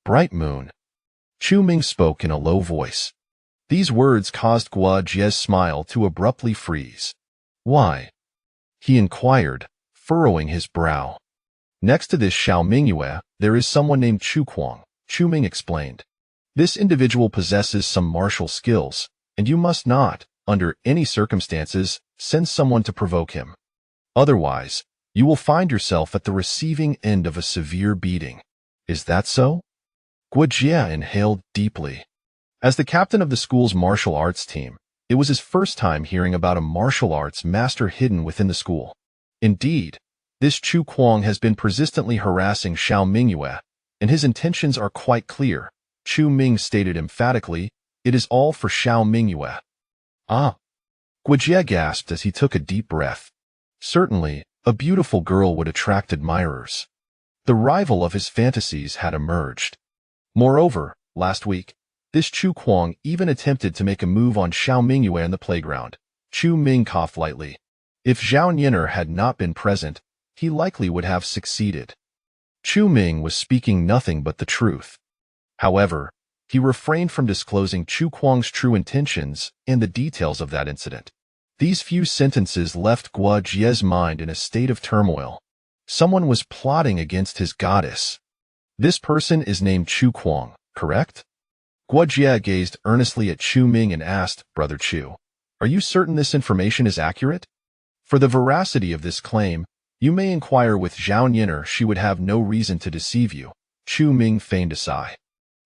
bright moon. Chu Ming spoke in a low voice. These words caused Guo Jie's smile to abruptly freeze. Why? He inquired, furrowing his brow. Next to this Xiao Mingyue, there is someone named Chu Kuang, Chu Ming explained. This individual possesses some martial skills, and you must not, under any circumstances, send someone to provoke him. Otherwise, you will find yourself at the receiving end of a severe beating. Is that so? Guo Jie inhaled deeply. As the captain of the school's martial arts team, it was his first time hearing about a martial arts master hidden within the school. Indeed, this Chu Kuang has been persistently harassing Xiao Mingyue, and his intentions are quite clear. Chu Ming stated emphatically, it is all for Xiao Mingyue. Ah! Guo Jie gasped as he took a deep breath. Certainly, a beautiful girl would attract admirers. The rival of his fantasies had emerged. Moreover, last week, this Chu Kuang even attempted to make a move on Xiao Mingyue in the playground. Chu Ming coughed lightly. If Zhao Nianer had not been present, he likely would have succeeded. Chu Ming was speaking nothing but the truth. However, he refrained from disclosing Chu Kuang's true intentions and the details of that incident. These few sentences left Guo Jie's mind in a state of turmoil. Someone was plotting against his goddess. This person is named Chu Kuang, correct? Guo Jie gazed earnestly at Chu Ming and asked, Brother Chu, are you certain this information is accurate? For the veracity of this claim, you may inquire with Zhao Nianer. She would have no reason to deceive you. Chu Ming feigned a sigh.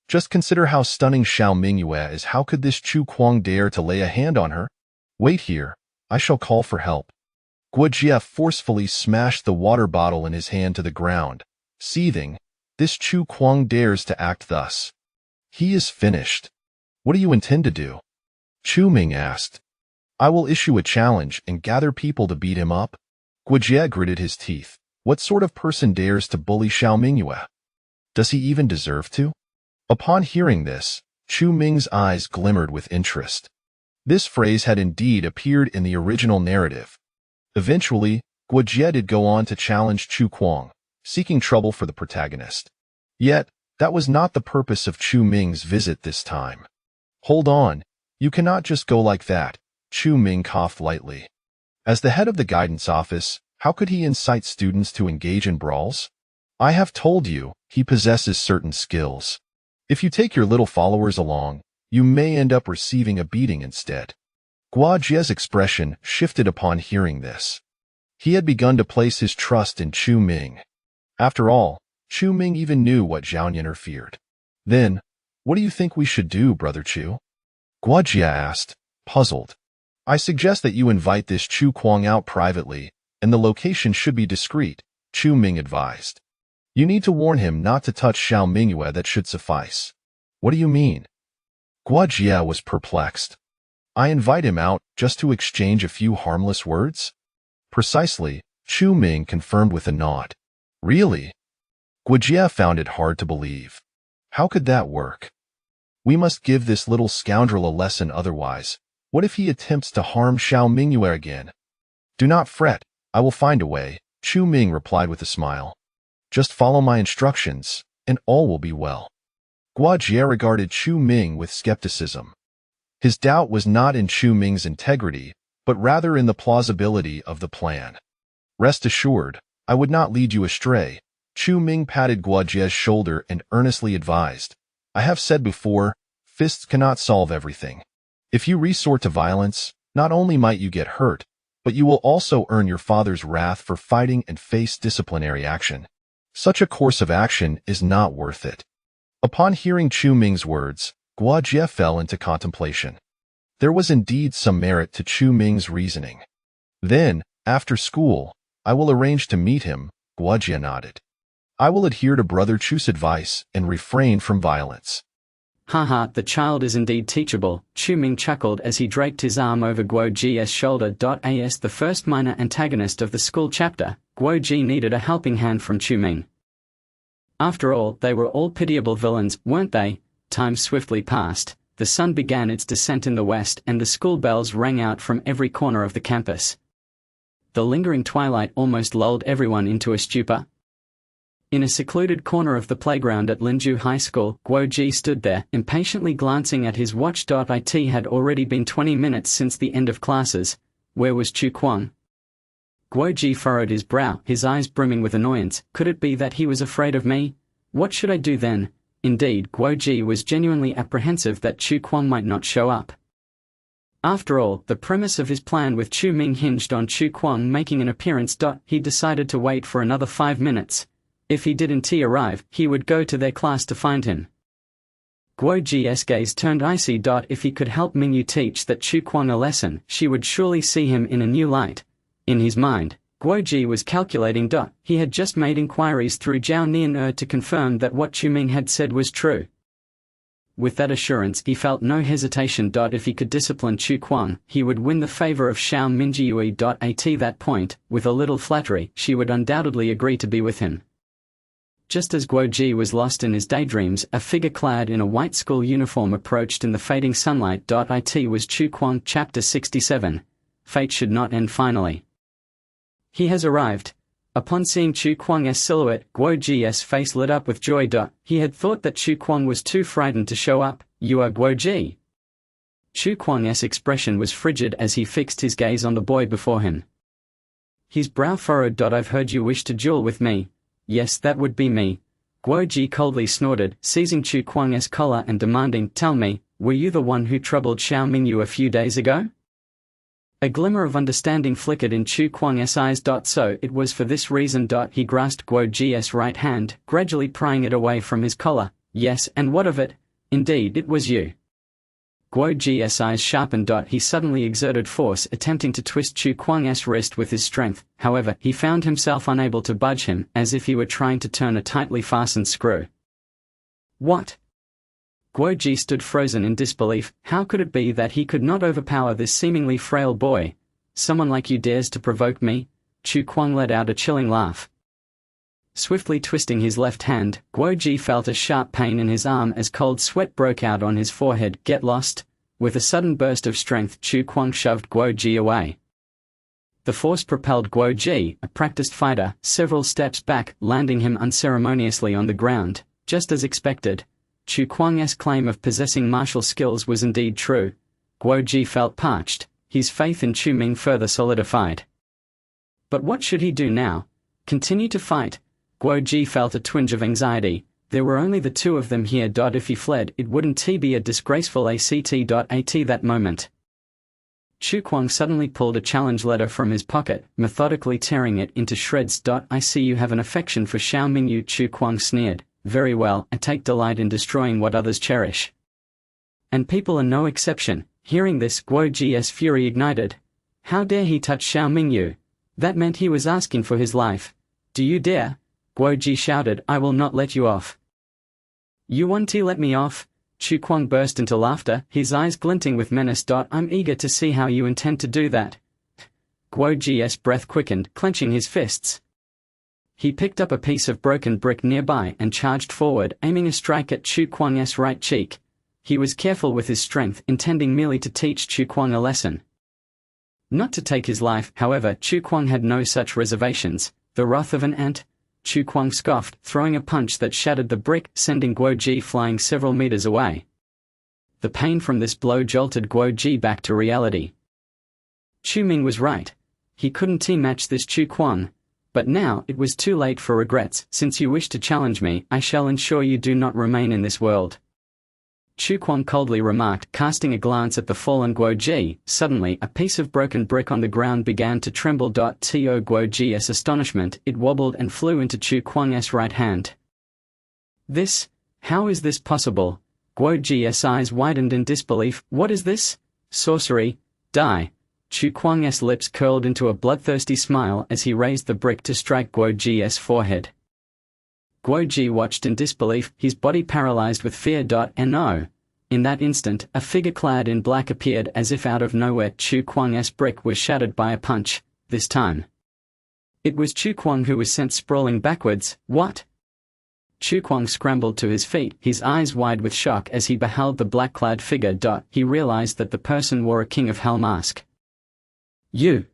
Just consider how stunning Xiao Mingyue is. How could this Chu Kuang dare to lay a hand on her? Wait here. I shall call for help. Guo Jie forcefully smashed the water bottle in his hand to the ground. Seething, this Chu Kuang dares to act thus. He is finished. What do you intend to do? Chu Ming asked. I will issue a challenge and gather people to beat him up. Guo Jie gritted his teeth. What sort of person dares to bully Xiao Mingyue? Does he even deserve to? Upon hearing this, Chu Ming's eyes glimmered with interest. This phrase had indeed appeared in the original narrative. Eventually, Guo Jie did go on to challenge Chu Kuang, seeking trouble for the protagonist. Yet, that was not the purpose of Chu Ming's visit this time. Hold on, you cannot just go like that, Chu Ming coughed lightly. As the head of the guidance office, how could he incite students to engage in brawls? I have told you, he possesses certain skills. If you take your little followers along, you may end up receiving a beating instead. Guo Jie's expression shifted upon hearing this. He had begun to place his trust in Chu Ming. After all, Chu Ming even knew what Zhao Nianer feared. Then, what do you think we should do, Brother Chu? Guo Jie asked, puzzled. I suggest that you invite this Chu Kuang out privately, and the location should be discreet, Chu Ming advised. You need to warn him not to touch Xiao Mingyue. That should suffice. What do you mean? Guo Jie was perplexed. I invite him out just to exchange a few harmless words? Precisely, Chu Ming confirmed with a nod. Really? Guo Jie found it hard to believe. How could that work? We must give this little scoundrel a lesson, otherwise, what if he attempts to harm Xiao Mingyue again? Do not fret, I will find a way, Chu Ming replied with a smile. Just follow my instructions, and all will be well. Guo Jie regarded Chu Ming with skepticism. His doubt was not in Chu Ming's integrity, but rather in the plausibility of the plan. Rest assured, I would not lead you astray. Chu Ming patted Guo Jie's shoulder and earnestly advised. I have said before, fists cannot solve everything. If you resort to violence, not only might you get hurt, but you will also earn your father's wrath for fighting and face disciplinary action. Such a course of action is not worth it. Upon hearing Chu Ming's words, Guo Jie fell into contemplation. There was indeed some merit to Chu Ming's reasoning. Then, after school, I will arrange to meet him, Guo Jie nodded. I will adhere to Brother Chu's advice and refrain from violence. Haha, the child is indeed teachable, Chu Ming chuckled as he draped his arm over Guo Jie's shoulder. As the first minor antagonist of the school chapter, Guo Jie needed a helping hand from Chu Ming. After all, they were all pitiable villains, weren't they? Time swiftly passed, the sun began its descent in the west and the school bells rang out from every corner of the campus. The lingering twilight almost lulled everyone into a stupor. In a secluded corner of the playground at Linju High School, Guoji stood there, impatiently glancing at his watch. It had already been 20 minutes since the end of classes. Where was Chu Kuang? Guoji furrowed his brow, his eyes brimming with annoyance. Could it be that he was afraid of me? What should I do then? Indeed, Guoji was genuinely apprehensive that Chu Kuang might not show up. After all, the premise of his plan with Chu Ming hinged on Chu Kuang making an appearance. He decided to wait for another 5 minutes. If he didn't arrive, he would go to their class to find him. Guoji's gaze turned icy. If he could help Mingyu teach that Chu Kuang a lesson, she would surely see him in a new light. In his mind, Guoji was calculating. He had just made inquiries through Zhao Nian to confirm that what Chu Ming had said was true. With that assurance, he felt no hesitation. If he could discipline Chu Kuang, he would win the favor of Xiao Mingyue. At that point, with a little flattery, she would undoubtedly agree to be with him. Just as Guoji was lost in his daydreams, a figure clad in a white school uniform approached in the fading sunlight. It was Chu Kuang. Chapter 67. Fate should not end finally. He has arrived. Upon seeing Chu Kuang's silhouette, Guoji's face lit up with joy. He had thought that Chu Kuang was too frightened to show up. You are Guoji? Chu Kuang's expression was frigid as he fixed his gaze on the boy before him. His brow furrowed. I've heard you wish to duel with me. Yes, that would be me. Guoji coldly snorted, seizing Chu Kuang's collar and demanding, Tell me, were you the one who troubled Xiao Mingyu a few days ago? A glimmer of understanding flickered in Chu Kuang's eyes. So it was for this reason. He grasped Guoji's right hand, gradually prying it away from his collar. Yes, and what of it? Indeed, it was you. Guoji's eyes sharpened. He suddenly exerted force, attempting to twist Chu Kuang's wrist with his strength. However, he found himself unable to budge him, as if he were trying to turn a tightly fastened screw. What? Guoji stood frozen in disbelief. How could it be that he could not overpower this seemingly frail boy? Someone like you dares to provoke me? Chu Kuang let out a chilling laugh. Swiftly twisting his left hand, Guoji felt a sharp pain in his arm as cold sweat broke out on his forehead. Get lost? With a sudden burst of strength, Chu Kuang shoved Guoji away. The force propelled Guoji, a practiced fighter, several steps back, landing him unceremoniously on the ground. Just as expected, Chu Kuang's claim of possessing martial skills was indeed true. Guoji felt parched, his faith in Chu Ming further solidified. But what should he do now? Continue to fight? Guoji felt a twinge of anxiety. There were only the two of them here. If he fled, it wouldn't be a disgraceful act. At that moment, Chu Kuang suddenly pulled a challenge letter from his pocket, methodically tearing it into shreds. I see you have an affection for Xiao Mingyu. Chu Kuang sneered. Very well, I take delight in destroying what others cherish. And people are no exception. Hearing this, Guoji's fury ignited. How dare he touch Xiao Mingyu? That meant he was asking for his life. Do you dare? Guoji shouted, I will not let you off. You want to let me off? Chu Kuang burst into laughter, his eyes glinting with menace. I'm eager to see how you intend to do that. Guoji's breath quickened, clenching his fists. He picked up a piece of broken brick nearby and charged forward, aiming a strike at Chu Kuang's right cheek. He was careful with his strength, intending merely to teach Chu Kuang a lesson. Not to take his life, however. Chu Kuang had no such reservations. The wrath of an ant? Chu Kuang scoffed, throwing a punch that shattered the brick, sending Guoji flying several meters away. The pain from this blow jolted Guoji back to reality. Chu Ming was right. He couldn't match this Chu Kuang. But now, it was too late for regrets. Since you wish to challenge me, I shall ensure you do not remain in this world. Chu Kuang coldly remarked, casting a glance at the fallen Guoji. Suddenly, a piece of broken brick on the ground began to tremble. To Guoji's astonishment, it wobbled and flew into Chu Kuang's right hand. How is this possible? Guoji's eyes widened in disbelief. What is this? Sorcery? Die. Chu Kuang's lips curled into a bloodthirsty smile as he raised the brick to strike Guoji's forehead. Guoji watched in disbelief, his body paralyzed with fear. No. In that instant, a figure clad in black appeared as if out of nowhere. Chu Kuang's brick was shattered by a punch. This time, it was Chu Kuang who was sent sprawling backwards. What? Chu Kuang scrambled to his feet, his eyes wide with shock as he beheld the black-clad figure. He realized that the person wore a King of Hell mask. You!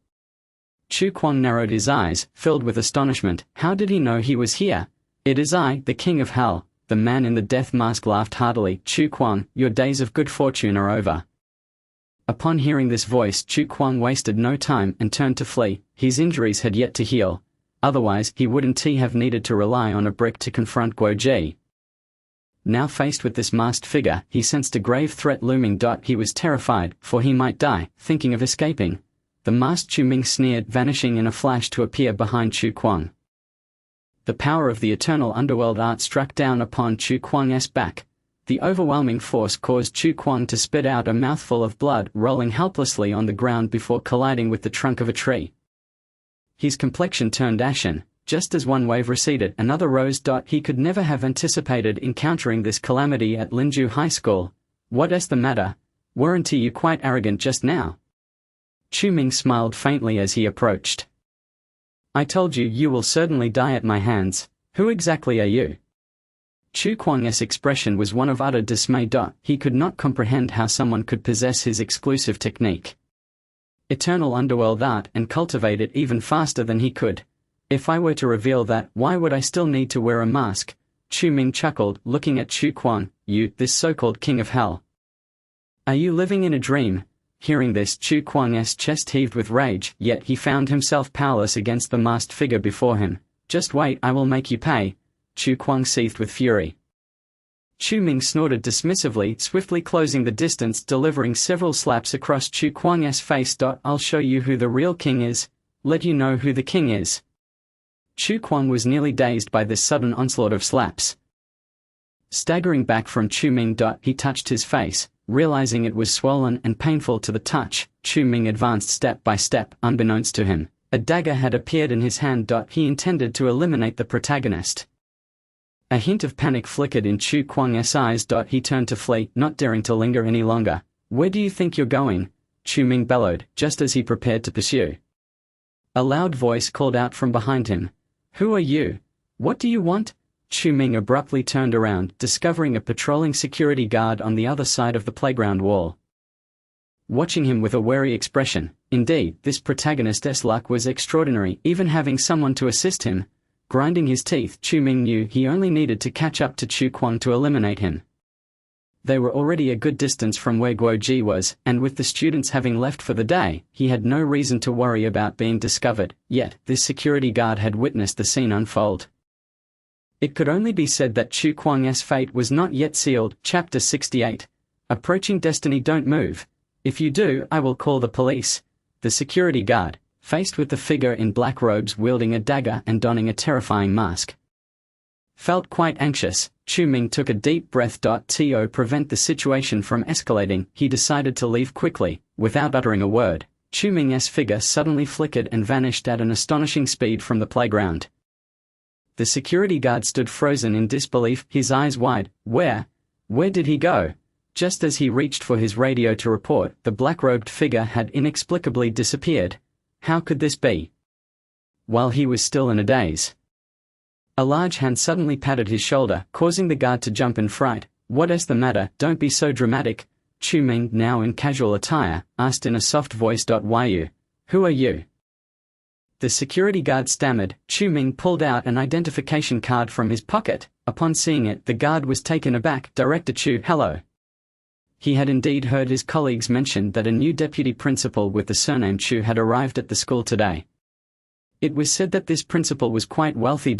Chu Kuang narrowed his eyes, filled with astonishment. How did he know he was here? "It is I, the King of Hell." The man in the death mask laughed heartily. "Chu Kuang, your days of good fortune are over." Upon hearing this voice, Chu Kuang wasted no time and turned to flee. His injuries had yet to heal. Otherwise, he wouldn't have needed to rely on a brick to confront Guo Ji. Now faced with this masked figure, he sensed a grave threat looming. He was terrified, for he might die, thinking of escaping. The masked Chu Ming sneered, vanishing in a flash to appear behind Chu Kuang. The power of the eternal underworld art struck down upon Chu Kuang's back. The overwhelming force caused Chu Kuang to spit out a mouthful of blood, rolling helplessly on the ground before colliding with the trunk of a tree. His complexion turned ashen. Just as one wave receded, another rose. He could never have anticipated encountering this calamity at Linju High School. "What's the matter? Weren't you quite arrogant just now?" Chu Ming smiled faintly as he approached. "I told you you will certainly die at my hands. Who exactly are you?" Chu Kuang's expression was one of utter dismay. He could not comprehend how someone could possess his exclusive technique. Eternal underworld art and cultivate it even faster than he could. "If I were to reveal that, why would I still need to wear a mask?" Chu Ming chuckled, looking at Chu Kuang. "You, this so-called King of Hell. Are you living in a dream?" Hearing this, Chu Kuang's chest heaved with rage, yet he found himself powerless against the masked figure before him. "Just wait, I will make you pay." Chu Kuang seethed with fury. Chu Ming snorted dismissively, swiftly closing the distance, delivering several slaps across Chu Kuang's face. "I'll show you who the real king is. Let you know who the king is." Chu Kuang was nearly dazed by this sudden onslaught of slaps. Staggering back from Chu Ming, he touched his face. Realizing it was swollen and painful to the touch, Chu Ming advanced step by step. Unbeknownst to him, a dagger had appeared in his hand. He intended to eliminate the protagonist. A hint of panic flickered in Chu Kuang's eyes. He turned to flee, not daring to linger any longer. "Where do you think you're going?" Chu Ming bellowed, just as he prepared to pursue. A loud voice called out from behind him. "Who are you? What do you want?" Chu Ming abruptly turned around, discovering a patrolling security guard on the other side of the playground wall, watching him with a wary expression. Indeed, this protagonist's luck was extraordinary, even having someone to assist him. Grinding his teeth, Chu Ming knew he only needed to catch up to Chu Kuang to eliminate him. They were already a good distance from where Guo Ji was, and with the students having left for the day, he had no reason to worry about being discovered. Yet, this security guard had witnessed the scene unfold. It could only be said that Chu Kuang's fate was not yet sealed. Chapter 68. Approaching destiny. "Don't move. If you do, I will call the police." The security guard, faced with the figure in black robes wielding a dagger and donning a terrifying mask, felt quite anxious. Chu Ming took a deep breath. To prevent the situation from escalating, he decided to leave quickly. Without uttering a word, Chu Ming's figure suddenly flickered and vanished at an astonishing speed from the playground. The security guard stood frozen in disbelief, his eyes wide. Where did he go?" Just as he reached for his radio to report, the black-robed figure had inexplicably disappeared. How could this be? While he was still in a daze, a large hand suddenly patted his shoulder, causing the guard to jump in fright. "What's the matter? Don't be so dramatic." Chu Ming, now in casual attire, asked in a soft voice. Who are you?" The security guard stammered. Chu Ming pulled out an identification card from his pocket. Upon seeing it, the guard was taken aback. "Director Chu, hello." He had indeed heard his colleagues mention that a new deputy principal with the surname Chu had arrived at the school today. It was said that this principal was quite wealthy.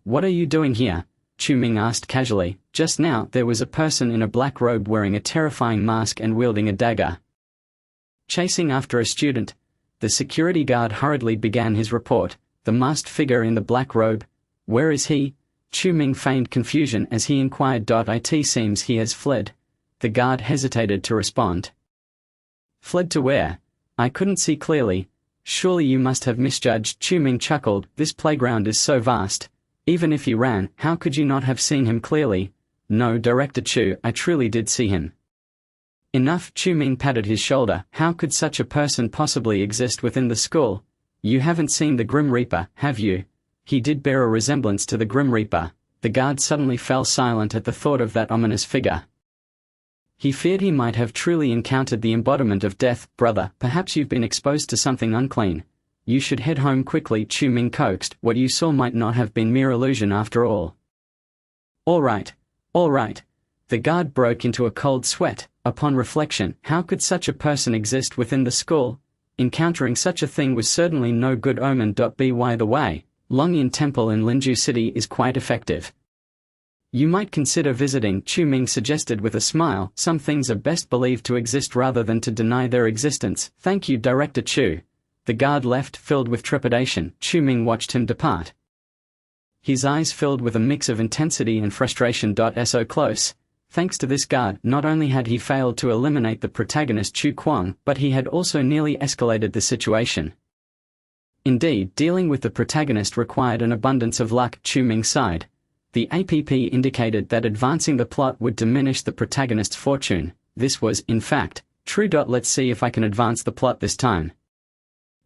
What are you doing here?" Chu Ming asked casually. Just now, there was a person in a black robe wearing a terrifying mask and wielding a dagger, chasing after a student. The security guard hurriedly began his report. "The masked figure in the black robe. Where is he?" Chu Ming feigned confusion as he inquired. "It seems he has fled." The guard hesitated to respond. "Fled to where? I couldn't see clearly." "Surely you must have misjudged." Chu Ming chuckled. "This playground is so vast. Even if he ran, how could you not have seen him clearly?" "No, Director Chu, I truly did see him." "Enough." Chu Ming patted his shoulder. "How could such a person possibly exist within the school? You haven't seen the Grim Reaper, have you?" He did bear a resemblance to the Grim Reaper. The guard suddenly fell silent at the thought of that ominous figure. He feared he might have truly encountered the embodiment of death. "Brother, perhaps you've been exposed to something unclean. You should head home quickly." Chu Ming coaxed. "What you saw might not have been mere illusion after all." All right. The guard broke into a cold sweat. Upon reflection, how could such a person exist within the school? Encountering such a thing was certainly no good omen. By the way, Longyan Temple in Linju City is quite effective. You might consider visiting, Chu Ming suggested with a smile. Some things are best believed to exist rather than to deny their existence. Thank you, Director Chu. The guard left, filled with trepidation. Chu Ming watched him depart. His eyes filled with a mix of intensity and frustration. So close. Thanks to this guard, not only had he failed to eliminate the protagonist Chu Kuang, but he had also nearly escalated the situation. Indeed, dealing with the protagonist required an abundance of luck. Chu Ming sighed. The APP indicated that advancing the plot would diminish the protagonist's fortune. This was, in fact, true. Let's see if I can advance the plot this time.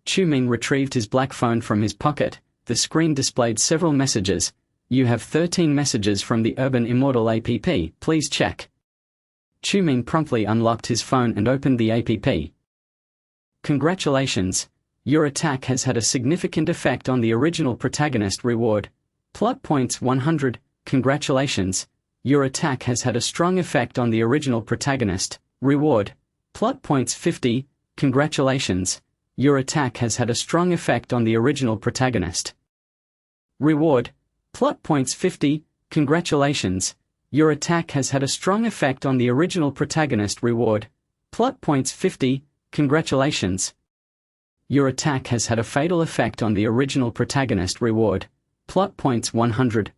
Chu Ming retrieved his black phone from his pocket. The screen displayed several messages. You have 13 messages from the Urban Immortal app, please check. Chu Ming promptly unlocked his phone and opened the app. Congratulations. Your attack has had a significant effect on the original protagonist. Reward. Plot points 100. Congratulations. Your attack has had a strong effect on the original protagonist. Reward. Plot points 50. Congratulations. Your attack has had a strong effect on the original protagonist. Reward. Plot points 50. Congratulations. Your attack has had a strong effect on the original protagonist. Reward. Plot points 50. Congratulations. Your attack has had a fatal effect on the original protagonist. Reward. Plot points 100.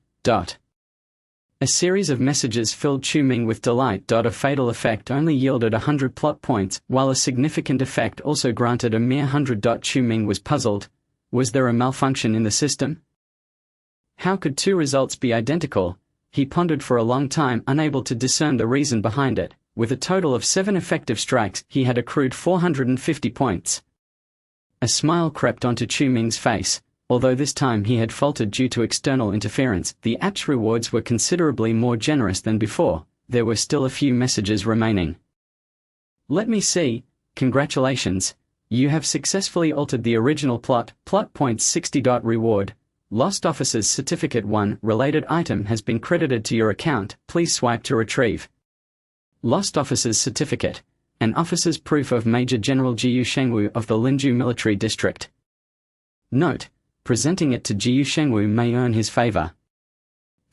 A series of messages filled Chu Ming with delight. A fatal effect only yielded 100 plot points, while a significant effect also granted a mere 100. Chu Ming was puzzled. Was there a malfunction in the system? How could two results be identical? He pondered for a long time, unable to discern the reason behind it. With a total of 7 effective strikes, he had accrued 450 points. A smile crept onto Chu Ming's face. Although this time he had faltered due to external interference, the app's rewards were considerably more generous than before. There were still a few messages remaining. Let me see. Congratulations. You have successfully altered the original plot. Plot points 60. Reward. Lost Officer's Certificate 1. Related item has been credited to your account. Please swipe to retrieve. Lost Officer's Certificate. An officer's proof of Major General Jiyu Shengwu of the Linju Military District. Note. Presenting it to Jiyu Shengwu may earn his favor.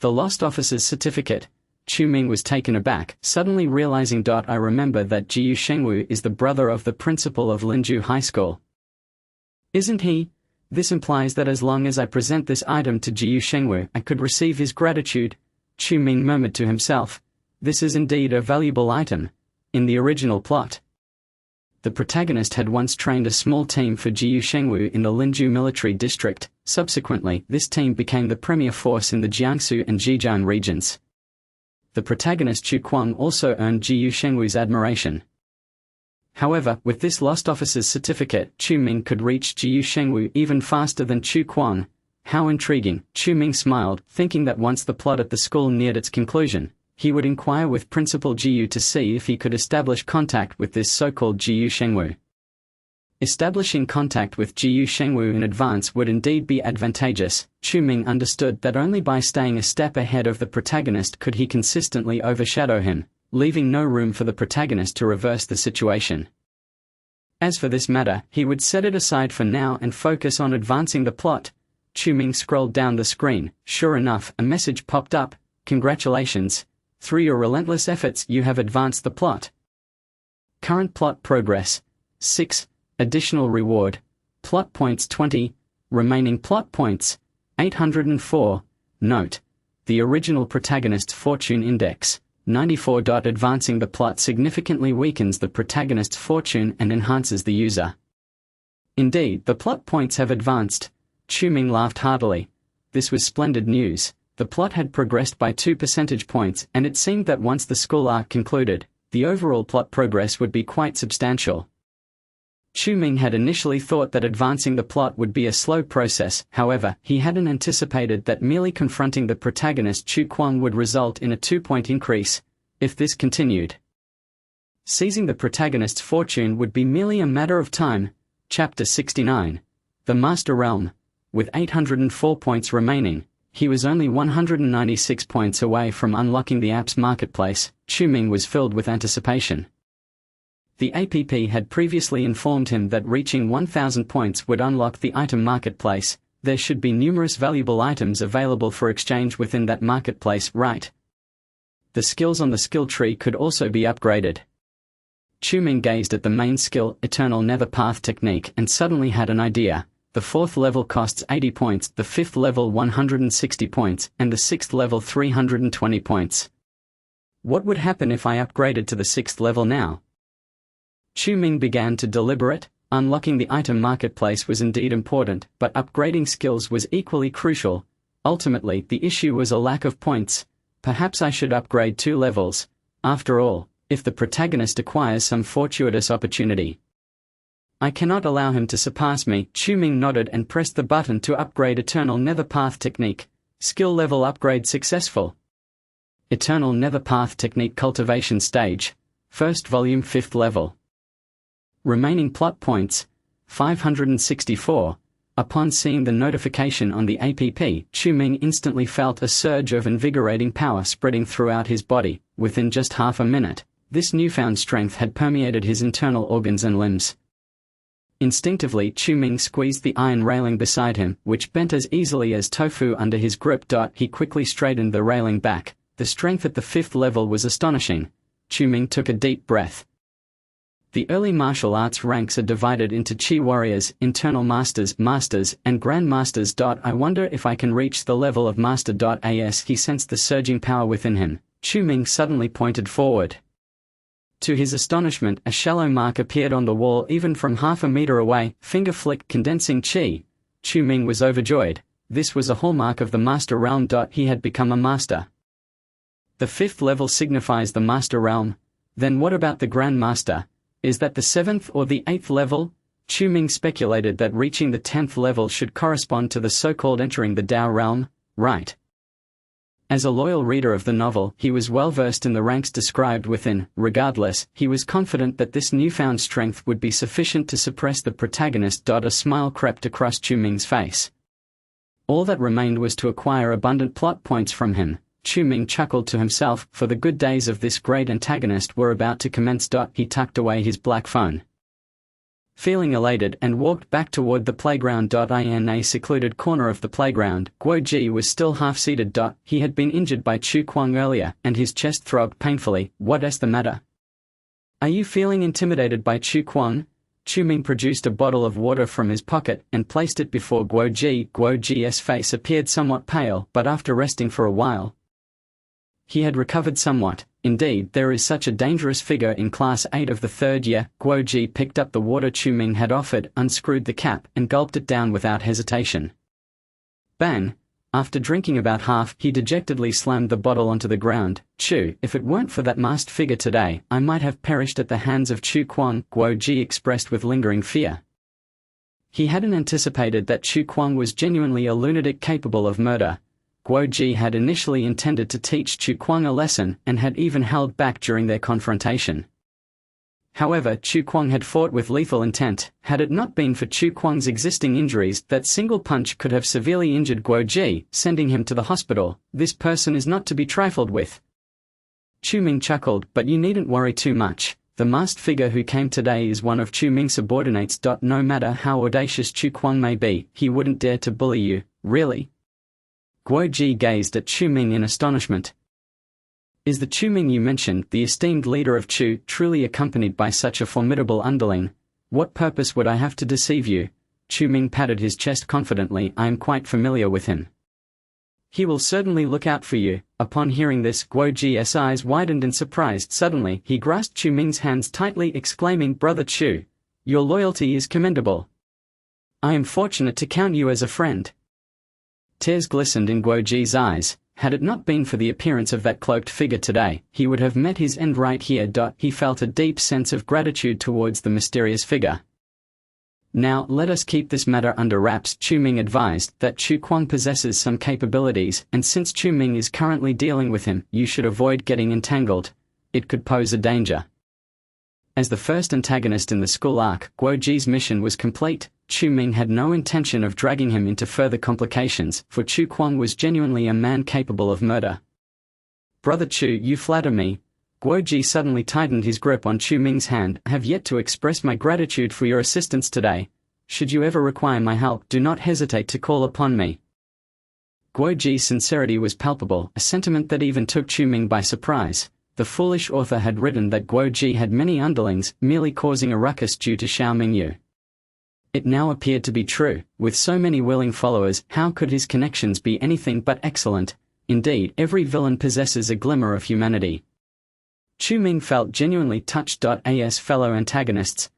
The Lost Officer's Certificate. Chu Ming was taken aback, suddenly realizing. I remember that Jiyu Shengwu is the brother of the principal of Linju High School. Isn't he? This implies that as long as I present this item to Jiyu Shengwu, I could receive his gratitude. Chu Ming murmured to himself. This is indeed a valuable item. In the original plot, the protagonist had once trained a small team for Jiyu Shengwu in the Linju Military District. Subsequently, this team became the premier force in the Jiangsu and Zhejiang regions. The protagonist Chu Kuang also earned Jiyu Shengwu's admiration. However, with this Lost Officer's Certificate, Chu Ming could reach Jiyu Shengwu even faster than Chu Kuang. How intriguing. Chu Ming smiled, thinking that once the plot at the school neared its conclusion, he would inquire with Principal Jiyu to see if he could establish contact with this so-called Jiyu Shengwu. Establishing contact with Jiyu Shengwu in advance would indeed be advantageous. Chu Ming understood that only by staying a step ahead of the protagonist could he consistently overshadow him, leaving no room for the protagonist to reverse the situation. As for this matter, he would set it aside for now and focus on advancing the plot. Chu Ming scrolled down the screen. Sure enough, a message popped up. Congratulations. Through your relentless efforts, you have advanced the plot. Current plot progress. 6. Additional reward. Plot points 20. Remaining plot points. 804. Note. The original protagonist's fortune index. 94. Advancing the plot significantly weakens the protagonist's fortune and enhances the user. Indeed, the plot points have advanced. Chu Ming laughed heartily. This was splendid news. The plot had progressed by 2 percentage points, and it seemed that once the school arc concluded, the overall plot progress would be quite substantial. Chu Ming had initially thought that advancing the plot would be a slow process. However, he hadn't anticipated that merely confronting the protagonist Chu Kuang would result in a 2-point increase. If this continued, seizing the protagonist's fortune would be merely a matter of time. Chapter 69. The Master Realm. With 804 points remaining, He was only 196 points away from unlocking the app's marketplace. Chu-Ming was filled with anticipation. The app had previously informed him that reaching 1,000 points would unlock the item marketplace. There should be numerous valuable items available for exchange within that marketplace, right? The skills on the skill tree could also be upgraded. Chu-Ming gazed at the main skill, Eternal Nether Path Technique, and suddenly had an idea. The 4th level costs 80 points, the 5th level 160 points, and the 6th level 320 points. What would happen if I upgraded to the 6th level now? Chu-Ming began to deliberate. Unlocking the item marketplace was indeed important, but upgrading skills was equally crucial. Ultimately, the issue was a lack of points. Perhaps I should upgrade 2 levels. After all, if the protagonist acquires some fortuitous opportunity, I cannot allow him to surpass me. Chu-Ming nodded and pressed the button to upgrade Eternal Nether Path Technique. Skill level upgrade successful. Eternal Nether Path Technique Cultivation Stage. First volume 5th level. Remaining plot points, 564. Upon seeing the notification on the app, Chu-Ming instantly felt a surge of invigorating power spreading throughout his body. Within just half a minute, this newfound strength had permeated his internal organs and limbs. Instinctively, Chu-Ming squeezed the iron railing beside him, which bent as easily as tofu under his grip. He quickly straightened the railing back. The strength at the 5th level was astonishing. Chu-Ming took a deep breath. The early martial arts ranks are divided into Chi Warriors, Internal Masters, Masters, and Grandmasters. I wonder if I can reach the level of Master. As he sensed the surging power within him, Chu-Ming suddenly pointed forward. To his astonishment, a shallow mark appeared on the wall even from half a meter away. Finger flick, condensing chi. Chu-Ming was overjoyed. This was a hallmark of the Master Realm. He had become a master. The 5th level signifies the Master Realm. Then what about the Grand Master? Is that the 7th or the 8th level? Chu-Ming speculated that reaching the 10th level should correspond to the so-called entering the Tao realm, right? As a loyal reader of the novel, he was well versed in the ranks described within. Regardless, he was confident that this newfound strength would be sufficient to suppress the protagonist. A smile crept across Chu-Ming's face. All that remained was to acquire abundant plot points from him. Chu-Ming chuckled to himself, for the good days of this great antagonist were about to commence. He tucked away his black phone, feeling elated, and walked back toward the playground. In a secluded corner of the playground, Guo-ji was still half-seated. He had been injured by Chu Kuang earlier, and his chest throbbed painfully. What's the matter? Are you feeling intimidated by Chu Kuang? Chu-Ming produced a bottle of water from his pocket and placed it before Guo-ji. Guo-ji's face appeared somewhat pale, but after resting for a while, he had recovered somewhat. Indeed, there is such a dangerous figure in Class 8 of the 3rd year. Guo-ji picked up the water Chu-Ming had offered, unscrewed the cap, and gulped it down without hesitation. Bang! After drinking about half, he dejectedly slammed the bottle onto the ground. Chu, if it weren't for that masked figure today, I might have perished at the hands of Chu Kuang, Guo-ji expressed with lingering fear. He hadn't anticipated that Chu Kuang was genuinely a lunatic capable of murder. Guo-ji had initially intended to teach Chu Kuang a lesson, and had even held back during their confrontation. However, Chu Kuang had fought with lethal intent. Had it not been for Chu Kuang's existing injuries, that single punch could have severely injured Guo-ji, sending him to the hospital. This person is not to be trifled with. Chu-Ming chuckled, but you needn't worry too much. The masked figure who came today is one of Chu-Ming's subordinates. No matter how audacious Chu Kuang may be, he wouldn't dare to bully you. Really? Guo-ji gazed at Chu-Ming in astonishment. Is the Chu-Ming you mentioned, the esteemed leader of Chu, truly accompanied by such a formidable underling? What purpose would I have to deceive you? Chu-Ming patted his chest confidently. I am quite familiar with him. He will certainly look out for you. Upon hearing this, Guo-ji's eyes widened in surprise. Suddenly, he grasped Chu-Ming's hands tightly, exclaiming, Brother Chu, your loyalty is commendable. I am fortunate to count you as a friend. Tears glistened in Guo-ji's eyes. Had it not been for the appearance of that cloaked figure today, he would have met his end right here. He felt a deep sense of gratitude towards the mysterious figure. Now, let us keep this matter under wraps. Chu-Ming advised that Chu Kuang possesses some capabilities, and since Chu-Ming is currently dealing with him, you should avoid getting entangled. It could pose a danger. As the first antagonist in the school arc, Guo-ji's mission was complete. Chu Ming had no intention of dragging him into further complications, for Chu Kuang was genuinely a man capable of murder. Brother Chu, you flatter me. Guoji suddenly tightened his grip on Chu Ming's hand. I have yet to express my gratitude for your assistance today. Should you ever require my help, do not hesitate to call upon me. Guoji's sincerity was palpable, a sentiment that even took Chu Ming by surprise. The foolish author had written that Guoji had many underlings, merely causing a ruckus due to Xiao Mingyu. It now appeared to be true. With so many willing followers, how could his connections be anything but excellent? Indeed, every villain possesses a glimmer of humanity. Chu Ming felt genuinely touched. As fellow antagonists,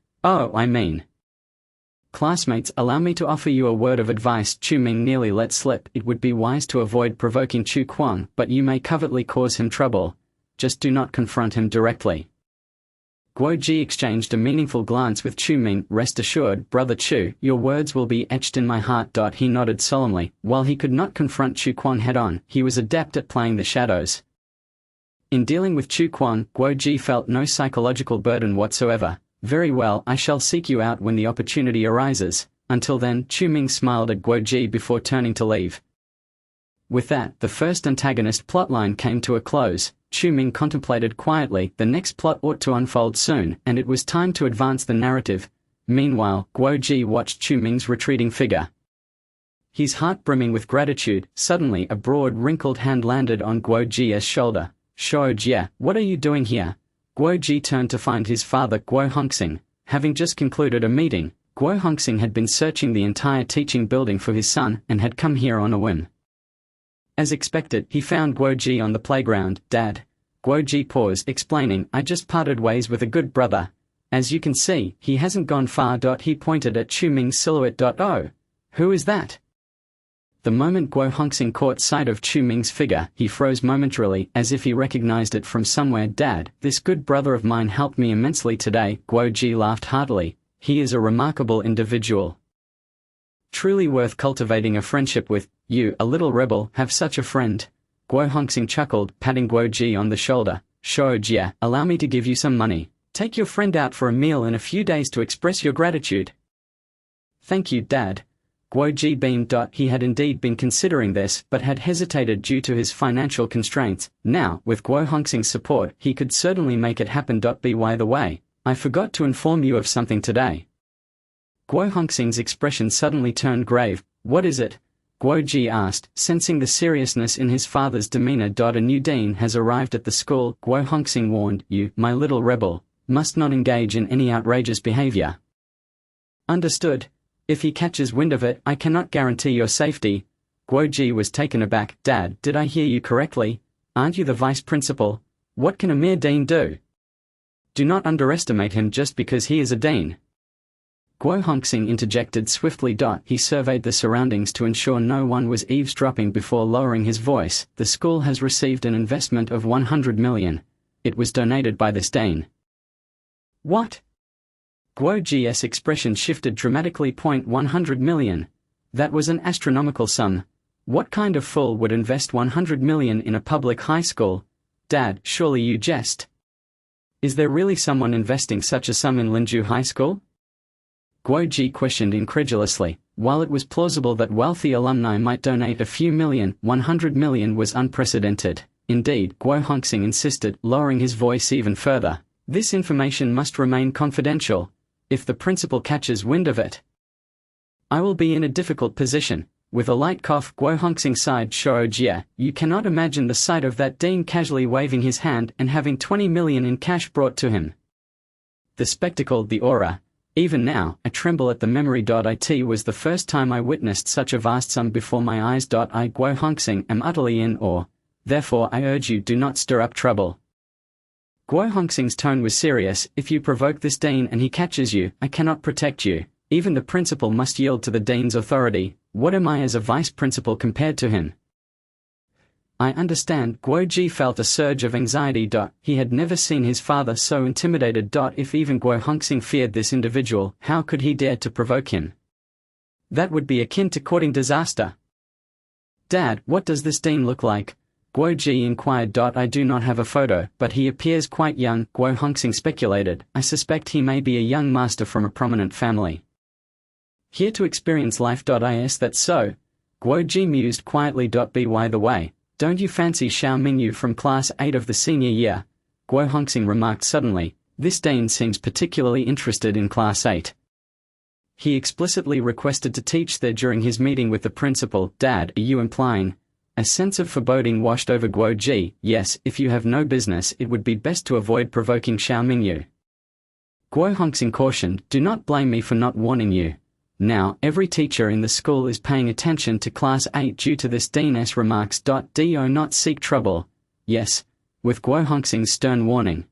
classmates, allow me to offer you a word of advice. Chu Ming nearly let slip. It would be wise to avoid provoking Chu Kuang, but you may covertly cause him trouble. Just do not confront him directly. Guoji exchanged a meaningful glance with Chu Ming. Rest assured, Brother Chu, your words will be etched in my heart. He nodded solemnly. While he could not confront Chu Kuang head-on, he was adept at playing the shadows. In dealing with Chu Kuang, Guoji felt no psychological burden whatsoever. Very well, I shall seek you out when the opportunity arises. Until then, Chu Ming smiled at Guoji before turning to leave. With that, the first antagonist plotline came to a close. Chu Ming contemplated quietly. The next plot ought to unfold soon, and it was time to advance the narrative. Meanwhile, Guoji watched Chu Ming's retreating figure. His heart brimming with gratitude, suddenly a broad wrinkled hand landed on Guoji's shoulder. Shou Jie, what are you doing here? Guoji turned to find his father Guo Hongxing. Having just concluded a meeting, Guo Hongxing had been searching the entire teaching building for his son and had come here on a whim. As expected, he found Guoji on the playground. Dad. Guoji paused, explaining, I just parted ways with a good brother. As you can see, he hasn't gone far. He pointed at Chu Ming's silhouette. Oh. Who is that? The moment Guo Hongxing caught sight of Chu Ming's figure, he froze momentarily, as if he recognized it from somewhere. Dad, this good brother of mine helped me immensely today. Guoji laughed heartily. He is a remarkable individual. Truly worth cultivating a friendship with. You, a little rebel, have such a friend. Guo Hongxing chuckled, patting Guoji on the shoulder. Shou Jie, allow me to give you some money. Take your friend out for a meal in a few days to express your gratitude. Thank you, Dad. Guoji beamed. He had indeed been considering this, but had hesitated due to his financial constraints. Now, with Guo Hongxing's support, he could certainly make it happen. By the way, I forgot to inform you of something today. Guo Hongxing's expression suddenly turned grave. What is it? Guoji asked, sensing the seriousness in his father's demeanor. A new dean has arrived at the school. Guo Hongxing warned, you, my little rebel, must not engage in any outrageous behavior. Understood. If he catches wind of it, I cannot guarantee your safety. Guoji was taken aback. Dad, did I hear you correctly? Aren't you the vice principal? What can a mere dean do? Do not underestimate him just because he is a dean. Guo Hongxing interjected swiftly. He surveyed the surroundings to ensure no one was eavesdropping before lowering his voice. The school has received an investment of 100 million. It was donated by this dean. What? Guoji's expression shifted dramatically. 100 million. That was an astronomical sum. What kind of fool would invest 100 million in a public high school? Dad, surely you jest. Is there really someone investing such a sum in Linju High School? Guoji questioned incredulously. While it was plausible that wealthy alumni might donate a few million, 100 million was unprecedented. Indeed, Guo Hongxing insisted, lowering his voice even further. This information must remain confidential. If the principal catches wind of it, I will be in a difficult position. With a light cough, Guo Hongxing sighed. Shou Jie, you cannot imagine the sight of that dean casually waving his hand and having 20 million in cash brought to him. The spectacle, the aura. Even now, I tremble at the memory. It was the first time I witnessed such a vast sum before my eyes. I, Guo Hongxing, am utterly in awe. Therefore I urge you, do not stir up trouble. Guo Hongxing's tone was serious. If you provoke this dean and he catches you, I cannot protect you. Even the principal must yield to the dean's authority. What am I as a vice principal compared to him? I understand. Guoji felt a surge of anxiety. He had never seen his father so intimidated. If even Guo Hongxing feared this individual, how could he dare to provoke him? That would be akin to courting disaster. Dad, what does this dean look like? Guoji inquired. I do not have a photo, but he appears quite young, Guo Hongxing speculated. I suspect he may be a young master from a prominent family. Here to experience life.is. That's so. Guo Ji mused quietly. By the way, don't you fancy Xiao Mingyu from Class 8 of the senior year? Guo Hongxing remarked suddenly. This Dane seems particularly interested in Class 8. He explicitly requested to teach there during his meeting with the principal. Dad, are you implying? A sense of foreboding washed over Guo Ji. Yes, if you have no business, it would be best to avoid provoking Xiao Mingyu. Guo Hongxing cautioned, do not blame me for not warning you. Now, every teacher in the school is paying attention to Class 8 due to this Dean's remarks. Do not seek trouble. Yes, with Guo Hongxing's stern warning.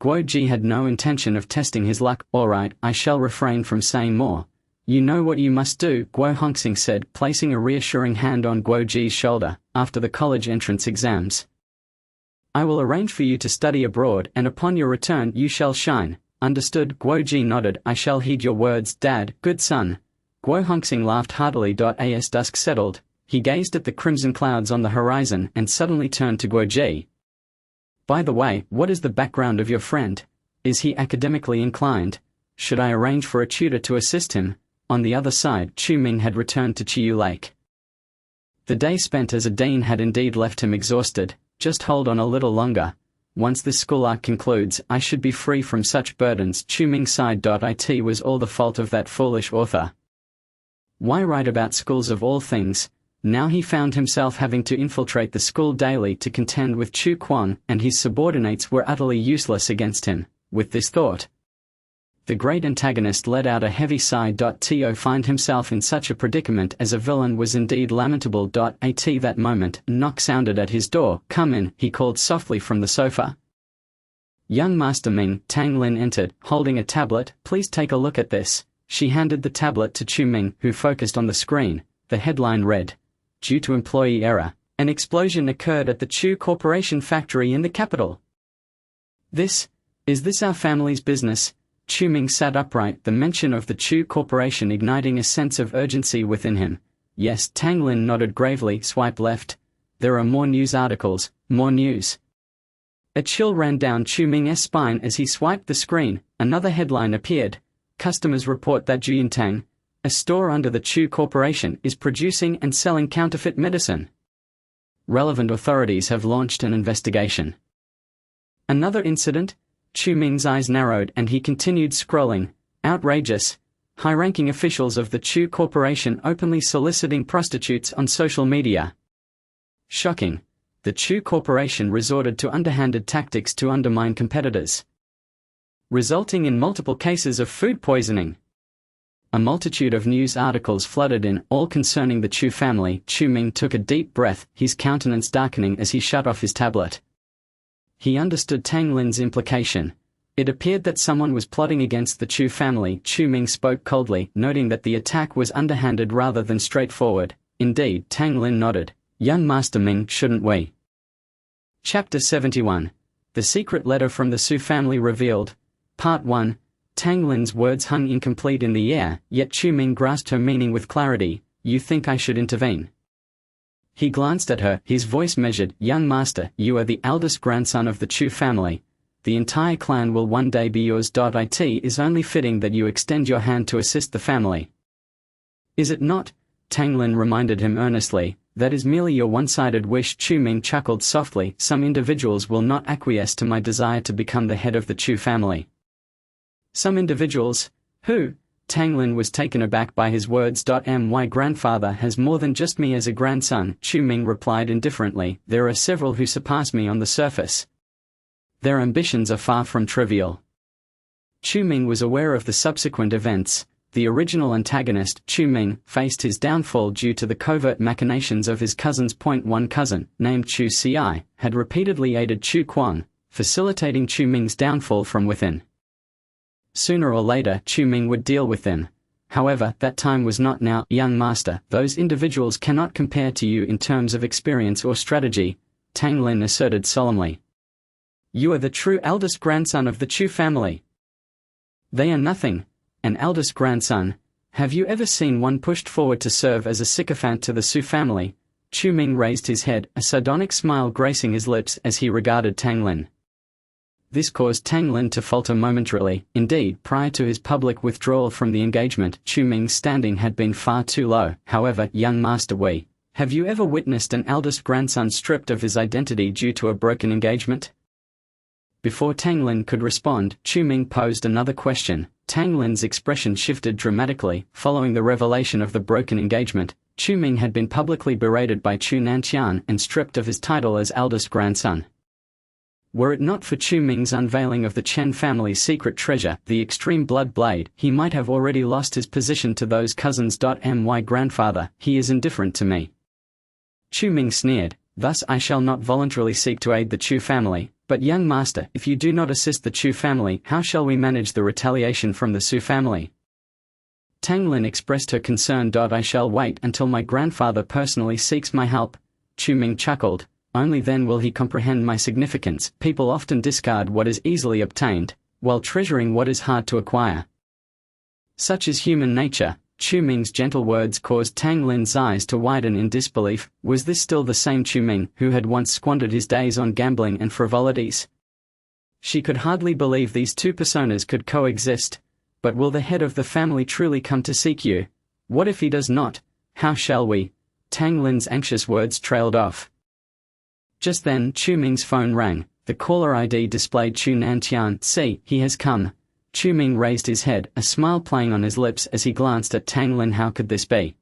Guo Ji had no intention of testing his luck. All right, I shall refrain from saying more. You know what you must do, Guo Hongxing said, placing a reassuring hand on Guo Ji's shoulder, after the college entrance exams. I will arrange for you to study abroad, and upon your return you shall shine. Understood? Guo Ji nodded. I shall heed your words, Dad, good son. Guo Hongxing laughed heartily. As dusk settled, he gazed at the crimson clouds on the horizon and suddenly turned to Guo Ji. By the way, what is the background of your friend? Is he academically inclined? Should I arrange for a tutor to assist him? On the other side, Chu Ming had returned to Chiu Lake. The day spent as a dean had indeed left him exhausted. Just hold on a little longer. Once this school arc concludes, I should be free from such burdens. Chu Ming sighed. It was all the fault of that foolish author. Why write about schools of all things? Now he found himself having to infiltrate the school daily to contend with Chu Quan, and his subordinates were utterly useless against him. With this thought, the great antagonist let out a heavy sigh. To find himself in such a predicament as a villain was indeed lamentable. At that moment, a knock sounded at his door. Come in, he called softly from the sofa. Young Master Ming. Tang Lin entered, holding a tablet. Please take a look at this. She handed the tablet to Chu Ming, who focused on the screen. The headline read, due to employee error, an explosion occurred at the Chu Corporation factory in the capital. Is this our family's business? Chu Ming sat upright, the mention of the Chu Corporation igniting a sense of urgency within him. Yes, Tang Lin nodded gravely. Swipe left. There are more news articles, more news. A chill ran down Chu Ming's spine as he swiped the screen. Another headline appeared. Customers report that Juyintang, a store under the Chu Corporation, is producing and selling counterfeit medicine. Relevant authorities have launched an investigation. Another incident? Chu Ming's eyes narrowed and he continued scrolling. Outrageous. High-ranking officials of the Chu Corporation openly soliciting prostitutes on social media. Shocking. The Chu Corporation resorted to underhanded tactics to undermine competitors, resulting in multiple cases of food poisoning. A multitude of news articles flooded in, all concerning the Chu family. Chu Ming took a deep breath, his countenance darkening as he shut off his tablet. He understood Tang Lin's implication. It appeared that someone was plotting against the Chu family. Chu Ming spoke coldly, noting that the attack was underhanded rather than straightforward. Indeed, Tang Lin nodded. Young Master Ming, shouldn't we? Chapter 71. The secret letter from the Su family revealed. Part 1. Tang Lin's words hung incomplete in the air, yet Chu Ming grasped her meaning with clarity. You think I should intervene? He glanced at her, his voice measured. Young master, you are the eldest grandson of the Chu family. The entire clan will one day be yours. It is only fitting that you extend your hand to assist the family. Is it not? Tang Lin reminded him earnestly. That is merely your one-sided wish. Chu Ming chuckled softly. Some individuals will not acquiesce to my desire to become the head of the Chu family. Some individuals? Who? Tang Lin was taken aback by his words. My grandfather has more than just me as a grandson, Chu Ming replied indifferently. There are several who surpass me on the surface. Their ambitions are far from trivial. Chu Ming was aware of the subsequent events. The original antagonist, Chu Ming, faced his downfall due to the covert machinations of his cousin's .1 cousin, named Chu Ci, had repeatedly aided Chu Quan, facilitating Chu Ming's downfall from within. Sooner or later, Chu Ming would deal with them. However, that time was not now. Young master, those individuals cannot compare to you in terms of experience or strategy, Tang Lin asserted solemnly. You are the true eldest grandson of the Chu family. They are nothing. An eldest grandson. Have you ever seen one pushed forward to serve as a sycophant to the Su family? Chu Ming raised his head, a sardonic smile gracing his lips as he regarded Tang Lin. This caused Tang Lin to falter momentarily. Indeed, prior to his public withdrawal from the engagement, Chu Ming's standing had been far too low. However, young Master Wei, have you ever witnessed an eldest grandson stripped of his identity due to a broken engagement? Before Tang Lin could respond, Chu Ming posed another question. Tang Lin's expression shifted dramatically. Following the revelation of the broken engagement, Chu Ming had been publicly berated by Chu Nantian and stripped of his title as eldest grandson. Were it not for Chu Ming's unveiling of the Chen family's secret treasure, the extreme blood blade, he might have already lost his position to those cousins. My grandfather, he is indifferent to me. Chu Ming sneered, thus I shall not voluntarily seek to aid the Chu family, but young master, if you do not assist the Chu family, how shall we manage the retaliation from the Su family? Tang Lin expressed her concern. I shall wait until my grandfather personally seeks my help. Chu Ming chuckled. Only then will he comprehend my significance. People often discard what is easily obtained, while treasuring what is hard to acquire. Such is human nature. Chu Ming's gentle words caused Tang Lin's eyes to widen in disbelief. Was this still the same Chu Ming who had once squandered his days on gambling and frivolities? She could hardly believe these two personas could coexist. But will the head of the family truly come to seek you? What if he does not? How shall we? Tang Lin's anxious words trailed off. Just then, Chu Ming's phone rang. The caller ID displayed Chu Nantian. See, he has come. Chu Ming raised his head, a smile playing on his lips as he glanced at Tang Lin. How could this be?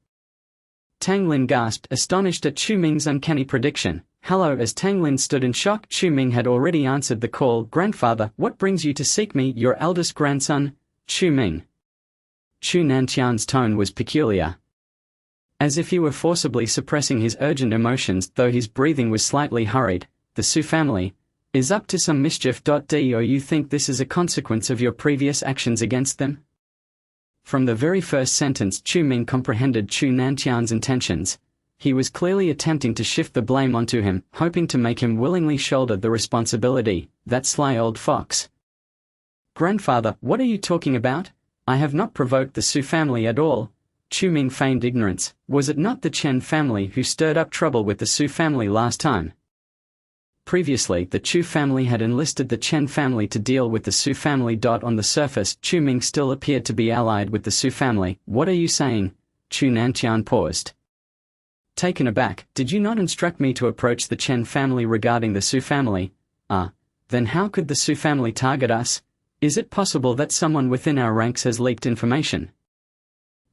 Tang Lin gasped, astonished at Chu Ming's uncanny prediction. Hello. As Tang Lin stood in shock, Chu Ming had already answered the call. Grandfather, what brings you to seek me, your eldest grandson? Chu Ming. Chu Nantian's tone was peculiar, as if he were forcibly suppressing his urgent emotions, though his breathing was slightly hurried. The Su family is up to some mischief. Do you think this is a consequence of your previous actions against them? From the very first sentence, Chu Ming comprehended Chu Nantian's intentions. He was clearly attempting to shift the blame onto him, hoping to make him willingly shoulder the responsibility. That sly old fox. Grandfather, what are you talking about? I have not provoked the Su family at all. Chu Ming feigned ignorance. Was it not the Chen family who stirred up trouble with the Su family last time? Previously, the Chu family had enlisted the Chen family to deal with the Su family. On the surface, Chu Ming still appeared to be allied with the Su family. What are you saying? Chu Nantian paused, taken aback. Did you not instruct me to approach the Chen family regarding the Su family? Then how could the Su family target us? Is it possible that someone within our ranks has leaked information?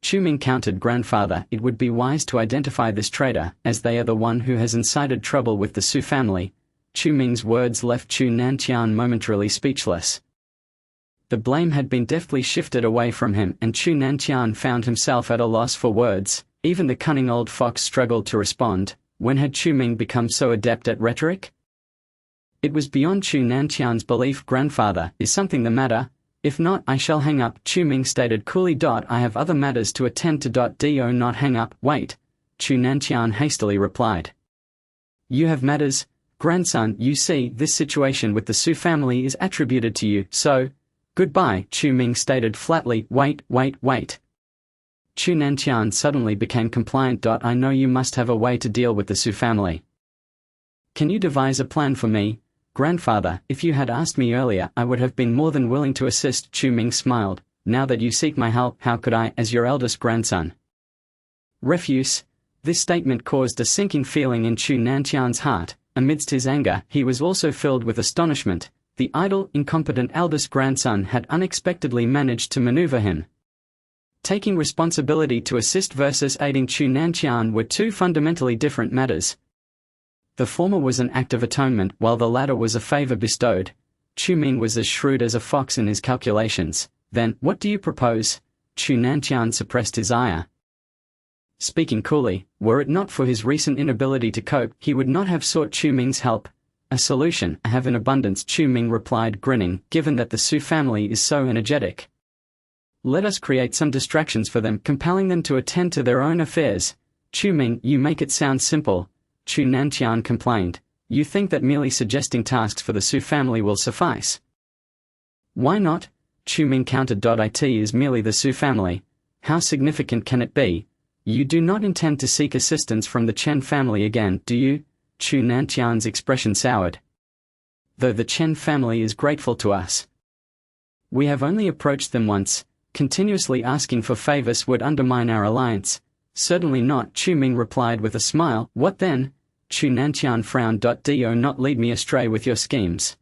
Chu Ming countered. Grandfather, it would be wise to identify this traitor, as they are the one who has incited trouble with the Su family. Chu Ming's words left Chu Nantian momentarily speechless. The blame had been deftly shifted away from him, and Chu Nantian found himself at a loss for words. Even the cunning old fox struggled to respond. When had Chu Ming become so adept at rhetoric? It was beyond Chu Nantian's belief. Grandfather, is something the matter? If not, I shall hang up, Chu Ming stated coolly. I have other matters to attend to. Do not hang up. Wait, Chu Nantian hastily replied. You have matters? Grandson, you see, this situation with the Su family is attributed to you, so, goodbye, Chu Ming stated flatly. Wait. Chu Nantian suddenly became compliant. I know you must have a way to deal with the Su family. Can you devise a plan for me? Grandfather, if you had asked me earlier, I would have been more than willing to assist. Chu Ming smiled. Now that you seek my help, how could I, as your eldest grandson? Refuse. This statement caused a sinking feeling in Chu Nantian's heart. Amidst his anger, he was also filled with astonishment. The idle, incompetent eldest grandson had unexpectedly managed to maneuver him. Taking responsibility to assist versus aiding Chu Nantian were two fundamentally different matters. The former was an act of atonement, while the latter was a favor bestowed. Chu Ming was as shrewd as a fox in his calculations. Then, what do you propose? Chu Nantian suppressed his ire. Speaking coolly, were it not for his recent inability to cope, he would not have sought Chu Ming's help. A solution I have in abundance, Chu Ming replied, grinning, given that the Su family is so energetic. Let us create some distractions for them, compelling them to attend to their own affairs. Chu Ming, you make it sound simple. Chu Nantian complained. You think that merely suggesting tasks for the Su family will suffice? Why not? Chu Ming countered. It is merely the Su family. How significant can it be? You do not intend to seek assistance from the Chen family again, do you? Chu Nantian's expression soured. though the Chen family is grateful to us. We have only approached them once. Continuously asking for favors would undermine our alliance. Certainly not, Chu Ming replied with a smile. What then? Chu Nantian frowned. Do not lead me astray with your schemes.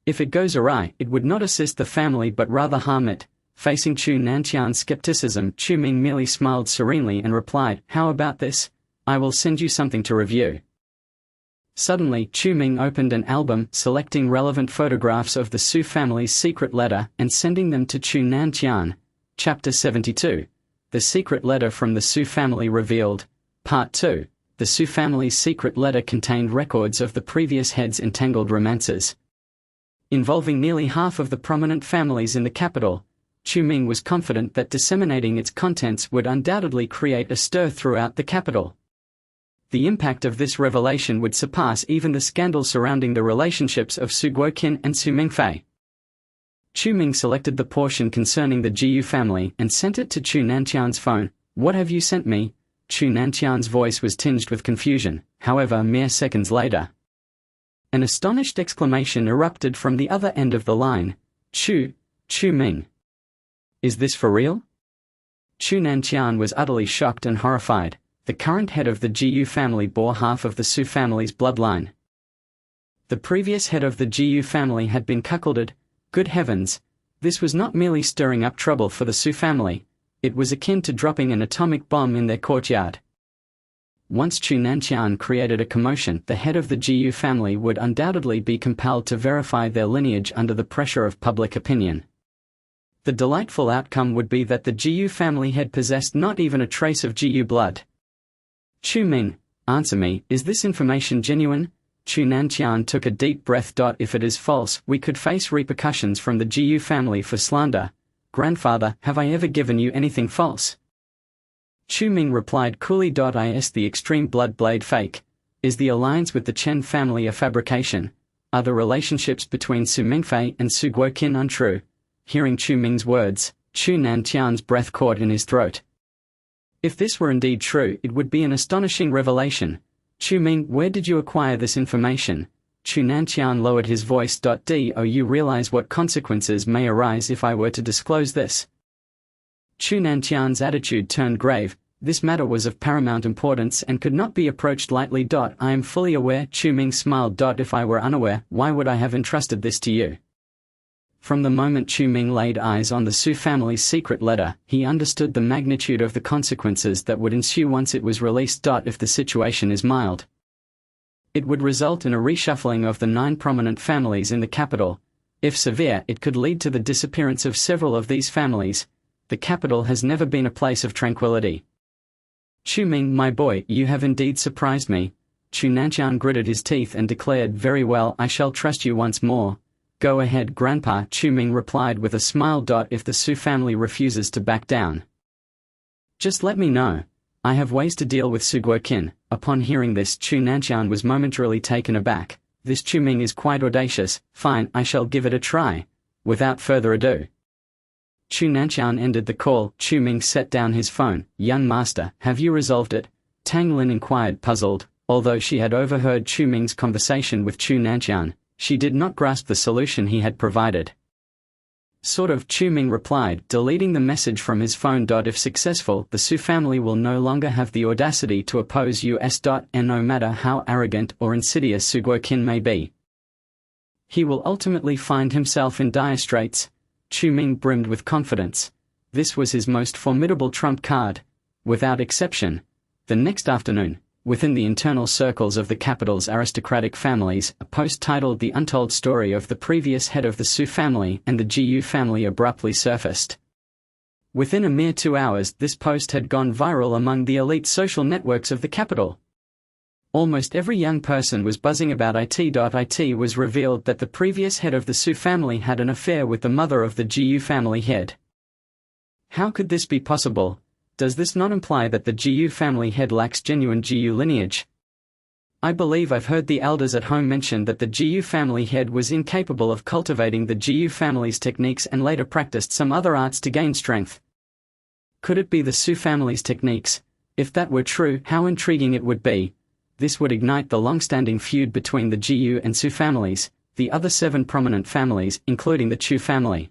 If it goes awry, it would not assist the family but rather harm it. Facing Chu Nantian's skepticism, Chu Ming merely smiled serenely and replied, how about this? I will send you something to review. Suddenly, Chu Ming opened an album, selecting relevant photographs of the Su family's secret letter and sending them to Chu Nantian. Chapter 72. The secret letter from the Su family revealed. Part 2. The Su family's secret letter contained records of the previous head's entangled romances. Involving nearly half of the prominent families in the capital, Chu Ming was confident that disseminating its contents would undoubtedly create a stir throughout the capital. The impact of this revelation would surpass even the scandal surrounding the relationships of Su Guoqin and Su Mingfei. Chu Ming selected the portion concerning the Jiyu family and sent it to Chu Nantian's phone. What have you sent me? Chu Nantian's voice was tinged with confusion. However, mere seconds later, an astonished exclamation erupted from the other end of the line. Chu Ming. Is this for real? Chu Nantian was utterly shocked and horrified. The current head of the Jiyu family bore half of the Su family's bloodline. The previous head of the Jiyu family had been cuckolded. Good heavens! This was not merely stirring up trouble for the Su family, it was akin to dropping an atomic bomb in their courtyard. Once Chu Nantian created a commotion, the head of the Jiyu family would undoubtedly be compelled to verify their lineage under the pressure of public opinion. The delightful outcome would be that the Jiyu family head possessed not even a trace of Jiyu blood. Chu Ming, answer me, is this information genuine? Chu Nantian took a deep breath. If it is false, we could face repercussions from the Jiyu family for slander. Grandfather, have I ever given you anything false? Chu Ming replied coolly. Is the extreme blood blade fake? Is the alliance with the Chen family a fabrication? Are the relationships between Su Mingfei and Su Guoqin untrue? Hearing Chu Ming's words, Chu Nantian's breath caught in his throat. If this were indeed true, it would be an astonishing revelation. Chu Ming, where did you acquire this information? Chu Nantian lowered his voice. Do you realize what consequences may arise if I were to disclose this? Chu Nantian's attitude turned grave. This matter was of paramount importance and could not be approached lightly. I am fully aware. Chu Ming smiled. If I were unaware, why would I have entrusted this to you? From the moment Chu Ming laid eyes on the Su family's secret letter, he understood the magnitude of the consequences that would ensue once it was released. If the situation is mild, it would result in a reshuffling of the 9 prominent families in the capital. If severe, it could lead to the disappearance of several of these families. The capital has never been a place of tranquility. Chu Ming, my boy, you have indeed surprised me. Chu Nantian gritted his teeth and declared, very well, I shall trust you once more. Go ahead, Grandpa, Chu Ming replied with a smile. If the Su family refuses to back down, just let me know. I have ways to deal with Su Guoqin. Upon hearing this, Chu Nantian was momentarily taken aback. This Chu Ming is quite audacious. Fine, I shall give it a try. Without further ado, Chu Nantian ended the call. Chu Ming set down his phone. Young master, have you resolved it? Tang Lin inquired, puzzled. Although she had overheard Chu Ming's conversation with Chu Nantian, she did not grasp the solution he had provided. Sort of, Chu Ming replied, deleting the message from his phone. If successful, the Su family will no longer have the audacity to oppose us. And no matter how arrogant or insidious Su Guoqin may be, he will ultimately find himself in dire straits. Chu Ming brimmed with confidence. This was his most formidable trump card. Without exception, the next afternoon, within the internal circles of the capital's aristocratic families, a post titled The Untold Story of the Previous Head of the Su Family and the Jiyu Family abruptly surfaced. Within a mere 2 hours, this post had gone viral among the elite social networks of the capital. Almost every young person was buzzing about it. It was revealed that the previous head of the Su family had an affair with the mother of the Jiyu family head. How could this be possible? Does this not imply that the Jiyu family head lacks genuine Jiyu lineage? I believe I've heard the elders at home mention that the Jiyu family head was incapable of cultivating the Jiyu family's techniques and later practiced some other arts to gain strength. Could it be the Su family's techniques? If that were true, how intriguing it would be. This would ignite the long-standing feud between the Jiyu and Su families. the other 7 prominent families, including the Chu family,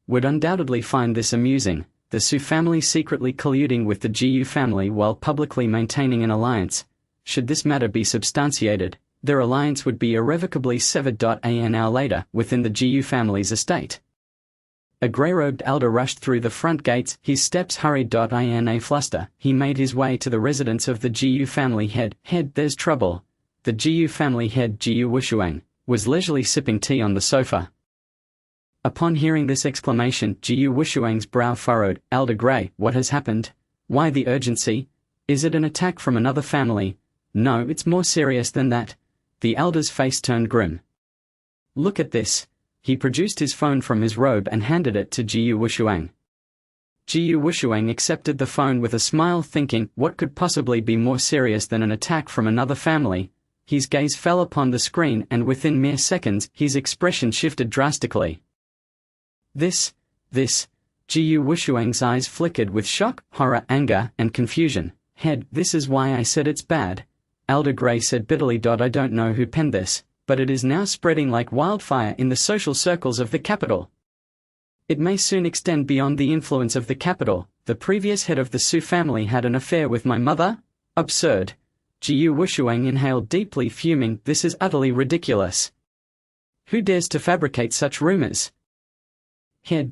would undoubtedly find this amusing, the Su family secretly colluding with the Gu family while publicly maintaining an alliance. Should this matter be substantiated, their alliance would be irrevocably severed. An hour later, within the Gu family's estate, a grey-robed elder rushed through the front gates, his steps hurried. In a fluster, he made his way to the residence of the Gu family head. There's trouble. The Gu family head, Gu Wushuang, was leisurely sipping tea on the sofa. Upon hearing this exclamation, Gu Wushuang's brow furrowed. Elder Grey, what has happened? Why the urgency? Is it an attack from another family? No, it's more serious than that. The elder's face turned grim. Look at this. He produced his phone from his robe and handed it to Gu Wushuang. Gu Wushuang accepted the phone with a smile, thinking, what could possibly be more serious than an attack from another family? His gaze fell upon the screen, and within mere seconds, his expression shifted drastically. This, Gu Wushuang's eyes flickered with shock, horror, anger, and confusion. This is why I said it's bad. Elder Grey said bitterly. I don't know who penned this, but it is now spreading like wildfire in the social circles of the capital. It may soon extend beyond the influence of the capital. The previous head of the Su family had an affair with my mother? Absurd. Gu Wushuang inhaled deeply, fuming. This is utterly ridiculous. Who dares to fabricate such rumors?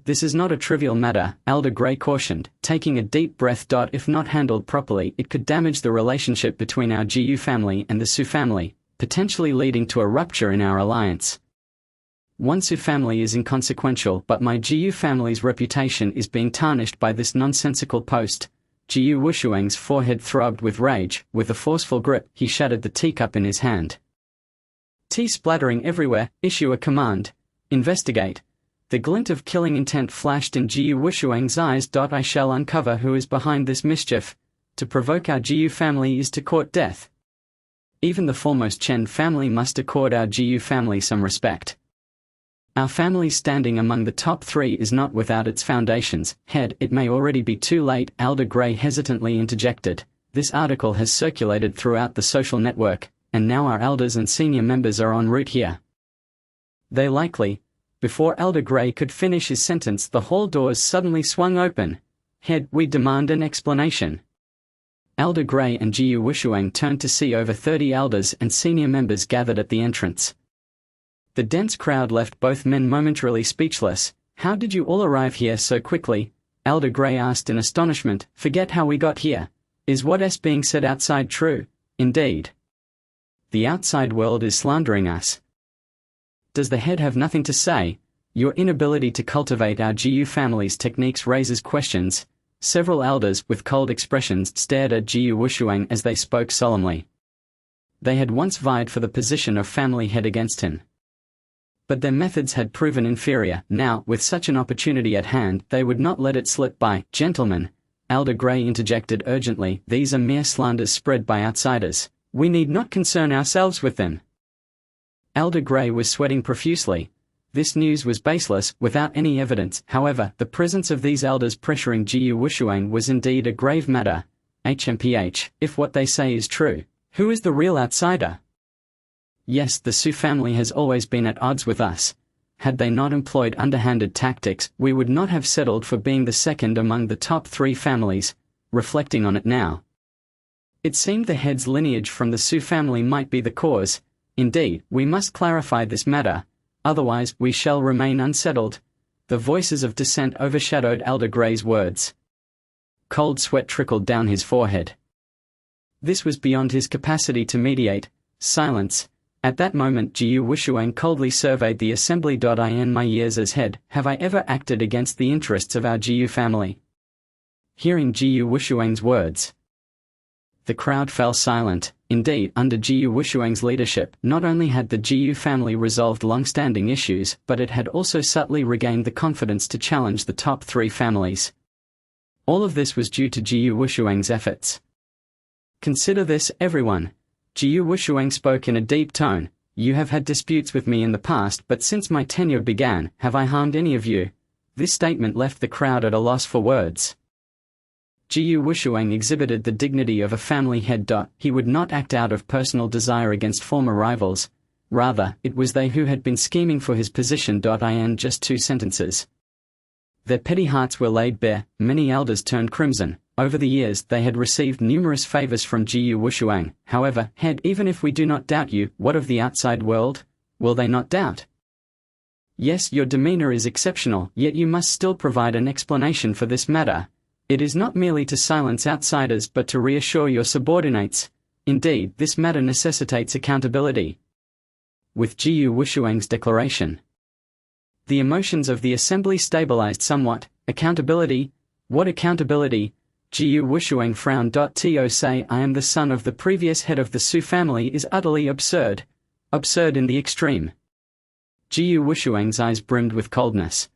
This is not a trivial matter, Elder Grey cautioned, taking a deep breath. If not handled properly, it could damage the relationship between our Gu family and the Su family, potentially leading to a rupture in our alliance. One Su family is inconsequential, but my Gu family's reputation is being tarnished by this nonsensical post. Gu Wushuang's forehead throbbed with rage. With a forceful grip, he shattered the teacup in his hand. Tea splattering everywhere. Issue a command. Investigate. The glint of killing intent flashed in Gu Wushuang's eyes. I shall uncover who is behind this mischief. To provoke our Gu family is to court death. Even the foremost Chen family must accord our Gu family some respect. Our family's standing among the top 3 is not without its foundations. It may already be too late, Elder Grey hesitantly interjected. This article has circulated throughout the social network, and now our elders and senior members are en route here. They likely. Before Elder Grey could finish his sentence, the hall doors suddenly swung open. We demand an explanation. Elder Grey and Gu Wushuang turned to see over 30 elders and senior members gathered at the entrance. The dense crowd left both men momentarily speechless. How did you all arrive here so quickly? Elder Grey asked in astonishment. Forget how we got here. Is what's being said outside true? Indeed. The outside world is slandering us. Does the head have nothing to say? Your inability to cultivate our Gu family's techniques raises questions. Several elders, with cold expressions, stared at Gu Wushuang as they spoke solemnly. They had once vied for the position of family head against him. But their methods had proven inferior. Now, with such an opportunity at hand, they would not let it slip by. Gentlemen, Elder Grey interjected urgently, these are mere slanders spread by outsiders. We need not concern ourselves with them. Elder Grey was sweating profusely. This news was baseless, without any evidence. However, the presence of these elders pressuring Gu Wushuang was indeed a grave matter. HMPH, if what they say is true, who is the real outsider? Yes, the Su family has always been at odds with us. Had they not employed underhanded tactics, we would not have settled for being the second among the top 3 families. Reflecting on it now, it seemed the head's lineage from the Su family might be the cause. Indeed, we must clarify this matter, otherwise we shall remain unsettled. The voices of dissent overshadowed Elder Grey's words. Cold sweat trickled down his forehead. This was beyond his capacity to mediate. Silence. At that moment Gu Wushuang coldly surveyed the assembly. In my years as head, have I ever acted against the interests of our Gu family? Hearing Gu Wushuang's words, the crowd fell silent. Indeed, under Gu Wushuang's leadership, not only had the Gu family resolved long-standing issues, but it had also subtly regained the confidence to challenge the top 3 families. All of this was due to Gu Wushuang's efforts. Consider this, everyone. Gu Wushuang spoke in a deep tone. You have had disputes with me in the past, but since my tenure began, have I harmed any of you? This statement left the crowd at a loss for words. Gu Wushuang exhibited the dignity of a family head. He would not act out of personal desire against former rivals. Rather, it was they who had been scheming for his position. In just 2 sentences. Their petty hearts were laid bare, many elders turned crimson. Over the years they had received numerous favors from Jiu Wushuang. However, head, even if we do not doubt you, what of the outside world? Will they not doubt? Yes, your demeanor is exceptional, yet you must still provide an explanation for this matter. It is not merely to silence outsiders but to reassure your subordinates. Indeed, this matter necessitates accountability. With Jiu Wushuang's declaration, the emotions of the assembly stabilized somewhat. Accountability? What accountability? Jiu Wushuang frowned. To say I am the son of the previous head of the Su family is utterly absurd. Absurd in the extreme. Jiu Wushuang's eyes brimmed with coldness.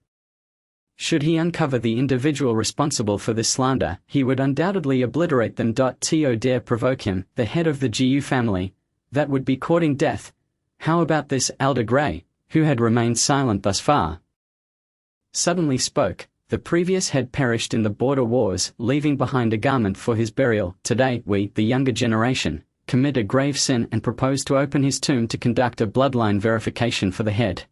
Should he uncover the individual responsible for this slander, he would undoubtedly obliterate them. To dare provoke him, the head of the Jiu family? That would be courting death. How about this Elder Grey, who had remained silent thus far? Suddenly spoke. The previous head perished in the border wars, leaving behind a garment for his burial. Today we, the younger generation, commit a grave sin and propose to open his tomb to conduct a bloodline verification for the head.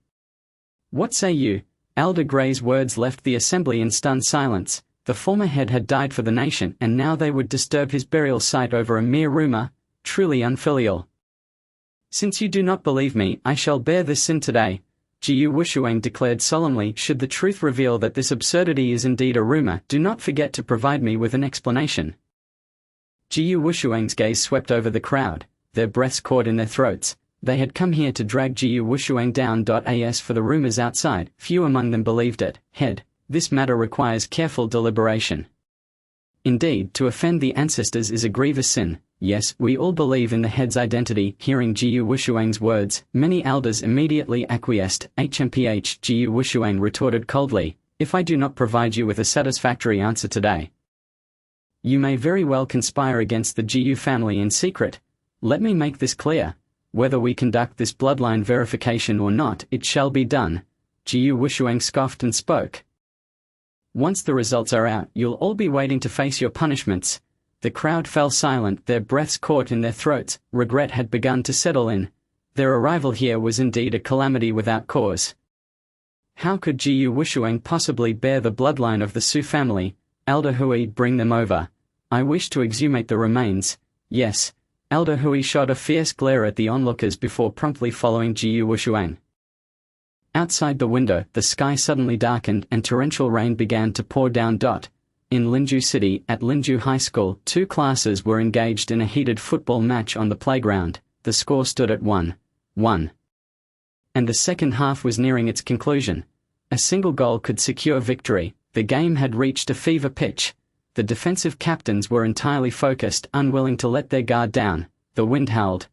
What say you? Elder Grey's words left the assembly in stunned silence. The former head had died for the nation and now they would disturb his burial site over a mere rumor, truly unfilial. Since you do not believe me, I shall bear this sin today. Jiu Wushuang declared solemnly. Should the truth reveal that this absurdity is indeed a rumor, do not forget to provide me with an explanation. Jiu Wushuang's gaze swept over the crowd, their breaths caught in their throats. They had come here to drag Jiu Wushuang down. As for the rumors outside, few among them believed it. Head, this matter requires careful deliberation. Indeed, to offend the ancestors is a grievous sin. Yes, we all believe in the head's identity. Hearing Jiu Wushuang's words, many elders immediately acquiesced. HMPH, Jiu Wushuang retorted coldly, if I do not provide you with a satisfactory answer today, you may very well conspire against the Jiu family in secret. Let me make this clear. Whether we conduct this bloodline verification or not, it shall be done. Jiu Wushuang scoffed and spoke. Once the results are out, you'll all be waiting to face your punishments. The crowd fell silent, their breaths caught in their throats. Regret had begun to settle in. Their arrival here was indeed a calamity without cause. How could Jiu Wushuang possibly bear the bloodline of the Su family? Elder Hui, bring them over. I wish to exhumate the remains. Yes. Elder Hui shot a fierce glare at the onlookers before promptly following Jiu Wushuang. Outside the window, the sky suddenly darkened and torrential rain began to pour down. In Linju City, at Linju High School, 2 classes were engaged in a heated football match on the playground. The score stood at 1-1. And the second half was nearing its conclusion. A single goal could secure victory. The game had reached a fever pitch. The defensive captains were entirely focused, unwilling to let their guard down. The wind howled,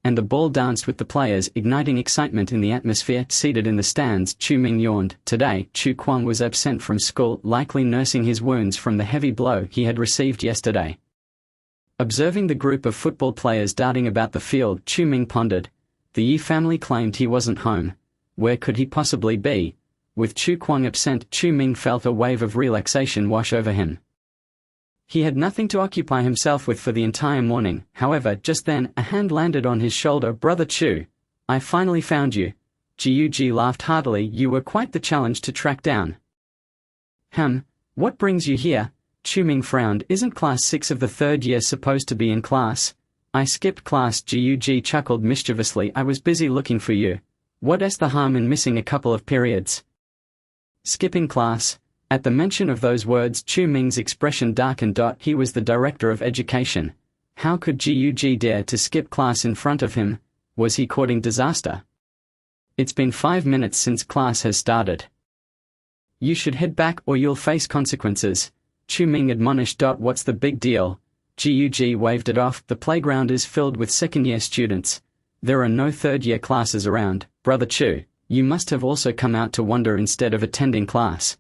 and the ball danced with the players, igniting excitement in the atmosphere. Seated in the stands, Chu Ming yawned. Today, Chu Quan was absent from school, likely nursing his wounds from the heavy blow he had received yesterday. Observing the group of football players darting about the field, Chu Ming pondered. The Yi family claimed he wasn't home. Where could he possibly be? With Chu Quan absent, Chu Ming felt a wave of relaxation wash over him. He had nothing to occupy himself with for the entire morning. However, just then, a hand landed on his shoulder. Brother Chu, I finally found you. Jiu laughed heartily. You were quite the challenge to track down. What brings you here? Chu Ming frowned. Isn't class 6 of the 3rd year supposed to be in class? I skipped class. Jiu chuckled mischievously. I was busy looking for you. What's the harm in missing a couple of periods? Skipping class? At the mention of those words, Chu Ming's expression darkened. He was the director of education. How could Jiu dare to skip class in front of him? Was he courting disaster? It's been 5 minutes since class has started. You should head back or you'll face consequences. Chu Ming admonished. What's the big deal? Jiu waved it off. The playground is filled with second-year students. There are no third-year classes around. Brother Chu, you must have also come out to wander instead of attending class.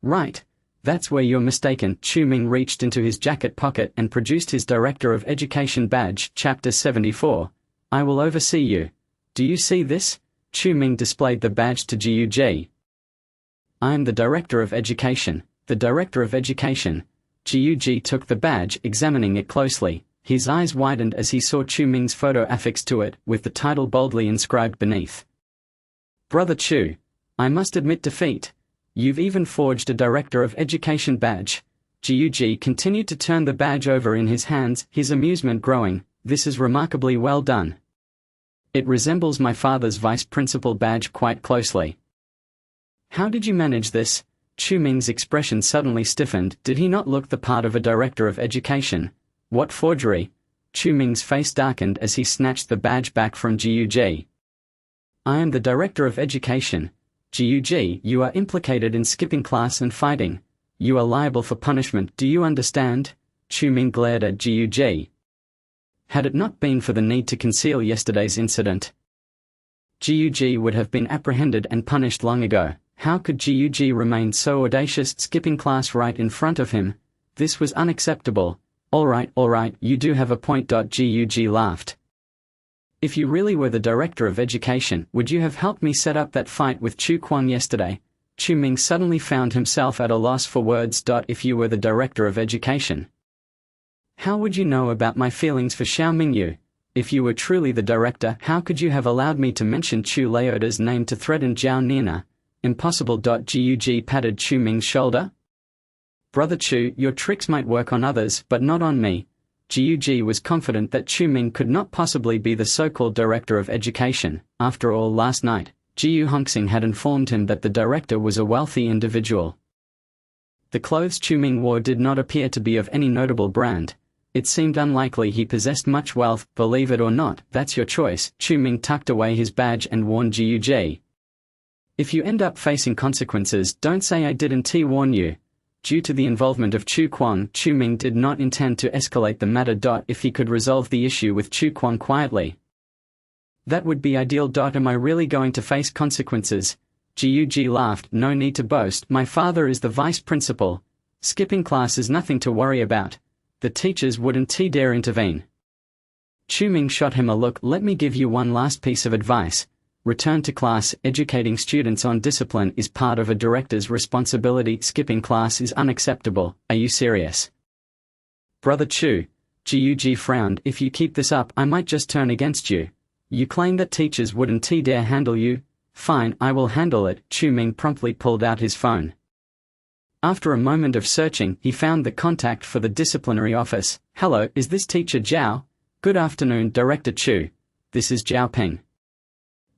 Right. That's where you're mistaken. Chu Ming reached into his jacket pocket and produced his Director of Education badge. Chapter 74. I will oversee you. Do you see this? Chu Ming displayed the badge to Jiu. I am the Director of Education. The Director of Education. Jiu took the badge, examining it closely. His eyes widened as he saw Chu Ming's photo affixed to it, with the title boldly inscribed beneath. Brother Chu, I must admit defeat. You've even forged a Director of Education badge. Ji continued to turn the badge over in his hands, his amusement growing. This is remarkably well done. It resembles my father's vice principal badge quite closely. How did you manage this? Chu Ming's expression suddenly stiffened. Did he not look the part of a Director of Education? What forgery? Chu Ming's face darkened as he snatched the badge back from Ji. I am the Director of Education. Ji, you are implicated in skipping class and fighting. You are liable for punishment, do you understand? Chu Ming glared at Ji. Had it not been for the need to conceal yesterday's incident, Ji would have been apprehended and punished long ago. How could Ji remain so audacious, skipping class right in front of him? This was unacceptable. All right, you do have a point. Ji laughed. If you really were the Director of Education, would you have helped me set up that fight with Chu Quan yesterday? Chu Ming suddenly found himself at a loss for words. If you were the Director of Education, how would you know about my feelings for Xiao Mingyu? If you were truly the director, how could you have allowed me to mention Chu Leota's name to threaten Zhao Nina? Impossible. Ji patted Chu Ming's shoulder. Brother Chu, your tricks might work on others, but not on me. Ji was confident that Chu Ming could not possibly be the so-called Director of Education. After all, last night, Jiu Hongxing had informed him that the director was a wealthy individual. The clothes Chu Ming wore did not appear to be of any notable brand. It seemed unlikely he possessed much wealth. Believe it or not, that's your choice. Chu Ming tucked away his badge and warned Ji. If you end up facing consequences, don't say I didn't warn you. Due to the involvement of Chu Quan, Chu Ming did not intend to escalate the matter. If he could resolve the issue with Chu Quan quietly, that would be ideal. Am I really going to face consequences? Ji laughed. No need to boast, my father is the vice principal. Skipping class is nothing to worry about. The teachers wouldn't dare intervene. Chu Ming shot him a look. Let me give you one last piece of advice. Return to class. Educating students on discipline is part of a director's responsibility. Skipping class is unacceptable. Are you serious? Brother Chu, Ji frowned. If you keep this up, I might just turn against you. You claim that teachers wouldn't dare handle you? Fine, I will handle it. Chu Ming promptly pulled out his phone. After a moment of searching, he found the contact for the disciplinary office. Hello, is this teacher Zhao? Good afternoon, Director Chu. This is Zhao Peng.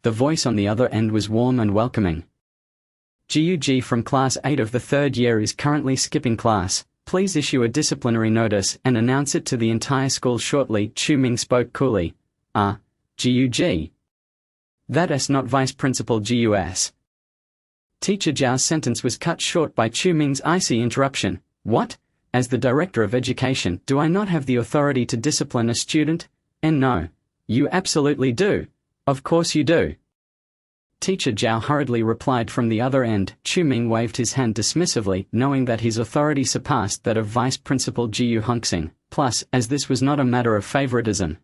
The voice on the other end was warm and welcoming. Ji from Class 8 of the 3rd year is currently skipping class. Please issue a disciplinary notice and announce it to the entire school shortly. Chu Ming spoke coolly. Ji. That's not Vice Principal Gus. Teacher Zhao's sentence was cut short by Chu Ming's icy interruption. What? As the Director of Education, do I not have the authority to discipline a student? And no. You absolutely do. Of course you do. Teacher Zhao hurriedly replied from the other end. Chu Ming waved his hand dismissively, knowing that his authority surpassed that of Vice Principal Jiu Hongxing. Plus, as this was not a matter of favoritism,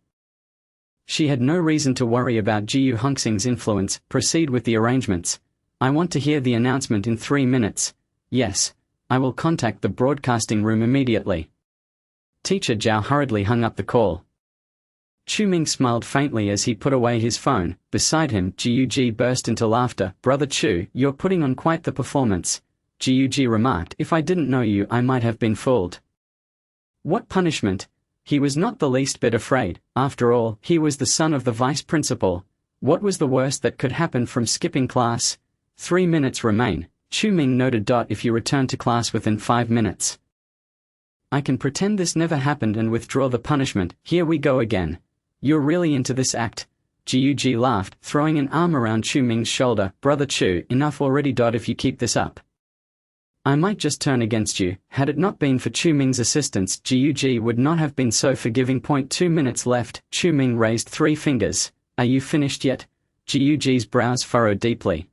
she had no reason to worry about Jiu Hongxing's influence. Proceed with the arrangements. I want to hear the announcement in 3 minutes. Yes. I will contact the broadcasting room immediately. Teacher Zhao hurriedly hung up the call. Chu Ming smiled faintly as he put away his phone. Beside him, Ji burst into laughter. Brother Chu, you're putting on quite the performance. Ji remarked. If I didn't know you, I might have been fooled. What punishment? He was not the least bit afraid. After all, he was the son of the vice principal. What was the worst that could happen from skipping class? 3 minutes remain. Chu Ming noted. If you return to class within 5 minutes, I can pretend this never happened and withdraw the punishment. Here we go again. You're really into this act. Ji laughed, throwing an arm around Chu Ming's shoulder. Brother Chu, enough already. If you keep this up, I might just turn against you. Had it not been for Chu Ming's assistance, Ji would not have been so forgiving. 2 minutes left. Chu Ming raised 3 fingers. Are you finished yet? Ji's brows furrowed deeply.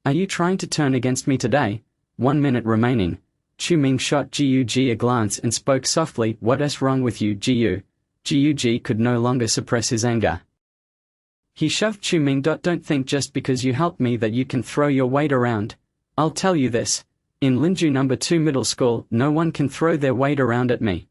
Are you trying to turn against me today? 1 minute remaining. Chu Ming shot Ji a glance and spoke softly. What's wrong with you, Jiu? Ji could no longer suppress his anger. He shoved Chu Ming. Don't think just because you helped me that you can throw your weight around. I'll tell you this. In Linju No. 2 Middle School, no one can throw their weight around at me.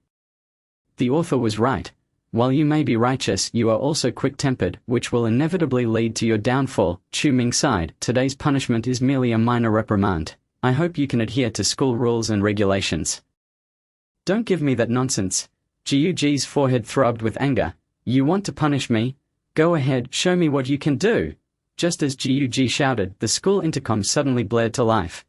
The author was right. While you may be righteous, you are also quick-tempered, which will inevitably lead to your downfall. Chu Ming sighed. Today's punishment is merely a minor reprimand. I hope you can adhere to school rules and regulations. Don't give me that nonsense. Jiuji's forehead throbbed with anger. You want to punish me? Go ahead, show me what you can do. Just as Jiuji shouted, the school intercom suddenly blared to life.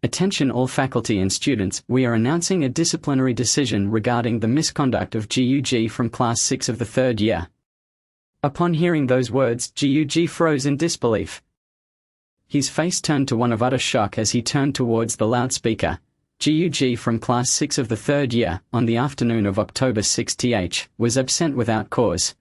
Attention all faculty and students, we are announcing a disciplinary decision regarding the misconduct of Jiuji from Class 6 of the 3rd year. Upon hearing those words, Jiuji froze in disbelief. His face turned to one of utter shock as he turned towards the loudspeaker. Jiuji from Class 6 of the 3rd year, on the afternoon of October 6th, was absent without cause,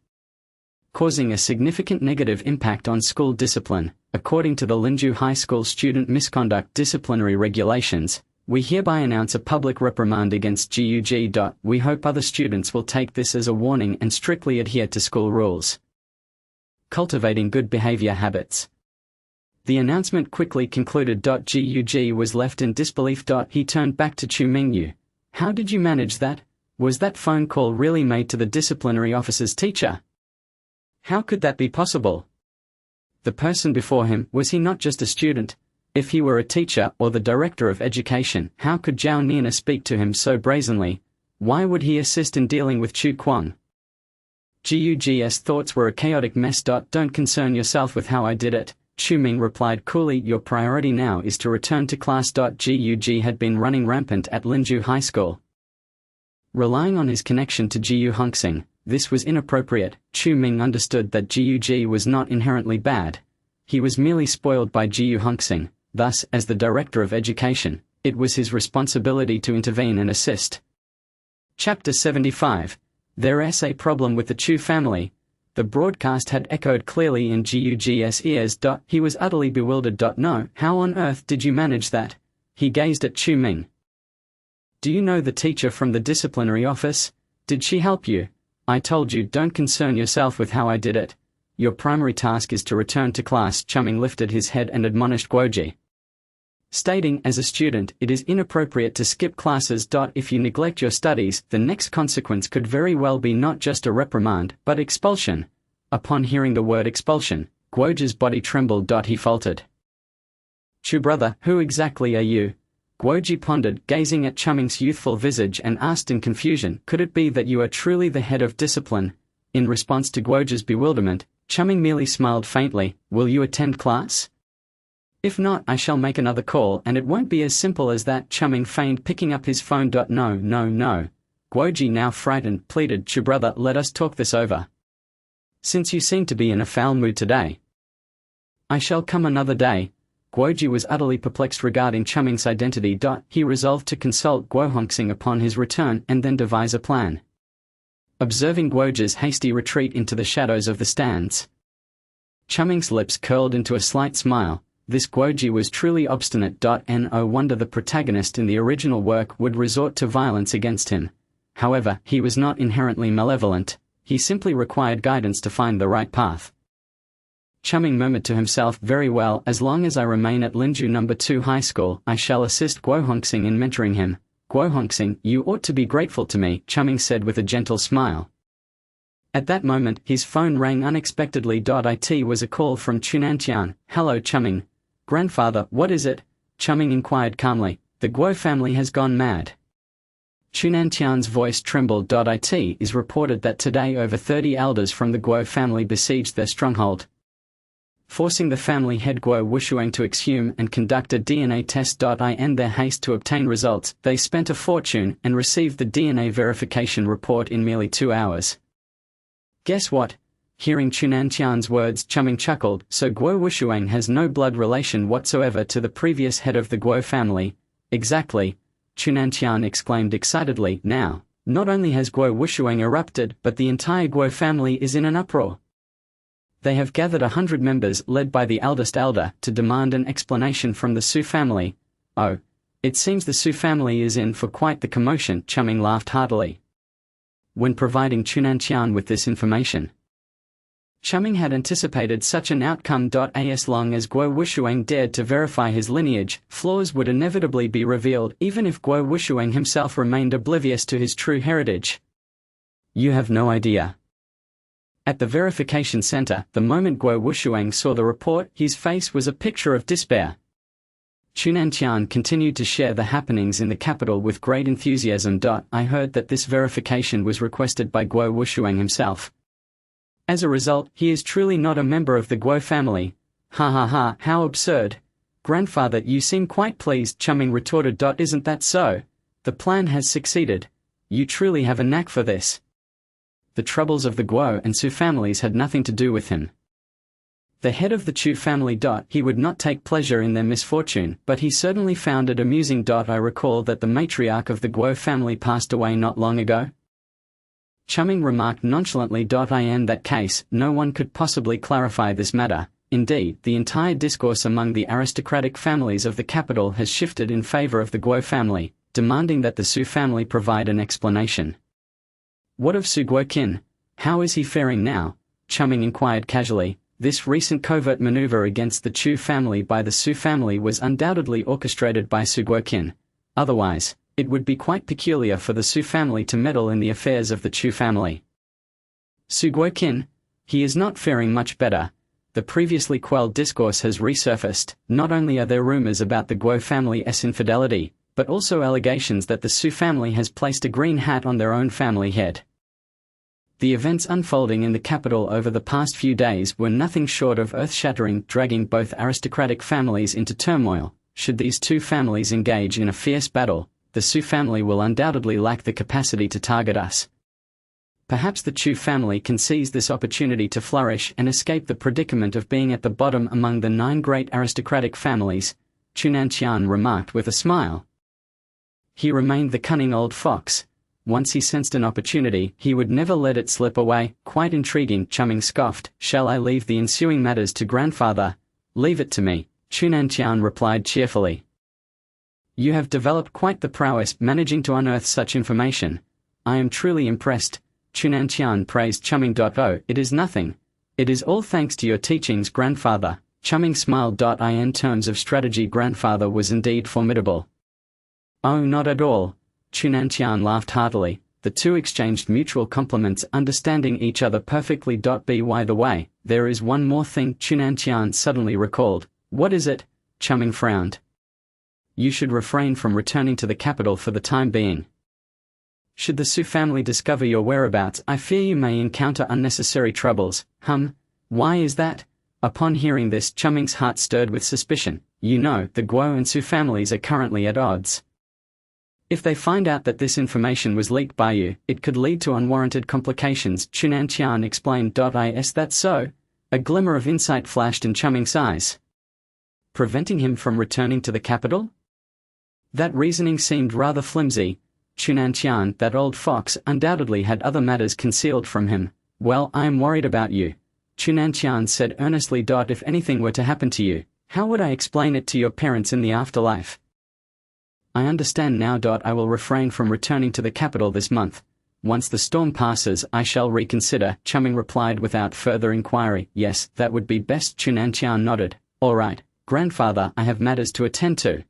causing a significant negative impact on school discipline. According to the Linju High School Student Misconduct Disciplinary Regulations, we hereby announce a public reprimand against Jiuji. We hope other students will take this as a warning and strictly adhere to school rules. Cultivating good behavior habits. The announcement quickly concluded. Jiuji was left in disbelief. He turned back to Chu Mingyu. How did you manage that? Was that phone call really made to the disciplinary officer's teacher? How could that be possible? The person before him, was he not just a student? If he were a teacher or the director of education, how could Zhao Nina speak to him so brazenly? Why would he assist in dealing with Chu Kuang? Jiuji's thoughts were a chaotic mess. Don't concern yourself with how I did it, Chu Ming replied coolly. Your priority now is to return to class. Jiuji had been running rampant at Linju High School. Relying on his connection to Jiu Hongxing, this was inappropriate. Chu Ming understood that Jiuji was not inherently bad. He was merely spoiled by Jiu Hongxing. Thus, as the director of education, it was his responsibility to intervene and assist. Chapter 75. There's a problem with the Chu family. The broadcast had echoed clearly in Jiuji's ears. He was utterly bewildered. No, how on earth did you manage that? He gazed at Chu Ming. Do you know the teacher from the disciplinary office? Did she help you? I told you, don't concern yourself with how I did it. Your primary task is to return to class. Chumming lifted his head and admonished Guoji, stating, as a student, it is inappropriate to skip classes. If you neglect your studies, the next consequence could very well be not just a reprimand, but expulsion. Upon hearing the word expulsion, Guoji's body trembled. He faltered. Chu brother, who exactly are you? Guoji pondered, gazing at Chumming's youthful visage, and asked in confusion, could it be that you are truly the head of discipline? In response to Guoji's bewilderment, Chumming merely smiled faintly. Will you attend class? If not, I shall make another call, and it won't be as simple as that. Chumming feigned picking up his phone. No. Guoji, now frightened, pleaded, Chu brother, let us talk this over. Since you seem to be in a foul mood today, I shall come another day. Guoji was utterly perplexed regarding Chumming's identity. He resolved to consult Guo Hongxing upon his return and then devise a plan. Observing Guoji's hasty retreat into the shadows of the stands, Chumming's lips curled into a slight smile. This Guoji was truly obstinate. No wonder the protagonist in the original work would resort to violence against him. However, he was not inherently malevolent. He simply required guidance to find the right path. Chumming murmured to himself, very well, as long as I remain at Linju No. 2 High School, I shall assist Guo Hongxing in mentoring him. Guo Hongxing, you ought to be grateful to me, Chumming said with a gentle smile. At that moment, his phone rang unexpectedly. It was a call from Chunantian. Hello Chumming. Grandfather, what is it? Chumming inquired calmly. The Guo family has gone mad. Chunantian's voice trembled. It is reported that today over 30 elders from the Guo family besieged their stronghold, forcing the family head Guo Wushuang to exhume and conduct a DNA test. In their haste to obtain results, they spent a fortune and received the DNA verification report in merely 2 hours. Guess what? Hearing Chunantian's words, Chumming chuckled. So Guo Wushuang has no blood relation whatsoever to the previous head of the Guo family. Exactly, Chunantian exclaimed excitedly. Now, not only has Guo Wushuang erupted, but the entire Guo family is in an uproar. They have gathered 100 members, led by the eldest elder, to demand an explanation from the Su family. Oh, it seems the Su family is in for quite the commotion, Chumming laughed heartily when providing Chunantian with this information. Chumming had anticipated such an outcome. As long as Guo Wushuang dared to verify his lineage, flaws would inevitably be revealed, even if Guo Wushuang himself remained oblivious to his true heritage. You have no idea. At the verification center, the moment Guo Wushuang saw the report, his face was a picture of despair. Chunantian continued to share the happenings in the capital with great enthusiasm. I heard that this verification was requested by Guo Wushuang himself. As a result, he is truly not a member of the Guo family. Ha ha ha, how absurd. Grandfather, you seem quite pleased, Chumming retorted. Isn't that so? The plan has succeeded. You truly have a knack for this. The troubles of the Guo and Su families had nothing to do with him. The head of the Chu family. He would not take pleasure in their misfortune, but he certainly found it amusing. I recall that the matriarch of the Guo family passed away not long ago. Chumming remarked nonchalantly. In that case, no one could possibly clarify this matter. Indeed, the entire discourse among the aristocratic families of the capital has shifted in favor of the Guo family, demanding that the Su family provide an explanation. What of Su Guoqin? How is he faring now? Chumming inquired casually. This recent covert maneuver against the Chu family by the Su family was undoubtedly orchestrated by Su Guoqin. Otherwise, it would be quite peculiar for the Su family to meddle in the affairs of the Chu family. Su Guoqin? He is not faring much better. The previously quelled discourse has resurfaced. Not only are there rumors about the Guo family's infidelity, but also allegations that the Su family has placed a green hat on their own family head. The events unfolding in the capital over the past few days were nothing short of earth-shattering, dragging both aristocratic families into turmoil. Should these two families engage in a fierce battle, the Su family will undoubtedly lack the capacity to target us. Perhaps the Chu family can seize this opportunity to flourish and escape the predicament of being at the bottom among the 9 great aristocratic families, Chunantian remarked with a smile. He remained the cunning old fox. Once he sensed an opportunity, he would never let it slip away. Quite intriguing, Chumming scoffed. Shall I leave the ensuing matters to grandfather? Leave it to me, Chunantian replied cheerfully. You have developed quite the prowess managing to unearth such information. I am truly impressed, Chunantian praised Chumming. Oh, it is nothing. It is all thanks to your teachings, grandfather. Chumming smiled. In terms of strategy, grandfather was indeed formidable. Oh, not at all. Chunantian laughed heartily. The two exchanged mutual compliments, understanding each other perfectly. By the way, there is one more thing, Chunantian suddenly recalled. What is it? Chumming frowned. You should refrain from returning to the capital for the time being. Should the Su family discover your whereabouts, I fear you may encounter unnecessary troubles. Why is that? Upon hearing this, Chumming's heart stirred with suspicion. You know, the Guo and Su families are currently at odds. If they find out that this information was leaked by you, it could lead to unwarranted complications, Chunantian explained. Is that so? A glimmer of insight flashed in Chumming's eyes. Preventing him from returning to the capital? That reasoning seemed rather flimsy. Chunantian, that old fox, undoubtedly had other matters concealed from him. Well, I am worried about you, Chunantian said earnestly. If anything were to happen to you, how would I explain it to your parents in the afterlife? I understand now. I will refrain from returning to the capital this month. Once the storm passes, I shall reconsider, Chumming replied without further inquiry. Yes, that would be best, Chunantian nodded. All right, grandfather, I have matters to attend to.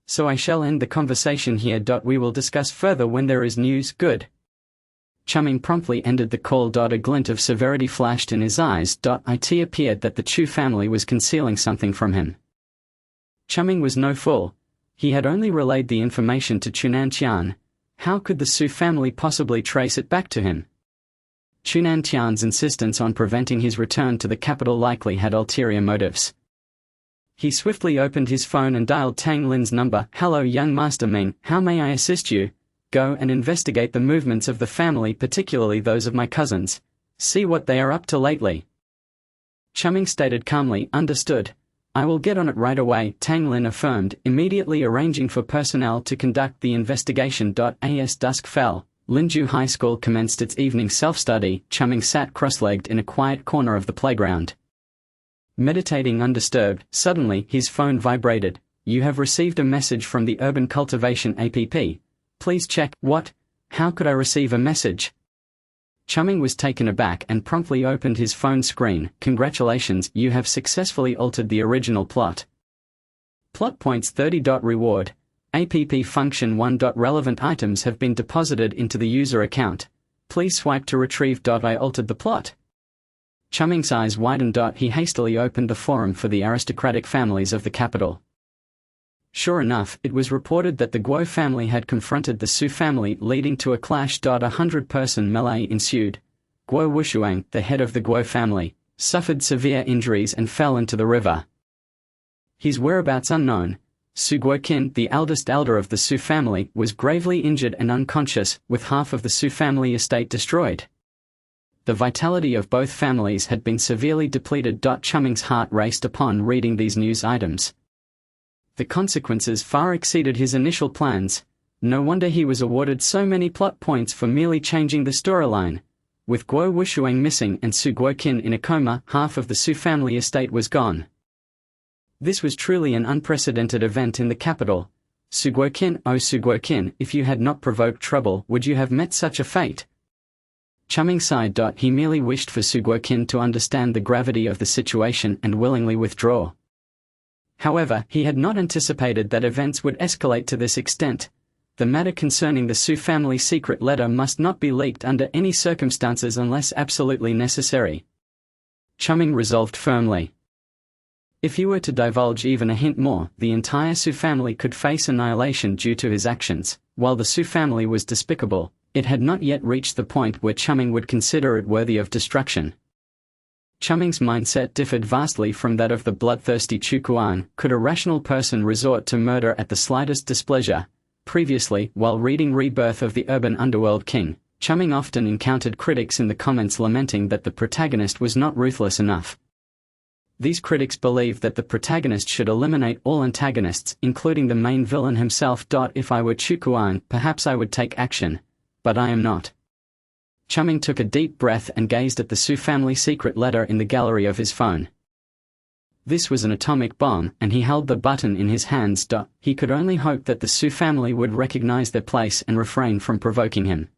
So I shall end the conversation here. We will discuss further when there is news. Good. Chumming promptly ended the call. A glint of severity flashed in his eyes. It appeared that the Chu family was concealing something from him. Chumming was no fool. He had only relayed the information to Chunantian. How could the Su family possibly trace it back to him? Chunantian's insistence on preventing his return to the capital likely had ulterior motives. He swiftly opened his phone and dialed Tang Lin's number. Hello, young Master Ming, how may I assist you? Go and investigate the movements of the family, particularly those of my cousins. See what they are up to lately. Chumming stated calmly. Understood. I will get on it right away, Tang Lin affirmed, immediately arranging for personnel to conduct the investigation. As dusk fell, Linju High School commenced its evening self-study. Chumming sat cross-legged in a quiet corner of the playground. Meditating undisturbed, suddenly his phone vibrated. You have received a message from the Urban Cultivation app. Please check. What? How could I receive a message? Chumming was taken aback and promptly opened his phone screen. Congratulations, you have successfully altered the original plot. Plot points 30. Reward. App function 1. Relevant items have been deposited into the user account. Please swipe to retrieve. I altered the plot. Chumming's eyes widened. He hastily opened the forum for the aristocratic families of the capital. Sure enough, it was reported that the Guo family had confronted the Su family, leading to a clash. 100-person melee ensued. Guo Wushuang, the head of the Guo family, suffered severe injuries and fell into the river. His whereabouts unknown. Su Guoqin, the eldest elder of the Su family, was gravely injured and unconscious, with half of the Su family estate destroyed. The vitality of both families had been severely depleted. Chumming's heart raced upon reading these news items. The consequences far exceeded his initial plans. No wonder he was awarded so many plot points for merely changing the storyline. With Guo Wushuang missing and Su Guoqin in a coma, half of the Su family estate was gone. This was truly an unprecedented event in the capital. Su Guoqin, oh Su Guoqin, if you had not provoked trouble, would you have met such a fate? Chumming sighed. He merely wished for Su Guoqin to understand the gravity of the situation and willingly withdraw. However, he had not anticipated that events would escalate to this extent. The matter concerning the Su family secret letter must not be leaked under any circumstances unless absolutely necessary. Chumming resolved firmly. If he were to divulge even a hint more, the entire Su family could face annihilation due to his actions. While the Su family was despicable, it had not yet reached the point where Chumming would consider it worthy of destruction. Chumming's mindset differed vastly from that of the bloodthirsty Chu Kuan. Could a rational person resort to murder at the slightest displeasure? Previously, while reading Rebirth of the Urban Underworld King, Chumming often encountered critics in the comments lamenting that the protagonist was not ruthless enough. These critics believed that the protagonist should eliminate all antagonists, including the main villain himself. If I were Chu Kuan, perhaps I would take action. But I am not. Chumming took a deep breath and gazed at the Su family secret letter in the gallery of his phone. This was an atomic bomb, and he held the button in his hands. He could only hope that the Su family would recognize their place and refrain from provoking him.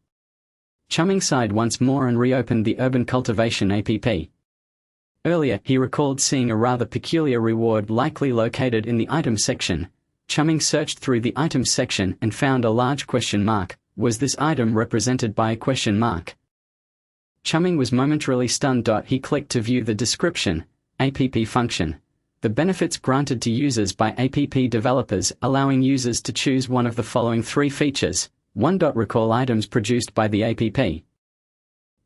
Chumming sighed once more and reopened the Urban Cultivation app. Earlier, he recalled seeing a rather peculiar reward likely located in the items section. Chumming searched through the items section and found a large question mark. Was this item represented by a question mark? Chumming was momentarily stunned. He clicked to view the description. App function. The benefits granted to users by app developers, allowing users to choose one of the following three features. 1. Recall items produced by the app.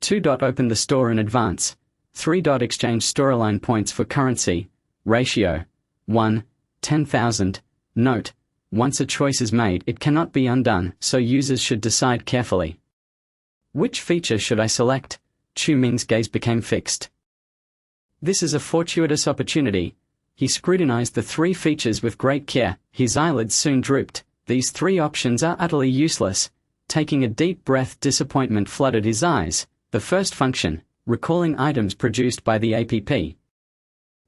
2. Open the store in advance. 3. Exchange storyline points for currency. Ratio 1:10,000. Note: once a choice is made, it cannot be undone, so users should decide carefully. Which feature should I select? Chu Ming's gaze became fixed. This is a fortuitous opportunity. He scrutinized the three features with great care. His eyelids soon drooped. These three options are utterly useless. Taking a deep breath, disappointment flooded his eyes. The first function, recalling items produced by the app,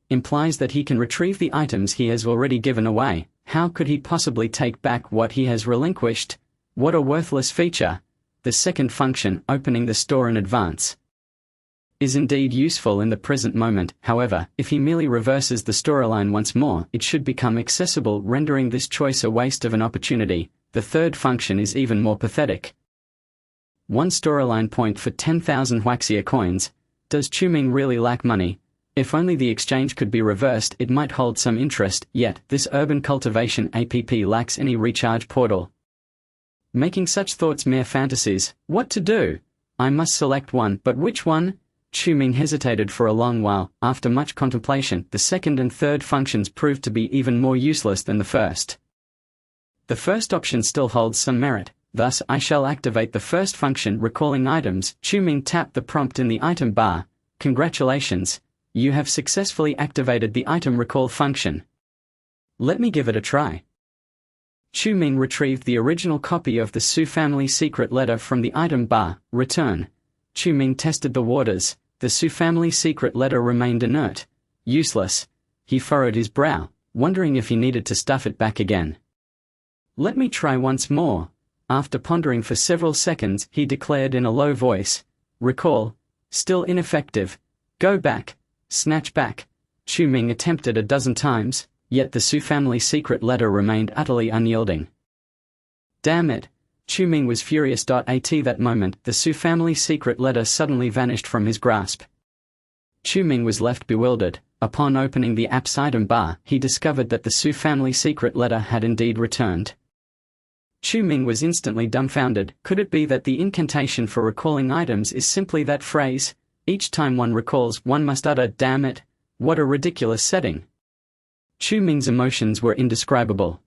implies that he can retrieve the items he has already given away. How could he possibly take back what he has relinquished? What a worthless feature. The second function, opening the store in advance, is indeed useful in the present moment. However, if he merely reverses the storyline once more, it should become accessible, rendering this choice a waste of an opportunity. The third function is even more pathetic. 1 storyline point for 10,000 Huaxia coins. Does Chu Ming really lack money? If only the exchange could be reversed, it might hold some interest, yet this urban cultivation app lacks any recharge portal. Making such thoughts mere fantasies. What to do? I must select one, but which one? Chu Ming hesitated for a long while. After much contemplation, the second and third functions proved to be even more useless than the first. The first option still holds some merit. Thus, I shall activate the first function, recalling items. Chu Ming tapped the prompt in the item bar. Congratulations. You have successfully activated the item recall function. Let me give it a try. Chu Ming retrieved the original copy of the Su family secret letter from the item bar. Return. Chu Ming tested the waters. The Su family secret letter remained inert. Useless. He furrowed his brow, wondering if he needed to stuff it back again. Let me try once more. After pondering for several seconds, he declared in a low voice. Recall. Still ineffective. Go back. Snatch back. Chu Ming attempted a dozen times, yet the Su family secret letter remained utterly unyielding. Damn it. Chu Ming was furious. At that moment, the Su family secret letter suddenly vanished from his grasp. Chu Ming was left bewildered. Upon opening the app's item bar, he discovered that the Su family secret letter had indeed returned. Chu Ming was instantly dumbfounded. Could it be that the incantation for recalling items is simply that phrase, "Each time one recalls, one must utter, 'Damn it'? What a ridiculous setting." Chu Ming's emotions were indescribable.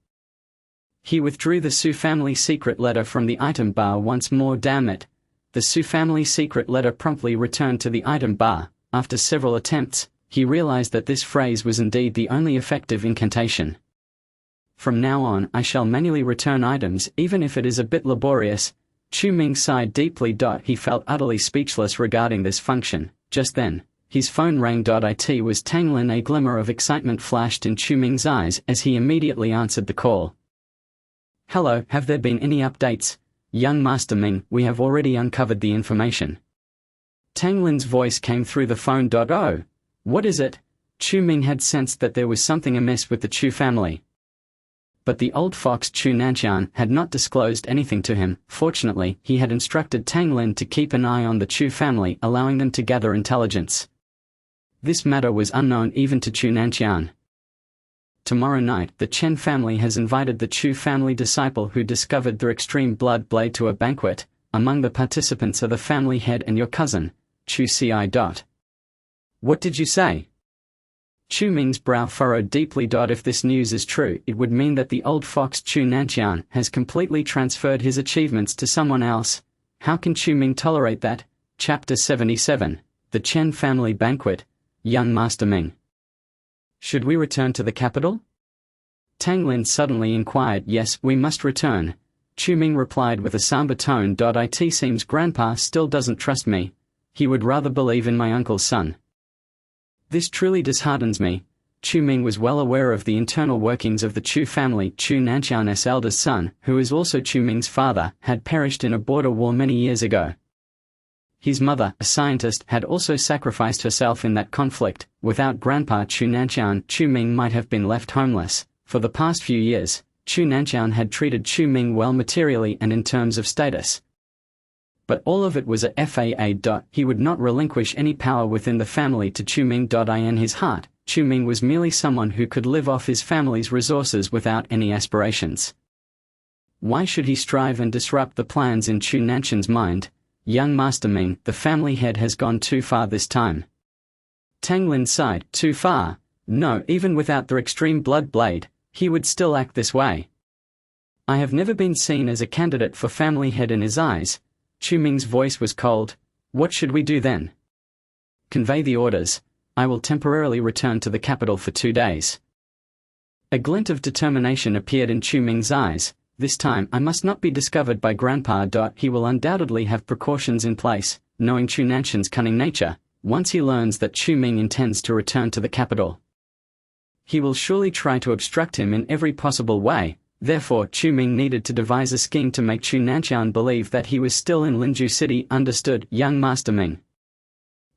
He withdrew the Su family secret letter from the item bar once more. Damn it. The Su family secret letter promptly returned to the item bar. After several attempts, he realized that this phrase was indeed the only effective incantation. From now on, I shall manually return items, even if it is a bit laborious. Chu Ming sighed deeply. He felt utterly speechless regarding this function. Just then, his phone rang. It was Tang Lin. A glimmer of excitement flashed in Chu Ming's eyes as he immediately answered the call. "Hello, have there been any updates? Young Master Ming, we have already uncovered the information." Tang Lin's voice came through the phone. "Oh, what is it?" Chu Ming had sensed that there was something amiss with the Chu family. But the old fox Chu Nantian had not disclosed anything to him. Fortunately, he had instructed Tang Lin to keep an eye on the Chu family, allowing them to gather intelligence. This matter was unknown even to Chu Nantian. Tomorrow night, the Chen family has invited the Chu family disciple who discovered their extreme blood blade to a banquet. Among the participants are the family head and your cousin, Chu Ci. What did you say? Chu Ming's brow furrowed deeply. If this news is true, it would mean that the old fox Chu Nantian has completely transferred his achievements to someone else. How can Chu Ming tolerate that? Chapter 77, The Chen Family Banquet. Young Master Ming. Should we return to the capital? Tang Lin suddenly inquired. Yes, we must return. Chu Ming replied with a somber tone. It seems Grandpa still doesn't trust me. He would rather believe in my uncle's son. This truly disheartens me. Chu Ming was well aware of the internal workings of the Chu family. Chu Nantian's eldest son, who is also Chu Ming's father, had perished in a border war many years ago. His mother, a scientist, had also sacrificed herself in that conflict. Without Grandpa Chu Nantian, Chu Ming might have been left homeless. For the past few years, Chu Nantian had treated Chu Ming well materially and in terms of status. But all of it was a faa. He would not relinquish any power within the family to Chu Ming. In his heart, Chu Ming was merely someone who could live off his family's resources without any aspirations. Why should he strive and disrupt the plans in Chu Nantian's mind? Young Master Ming, the family head has gone too far this time. Tang Lin sighed. Too far? No, even without the extreme blood blade, he would still act this way. I have never been seen as a candidate for family head in his eyes. Chu Ming's voice was cold. What should we do then? Convey the orders. I will temporarily return to the capital for 2 days. A glint of determination appeared in Chu Ming's eyes. This time I must not be discovered by Grandpa. He will undoubtedly have precautions in place, knowing Chu Nantian's cunning nature. Once he learns that Chu Ming intends to return to the capital, he will surely try to obstruct him in every possible way. Therefore, Chu Ming needed to devise a scheme to make Chu Nantian believe that he was still in Linju City. Understood, young Master Ming.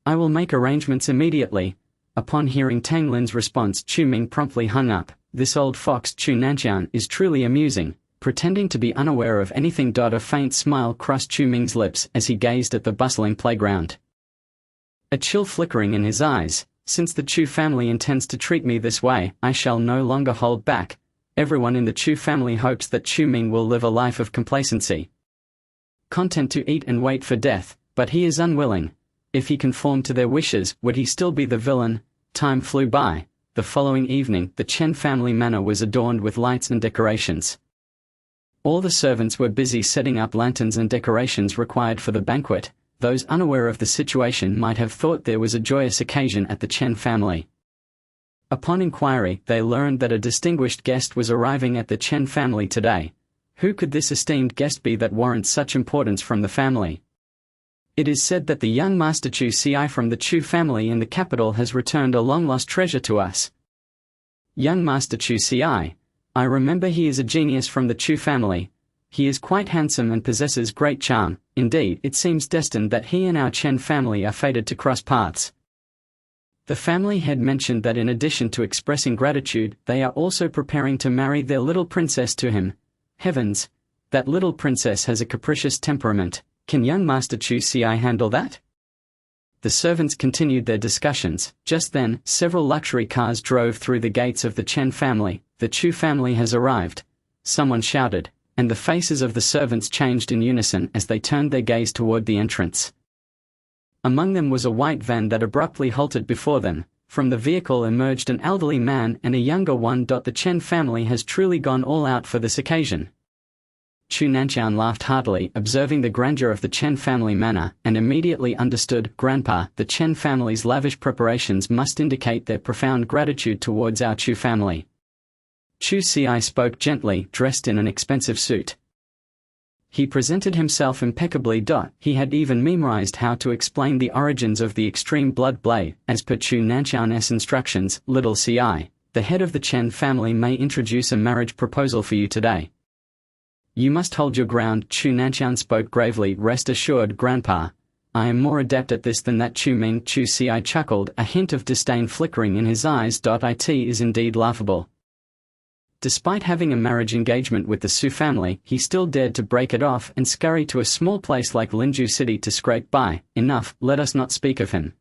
I will make arrangements immediately. Upon hearing Tang Lin's response, Chu Ming promptly hung up. This old fox Chu Nantian is truly amusing, pretending to be unaware of anything. A faint smile crossed Chu Ming's lips as he gazed at the bustling playground. A chill flickering in his eyes. Since the Chu family intends to treat me this way, I shall no longer hold back. Everyone in the Chu family hopes that Chu Ming will live a life of complacency, content to eat and wait for death, but he is unwilling. If he conformed to their wishes, would he still be the villain? Time flew by. The following evening, the Chen family manor was adorned with lights and decorations. All the servants were busy setting up lanterns and decorations required for the banquet. Those unaware of the situation might have thought there was a joyous occasion at the Chen family. Upon inquiry, they learned that a distinguished guest was arriving at the Chen family today. Who could this esteemed guest be that warrants such importance from the family? It is said that the young Master Chu Ci from the Chu family in the capital has returned a long-lost treasure to us. Young Master Chu Ci. I remember he is a genius from the Chu family. He is quite handsome and possesses great charm. Indeed, it seems destined that he and our Chen family are fated to cross paths. The family had mentioned that in addition to expressing gratitude, they are also preparing to marry their little princess to him. Heavens! That little princess has a capricious temperament. Can young Master Chu Xi handle that? The servants continued their discussions. Just then, several luxury cars drove through the gates of the Chen family. The Chu family has arrived, someone shouted, and the faces of the servants changed in unison as they turned their gaze toward the entrance. Among them was a white van that abruptly halted before them. From the vehicle emerged an elderly man and a younger one. The Chen family has truly gone all out for this occasion. Chu Nanqian laughed heartily, observing the grandeur of the Chen family manner, and immediately understood, Grandpa, the Chen family's lavish preparations must indicate their profound gratitude towards our Chu family. Chu Xi spoke gently, dressed in an expensive suit. He presented himself impeccably. He had even memorized how to explain the origins of the extreme blood blade. As per Chu Nanqian's instructions, little Ci, the head of the Chen family may introduce a marriage proposal for you today. You must hold your ground. Chu Nanqian spoke gravely. Rest assured, Grandpa, I am more adept at this than that. Chu Xi chuckled, a hint of disdain flickering in his eyes. It is indeed laughable. Despite having a marriage engagement with the Su family, he still dared to break it off and scurry to a small place like Linju City to scrape by. Enough, let us not speak of him.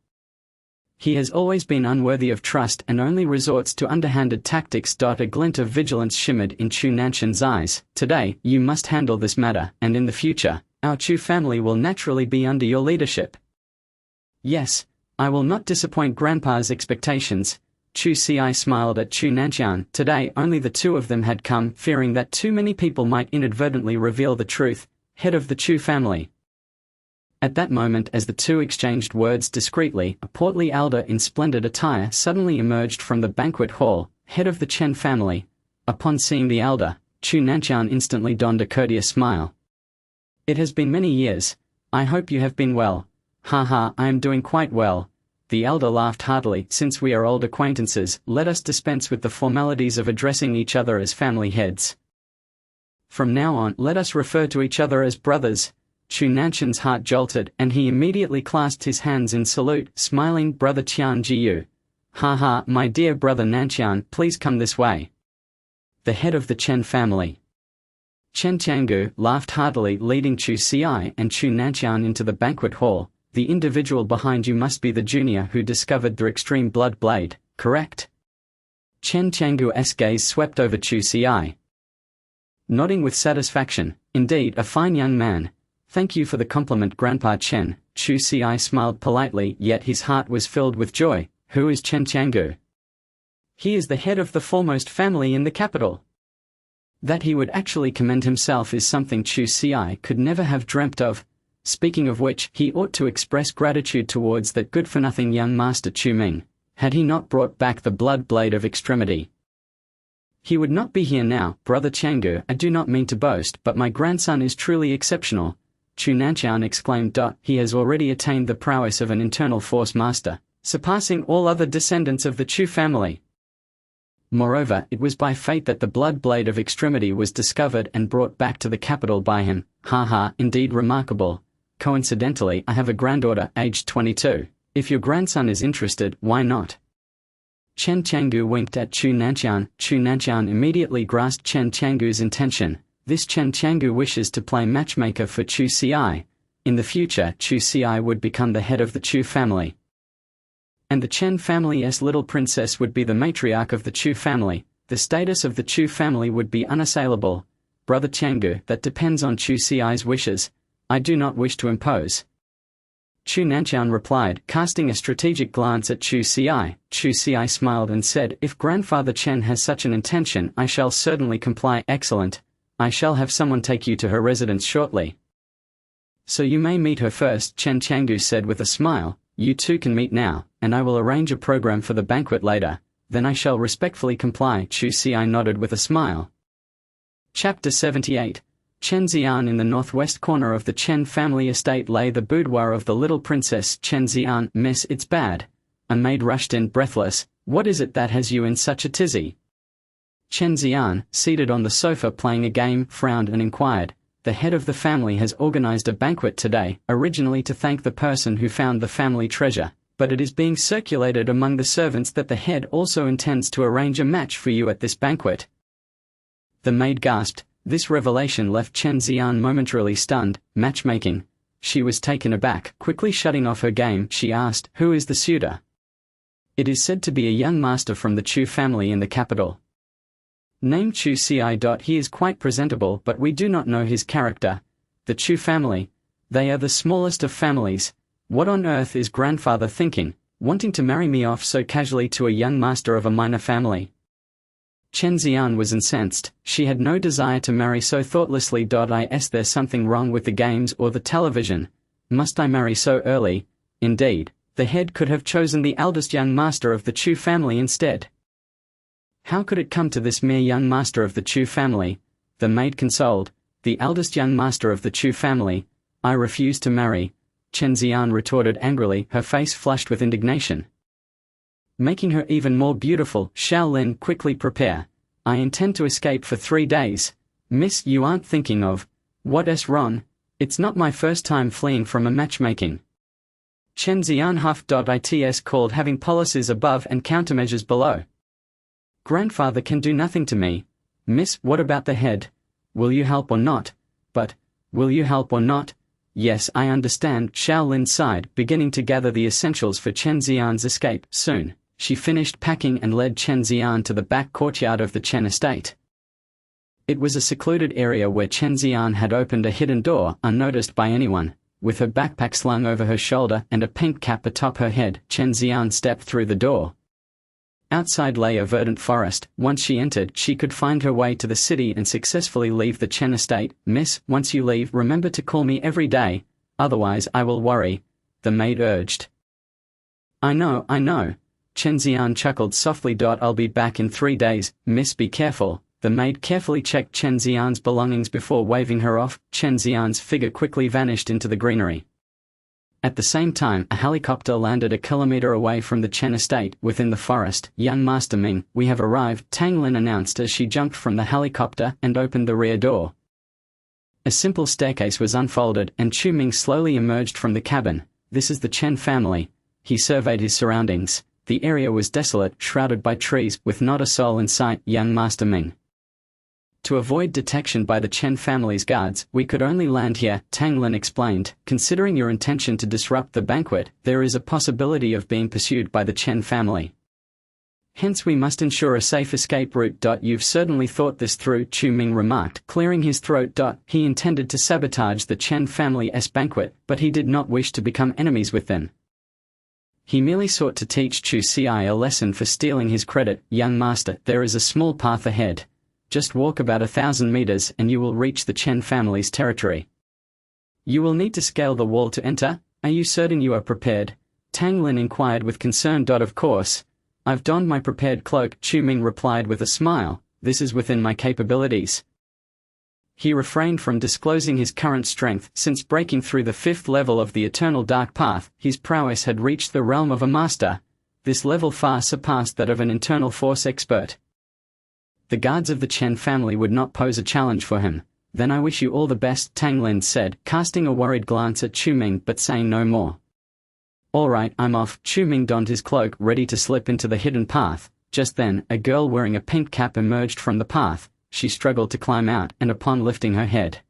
He has always been unworthy of trust and only resorts to underhanded tactics. A glint of vigilance shimmered in Chu Nanqian's eyes. Today, you must handle this matter, and in the future, our Chu family will naturally be under your leadership. Yes, I will not disappoint Grandpa's expectations. Chu Xi smiled at Chu Nanqian. Today only the two of them had come, fearing that too many people might inadvertently reveal the truth. Head of the Chu family. At that moment, as the two exchanged words discreetly, a portly elder in splendid attire suddenly emerged from the banquet hall. Head of the Chen family. Upon seeing the elder, Chu Nanqian instantly donned a courteous smile. It has been many years. I hope you have been well. Ha, I am doing quite well. The elder laughed heartily. Since we are old acquaintances, let us dispense with the formalities of addressing each other as family heads. From now on, let us refer to each other as brothers. Chu Nanqian's heart jolted, and he immediately clasped his hands in salute, smiling. Brother Qian Jiyu. Ha, my dear brother Nanqian, please come this way. The head of the Chen family. Chen Qiangu laughed heartily, leading Chu Xi and Chu Nanqian into the banquet hall. The individual behind you must be the junior who discovered the extreme blood blade, correct? Chen Qiangu's gaze swept over Chu Xi. Nodding with satisfaction, indeed a fine young man. Thank you for the compliment, Grandpa Chen. Chu Xi smiled politely, yet his heart was filled with joy. Who is Chen Qiangu? He is the head of the foremost family in the capital. That he would actually commend himself is something Chu Xi could never have dreamt of. Speaking of which, he ought to express gratitude towards that good-for-nothing young Master Chu Ming. Had he not brought back the blood blade of extremity, he would not be here now. Brother Qiangu, I do not mean to boast, but my grandson is truly exceptional. Chu Nanqian exclaimed. He has already attained the prowess of an internal force master, surpassing all other descendants of the Chu family. Moreover, it was by fate that the blood blade of extremity was discovered and brought back to the capital by him. Ha, indeed remarkable. Coincidentally, I have a granddaughter, aged 22. If your grandson is interested, why not? Chen Qiangu winked at Chu Nanqian. Chu Nanqian immediately grasped Chen Qiangu's intention. This Chen Qiangu wishes to play matchmaker for Chu Xi. In the future, Chu Xi would become the head of the Chu family, and the Chen family's little princess would be the matriarch of the Chu family. The status of the Chu family would be unassailable. Brother Qiangu, that depends on Chu Xi's wishes. I do not wish to impose. Chu Nanqian replied, casting a strategic glance at Chu Xi. Chu Xi smiled and said, if Grandfather Chen has such an intention, I shall certainly comply. Excellent. I shall have someone take you to her residence shortly. So you may meet her first, Chen Qiangu said with a smile. You two can meet now, and I will arrange a program for the banquet later. Then I shall respectfully comply. Chu Xi nodded with a smile. Chapter 78. Chen Xian. In the northwest corner of the Chen family estate lay the boudoir of the little princess. Chen Xian. Miss, it's bad. A maid rushed in, breathless. What is it that has you in such a tizzy? Chen Xian, seated on the sofa playing a game, frowned and inquired. The head of the family has organized a banquet today, originally to thank the person who found the family treasure, but it is being circulated among the servants that the head also intends to arrange a match for you at this banquet. The maid gasped. This revelation left Chen Xian momentarily stunned. Matchmaking? She was taken aback. Quickly shutting off her game, she asked, "Who is the suitor?" "It is said to be a young master from the Chu family in the capital. Named Chu Ci. He is quite presentable, but we do not know his character. The Chu family, they are the smallest of families. What on earth is grandfather thinking, wanting to marry me off so casually to a young master of a minor family?" Chen Xian was incensed. She had no desire to marry so thoughtlessly. Is there something wrong with the games or the television? Must I marry so early? Indeed, the head could have chosen the eldest young master of the Chu family instead. How could it come to this mere young master of the Chu family? The maid consoled. The eldest young master of the Chu family. I refuse to marry, Chen Xian retorted angrily, her face flushed with indignation. Making her even more beautiful, Shaolin, quickly prepare. I intend to escape for 3 days. Miss, you aren't thinking of what's wrong? It's not my first time fleeing from a matchmaking. Chen Xian huffed. It's called having policies above and countermeasures below. Grandfather can do nothing to me. Miss, what about the head? Will you help or not? But, will you help or not? Yes, I understand, Shaolin sighed, beginning to gather the essentials for Chen Xian's escape. Soon, she finished packing and led Chen Xian to the back courtyard of the Chen estate. It was a secluded area where Chen Xian had opened a hidden door, unnoticed by anyone. With her backpack slung over her shoulder and a pink cap atop her head, Chen Xian stepped through the door. Outside lay a verdant forest. Once she entered, she could find her way to the city and successfully leave the Chen estate. Miss, once you leave, remember to call me every day, otherwise I will worry, the maid urged. I know, Chen Xian chuckled softly. I'll be back in 3 days, miss, be careful. The maid carefully checked Chen Xian's belongings before waving her off. Chen Xian's figure quickly vanished into the greenery. At the same time, a helicopter landed a kilometer away from the Chen estate. Within the forest, young Master Ming, we have arrived, Tang Lin announced as she jumped from the helicopter and opened the rear door. A simple staircase was unfolded and Chu Ming slowly emerged from the cabin. This is the Chen family. He surveyed his surroundings. The area was desolate, shrouded by trees, with not a soul in sight. Young Master Ming. To avoid detection by the Chen family's guards, we could only land here, Tang Lin explained. Considering your intention to disrupt the banquet, there is a possibility of being pursued by the Chen family. Hence we must ensure a safe escape route. You've certainly thought this through, Chu Ming remarked, clearing his throat. He intended to sabotage the Chen family's banquet, but he did not wish to become enemies with them. He merely sought to teach Chu Ci a lesson for stealing his credit. Young master, there is a small path ahead. Just walk about 1,000 meters and you will reach the Chen family's territory. You will need to scale the wall to enter. Are you certain you are prepared? Tang Lin inquired with concern. Of course. I've donned my prepared cloak, Chu Ming replied with a smile. This is within my capabilities. He refrained from disclosing his current strength. Since breaking through the 5th level of the Eternal Dark Path, his prowess had reached the realm of a master. This level far surpassed that of an internal force expert. The guards of the Chen family would not pose a challenge for him. Then I wish you all the best, Tang Lin said, casting a worried glance at Chu Ming but saying no more. All right, I'm off. Chu Ming donned his cloak, ready to slip into the hidden path. Just then, a girl wearing a pink cap emerged from the path. She struggled to climb out, and upon lifting her head,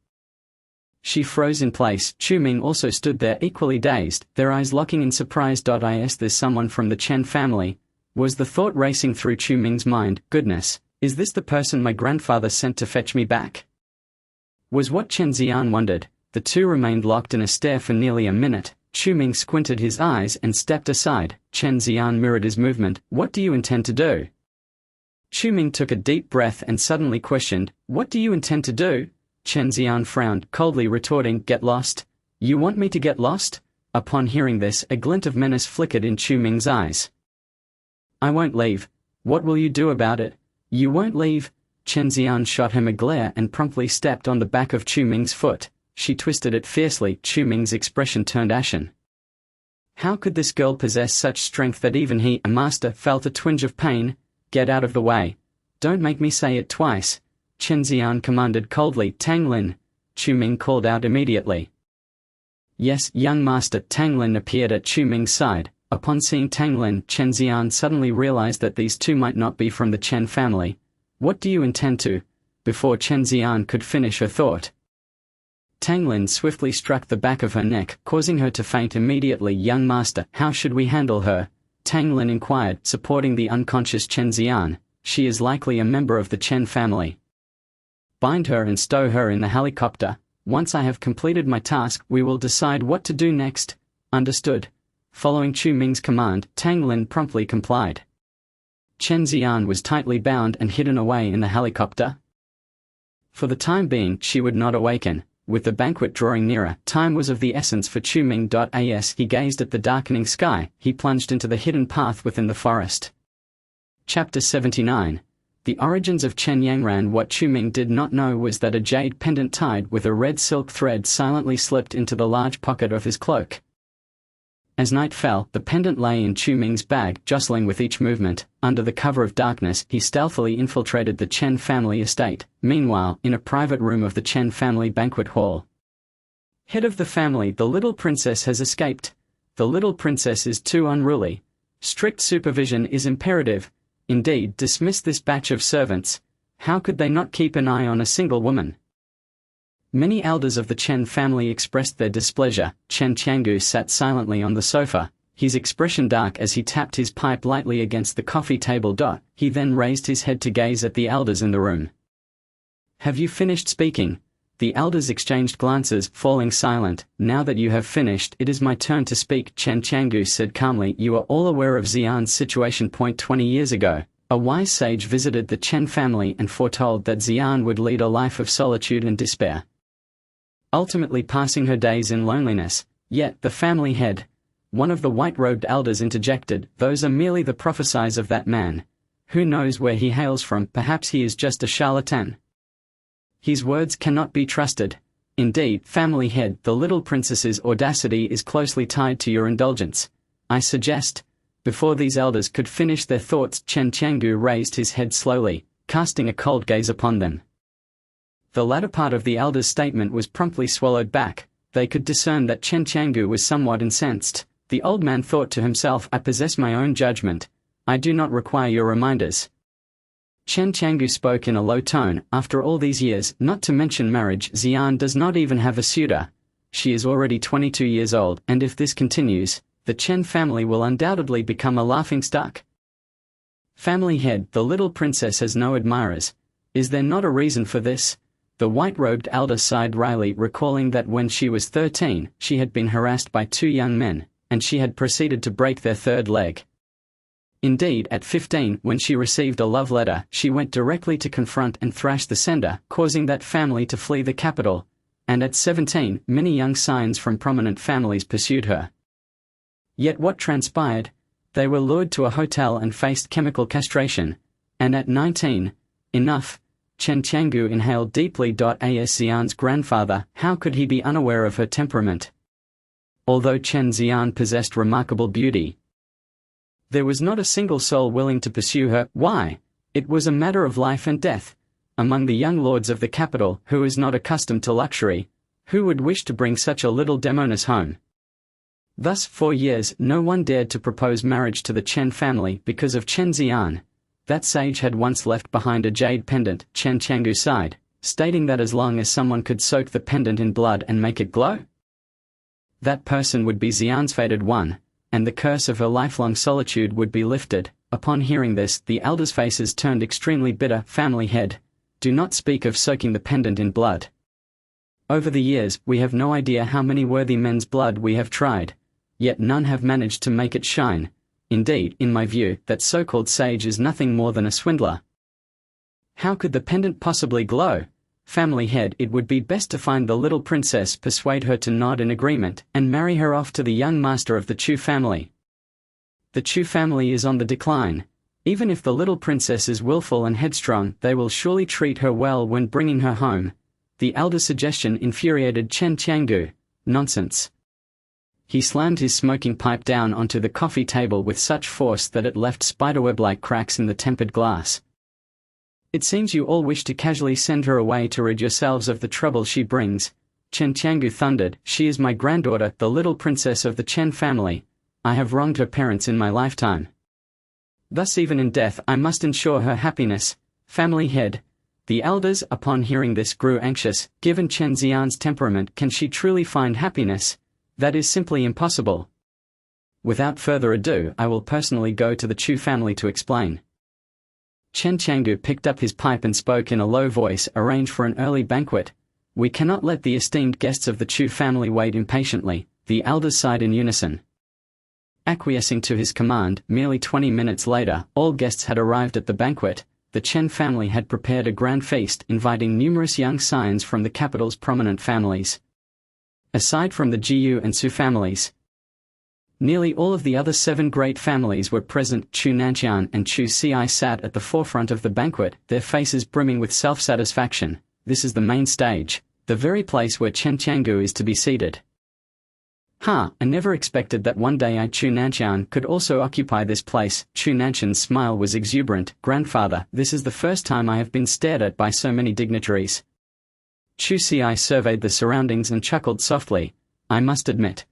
she froze in place. Chu Ming also stood there equally dazed, their eyes locking in surprise. Is this someone from the Chen family? Was the thought racing through Chu Ming's mind. Goodness, is this the person my grandfather sent to fetch me back? Was what Chen Xian wondered. The two remained locked in a stare for nearly a minute. Chu Ming squinted his eyes and stepped aside. Chen Xian mirrored his movement. What do you intend to do? Chu Ming took a deep breath and suddenly questioned, what do you intend to do? Chen Xian frowned, coldly retorting, get lost? You want me to get lost? Upon hearing this, a glint of menace flickered in Chu Ming's eyes. I won't leave. What will you do about it? You won't leave? Chen Xian shot him a glare and promptly stepped on the back of Chu Ming's foot. She twisted it fiercely. Chu Ming's expression turned ashen. How could this girl possess such strength that even he, a master, felt a twinge of pain? Get out of the way. Don't make me say it twice. Chen Xian commanded coldly. Tang Lin. Chu Ming called out immediately. Yes, young master. Tang Lin appeared at Chu Ming's side. Upon seeing Tang Lin, Chen Xian suddenly realized that these two might not be from the Chen family. What do you intend to before Chen Xian could finish her thought. Tang Lin swiftly struck the back of her neck, causing her to faint immediately. "Young master, how should we handle her?" Tang Lin inquired, supporting the unconscious Chen Xian. "She is likely a member of the Chen family. Bind her and stow her in the helicopter. Once I have completed my task, we will decide what to do next." "Understood." Following Chu Ming's command, Tang Lin promptly complied. Chen Xian was tightly bound and hidden away in the helicopter. For the time being, she would not awaken. With the banquet drawing nearer, time was of the essence for Chu Ming. As he gazed at the darkening sky, he plunged into the hidden path within the forest. Chapter 79. The origins of Chen Yangran. What Chu Ming did not know was that a jade pendant tied with a red silk thread silently slipped into the large pocket of his cloak. As night fell, the pendant lay in Chu Ming's bag, jostling with each movement. Under the cover of darkness, he stealthily infiltrated the Chen family estate. Meanwhile, in a private room of the Chen family banquet hall. "Head of the family, the little princess has escaped. The little princess is too unruly. Strict supervision is imperative. Indeed, dismiss this batch of servants. How could they not keep an eye on a single woman?" Many elders of the Chen family expressed their displeasure. Chen Qiangu sat silently on the sofa, his expression dark as he tapped his pipe lightly against the coffee table. He then raised his head to gaze at the elders in the room. "Have you finished speaking?" The elders exchanged glances, falling silent. "Now that you have finished, it is my turn to speak," Chen Qiangu said calmly. "You are all aware of Xian's situation. 20 years ago, a wise sage visited the Chen family and foretold that Xian would lead a life of solitude and despair, ultimately passing her days in loneliness. Yet the family head, one of the white-robed elders, interjected, "Those are merely the prophecies of that man. Who knows where he hails from? Perhaps he is just a charlatan. His words cannot be trusted." "Indeed, family head, the little princess's audacity is closely tied to your indulgence. I suggest..." Before these elders could finish their thoughts, Chen Qiangu raised his head slowly, casting a cold gaze upon them. The latter part of the elder's statement was promptly swallowed back. They could discern that Chen Qiangu was somewhat incensed. The old man thought to himself, "I possess my own judgment. I do not require your reminders." Chen Qiangu spoke in a low tone. "After all these years, not to mention marriage, Xian does not even have a suitor. She is already 22 years old, and if this continues, the Chen family will undoubtedly become a laughingstock. Family head, the little princess has no admirers. Is there not a reason for this?" The white-robed elder sighed wryly, recalling that when she was 13, she had been harassed by two young men, and she had proceeded to break their third leg. Indeed, at 15, when she received a love letter, she went directly to confront and thrash the sender, causing that family to flee the capital. And at 17, many young scions from prominent families pursued her. Yet what transpired? They were lured to a hotel and faced chemical castration. And at 19, enough. Chen Qiangu inhaled deeply. As Xian's grandfather, how could he be unaware of her temperament? Although Chen Xian possessed remarkable beauty, there was not a single soul willing to pursue her. Why? It was a matter of life and death. Among the young lords of the capital, who is not accustomed to luxury, who would wish to bring such a little demoness home? Thus, for years, no one dared to propose marriage to the Chen family because of Chen Xian. That sage had once left behind a jade pendant. Chen Qiangu sighed, stating that as long as someone could soak the pendant in blood and make it glow, that person would be Xian's fated one, and the curse of her lifelong solitude would be lifted. Upon hearing this, the elders' faces turned extremely bitter. Family head, do not speak of soaking the pendant in blood. Over the years, we have no idea how many worthy men's blood we have tried, yet none have managed to make it shine. Indeed, in my view, that so-called sage is nothing more than a swindler. How could the pendant possibly glow? Family head, it would be best to find the little princess, persuade her to nod in agreement, and marry her off to the young master of the Chu family. The Chu family is on the decline. Even if the little princess is willful and headstrong, they will surely treat her well when bringing her home. The elder's suggestion infuriated Chen Qiangu. Nonsense. He slammed his smoking pipe down onto the coffee table with such force that it left spiderweb-like cracks in the tempered glass. "It seems you all wish to casually send her away to rid yourselves of the trouble she brings," Chen Qiangu thundered. "She is my granddaughter, the little princess of the Chen family. I have wronged her parents in my lifetime. Thus even in death I must ensure her happiness. Family head, The elders, upon hearing this, grew anxious. Given Chen Xian's temperament, can she truly find happiness? That is simply impossible. Without further ado, I will personally go to the Chu family to explain. Chen Changgu picked up his pipe and spoke in a low voice. Arrange for an early banquet. We cannot let the esteemed guests of the Chu family wait impatiently, the elders sighed in unison. Acquiescing to his command, merely 20 minutes later, all guests had arrived at the banquet. The Chen family had prepared a grand feast, inviting numerous young scions from the capital's prominent families. Aside from the Jiyu and Su families, nearly all of the other 7 great families were present. Chu Nanqian and Chu Ci sat at the forefront of the banquet, their faces brimming with self-satisfaction. This is the main stage, the very place where Chen Changgu is to be seated. I never expected that one day I, Chu Nanqian, could also occupy this place. Chu Nanqian's smile was exuberant. Grandfather, this is the first time I have been stared at by so many dignitaries. Chu Ci surveyed the surroundings and chuckled softly. I must admit,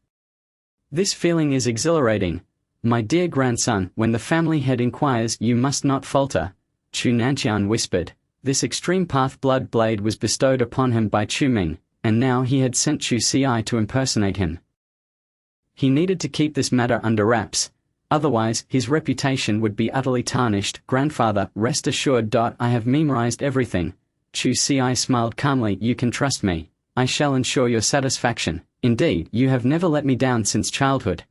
this feeling is exhilarating. My dear grandson, when the family head inquires, you must not falter. Chu Nanqian whispered. This extreme path blood blade was bestowed upon him by Chu Ming, and now he had sent Chu Ci to impersonate him. He needed to keep this matter under wraps, otherwise his reputation would be utterly tarnished. Grandfather, rest assured. I have memorized everything. Chu Ci smiled calmly. You can trust me. I shall ensure your satisfaction. Indeed, you have never let me down since childhood.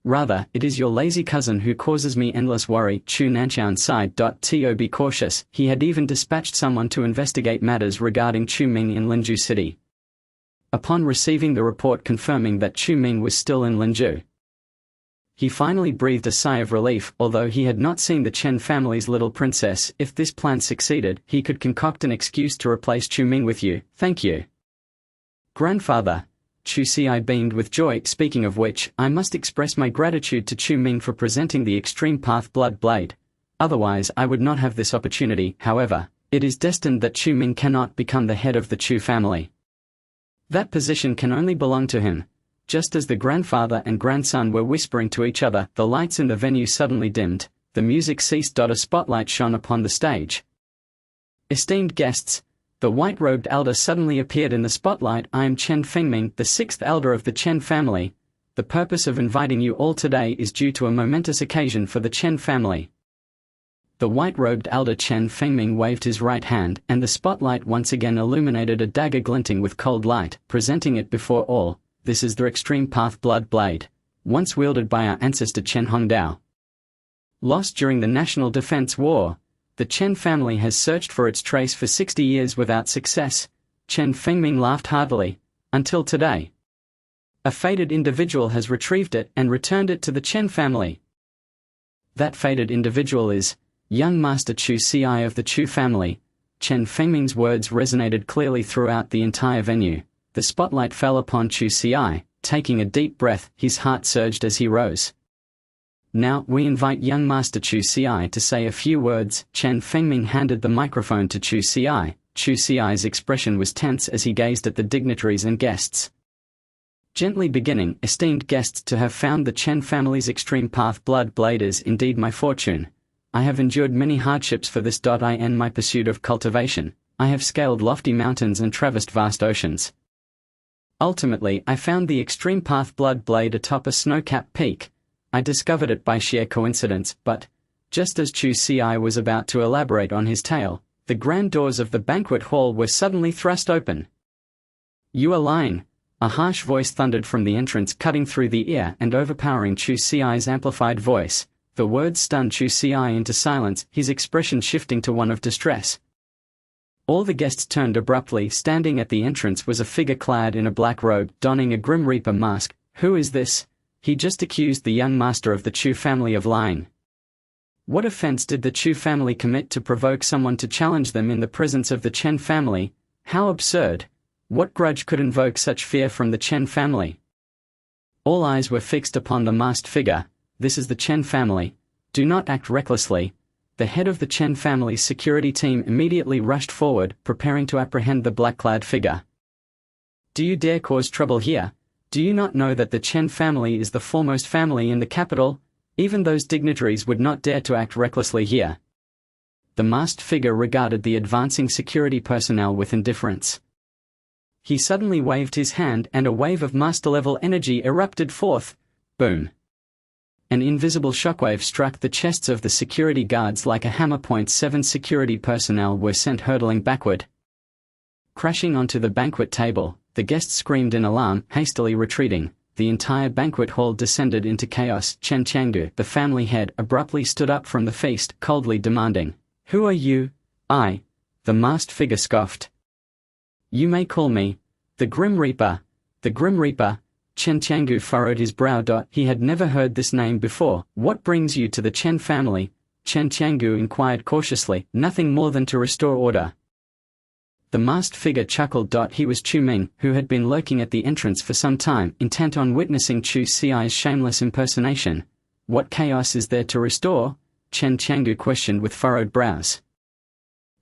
Rather, it is your lazy cousin who causes me endless worry. Chu Nanqian sighed. To be cautious, he had even dispatched someone to investigate matters regarding Chu Ming in Linju City. Upon receiving the report confirming that Chu Ming was still in Linju, he finally breathed a sigh of relief. Although he had not seen the Chen family's little princess, if this plan succeeded, he could concoct an excuse to replace Chu Ming with you. Thank you, Grandfather. Chu Ci beamed with joy. Speaking of which, I must express my gratitude to Chu Ming for presenting the extreme path blood blade. Otherwise I would not have this opportunity. However, it is destined that Chu Ming cannot become the head of the Chu family. That position can only belong to him. Just as the grandfather and grandson were whispering to each other, the lights in the venue suddenly dimmed, the music ceased. A spotlight shone upon the stage. Esteemed guests, the white-robed elder suddenly appeared in the spotlight. I am Chen Fengming, the 6th elder of the Chen family. The purpose of inviting you all today is due to a momentous occasion for the Chen family. The white-robed elder Chen Fengming waved his right hand, and the spotlight once again illuminated a dagger glinting with cold light, presenting it before all. This is the extreme path blood blade, once wielded by our ancestor Chen Hongdao. Lost during the National Defense War, the Chen family has searched for its trace for 60 years without success. Chen Fengming laughed heartily. Until today, a fated individual has retrieved it and returned it to the Chen family. That fated individual is young Master Chu Ci of the Chu family. Chen Fengming's words resonated clearly throughout the entire venue. The spotlight fell upon Chu Ci. Taking a deep breath, his heart surged as he rose. Now, we invite young Master Chu Ci to say a few words. Chen Fengming handed the microphone to Chu Ci. Chu Ci's expression was tense as he gazed at the dignitaries and guests. Gently beginning, esteemed guests, to have found the Chen family's extreme path blood blade is indeed my fortune. I have endured many hardships for this. In my pursuit of cultivation, I have scaled lofty mountains and traversed vast oceans. Ultimately, I found the extreme path blood blade atop a snow-capped peak. I discovered it by sheer coincidence, but, just as Chu Ci was about to elaborate on his tale, the grand doors of the banquet hall were suddenly thrust open. You are lying, a harsh voice thundered from the entrance, cutting through the ear and overpowering Chu Ci's amplified voice. The words stunned Chu Ci into silence, his expression shifting to one of distress. All the guests turned abruptly. Standing at the entrance was a figure clad in a black robe, donning a Grim Reaper mask. Who is this? He just accused the young master of the Chu family of lying. What offense did the Chu family commit to provoke someone to challenge them in the presence of the Chen family? How absurd! What grudge could invoke such fear from the Chen family? All eyes were fixed upon the masked figure. This is the Chen family. Do not act recklessly. The head of the Chen family's security team immediately rushed forward, preparing to apprehend the black-clad figure. Do you dare cause trouble here? Do you not know that the Chen family is the foremost family in the capital? Even those dignitaries would not dare to act recklessly here. The masked figure regarded the advancing security personnel with indifference. He suddenly waved his hand and a wave of master-level energy erupted forth. Boom. An invisible shockwave struck the chests of the security guards like a hammer. 7 security personnel were sent hurtling backward. Crashing onto the banquet table, the guests screamed in alarm, hastily retreating. The entire banquet hall descended into chaos. Chen Changgu, the family head, abruptly stood up from the feast, coldly demanding, "Who are you?" "I." The masked figure scoffed. "You may call me the Grim Reaper." The Grim Reaper? Chen Changgu furrowed his brow. He had never heard this name before. "What brings you to the Chen family?" Chen Changgu inquired cautiously. "Nothing more than to restore order." The masked figure chuckled. He was Chu Ming, who had been lurking at the entrance for some time, intent on witnessing Chu Xi's shameless impersonation. "What chaos is there to restore?" Chen Changgu questioned with furrowed brows.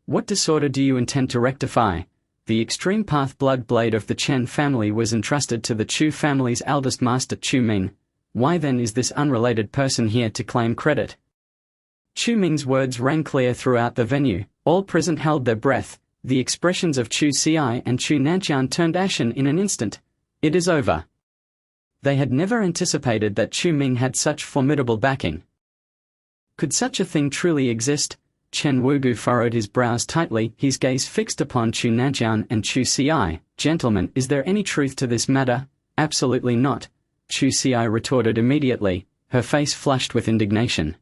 "What disorder do you intend to rectify?" The extreme path blood blade of the Chen family was entrusted to the Chu family's eldest master Chu Ming. Why then is this unrelated person here to claim credit? Chu Ming's words rang clear throughout the venue. All present held their breath. The expressions of Chu Xi and Chu Nanqian turned ashen in an instant. It is over. They had never anticipated that Chu Ming had such formidable backing. Could such a thing truly exist? Chen Wugu furrowed his brows tightly, his gaze fixed upon Chu Nanqian and Chu Xi. "Gentlemen, is there any truth to this matter?" "Absolutely not," Chu Xi retorted immediately, her face flushed with indignation.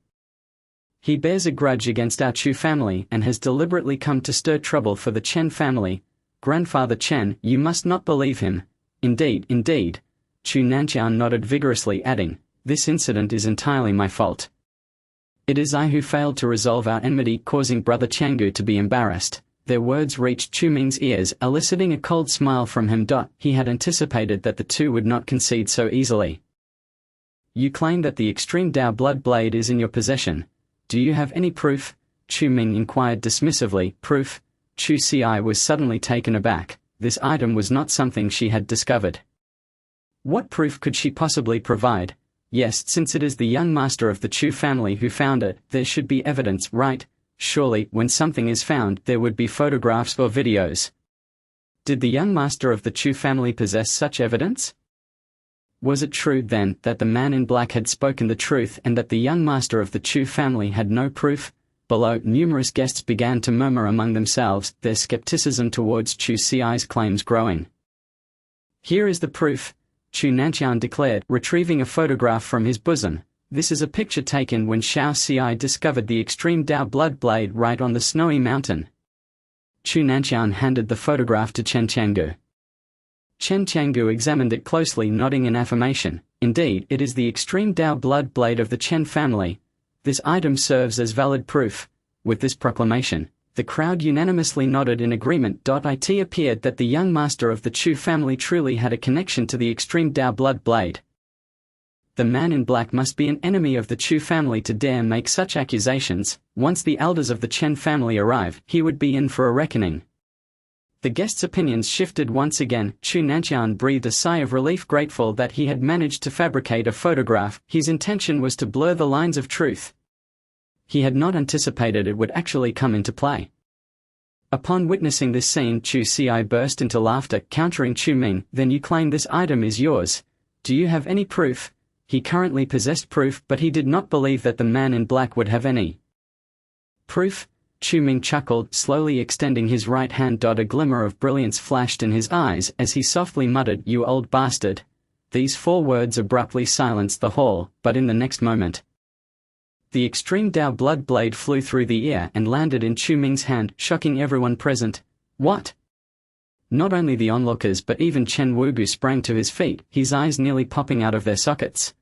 "He bears a grudge against our Chu family and has deliberately come to stir trouble for the Chen family. Grandfather Chen, you must not believe him." Indeed. Chu Nanqian nodded vigorously, adding, "This incident is entirely my fault. It is I who failed to resolve our enmity, causing Brother Changgu to be embarrassed." Their words reached Chu Ming's ears, eliciting a cold smile from him. He had anticipated that the two would not concede so easily. "You claim that the extreme Dao blood blade is in your possession. Do you have any proof?" Chu Ming inquired dismissively. "Proof?" Chu Xi was suddenly taken aback. This item was not something she had discovered. What proof could she possibly provide? Yes, since it is the young master of the Chu family who found it, there should be evidence, right? Surely, when something is found, there would be photographs or videos. Did the young master of the Chu family possess such evidence? Was it true, then, that the man in black had spoken the truth and that the young master of the Chu family had no proof? Below, numerous guests began to murmur among themselves, their skepticism towards Chu Xi's claims growing. "Here is the proof," Chu Nanqian declared, retrieving a photograph from his bosom. "This is a picture taken when Xiao Xi discovered the extreme Dao blood blade right on the snowy mountain." Chu Nanqian handed the photograph to Chen Changgu. Chen Changgu examined it closely, nodding in affirmation. "Indeed, it is the extreme Dao blood blade of the Chen family. This item serves as valid proof." With this proclamation, the crowd unanimously nodded in agreement. It appeared that the young master of the Chu family truly had a connection to the extreme Dao blood blade. The man in black must be an enemy of the Chu family to dare make such accusations. Once the elders of the Chen family arrive, he would be in for a reckoning. The guests' opinions shifted once again. Chu Nanqian breathed a sigh of relief, grateful that he had managed to fabricate a photograph. His intention was to blur the lines of truth. He had not anticipated it would actually come into play. Upon witnessing this scene, Chu Xi burst into laughter, countering Chu Ming. "Then you claim this item is yours. Do you have any proof?" He currently possessed proof, but he did not believe that the man in black would have any. "Proof?" Chu Ming chuckled, slowly extending his right hand. A glimmer of brilliance flashed in his eyes as he softly muttered, "You old bastard." These 4 words abruptly silenced the hall, but in the next moment, the extreme Dao blood blade flew through the air and landed in Chu Ming's hand, shocking everyone present. "What?" Not only the onlookers but even Chen Wugu sprang to his feet, his eyes nearly popping out of their sockets.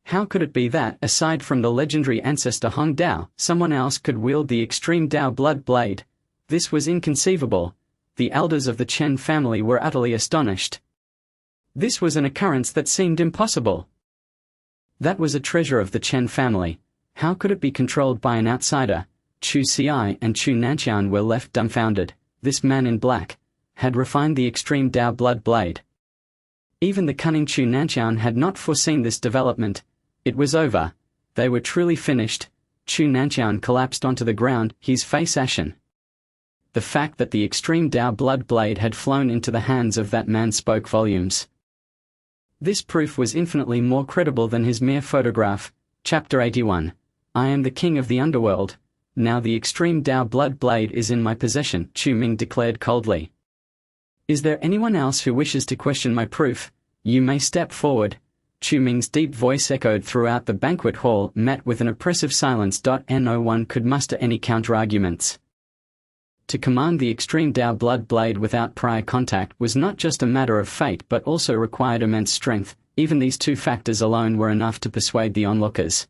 How could it be that, aside from the legendary ancestor Hong Dao, someone else could wield the extreme Dao blood blade? This was inconceivable. The elders of the Chen family were utterly astonished. This was an occurrence that seemed impossible. That was a treasure of the Chen family. How could it be controlled by an outsider? Chu Xi and Chu Nanqian were left dumbfounded. This man in black had refined the extreme Dao blood blade. Even the cunning Chu Nanqian had not foreseen this development. It was over. They were truly finished. Chu Nanqian collapsed onto the ground, his face ashen. The fact that the extreme Dao blood blade had flown into the hands of that man spoke volumes. This proof was infinitely more credible than his mere photograph. Chapter 81. I am the king of the underworld. Now the extreme Dao blood blade is in my possession, Chu Ming declared coldly. Is there anyone else who wishes to question my proof? You may step forward. Chu Ming's deep voice echoed throughout the banquet hall, met with an oppressive silence. No one could muster any counter-arguments. To command the extreme Dao blood blade without prior contact was not just a matter of fate but also required immense strength. Even these two factors alone were enough to persuade the onlookers.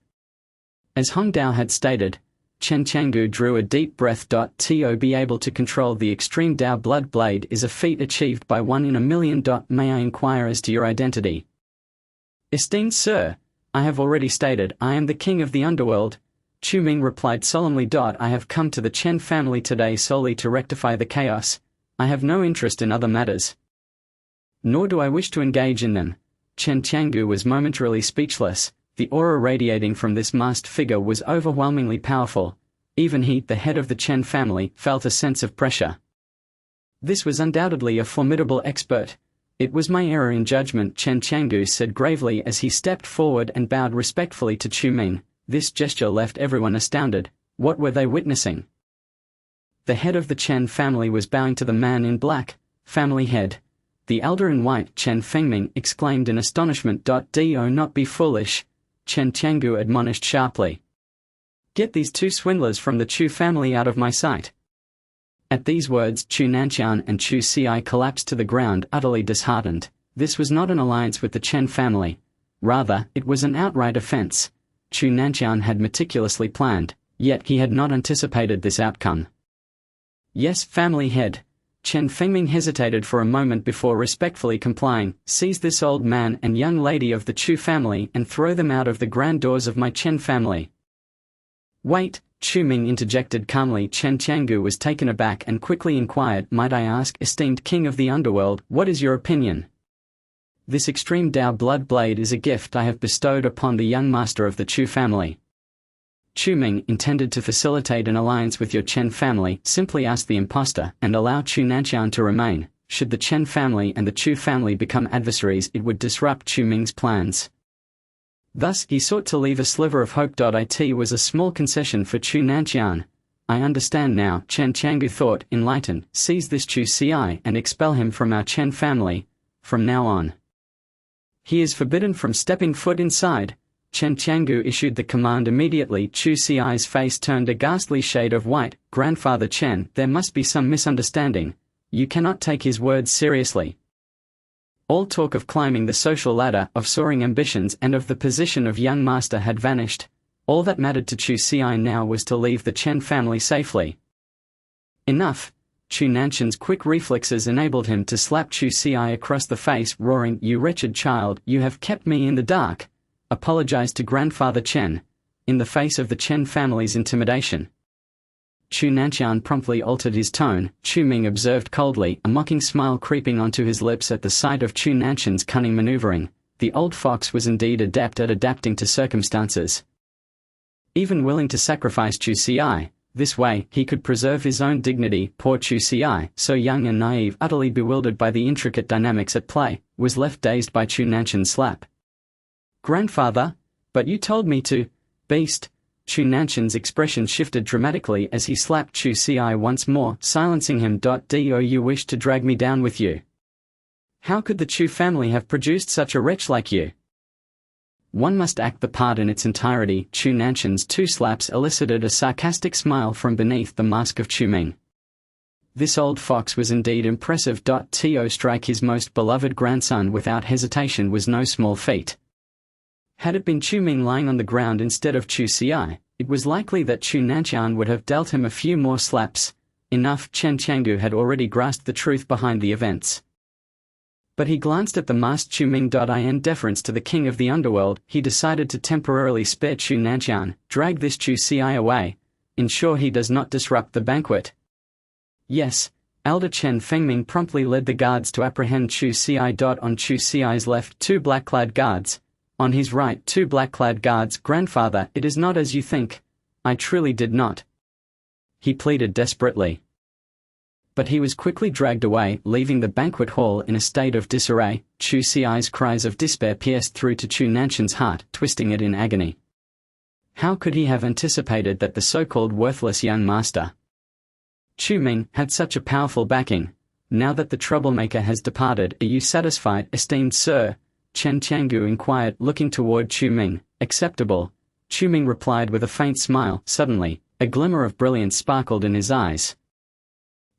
As Hong Dao had stated, Chen Changgu drew a deep breath. To be able to control the extreme Dao blood blade is a feat achieved by 1 in a million. May I inquire as to your identity? Esteemed sir, I have already stated I am the king of the underworld. Chu Ming replied solemnly. I have come to the Chen family today solely to rectify the chaos. I have no interest in other matters. Nor do I wish to engage in them. Chen Changgu was momentarily speechless. The aura radiating from this masked figure was overwhelmingly powerful. Even he, the head of the Chen family, felt a sense of pressure. This was undoubtedly a formidable expert. It was my error in judgment, Chen Changgu said gravely as he stepped forward and bowed respectfully to Chu Ming. This gesture left everyone astounded. What were they witnessing? The head of the Chen family was bowing to the man in black. Family head. The elder in white, Chen Fengming, exclaimed in astonishment. Do not be foolish. Chen Changgu admonished sharply. Get these two swindlers from the Chu family out of my sight. At these words, Chu Nanqian and Chu Xi collapsed to the ground, utterly disheartened. This was not an alliance with the Chen family. Rather, it was an outright offense. Chu Nanqian had meticulously planned, yet he had not anticipated this outcome. Yes, family head. Chen Fengming hesitated for a moment before respectfully complying. Seize this old man and young lady of the Chu family and throw them out of the grand doors of my Chen family. Wait, Chu Ming interjected calmly. Chen Changgu was taken aback and quickly inquired, might I ask, esteemed king of the underworld, what is your opinion? This extreme Dao blood blade is a gift I have bestowed upon the young master of the Chu family. Chu Ming intended to facilitate an alliance with your Chen family. Simply ask the impostor and allow Chu Nanqian to remain. Should the Chen family and the Chu family become adversaries, it would disrupt Chu Ming's plans. Thus, he sought to leave a sliver of hope. It was a small concession for Chu Nanqian. I understand now, Chen Changgu thought, enlightened. Seize this Chu Xi and expel him from our Chen family. From now on, he is forbidden from stepping foot inside. Chen Changgu issued the command immediately. Chu Xi's face turned a ghastly shade of white. Grandfather Chen, there must be some misunderstanding. You cannot take his words seriously. All talk of climbing the social ladder, of soaring ambitions and of the position of young master had vanished. All that mattered to Chu Xi now was to leave the Chen family safely. Enough. Chu Nanqian's quick reflexes enabled him to slap Chu Xi across the face, roaring, You wretched child, you have kept me in the dark. Apologize to Grandfather Chen. In the face of the Chen family's intimidation. Chu Nanqian promptly altered his tone. Chu Ming observed coldly, a mocking smile creeping onto his lips at the sight of Chu Nanqian's cunning maneuvering. The old fox was indeed adept at adapting to circumstances. Even willing to sacrifice Chu Xi. This way, he could preserve his own dignity. Poor Chu Xi, so young and naive, utterly bewildered by the intricate dynamics at play, was left dazed by Chu Nanqian's slap. Grandfather? But you told me to. Beast. Chu Nanqian's expression shifted dramatically as he slapped Chu Xi once more, silencing him. Do you wish to drag me down with you? How could the Chu family have produced such a wretch like you? One must act the part in its entirety. Chu Nanqian's two slaps elicited a sarcastic smile from beneath the mask of Chu Ming. This old fox was indeed impressive. To strike his most beloved grandson without hesitation was no small feat. Had it been Chu Ming lying on the ground instead of Chu Xi, it was likely that Chu Nanqian would have dealt him a few more slaps. Enough. Chen Changgu had already grasped the truth behind the events. But he glanced at the masked Chu Ming. In deference to the king of the underworld, he decided to temporarily spare Chu Nanqian, drag this Chu Xi away, ensure he does not disrupt the banquet. Yes, Elder Chen Fengming promptly led the guards to apprehend Chu Xi. On Chu Xi's left, two black-clad guards. On his right, two black-clad guards. Grandfather, it is not as you think. I truly did not. He pleaded desperately. But he was quickly dragged away, leaving the banquet hall in a state of disarray. Chu Xi's cries of despair pierced through to Chu Nanshan's heart, twisting it in agony. How could he have anticipated that the so-called worthless young master, Chu Ming, had such a powerful backing? Now that the troublemaker has departed, are you satisfied, esteemed sir? Chen Qiangu inquired, looking toward Chu Ming. Acceptable. Chu Ming replied with a faint smile. Suddenly, a glimmer of brilliance sparkled in his eyes.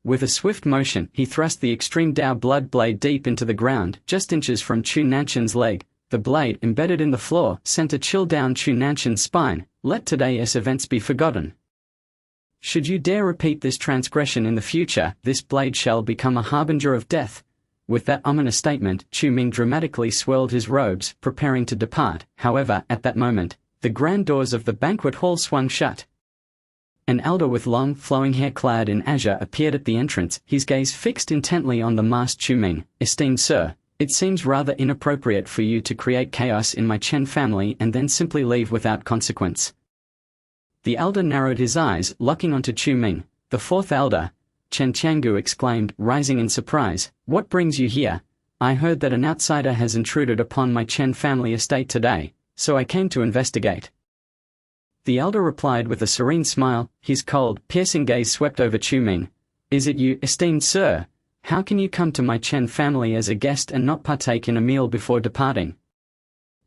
With a swift motion, he thrust the extreme Dao blood blade deep into the ground, just inches from Chu Nanshan's leg. The blade, embedded in the floor, sent a chill down Chu Nanshan's spine. Let today's events be forgotten. Should you dare repeat this transgression in the future, this blade shall become a harbinger of death. With that ominous statement, Chu Ming dramatically swirled his robes, preparing to depart. However, at that moment, the grand doors of the banquet hall swung shut. An elder with long, flowing hair clad in azure appeared at the entrance, his gaze fixed intently on the masked Chu Ming. Esteemed sir, it seems rather inappropriate for you to create chaos in my Chen family and then simply leave without consequence. The elder narrowed his eyes, locking onto Chu Ming. The fourth elder, Chen Qiangu exclaimed, rising in surprise. What brings you here? I heard that an outsider has intruded upon my Chen family estate today, so I came to investigate. The elder replied with a serene smile, his cold, piercing gaze swept over Chu Ming. Is it you, esteemed sir? How can you come to my Chen family as a guest and not partake in a meal before departing?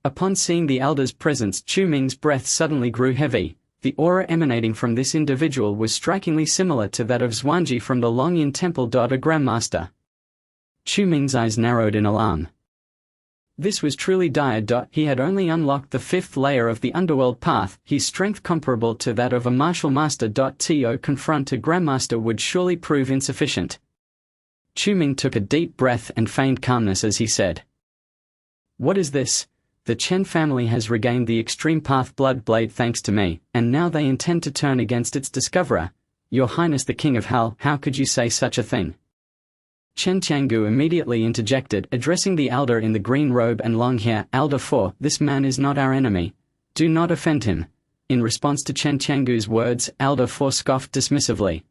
Upon seeing the elder's presence, Chu Ming's breath suddenly grew heavy. The aura emanating from this individual was strikingly similar to that of Zhuangji from the Longyan Temple. A Grandmaster. Chu Ming's eyes narrowed in alarm. This was truly dire. He had only unlocked the fifth layer of the underworld path, his strength comparable to that of a martial master. To confront a Grandmaster would surely prove insufficient. Chu Ming took a deep breath and feigned calmness as he said, "What is this? The Chen family has regained the extreme path blood blade thanks to me, and now they intend to turn against its discoverer. Your Highness the King of Hell, how could you say such a thing?" Chen Qiangu immediately interjected, addressing the elder in the green robe and long hair. Elder 4, this man is not our enemy. Do not offend him. In response to Chen Qiangu's words, Elder 4 scoffed dismissively.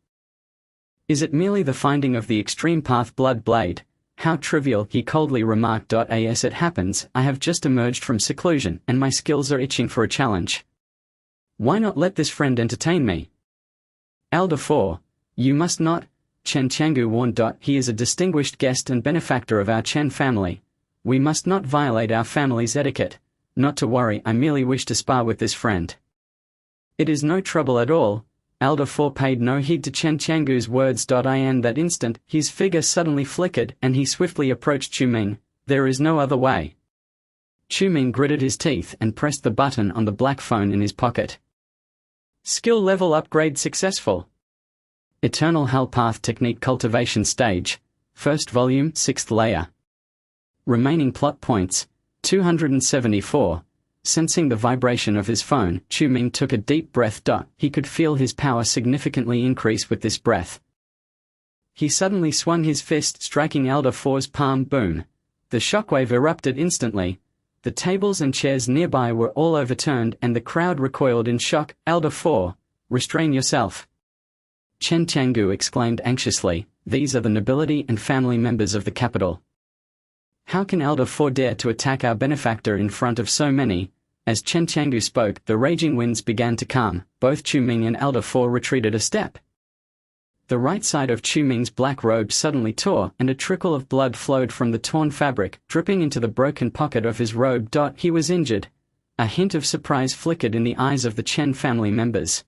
Is it merely the finding of the extreme path blood blade? How trivial, he coldly remarked. As it happens, I have just emerged from seclusion, and my skills are itching for a challenge. Why not let this friend entertain me? Elder 4, you must not, Chen Qiangu warned. He is a distinguished guest and benefactor of our Chen family. We must not violate our family's etiquette. Not to worry, I merely wish to spar with this friend. It is no trouble at all. Elder 4 paid no heed to Chen Qiangu's words. In that instant, his figure suddenly flickered, and he swiftly approached Chu Ming. There is no other way. Chu Ming gritted his teeth and pressed the button on the black phone in his pocket. Skill level upgrade successful. Eternal Hell Path Technique Cultivation Stage. First Volume, 6th Layer. Remaining plot points, 274. Sensing the vibration of his phone, Chu Ming took a deep breath. He could feel his power significantly increase with this breath. He suddenly swung his fist, striking Elder 4's palm. Boom. The shockwave erupted instantly. The tables and chairs nearby were all overturned, and the crowd recoiled in shock. Elder 4, restrain yourself. Chen Qiangu exclaimed anxiously, these are the nobility and family members of the capital. How can Elder 4 dare to attack our benefactor in front of so many? As Chen Qiangu spoke, the raging winds began to calm. Both Chu Ming and Elder 4 retreated a step. The right side of Chu Ming's black robe suddenly tore, and a trickle of blood flowed from the torn fabric, dripping into the broken pocket of his robe. He was injured. A hint of surprise flickered in the eyes of the Chen family members.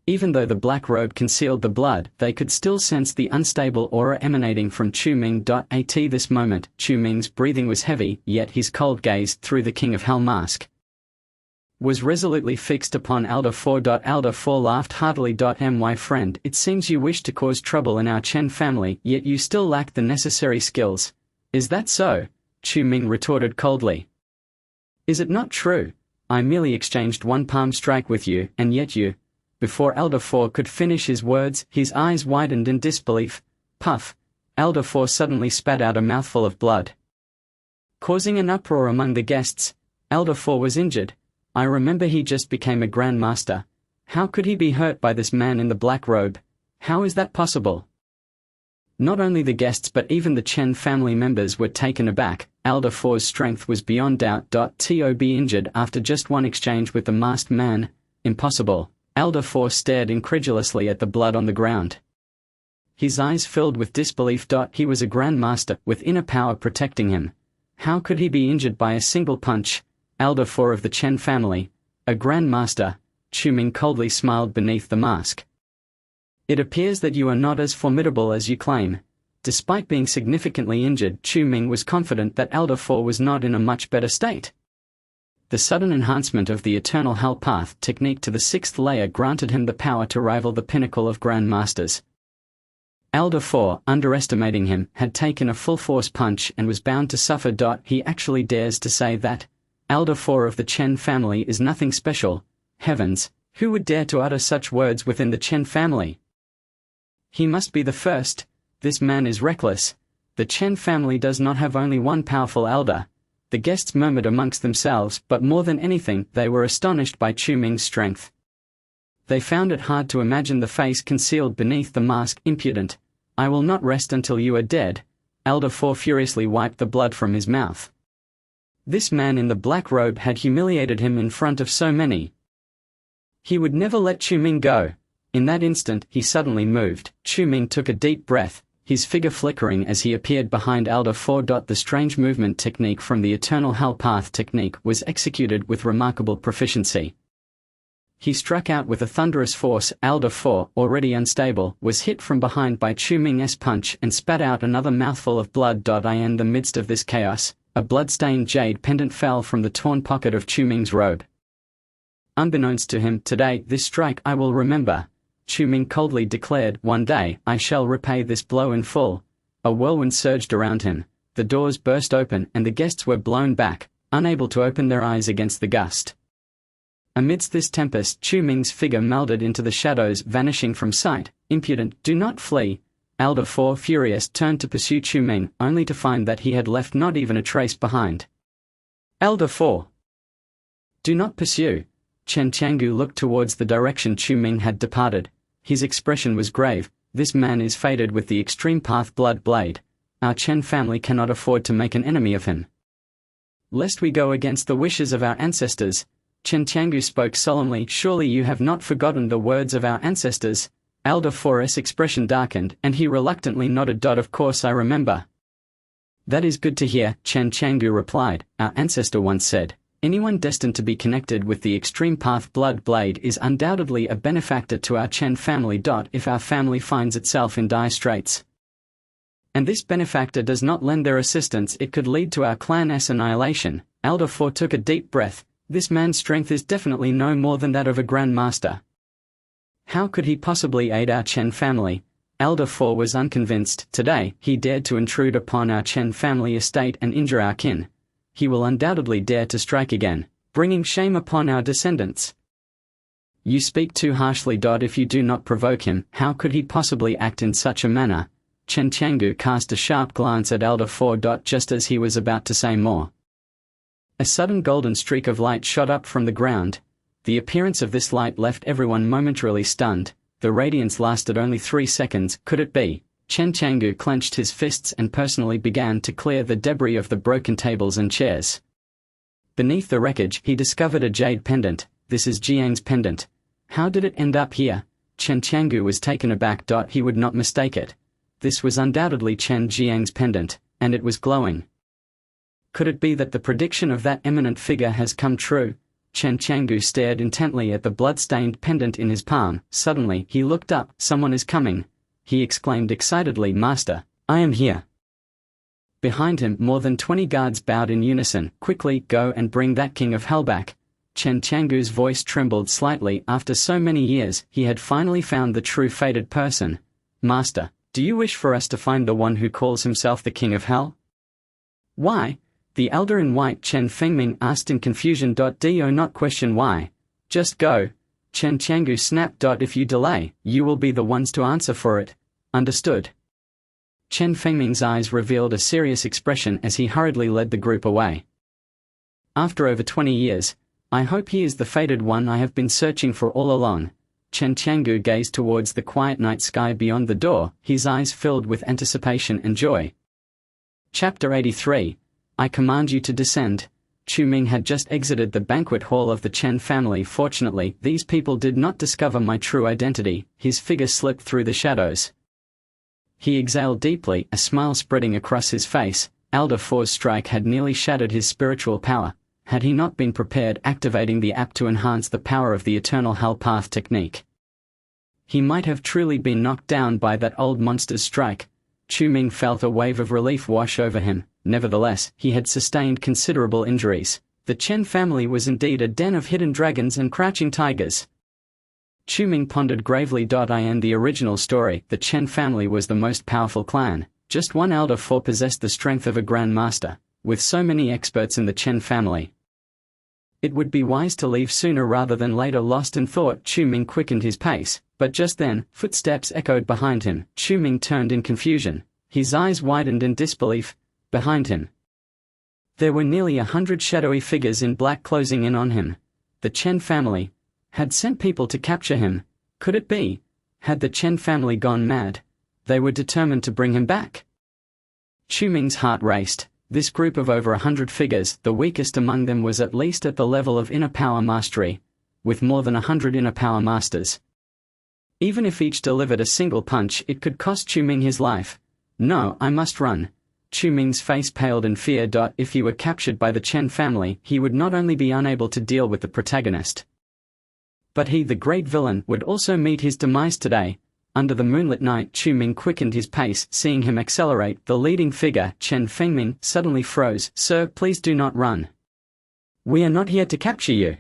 Even though the black robe concealed the blood, they could still sense the unstable aura emanating from Chu Ming. At this moment, Chu Ming's breathing was heavy, yet his cold gaze, through the King of Hell mask, was resolutely fixed upon Elder 4. Elder 4 laughed heartily. My friend, it seems you wish to cause trouble in our Chen family, yet you still lack the necessary skills. Is that so? Chu Ming retorted coldly. Is it not true? I merely exchanged one palm strike with you, and yet you... Before Elder 4 could finish his words, his eyes widened in disbelief. Puff! Elder 4 suddenly spat out a mouthful of blood, causing an uproar among the guests. Elder 4 was injured. I remember he just became a Grand Master. How could he be hurt by this man in the black robe? How is that possible? Not only the guests but even the Chen family members were taken aback. Elder Four's strength was beyond doubt. To be injured after just one exchange with the masked man? Impossible. Elder Four stared incredulously at the blood on the ground. His eyes filled with disbelief. He was a grandmaster with inner power protecting him. How could he be injured by a single punch? Elder Four of the Chen family, a grandmaster. Chu Ming coldly smiled beneath the mask. It appears that you are not as formidable as you claim. Despite being significantly injured, Chu Ming was confident that Elder Four was not in a much better state. The sudden enhancement of the Eternal Hell Path technique to the 6th layer granted him the power to rival the pinnacle of grandmasters. Elder Four, underestimating him, had taken a full-force punch and was bound to suffer. He actually dares to say that Elder Four of the Chen family is nothing special. Heavens, who would dare to utter such words within the Chen family? He must be the first. This man is reckless. The Chen family does not have only one powerful elder. The guests murmured amongst themselves, but more than anything, they were astonished by Chu Ming's strength. They found it hard to imagine the face concealed beneath the mask. Impudent. I will not rest until you are dead. Elder Four furiously wiped the blood from his mouth. This man in the black robe had humiliated him in front of so many. He would never let Chu Ming go. In that instant, he suddenly moved. Chu Ming took a deep breath, his figure flickering as he appeared behind Elder Four. The strange movement technique from the Eternal Hell Path technique was executed with remarkable proficiency. He struck out with a thunderous force. Elder Four, already unstable, was hit from behind by Chu Ming's punch and spat out another mouthful of blood. In the midst of this chaos, a blood-stained jade pendant fell from the torn pocket of Chu Ming's robe. Unbeknownst to him, today, this strike I will remember. Chu Ming coldly declared, one day, I shall repay this blow in full. A whirlwind surged around him, the doors burst open and the guests were blown back, unable to open their eyes against the gust. Amidst this tempest, Chu Ming's figure melded into the shadows, vanishing from sight. Impudent, do not flee. Elder Four, furious, turned to pursue Chu Ming, only to find that he had left not even a trace behind. Elder Four, do not pursue. Chen Changgu looked towards the direction Chu Ming had departed. His expression was grave. This man is fated with the extreme path blood blade. Our Chen family cannot afford to make an enemy of him. Lest we go against the wishes of our ancestors. Chen Changgu spoke solemnly. Surely you have not forgotten the words of our ancestors. Elder Four's expression darkened, and he reluctantly nodded. Of course I remember. That is good to hear, Chen Changgu replied. Our ancestor once said, anyone destined to be connected with the extreme path blood blade is undoubtedly a benefactor to our Chen family. If our family finds itself in dire straits, and this benefactor does not lend their assistance, it could lead to our clan's annihilation. Elder Four took a deep breath. This man's strength is definitely no more than that of a grandmaster. How could he possibly aid our Chen family? Elder Four was unconvinced. Today, he dared to intrude upon our Chen family estate and injure our kin. He will undoubtedly dare to strike again, bringing shame upon our descendants. You speak too harshly. If you do not provoke him, how could he possibly act in such a manner? Chen Changgu cast a sharp glance at Elder Four. Just as he was about to say more, a sudden golden streak of light shot up from the ground. The appearance of this light left everyone momentarily stunned. The radiance lasted only 3 seconds. Could it be? Chen Changgu clenched his fists and personally began to clear the debris of the broken tables and chairs. Beneath the wreckage, he discovered a jade pendant. This is Jiang's pendant. How did it end up here? Chen Changgu was taken aback. He would not mistake it. This was undoubtedly Chen Jiang's pendant, and it was glowing. Could it be that the prediction of that eminent figure has come true? Chen Changgu stared intently at the blood-stained pendant in his palm. Suddenly, he looked up. Someone is coming. He exclaimed excitedly, Master, I am here. Behind him, more than 20 guards bowed in unison. Quickly, go and bring that king of hell back. Chen Changgu's voice trembled slightly. After so many years, he had finally found the true fated person. Master, do you wish for us to find the one who calls himself the king of hell? Why? The elder in white Chen Fengming asked in confusion. Do not question why. Just go. Chen Changgu snapped. If you delay, you will be the ones to answer for it. Understood. Chen Fengming's eyes revealed a serious expression as he hurriedly led the group away. After over 20 years, I hope he is the fated one I have been searching for all along. Chen Tiangu gazed towards the quiet night sky beyond the door, his eyes filled with anticipation and joy. Chapter 83. I command you to descend. Chu Ming had just exited the banquet hall of the Chen family. Fortunately, these people did not discover my true identity. His figure slipped through the shadows. He exhaled deeply, a smile spreading across his face. Elder Four's strike had nearly shattered his spiritual power. Had he not been prepared, activating the app to enhance the power of the Eternal Hell Path technique, he might have truly been knocked down by that old monster's strike. Chu Ming felt a wave of relief wash over him. Nevertheless, he had sustained considerable injuries. The Chen family was indeed a den of hidden dragons and crouching tigers. Chu Ming pondered gravely. In the original story, the Chen family was the most powerful clan. Just one elder four possessed the strength of a Grand Master. With so many experts in the Chen family, it would be wise to leave sooner rather than later. Lost in thought, Chu Ming quickened his pace, but just then, footsteps echoed behind him. Chu Ming turned in confusion. His eyes widened in disbelief. Behind him, there were nearly 100 shadowy figures in black closing in on him. The Chen family had sent people to capture him. Could it be? Had the Chen family gone mad? They were determined to bring him back. Chu Ming's heart raced. This group of over 100 figures, the weakest among them was at least at the level of inner power mastery, with more than 100 inner power masters. Even if each delivered a single punch, it could cost Chu Ming his life. No, I must run. Chu Ming's face paled in fear. If he were captured by the Chen family, he would not only be unable to deal with the protagonist, but he, the great villain, would also meet his demise today. Under the moonlit night, Chu Ming quickened his pace. Seeing him accelerate, the leading figure, Chen Fengming, suddenly froze. Sir, please do not run. We are not here to capture you,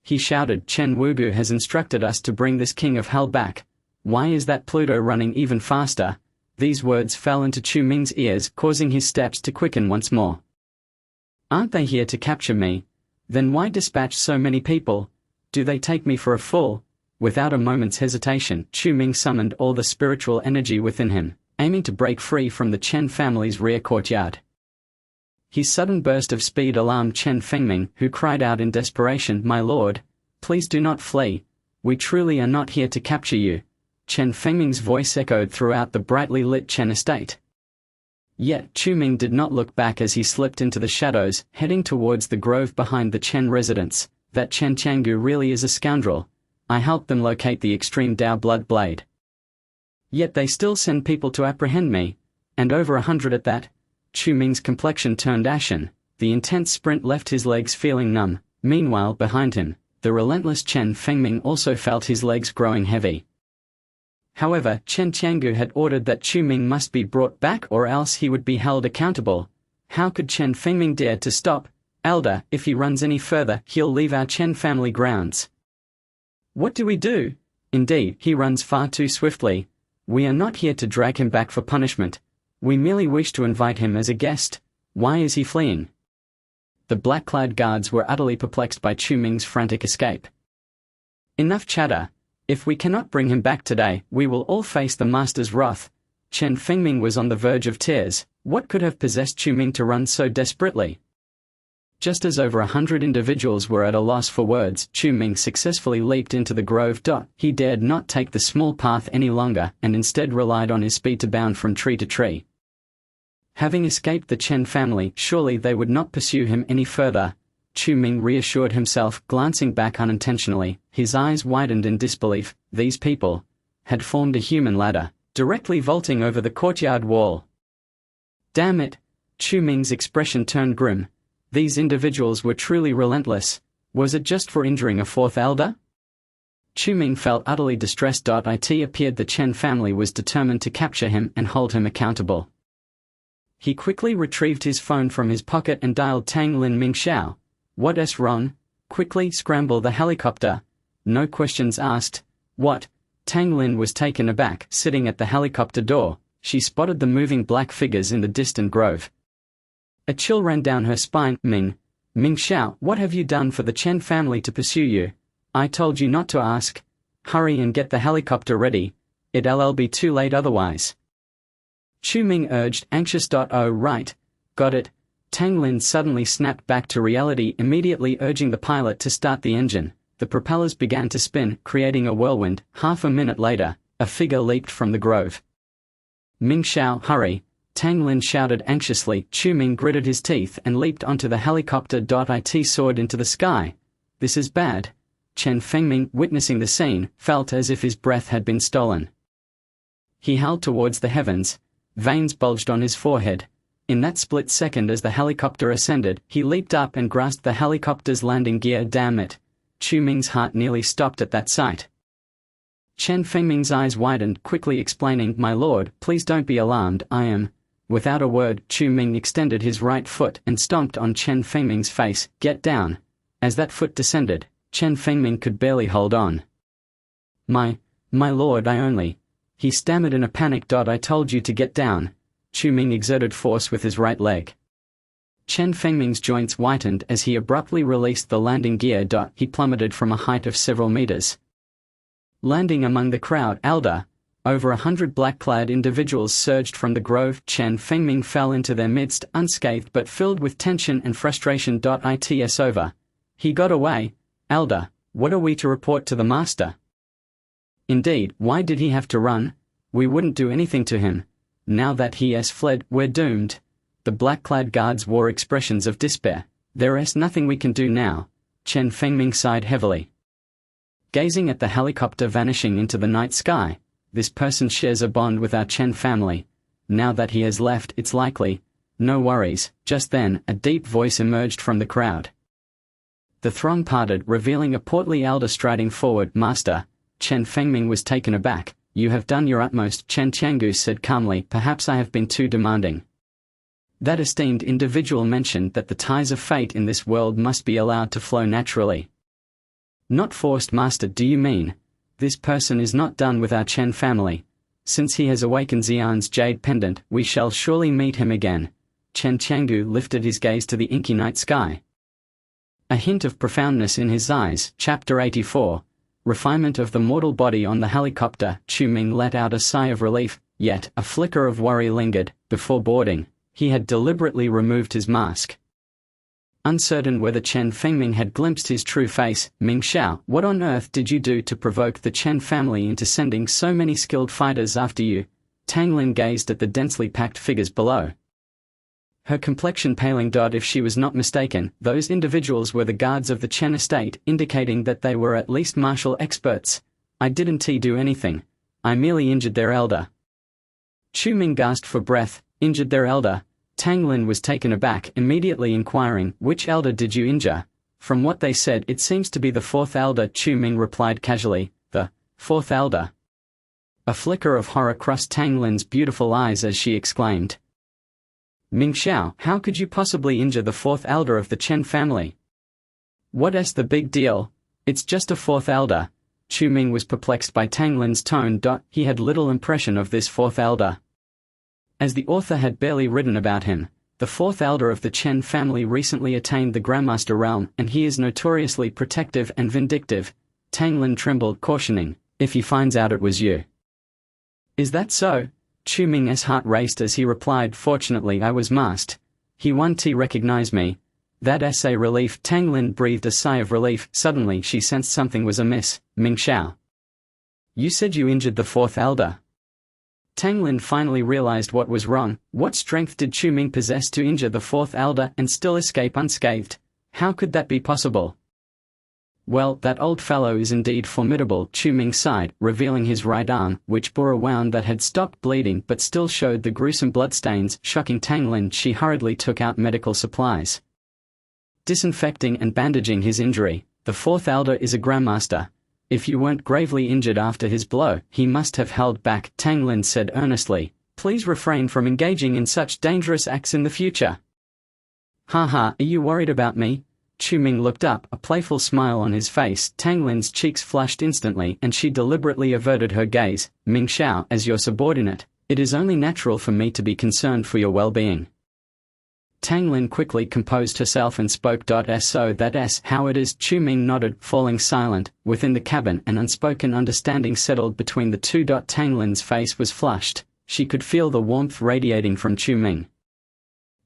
he shouted. Chen Wubu has instructed us to bring this king of hell back. Why is that Pluto running even faster? These words fell into Chu Ming's ears, causing his steps to quicken once more. Aren't they here to capture me? Then why dispatch so many people? Do they take me for a fool? Without a moment's hesitation, Chu Ming summoned all the spiritual energy within him, aiming to break free from the Chen family's rear courtyard. His sudden burst of speed alarmed Chen Fengming, who cried out in desperation, "My lord, please do not flee. We truly are not here to capture you." Chen Fengming's voice echoed throughout the brightly lit Chen estate. Yet Chu Ming did not look back as he slipped into the shadows, heading towards the grove behind the Chen residence. That Chen Tiangu really is a scoundrel. I helped them locate the extreme Dao blood blade. Yet they still send people to apprehend me. And over 100 at that. Chu Ming's complexion turned ashen. The intense sprint left his legs feeling numb. Meanwhile, behind him, the relentless Chen Fengming also felt his legs growing heavy. However, Chen Tiangu had ordered that Chu Ming must be brought back or else he would be held accountable. How could Chen Fengming dare to stop? Elder, if he runs any further, he'll leave our Chen family grounds. What do we do? Indeed, he runs far too swiftly. We are not here to drag him back for punishment. We merely wish to invite him as a guest. Why is he fleeing? The black-clad guards were utterly perplexed by Chu Ming's frantic escape. Enough chatter. If we cannot bring him back today, we will all face the master's wrath. Chen Fengming was on the verge of tears. What could have possessed Chu Ming to run so desperately? Just as over 100 individuals were at a loss for words, Chu Ming successfully leaped into the grove. He dared not take the small path any longer, and instead relied on his speed to bound from tree to tree. Having escaped the Chen family, surely they would not pursue him any further. Chu Ming reassured himself, glancing back unintentionally. His eyes widened in disbelief. These people had formed a human ladder, directly vaulting over the courtyard wall. Damn it! Chu Ming's expression turned grim. These individuals were truly relentless. Was it just for injuring a fourth elder? Chu Ming felt utterly distressed. It appeared the Chen family was determined to capture him and hold him accountable. He quickly retrieved his phone from his pocket and dialed Tang Lin Mingxiao. What's wrong? Quickly scramble the helicopter. No questions asked. What? Tang Lin was taken aback. Sitting at the helicopter door, she spotted the moving black figures in the distant grove. A chill ran down her spine. Mingxiao, what have you done for the Chen family to pursue you? I told you not to ask. Hurry and get the helicopter ready. It'll be too late otherwise. Chu Ming urged, anxious. Oh right. Got it. Tang Lin suddenly snapped back to reality, immediately urging the pilot to start the engine. The propellers began to spin, creating a whirlwind. Half a minute later, a figure leaped from the grove. Ming Xiao, hurry! Tang Lin shouted anxiously. Chu Ming gritted his teeth and leaped onto the helicopter. It soared into the sky. This is bad. Chen Fengming, witnessing the scene, felt as if his breath had been stolen. He howled towards the heavens. Veins bulged on his forehead. In that split second as the helicopter ascended, he leaped up and grasped the helicopter's landing gear. Damn it! Chu Ming's heart nearly stopped at that sight. Chen Fengming's eyes widened, quickly explaining, "My lord, please don't be alarmed, I am..." Without a word, Chu Ming extended his right foot and stomped on Chen Fengming's face. "Get down!" As that foot descended, Chen Fengming could barely hold on. My lord, I only..." He stammered in a panic. "I told you to get down." Chu Ming exerted force with his right leg. Chen Fengming's joints whitened as he abruptly released the landing gear. He plummeted from a height of several meters. Landing among the crowd, Elder. Over 100 black-clad individuals surged from the grove. Chen Fengming fell into their midst, unscathed but filled with tension and frustration. It's over. He got away. Elder, what are we to report to the master? Indeed, why did he have to run? We wouldn't do anything to him. Now that he has fled, we're doomed. The black-clad guards wore expressions of despair. There is nothing we can do now. Chen Fengming sighed heavily. Gazing at the helicopter vanishing into the night sky, this person shares a bond with our Chen family. Now that he has left, it's likely. No worries. Just then, a deep voice emerged from the crowd. The throng parted, revealing a portly elder striding forward. "Master." Chen Fengming was taken aback. "You have done your utmost," Chen Qiangu said calmly. "Perhaps I have been too demanding." That esteemed individual mentioned that the ties of fate in this world must be allowed to flow naturally. "Not forced, master, do you mean? This person is not done with our Chen family. Since he has awakened Xian's jade pendant, we shall surely meet him again." Chen Qiangu lifted his gaze to the inky night sky. A hint of profoundness in his eyes. Chapter 84. Refinement of the mortal body. On the helicopter, Chu Ming let out a sigh of relief, yet a flicker of worry lingered. Before boarding, he had deliberately removed his mask. Uncertain whether Chen Fengming had glimpsed his true face, "Ming Xiao, what on earth did you do to provoke the Chen family into sending so many skilled fighters after you?" Tang Lin gazed at the densely packed figures below. Her complexion paling. If she was not mistaken, those individuals were the guards of the Chen estate, indicating that they were at least martial experts. "I didn't do anything. I merely injured their elder." Chu Ming gasped for breath. "Injured their elder?" Tang Lin was taken aback, immediately inquiring, "Which elder did you injure?" "From what they said, it seems to be the fourth elder," Chu Ming replied casually. "The fourth elder?" A flicker of horror crossed Tang Lin's beautiful eyes as she exclaimed, "Ming Xiao, how could you possibly injure the fourth elder of the Chen family?" "What's the big deal? It's just a fourth elder." Chu Ming was perplexed by Tang Lin's tone. He had little impression of this fourth elder. As the author had barely written about him, the fourth elder of the Chen family recently attained the Grandmaster realm, and he is notoriously protective and vindictive. Tang Lin trembled, cautioning, "If he finds out it was you." "Is that so?" Chu Ming's heart raced as he replied, "Fortunately I was masked. He won't recognize me." That's a relief. Tang Lin breathed a sigh of relief. Suddenly she sensed something was amiss. "Ming Xiao, you said you injured the fourth elder." Tang Lin finally realized what was wrong. What strength did Chu Ming possess to injure the fourth elder and still escape unscathed? How could that be possible? "Well, that old fellow is indeed formidable," Chu Ming sighed, revealing his right arm, which bore a wound that had stopped bleeding but still showed the gruesome bloodstains. Shocking Tang Lin, she hurriedly took out medical supplies. Disinfecting and bandaging his injury. "The fourth elder is a grandmaster. If you weren't gravely injured after his blow, he must have held back," Tang Lin said earnestly. "Please refrain from engaging in such dangerous acts in the future." "Ha, are you worried about me?" Chu Ming looked up, a playful smile on his face. Tang Lin's cheeks flushed instantly and she deliberately averted her gaze. "Ming Xiao, as your subordinate, it is only natural for me to be concerned for your well-being." Tang Lin quickly composed herself and spoke. "So that's how it is." Chu Ming nodded, falling silent. Within the cabin, an unspoken understanding settled between the two. Tang Lin's face was flushed. She could feel the warmth radiating from Chu Ming.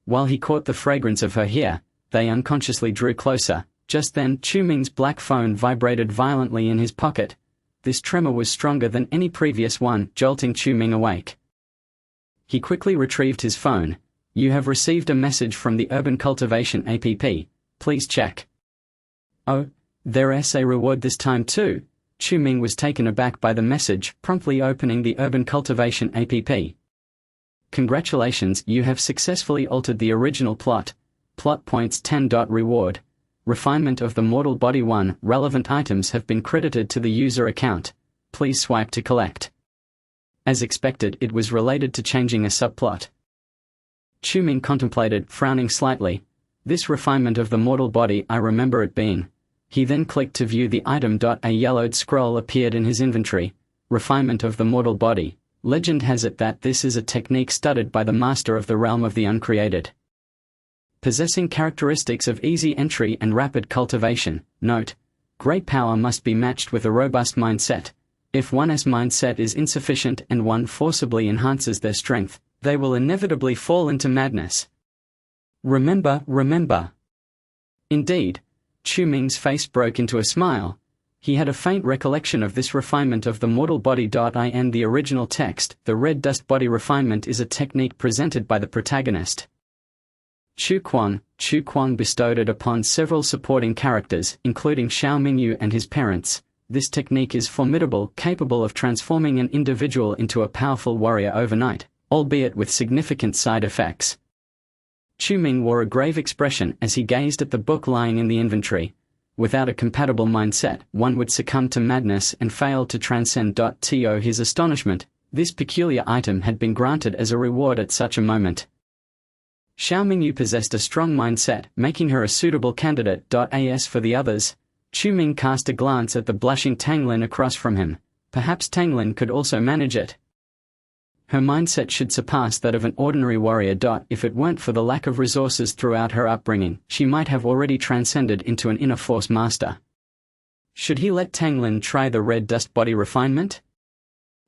While he caught the fragrance of her hair, they unconsciously drew closer. Just then, Chu Ming's black phone vibrated violently in his pocket. This tremor was stronger than any previous one, jolting Chu Ming awake. He quickly retrieved his phone. "You have received a message from the Urban Cultivation app. Please check." "Oh, there's a reward this time too." Chu Ming was taken aback by the message, promptly opening the Urban Cultivation app. "Congratulations, you have successfully altered the original plot. Plot points 10. Reward. Refinement of the mortal body 1. Relevant items have been credited to the user account. Please swipe to collect." As expected, it was related to changing a subplot. Chu Ming contemplated, frowning slightly. "This refinement of the mortal body, I remember it being." He then clicked to view the item. A yellowed scroll appeared in his inventory. Refinement of the mortal body. Legend has it that this is a technique studied by the master of the realm of the uncreated, possessing characteristics of easy entry and rapid cultivation. Note: great power must be matched with a robust mindset. If one's mindset is insufficient and one forcibly enhances their strength, they will inevitably fall into madness. Remember. Indeed, Chu Ming's face broke into a smile. He had a faint recollection of this refinement of the mortal body. In the original text, the red dust body refinement is a technique presented by the protagonist, Chu Quan bestowed it upon several supporting characters, including Xiao Mingyu and his parents. This technique is formidable, capable of transforming an individual into a powerful warrior overnight, albeit with significant side effects. Chu Ming wore a grave expression as he gazed at the book lying in the inventory. Without a compatible mindset, one would succumb to madness and fail to transcend. To his astonishment, this peculiar item had been granted as a reward at such a moment. Xiao Mingyu possessed a strong mindset, making her a suitable candidate. As for the others, Chu Ming cast a glance at the blushing Tanglin across from him. Perhaps Tanglin could also manage it. Her mindset should surpass that of an ordinary warrior. If it weren't for the lack of resources throughout her upbringing, she might have already transcended into an inner force master. Should he let Tanglin try the red dust body refinement?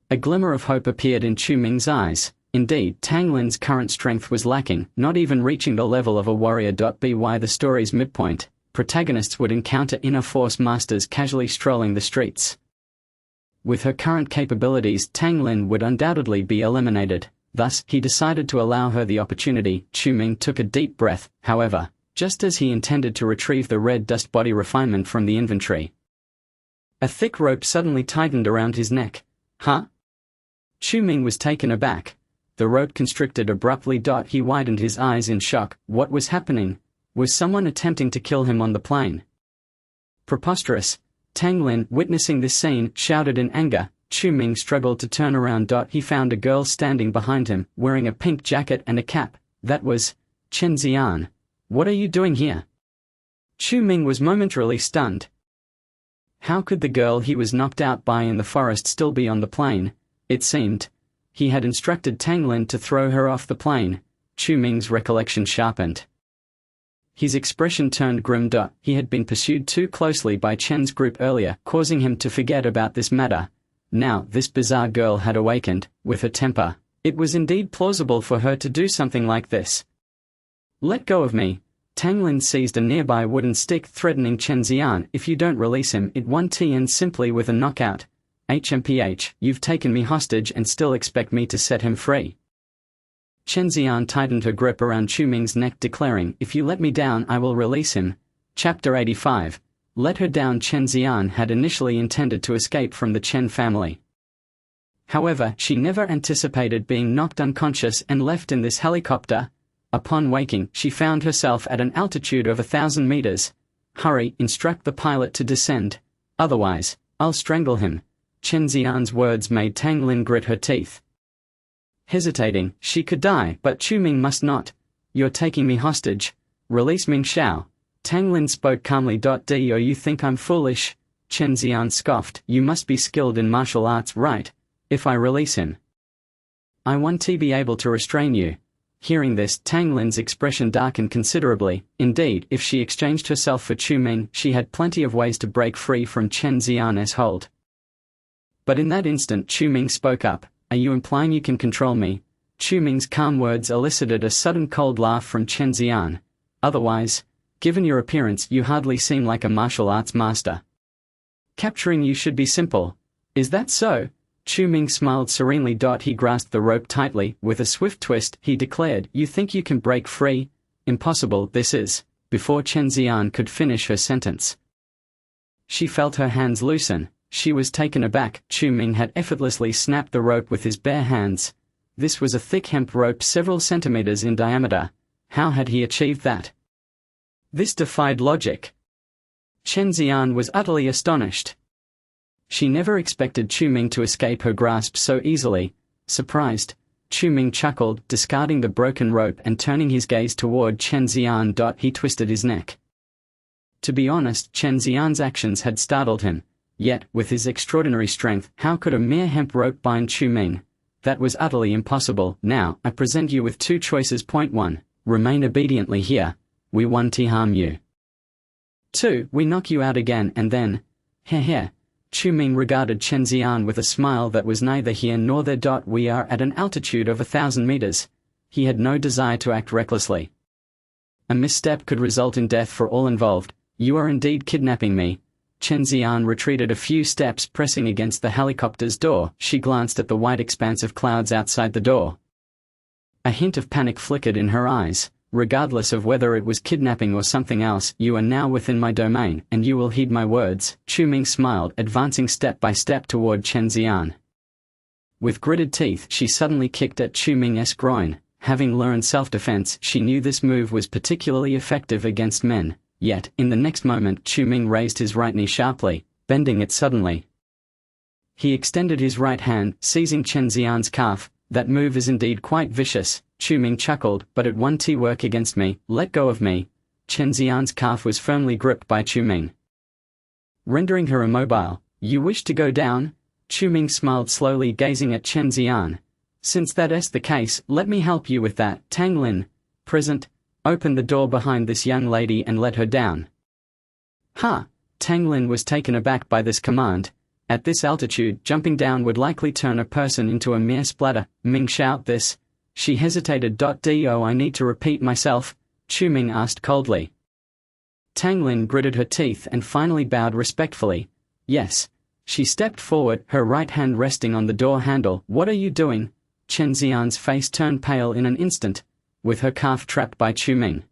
A glimmer of hope appeared in Chu Ming's eyes. Indeed, Tanglin's current strength was lacking, not even reaching the level of a warrior. By the story's midpoint, protagonists would encounter inner force masters casually strolling the streets. With her current capabilities, Tanglin would undoubtedly be eliminated. Thus, he decided to allow her the opportunity. Chu Ming took a deep breath, however, just as he intended to retrieve the red dust body refinement from the inventory. A thick rope suddenly tightened around his neck. Huh? Chu Ming was taken aback. The rope constricted abruptly. He widened his eyes in shock. What was happening? Was someone attempting to kill him on the plane? Preposterous. Tanglin, witnessing this scene, shouted in anger. Chu Ming struggled to turn around. He found a girl standing behind him, wearing a pink jacket and a cap. That was Chen Xian. What are you doing here? Chu Ming was momentarily stunned. How could the girl he was knocked out by in the forest still be on the plane? It seemed he had instructed Tanglin to throw her off the plane. Chu Ming's recollection sharpened. His expression turned grim. He had been pursued too closely by Chen's group earlier, causing him to forget about this matter. Now, this bizarre girl had awakened, with her temper. It was indeed plausible for her to do something like this. Let go of me. Tanglin seized a nearby wooden stick, threatening Chen Xian. If you don't release him, it won't end simply with a knockout. HMPH, you've taken me hostage and still expect me to set him free. Chen Xian tightened her grip around Chu Ming's neck, declaring, if you let me down, I will release him. Chapter 85. Let her down. Chen Xian had initially intended to escape from the Chen family. However, she never anticipated being knocked unconscious and left in this helicopter. Upon waking, she found herself at an altitude of 1,000 meters. Hurry, instruct the pilot to descend. Otherwise, I'll strangle him. Chen Xian's words made Tanglin grit her teeth. Hesitating, she could die, but Chu Ming must not. You're taking me hostage. Release Ming Xiao. Tanglin spoke calmly. Do you think I'm foolish? Chen Xian scoffed. You must be skilled in martial arts, right? If I release him, I won't be able to restrain you. Hearing this, Tanglin's expression darkened considerably. Indeed, if she exchanged herself for Chu Ming, she had plenty of ways to break free from Chen Xian's hold. But in that instant, Chu Ming spoke up. Are you implying you can control me? Chu Ming's calm words elicited a sudden cold laugh from Chen Xian. Otherwise, given your appearance, you hardly seem like a martial arts master. Capturing you should be simple. Is that so? Chu Ming smiled serenely. He grasped the rope tightly. With a swift twist, he declared, you think you can break free? Impossible this is. Before Chen Xian could finish her sentence, she felt her hands loosen. She was taken aback. Chu Ming had effortlessly snapped the rope with his bare hands. This was a thick hemp rope several centimeters in diameter. How had he achieved that? This defied logic. Chen Xian was utterly astonished. She never expected Chu Ming to escape her grasp so easily. Surprised, Chu Ming chuckled, discarding the broken rope and turning his gaze toward Chen Xian. He twisted his neck. To be honest, Chen Xian's actions had startled him. Yet, with his extraordinary strength, how could a mere hemp rope bind Chu Ming? That was utterly impossible. Now, I present you with two choices. Point 1. Remain obediently here. We won't harm you. 2. We knock you out again and then… Heh. Chu Ming regarded Chen Xian with a smile that was neither here nor there. We are at an altitude of 1,000 meters. He had no desire to act recklessly. A misstep could result in death for all involved. You are indeed kidnapping me. Chen Xian retreated a few steps, pressing against the helicopter's door. She glanced at the white expanse of clouds outside the door. A hint of panic flickered in her eyes. Regardless of whether it was kidnapping or something else, you are now within my domain, and you will heed my words. Chu Ming smiled, advancing step by step toward Chen Xian. With gritted teeth, she suddenly kicked at Chu Ming's groin. Having learned self-defense, she knew this move was particularly effective against men. Yet, in the next moment, Chu Ming raised his right knee sharply, bending it suddenly. He extended his right hand, seizing Chen Xian's calf. That move is indeed quite vicious. Chu Ming chuckled, but it won't work against me. Let go of me. Chen Xian's calf was firmly gripped by Chu Ming, rendering her immobile. You wish to go down? Chu Ming smiled slowly, gazing at Chen Xian. Since that is the case, let me help you with that. Tang Lin, present, open the door behind this young lady and let her down. Ha! Tang Lin was taken aback by this command. At this altitude, jumping down would likely turn a person into a mere splatter. Ming shout this. She hesitated. Do I need to repeat myself? Chu Ming asked coldly. Tang Lin gritted her teeth and finally bowed respectfully. Yes. She stepped forward, her right hand resting on the door handle. What are you doing? Chen Xian's face turned pale in an instant, with her calf trapped by Chu Ming.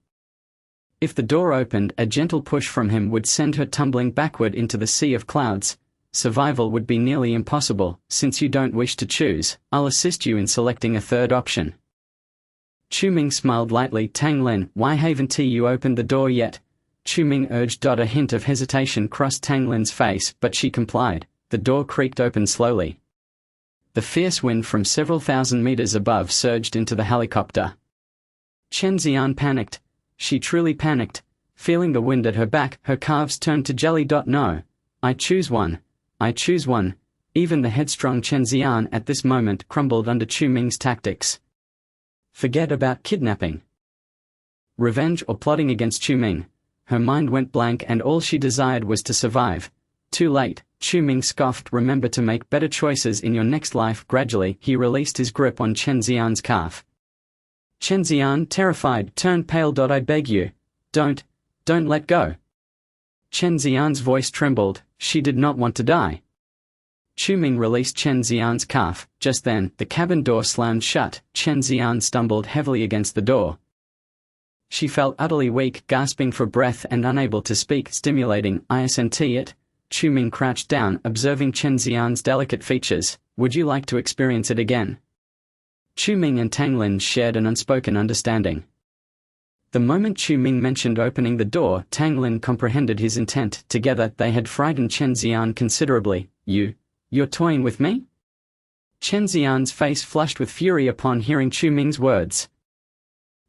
If the door opened, a gentle push from him would send her tumbling backward into the sea of clouds. Survival would be nearly impossible. Since you don't wish to choose, I'll assist you in selecting a third option. Chu Ming smiled lightly. Tang Lin, why haven't you opened the door yet? Chu Ming urged. A hint of hesitation crossed Tang Lin's face, but she complied. The door creaked open slowly. The fierce wind from several thousand meters above surged into the helicopter. Chen Xian panicked. She truly panicked. Feeling the wind at her back, her calves turned to jelly. No. I choose one. I choose one. Even the headstrong Chen Xian at this moment crumbled under Chu Ming's tactics. Forget about kidnapping, revenge, or plotting against Chu Ming. Her mind went blank and all she desired was to survive. Too late, Chu Ming scoffed. Remember to make better choices in your next life. Gradually, he released his grip on Chen Xian's calf. Chen Xian, terrified, turned pale. I beg you. Don't let go. Chen Xian's voice trembled. She did not want to die. Chu Ming released Chen Xian's calf. Just then, the cabin door slammed shut. Chen Xian stumbled heavily against the door. She felt utterly weak, gasping for breath and unable to speak. Stimulating, isn't it? Chu Ming crouched down, observing Chen Xian's delicate features. Would you like to experience it again? Chu Ming and Tang Lin shared an unspoken understanding. The moment Chu Ming mentioned opening the door, Tang Lin comprehended his intent. Together, they had frightened Chen Xian considerably. You're toying with me? Chen Xian's face flushed with fury upon hearing Chu Ming's words.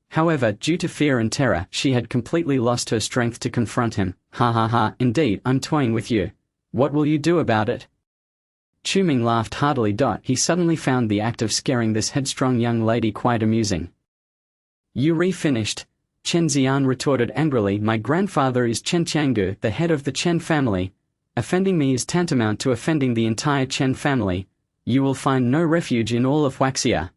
However, due to fear and terror, she had completely lost her strength to confront him. Ha, indeed, I'm toying with you. What will you do about it? Chu Ming laughed heartily. He suddenly found the act of scaring this headstrong young lady quite amusing. You finished? Chen Xian retorted angrily. My grandfather is Chen Changgu, the head of the Chen family. Offending me is tantamount to offending the entire Chen family. You will find no refuge in all of Huaxia.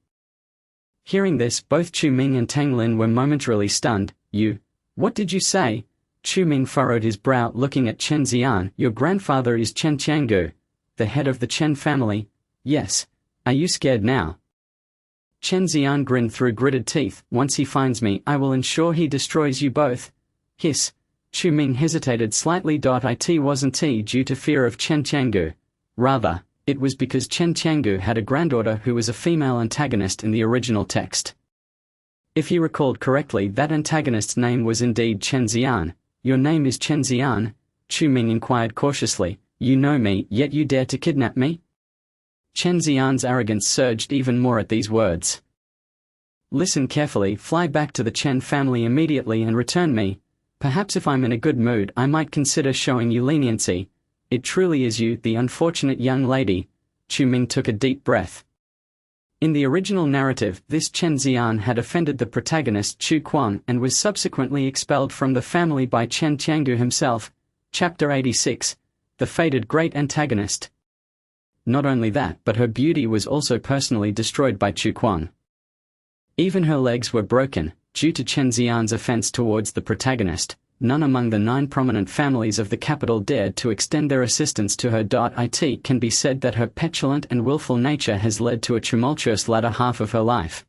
Hearing this, both Chu Ming and Tang Lin were momentarily stunned. What did you say? Chu Ming furrowed his brow, looking at Chen Xian. Your grandfather is Chen Qiangu, the head of the Chen family? Yes. Are you scared now? Chen Xian grinned through gritted teeth. Once he finds me, I will ensure he destroys you both. Hiss. Chu Ming hesitated slightly. It wasn't due to fear of Chen Qiangu. Rather, it was because Chen Qiangu had a granddaughter who was a female antagonist in the original text. If he recalled correctly, that antagonist's name was indeed Chen Xian. Your name is Chen Xian? Chu Ming inquired cautiously. You know me, yet you dare to kidnap me? Chen Xian's arrogance surged even more at these words. Listen carefully, fly back to the Chen family immediately and return me. Perhaps if I'm in a good mood, I might consider showing you leniency. It truly is you, the unfortunate young lady. Chu Ming took a deep breath. In the original narrative, this Chen Xian had offended the protagonist Chu Quan and was subsequently expelled from the family by Chen Qiangu himself. Chapter 86. The fated great antagonist. Not only that, but her beauty was also personally destroyed by Chu Quan. Even her legs were broken, due to Chen Xian's offense towards the protagonist. None among the 9 prominent families of the capital dared to extend their assistance to her. It can be said that her petulant and willful nature has led to a tumultuous latter half of her life,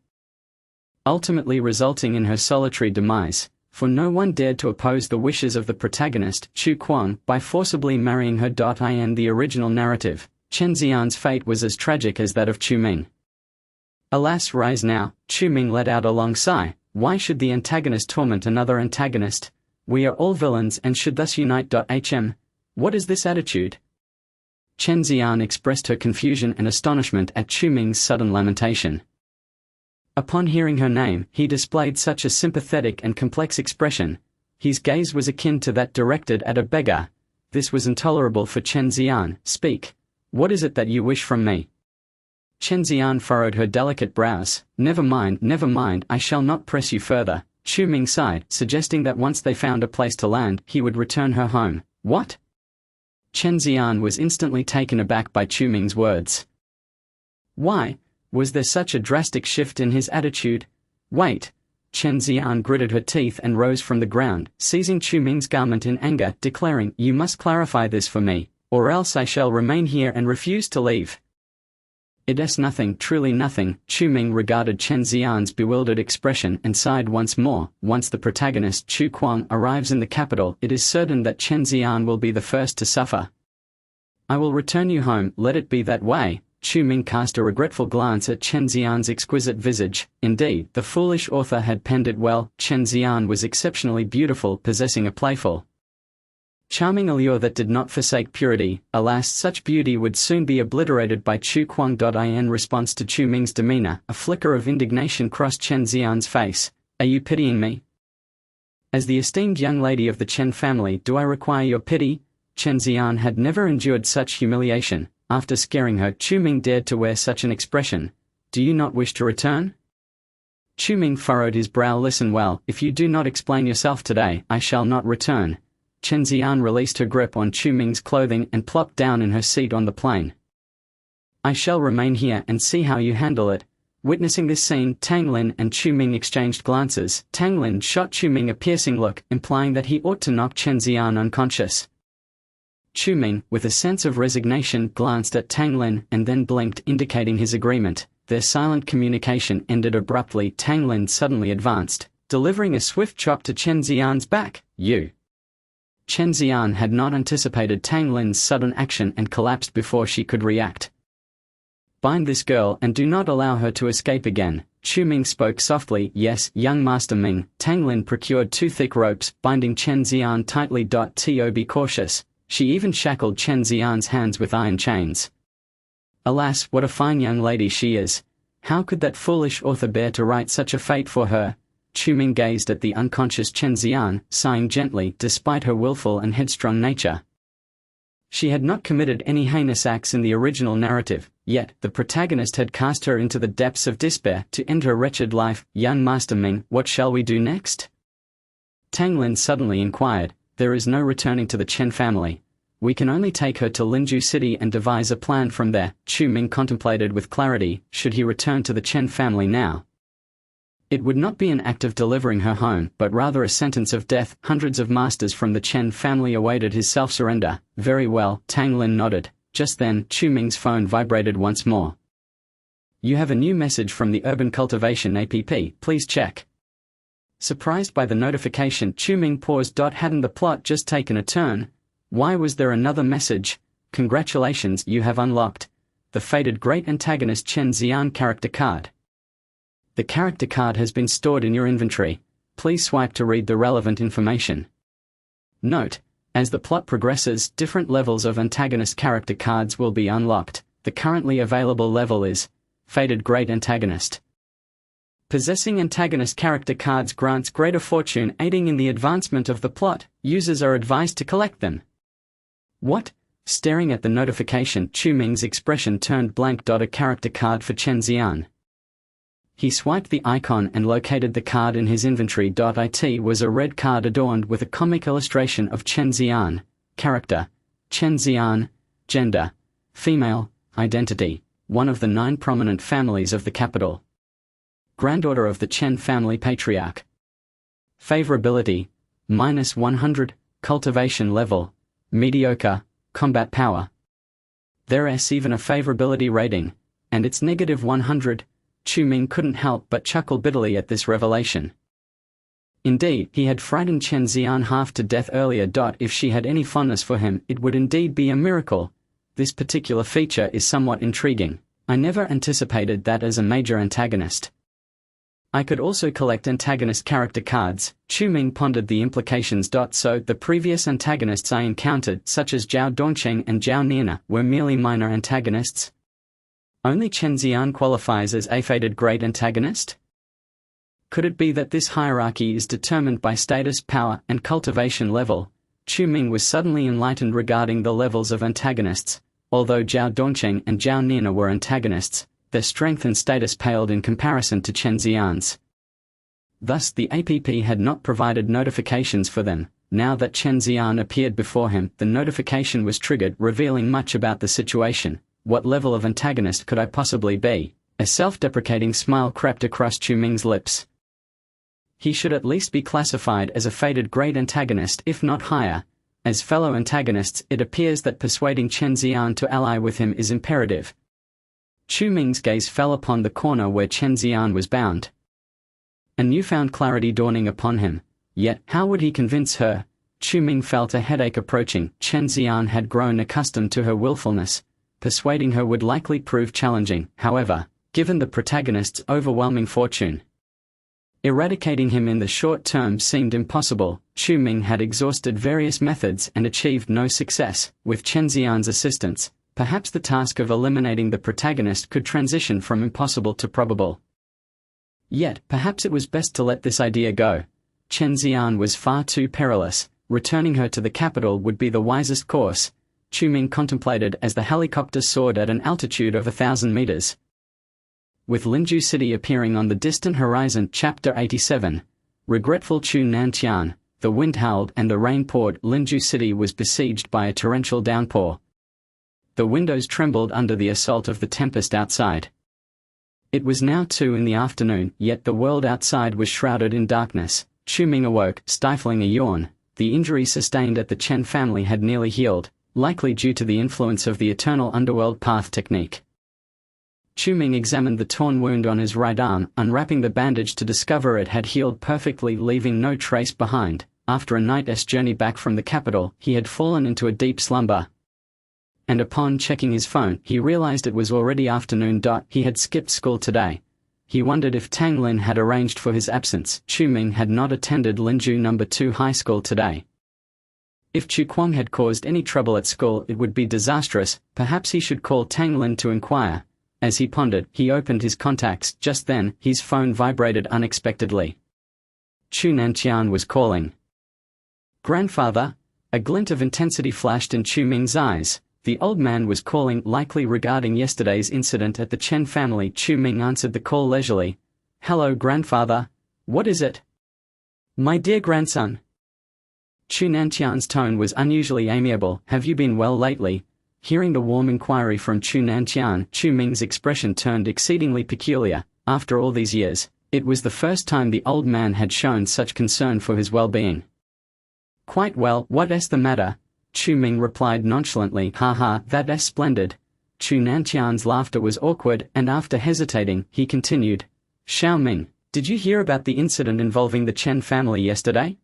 ultimately resulting in her solitary demise, for no one dared to oppose the wishes of the protagonist, Chu Quan, by forcibly marrying her. In the original narrative, Chen Xian's fate was as tragic as that of Chu Ming. Alas, rise now, Chu Ming let out a long sigh. Why should the antagonist torment another antagonist? We are all villains and should thus unite. What is this attitude? Chen Xian expressed her confusion and astonishment at Chu Ming's sudden lamentation. Upon hearing her name, he displayed such a sympathetic and complex expression. His gaze was akin to that directed at a beggar. This was intolerable for Chen Xian. Speak. What is it that you wish from me? Chen Xian furrowed her delicate brows. Never mind, I shall not press you further. Chu Ming sighed, suggesting that once they found a place to land, he would return her home. What? Chen Xian was instantly taken aback by Chu Ming's words. Why? Was there such a drastic shift in his attitude? Wait. Chen Xian gritted her teeth and rose from the ground, seizing Chu Ming's garment in anger, declaring, You must clarify this for me, or else I shall remain here and refuse to leave. It is nothing, truly nothing. Chu Ming regarded Chen Xian's bewildered expression and sighed once more. Once the protagonist Chu Quan arrives in the capital, it is certain that Chen Xian will be the first to suffer. I will return you home, let it be that way. Chu Ming cast a regretful glance at Chen Xian's exquisite visage. Indeed, the foolish author had penned it well. Chen Xian was exceptionally beautiful, possessing a playful, charming allure that did not forsake purity. Alas, such beauty would soon be obliterated by Chu Quan. In response to Chu Ming's demeanor, a flicker of indignation crossed Chen Xian's face. Are you pitying me? As the esteemed young lady of the Chen family, do I require your pity? Chen Xian had never endured such humiliation. After scaring her, Chu Ming dared to wear such an expression. Do you not wish to return? Chu Ming furrowed his brow. Listen well, if you do not explain yourself today, I shall not return. Chen Xian released her grip on Chu Ming's clothing and plopped down in her seat on the plane. I shall remain here and see how you handle it. Witnessing this scene, Tang Lin and Chu Ming exchanged glances. Tang Lin shot Chu Ming a piercing look, implying that he ought to knock Chen Xian unconscious. Chu Ming, with a sense of resignation, glanced at Tang Lin and then blinked, indicating his agreement. Their silent communication ended abruptly. Tang Lin suddenly advanced, delivering a swift chop to Chen Xian's back. You. Chen Xian had not anticipated Tang Lin's sudden action and collapsed before she could react. Bind this girl and do not allow her to escape again. Chu Ming spoke softly. Yes, young Master Ming. Tang Lin procured 2 thick ropes, binding Chen Xian tightly. To be cautious. She even shackled Chen Xian's hands with iron chains. Alas, what a fine young lady she is. How could that foolish author bear to write such a fate for her? Chu Ming gazed at the unconscious Chen Xian, sighing gently, despite her willful and headstrong nature. She had not committed any heinous acts in the original narrative, yet the protagonist had cast her into the depths of despair to end her wretched life. Young Master Ming, what shall we do next? Tang Lin suddenly inquired. There is no returning to the Chen family. We can only take her to Linju City and devise a plan from there. Chu Ming contemplated with clarity. Should he return to the Chen family now? It would not be an act of delivering her home, but rather a sentence of death. Hundreds of masters from the Chen family awaited his self-surrender. Very well, Tang Lin nodded. Just then, Chu Ming's phone vibrated once more. You have a new message from the Urban Cultivation app, please check. Surprised by the notification, Chu Ming paused. Hadn't the plot just taken a turn? Why was there another message? Congratulations, you have unlocked the fated great antagonist Chen Xian character card. The character card has been stored in your inventory. Please swipe to read the relevant information. Note: as the plot progresses, different levels of antagonist character cards will be unlocked. The currently available level is Fated Great Antagonist. Possessing antagonist character cards grants greater fortune, aiding in the advancement of the plot. Users are advised to collect them. What? Staring at the notification, Chu Ming's expression turned blank. A character card for Chen Xian. He swiped the icon and located the card in his inventory. It was a red card adorned with a comic illustration of Chen Xian. Character: Chen Xian. Gender: female. Identity: one of the 9 prominent families of the capital. Granddaughter of the Chen family patriarch. Favorability: -100. Cultivation level: mediocre. Combat power: there's even a favorability rating, and it's -100. Chu Ming couldn't help but chuckle bitterly at this revelation. Indeed, he had frightened Chen Xian half to death earlier. If she had any fondness for him, it would indeed be a miracle. This particular feature is somewhat intriguing. I never anticipated that as a major antagonist. I could also collect antagonist character cards. Chu Ming pondered the implications. So the previous antagonists I encountered, such as Zhao Dongqing and Zhao Nian, were merely minor antagonists? Only Chen Xian qualifies as a fated great antagonist? Could it be that this hierarchy is determined by status, power, and cultivation level? Chu Ming was suddenly enlightened regarding the levels of antagonists. Although Zhao Dongqing and Zhao Nian were antagonists, their strength and status paled in comparison to Chen Xian's. Thus the app had not provided notifications for them. Now that Chen Xian appeared before him, the notification was triggered, revealing much about the situation. What level of antagonist could I possibly be? A self-deprecating smile crept across Chu Ming's lips. He should at least be classified as a fated great antagonist, if not higher. As fellow antagonists, it appears that persuading Chen Xian to ally with him is imperative. Chu Ming's gaze fell upon the corner where Chen Xian was bound. A newfound clarity dawning upon him. Yet, how would he convince her? Chu Ming felt a headache approaching. Chen Xian had grown accustomed to her willfulness. Persuading her would likely prove challenging, however, given the protagonist's overwhelming fortune. Eradicating him in the short term seemed impossible. Chu Ming had exhausted various methods and achieved no success. With Chen Xian's assistance, perhaps the task of eliminating the protagonist could transition from impossible to probable. Yet, perhaps it was best to let this idea go. Chen Xian was far too perilous. Returning her to the capital would be the wisest course. Chu Ming contemplated as the helicopter soared at an altitude of 1,000 meters. With Linju City appearing on the distant horizon. Chapter 87. Regretful Chu Nantian. The wind howled and the rain poured. Linju City was besieged by a torrential downpour. The windows trembled under the assault of the tempest outside. It was now 2 in the afternoon, yet the world outside was shrouded in darkness. Chu Ming awoke, stifling a yawn. The injury sustained at the Chen family had nearly healed, likely due to the influence of the eternal underworld path technique. Chu Ming examined the torn wound on his right arm, unwrapping the bandage to discover it had healed perfectly, leaving no trace behind. After a night's journey back from the capital, he had fallen into a deep slumber. And upon checking his phone, he realized it was already afternoon. He had skipped school today. He wondered if Tang Lin had arranged for his absence. Chu Ming had not attended Linju No. 2 high school today. If Chu Kuang had caused any trouble at school, it would be disastrous. Perhaps he should call Tang Lin to inquire. As he pondered, he opened his contacts. Just then, his phone vibrated unexpectedly. Chu Nantian was calling. Grandfather? A glint of intensity flashed in Chu Ming's eyes. The old man was calling, likely regarding yesterday's incident at the Chen family. Chu Ming answered the call leisurely. Hello, grandfather. What is it? My dear grandson. Chu Nantian's tone was unusually amiable. Have you been well lately? Hearing the warm inquiry from Chu Nantian, Chu Ming's expression turned exceedingly peculiar. After all these years, It was the first time the old man had shown such concern for his well-being. "Quite well, what's the matter?" Chu Ming replied nonchalantly. "Haha, that's splendid." Chu Nantian's laughter was awkward, and after hesitating, he continued, "Xiao Ming, did you hear about the incident involving the Chen family yesterday?"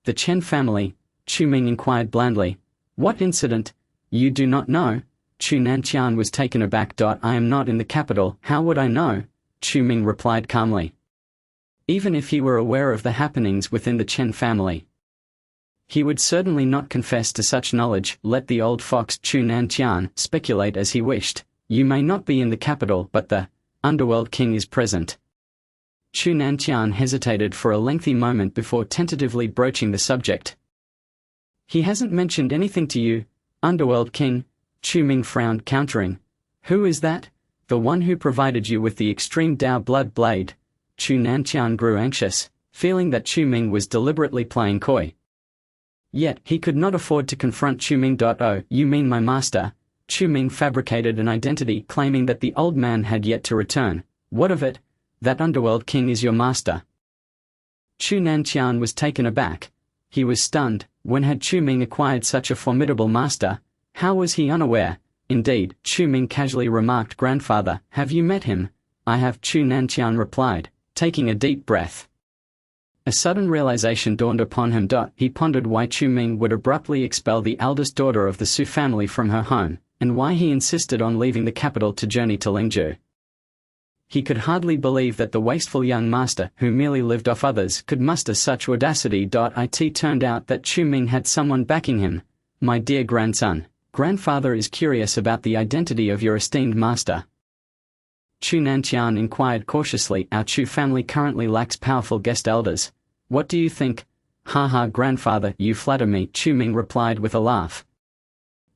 "The Chen family?" Chu Ming inquired blandly. "What incident? You do not know?" Chu Nantian was taken aback. "I am not in the capital, how would I know?" Chu Ming replied calmly. Even if he were aware of the happenings within the Chen family, he would certainly not confess to such knowledge. Let the old fox Chu Nantian speculate as he wished. "You may not be in the capital, but the underworld king is present." Chu Nantian hesitated for a lengthy moment before tentatively broaching the subject. "He hasn't mentioned anything to you, underworld king?" Chu Ming frowned, countering. "Who is that? The one who provided you with the extreme Dao blood blade?" Chu Nantian grew anxious, feeling that Chu Ming was deliberately playing coy. Yet, he could not afford to confront Chu Ming. "Oh, you mean my master?" Chu Ming fabricated an identity claiming that the old man had yet to return. "What of it? That underworld king is your master?" Chu Nantian was taken aback. He was stunned. When had Chu Ming acquired such a formidable master? How was he unaware? "Indeed," Chu Ming casually remarked. "Grandfather, have you met him?" "I have," Chu Nantian replied, taking a deep breath. A sudden realization dawned upon him. He pondered why Chu Ming would abruptly expel the eldest daughter of the Su family from her home, and why he insisted on leaving the capital to journey to Lingzhou. He could hardly believe that the wasteful young master, who merely lived off others, could muster such audacity. It turned out that Chu Ming had someone backing him. "My dear grandson, grandfather is curious about the identity of your esteemed master." Chu Nantian inquired cautiously. "Our Chu family currently lacks powerful guest elders. What do you think?" "Haha, grandfather, you flatter me," Chu Ming replied with a laugh.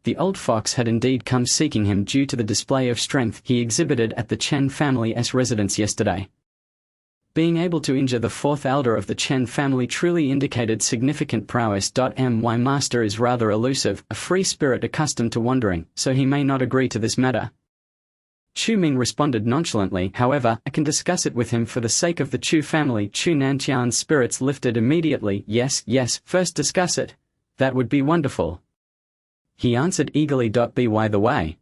The old fox had indeed come seeking him due to the display of strength he exhibited at the Chen family's residence yesterday. Being able to injure the fourth elder of the Chen family truly indicated significant prowess. My master is rather elusive, a free spirit accustomed to wandering, so he may not agree to this matter. Chu Ming responded nonchalantly. "However, I can discuss it with him for the sake of the Chu family." Chu Nantian's spirits lifted immediately. Yes, first discuss it. That would be wonderful," he answered eagerly. "By the way,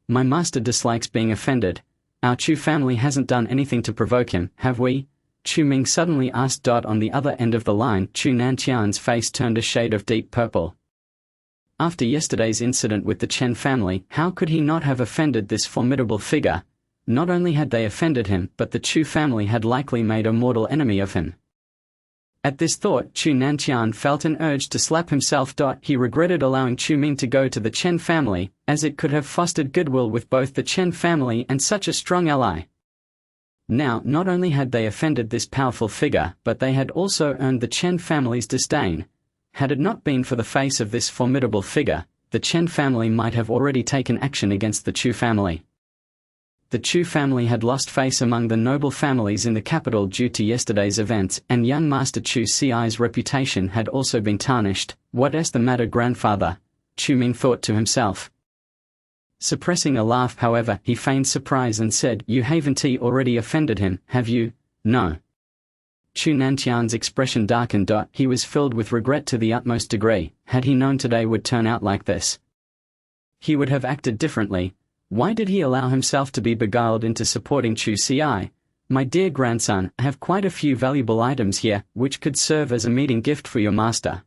my master dislikes being offended. Our Chu family hasn't done anything to provoke him, have we?" Chu Ming suddenly asked. On the other end of the line, Chu Nantian's face turned a shade of deep purple. After yesterday's incident with the Chen family, how could he not have offended this formidable figure? Not only had they offended him, but the Chu family had likely made a mortal enemy of him. At this thought, Chu Nantian felt an urge to slap himself. He regretted allowing Chu Ming to go to the Chen family, as it could have fostered goodwill with both the Chen family and such a strong ally. Now, not only had they offended this powerful figure, but they had also earned the Chen family's disdain. Had it not been for the face of this formidable figure, the Chen family might have already taken action against the Chu family. The Chu family had lost face among the noble families in the capital due to yesterday's events, and young Master Chu Ci's reputation had also been tarnished. "What's the matter, grandfather?" Chu Ming thought to himself. Suppressing a laugh, however, he feigned surprise and said, "You haven't already offended him, have you?" "No." Chu Nantian's expression darkened. He was filled with regret to the utmost degree. Had he known today would turn out like this, he would have acted differently. Why did he allow himself to be beguiled into supporting Chu Ci? "My dear grandson, I have quite a few valuable items here, which could serve as a meeting gift for your master.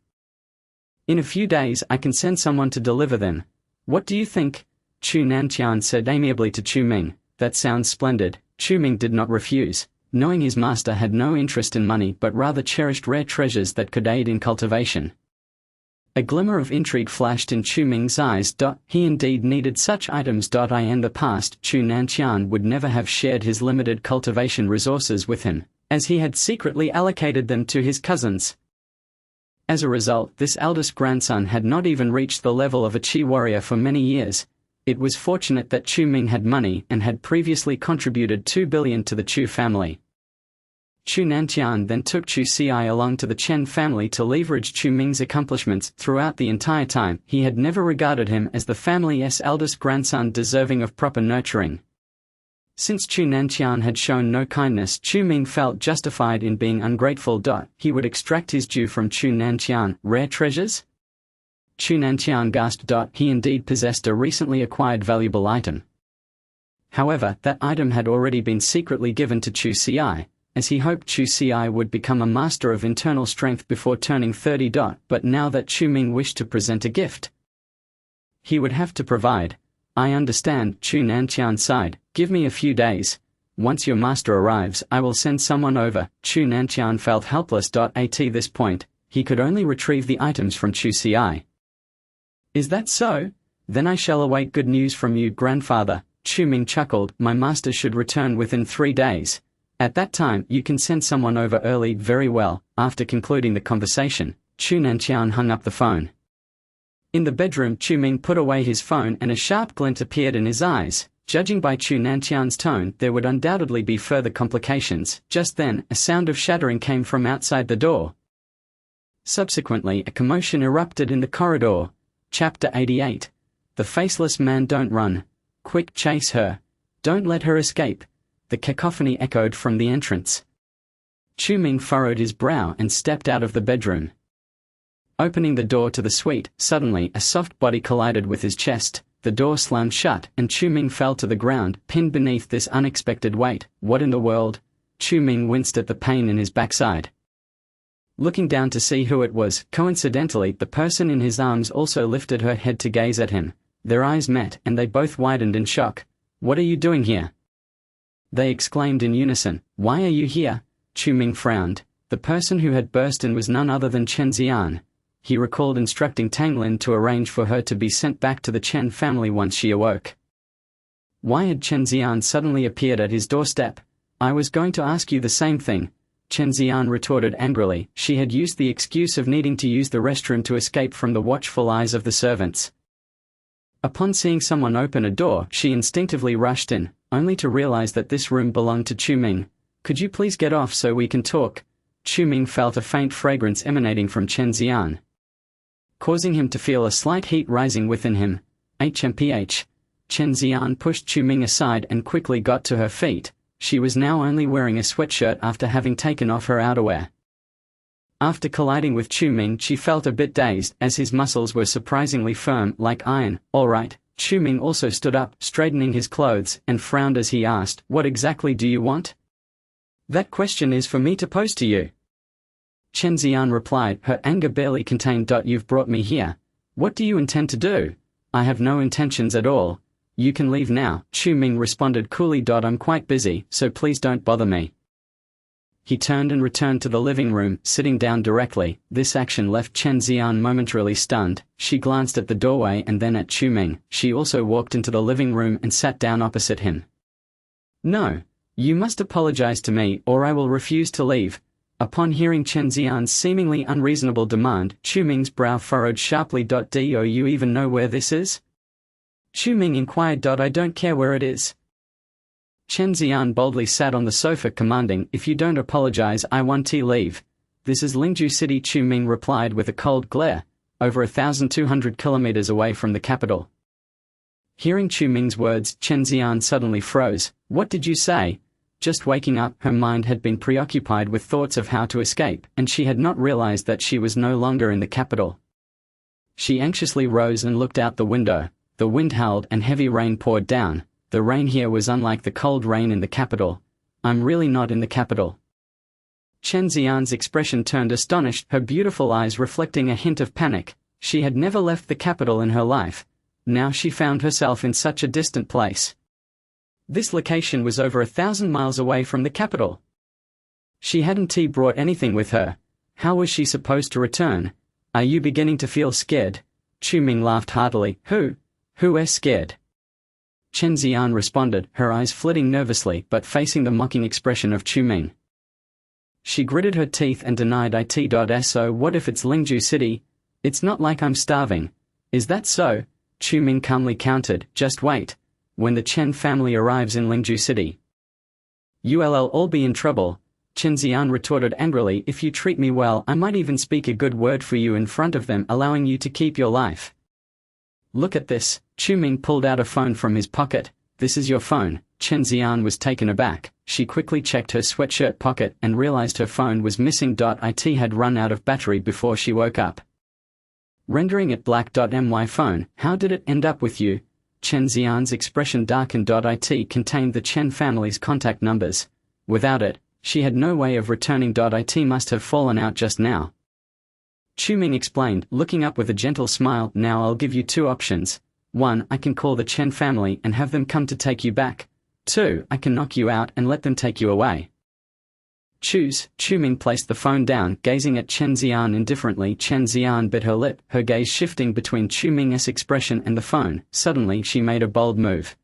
In a few days I can send someone to deliver them. What do you think?" Chu Nantian said amiably to Chu Ming. "That sounds splendid." Chu Ming did not refuse, knowing his master had no interest in money but rather cherished rare treasures that could aid in cultivation. A glimmer of intrigue flashed in Chu Ming's eyes. He indeed needed such items. In the past, Chu Nantian would never have shared his limited cultivation resources with him, as he had secretly allocated them to his cousins. As a result, this eldest grandson had not even reached the level of a Qi warrior for many years. It was fortunate that Chu Ming had money and had previously contributed 2 billion to the Chu family. Chu Nantian then took Chu Ci along to the Chen family to leverage Chu Ming's accomplishments. Throughout the entire time, he had never regarded him as the family's eldest grandson deserving of proper nurturing. Since Chu Nantian had shown no kindness, Chu Ming felt justified in being ungrateful. He would extract his due from Chu Nantian. Rare treasures? Chu Nantian gasped. He indeed possessed a recently acquired valuable item. However, that item had already been secretly given to Chu Ci, as he hoped Chu Ci would become a master of internal strength before turning 30. But now that Chu Ming wished to present a gift, he would have to provide. I understand, Chu Nantian sighed. Give me a few days. Once your master arrives, I will send someone over. Chu Nantian felt helpless. At this point, he could only retrieve the items from Chu Ci. Is that so? Then I shall await good news from you, grandfather. Chu Ming chuckled. My master should return within 3 days. At that time, you can send someone over early. Very well. After concluding the conversation, Chu Nantian hung up the phone. In the bedroom, Chu Ming put away his phone and a sharp glint appeared in his eyes. Judging by Chu Nantian's tone, there would undoubtedly be further complications. Just then, a sound of shattering came from outside the door. Subsequently, a commotion erupted in the corridor. Chapter 88. The Faceless Man. Don't run. Quick, chase her. Don't let her escape. The cacophony echoed from the entrance. Chu Ming furrowed his brow and stepped out of the bedroom. Opening the door to the suite, suddenly a soft body collided with his chest. The door slammed shut, and Chu Ming fell to the ground, pinned beneath this unexpected weight. What in the world? Chu Ming winced at the pain in his backside. Looking down to see who it was, coincidentally, the person in his arms also lifted her head to gaze at him. Their eyes met, and they both widened in shock. What are you doing here? They exclaimed in unison. Why are you here? Chu Ming frowned. The person who had burst in was none other than Chen Xian. He recalled instructing Tang Lin to arrange for her to be sent back to the Chen family once she awoke. Why had Chen Xian suddenly appeared at his doorstep? I was going to ask you the same thing. Chen Xian retorted angrily. She had used the excuse of needing to use the restroom to escape from the watchful eyes of the servants. Upon seeing someone open a door, she instinctively rushed in, only to realize that this room belonged to Chu Ming. Could you please get off so we can talk? Chu Ming felt a faint fragrance emanating from Chen Xian, causing him to feel a slight heat rising within him. HMPH. Chen Xian pushed Chu Ming aside and quickly got to her feet. She was now only wearing a sweatshirt after having taken off her outerwear. After colliding with Chu Ming, she felt a bit dazed, as his muscles were surprisingly firm, like iron. All right. Chu Ming also stood up, straightening his clothes, and frowned as he asked, What exactly do you want? That question is for me to pose to you. Chen Xian replied, her anger barely contained. You've brought me here. What do you intend to do? I have no intentions at all. You can leave now. Chu Ming responded coolly. I'm quite busy, so please don't bother me. He turned and returned to the living room, sitting down directly. This action left Chen Xian momentarily stunned. She glanced at the doorway and then at Chu Ming. She also walked into the living room and sat down opposite him. No. You must apologize to me, or I will refuse to leave. Upon hearing Chen Xian's seemingly unreasonable demand, Chu Ming's brow furrowed sharply. Do you even know where this is? Chu Ming inquired. I don't care where it is. Chen Xian boldly sat on the sofa commanding, If you don't apologize, I want to leave. This is Lingju City, Chu Ming replied with a cold glare, over 1,200 kilometers away from the capital. Hearing Chu Ming's words, Chen Xian suddenly froze. What did you say? Just waking up, her mind had been preoccupied with thoughts of how to escape, and she had not realized that she was no longer in the capital. She anxiously rose and looked out the window. The wind howled and heavy rain poured down. The rain here was unlike the cold rain in the capital. I'm really not in the capital. Chen Xian's expression turned astonished, her beautiful eyes reflecting a hint of panic. She had never left the capital in her life. Now she found herself in such a distant place. This location was over 1,000 miles away from the capital. She hadn't brought anything with her. How was she supposed to return? Are you beginning to feel scared? Chu Ming laughed heartily. Who is scared? Chen Xian responded, her eyes flitting nervously but facing the mocking expression of Chu Ming. She gritted her teeth and denied it. So what if it's Lingju City? It's not like I'm starving. Is that so? Chu Ming calmly countered, just wait. When the Chen family arrives in Lingju City, you'll all be in trouble. Chen Xian retorted angrily, if you treat me well, I might even speak a good word for you in front of them, allowing you to keep your life. Look at this. Chu Ming pulled out a phone from his pocket. this is your phone." Chen Xian was taken aback. She quickly checked her sweatshirt pocket and realized her phone was missing. It had run out of battery before she woke up. Rendering it black. My phone, how did it end up with you? Chen Xian's expression darkened. It contained the Chen family's contact numbers. Without it, she had no way of returning. It must have fallen out just now. Chu Ming explained, looking up with a gentle smile. "Now I'll give you two options. 1. I can call the Chen family and have them come to take you back. 2. I can knock you out and let them take you away. Choose." Chu Ming placed the phone down, gazing at Chen Xian indifferently. Chen Xian bit her lip, her gaze shifting between Chu Ming's expression and the phone. Suddenly she made a bold move.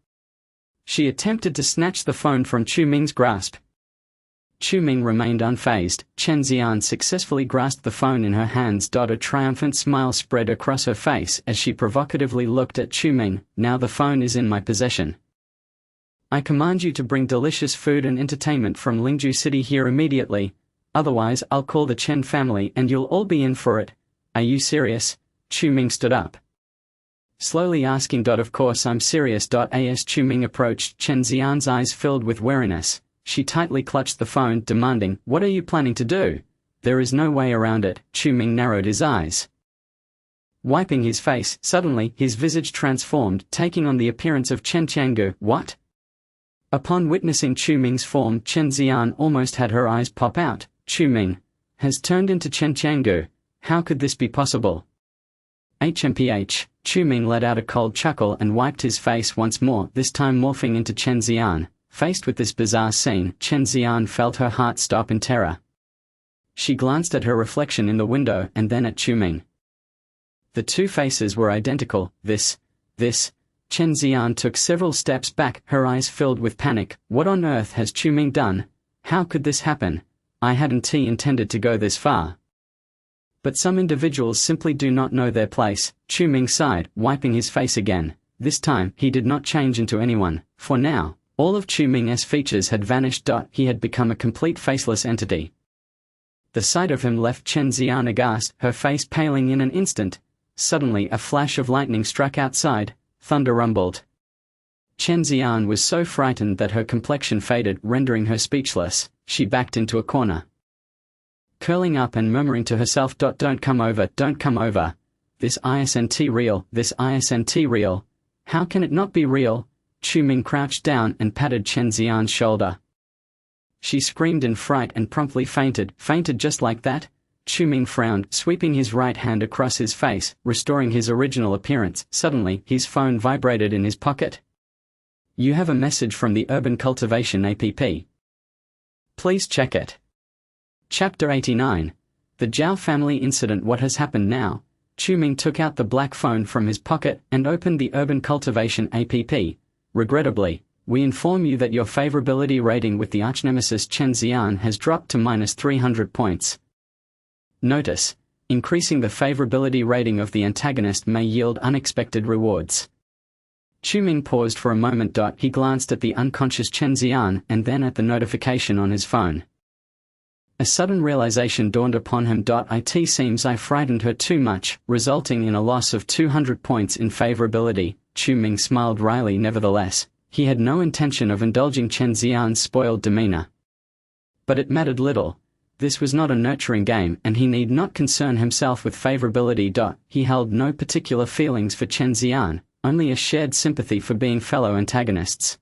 She attempted to snatch the phone from Chu Ming's grasp. Chu Ming remained unfazed. Chen Xian successfully grasped the phone in her hands. A triumphant smile spread across her face as she provocatively looked at Chu Ming. "Now the phone is in my possession. I command you to bring delicious food and entertainment from Lingju City here immediately. Otherwise I'll call the Chen family and you'll all be in for it. Are you serious?" Chu Ming stood up, slowly asking. "Of course I'm serious." As Chu Ming approached, Chen Xian's eyes filled with wariness. She tightly clutched the phone, demanding, "What are you planning to do?" "There is no way around it." Chu Ming narrowed his eyes, wiping his face. Suddenly, his visage transformed, taking on the appearance of Chen Qiangu. "What?" Upon witnessing Chu Ming's form, Chen Xian almost had her eyes pop out. "Chu Ming has turned into Chen Qiangu. How could this be possible?" HMPH. Chu Ming let out a cold chuckle and wiped his face once more, this time morphing into Chen Xian. Faced with this bizarre scene, Chen Xian felt her heart stop in terror. She glanced at her reflection in the window and then at Chu Ming. The two faces were identical. This. Chen Xian took several steps back, her eyes filled with panic. What on earth has Chu Ming done? How could this happen? I hadn't intended to go this far. But some individuals simply do not know their place. Chu Ming sighed, wiping his face again. This time, he did not change into anyone. For now, all of Chu Ming's features had vanished. He had become a complete faceless entity. The sight of him left Chen Xian aghast, her face paling in an instant. Suddenly a flash of lightning struck outside. Thunder rumbled. Chen Xian was so frightened that her complexion faded, rendering her speechless. She backed into a corner, curling up and murmuring to herself, "Don't come over, don't come over. This isn't real, this isn't real. How can it not be real?" Chu Ming crouched down and patted Chen Xian's shoulder. She screamed in fright and promptly fainted just like that. Chu Ming frowned, sweeping his right hand across his face, restoring his original appearance. Suddenly, his phone vibrated in his pocket. "You have a message from the Urban Cultivation app. Please check it." Chapter 89. The Zhao family incident. What has happened now? Chu Ming took out the black phone from his pocket and opened the Urban Cultivation app. "Regrettably, we inform you that your favorability rating with the archnemesis Chen Xian has dropped to -300 points. Notice: increasing the favorability rating of the antagonist may yield unexpected rewards." Chu Ming paused for a moment. He glanced at the unconscious Chen Xian and then at the notification on his phone. A sudden realization dawned upon him. It seems I frightened her too much, resulting in a loss of 200 points in favorability. Chu Ming smiled wryly. Nevertheless, he had no intention of indulging Chen Xian's spoiled demeanor. But it mattered little. This was not a nurturing game, and he need not concern himself with favorability. He held no particular feelings for Chen Xian, only a shared sympathy for being fellow antagonists.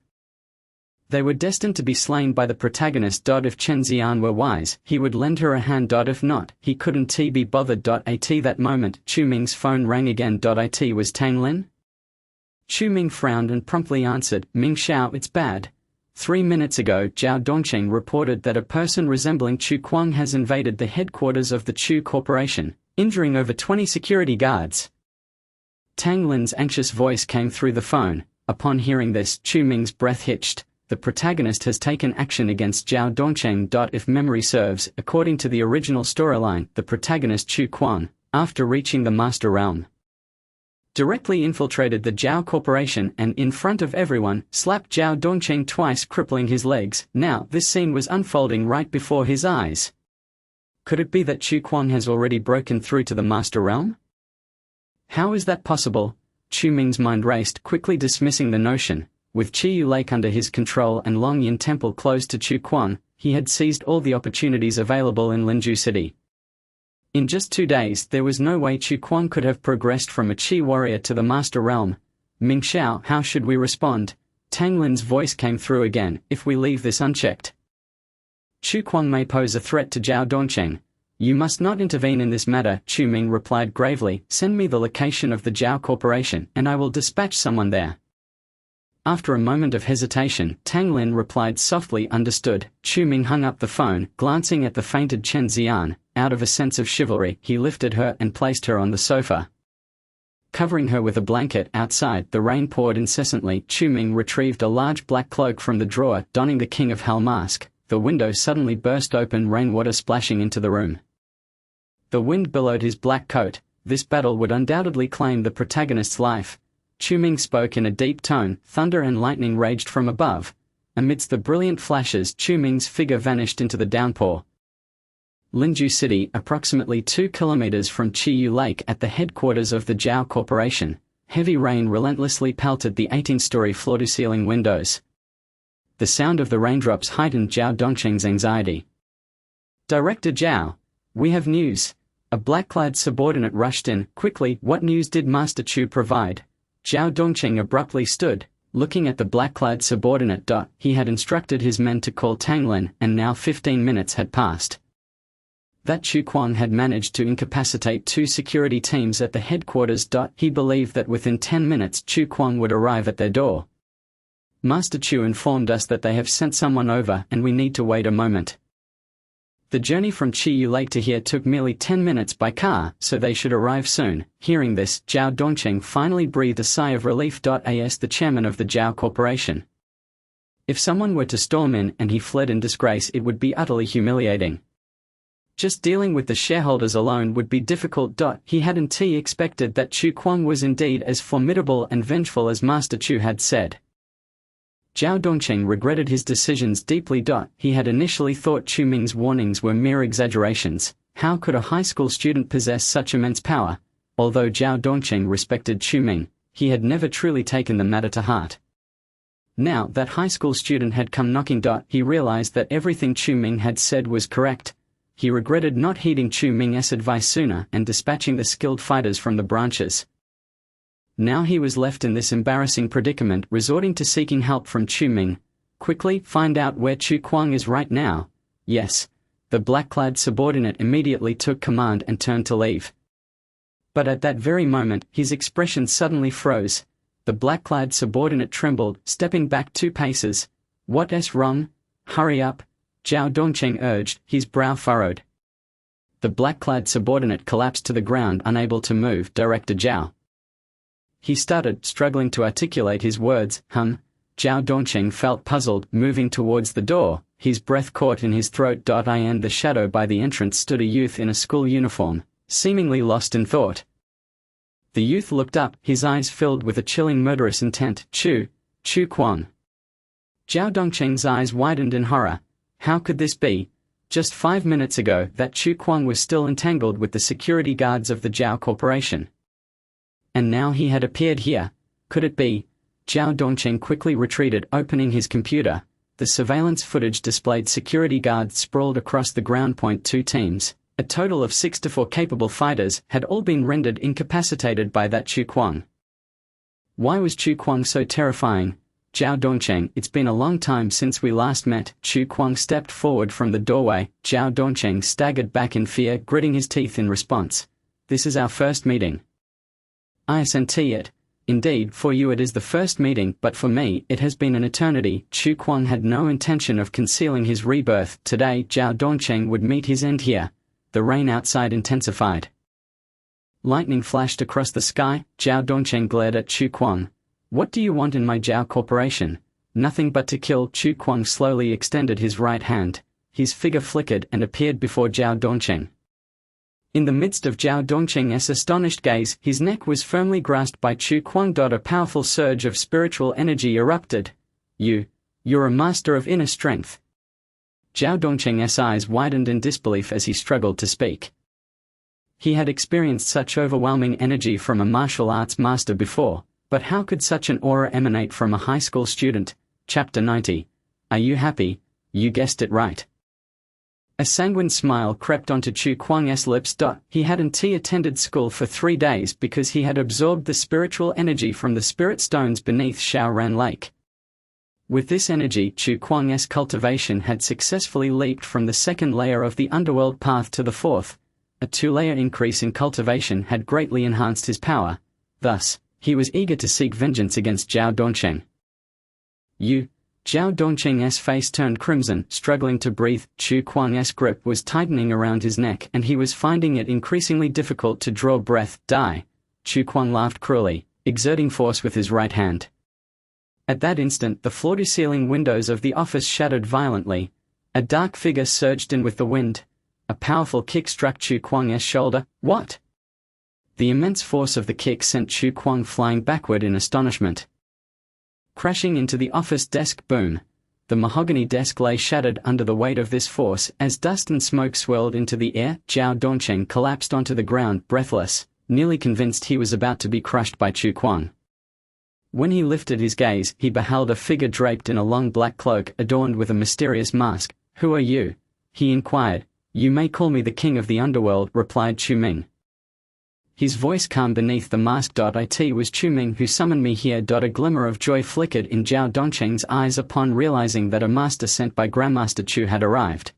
They were destined to be slain by the protagonist. If Chen Xian were wise, he would lend her a hand. If not, he couldn't be bothered. At that moment, Chu Ming's phone rang again. It was Tang Lin? Chu Ming frowned and promptly answered, "Ming Xiao, it's bad. 3 minutes ago, Zhao Dongqing reported that a person resembling Chu Kuang has invaded the headquarters of the Chu Corporation, injuring over 20 security guards." Tang Lin's anxious voice came through the phone. Upon hearing this, Chu Ming's breath hitched. The protagonist has taken action against Zhao Dongqing. If memory serves, according to the original storyline, the protagonist Chu Kuang, after reaching the Master Realm, directly infiltrated the Zhao Corporation and, in front of everyone, slapped Zhao Dongqing twice, crippling his legs. Now, this scene was unfolding right before his eyes. Could it be that Chu Kuang has already broken through to the Master Realm? How is that possible? Chu Ming's mind raced, quickly dismissing the notion. With Chiyu Lake under his control and Longyin Temple closed to Chu Kuang, he had seized all the opportunities available in Linju City. In just 2 days, there was no way Chu Kuang could have progressed from a Qi warrior to the Master Realm. Ming Xiao, how should we respond? Tang Lin's voice came through again. If we leave this unchecked, Chu Kuang may pose a threat to Zhao Dongqing. You must not intervene in this matter, Chu Ming replied gravely. Send me the location of the Zhao Corporation, and I will dispatch someone there. After a moment of hesitation, Tang Lin replied softly, understood. Chu Ming hung up the phone, glancing at the fainted Chen Xian. Out of a sense of chivalry, he lifted her and placed her on the sofa. Covering her with a blanket, outside, the rain poured incessantly. Chu Ming retrieved a large black cloak from the drawer, donning the King of Hell mask. The window suddenly burst open, rainwater splashing into the room. The wind billowed his black coat. This battle would undoubtedly claim the protagonist's life. Chu Ming spoke in a deep tone. Thunder and lightning raged from above. Amidst the brilliant flashes, Chu Ming's figure vanished into the downpour. Linju City, approximately 2 kilometers from Chiyu Lake at the headquarters of the Zhao Corporation. Heavy rain relentlessly pelted the 18-story floor-to-ceiling windows. The sound of the raindrops heightened Zhao Dongqing's anxiety. Director Zhao, we have news. A black-clad subordinate rushed in. Quickly, what news did Master Chu provide? Zhao Dongqing abruptly stood, looking at the black-clad subordinate. He had instructed his men to call Tang Lin, and now 15 minutes had passed. That Chu Kuang had managed to incapacitate 2 security teams at the headquarters. He believed that within 10 minutes Chu Kuang would arrive at their door. Master Chu informed us that they have sent someone over and we need to wait a moment. The journey from Chiyu Lake to here took merely 10 minutes by car, so they should arrive soon. Hearing this, Zhao Dongqing finally breathed a sigh of relief. As the chairman of the Zhao Corporation, if someone were to storm in and he fled in disgrace, it would be utterly humiliating. Just dealing with the shareholders alone would be difficult. He hadn't expected that Chu Kuang was indeed as formidable and vengeful as Master Chu had said. Zhao Dongqing regretted his decisions deeply. He had initially thought Chu Ming's warnings were mere exaggerations. How could a high school student possess such immense power? Although Zhao Dongqing respected Chu Ming, he had never truly taken the matter to heart. Now that high school student had come knocking. He realized that everything Chu Ming had said was correct. He regretted not heeding Chu Ming's advice sooner and dispatching the skilled fighters from the branches. Now he was left in this embarrassing predicament, resorting to seeking help from Chu Ming. Quickly, find out where Chu Kuang is right now. Yes. The black-clad subordinate immediately took command and turned to leave. But at that very moment, his expression suddenly froze. The black-clad subordinate trembled, stepping back 2 paces. What's wrong? Hurry up, Zhao Dongqing urged, his brow furrowed. The black-clad subordinate collapsed to the ground, unable to move. Director Zhao. He stuttered, struggling to articulate his words. Zhao Dongqing felt puzzled, moving towards the door, his breath caught in his throat. In the shadow by the entrance stood a youth in a school uniform, seemingly lost in thought. The youth looked up, his eyes filled with a chilling murderous intent. Chu Kuang. Zhao Dongqing's eyes widened in horror. How could this be? Just 5 minutes ago, that Chu Kuang was still entangled with the security guards of the Zhao Corporation. And now he had appeared here. Could it be? Zhao Dongqing quickly retreated, opening his computer. The surveillance footage displayed security guards sprawled across the ground. 2 teams, a total of 6 to 4 capable fighters, had all been rendered incapacitated by that Chu Kuang. Why was Chu Kuang so terrifying? Zhao Dongqing, it's been a long time since we last met. Chu Kuang stepped forward from the doorway. Zhao Dongqing staggered back in fear, gritting his teeth in response. This is our first meeting. Isn't it? Indeed, for you it is the first meeting, but for me, it has been an eternity. Chu Kuang had no intention of concealing his rebirth. Today, Zhao Dongqing would meet his end here. The rain outside intensified. Lightning flashed across the sky. Zhao Dongqing glared at Chu Kuang. What do you want in my Zhao Corporation? Nothing but to kill. Chu Kuang slowly extended his right hand. His figure flickered and appeared before Zhao Dongqing. In the midst of Zhao Dongqing's astonished gaze, his neck was firmly grasped by Chu Kuang. A powerful surge of spiritual energy erupted. You're a master of inner strength. Zhao Dongqing's eyes widened in disbelief as he struggled to speak. He had experienced such overwhelming energy from a martial arts master before, But how could such an aura emanate from a high school student? Chapter 90. Are you happy? You guessed it right. A sanguine smile crept onto Chu Kuang's lips. He hadn't attended school for 3 days because he had absorbed the spiritual energy from the spirit stones beneath Shaoran Lake. With this energy, Chu Kuang's cultivation had successfully leaped from the second layer of the underworld path to the fourth. A 2-layer increase in cultivation had greatly enhanced his power. Thus, he was eager to seek vengeance against Zhao Dongcheng. Zhao Dongcheng's face turned crimson, struggling to breathe. Chu Kuang's grip was tightening around his neck and he was finding it increasingly difficult to draw breath. Die! Chu Kuang laughed cruelly, exerting force with his right hand. At that instant, the floor-to-ceiling windows of the office shattered violently. A dark figure surged in with the wind. A powerful kick struck Chu Kuang's shoulder. What? The immense force of the kick sent Chu Kuang flying backward in astonishment. Crashing into the office desk. Boom! The mahogany desk lay shattered under the weight of this force as dust and smoke swirled into the air. Zhao Dongcheng collapsed onto the ground, breathless, nearly convinced he was about to be crushed by Chu Kuang. When he lifted his gaze, he beheld a figure draped in a long black cloak adorned with a mysterious mask. Who are you? He inquired. You may call me the king of the underworld, replied Chu Ming. His voice calm beneath the mask. It was Chu Ming who summoned me here. A glimmer of joy flickered in Zhao Dongcheng's eyes upon realizing that a master sent by Grandmaster Chu had arrived.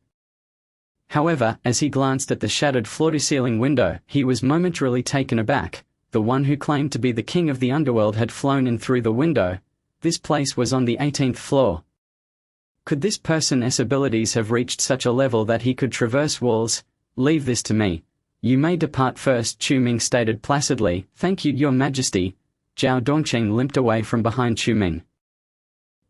However, as he glanced at the shattered floor-to-ceiling window, he was momentarily taken aback. The one who claimed to be the king of the underworld had flown in through the window. This place was on the 18th floor. Could this person's abilities have reached such a level that he could traverse walls? Leave this to me. You may depart first, Chu Ming stated placidly. Thank you, Your Majesty. Zhao Dongcheng limped away from behind Chu Ming.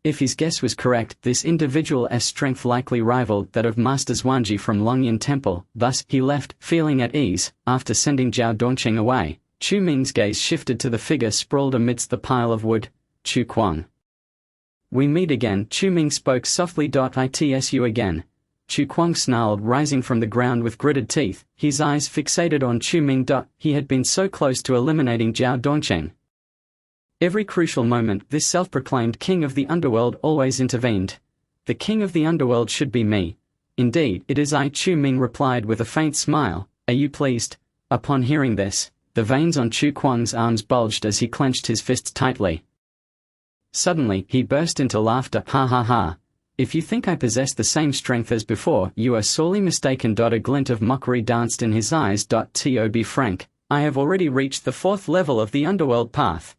If his guess was correct, this individual's strength likely rivaled that of Master Zhuangji from Longyan Temple. Thus, he left, feeling at ease. After sending Zhao Dongcheng away, Chu Ming's gaze shifted to the figure sprawled amidst the pile of wood. Chu Kuang. We meet again, Chu Ming spoke softly. It's you again. Chu Kuang snarled, rising from the ground with gritted teeth, his eyes fixated on Chu Ming. He had been so close to eliminating Zhao Dongcheng. Every crucial moment, this self-proclaimed king of the underworld always intervened. The king of the underworld should be me. Indeed, it is I, Chu Ming replied with a faint smile. Are you pleased? Upon hearing this, the veins on Chu Kuang's arms bulged as he clenched his fists tightly. Suddenly, he burst into laughter. Ha ha ha. If you think I possess the same strength as before, you are sorely mistaken. A glint of mockery danced in his eyes. To be frank, I have already reached the 4th level of the underworld path.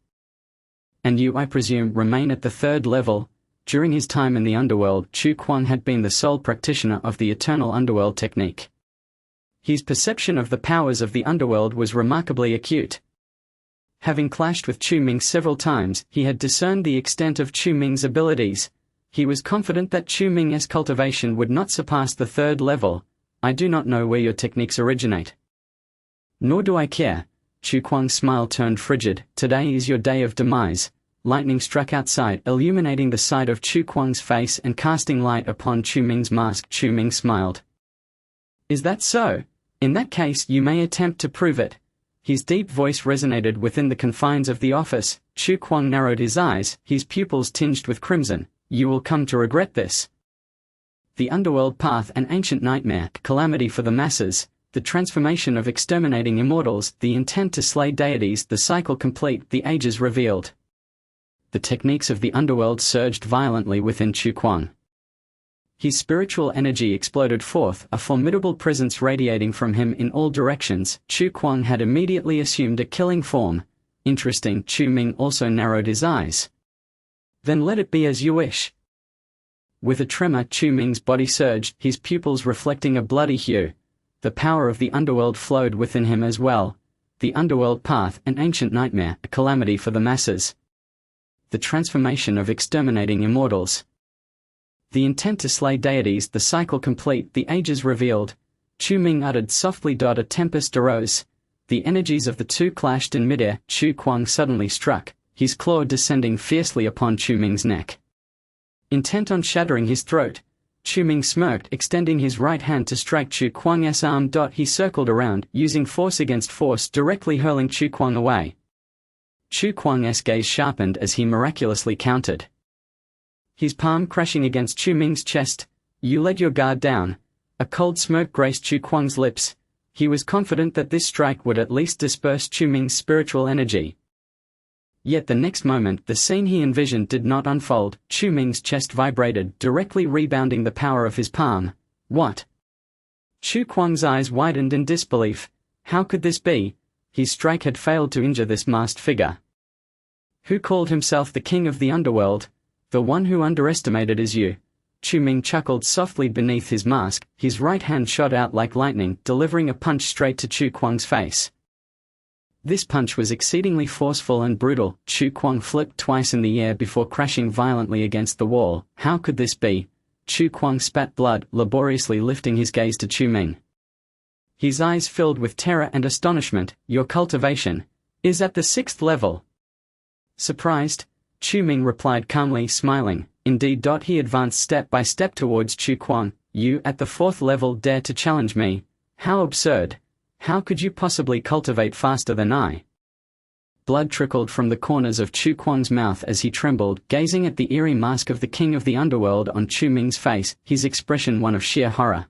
And you, I presume, remain at the 3rd level. During his time in the underworld, Chu Kuang had been the sole practitioner of the eternal underworld technique. His perception of the powers of the underworld was remarkably acute. Having clashed with Chu Ming several times, he had discerned the extent of Chu Ming's abilities. He was confident that Chu Ming's cultivation would not surpass the 3rd level. I do not know where your techniques originate. Nor do I care. Chu Kuang's smile turned frigid. Today is your day of demise. Lightning struck outside, illuminating the side of Chu Kuang's face and casting light upon Chu Ming's mask. Chu Ming smiled. Is that so? In that case, you may attempt to prove it. His deep voice resonated within the confines of the office. Chu Kuang narrowed his eyes, his pupils tinged with crimson. You will come to regret this. The underworld path, an ancient nightmare, calamity for the masses, the transformation of exterminating immortals, the intent to slay deities, the cycle complete, the ages revealed. The techniques of the underworld surged violently within Chu Kuang. His spiritual energy exploded forth, a formidable presence radiating from him in all directions. Chu Kuang had immediately assumed a killing form. Interesting. Chu Ming also narrowed his eyes. Then let it be as you wish. With a tremor, Chu Ming's body surged, his pupils reflecting a bloody hue. The power of the underworld flowed within him as well. The underworld path, an ancient nightmare, a calamity for the masses. The transformation of exterminating immortals. The intent to slay deities, the cycle complete, the ages revealed. Chu Ming uttered softly. A tempest arose. The energies of the two clashed in midair. Chu Kuang suddenly struck, his claw descending fiercely upon Chu Ming's neck. Intent on shattering his throat, Chu Ming smirked, extending his right hand to strike Chu Kuang's arm. He circled around, using force against force, directly hurling Chu Kuang away. Chu Kuang's gaze sharpened as he miraculously countered. His palm crashing against Chu Ming's chest. You let your guard down. A cold smirk graced Chu Kuang's lips. He was confident that this strike would at least disperse Chu Ming's spiritual energy. Yet the next moment the scene he envisioned did not unfold. Chu Ming's chest vibrated, directly rebounding the power of his palm. What? Chu Kuang's eyes widened in disbelief. How could this be? His strike had failed to injure this masked figure. Who called himself the king of the underworld? The one who underestimated is you. Chu Ming chuckled softly beneath his mask. His right hand shot out like lightning, delivering a punch straight to Chu Kuang's face. This punch was exceedingly forceful and brutal. Chu Kuang flipped twice in the air before crashing violently against the wall. How could this be? Chu Kuang spat blood, laboriously lifting his gaze to Chu Ming. His eyes filled with terror and astonishment. Your cultivation is at the 6th level. Surprised? Chu Ming replied calmly, smiling. Indeed. He advanced step by step towards Chu Kuang. You, at the 4th level, dare to challenge me? How absurd. How could you possibly cultivate faster than I? Blood trickled from the corners of Chu Kuang's mouth as he trembled, gazing at the eerie mask of the king of the underworld on Chu Ming's face, his expression one of sheer horror.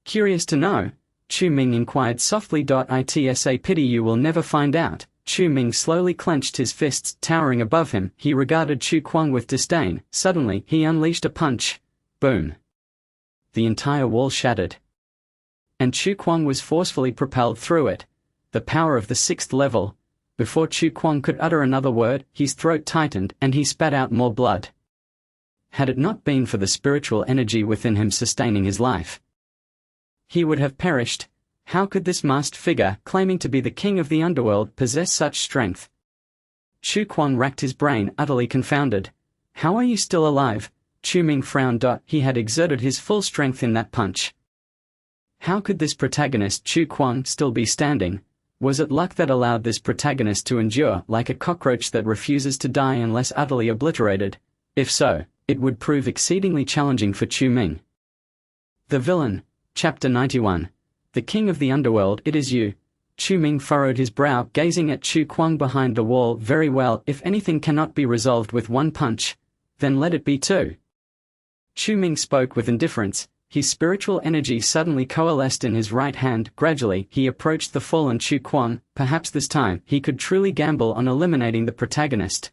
Curious to know? Chu Ming inquired softly. It's a pity you will never find out. Chu Ming slowly clenched his fists, towering above him. He regarded Chu Kuang with disdain. Suddenly, he unleashed a punch. Boom. The entire wall shattered. And Chu Kuang was forcefully propelled through it. The power of the 6th level. Before Chu Kuang could utter another word, his throat tightened, and he spat out more blood. Had it not been for the spiritual energy within him sustaining his life, he would have perished. How could this masked figure, claiming to be the king of the underworld, possess such strength? Chu Kuang racked his brain, utterly confounded. How are you still alive? Chu Ming frowned. He had exerted his full strength in that punch. How could this protagonist, Chu Kuang, still be standing? Was it luck that allowed this protagonist to endure, like a cockroach that refuses to die unless utterly obliterated? If so, it would prove exceedingly challenging for Chu Ming. The Villain. Chapter 91. The King of the Underworld. It is you. Chu Ming furrowed his brow, gazing at Chu Kuang behind the wall. Very well, if anything cannot be resolved with one punch, then let it be two. Chu Ming spoke with indifference. His spiritual energy suddenly coalesced in his right hand. Gradually, he approached the fallen Chu Kuang. Perhaps this time, he could truly gamble on eliminating the protagonist.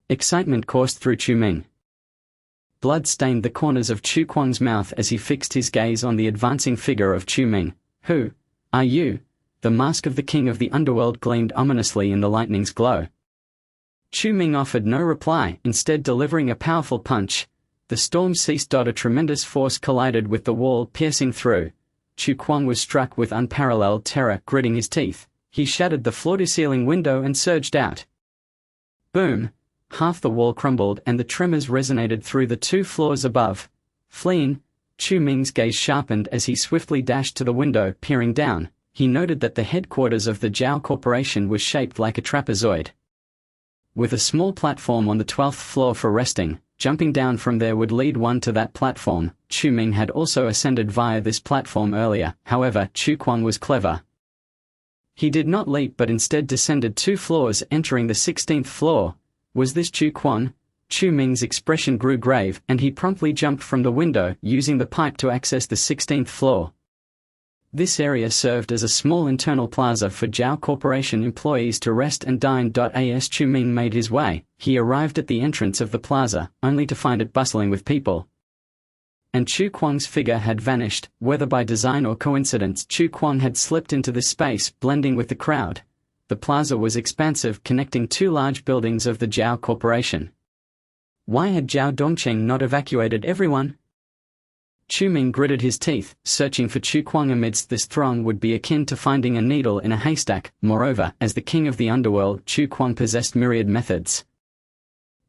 Excitement coursed through Chu Ming. Blood stained the corners of Chu Kuang's mouth as he fixed his gaze on the advancing figure of Chu Ming. Who are you? The mask of the king of the underworld gleamed ominously in the lightning's glow. Chu Ming offered no reply, instead delivering a powerful punch. The storm ceased. A tremendous force collided with the wall, piercing through. Chu Kuang was struck with unparalleled terror. Gritting his teeth, he shattered the floor-to-ceiling window and surged out. Boom! Half the wall crumbled and the tremors resonated through the 2 floors above. Fleeing, Chu Ming's gaze sharpened as he swiftly dashed to the window. Peering down, he noted that the headquarters of the Zhao Corporation was shaped like a trapezoid, with a small platform on the 12th floor for resting. Jumping down from there would lead one to that platform. Chu Ming had also ascended via this platform earlier. However, Chu Kuang was clever. He did not leap but instead descended 2 floors, entering the 16th floor. Was this Chu Kuang? Chu Ming's expression grew grave, and he promptly jumped from the window, using the pipe to access the 16th floor. This area served as a small internal plaza for Zhao Corporation employees to rest and dine. As Chu Ming made his way, he arrived at the entrance of the plaza, only to find it bustling with people. And Chu Kuang's figure had vanished. Whether by design or coincidence, Chu Kuang had slipped into this space, blending with the crowd. The plaza was expansive, connecting 2 large buildings of the Zhao Corporation. Why had Zhao Dongqing not evacuated everyone? Chu Ming gritted his teeth. Searching for Chu Kuang amidst this throng would be akin to finding a needle in a haystack. Moreover, as the king of the underworld, Chu Kuang possessed myriad methods,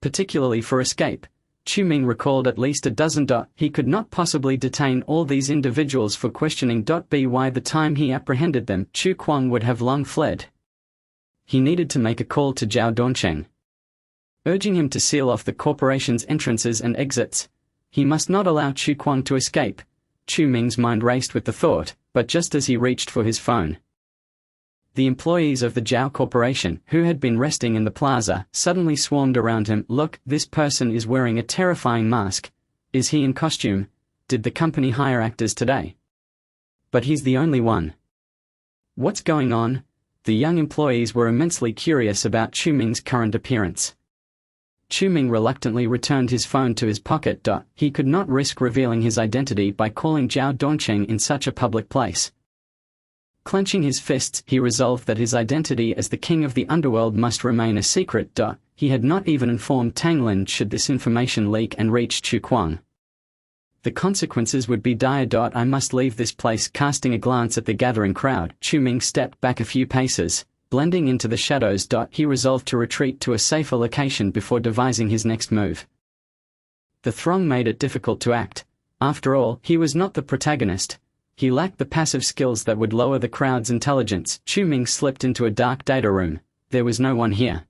particularly for escape. Chu Ming recalled at least a dozen. He could not possibly detain all these individuals for questioning. By the time he apprehended them, Chu Kuang would have long fled. He needed to make a call to Zhao Dongqing, urging him to seal off the corporation's entrances and exits. He must not allow Chu Kuang to escape. Chu Ming's mind raced with the thought, but just as he reached for his phone, The employees of the Zhao Corporation, who had been resting in the plaza, suddenly swarmed around him. Look, this person is wearing a terrifying mask. Is he in costume? Did the company hire actors today? But he's the only one. What's going on? The young employees were immensely curious about Chu Ming's current appearance. Chu Ming reluctantly returned his phone to his pocket. He could not risk revealing his identity by calling Zhao Dongqing in such a public place. Clenching his fists, he resolved that his identity as the king of the underworld must remain a secret. He had not even informed Tang Lin should this information leak and reach Chu Kuang. The consequences would be dire. I must leave this place. Casting a glance at the gathering crowd, Chu Ming stepped back a few paces, blending into the shadows. He resolved to retreat to a safer location before devising his next move. The throng made it difficult to act. After all, he was not the protagonist. He lacked the passive skills that would lower the crowd's intelligence. Chu Ming slipped into a dark data room. There was no one here.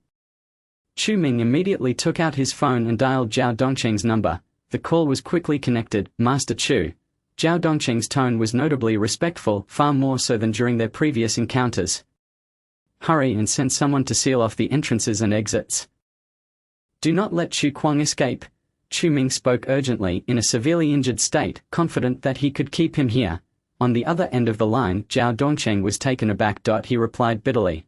Chu Ming immediately took out his phone and dialed Zhao Dongqing's number. The call was quickly connected. Master Chu. Zhao Dongqing's tone was notably respectful, far more so than during their previous encounters. Hurry and send someone to seal off the entrances and exits. Do not let Chu Kuang escape. Chu Ming spoke urgently, in a severely injured state, confident that he could keep him here. On the other end of the line, Zhao Dongqing was taken aback. He replied bitterly.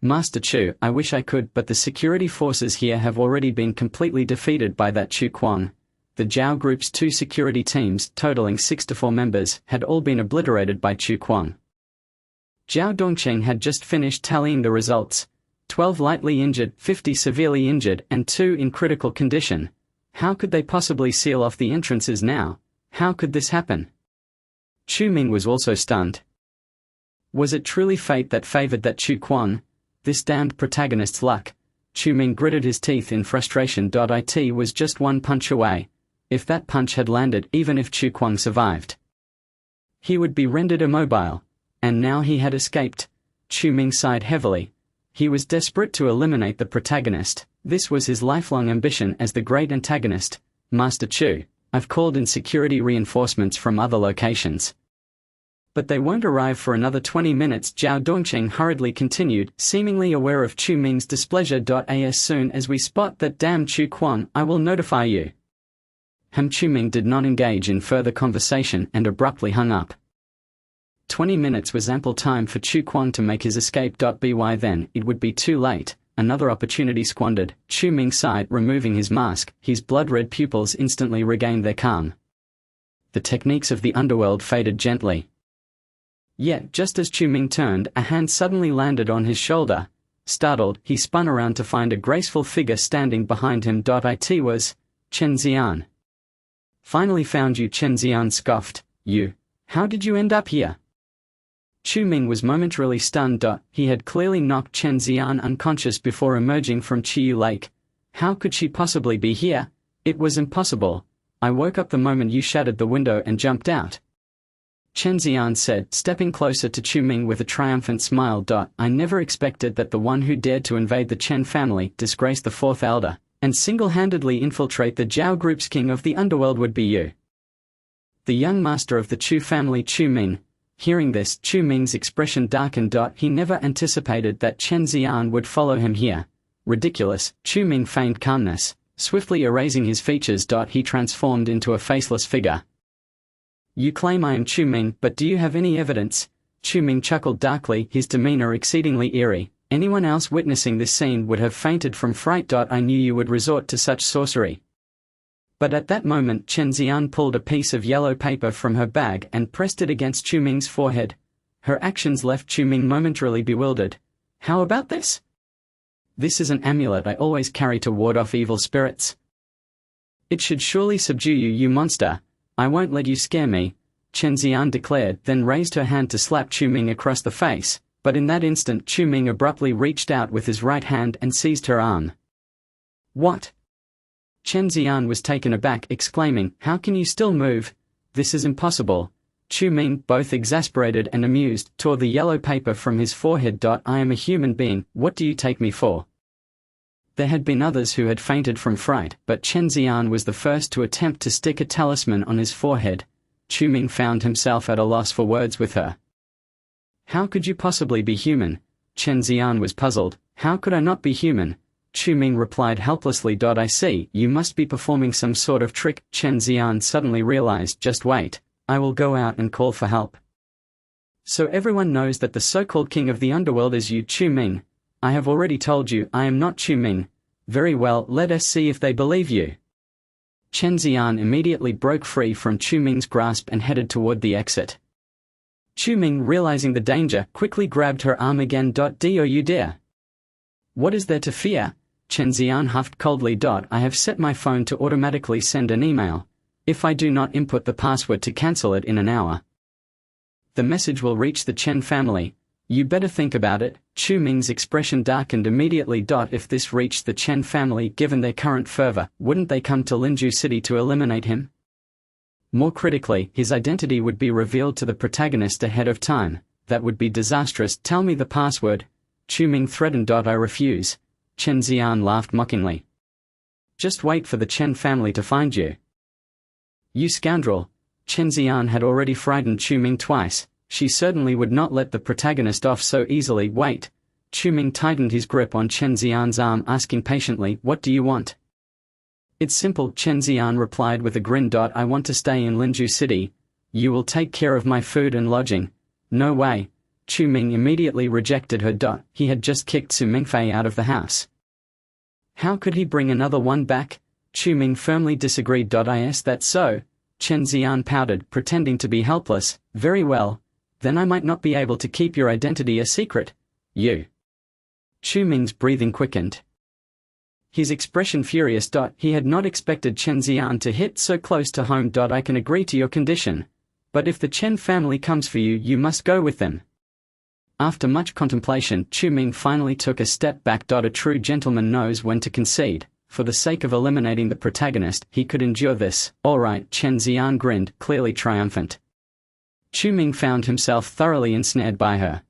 Master Chu, I wish I could, but the security forces here have already been completely defeated by that Chu Kuang. The Zhao Group's 2 security teams, totaling 6 to 4 members, had all been obliterated by Chu Kuang. Zhao Dongqing had just finished tallying the results. 12 lightly injured, 50 severely injured, and 2 in critical condition. How could they possibly seal off the entrances now? How could this happen? Chu Ming was also stunned. Was it truly fate that favored that Chu Kuang? This damned protagonist's luck. Chu Ming gritted his teeth in frustration. It was just one punch away. If that punch had landed, even if Chu Kuang survived, he would be rendered immobile. And now he had escaped. Chu Ming sighed heavily. He was desperate to eliminate the protagonist. This was his lifelong ambition as the great antagonist. Master Chu, I've called in security reinforcements from other locations. But they won't arrive for another 20 minutes. Zhao Dongqing hurriedly continued, seemingly aware of Chu Ming's displeasure. As soon as we spot that damn Chu Kuang, I will notify you. Chu Ming did not engage in further conversation and abruptly hung up. 20 minutes was ample time for Chu Kuang to make his escape. By then, it would be too late. Another opportunity squandered. Chu Ming sighed, removing his mask. His blood-red pupils instantly regained their calm. The techniques of the underworld faded gently. Yet, just as Chu Ming turned, a hand suddenly landed on his shoulder. Startled, he spun around to find a graceful figure standing behind him. It was Chen Xian. Finally found you. Chen Xian scoffed. You? How did you end up here? Chu Ming was momentarily stunned. He had clearly knocked Chen Xian unconscious before emerging from Chiyu Lake. How could she possibly be here? It was impossible. I woke up the moment you shattered the window and jumped out. Chen Xian said, stepping closer to Chu Ming with a triumphant smile. I never expected that the one who dared to invade the Chen family, disgrace the 4th elder, and single-handedly infiltrate the Zhao Group's king of the underworld would be you. The young master of the Chu family, Chu Ming. Hearing this, Chu Ming's expression darkened. He never anticipated that Chen Xian would follow him here. Ridiculous. Chu Ming feigned calmness. Swiftly erasing his features. He transformed into a faceless figure. You claim I am Chu Ming, but do you have any evidence? Chu Ming chuckled darkly, his demeanor exceedingly eerie. Anyone else witnessing this scene would have fainted from fright. I knew you would resort to such sorcery. But at that moment Chen Xian pulled a piece of yellow paper from her bag and pressed it against Chu Ming's forehead. Her actions left Chu Ming momentarily bewildered. How about this? This is an amulet I always carry to ward off evil spirits. It should surely subdue you, you monster. I won't let you scare me, Chen Xian declared, then raised her hand to slap Chu Ming across the face, but in that instant Chu Ming abruptly reached out with his right hand and seized her arm. What? Chen Xian was taken aback, exclaiming, How can you still move? This is impossible. Chu Ming, both exasperated and amused, tore the yellow paper from his forehead. I am a human being, what do you take me for? There had been others who had fainted from fright, but Chen Xian was the first to attempt to stick a talisman on his forehead. Chu Ming found himself at a loss for words with her. How could you possibly be human? Chen Xian was puzzled. How could I not be human? Chu Ming replied helplessly. I see, you must be performing some sort of trick. Chen Xian suddenly realized, just wait, I will go out and call for help. So everyone knows that the so-called king of the underworld is you, Chu Ming. I have already told you I am not Chu Ming. Very well, let us see if they believe you. Chen Xian immediately broke free from Chu Ming's grasp and headed toward the exit. Chu Ming, realizing the danger, quickly grabbed her arm again. Do you dare? What is there to fear? Chen Xian huffed coldly. I have set my phone to automatically send an email. If I do not input the password to cancel it in an hour, the message will reach the Chen family. You better think about it. Chu Ming's expression darkened immediately. If this reached the Chen family, given their current fervor, wouldn't they come to Linju City to eliminate him? More critically, his identity would be revealed to the protagonist ahead of time. That would be disastrous. Tell me the password. Chu Ming threatened. I refuse. Chen Xian laughed mockingly. Just wait for the Chen family to find you. You scoundrel. Chen Xian had already frightened Chu Ming twice. She certainly would not let the protagonist off so easily. Wait. Chu Ming tightened his grip on Chen Xian's arm, asking patiently, what do you want? It's simple, Chen Xian replied with a grin. I want to stay in Linju City. You will take care of my food and lodging. No way. Chu Ming immediately rejected her. He had just kicked Su Mingfei out of the house. How could he bring another one back? Chu Ming firmly disagreed. Is that so? Chen Xian pouted, pretending to be helpless. Very well. Then I might not be able to keep your identity a secret. You. Chu Ming's breathing quickened. His expression furious. He had not expected Chen Xian to hit so close to home. I can agree to your condition. But if the Chen family comes for you, you must go with them. After much contemplation, Chu Ming finally took a step back. A true gentleman knows when to concede. For the sake of eliminating the protagonist, he could endure this. All right, Chen Xian grinned, clearly triumphant. Chu Ming found himself thoroughly ensnared by her.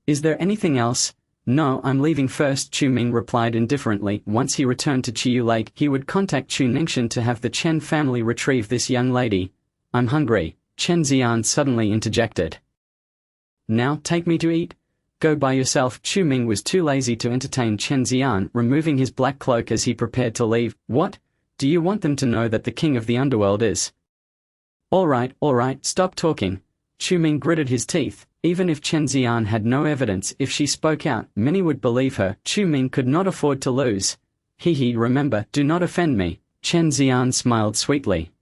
Is there anything else? No, I'm leaving first, Chu Ming replied indifferently. Once he returned to Chiyu Lake, he would contact Chu Ningxian to have the Chen family retrieve this young lady. I'm hungry, Chen Xian suddenly interjected. Now take me to eat. Go by yourself. Chu Ming was too lazy to entertain Chen Xian, removing his black cloak as he prepared to leave. What? Do you want them to know that the king of the underworld is? All right, stop talking. Chu Ming gritted his teeth. Even if Chen Xian had no evidence, if she spoke out, many would believe her. Chu Ming could not afford to lose. Remember, do not offend me. Chen Xian smiled sweetly.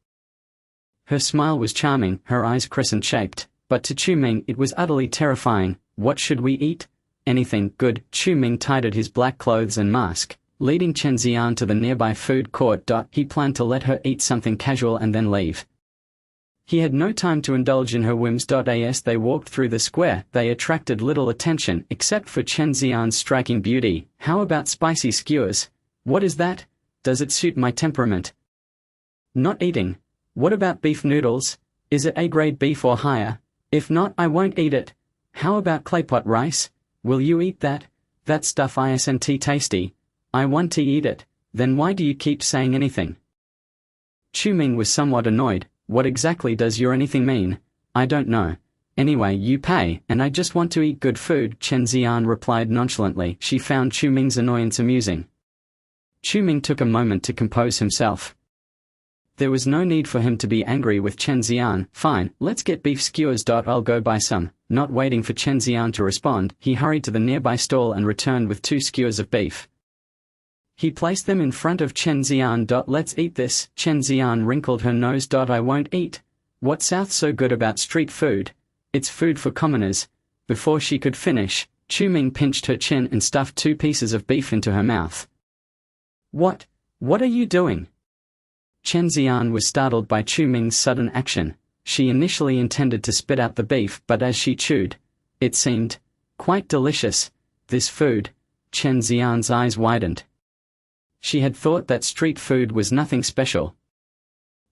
Her smile was charming, her eyes crescent-shaped, but to Chu Ming it was utterly terrifying. What should we eat? Anything, good. Chu Ming tidied his black clothes and mask, leading Chen Xian to the nearby food court. He planned to let her eat something casual and then leave. He had no time to indulge in her whims. As they walked through the square, they attracted little attention except for Chen Xian's striking beauty. How about spicy skewers? What is that? Does it suit my temperament? Not eating. What about beef noodles? Is it A-grade beef or higher? If not, I won't eat it. How about claypot rice? Will you eat that? That stuff isn't tasty. I want to eat it. Then why do you keep saying anything? Chu Ming was somewhat annoyed. What exactly does your anything mean? I don't know. Anyway, you pay, and I just want to eat good food, Chen Xian replied nonchalantly. She found Chu Ming's annoyance amusing. Chu Ming took a moment to compose himself. There was no need for him to be angry with Chen Xian. Fine, let's get beef skewers. I'll go buy some. Not waiting for Chen Xian to respond, he hurried to the nearby stall and returned with 2 skewers of beef. He placed them in front of Chen Xian. Let's eat this. Chen Xian wrinkled her nose. I won't eat. What's South so good about street food? It's food for commoners. Before she could finish, Chu Ming pinched her chin and stuffed 2 pieces of beef into her mouth. What? What are you doing? Chen Xian was startled by Chu Ming's sudden action. She initially intended to spit out the beef, but as she chewed, it seemed quite delicious. This food. Chen Xian's eyes widened. She had thought that street food was nothing special.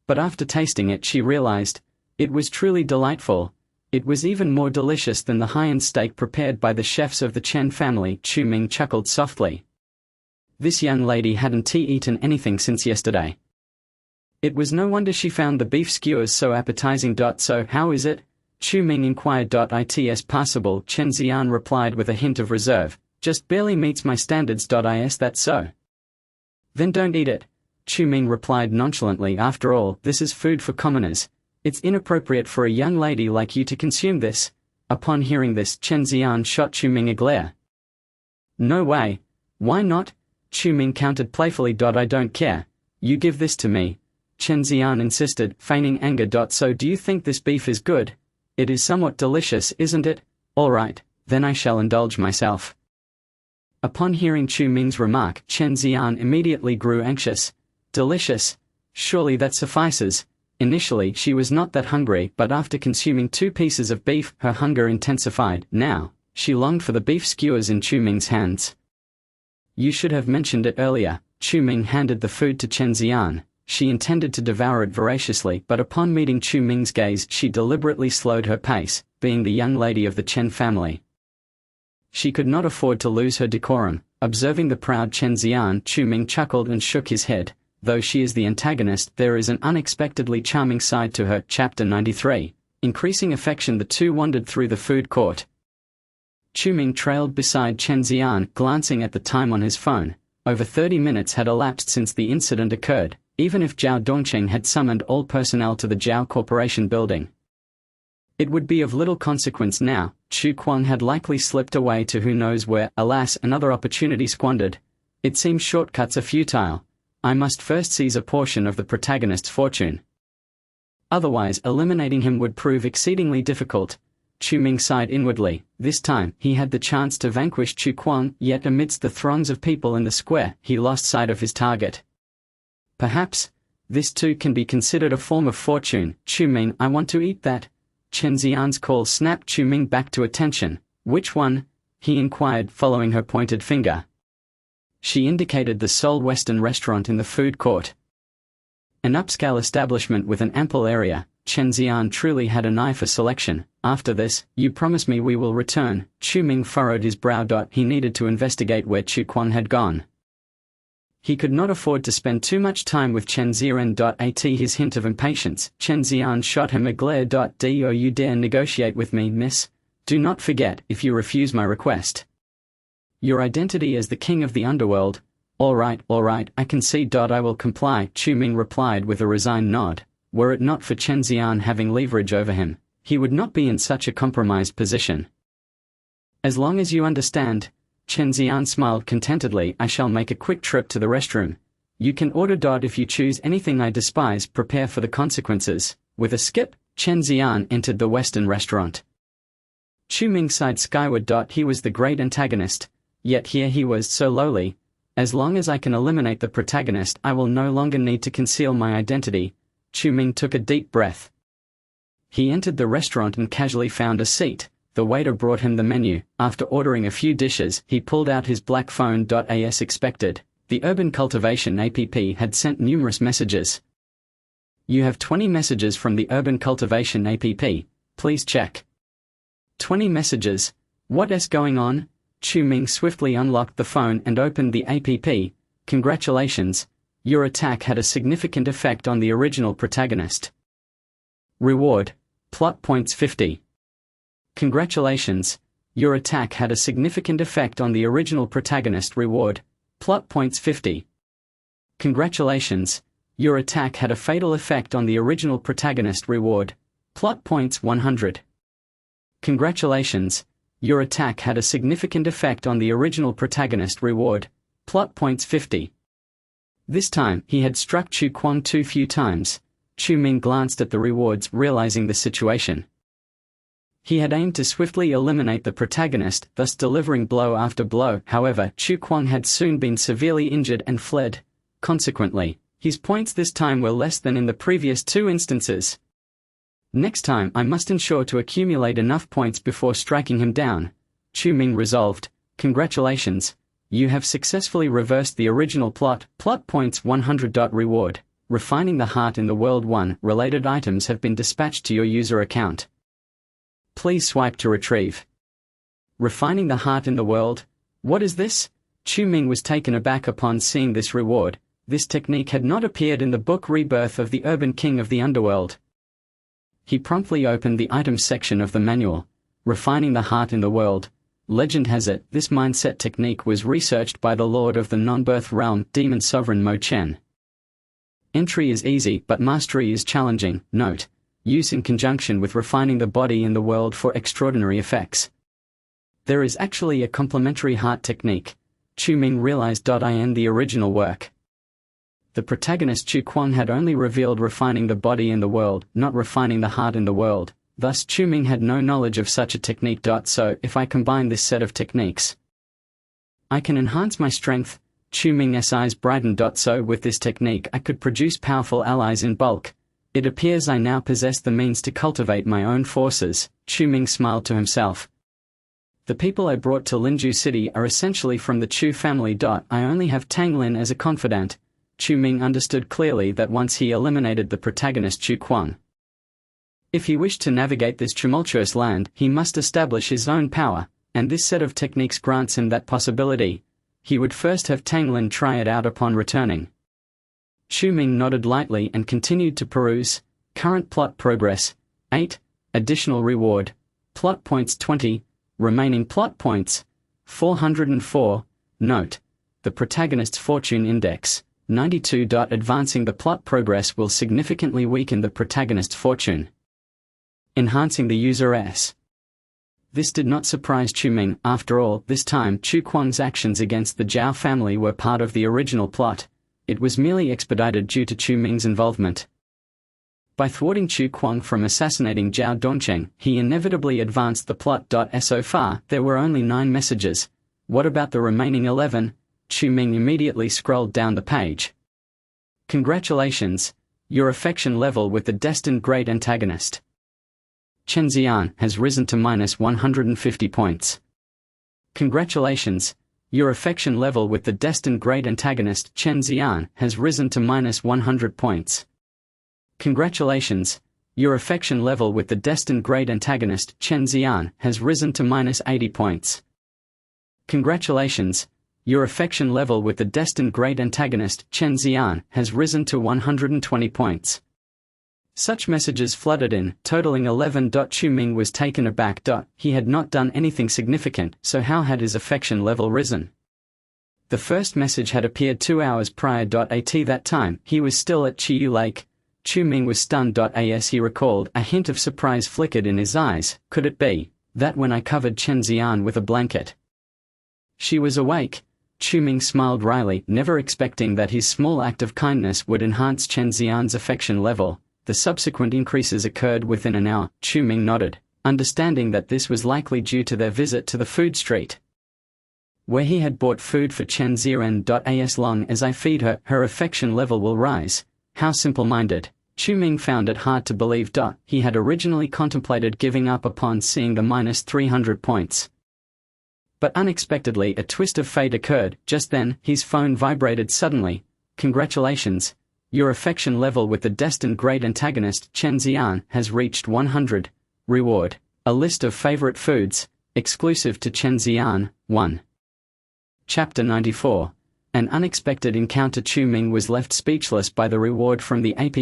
But after tasting it she realized, it was truly delightful. It was even more delicious than the high-end steak prepared by the chefs of the Chen family. Chu Ming chuckled softly. This young lady hadn't eaten anything since yesterday. It was no wonder she found the beef skewers so appetizing. So how is it? Chu Ming inquired. It's passable, Chen Xian replied with a hint of reserve. Just barely meets my standards. Is that so? Then don't eat it, Chu Ming replied nonchalantly. After all, this is food for commoners. It's inappropriate for a young lady like you to consume this. Upon hearing this, Chen Xian shot Chu Ming a glare. No way. Why not? Chu Ming countered playfully. I don't care. You give this to me, Chen Xian insisted, feigning anger. So do you think this beef is good? It is somewhat delicious, isn't it? All right, then I shall indulge myself. Upon hearing Chu Ming's remark, Chen Xian immediately grew anxious. Delicious? Surely that suffices. Initially she was not that hungry, but after consuming 2 pieces of beef, her hunger intensified. Now, she longed for the beef skewers in Chu Ming's hands. You should have mentioned it earlier. Chu Ming handed the food to Chen Xian. She intended to devour it voraciously, but upon meeting Chu Ming's gaze she deliberately slowed her pace, being the young lady of the Chen family. She could not afford to lose her decorum. Observing the proud Chen Xian, Chu Ming chuckled and shook his head. Though she is the antagonist, there is an unexpectedly charming side to her. Chapter 93. Increasing affection. The two wandered through the food court. Chu Ming trailed beside Chen Xian, glancing at the time on his phone. Over 30 minutes had elapsed since the incident occurred, even if Zhao Dongqing had summoned all personnel to the Zhao Corporation building. It would be of little consequence now. Chu Kuang had likely slipped away to who knows where. Alas, another opportunity squandered. It seems shortcuts are futile. I must first seize a portion of the protagonist's fortune. Otherwise, eliminating him would prove exceedingly difficult. Chu Ming sighed inwardly. This time, he had the chance to vanquish Chu Kuang, yet amidst the throngs of people in the square, he lost sight of his target. Perhaps this too can be considered a form of fortune. Chu Ming, I want to eat that. Chen Xian's call snapped Chu Ming back to attention. Which one? He inquired, following her pointed finger. She indicated the Seoul Western restaurant in the food court. An upscale establishment with an ample area. Chen Xian truly had an eye for selection. After this, you promise me we will return. Chu Ming furrowed his brow. He needed to investigate where Chu Kuang had gone. He could not afford to spend too much time with Chen Xian. At his hint of impatience, Chen Xian shot him a glare. Do you dare negotiate with me, miss? Do not forget, if you refuse my request, your identity as the king of the underworld. All right, I concede. I will comply, Chu Ming replied with a resigned nod. Were it not for Chen Xian having leverage over him, he would not be in such a compromised position. As long as you understand, Chen Xian smiled contentedly. I shall make a quick trip to the restroom. You can order. If you choose anything I despise, prepare for the consequences. With a skip, Chen Xian entered the Western restaurant. Chu Ming sighed skyward. He was the great antagonist, yet here he was so lowly. As long as I can eliminate the protagonist, I will no longer need to conceal my identity. Chu Ming took a deep breath. He entered the restaurant and casually found a seat. The waiter brought him the menu. After ordering a few dishes, he pulled out his black phone. As expected, the Urban Cultivation app had sent numerous messages. You have 20 messages from the Urban Cultivation app. Please check. 20 messages? What's going on? Chu Ming swiftly unlocked the phone and opened the app. Congratulations. Your attack had a significant effect on the original protagonist. Reward. Plot points 50. Congratulations. Your attack had a significant effect on the original protagonist. Reward. Plot points 50. Congratulations. Your attack had a fatal effect on the original protagonist. Reward. Plot points 100. Congratulations. Your attack had a significant effect on the original protagonist. Reward. Plot points 50. This time, he had struck Chu Kuang too few times. Chu Ming glanced at the rewards, realizing the situation. He had aimed to swiftly eliminate the protagonist, thus delivering blow after blow. However, Chu Kuang had soon been severely injured and fled. Consequently, his points this time were less than in the previous 2 instances. Next time I must ensure to accumulate enough points before striking him down. Chu Ming resolved. Congratulations. You have successfully reversed the original plot. Plot points 100. Reward. Refining the heart in the world 1. Related items have been dispatched to your user account. Please swipe to retrieve. Refining the heart in the world? What is this? Chu Ming was taken aback upon seeing this reward. This technique had not appeared in the book Rebirth of the Urban King of the Underworld. He promptly opened the items section of the manual. Refining the heart in the world. Legend has it, this mindset technique was researched by the lord of the non-birth realm, demon sovereign Mo Chen. Entry is easy, but mastery is challenging. Note: use in conjunction with refining the body in the world for extraordinary effects. There is actually a complementary heart technique. Chu Ming realized. In the original work, the protagonist Chu Kuang had only revealed refining the body in the world, not refining the heart in the world. Thus Chu Ming had no knowledge of such a technique. So, if I combine this set of techniques, I can enhance my strength. Chu Ming's eyes brightened. So with this technique I could produce powerful allies in bulk. It appears I now possess the means to cultivate my own forces. Chu Ming smiled to himself. The people I brought to Linju City are essentially from the Chu family. I only have Tang Lin as a confidant. Chu Ming understood clearly that once he eliminated the protagonist Chu Kuang, if he wished to navigate this tumultuous land, he must establish his own power, and this set of techniques grants him that possibility. He would first have Tang Lin try it out upon returning. Chu Ming nodded lightly and continued to peruse. Current plot progress: 8. Additional reward. Plot points 20. Remaining plot points 404. Note: the protagonist's fortune index 92. Advancing the plot progress will significantly weaken the protagonist's fortune, enhancing the user's. This did not surprise Chu Ming. After all, this time Chu Kuang's actions against the Zhao family were part of the original plot. It was merely expedited due to Chu Ming's involvement. By thwarting Chu Kuang from assassinating Zhao Dongcheng, he inevitably advanced the plot. So far, there were only 9 messages. What about the remaining 11? Chu Ming immediately scrolled down the page. Congratulations! Your affection level with the destined great antagonist Chen Xian has risen to -150 points. Congratulations! Your affection level with the destined great antagonist Chen Xian has risen to -100 points. Congratulations! Your affection level with the destined great antagonist Chen Xian has risen to -80 points. Congratulations! Your affection level with the destined great antagonist Chen Xian has risen to 120 points. Such messages flooded in, totaling 11. Chu Ming was taken aback. He had not done anything significant, so how had his affection level risen? The first message had appeared 2 hours prior. At that time, he was still at Chiyu Lake. Chu Ming was stunned. As he recalled, a hint of surprise flickered in his eyes. Could it be that when I covered Chen Xian with a blanket, she was awake? Chu Ming smiled wryly, never expecting that his small act of kindness would enhance Chen Xian's affection level. The subsequent increases occurred within an hour. Chu Ming nodded, understanding that this was likely due to their visit to the food street, where he had bought food for Chen Xian. As long as I feed her, her affection level will rise. How simple-minded. Chu Ming found it hard to believe. He had originally contemplated giving up upon seeing the -300 points. But unexpectedly a twist of fate occurred. Just then, his phone vibrated suddenly. Congratulations! Your affection level with the destined great antagonist Chen Xian has reached 100. Reward: a list of favorite foods, exclusive to Chen Xian. 1. Chapter 94. An unexpected encounter. Chu Ming was left speechless by the reward from the app.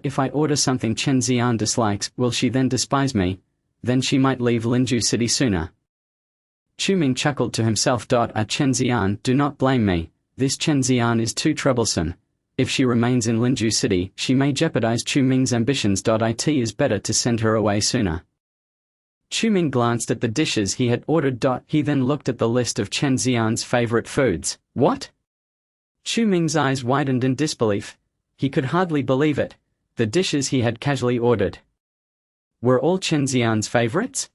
If I order something Chen Xian dislikes, will she then despise me? Then she might leave Linju City sooner. Chu Ming chuckled to himself. Chen Xian, do not blame me. This Chen Xian is too troublesome. If she remains in Linju City, she may jeopardize Chu Ming's ambitions. It is better to send her away sooner. Chu Ming glanced at the dishes he had ordered. He then looked at the list of Chen Xian's favorite foods. What? Chu Ming's eyes widened in disbelief. He could hardly believe it. The dishes he had casually ordered were all Chen Xian's favorites?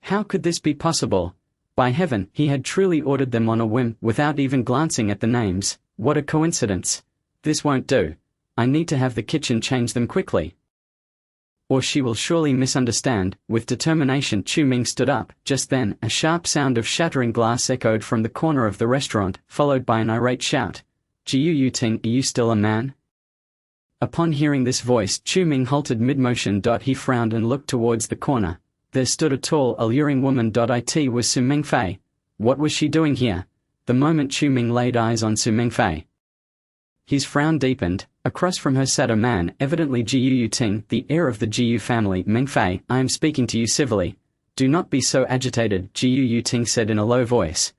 How could this be possible? By heaven, he had truly ordered them on a whim, without even glancing at the names. What a coincidence. This won't do. I need to have the kitchen change them quickly, or she will surely misunderstand. With determination, Chu Ming stood up. Just then, a sharp sound of shattering glass echoed from the corner of the restaurant, followed by an irate shout. Jiu Yuting, are you still a man? Upon hearing this voice, Chu Ming halted mid-motion. He frowned and looked towards the corner. There stood a tall, alluring woman. It was Su Mingfei. What was she doing here? The moment Chu Ming laid eyes on Su Mingfei, his frown deepened. Across from her sat a man, evidently Jiu Ting, the heir of the Jiu family. Mengfei, I am speaking to you civilly. Do not be so agitated, Jiu Ting said in a low voice.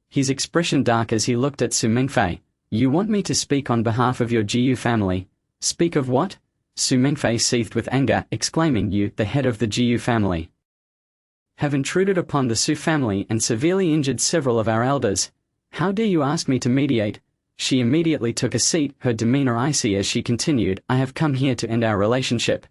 His expression dark as he looked at Su Mengfei. You want me to speak on behalf of your Jiu family? Speak of what? Su Mengfei seethed with anger, exclaiming, you, the head of the Jiu family, have intruded upon the Su family and severely injured several of our elders. How dare you ask me to mediate? She immediately took a seat, her demeanor icy as she continued, I have come here to end our relationship.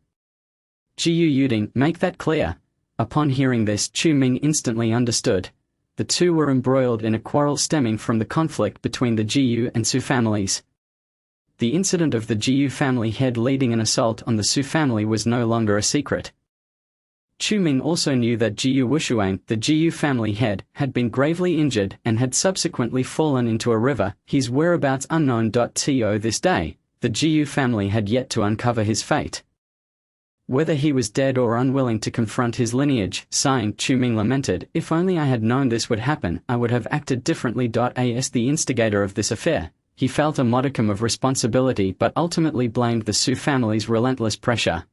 Jiu Yuding, make that clear. Upon hearing this, Chu Ming instantly understood. The two were embroiled in a quarrel stemming from the conflict between the Jiu and Su families. The incident of the Jiu family head leading an assault on the Su family was no longer a secret. Chu Ming also knew that Jiu Wushuang, the Jiu family head, had been gravely injured and had subsequently fallen into a river, his whereabouts unknown. To this day, the Jiu family had yet to uncover his fate. Whether he was dead or unwilling to confront his lineage, sighing, Chu Ming lamented, if only I had known this would happen, I would have acted differently. As the instigator of this affair, he felt a modicum of responsibility but ultimately blamed the Su family's relentless pressure.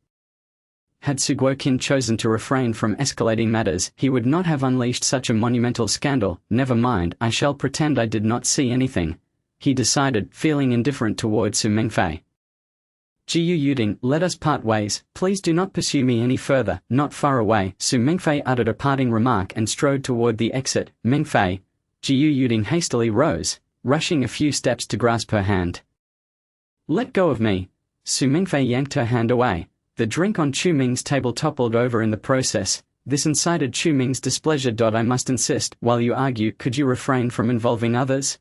Had Su Guoqin chosen to refrain from escalating matters, he would not have unleashed such a monumental scandal. Never mind, I shall pretend I did not see anything, he decided, feeling indifferent toward Su Mengfei. Jiu Yuding, let us part ways, please do not pursue me any further. Not far away, Su Mengfei uttered a parting remark and strode toward the exit. Mengfei. Jiu Yuding hastily rose, rushing a few steps to grasp her hand. Let go of me. Su Mengfei yanked her hand away. The drink on Chu Ming's table toppled over in the process. This incited Chu Ming's displeasure. I must insist, while you argue, could you refrain from involving others?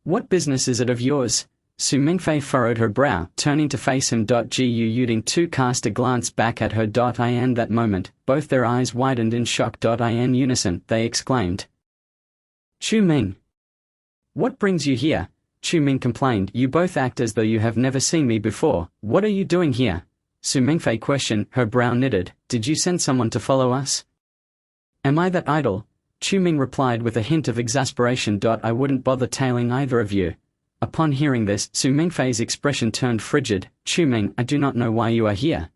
What business is it of yours? Su Mengfei furrowed her brow, turning to face him. Jiu Yuding too cast a glance back at her. In that moment, both their eyes widened in shock. In unison, they exclaimed. Chu Ming! What brings you here? Chu Ming complained, you both act as though you have never seen me before. What are you doing here? Su Mengfei questioned, her brow knitted, did you send someone to follow us? Am I that idle? Chu Ming replied with a hint of exasperation. I wouldn't bother tailing either of you. Upon hearing this, Su Mengfei's expression turned frigid. Chu Ming, I do not know why you are here.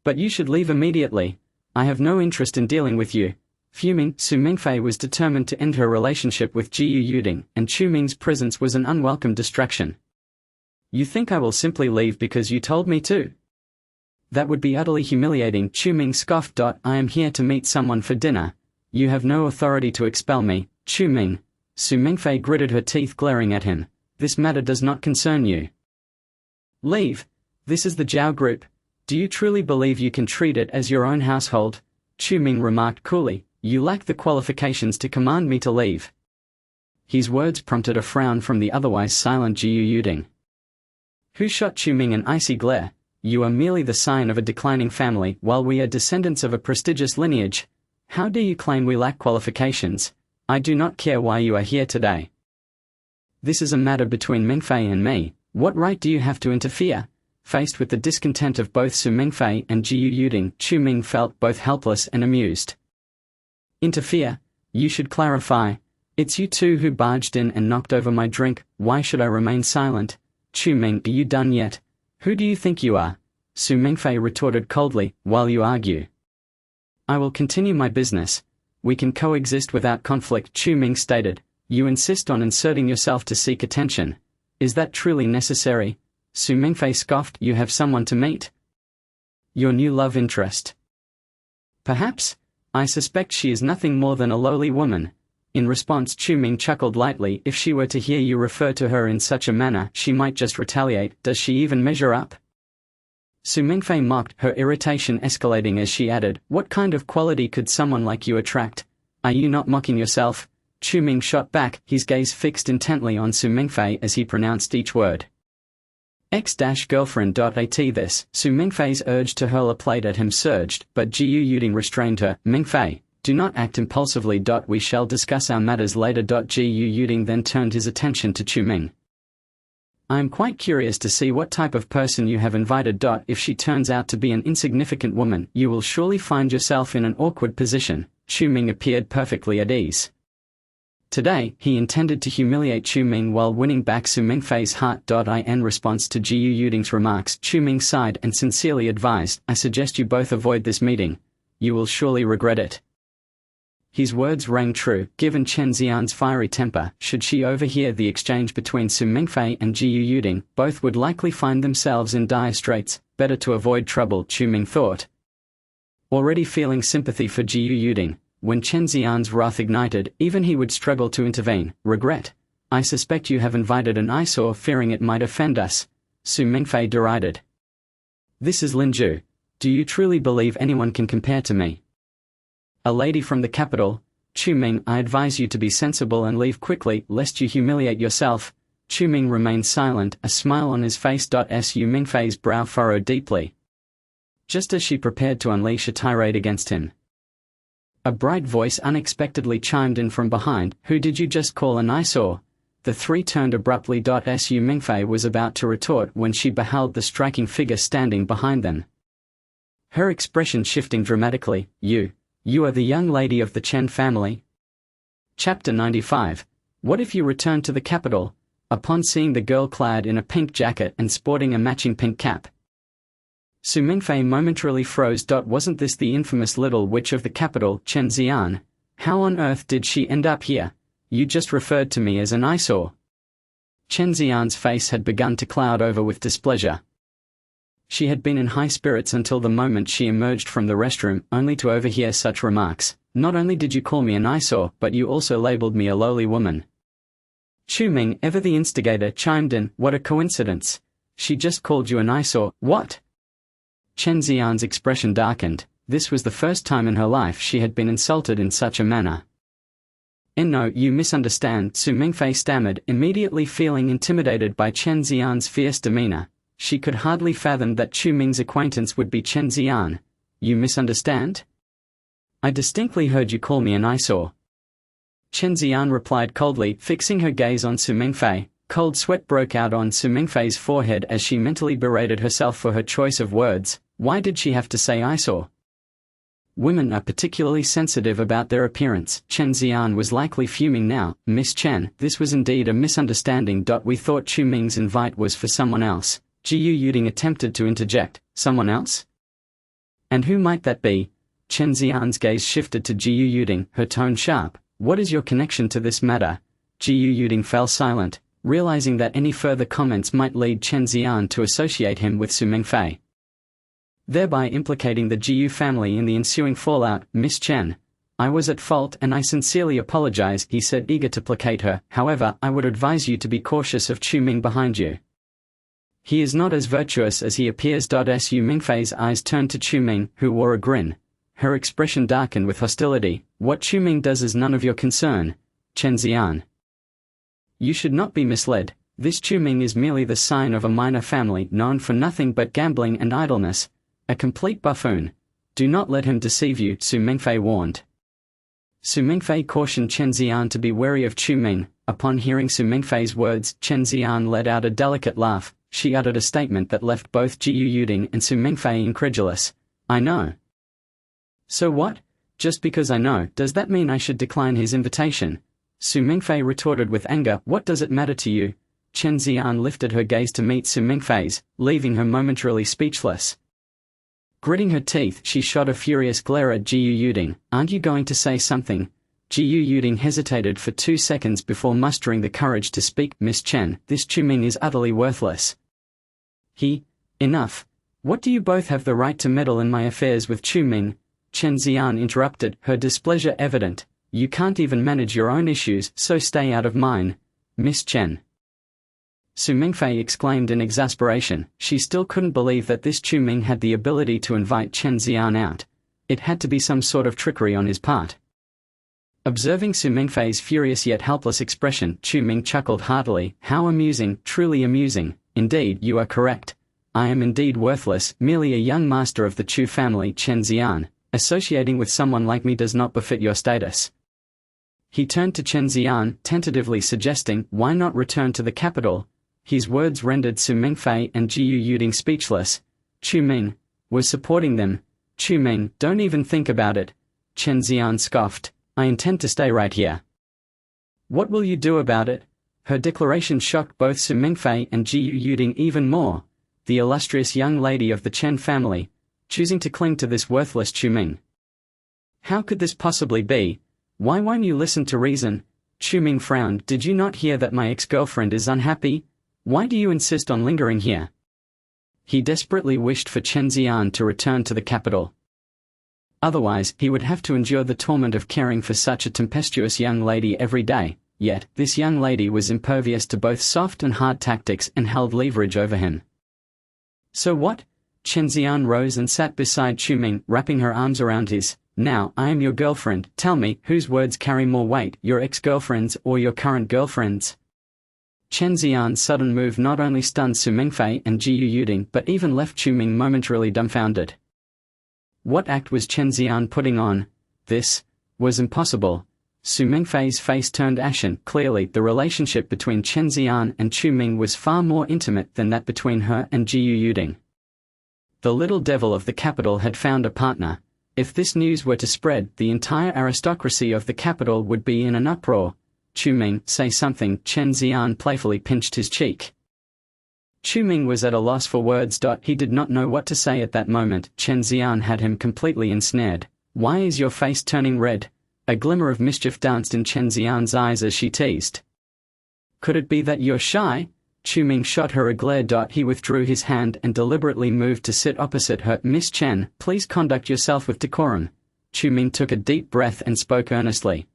But you should leave immediately. I have no interest in dealing with you. Fuming, Su Mengfei was determined to end her relationship with Jiu Yuding, and Chu Ming's presence was an unwelcome distraction. You think I will simply leave because you told me to? That would be utterly humiliating. Chu Ming scoffed. I am here to meet someone for dinner. You have no authority to expel me, Chu Ming. Su Mengfei gritted her teeth, glaring at him. This matter does not concern you. Leave. This is the Zhao group. Do you truly believe you can treat it as your own household? Chu Ming remarked coolly. You lack the qualifications to command me to leave. His words prompted a frown from the otherwise silent Jiu Yuding. Who shot Chu Ming an icy glare? You are merely the sign of a declining family, while we are descendants of a prestigious lineage. How dare you claim we lack qualifications? I do not care why you are here today. This is a matter between Mengfei and me. What right do you have to interfere? Faced with the discontent of both Su Mengfei and Jiu Yuding, Chu Ming felt both helpless and amused. Interfere? You should clarify. It's you two who barged in and knocked over my drink. Why should I remain silent? Chu Ming, are you done yet? Who do you think you are? Su Mengfei retorted coldly, while you argue. I will continue my business. We can coexist without conflict, Chu Ming stated. You insist on inserting yourself to seek attention. Is that truly necessary? Su Mengfei scoffed, you have someone to meet? Your new love interest. Perhaps? I suspect she is nothing more than a lowly woman. In response, Chu Ming chuckled lightly. If she were to hear you refer to her in such a manner, she might just retaliate. Does she even measure up? Su Mengfei mocked, her irritation escalating as she added, what kind of quality could someone like you attract? Are you not mocking yourself? Chu Ming shot back, his gaze fixed intently on Su Mengfei as he pronounced each word. Ex-girlfriend. At this, Su Mengfei's urge to hurl a plate at him surged, but Jiu Yuding restrained her. Mengfei, do not act impulsively. We shall discuss our matters later. Jiu Yuding then turned his attention to Chu Ming. I am quite curious to see what type of person you have invited. If she turns out to be an insignificant woman, you will surely find yourself in an awkward position. Chu Ming appeared perfectly at ease. Today, he intended to humiliate Chu Ming while winning back Su Mingfei's heart. In response to Ji Yuding's remarks, Chu Ming sighed and sincerely advised, "I suggest you both avoid this meeting. You will surely regret it." His words rang true, given Chen Xian's fiery temper. Should she overhear the exchange between Su Mingfei and Ji Yuding, both would likely find themselves in dire straits. Better to avoid trouble, Chu Ming thought. Already feeling sympathy for Ji Yuding, when Chen Xian's wrath ignited, even he would struggle to intervene. "Regret? I suspect you have invited an eyesore, fearing it might offend us," Su Mingfei derided. "This is Lin Ju. Do you truly believe anyone can compare to me? A lady from the capital? Chu Ming, I advise you to be sensible and leave quickly, lest you humiliate yourself." Chu Ming remained silent, a smile on his face. Su Mingfei's brow furrowed deeply, just as she prepared to unleash a tirade against him. A bright voice unexpectedly chimed in from behind. "Who did you just call an eyesore?" The three turned abruptly. Su Mingfei was about to retort when she beheld the striking figure standing behind them, her expression shifting dramatically. You are the young lady of the Chen family?" Chapter 95. What if you return to the capital? Upon seeing the girl clad in a pink jacket and sporting a matching pink cap, Su Mingfei momentarily froze. Wasn't this the infamous little witch of the capital, Chen Xian? How on earth did she end up here? You just referred to me as an eyesore. Chen Xian's face had begun to cloud over with displeasure. She had been in high spirits until the moment she emerged from the restroom, only to overhear such remarks. "Not only did you call me an eyesore, but you also labeled me a lowly woman." Chu Ming, ever the instigator, chimed in. "What a coincidence. She just called you an eyesore." "What?" Chen Xian's expression darkened. This was the first time in her life she had been insulted in such a manner. "No, you misunderstand," Su Mingfei stammered, immediately feeling intimidated by Chen Xian's fierce demeanor. She could hardly fathom that Chu Ming's acquaintance would be Chen Xian. "You misunderstand? I distinctly heard you call me an eyesore." Chen Xian replied coldly, fixing her gaze on Su Mingfei. Cold sweat broke out on Su Mingfei's forehead as she mentally berated herself for her choice of words. Why did she have to say eyesore? Women are particularly sensitive about their appearance. Chen Xian was likely fuming now. "Miss Chen, this was indeed a misunderstanding. We thought Chu Ming's invite was for someone else." Ji Yuding attempted to interject. "Someone else? And who might that be?" Chen Xian's gaze shifted to Ji Yuding, her tone sharp. "What is your connection to this matter?" Ji Yuding fell silent, realizing that any further comments might lead Chen Xian to associate him with Su Mingfei, thereby implicating the Jiyu family in the ensuing fallout. "Miss Chen, I was at fault and I sincerely apologize," he said, eager to placate her. "However, I would advise you to be cautious of Chu Ming behind you. He is not as virtuous as he appears." Su Mingfei's eyes turned to Chu Ming, who wore a grin. Her expression darkened with hostility. "What Chu Ming does is none of your concern, Chen Xian. You should not be misled. This Chu Ming is merely the scion of a minor family known for nothing but gambling and idleness. A complete buffoon. Do not let him deceive you," Su Mingfei warned. Su Mingfei cautioned Chen Xian to be wary of Chu Ming. Upon hearing Su Mingfei's words, Chen Xian let out a delicate laugh. She uttered a statement that left both Ji Yuding and Su Mingfei incredulous. "I know." "So what? Just because I know, does that mean I should decline his invitation?" Su Mingfei retorted with anger. "What does it matter to you?" Chen Xian lifted her gaze to meet Su Mingfei's, leaving her momentarily speechless. Gritting her teeth, she shot a furious glare at Ji Yuding. "Aren't you going to say something?" Ji Yuding hesitated for 2 seconds before mustering the courage to speak. "Miss Chen, this Chu Ming is utterly worthless. Enough. What do you both have the right to meddle in my affairs with Chu Ming?" Chen Xian interrupted, her displeasure evident. "You can't even manage your own issues, so stay out of mine, Miss Chen." Su Mingfei exclaimed in exasperation. She still couldn't believe that this Chu Ming had the ability to invite Chen Xian out. It had to be some sort of trickery on his part. Observing Su Mingfei's furious yet helpless expression, Chu Ming chuckled heartily. "How amusing, truly amusing. Indeed, you are correct. I am indeed worthless, merely a young master of the Chu family. Chen Xian, associating with someone like me does not befit your status." He turned to Chen Xian, tentatively suggesting, "Why not return to the capital?" His words rendered Su Mingfei and Ji Yuding speechless. Chu Ming was supporting them. "Chu Ming, don't even think about it," Chen Xian scoffed. "I intend to stay right here." What will you do about it? Her declaration shocked both Su Mingfei and Ji Yuding even more, the illustrious young lady of the Chen family, choosing to cling to this worthless Chu Ming. How could this possibly be? Why won't you listen to reason? Chu Ming frowned. Did you not hear that my ex-girlfriend is unhappy? Why do you insist on lingering here? He desperately wished for Chen Xian to return to the capital. Otherwise, he would have to endure the torment of caring for such a tempestuous young lady every day. Yet, this young lady was impervious to both soft and hard tactics and held leverage over him. So what? Chen Xian rose and sat beside Chu Ming, wrapping her arms around his. Now, I am your girlfriend. Tell me, whose words carry more weight, your ex-girlfriend's or your current girlfriend's? Chen Xian's sudden move not only stunned Su Mingfei and Ji Yuding but even left Chu Ming momentarily dumbfounded. What act was Chen Xian putting on? This was impossible. Su Mingfei's face turned ashen. Clearly, the relationship between Chen Xian and Chu Ming was far more intimate than that between her and Ji Yuding. The little devil of the capital had found a partner. If this news were to spread, the entire aristocracy of the capital would be in an uproar. Chu Ming, say something. Chen Xian playfully pinched his cheek. Chu Ming was at a loss for words. He did not know what to say at that moment. Chen Xian had him completely ensnared. Why is your face turning red? A glimmer of mischief danced in Chen Xian's eyes as she teased. Could it be that you're shy? Chu Ming shot her a glare. He withdrew his hand and deliberately moved to sit opposite her. Miss Chen, please conduct yourself with decorum. Chu Ming took a deep breath and spoke earnestly.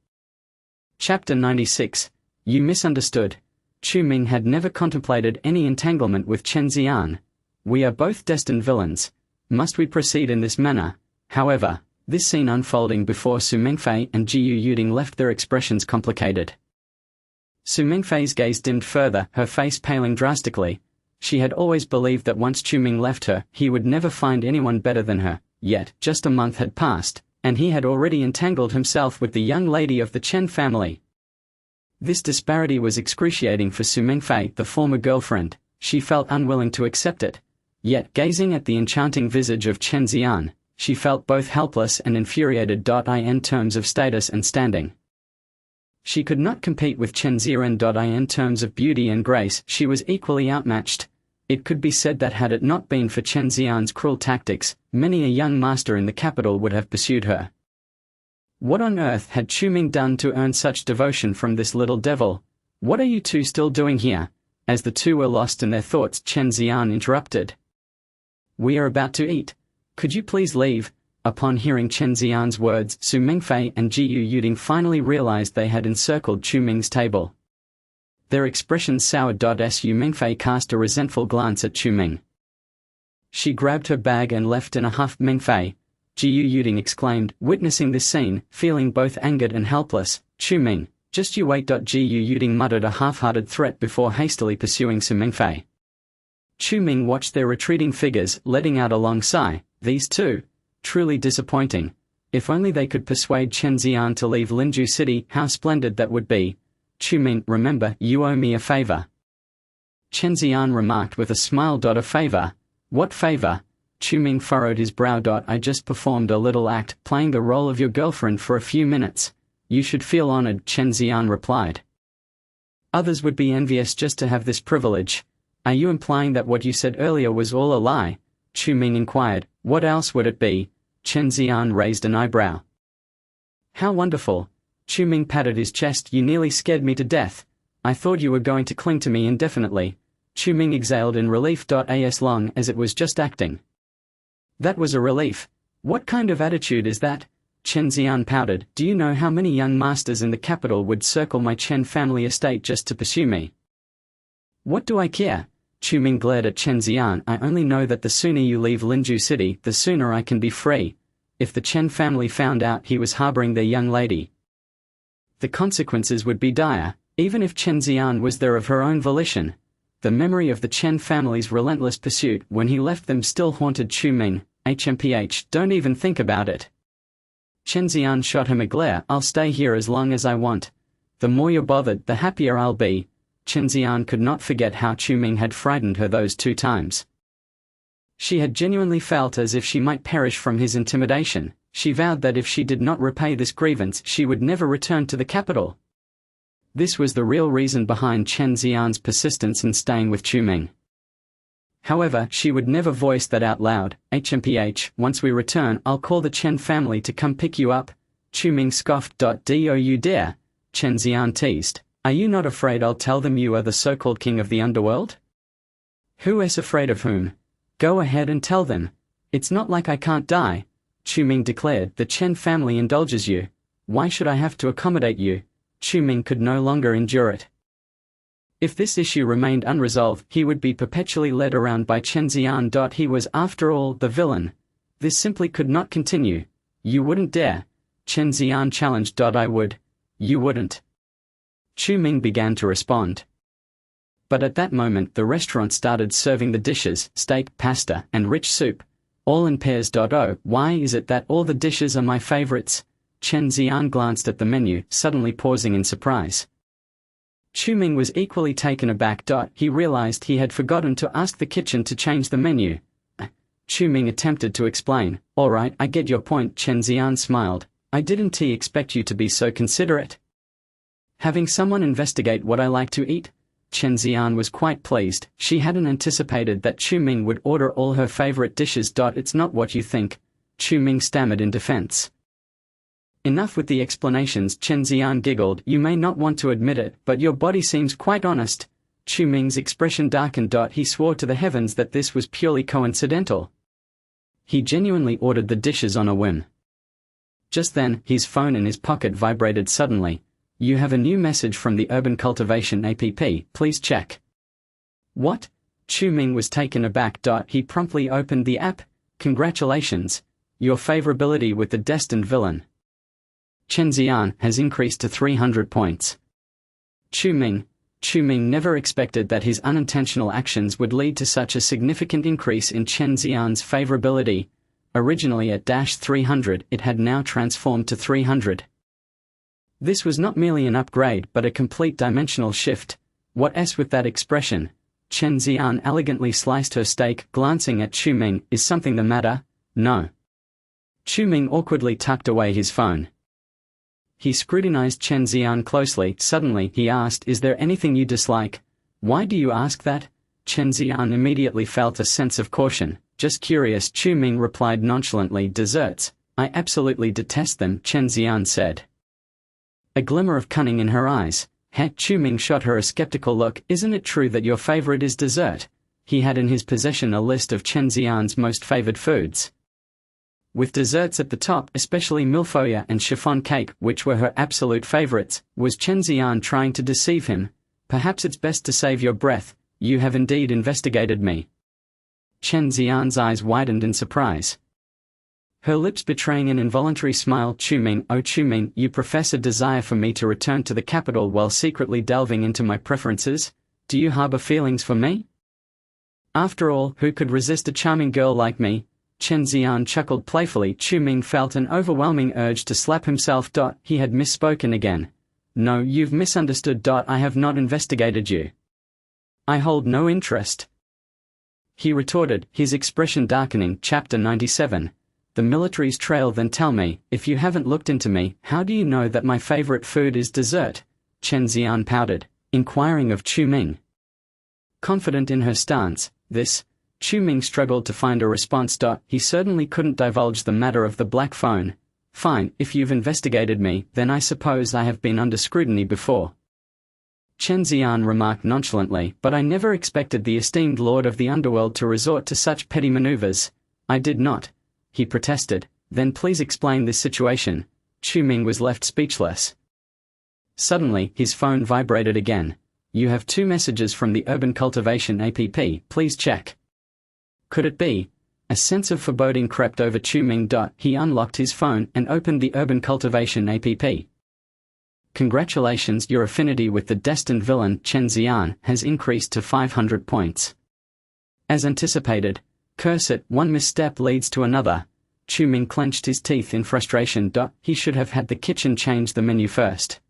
Chapter 96. You misunderstood. Chu Ming had never contemplated any entanglement with Chen Xian. We are both destined villains. Must we proceed in this manner? However, this scene unfolding before Su Mingfei and Ji Yuding left their expressions complicated. Su Mingfei's gaze dimmed further, her face paling drastically. She had always believed that once Chu Ming left her, he would never find anyone better than her. Yet, just a month had passed, and he had already entangled himself with the young lady of the Chen family. This disparity was excruciating for Su Mingfei, the former girlfriend. She felt unwilling to accept it. Yet, gazing at the enchanting visage of Chen Xian, she felt both helpless and infuriated. In terms of status and standing, she could not compete with Chen Xian. In terms of beauty and grace, she was equally outmatched. It could be said that had it not been for Chen Xian's cruel tactics, many a young master in the capital would have pursued her. What on earth had Chu Ming done to earn such devotion from this little devil? What are you two still doing here? As the two were lost in their thoughts, Chen Xian interrupted. We are about to eat. Could you please leave? Upon hearing Chen Xian's words, Su Mingfei and Ji Yuding finally realized they had encircled Chu Ming's table. Their expressions soured. Su Mingfei cast a resentful glance at Chu Ming. She grabbed her bag and left in a huff. Mingfei, Ji Yuding exclaimed, witnessing this scene, feeling both angered and helpless. Chu Ming, just you wait. Ji Yuding muttered a half-hearted threat before hastily pursuing Su Mingfei. Chu Ming watched their retreating figures, letting out a long sigh. These two? Truly disappointing. If only they could persuade Chen Xian to leave Linju City, how splendid that would be. Chu Ming, remember, you owe me a favor. Chen Xian remarked with a smile. A favor? What favor? Chu Ming furrowed his brow. I just performed a little act, playing the role of your girlfriend for a few minutes. You should feel honored, Chen Xian replied. Others would be envious just to have this privilege. Are you implying that what you said earlier was all a lie? Chu Ming inquired. What else would it be? Chen Xian raised an eyebrow. How wonderful. Chu Ming patted his chest. You nearly scared me to death. I thought you were going to cling to me indefinitely. Chu Ming exhaled in relief. As long as it was just acting. That was a relief. What kind of attitude is that? Chen Xian pouted. Do you know how many young masters in the capital would circle my Chen family estate just to pursue me? What do I care? Chu Ming glared at Chen Xian. I only know that the sooner you leave Linju City, the sooner I can be free. If the Chen family found out he was harboring their young lady, the consequences would be dire, even if Chen Xian was there of her own volition. The memory of the Chen family's relentless pursuit when he left them still haunted Chu Ming. HMPH, don't even think about it. Chen Xian shot him a glare. I'll stay here as long as I want. The more you're bothered, the happier I'll be. Chen Xian could not forget how Chu Ming had frightened her those 2 times. She had genuinely felt as if she might perish from his intimidation. She vowed that if she did not repay this grievance, she would never return to the capital. This was the real reason behind Chen Xian's persistence in staying with Chu Ming. However, she would never voice that out loud. HMPH, once we return, I'll call the Chen family to come pick you up. Chu Ming scoffed. Do you dare? Chen Xian teased. Are you not afraid I'll tell them you are the so-called king of the underworld? Who is afraid of whom? Go ahead and tell them. It's not like I can't die. Chu Ming declared. The Chen family indulges you. Why should I have to accommodate you? Chu Ming could no longer endure it. If this issue remained unresolved, he would be perpetually led around by Chen Xian. He was, after all, the villain. This simply could not continue. You wouldn't dare. Chen Xian challenged. I would. You wouldn't. Chu Ming began to respond. But at that moment the restaurant started serving the dishes, steak, pasta, and rich soup, all in pairs. Oh, why is it that all the dishes are my favorites? Chen Xian glanced at the menu, suddenly pausing in surprise. Chu Ming was equally taken aback. He realized he had forgotten to ask the kitchen to change the menu. Chu Ming attempted to explain. All right, I get your point. Chen Xian smiled. I didn't expect you to be so considerate. Having someone investigate what I like to eat? Chen Xian was quite pleased. She hadn't anticipated that Chu Ming would order all her favorite dishes. It's not what you think. Chu Ming stammered in defense. Enough with the explanations. Chen Xian giggled. You may not want to admit it, but your body seems quite honest. Chu Ming's expression darkened. He swore to the heavens that this was purely coincidental. He genuinely ordered the dishes on a whim. Just then, his phone in his pocket vibrated suddenly. You have a new message from the Urban Cultivation app, please check. What? Chu Ming was taken aback. He promptly opened the app. Congratulations. Your favorability with the destined villain, Chen Xian, has increased to 300 points. Chu Ming never expected that his unintentional actions would lead to such a significant increase in Chen Xian's favorability. Originally at -300, it had now transformed to 300. This was not merely an upgrade but a complete dimensional shift. What's with that expression? Chen Xian elegantly sliced her steak, glancing at Chu Ming. Is something the matter? No. Chu Ming awkwardly tucked away his phone. He scrutinized Chen Xian closely. Suddenly, he asked, is there anything you dislike? Why do you ask that? Chen Xian immediately felt a sense of caution. Just curious. Chu Ming replied nonchalantly. Desserts. I absolutely detest them, Chen Xian said. A glimmer of cunning in her eyes. Chu Ming shot her a skeptical look. Isn't it true that your favorite is dessert? He had in his possession a list of Chen Xian's most favored foods, with desserts at the top, especially millefeuille and chiffon cake, which were her absolute favorites. Was Chen Xian trying to deceive him? Perhaps it's best to save your breath. You have indeed investigated me. Chen Xian's eyes widened in surprise, her lips betraying an involuntary smile. Chu Ming, oh Chu Ming, you profess a desire for me to return to the capital while secretly delving into my preferences? Do you harbor feelings for me? After all, who could resist a charming girl like me? Chen Xian chuckled playfully. Chu Ming felt an overwhelming urge to slap himself. He had misspoken again. No, you've misunderstood. I have not investigated you. I hold no interest, he retorted, his expression darkening. Chapter 97. The military's trail. Then tell me, if you haven't looked into me, how do you know that my favorite food is dessert? Chen Xian pouted, inquiring of Chu Ming. Confident in her stance, Chu Ming struggled to find a response. He certainly couldn't divulge the matter of the black phone. Fine, if you've investigated me, then I suppose I have been under scrutiny before. Chen Xian remarked nonchalantly, but I never expected the esteemed lord of the underworld to resort to such petty maneuvers. I did not, he protested. Then please explain this situation. Chu Ming was left speechless. Suddenly, his phone vibrated again. You have 2 messages from the Urban Cultivation app, please check. Could it be? A sense of foreboding crept over Chu Ming. He unlocked his phone and opened the Urban Cultivation app. Congratulations, your affinity with the destined villain, Chen Xian, has increased to 500 points. As anticipated, curse it, one misstep leads to another. Chu Ming clenched his teeth in frustration. He should have had the kitchen change the menu first.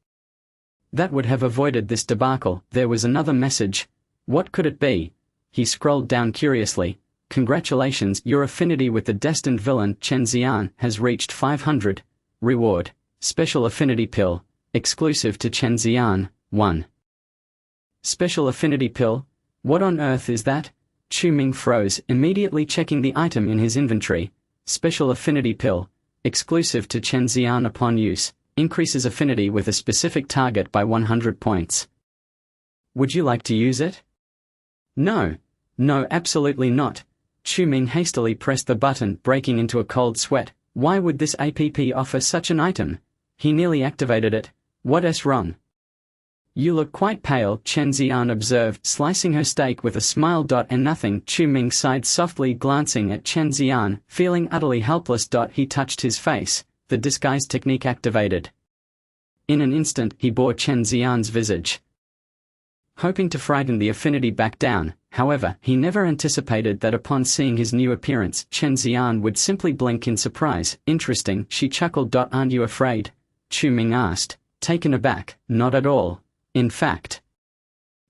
That would have avoided this debacle. There was another message. What could it be? He scrolled down curiously. Congratulations, your affinity with the destined villain, Chen Xian, has reached 500. Reward. Special affinity pill. Exclusive to Chen Xian. 1. Special affinity pill? What on earth is that? Chu Ming froze, immediately checking the item in his inventory. Special affinity pill, exclusive to Chen Xian upon use, increases affinity with a specific target by 100 points. Would you like to use it? No. No, absolutely not. Chu Ming hastily pressed the button, breaking into a cold sweat. Why would this app offer such an item? He nearly activated it. What's wrong? You look quite pale, Chen Xian observed, slicing her steak with a smile. And nothing, Chu Ming sighed softly, glancing at Chen Xian, feeling utterly helpless. He touched his face, the disguise technique activated. In an instant, he bore Chen Xian's visage. Hoping to frighten the affinity back down, however, he never anticipated that upon seeing his new appearance, Chen Xian would simply blink in surprise. Interesting, she chuckled. Aren't you afraid? Chu Ming asked, taken aback. Not at all. In fact,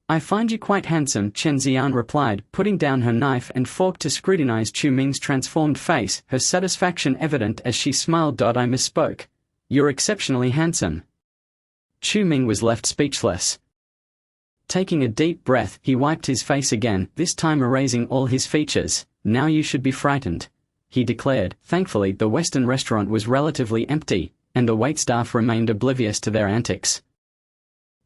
I find you quite handsome, Chen Xian replied, putting down her knife and fork to scrutinize Chu Ming's transformed face, her satisfaction evident as she smiled. I misspoke. You're exceptionally handsome. Chu Ming was left speechless. Taking a deep breath, he wiped his face again, this time erasing all his features. Now you should be frightened, he declared. Thankfully, the Western restaurant was relatively empty, and the waitstaff remained oblivious to their antics.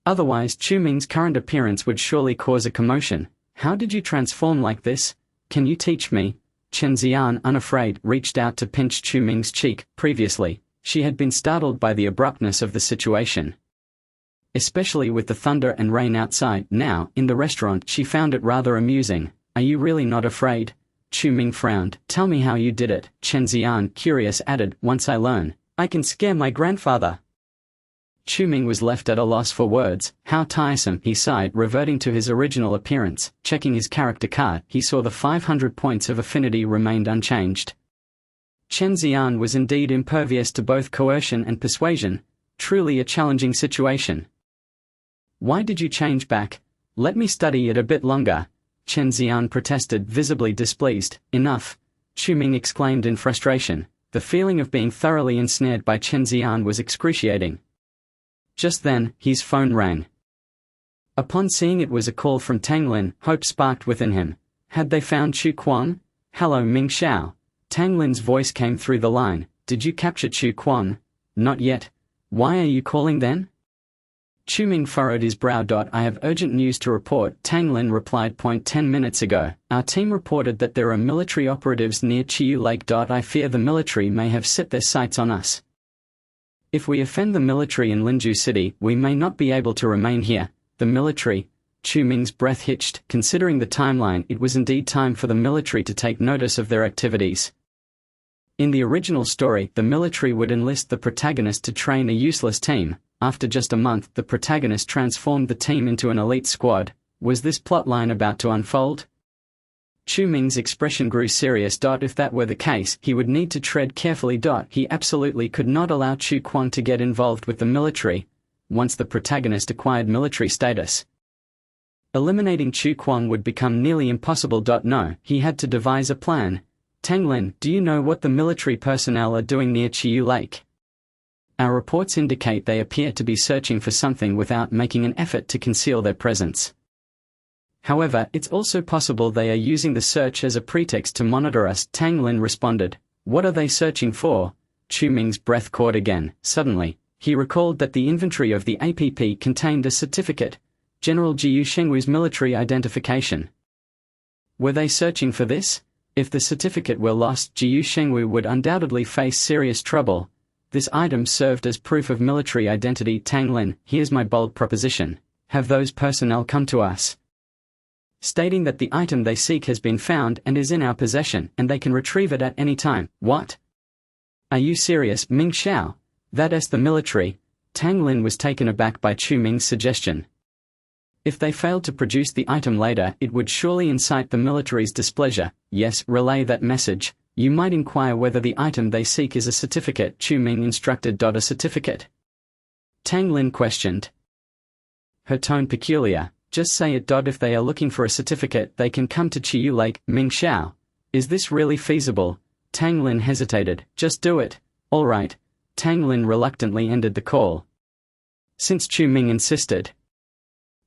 Otherwise, Chu Ming's current appearance would surely cause a commotion. How did you transform like this? Can you teach me? Chen Xian, unafraid, reached out to pinch Chu Ming's cheek. Previously, she had been startled by the abruptness of the situation. Especially with the thunder and rain outside. Now, in the restaurant, she found it rather amusing. Are you really not afraid? Chu Ming frowned. Tell me how you did it. Chen Xian, curious, added, once I learn, I can scare my grandfather. Chu Ming was left at a loss for words. How tiresome, he sighed, reverting to his original appearance. Checking his character card, he saw the 500 points of affinity remained unchanged. Chen Xian was indeed impervious to both coercion and persuasion. Truly a challenging situation. Why did you change back? Let me study it a bit longer. Chen Xian protested, visibly displeased. Enough, Chu Ming exclaimed in frustration. The feeling of being thoroughly ensnared by Chen Xian was excruciating. Just then, his phone rang. Upon seeing it was a call from Tang Lin, hope sparked within him. Had they found Chu Quan? Hello, Ming Xiao. Tang Lin's voice came through the line. Did you capture Chu Quan? Not yet. Why are you calling then? Chu Ming furrowed his brow. I have urgent news to report, Tang Lin replied. 10 minutes ago, our team reported that there are military operatives near Chiyu Lake. I fear the military may have set their sights on us. If we offend the military in Linju City, we may not be able to remain here. The military? Chu Ming's breath hitched. Considering the timeline, it was indeed time for the military to take notice of their activities. In the original story, the military would enlist the protagonist to train a useless team. After just a month, the protagonist transformed the team into an elite squad. Was this plotline about to unfold? Chu Ming's expression grew serious. If that were the case, he would need to tread carefully. He absolutely could not allow Chu Quan to get involved with the military, once the protagonist acquired military status. Eliminating Chu Quan would become nearly impossible. No, he had to devise a plan. Tang Lin, do you know what the military personnel are doing near Chiyu Lake? Our reports indicate they appear to be searching for something without making an effort to conceal their presence. However, it's also possible they are using the search as a pretext to monitor us, Tang Lin responded. What are they searching for? Chu Ming's breath caught again. Suddenly, he recalled that the inventory of the APP contained a certificate, General Jiyu Shengwu's military identification. Were they searching for this? If the certificate were lost, Jiyu Shengwu would undoubtedly face serious trouble. This item served as proof of military identity. Tang Lin, here's my bold proposition. Have those personnel come to us, stating that the item they seek has been found and is in our possession, and they can retrieve it at any time. What? Are you serious, Ming Xiao? That's the military? Tang Lin was taken aback by Chu Ming's suggestion. If they failed to produce the item later, it would surely incite the military's displeasure. Yes, relay that message. You might inquire whether the item they seek is a certificate, Chu Ming instructed. A certificate? Tang Lin questioned, her tone peculiar. Just say it. If they are looking for a certificate, they can come to Chiyu Lake. Ming Xiao, is this really feasible? Tang Lin hesitated. Just do it. All right. Tang Lin reluctantly ended the call. Since Chu Ming insisted,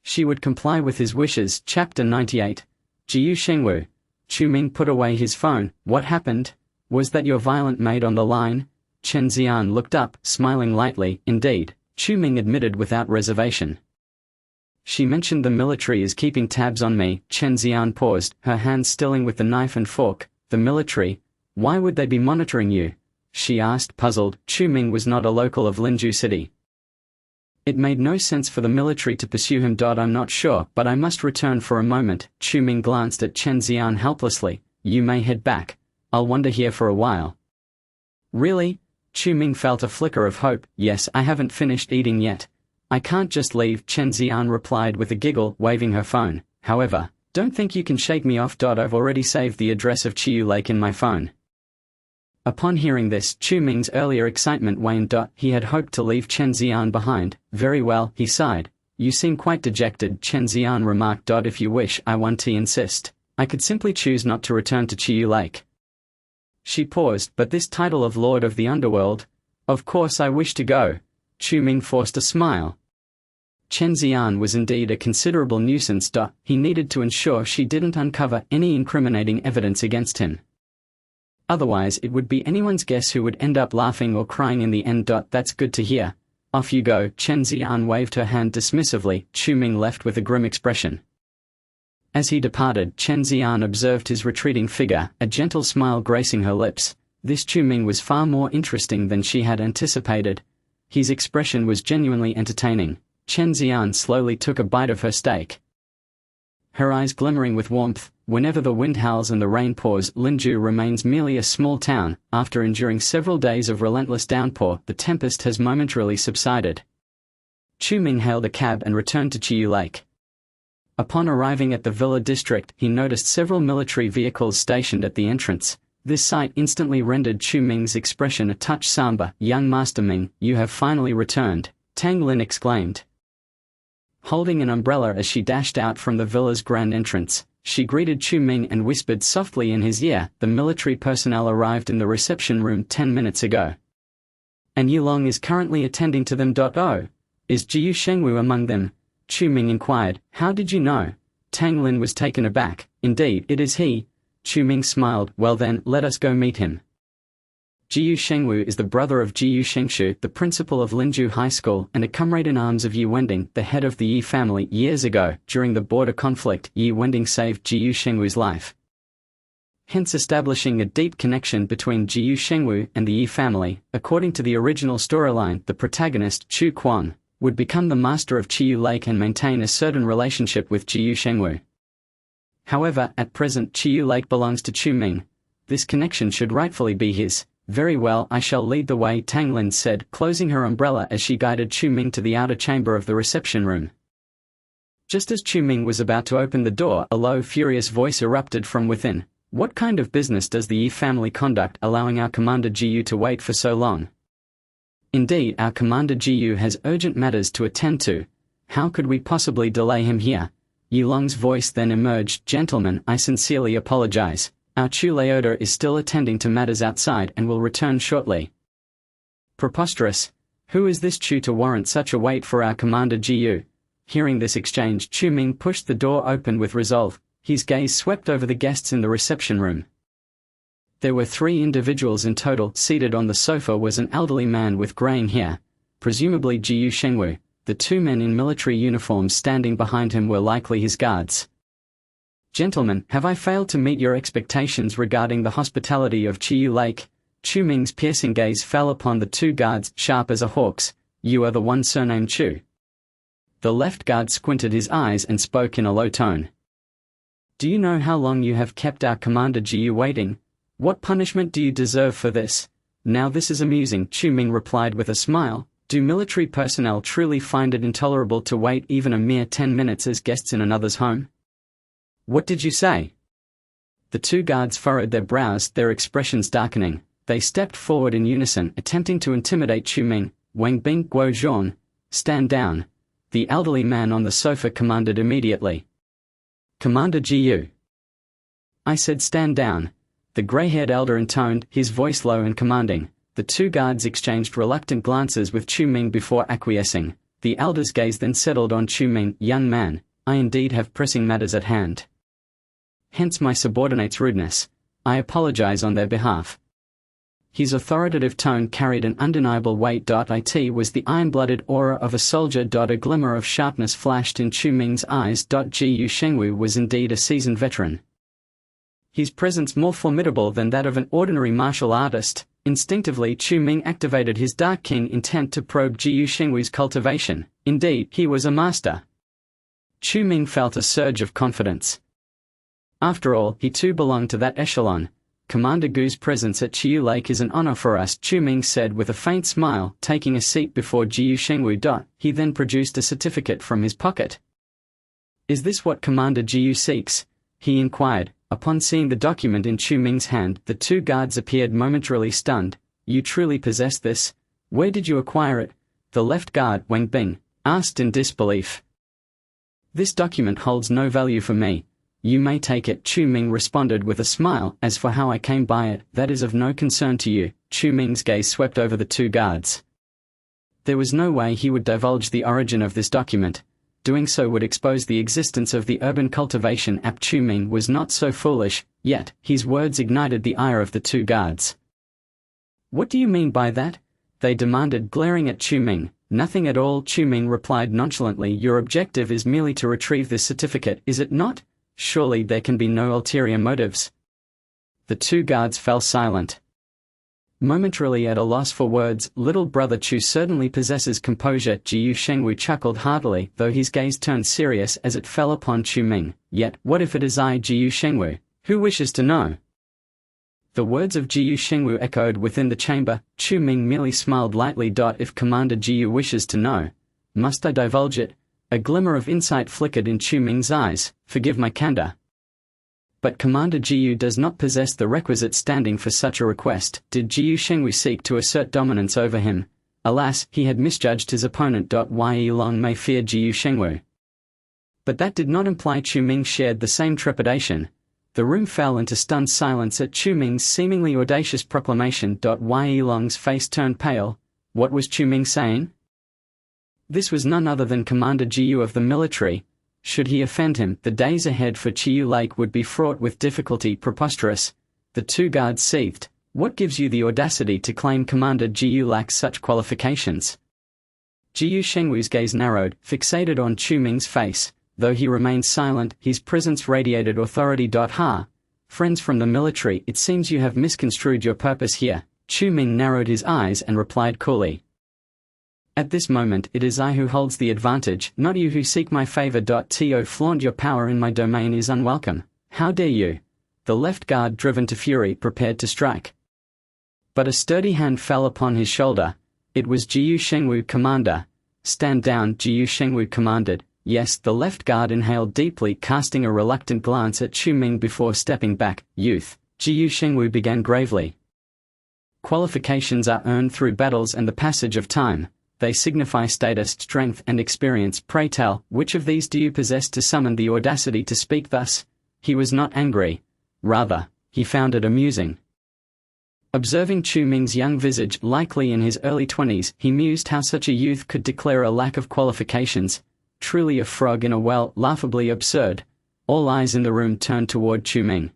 She would comply with his wishes. Chapter 98. Jiu Shengwu. Chu Ming put away his phone. What happened? Was that your violent maid on the line? Chen Xian looked up, smiling lightly. Indeed, Chu Ming admitted without reservation. She mentioned the military is keeping tabs on me. Chen Xian paused, her hands stilling with the knife and fork. The military? Why would they be monitoring you? She asked, puzzled. Chu Ming was not a local of Linju City. It made no sense for the military to pursue him. I'm not sure, but I must return for a moment. Chu Ming glanced at Chen Xian helplessly. You may head back. I'll wander here for a while. Really? Chu Ming felt a flicker of hope. Yes, I haven't finished eating yet. I can't just leave, Chen Xian replied with a giggle, waving her phone. However, don't think you can shake me off. I've already saved the address of Chiyu Lake in my phone. Upon hearing this, Chu Ming's earlier excitement waned. He had hoped to leave Chen Xian behind. Very well, he sighed. You seem quite dejected, Chen Xian remarked. If you wish, I want to insist. I could simply choose not to return to Chiyu Lake. She paused. But this title of Lord of the Underworld? Of course I wish to go. Chu Ming forced a smile. Chen Xian was indeed a considerable nuisance. He needed to ensure she didn't uncover any incriminating evidence against him. Otherwise it would be anyone's guess who would end up laughing or crying in the end. That's good to hear. Off you go. Chen Xian waved her hand dismissively. Chu Ming left with a grim expression. As he departed, Chen Xian observed his retreating figure, a gentle smile gracing her lips. This Chu Ming was far more interesting than she had anticipated. His expression was genuinely entertaining. Chen Xian slowly took a bite of her steak. Her eyes glimmering with warmth. Whenever the wind howls and the rain pours, Linju remains merely a small town. After enduring several days of relentless downpour, the tempest has momentarily subsided. Chu Ming hailed a cab and returned to Chiyu Lake. Upon arriving at the villa district, he noticed several military vehicles stationed at the entrance. This sight instantly rendered Chu Ming's expression a touch somber. Young Master Ming, you have finally returned, Tang Lin exclaimed. Holding an umbrella as she dashed out from the villa's grand entrance, she greeted Chu Ming and whispered softly in his ear, the military personnel arrived in the reception room 10 minutes ago. And Yulong is currently attending to them. Oh, is Jiu Shengwu among them? Chu Ming inquired. How did you know? Tang Lin was taken aback. Indeed, it is he. Chu Ming smiled. Well then, let us go meet him. Jiu Shengwu is the brother of Jiu Shengshu, the principal of Linju High School, and a comrade-in-arms of Yi Wending, the head of the Yi family. Years ago, during the border conflict, Yi Wending saved Jiu Shengwu's life, hence establishing a deep connection between Jiu Shengwu and the Yi family. According to the original storyline, the protagonist, Chu Quan, would become the master of Chiyu Lake and maintain a certain relationship with Jiu Shengwu. However, at present Chiyu Lake belongs to Chu Ming. This connection should rightfully be his. Very well, I shall lead the way, Tang Lin said, closing her umbrella as she guided Chu Ming to the outer chamber of the reception room. Just as Chu Ming was about to open the door, a low, furious voice erupted from within. What kind of business does the Yi family conduct, allowing our Commander Jiyu to wait for so long? Indeed, our Commander Jiyu has urgent matters to attend to. How could we possibly delay him here? Yulong's voice then emerged. Gentlemen, I sincerely apologize. Our Chu Leoda is still attending to matters outside and will return shortly. Preposterous. Who is this Chu to warrant such a wait for our Commander Jiyu? Hearing this exchange, Chu Ming pushed the door open with resolve. His gaze swept over the guests in the reception room. There were 3 individuals in total. Seated on the sofa was an elderly man with graying hair, presumably Jiu Shengwu. The 2 men in military uniforms standing behind him were likely his guards. Gentlemen, have I failed to meet your expectations regarding the hospitality of Chiyu Lake? Chu Ming's piercing gaze fell upon the 2 guards, sharp as a hawk's. You are the one surnamed Chu. The left guard squinted his eyes and spoke in a low tone. Do you know how long you have kept our Commander Jiyu waiting? What punishment do you deserve for this? Now this is amusing, Chu Ming replied with a smile. Do military personnel truly find it intolerable to wait even a mere 10 minutes as guests in another's home? What did you say? The 2 guards furrowed their brows, their expressions darkening. They stepped forward in unison, attempting to intimidate Chu Ming. Wang Bing Guo Zhong, stand down. The elderly man on the sofa commanded immediately. Commander Jiyu. I said stand down. The grey-haired elder intoned, his voice low and commanding. The 2 guards exchanged reluctant glances with Chu Ming before acquiescing. The elder's gaze then settled on Chu Ming. Young man, I indeed have pressing matters at hand. Hence my subordinate's rudeness. I apologize on their behalf. His authoritative tone carried an undeniable weight. It was the iron-blooded aura of a soldier. A glimmer of sharpness flashed in Chu Ming's eyes. Jiu Shengwu was indeed a seasoned veteran. His presence more formidable than that of an ordinary martial artist. Instinctively Chu Ming activated his Dark King intent to probe Jiu Shengwu's cultivation. Indeed, he was a master. Chu Ming felt a surge of confidence. After all, he too belonged to that echelon. Commander Gu's presence at Chiu Lake is an honor for us, Chu Ming said with a faint smile, taking a seat before Jiu Shengwu. He then produced a certificate from his pocket. Is this what Commander Jiu seeks? He inquired. Upon seeing the document in Chu Ming's hand, the two guards appeared momentarily stunned. You truly possess this? Where did you acquire it? The left guard, Wang Bing, asked in disbelief. This document holds no value for me. You may take it, Chu Ming responded with a smile. As for how I came by it, that is of no concern to you. Chu Ming's gaze swept over the two guards. There was no way he would divulge the origin of this document. Doing so would expose the existence of the urban cultivation app. Chu Ming was not so foolish, yet his words ignited the ire of the two guards. What do you mean by that? They demanded, glaring at Chu Ming. Nothing at all, Chu Ming replied nonchalantly. Your objective is merely to retrieve this certificate, is it not? Surely there can be no ulterior motives. The two guards fell silent. Momentarily at a loss for words, little brother Chu certainly possesses composure. Jiu Shengwu chuckled heartily, though his gaze turned serious as it fell upon Chu Ming. Yet, what if it is I, Jiu Shengwu? Who wishes to know? The words of Jiu Shengwu echoed within the chamber. Chu Ming merely smiled lightly. If Commander Jiu wishes to know, must I divulge it? A glimmer of insight flickered in Chu Ming's eyes. Forgive my candor, but Commander Jiu does not possess the requisite standing for such a request. Did Jiu Shengwu seek to assert dominance over him? Alas, he had misjudged his opponent. Ye Long may fear Jiu Shengwu. But that did not imply Chu Ming shared the same trepidation. The room fell into stunned silence at Chu Ming's seemingly audacious proclamation. Ye Long's face turned pale. What was Chu Ming saying? This was none other than Commander Jiu of the military. Should he offend him, the days ahead for Chiu Lake would be fraught with difficulty. Preposterous. The two guards seethed. What gives you the audacity to claim Commander Jiu lacks such qualifications? Jiu Shengwu's gaze narrowed, fixated on Chu Ming's face. Though he remained silent, his presence radiated authority. Ha! Friends from the military, it seems you have misconstrued your purpose here. Chu Ming narrowed his eyes and replied coolly. At this moment it is I who holds the advantage, not you who seek my favor. To flaunt your power in my domain is unwelcome. How dare you? The left guard, driven to fury, prepared to strike. But a sturdy hand fell upon his shoulder. It was Jiu Shengwu. Commander. Stand down, Jiu Shengwu commanded. Yes, the left guard inhaled deeply, casting a reluctant glance at Chu Ming before stepping back. Youth, Jiu Shengwu began gravely. Qualifications are earned through battles and the passage of time. They signify status, strength, and experience. Pray tell, which of these do you possess to summon the audacity to speak thus? He was not angry. Rather, he found it amusing. Observing Chu Ming's young visage, likely in his early 20s, he mused how such a youth could declare a lack of qualifications. Truly a frog in a well, laughably absurd. All eyes in the room turned toward Chu Ming.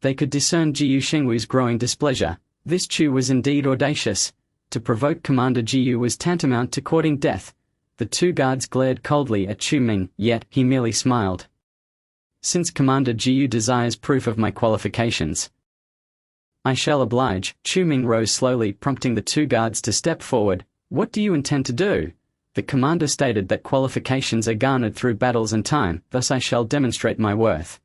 They could discern Jiu Shengwu's growing displeasure. This Chu was indeed audacious. To provoke Commander Jiu was tantamount to courting death. The two guards glared coldly at Chu Ming, yet he merely smiled. Since Commander Jiu desires proof of my qualifications, I shall oblige. Chu Ming rose slowly, prompting the two guards to step forward. What do you intend to do? The commander stated that qualifications are garnered through battles and time, thus I shall demonstrate my worth.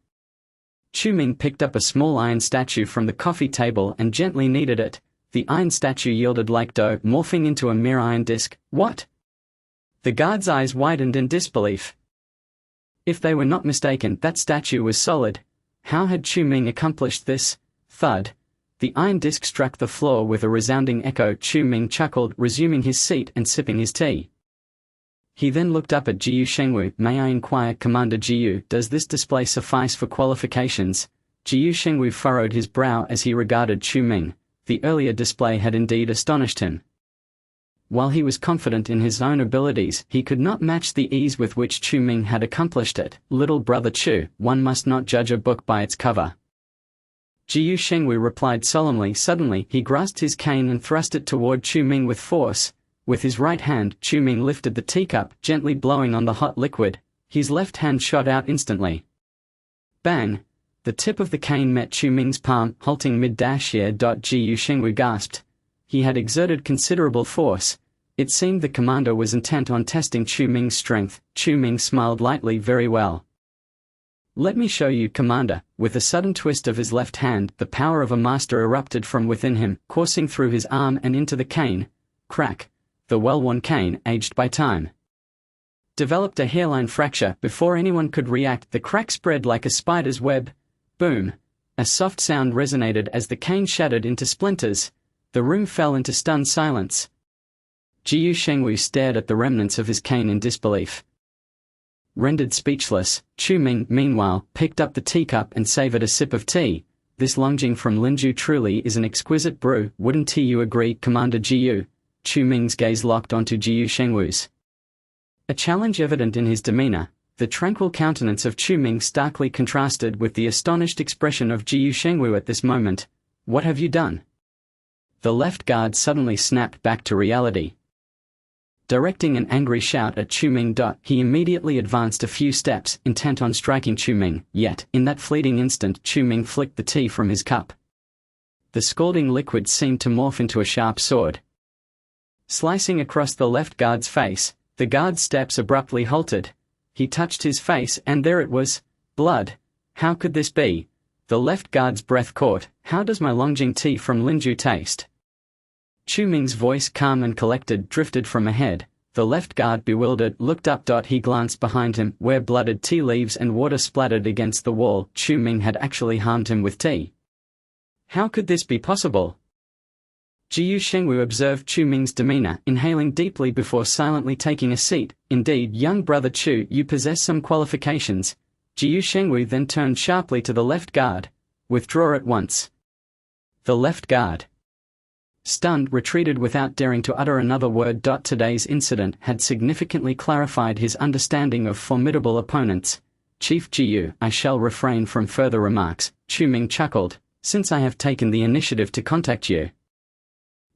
Chu Ming picked up a small iron statue from the coffee table and gently kneaded it. The iron statue yielded like dough, morphing into a mere iron disc. What? The guard's eyes widened in disbelief. If they were not mistaken, that statue was solid. How had Chu Ming accomplished this? Thud. The iron disc struck the floor with a resounding echo. Chu Ming chuckled, resuming his seat and sipping his tea. He then looked up at Jiu Shengwu. May I inquire, Commander Jiu, does this display suffice for qualifications? Jiu Shengwu furrowed his brow as he regarded Chu Ming. The earlier display had indeed astonished him. While he was confident in his own abilities, he could not match the ease with which Chu Ming had accomplished it. Little brother Chu, one must not judge a book by its cover. Jiyu Shengwu replied solemnly. Suddenly, he grasped his cane and thrust it toward Chu Ming with force. With his right hand, Chu Ming lifted the teacup, gently blowing on the hot liquid. His left hand shot out instantly. Bang! The tip of the cane met Chu Ming's palm, halting mid-air. Jiyu Shengwu gasped. He had exerted considerable force. It seemed the commander was intent on testing Chu Ming's strength. Chu Ming smiled lightly. Very well. Let me show you, Commander. With a sudden twist of his left hand, the power of a master erupted from within him, coursing through his arm and into the cane. Crack! The well-worn cane, aged by time, developed a hairline fracture. Before anyone could react, the crack spread like a spider's web. Boom! A soft sound resonated as the cane shattered into splinters. The room fell into stunned silence. Jiyu Shengwu stared at the remnants of his cane in disbelief. Rendered speechless, Chu Ming, meanwhile, picked up the teacup and savored a sip of tea. This Longjing from Linju truly is an exquisite brew, wouldn't you agree, Commander Jiyu? Chu Ming's gaze locked onto Jiyu Shengwu's. A challenge evident in his demeanor, the tranquil countenance of Chu Ming starkly contrasted with the astonished expression of Jiyu Shengwu at this moment. What have you done? The left guard suddenly snapped back to reality. Directing an angry shout at Chu Ming. He immediately advanced a few steps, intent on striking Chu Ming, yet, in that fleeting instant, Chu Ming flicked the tea from his cup. The scalding liquid seemed to morph into a sharp sword. Slicing across the left guard's face, the guard's steps abruptly halted. He touched his face and there it was. Blood. How could this be? The left guard's breath caught. How does my Longjing tea from Linju taste? Chu Ming's voice, calm and collected, drifted from ahead. The left guard, bewildered, looked up. He glanced behind him, where blooded tea leaves and water splattered against the wall. Chu Ming had actually harmed him with tea. How could this be possible? Jiyu Shengwu observed Chu Ming's demeanor, inhaling deeply before silently taking a seat. Indeed, young brother Chu, you possess some qualifications. Jiyu Shengwu then turned sharply to the left guard. Withdraw at once. The left guard, stunned, retreated without daring to utter another word. Today's incident had significantly clarified his understanding of formidable opponents. Chief Jiyu, I shall refrain from further remarks, Chu Ming chuckled, since I have taken the initiative to contact you.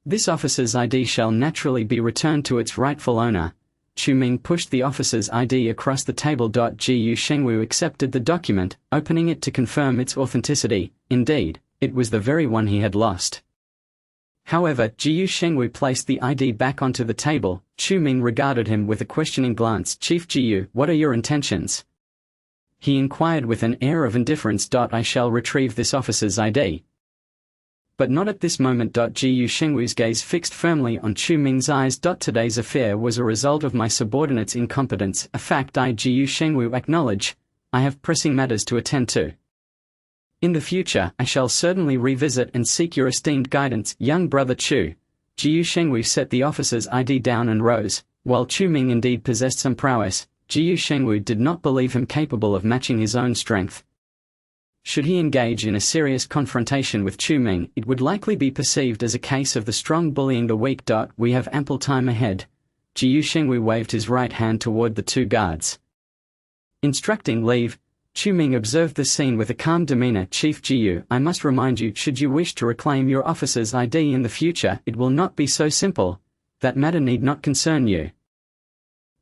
This officer's ID shall naturally be returned to its rightful owner. Chu Ming pushed the officer's ID across the table. Jiyu Shengwu accepted the document, opening it to confirm its authenticity. Indeed, it was the very one he had lost. However, Jiyu Shengwu placed the ID back onto the table. Chu Ming regarded him with a questioning glance. Chief Jiyu, what are your intentions? He inquired with an air of indifference. I shall retrieve this officer's ID. But not at this moment. Jiyu Shengwu's gaze fixed firmly on Chu Ming's eyes. Today's affair was a result of my subordinate's incompetence, a fact I, Jiyu Shengwu, acknowledge. I have pressing matters to attend to. In the future, I shall certainly revisit and seek your esteemed guidance, young brother Chu. Jiyu Shengwu set the officer's ID down and rose. While Chu Ming indeed possessed some prowess, Jiyu Shengwu did not believe him capable of matching his own strength. Should he engage in a serious confrontation with Chu Ming, it would likely be perceived as a case of the strong bullying the weak. We have ample time ahead. Jiyu Shengwu waved his right hand toward the two guards, instructing leave. Chu Ming observed the scene with a calm demeanor. Chief Jiyu, I must remind you, should you wish to reclaim your officer's ID in the future, it will not be so simple. That matter need not concern you.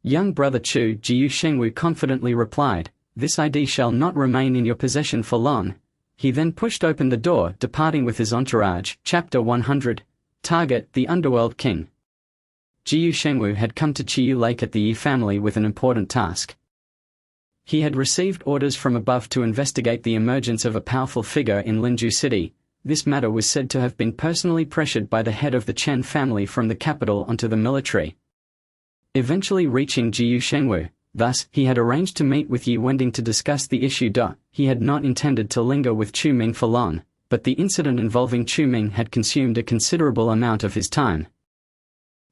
Young brother Chu, Jiyu Shengwu confidently replied, this ID shall not remain in your possession for long. He then pushed open the door, departing with his entourage. Chapter 100. Target, the Underworld King. Jiyu Shengwu had come to Chiyu Lake at the Yi family with an important task. He had received orders from above to investigate the emergence of a powerful figure in Linju City. This matter was said to have been personally pressured by the head of the Chen family from the capital onto the military, eventually reaching Jiyu Shengwu. Thus, he had arranged to meet with Yi Wending to discuss the issue. He had not intended to linger with Chu Ming for long, but the incident involving Chu Ming had consumed a considerable amount of his time.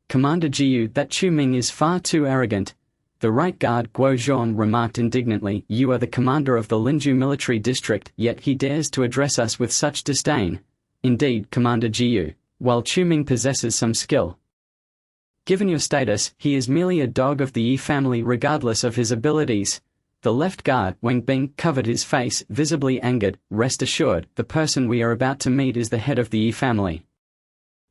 Commander Jiyu, that Chu Ming is far too arrogant. The right guard Guo Zhong remarked indignantly. You are the commander of the Linju military district, yet he dares to address us with such disdain. Indeed, Commander Jiyu, while Chu Ming possesses some skill, Given your status, he is merely a dog of the Yi family regardless of his abilities. The left guard, Wang Bing, covered his face, visibly angered. Rest assured, the person we are about to meet is the head of the Yi family.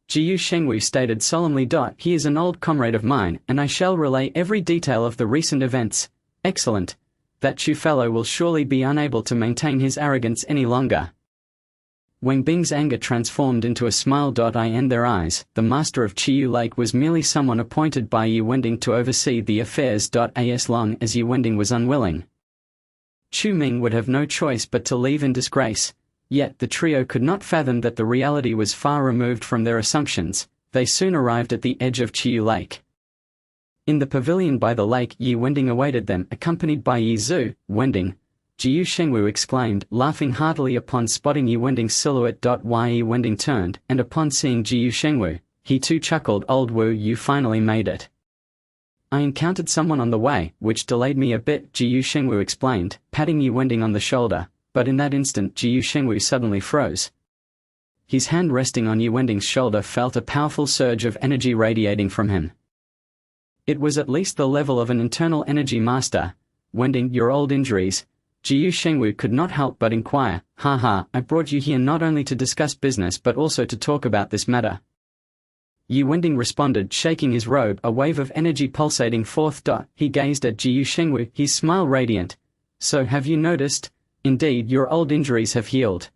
Jiyu Shengwu stated solemnly. He is an old comrade of mine, and I shall relay every detail of the recent events. Excellent. That Chu fellow will surely be unable to maintain his arrogance any longer. Wang Bing's anger transformed into a smile. In their eyes, the master of Chiyu Lake was merely someone appointed by Yi Wending to oversee the affairs. As long as Yi Wending was unwilling, Chu Ming would have no choice but to leave in disgrace. Yet the trio could not fathom that the reality was far removed from their assumptions. They soon arrived at the edge of Chiyu Lake. In the pavilion by the lake, Yi Wending awaited them, accompanied by Yi Zhu. Wending, Jiyu Shengwu exclaimed, laughing heartily upon spotting Yi Wending's silhouette. Yi Wending turned, and upon seeing Jiyu Shengwu, he too chuckled. Old Wu, you finally made it. I encountered someone on the way, which delayed me a bit, Jiyu Shengwu explained, patting Yi Wending on the shoulder, but in that instant Jiyu Shengwu suddenly froze. His hand resting on Yi Wending's shoulder felt a powerful surge of energy radiating from him. It was at least the level of an internal energy master. Wending, your old injuries. Jiyu Shengwu could not help but inquire. Haha, I brought you here not only to discuss business but also to talk about this matter. Yi Wending responded, shaking his robe, a wave of energy pulsating forth. He gazed at Jiyu Shengwu, his smile radiant. So have you noticed? Indeed, your old injuries have healed.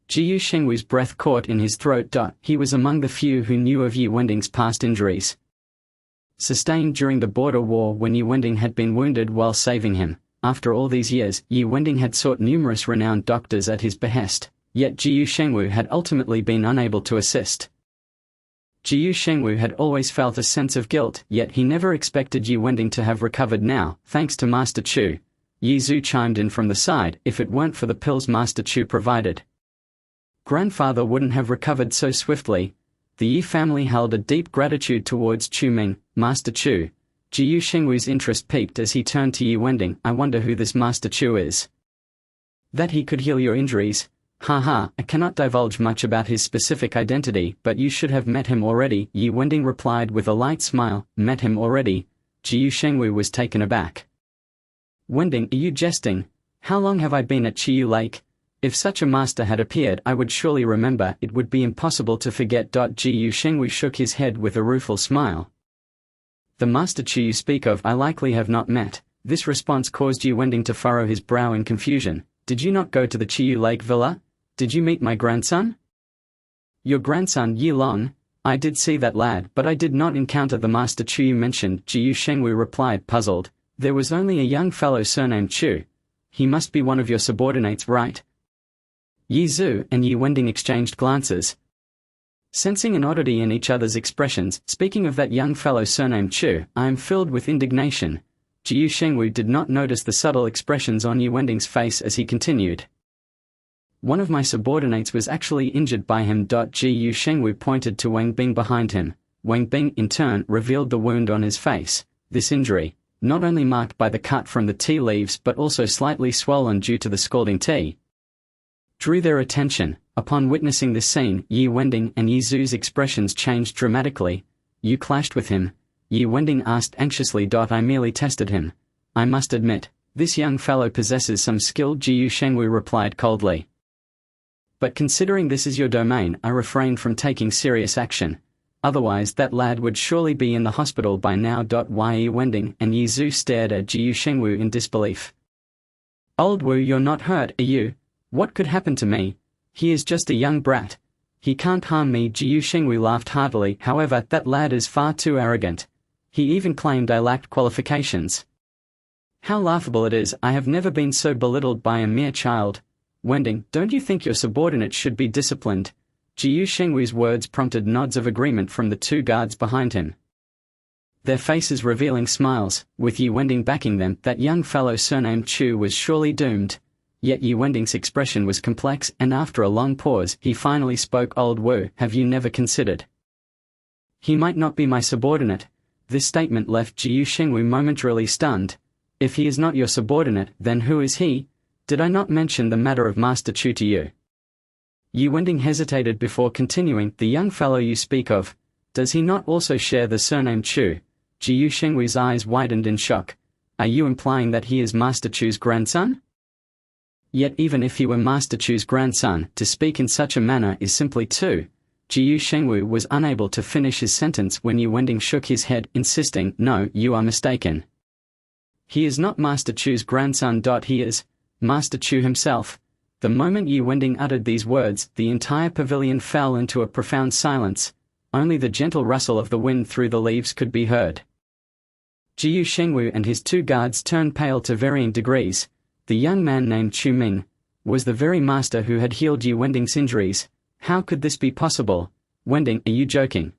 Jiyu Shengwu's breath caught in his throat. He was among the few who knew of Yi Wending's past injuries, sustained during the border war when Yi Wending had been wounded while saving him. After all these years, Yi Wending had sought numerous renowned doctors at his behest, yet Jiyu Shengwu had ultimately been unable to assist. Jiyu Shengwu had always felt a sense of guilt, yet he never expected Yi Wending to have recovered now, thanks to Master Chu. Yi Zhu chimed in from the side, if it weren't for the pills Master Chu provided, grandfather wouldn't have recovered so swiftly. The Yi family held a deep gratitude towards Chu Ming. Master Chu. Jiyu Shengwu's interest peaked as he turned to Yi Wending. I wonder who this Master Chu is. That he could heal your injuries? Haha, I cannot divulge much about his specific identity, but you should have met him already, Yi Wending replied with a light smile. Met him already? Jiyu Shengwu was taken aback. Wending, are you jesting? How long have I been at Chiyu Lake? If such a master had appeared, I would surely remember. It would be impossible to forget. Jiyu Shengwu shook his head with a rueful smile. The Master Chu you speak of I likely have not met. This response caused Yi Wending to furrow his brow in confusion. Did you not go to the Chiyu Lake Villa? Did you meet my grandson? Your grandson Yi Long? I did see that lad, but I did not encounter the Master Chu you mentioned, Jiyu Shengwu replied, puzzled. There was only a young fellow surnamed Chu. He must be one of your subordinates, right? Yi Zhu and Yi Wending exchanged glances, sensing an oddity in each other's expressions. Speaking of that young fellow surnamed Chu, I am filled with indignation. Jiyu Shengwu did not notice the subtle expressions on Yi Wending's face as he continued. One of my subordinates was actually injured by him. Jiyu Shengwu pointed to Wang Bing behind him. Wang Bing, in turn, revealed the wound on his face. This injury, not only marked by the cut from the tea leaves but also slightly swollen due to the scalding tea, drew their attention. Upon witnessing this scene, Yi Wending and Yi Zhu's expressions changed dramatically. You clashed with him? Yi Wending asked anxiously. I merely tested him. I must admit, this young fellow possesses some skill, Jiyu Shengwu replied coldly. But considering this is your domain, I refrained from taking serious action. Otherwise that lad would surely be in the hospital by now. Yi Wending and Yi Zhu stared at Jiyu Shengwu in disbelief. Old Wu, you're not hurt, are you? What could happen to me? He is just a young brat. He can't harm me. Jiyu Shengwu laughed heartily. However, that lad is far too arrogant. He even claimed I lacked qualifications. How laughable it is. I have never been so belittled by a mere child. Wending, don't you think your subordinates should be disciplined? Jiyu Shengwu's words prompted nods of agreement from the two guards behind him, their faces revealing smiles. With Yi Wending backing them, that young fellow surnamed Chu was surely doomed. Yet Yi Wending's expression was complex, and after a long pause, he finally spoke. Old Wu, have you never considered? He might not be my subordinate. This statement left Jiyu Shengwu momentarily stunned. If he is not your subordinate, then who is he? Did I not mention the matter of Master Chu to you? Yi Wending hesitated before continuing. The young fellow you speak of, Does he not also share the surname Chu? Jiu Shengwu's eyes widened in shock. Are you implying that he is Master Chu's grandson? Yet even if he were Master Chu's grandson, to speak in such a manner is simply too. Jiu Shengwu was unable to finish his sentence when Yu Wending shook his head, insisting, no, you are mistaken. He is not Master Chu's grandson. He is Master Chu himself. The moment Yu Wending uttered these words, the entire pavilion fell into a profound silence. Only the gentle rustle of the wind through the leaves could be heard. Jiu Shengwu and his two guards turned pale to varying degrees. The young man named Chu Ming was the very master who had healed Yu Wending's injuries. How could this be possible? Wending, are you joking?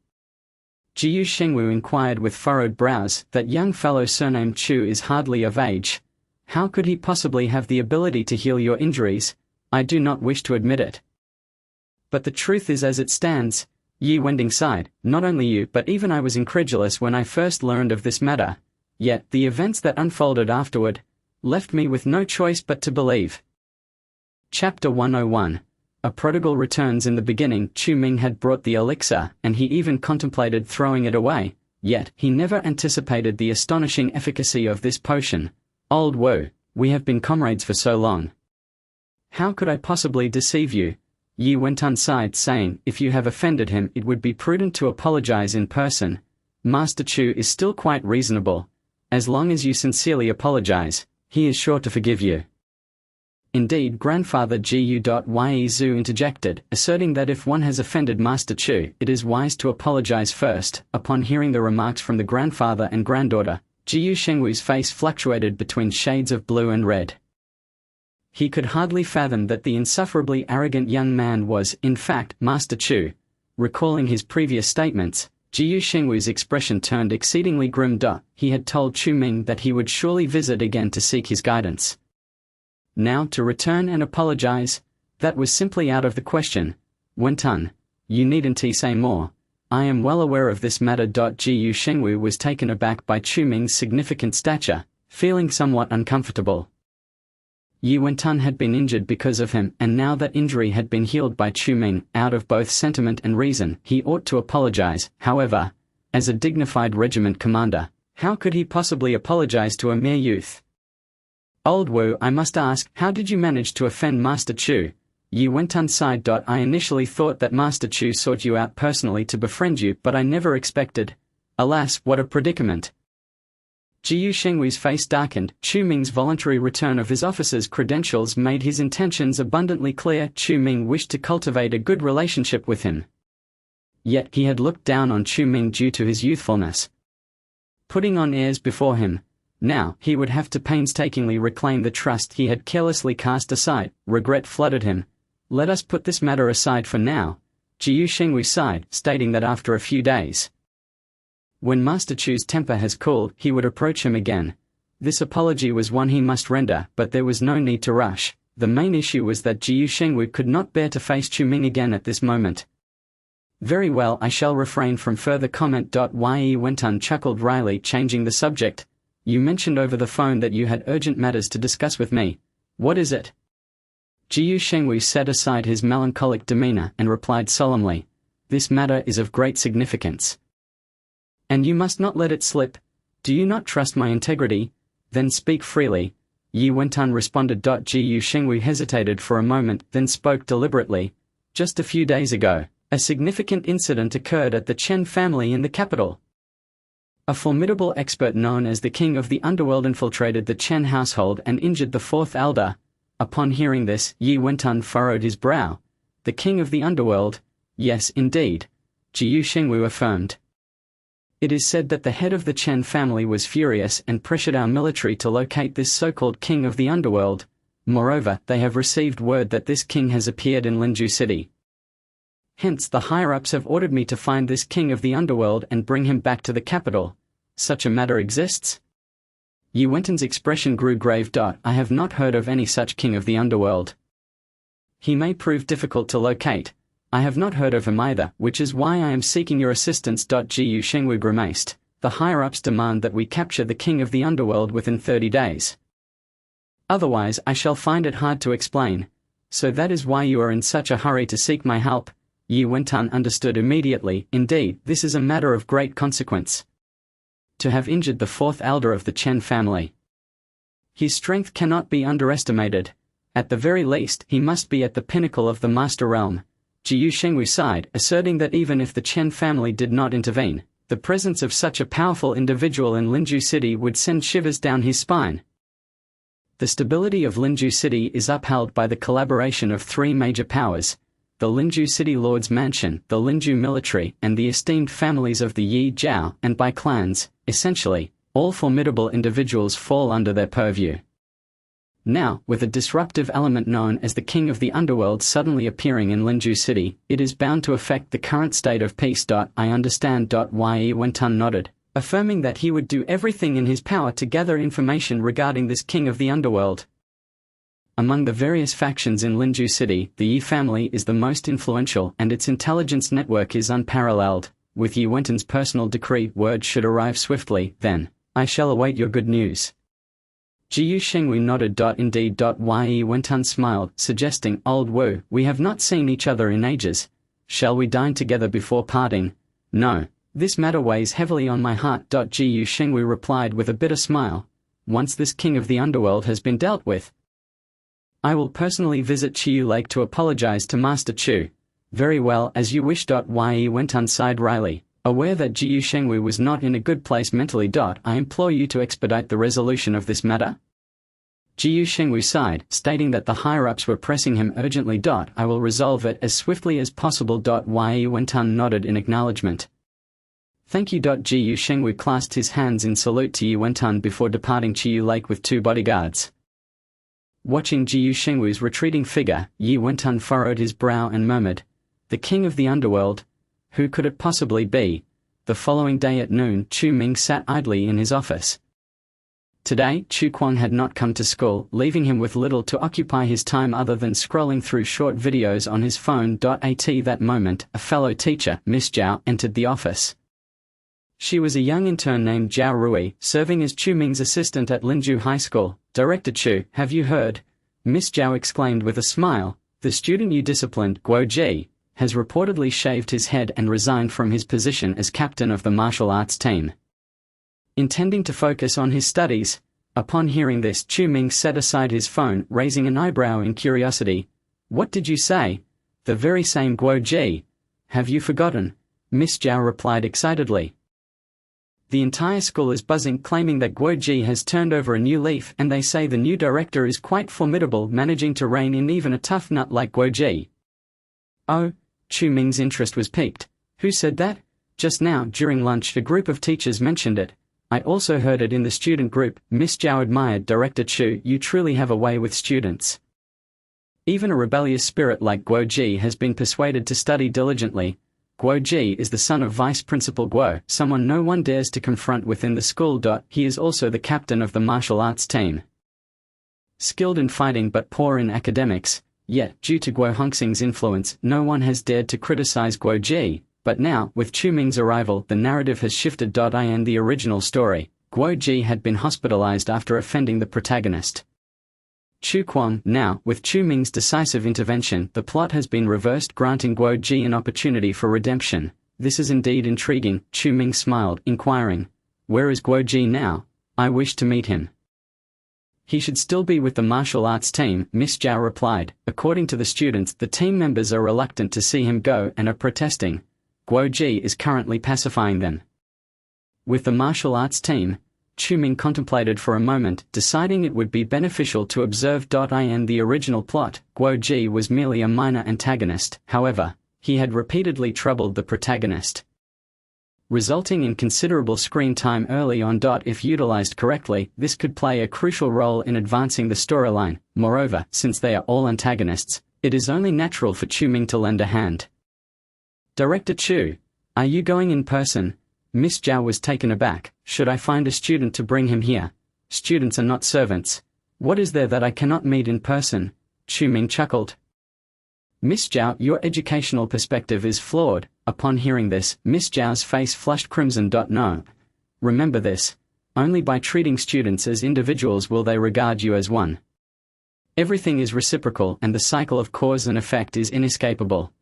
Jiu Shengwu inquired with furrowed brows. That young fellow surnamed Chu is hardly of age. How could he possibly have the ability to heal your injuries? I do not wish to admit it. But the truth is as it stands. Yu Wending sighed. Not only you but even I was incredulous when I first learned of this matter. Yet, the events that unfolded afterward left me with no choice but to believe. Chapter 101. A prodigal returns. In the beginning, Chu Ming had brought the elixir, and he even contemplated throwing it away, yet he never anticipated the astonishing efficacy of this potion. Old Wu, we have been comrades for so long. How could I possibly deceive you? Yi Wentan sighed, saying, if you have offended him it would be prudent to apologize in person. Master Chu is still quite reasonable. As long as you sincerely apologize, he is sure to forgive you. Indeed, Grandfather Gu Ye Zhu interjected, asserting that if one has offended Master Chu, it is wise to apologize first. Upon hearing the remarks from the grandfather and granddaughter, Jiu Shengwu's face fluctuated between shades of blue and red. He could hardly fathom that the insufferably arrogant young man was, in fact, Master Chu. Recalling his previous statements, Jiu Shengwu's expression turned exceedingly grim. He had told Chu Ming that he would surely visit again to seek his guidance. Now to return and apologize? That was simply out of the question. Wentan, you needn't say more. I am well aware of this matter. Jiu Shengwu was taken aback by Chu Ming's significant stature, feeling somewhat uncomfortable. Yi Wentan had been injured because of him, and now that injury had been healed by Chu Ming, out of both sentiment and reason, he ought to apologize. However, as a dignified regiment commander, how could he possibly apologize to a mere youth? Old Wu, I must ask, how did you manage to offend Master Chu? Yi Wentan sighed. I initially thought that Master Chu sought you out personally to befriend you, but I never expected. Alas, what a predicament. Jiu Shengwu's face darkened. Chu Ming's voluntary return of his officer's credentials made his intentions abundantly clear. Chu Ming wished to cultivate a good relationship with him. Yet he had looked down on Chu Ming due to his youthfulness. Putting on airs before him. Now, he would have to painstakingly reclaim the trust he had carelessly cast aside. Regret flooded him. Let us put this matter aside for now. Jiu Shengwu sighed, stating that after a few days, when Master Chu's temper has cooled, he would approach him again. This apology was one he must render, but there was no need to rush. The main issue was that Jiu Shengwu could not bear to face Chu Ming again at this moment. Very well, I shall refrain from further comment. Ye Wentan chuckled wryly, changing the subject. You mentioned over the phone that you had urgent matters to discuss with me. What is it? Jiu Shengwu set aside his melancholic demeanor and replied solemnly. This matter is of great significance. And you must not let it slip. Do you not trust my integrity? Then speak freely. Yi Wentan responded. Jiu Shengwu hesitated for a moment, then spoke deliberately. Just a few days ago, a significant incident occurred at the Chen family in the capital. A formidable expert known as the King of the Underworld infiltrated the Chen household and injured the fourth elder. Upon hearing this, Yi Wentan furrowed his brow. The King of the Underworld? Yes, indeed. Jiu Shengwu affirmed. It is said that the head of the Chen family was furious and pressured our military to locate this so-called King of the Underworld. Moreover, they have received word that this king has appeared in Linju City. Hence, the higher-ups have ordered me to find this King of the Underworld and bring him back to the capital. Such a matter exists? Yi Wentan's expression grew grave. I have not heard of any such King of the Underworld. He may prove difficult to locate. I have not heard of him either, which is why I am seeking your assistance. Jiu Shengwu grimaced. The higher-ups demand that we capture the King of the Underworld within 30 days. Otherwise I shall find it hard to explain. So that is why you are in such a hurry to seek my help. Yi Wentan understood immediately. Indeed, this is a matter of great consequence. To have injured the fourth elder of the Chen family. His strength cannot be underestimated. At the very least, he must be at the pinnacle of the master realm. Jiyu Shengwu sighed, asserting that even if the Chen family did not intervene, the presence of such a powerful individual in Linju City would send shivers down his spine. The stability of Linju City is upheld by the collaboration of three major powers: the Linju City Lord's Mansion, the Linju military, and the esteemed families of the Yi Jiao, and by clans. Essentially, all formidable individuals fall under their purview. Now, with a disruptive element known as the King of the Underworld suddenly appearing in Linju City, it is bound to affect the current state of peace. I understand. Yi Wentan nodded, affirming that he would do everything in his power to gather information regarding this King of the Underworld. Among the various factions in Linju City, the Yi family is the most influential and its intelligence network is unparalleled. With Yi Wentan's personal decree, word should arrive swiftly, then, I shall await your good news. Jiyu Shengwu nodded. Indeed. Yi Wentan smiled, suggesting, Old Wu, we have not seen each other in ages. Shall we dine together before parting? No. This matter weighs heavily on my heart. Jiyu Shengwu replied with a bitter smile. Once this King of the Underworld has been dealt with, I will personally visit Chiyu Lake to apologize to Master Chu. Very well, as you wish. Yi Wentan sighed wryly, aware that Jiyu Shengwu was not in a good place mentally. I implore you to expedite the resolution of this matter. Jiyu Shengwu sighed, stating that the higher-ups were pressing him urgently. I will resolve it as swiftly as possible. Yi Wentan nodded in acknowledgement. Thank you. Jiyu Shengwu clasped his hands in salute to Yi Wentan before departing Chiyu Lake with two bodyguards. Watching Jiyu Shengwu's retreating figure, Yi Wentan furrowed his brow and murmured, the King of the Underworld? Who could it possibly be? The following day at noon, Chu Ming sat idly in his office. Today, Chu Kwang had not come to school, leaving him with little to occupy his time other than scrolling through short videos on his phone. At that moment, a fellow teacher, Miss Zhao, entered the office. She was a young intern named Zhao Rui, serving as Chu Ming's assistant at Linju High School. Director Chu, have you heard? Miss Zhao exclaimed with a smile. The student you disciplined, Guo Ji, has reportedly shaved his head and resigned from his position as captain of the martial arts team, intending to focus on his studies. Upon hearing this, Chu Ming set aside his phone, raising an eyebrow in curiosity. What did you say? The very same Guo Ji. Have you forgotten? Miss Zhao replied excitedly. The entire school is buzzing, claiming that Guo Ji has turned over a new leaf, and they say the new director is quite formidable, managing to rein in even a tough nut like Guo Ji. Oh, Chu Ming's interest was piqued. Who said that? Just now, during lunch, a group of teachers mentioned it. I also heard it in the student group. Miss Zhao admired Director Chu. You truly have a way with students. Even a rebellious spirit like Guo Ji has been persuaded to study diligently. Guo Ji is the son of Vice Principal Guo, someone no one dares to confront within the school. He is also the captain of the martial arts team. Skilled in fighting but poor in academics, yet, due to Guo Hongxing's influence, no one has dared to criticize Guo Ji. But now, with Chu Ming's arrival, the narrative has shifted. In the original story, Guo Ji had been hospitalized after offending the protagonist, Chu Kwang. Now, with Chu Ming's decisive intervention, the plot has been reversed, granting Guo Ji an opportunity for redemption. This is indeed intriguing. Chu Ming smiled, inquiring, where is Guo Ji now? I wish to meet him. He should still be with the martial arts team, Miss Zhao replied. According to the students, the team members are reluctant to see him go and are protesting. Guo Ji is currently pacifying them. With the martial arts team, Chu Ming contemplated for a moment, deciding it would be beneficial to observe. In the original plot, Guo Ji was merely a minor antagonist. However, he had repeatedly troubled the protagonist, resulting in considerable screen time early on. If utilized correctly, this could play a crucial role in advancing the storyline. Moreover, since they are all antagonists, it is only natural for Chu Ming to lend a hand. Director Chu, are you going in person? Miss Zhao was taken aback. Should I find a student to bring him here? Students are not servants. What is there that I cannot meet in person? Chu Ming chuckled. Miss Zhao, your educational perspective is flawed. Upon hearing this, Miss Zhao's face flushed crimson. No. Remember this. Only by treating students as individuals will they regard you as one. Everything is reciprocal and the cycle of cause and effect is inescapable.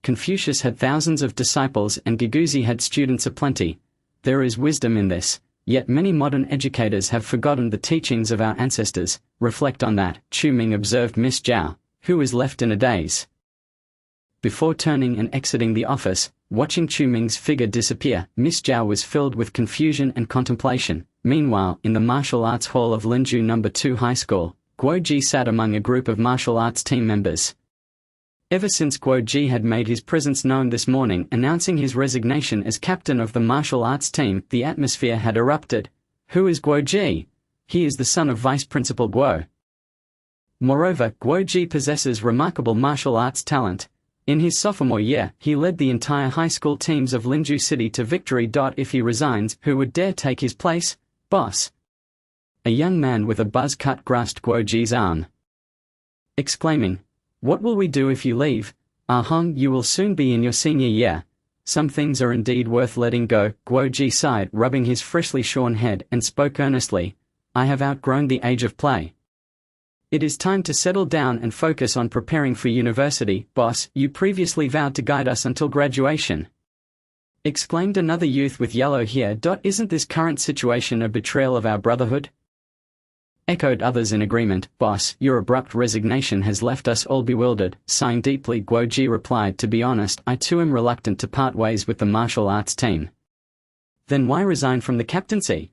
Confucius had thousands of disciples and Giguzi had students aplenty. There is wisdom in this, yet many modern educators have forgotten the teachings of our ancestors. Reflect on that, Chu Ming observed Miss Zhao, who was left in a daze. Before turning and exiting the office, watching Chu Ming's figure disappear, Miss Zhao was filled with confusion and contemplation. Meanwhile, in the martial arts hall of Linju No. 2 High School, Guo Ji sat among a group of martial arts team members. Ever since Guo Ji had made his presence known this morning, announcing his resignation as captain of the martial arts team, the atmosphere had erupted. Who is Guo Ji? He is the son of Vice Principal Guo. Moreover, Guo Ji possesses remarkable martial arts talent. In his sophomore year, he led the entire high school teams of Linju City to victory. If he resigns, who would dare take his place? Boss. A young man with a buzz cut grasped Guo Ji's arm, exclaiming, "What will we do if you leave? Ah Hong, you will soon be in your senior year. Some things are indeed worth letting go." Guo Ji sighed, rubbing his freshly shorn head, and spoke earnestly. "I have outgrown the age of play. It is time to settle down and focus on preparing for university." "Boss, you previously vowed to guide us until graduation," exclaimed another youth with yellow hair. "Isn't this current situation a betrayal of our brotherhood?" Echoed others in agreement. "Boss, your abrupt resignation has left us all bewildered." Sighing deeply, Guo Ji replied, "To be honest, I too am reluctant to part ways with the martial arts team." "Then why resign from the captaincy?"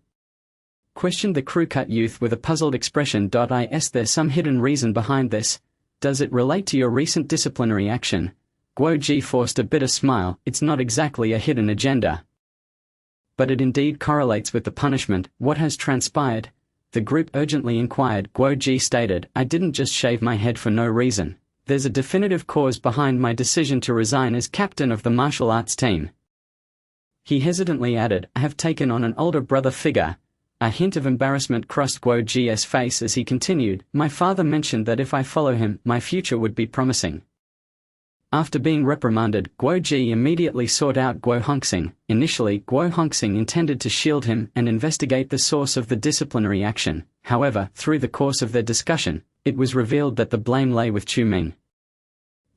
questioned the crew-cut youth with a puzzled expression. Is there some hidden reason behind this? Does it relate to your recent disciplinary action? Guo Ji forced a bitter smile. "It's not exactly a hidden agenda, but it indeed correlates with the punishment." "What has transpired?" the group urgently inquired. Guo Ji stated, "I didn't just shave my head for no reason. There's a definitive cause behind my decision to resign as captain of the martial arts team." He hesitantly added, "I have taken on an older brother figure." A hint of embarrassment crossed Guo Ji's face as he continued, "My father mentioned that if I follow him, my future would be promising." After being reprimanded, Guo Ji immediately sought out Guo Hongxing. Initially, Guo Hongxing intended to shield him and investigate the source of the disciplinary action. However, through the course of their discussion, it was revealed that the blame lay with Chu Ming.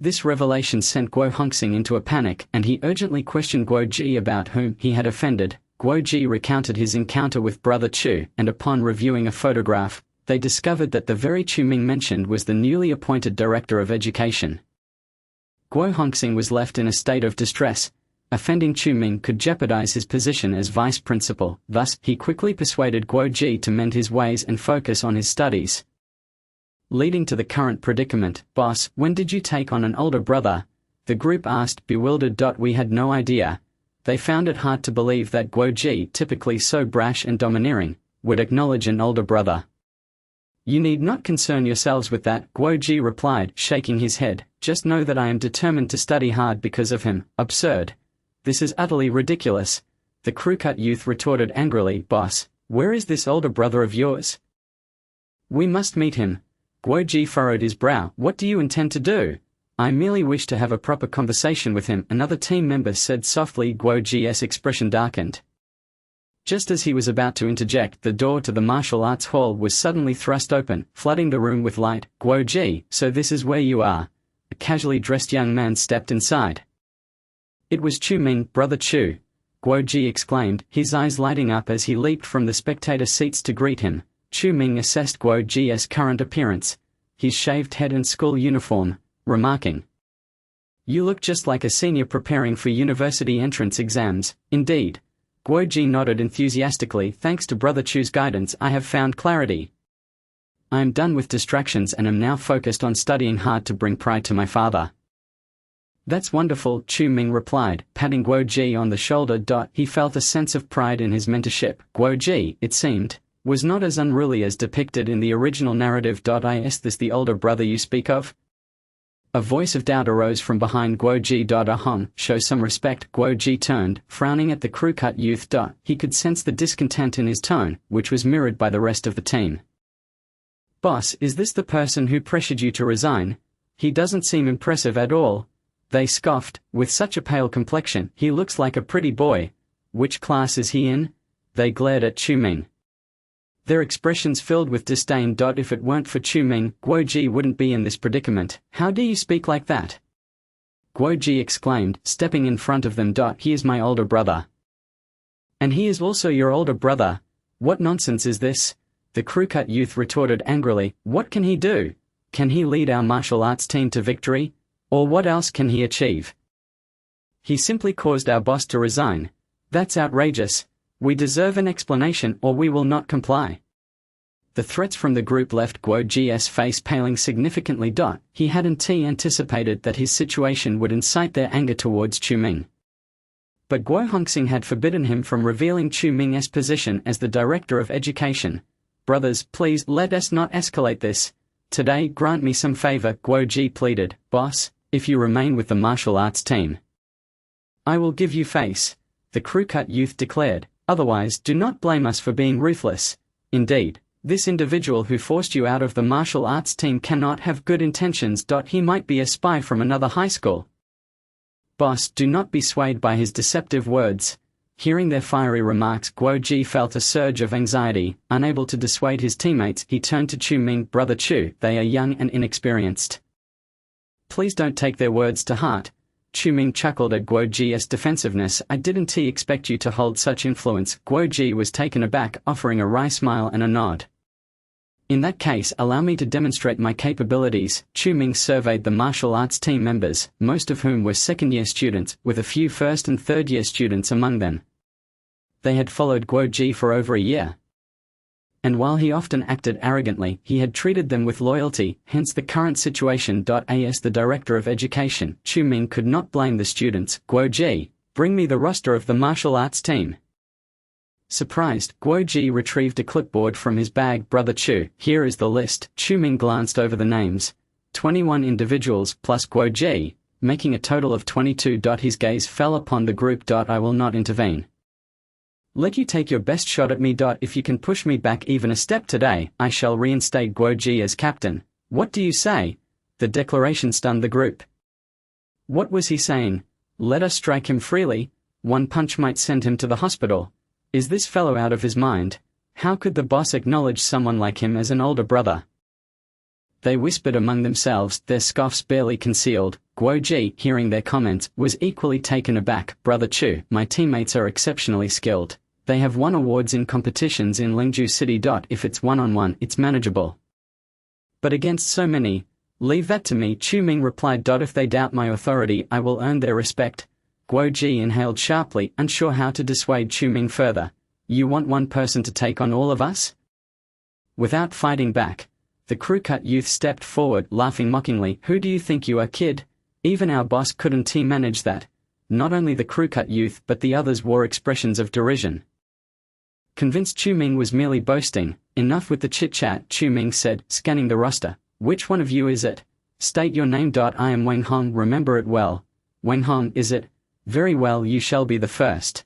This revelation sent Guo Hongxing into a panic, and he urgently questioned Guo Ji about whom he had offended. Guo Ji recounted his encounter with Brother Chu, and upon reviewing a photograph, they discovered that the very Chu Ming mentioned was the newly appointed director of education. Guo Hongxing was left in a state of distress. Offending Chu Ming could jeopardize his position as vice principal, thus, he quickly persuaded Guo Ji to mend his ways and focus on his studies. Leading to the current predicament. "Boss, when did you take on an older brother?" the group asked, bewildered. "We had no idea." They found it hard to believe that Guo Ji, typically so brash and domineering, would acknowledge an older brother. "You need not concern yourselves with that," Guo Ji replied, shaking his head. "Just know that I am determined to study hard because of him." "Absurd. This is utterly ridiculous," the crew-cut youth retorted angrily. "Boss, where is this older brother of yours? We must meet him." Guo Ji furrowed his brow. "What do you intend to do?" "I merely wish to have a proper conversation with him," another team member said softly. Guo Ji's expression darkened. Just as he was about to interject, the door to the martial arts hall was suddenly thrust open, flooding the room with light. "Guo Ji, so this is where you are." A casually dressed young man stepped inside. It was Chu Ming, Brother Chu. Guo Ji exclaimed, his eyes lighting up as he leaped from the spectator seats to greet him. Chu Ming assessed Guo Ji's current appearance, his shaved head and school uniform, remarking, "You look just like a senior preparing for university entrance exams." "Indeed." Guo Ji nodded enthusiastically. "Thanks to Brother Chu's guidance, I have found clarity. I am done with distractions and am now focused on studying hard to bring pride to my father." "That's wonderful," Chu Ming replied, patting Guo Ji on the shoulder. He felt a sense of pride in his mentorship. Guo Ji, it seemed, was not as unruly as depicted in the original narrative. Is this the older brother you speak of? A voice of doubt arose from behind Guo Ji. Hong, show some respect. Guo Ji turned, frowning at the crew-cut youth. He could sense the discontent in his tone, which was mirrored by the rest of the team. "Boss, is this the person who pressured you to resign? He doesn't seem impressive at all." They scoffed. "With such a pale complexion, he looks like a pretty boy. Which class is he in?" They glared at Chu Ming, their expressions filled with disdain. If it weren't for Chu Ming, Guo Ji wouldn't be in this predicament. "How do you speak like that?" Guo Ji exclaimed, stepping in front of them. He is my older brother. And he is also your older brother. What nonsense is this? The crew-cut youth retorted angrily. What can he do? Can he lead our martial arts team to victory? Or what else can he achieve? He simply caused our boss to resign. That's outrageous. We deserve an explanation or we will not comply. The threats from the group left Guo Ji's face paling significantly. He hadn't anticipated that his situation would incite their anger towards Chu Ming. But Guo Hongxing had forbidden him from revealing Chu Ming's position as the director of education. Brothers, please let us not escalate this. Today, grant me some favor, Guo Ji pleaded. Boss, if you remain with the martial arts team, I will give you face, the crew-cut youth declared. Otherwise, do not blame us for being ruthless. Indeed, this individual who forced you out of the martial arts team cannot have good intentions. He might be a spy from another high school. Boss, do not be swayed by his deceptive words. Hearing their fiery remarks, Guo Ji felt a surge of anxiety. Unable to dissuade his teammates, he turned to Chu Ming. Brother Chu, they are young and inexperienced. Please don't take their words to heart. Chu Ming chuckled at Guo Ji's defensiveness. I didn't expect you to hold such influence. Guo Ji was taken aback, offering a wry smile and a nod. In that case, allow me to demonstrate my capabilities. Chu Ming surveyed the martial arts team members, most of whom were second-year students, with a few first- and third-year students among them. They had followed Guo Ji for over a year. And while he often acted arrogantly, he had treated them with loyalty, hence the current situation. As the director of education, Chu Ming could not blame the students. Guo Ji, bring me the roster of the martial arts team. Surprised, Guo Ji retrieved a clipboard from his bag. Brother Chu, here is the list. Chu Ming glanced over the names. 21 individuals plus Guo Ji, making a total of 22. His gaze fell upon the group. I will not intervene. Let you take your best shot at me. If you can push me back even a step today, I shall reinstate Guo Ji as captain. What do you say? The declaration stunned the group. What was he saying? Let us strike him freely. One punch might send him to the hospital. Is this fellow out of his mind? How could the boss acknowledge someone like him as an older brother? They whispered among themselves, their scoffs barely concealed. Guo Ji, hearing their comments, was equally taken aback. Brother Chu, my teammates are exceptionally skilled. They have won awards in competitions in Lingju City. If it's one-on-one, it's manageable. But against so many, leave that to me. Chu Ming replied. If they doubt my authority, I will earn their respect. Guo Ji inhaled sharply, unsure how to dissuade Chu Ming further. You want one person to take on all of us? Without fighting back, the crew-cut youth stepped forward, laughing mockingly. Who do you think you are, kid? Even our boss couldn't manage that. Not only the crew-cut youth but the others wore expressions of derision. Convinced Chu Ming was merely boasting, enough with the chit-chat, Chu Ming said, scanning the roster. Which one of you is it? State your name. I am Wang Hong, remember it well. Wang Hong, is it? Very well, you shall be the first.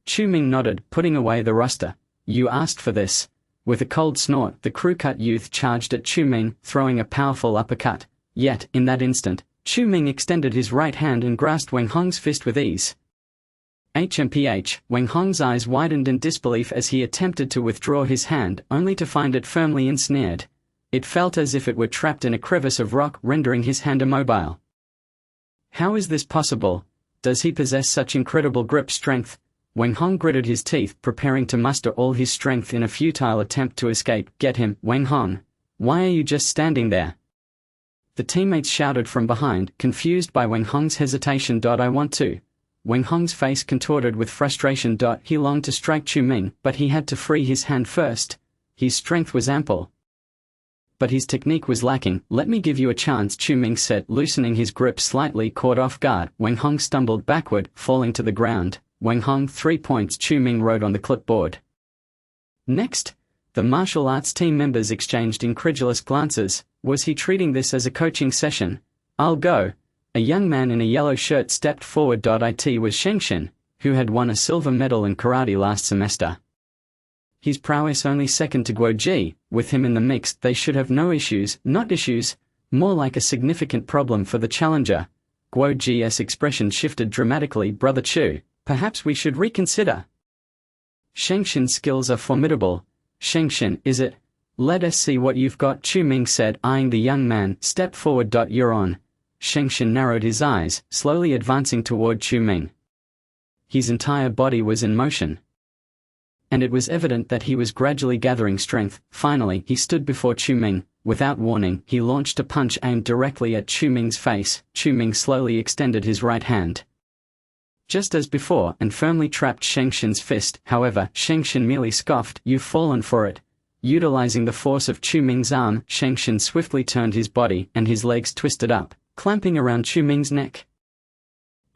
Chu Ming nodded, putting away the roster. You asked for this. With a cold snort, the crew-cut youth charged at Chu Ming, throwing a powerful uppercut. Yet, in that instant, Chu Ming extended his right hand and grasped Wang Hong's fist with ease. HMPH, Wang Hong's eyes widened in disbelief as he attempted to withdraw his hand, only to find it firmly ensnared. It felt as if it were trapped in a crevice of rock, rendering his hand immobile. How is this possible? Does he possess such incredible grip strength? Wang Hong gritted his teeth, preparing to muster all his strength in a futile attempt to escape. Get him, Wang Hong. Why are you just standing there? The teammates shouted from behind, confused by Wang Hong's hesitation. I want to. Wang Hong's face contorted with frustration. He longed to strike Chu Ming, but he had to free his hand first. His strength was ample, but his technique was lacking. Let me give you a chance, Chu Ming said, loosening his grip slightly. Caught off guard, Wang Hong stumbled backward, falling to the ground. Wang Hong, 3 points, Chu Ming wrote on the clipboard. Next, the martial arts team members exchanged incredulous glances. Was he treating this as a coaching session? I'll go. A young man in a yellow shirt stepped forward. It was Shengshin, who had won a silver medal in karate last semester. His prowess only second to Guo Ji. With him in the mix, they should have no issues, not issues, more like a significant problem for the challenger. Guo Ji's expression shifted dramatically. Brother Chu, perhaps we should reconsider. Shengshin's skills are formidable. Shengshin, is it? Let us see what you've got, Chu Ming said, eyeing the young man. Step forward. You're on. Shengshin narrowed his eyes, slowly advancing toward Chu Ming. His entire body was in motion, and it was evident that he was gradually gathering strength. Finally, he stood before Chu Ming. Without warning, he launched a punch aimed directly at Chu Ming's face. Chu Ming slowly extended his right hand, just as before, and firmly trapped Shengshin's fist. However, Shengshin merely scoffed. "You've fallen for it." Utilizing the force of Chu Ming's arm, Shengshin swiftly turned his body, and his legs twisted up, clamping around Chu Ming's neck.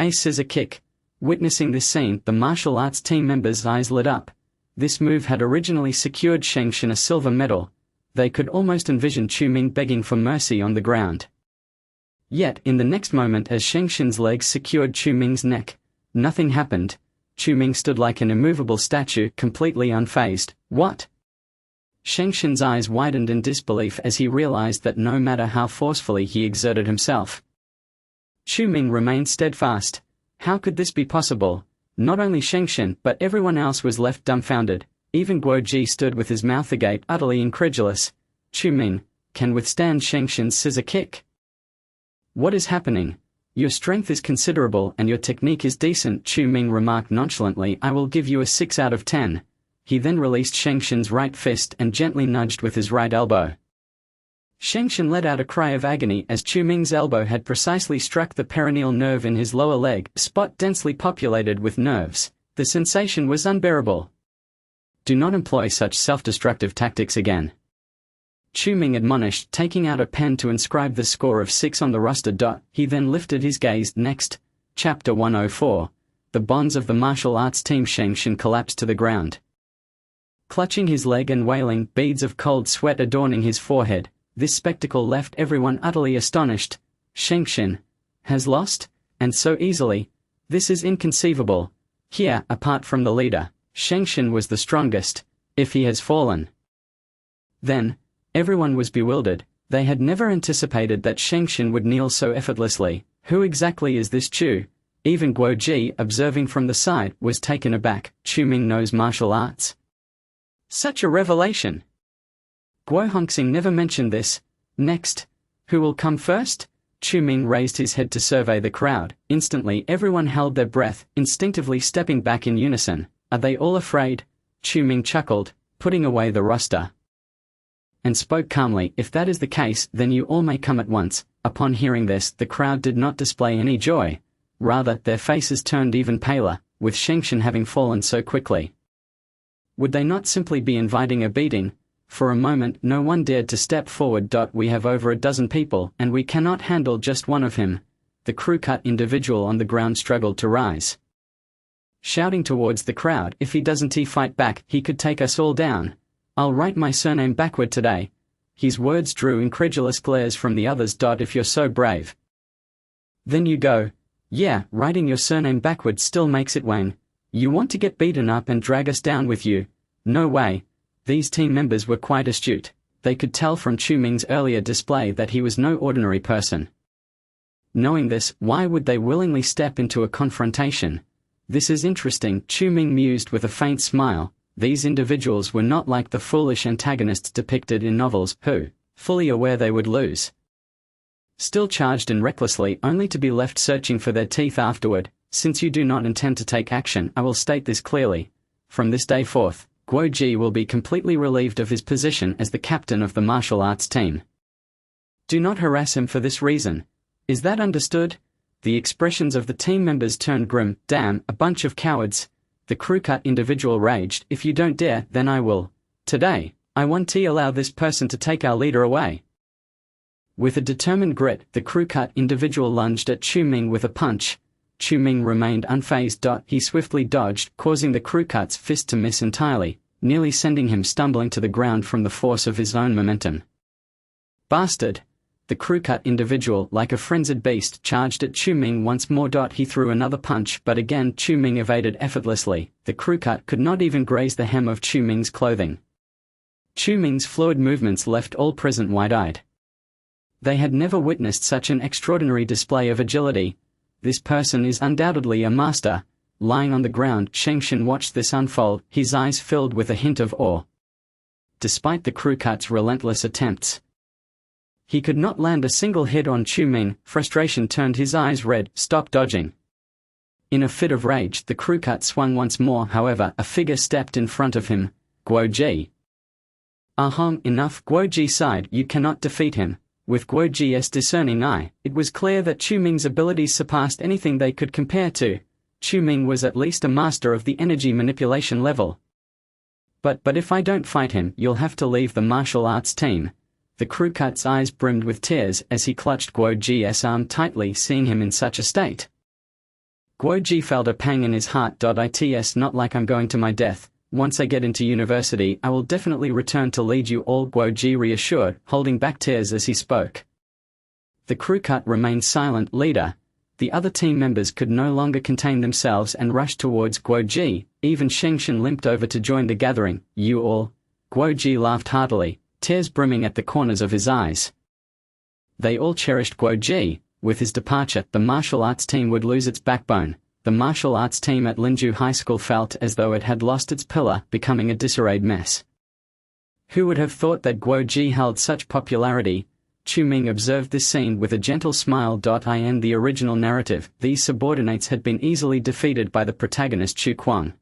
A scissor kick. Witnessing this scene, the martial arts team members' eyes lit up. This move had originally secured Shengshin a silver medal. They could almost envision Chu Ming begging for mercy on the ground. Yet, in the next moment, as Shengshin's legs secured Chu Ming's neck, nothing happened. Chu Ming stood like an immovable statue, completely unfazed. What? Shengshin's eyes widened in disbelief as he realized that no matter how forcefully he exerted himself, Chu Ming remained steadfast. How could this be possible? Not only Shengshin, but everyone else was left dumbfounded. Even Guo Ji stood with his mouth agape, utterly incredulous. Chu Ming can withstand Shengshin's scissor kick? What is happening? Your strength is considerable and your technique is decent, Chu Ming remarked nonchalantly. I will give you a 6 out of 10. He then released Shengshin's right fist and gently nudged with his right elbow. Shengshin let out a cry of agony as Chu Ming's elbow had precisely struck the perineal nerve in his lower leg, a spot densely populated with nerves. The sensation was unbearable. Do not employ such self-destructive tactics again, Chu Ming admonished, taking out a pen to inscribe the score of 6 on the roster. He then lifted his gaze. Next, Chapter 104. The bonds of the martial arts team. Shengshin collapsed to the ground, clutching his leg and wailing, beads of cold sweat adorning his forehead. This spectacle left everyone utterly astonished. Shengshin has lost? And so easily? This is inconceivable. Here, apart from the leader, Shengshin was the strongest. If he has fallen, then everyone was bewildered. They had never anticipated that Shengshin would kneel so effortlessly. Who exactly is this Chu? Even Guo Ji, observing from the side, was taken aback. Chu Ming knows martial arts? Such a revelation! Guo Hongxing never mentioned this. Next, who will come first? Chu Ming raised his head to survey the crowd. Instantly everyone held their breath, instinctively stepping back in unison. Are they all afraid? Chu Ming chuckled, putting away the roster, and spoke calmly. If that is the case, then you all may come at once. Upon hearing this, the crowd did not display any joy. Rather, their faces turned even paler, with Shengshin having fallen so quickly. Would they not simply be inviting a beating? For a moment, no one dared to step forward. We have over a dozen people, and we cannot handle just one of him. The crew-cut individual on the ground struggled to rise, shouting towards the crowd, if he doesn't fight back, he could take us all down. I'll write my surname backward today. His words drew incredulous glares from the others. If you're so brave, then you go. Yeah, writing your surname backward still makes it Wayne. You want to get beaten up and drag us down with you? No way. These team members were quite astute. They could tell from Chu Ming's earlier display that he was no ordinary person. Knowing this, why would they willingly step into a confrontation? This is interesting, Chu Ming mused with a faint smile. These individuals were not like the foolish antagonists depicted in novels, who, fully aware they would lose, still charged in recklessly, only to be left searching for their teeth afterward. Since you do not intend to take action, I will state this clearly. From this day forth, Guo Ji will be completely relieved of his position as the captain of the martial arts team. Do not harass him for this reason. Is that understood? The expressions of the team members turned grim. Damn, a bunch of cowards. The crew-cut individual raged. If you don't dare, then I will. Today, I want to allow this person to take our leader away. With a determined grit, the crew-cut individual lunged at Chu Ming with a punch. Chu Ming remained unfazed. He swiftly dodged, causing the crew-cut's fist to miss entirely, nearly sending him stumbling to the ground from the force of his own momentum. Bastard! The crew-cut individual, like a frenzied beast, charged at Chu Ming once more. He threw another punch, but again Chu Ming evaded effortlessly. The crew-cut could not even graze the hem of Chu Ming's clothing. Chu Ming's fluid movements left all present wide-eyed. They had never witnessed such an extraordinary display of agility. This person is undoubtedly a master. Lying on the ground, Shengshin watched this unfold, his eyes filled with a hint of awe. Despite the crew-cut's relentless attempts, He could not land a single hit on Chu Ming. Frustration turned his eyes red. Stop dodging. In a fit of rage, the crew cut swung once more. However, a figure stepped in front of him. Guo Ji. Enough. Guo Ji sighed. You cannot defeat him. With Guo Ji's discerning eye, it was clear that Chu Ming's abilities surpassed anything they could compare to. Chu Ming was at least a master of the energy manipulation level. But if I don't fight him, you'll have to leave the martial arts team. The crew cut's eyes brimmed with tears as he clutched Guo Ji's arm tightly, seeing him in such a state. Guo Ji felt a pang in his heart. It's not like I'm going to my death. Once I get into university, I will definitely return to lead you all, Guo Ji reassured, holding back tears as he spoke. The crew cut remained silent. Leader. The other team members could no longer contain themselves and rushed towards Guo Ji. Even Shengshen limped over to join the gathering. You all? Guo Ji laughed heartily, tears brimming at the corners of his eyes. They all cherished Guo Ji. With his departure, the martial arts team would lose its backbone. The martial arts team at Linju High School felt as though it had lost its pillar, becoming a disarrayed mess. Who would have thought that Guo Ji held such popularity? Chu Ming observed this scene with a gentle smile. In the original narrative, these subordinates had been easily defeated by the protagonist Chu Kuang.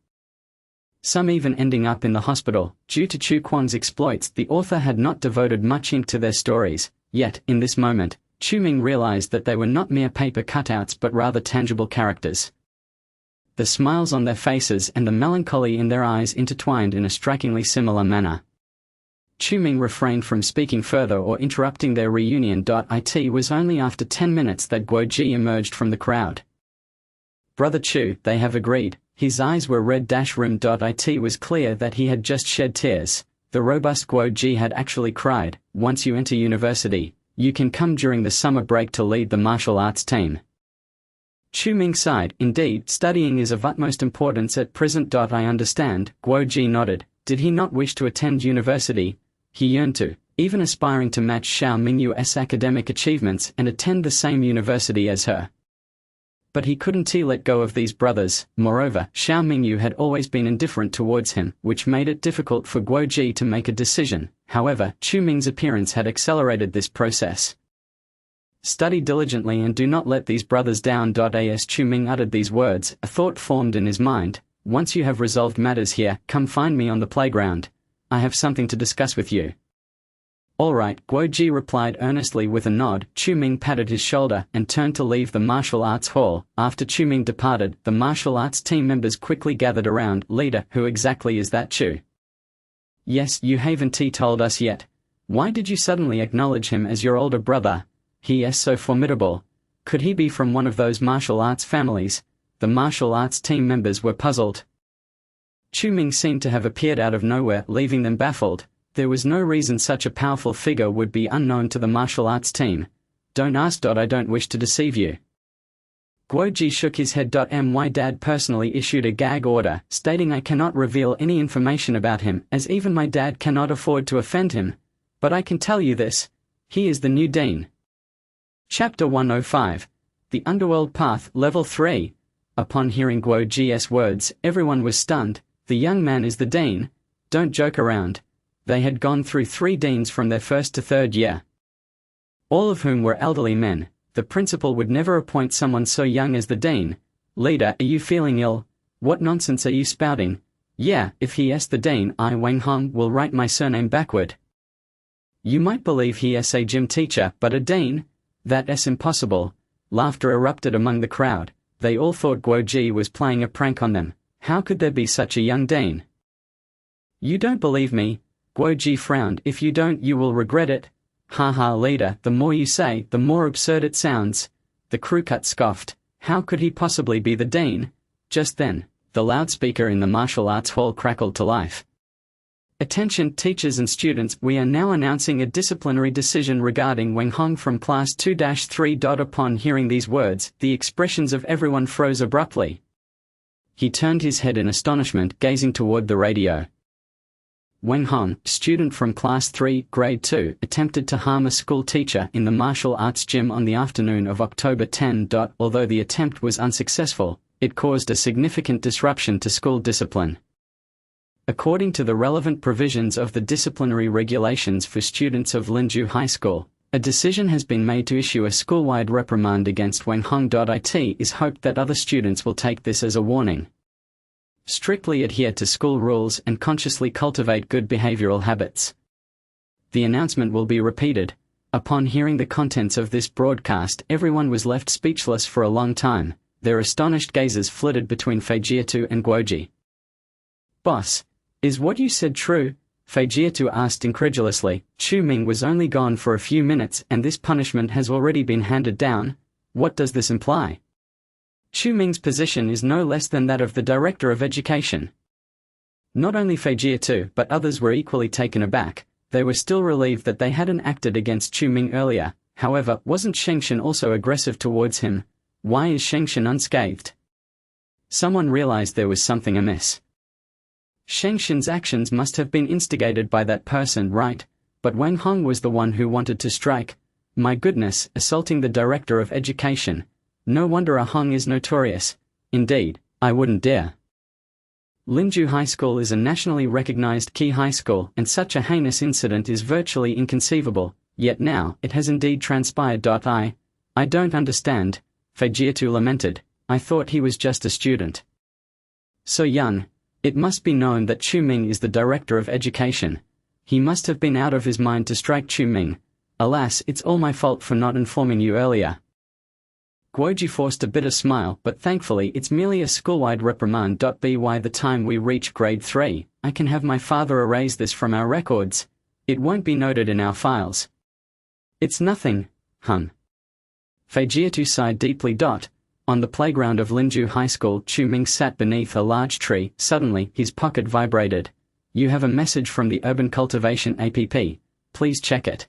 Some even ending up in the hospital. Due to Chu Kuang's exploits, the author had not devoted much ink to their stories. Yet, in this moment, Chu Ming realized that they were not mere paper cutouts but rather tangible characters. The smiles on their faces and the melancholy in their eyes intertwined in a strikingly similar manner. Chu Ming refrained from speaking further or interrupting their reunion. It was only after 10 minutes that Guo Ji emerged from the crowd. Brother Chu, they have agreed. His eyes were red-rimmed. It was clear that he had just shed tears. The robust Guo Ji had actually cried, once you enter university, you can come during the summer break to lead the martial arts team. Chu Ming sighed. Indeed, studying is of utmost importance at present. I understand. Guo Ji nodded. Did he not wish to attend university? He yearned to, even aspiring to match Xiao Mingyu's academic achievements and attend the same university as her. But he couldn't let go of these brothers. Moreover, Xiao Mingyu had always been indifferent towards him, which made it difficult for Guo Ji to make a decision. However, Chu Ming's appearance had accelerated this process. Study diligently and do not let these brothers down. As Chu Ming uttered these words, a thought formed in his mind. Once you have resolved matters here, come find me on the playground. I have something to discuss with you. All right, Guo Ji replied earnestly with a nod. Chu Ming patted his shoulder and turned to leave the martial arts hall. After Chu Ming departed, the martial arts team members quickly gathered around. Leader, who exactly is that Chu? Yes, you haven't told us yet. Why did you suddenly acknowledge him as your older brother? He is so formidable. Could he be from one of those martial arts families? The martial arts team members were puzzled. Chu Ming seemed to have appeared out of nowhere, leaving them baffled. There was no reason such a powerful figure would be unknown to the martial arts team. Don't ask. I don't wish to deceive you. Guo Ji shook his head. My dad personally issued a gag order, stating I cannot reveal any information about him, as even my dad cannot afford to offend him. But I can tell you this. He is the new dean. Chapter 105. The Underworld Path, Level 3. Upon hearing Guo Ji's words, everyone was stunned. The young man is the dean. Don't joke around. They had gone through 3 deans from their first to third year, all of whom were elderly men. The principal would never appoint someone so young as the dean. Leader, are you feeling ill? What nonsense are you spouting? Yeah, if he is the dean, I, Wang Hong, will write my surname backward. You might believe he is a gym teacher, but a dean? That is impossible. Laughter erupted among the crowd. They all thought Guo Ji was playing a prank on them. How could there be such a young dean? You don't believe me? Guo Ji frowned. If you don't, you will regret it. Haha, leader, the more you say, the more absurd it sounds. The crew cut scoffed. How could he possibly be the dean? Just then, the loudspeaker in the martial arts hall crackled to life. Attention teachers and students, we are now announcing a disciplinary decision regarding Wang Hong from Class 2-3. Upon hearing these words, the expressions of everyone froze abruptly. He turned his head in astonishment, gazing toward the radio. Wang Hong, student from Class 3, Grade 2, attempted to harm a school teacher in the martial arts gym on the afternoon of October 10. Although the attempt was unsuccessful, it caused a significant disruption to school discipline. According to the relevant provisions of the disciplinary regulations for students of Linju High School, A decision has been made to issue a school-wide reprimand against Wenhong. It is hoped that other students will take this as a warning. Strictly adhere to school rules and consciously cultivate good behavioral habits. The announcement will be repeated. Upon hearing the contents of this broadcast, everyone was left speechless for a long time. Their astonished gazes flitted between Feijiatu and Guoji. "Boss, is what you said true?" Feijiatu asked incredulously. "Chu Ming was only gone for a few minutes and this punishment has already been handed down. What does this imply?" Chu Ming's position is no less than that of the Director of Education. Not only Feijiatu but others were equally taken aback. They were still relieved that they hadn't acted against Chu Ming earlier. However, wasn't Shengshen also aggressive towards him? Why is Shengshen unscathed? Someone realized there was something amiss. Shengshen's actions must have been instigated by that person, right? But Wenhong was the one who wanted to strike. My goodness, assaulting the Director of Education. No wonder a Hong is notorious. Indeed, I wouldn't dare. Linju High School is a nationally recognized key high school, and such a heinous incident is virtually inconceivable, yet now, it has indeed transpired. I don't understand, Feijiatu lamented. I thought he was just a student. So young. It must be known that Chu Ming is the Director of Education. He must have been out of his mind to strike Chu Ming. Alas, it's all my fault for not informing you earlier. Guoji forced a bitter smile, but thankfully it's merely a school-wide reprimand. By the time we reach grade 3, I can have my father erase this from our records. It won't be noted in our files. It's nothing, hun. Feijiatu sighed deeply. On the playground of Linju High School, Chu Ming sat beneath a large tree. Suddenly, his pocket vibrated. You have a message from the Urban Cultivation app. Please check it.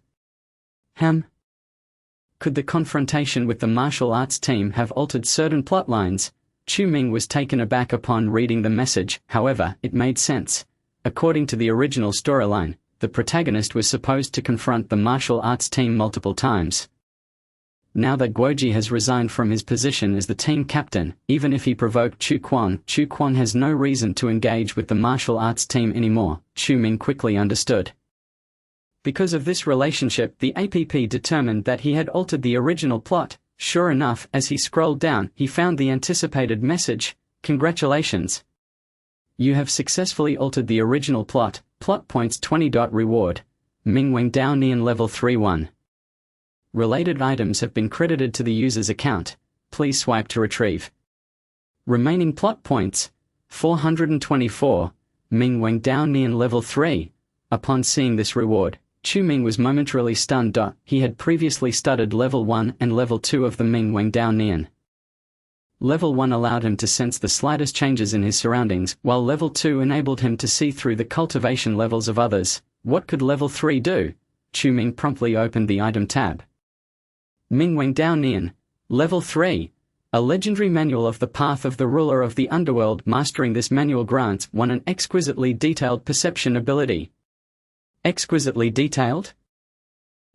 Could the confrontation with the martial arts team have altered certain plot lines? Chu Ming was taken aback upon reading the message. However, it made sense. According to the original storyline, the protagonist was supposed to confront the martial arts team multiple times. Now that Guoji has resigned from his position as the team captain, even if he provoked Chu Quan has no reason to engage with the martial arts team anymore. Chu Ming quickly understood. Because of this relationship, the APP determined that he had altered the original plot. Sure enough, as he scrolled down, he found the anticipated message. Congratulations. You have successfully altered the original plot. Plot points 20. Reward. Mingweng Dao Nian level 3-1. Related items have been credited to the user's account. Please swipe to retrieve. Remaining plot points. 424. Mingweng Dao Nian level 3. Upon seeing this reward, Chu Ming was momentarily stunned. He had previously studied level 1 and level 2 of the Mingweng Dao Nian. Level 1 allowed him to sense the slightest changes in his surroundings, while level 2 enabled him to see through the cultivation levels of others. What could level 3 do? Chu Ming promptly opened the item tab. Mingweng Dao Nian, level 3. A legendary manual of the path of the ruler of the underworld. Mastering this manual grants one an exquisitely detailed perception ability. Exquisitely detailed?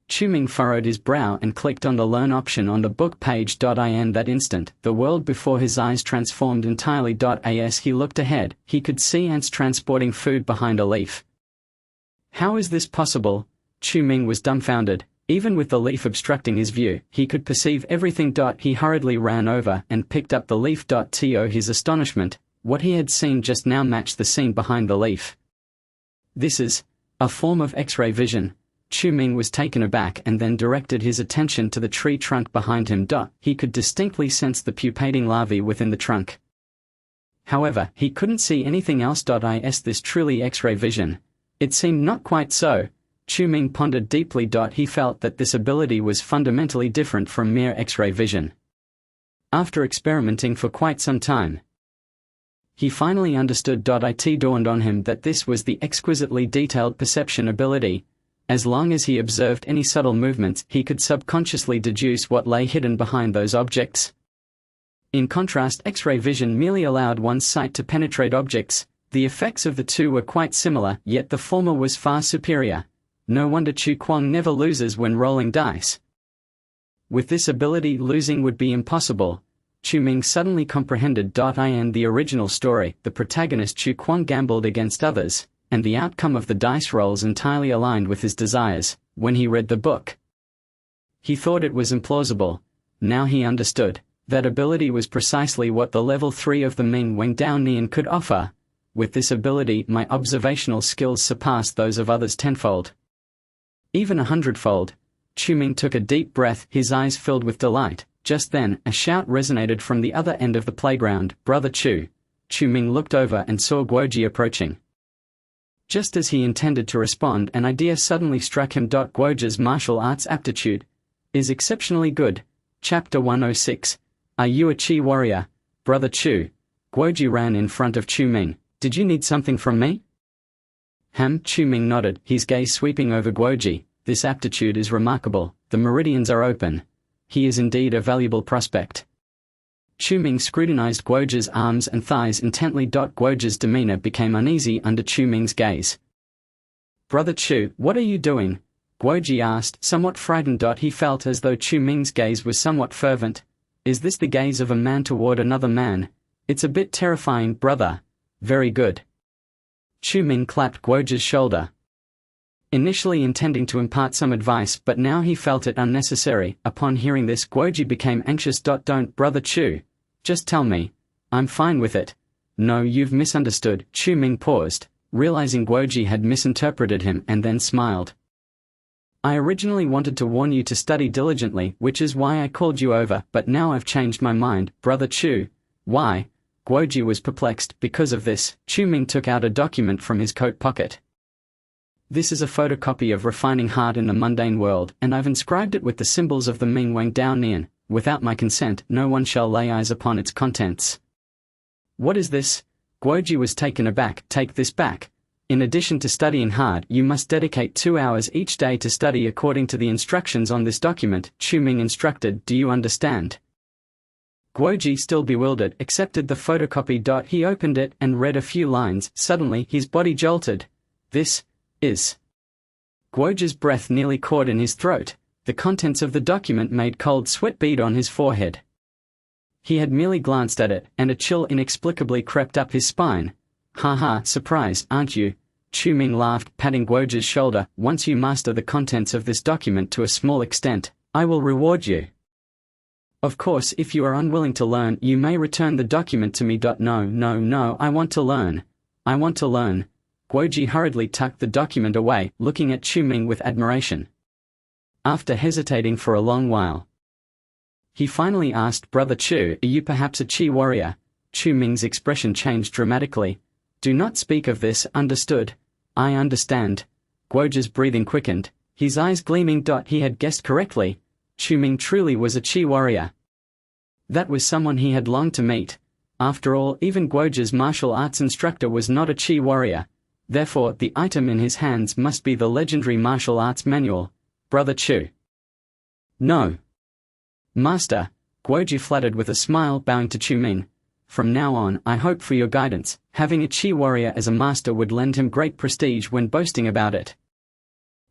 Chu Ming furrowed his brow and clicked on the Learn option on the book page. In that instant, the world before his eyes transformed entirely. As he looked ahead, he could see ants transporting food behind a leaf. How is this possible? Chu Ming was dumbfounded. Even with the leaf obstructing his view, he could perceive everything. He hurriedly ran over and picked up the leaf. To his astonishment, what he had seen just now matched the scene behind the leaf. This is a form of X-ray vision. Chu Ming was taken aback and then directed his attention to the tree trunk behind him. He could distinctly sense the pupating larvae within the trunk. However, he couldn't see anything else. Is this truly X-ray vision? It seemed not quite so. Chu Ming pondered deeply. He felt that this ability was fundamentally different from mere X-ray vision. After experimenting for quite some time, he finally understood. It dawned on him that this was the exquisitely detailed perception ability. As long as he observed any subtle movements, he could subconsciously deduce what lay hidden behind those objects. In contrast, X-ray vision merely allowed one's sight to penetrate objects. The effects of the two were quite similar, yet the former was far superior. No wonder Chu Kuang never loses when rolling dice. With this ability, losing would be impossible. Chu Ming suddenly comprehended. In the original story, the protagonist Chu Kuang gambled against others, and the outcome of the dice rolls entirely aligned with his desires. When he read the book, He thought it was implausible. Now he understood. That ability was precisely what the level 3 of the Ming Wen Dao Nian could offer. With this ability, my observational skills surpassed those of others tenfold. Even 100-fold. Chu Ming took a deep breath, his eyes filled with delight. Just then, a shout resonated from the other end of the playground. "Brother Chu!" Chu Ming looked over and saw Guoji approaching. Just as he intended to respond, an idea suddenly struck him. Guoji's martial arts aptitude is exceptionally good. Chapter 106. Are you a Qi warrior, Brother Chu? Guoji ran in front of Chu Ming. Did you need something from me? Chu Ming nodded, his gaze sweeping over Guoji. This aptitude is remarkable. The meridians are open. He is indeed a valuable prospect. Chu Ming scrutinized Guoji's arms and thighs intently. Guoji's demeanor became uneasy under Chu Ming's gaze. Brother Chu, what are you doing? Guoji asked, somewhat frightened. He felt as though Chu Ming's gaze was somewhat fervent. Is this the gaze of a man toward another man? It's a bit terrifying, brother. Very good. Chu Ming clapped Guoji's shoulder, initially intending to impart some advice, but now he felt it unnecessary. Upon hearing this, Guoji became anxious. Don't, Brother Chu. Just tell me. I'm fine with it. No, you've misunderstood. Chu Ming paused, realizing Guoji had misinterpreted him, and then smiled. I originally wanted to warn you to study diligently, which is why I called you over, but now I've changed my mind, Brother Chu. Why? Guoji was perplexed. Because of this, Chu Ming took out a document from his coat pocket. This is a photocopy of Refining Heart in the Mundane World, and I've inscribed it with the symbols of the Ming Wen Dao Nian. Without my consent, no one shall lay eyes upon its contents. What is this? Guoji was taken aback. Take this back. In addition to studying hard, you must dedicate 2 hours each day to study according to the instructions on this document, Chu Ming instructed. Do you understand? Guoji, still bewildered, accepted the photocopy. He opened it and read a few lines. Suddenly, his body jolted. This is. Guoji's breath nearly caught in his throat. The contents of the document made cold sweat bead on his forehead. He had merely glanced at it, and a chill inexplicably crept up his spine. Ha, surprised, aren't you? Chu Ming laughed, patting Guoji's shoulder. Once you master the contents of this document to a small extent, I will reward you. Of course, if you are unwilling to learn, you may return the document to me. No, I want to learn. I want to learn. Guoji hurriedly tucked the document away, looking at Chu Ming with admiration. After hesitating for a long while, he finally asked, Brother Chu, are you perhaps a Qi warrior? Chu Ming's expression changed dramatically. Do not speak of this. Understood? I understand. Guoji's breathing quickened, his eyes gleaming. He had guessed correctly. Chu Ming truly was a Qi warrior. That was someone he had longed to meet. After all, even Guoji's martial arts instructor was not a Qi warrior. Therefore, the item in his hands must be the legendary martial arts manual. Brother Chu. No. Master, Guoji fluttered with a smile, bowing to Chu Ming. From now on, I hope for your guidance. Having a Qi warrior as a master would lend him great prestige when boasting about it.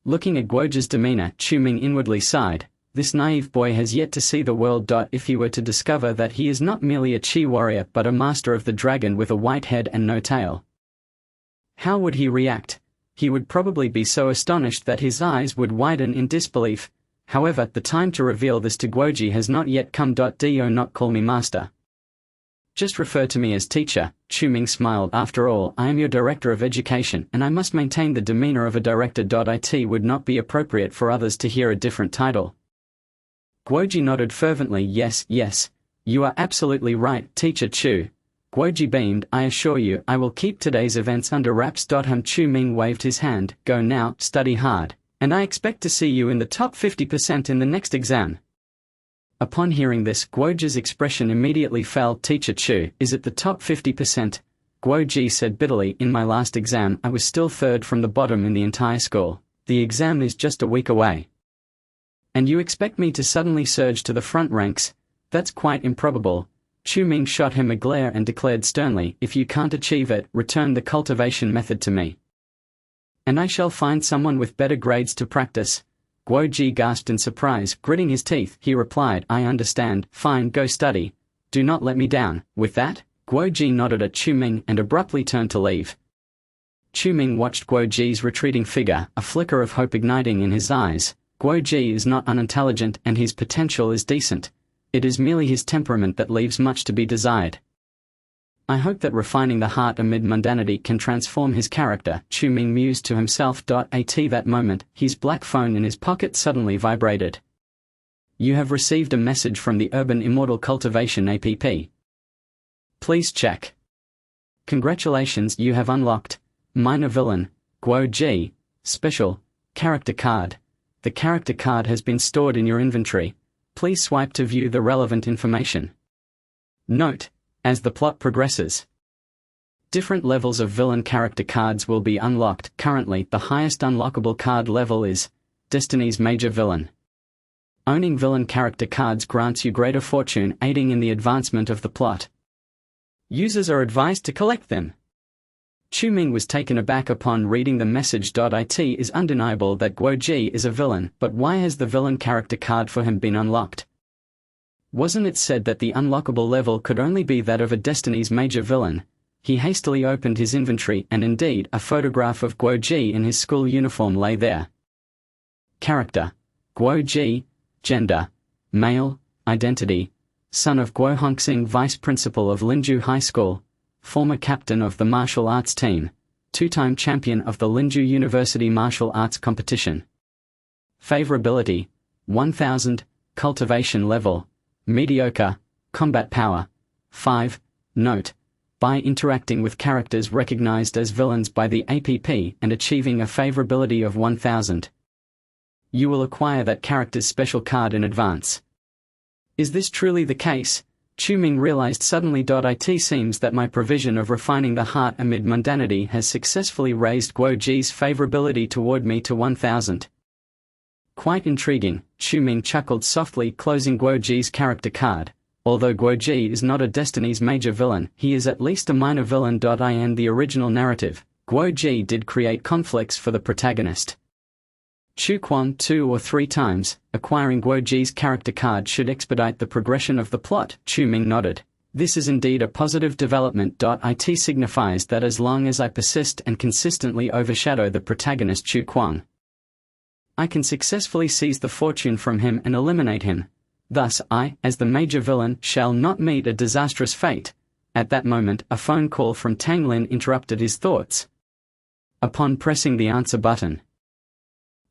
Looking at Guoji's demeanor, Chu Ming inwardly sighed. This naive boy has yet to see the world. If he were to discover that he is not merely a Qi warrior but a master of the dragon with a white head and no tail, how would he react? He would probably be so astonished that his eyes would widen in disbelief. However, the time to reveal this to Guoji has not yet come. Do not call me master. Just refer to me as teacher. Chu Ming smiled. After all, I am your director of education, and I must maintain the demeanor of a director. It would not be appropriate for others to hear a different title. Guoji nodded fervently. Yes, you are absolutely right, Teacher Chu. Guoji beamed. I assure you, I will keep today's events under wraps. Chu Ming waved his hand. Go now, study hard, and I expect to see you in the top 50% in the next exam. Upon hearing this, Guoji's expression immediately fell. Teacher Chu, is it the top 50%? Guoji said bitterly, in my last exam I was still third from the bottom in the entire school. The exam is just a week away. And you expect me to suddenly surge to the front ranks? That's quite improbable. Chu Ming shot him a glare and declared sternly, if you can't achieve it, return the cultivation method to me, and I shall find someone with better grades to practice. Guoji gasped in surprise. Gritting his teeth, he replied, I understand, fine, go study. Do not let me down. With that, Guoji nodded at Chu Ming and abruptly turned to leave. Chu Ming watched Guoji's retreating figure, a flicker of hope igniting in his eyes. Guo Ji is not unintelligent and his potential is decent. It is merely his temperament that leaves much to be desired. I hope that refining the heart amid mundanity can transform his character, Chu Ming mused to himself. At that moment, his black phone in his pocket suddenly vibrated. You have received a message from the Urban Immortal Cultivation app. Please check. Congratulations, you have unlocked Minor Villain, Guo Ji, Special, Character Card. The character card has been stored in your inventory. Please swipe to view the relevant information. Note: as the plot progresses, different levels of villain character cards will be unlocked. Currently, the highest unlockable card level is Destiny's Major Villain. Owning villain character cards grants you greater fortune, aiding in the advancement of the plot. Users are advised to collect them. Chu Ming was taken aback upon reading the message. It is undeniable that Guo Ji is a villain, but why has the villain character card for him been unlocked? Wasn't it said that the unlockable level could only be that of a Destiny's Major Villain? He hastily opened his inventory and indeed a photograph of Guo Ji in his school uniform lay there. Character: Guo Ji. Gender: male. Identity: son of Guo Hongxing, vice principal of Linju High School, former captain of the martial arts team, two-time champion of the Linju University martial arts competition. Favorability: 1000, cultivation level, mediocre, combat power, 5. Note: by interacting with characters recognized as villains by the app and achieving a favorability of 1000, you will acquire that character's special card in advance. Is this truly the case? Chu Ming realized suddenly. It seems that my provision of refining the heart amid mundanity has successfully raised Guo Ji's favorability toward me to 1000. Quite intriguing, Chu Ming chuckled softly, closing Guo Ji's character card. Although Guo Ji is not a Destiny's Major Villain, he is at least a minor villain. In the original narrative, Guo Ji did create conflicts for the protagonist, Chu Quan, 2 or 3 times. Acquiring Guo Ji's character card should expedite the progression of the plot. Chu Ming nodded. This is indeed a positive development. It signifies that as long as I persist and consistently overshadow the protagonist Chu Quan, I can successfully seize the fortune from him and eliminate him. Thus I, as the major villain, shall not meet a disastrous fate. At that moment, a phone call from Tang Lin interrupted his thoughts. Upon pressing the answer button,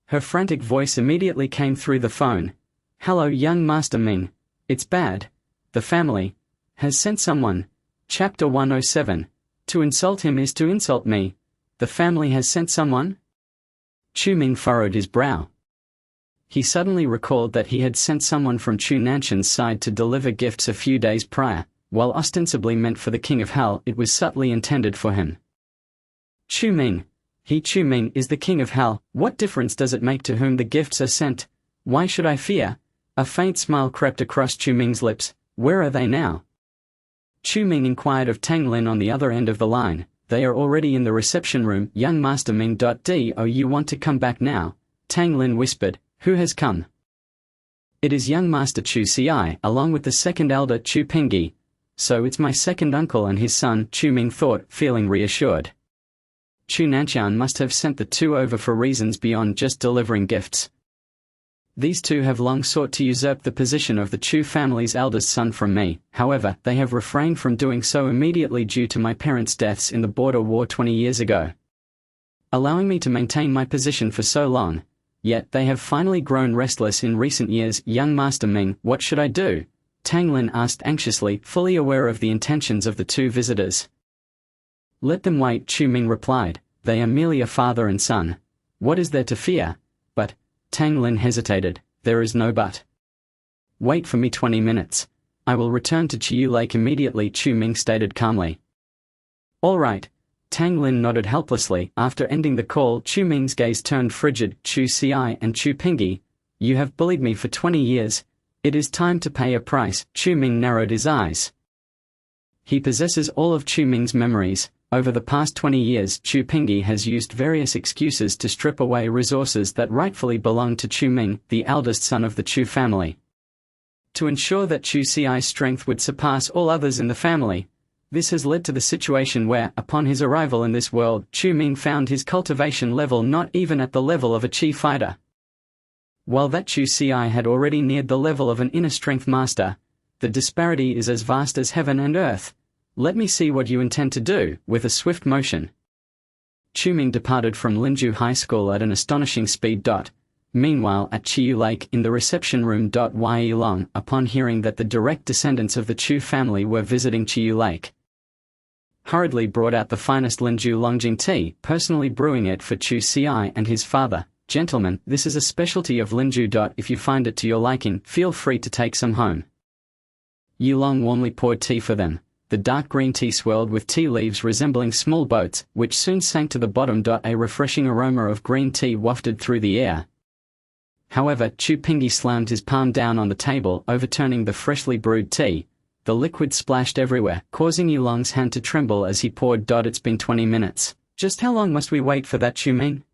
her frantic voice immediately came through the phone. Hello, young Master Ming. It's bad. The family has sent someone. Chapter 107. To insult him is to insult me. The family has sent someone? Chu Ming furrowed his brow. He suddenly recalled that he had sent someone from Chu Nanshan's side to deliver gifts a few days prior. While ostensibly meant for the King of Hell, it was subtly intended for him. Chu Ming. He, Chu Ming, is the King of Hell. What difference does it make to whom the gifts are sent? Why should I fear? A faint smile crept across Chu Ming's lips. Where are they now? Chu Ming inquired of Tang Lin on the other end of the line. They are already in the reception room. Young Master Ming. Do you want to come back now? Tang Lin whispered. Who has come? It is young Master Chu Ci, along with the second elder Chu Pingyi. So it's my second uncle and his son, Chu Ming thought, feeling reassured. Chu Nanshan must have sent the two over for reasons beyond just delivering gifts. These two have long sought to usurp the position of the Chu family's eldest son from me. However, they have refrained from doing so immediately due to my parents' deaths in the border war 20 years ago, allowing me to maintain my position for so long. Yet they have finally grown restless in recent years. Young Master Ming, what should I do? Tang Lin asked anxiously, fully aware of the intentions of the two visitors. Let them wait, Chu Ming replied. They are merely a father and son. What is there to fear? But, Tang Lin hesitated. There is no but. Wait for me 20 minutes. I will return to Chiyu Lake immediately, Chu Ming stated calmly. All right. Tang Lin nodded helplessly. After ending the call, Chu Ming's gaze turned frigid. Chu Ci and Chu Pingyi, you have bullied me for 20 years. It is time to pay a price. Chu Ming narrowed his eyes. He possesses all of Chu Ming's memories. Over the past 20 years, Chu Pingyi has used various excuses to strip away resources that rightfully belong to Chu Ming, the eldest son of the Chu family, to ensure that Chu Ci's strength would surpass all others in the family. This has led to the situation where, upon his arrival in this world, Chu Ming found his cultivation level not even at the level of a Chi fighter. While that Chu Si had already neared the level of an inner strength master, the disparity is as vast as heaven and earth. Let me see what you intend to do. With a swift motion, Chu Ming departed from Linju High School at an astonishing speed. Meanwhile, at Chiyu Lake in the reception room, Yi Long, upon hearing that the direct descendants of the Chu family were visiting Chiyu Lake, hurriedly brought out the finest Linju Longjing tea, personally brewing it for Chu Si and his father. Gentlemen, this is a specialty of Linju. If you find it to your liking, feel free to take some home. Yi Long warmly poured tea for them. The dark green tea swirled with tea leaves resembling small boats, which soon sank to the bottom. A refreshing aroma of green tea wafted through the air. However, Chu Pingyi slammed his palm down on the table, overturning the freshly brewed tea. The liquid splashed everywhere, causing Yi Long's hand to tremble as he poured. It's been 20 minutes. Just how long must we wait for that, Chu Ming?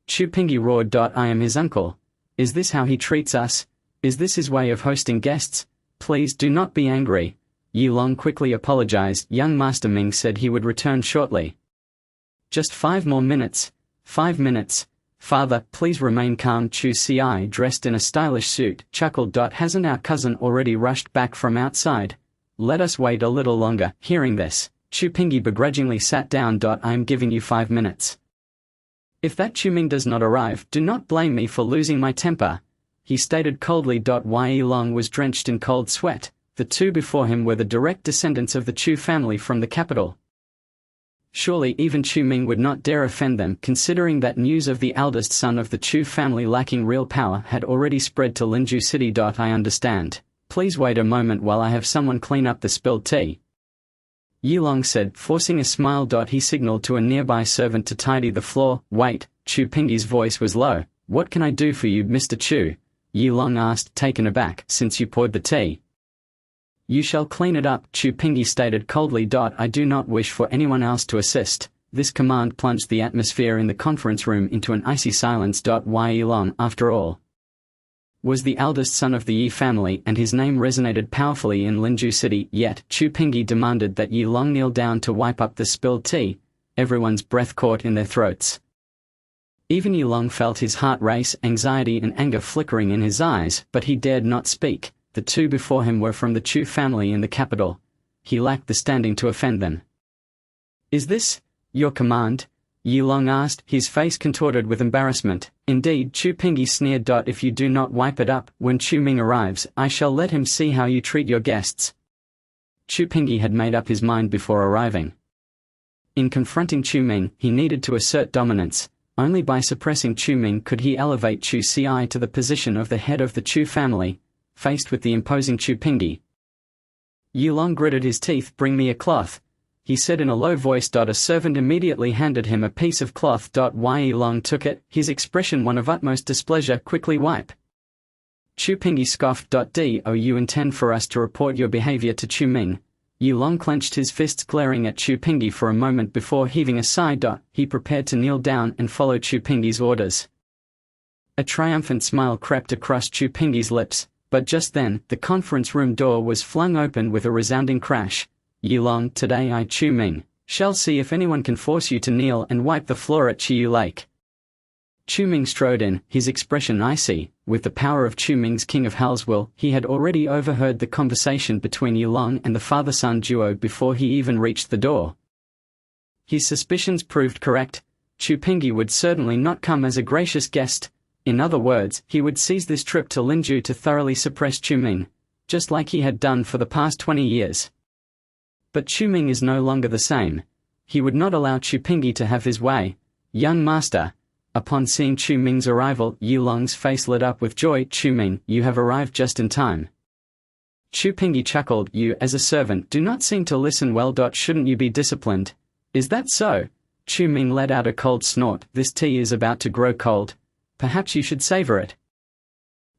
Chu Pingyi roared. I am his uncle. Is this how he treats us? Is this his way of hosting guests? Please do not be angry. Yi Long quickly apologized. Young Master Ming said he would return shortly. Just 5 more minutes. 5 minutes. Father, please remain calm. Chu Si, dressed in a stylish suit, chuckled. Hasn't our cousin already rushed back from outside? Let us wait a little longer. Hearing this, Chu Pingyi begrudgingly sat down. I am giving you 5 minutes. If that Chu Ming does not arrive, do not blame me for losing my temper, he stated coldly. Yi Long was drenched in cold sweat. The two before him were the direct descendants of the Chu family from the capital. Surely even Chu Ming would not dare offend them, considering that news of the eldest son of the Chu family lacking real power had already spread to Linju City. I understand. Please wait a moment while I have someone clean up the spilled tea, Yi Long said, forcing a smile. He signaled to a nearby servant to tidy the floor. Wait, Chu Pingyi's voice was low. What can I do for you, Mr. Chu? Yi Long asked, taken aback. Since you poured the tea, you shall clean it up, Chu Pingyi stated coldly. I do not wish for anyone else to assist. This command plunged the atmosphere in the conference room into an icy silence. Yi Long, after all, was the eldest son of the Yi family, and his name resonated powerfully in Linju City. Yet, Chu Pingyi demanded that Yi Long kneel down to wipe up the spilled tea. Everyone's breath caught in their throats. Even Yi Long felt his heart race, anxiety and anger flickering in his eyes, but he dared not speak. The two before him were from the Chu family in the capital. He lacked the standing to offend them. Is this your command? Yi Long asked, his face contorted with embarrassment. Indeed, Chu Pingyi sneered. If you do not wipe it up, when Chu Ming arrives, I shall let him see how you treat your guests. Chu Pingyi had made up his mind before arriving. In confronting Chu Ming, he needed to assert dominance. Only by suppressing Chu Ming could he elevate Chu Si to the position of the head of the Chu family. Faced with the imposing Chu Pingyi, Yi Long gritted his teeth. Bring me a cloth, he said in a low voice. A servant immediately handed him a piece of cloth. Yi Long took it, his expression one of utmost displeasure. Quickly wipe. Chu Pingyi scoffed. Do you intend for us to report your behavior to Chu Ming? Yi Long clenched his fists, glaring at Chu Pingyi for a moment before heaving a sigh. He prepared to kneel down and follow Chu Pingyi's orders. A triumphant smile crept across Chu Pingyi's lips. But just then, the conference room door was flung open with a resounding crash. Yi Long, today I, Chu Ming, shall see if anyone can force you to kneel and wipe the floor at Chiyu Lake. Chu Ming strode in, his expression icy. With the power of Chu Ming's King of Hell's will, he had already overheard the conversation between Yi Long and the father-son duo before he even reached the door. His suspicions proved correct. Chu Pingyi would certainly not come as a gracious guest. In other words, he would seize this trip to Linju to thoroughly suppress Chu Ming, just like he had done for the past 20 years. But Chu Ming is no longer the same. He would not allow Chu Pingyi to have his way. Young master. Upon seeing Chu Ming's arrival, Yi Long's face lit up with joy. Chu Ming, you have arrived just in time. Chu Pingyi chuckled. You, as a servant, do not seem to listen well. Shouldn't you be disciplined? Is that so? Chu Ming let out a cold snort. This tea is about to grow cold. Perhaps you should savor it.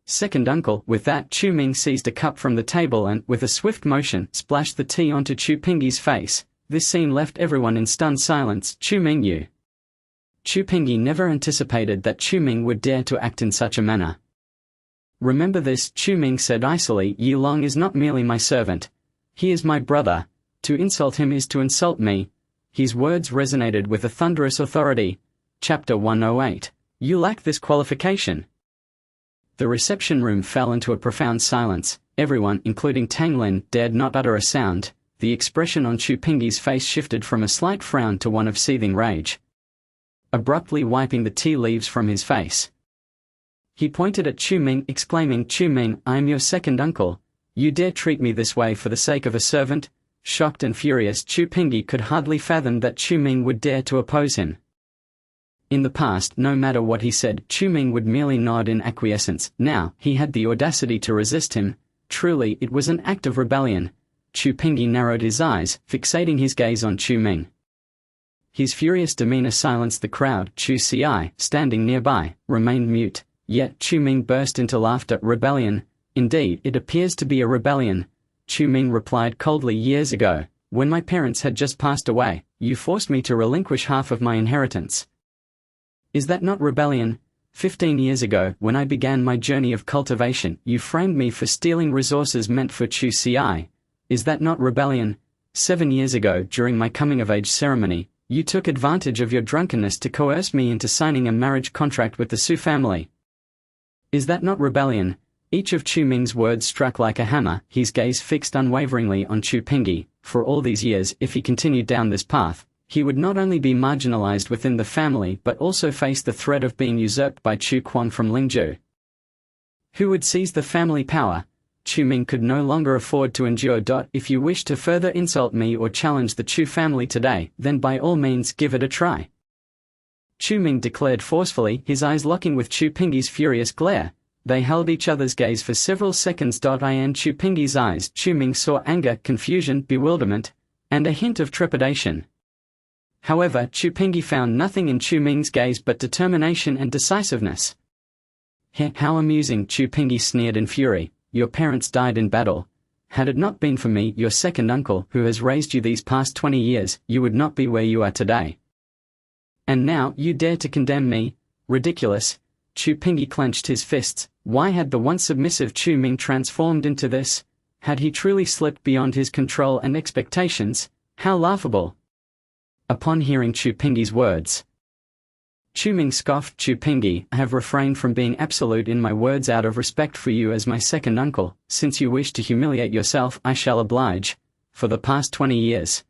Second uncle. With that, Chu Ming seized a cup from the table and, with a swift motion, splashed the tea onto Chu Pingyi's face. This scene left everyone in stunned silence. Chu Ming, you. Chu Pingyi never anticipated that Chu Ming would dare to act in such a manner. Remember this, Chu Ming said icily. Yi Long is not merely my servant. He is my brother. To insult him is to insult me. His words resonated with a thunderous authority. Chapter 108. You lack this qualification. The reception room fell into a profound silence. Everyone, including Tang Lin, dared not utter a sound. The expression on Chu Pingyi's face shifted from a slight frown to one of seething rage. Abruptly wiping the tea leaves from his face, he pointed at Chu Ming, exclaiming, "Chu Ming, I am your second uncle. You dare treat me this way for the sake of a servant?" Shocked and furious, Chu Pingyi could hardly fathom that Chu Ming would dare to oppose him. In the past, no matter what he said, Chu Ming would merely nod in acquiescence. Now, he had the audacity to resist him. Truly, it was an act of rebellion. Chu Pingyi narrowed his eyes, fixating his gaze on Chu Ming. His furious demeanor silenced the crowd. Chu Ci, standing nearby, remained mute. Yet Chu Ming burst into laughter. "Rebellion? Indeed, it appears to be a rebellion." Chu Ming replied coldly, "Years ago, when my parents had just passed away, you forced me to relinquish half of my inheritance. Is that not rebellion? 15 years ago, when I began my journey of cultivation, you framed me for stealing resources meant for Chu Ci. Is that not rebellion? 7 years ago, during my coming-of-age ceremony, you took advantage of your drunkenness to coerce me into signing a marriage contract with the Su family. Is that not rebellion?" Each of Chu Ming's words struck like a hammer, his gaze fixed unwaveringly on Chu Pingyi. For all these years, if he continued down this path, he would not only be marginalized within the family but also face the threat of being usurped by Chu Quan from Lingzhou. Who would seize the family power? Chu Ming could no longer afford to endure. "If you wish to further insult me or challenge the Chu family today, then by all means give it a try," Chu Ming declared forcefully, his eyes locking with Chu Pingyi's furious glare. They held each other's gaze for several seconds. In Chu Pingyi's eyes, Chu Ming saw anger, confusion, bewilderment, and a hint of trepidation. However, Chu Pingyi found nothing in Chu Ming's gaze but determination and decisiveness. "How amusing," Chu Pingyi sneered in fury. "Your parents died in battle. Had it not been for me, your second uncle, who has raised you these past 20 years, you would not be where you are today. And now, you dare to condemn me? Ridiculous." Chu Pingyi clenched his fists. Why had the once submissive Chu Ming transformed into this? Had he truly slipped beyond his control and expectations? How laughable! Upon hearing Chu Pingyi's words, Chu Ming scoffed. "Chu Pingyi, I have refrained from being absolute in my words out of respect for you as my second uncle. Since you wish to humiliate yourself, I shall oblige. For the past 20 years,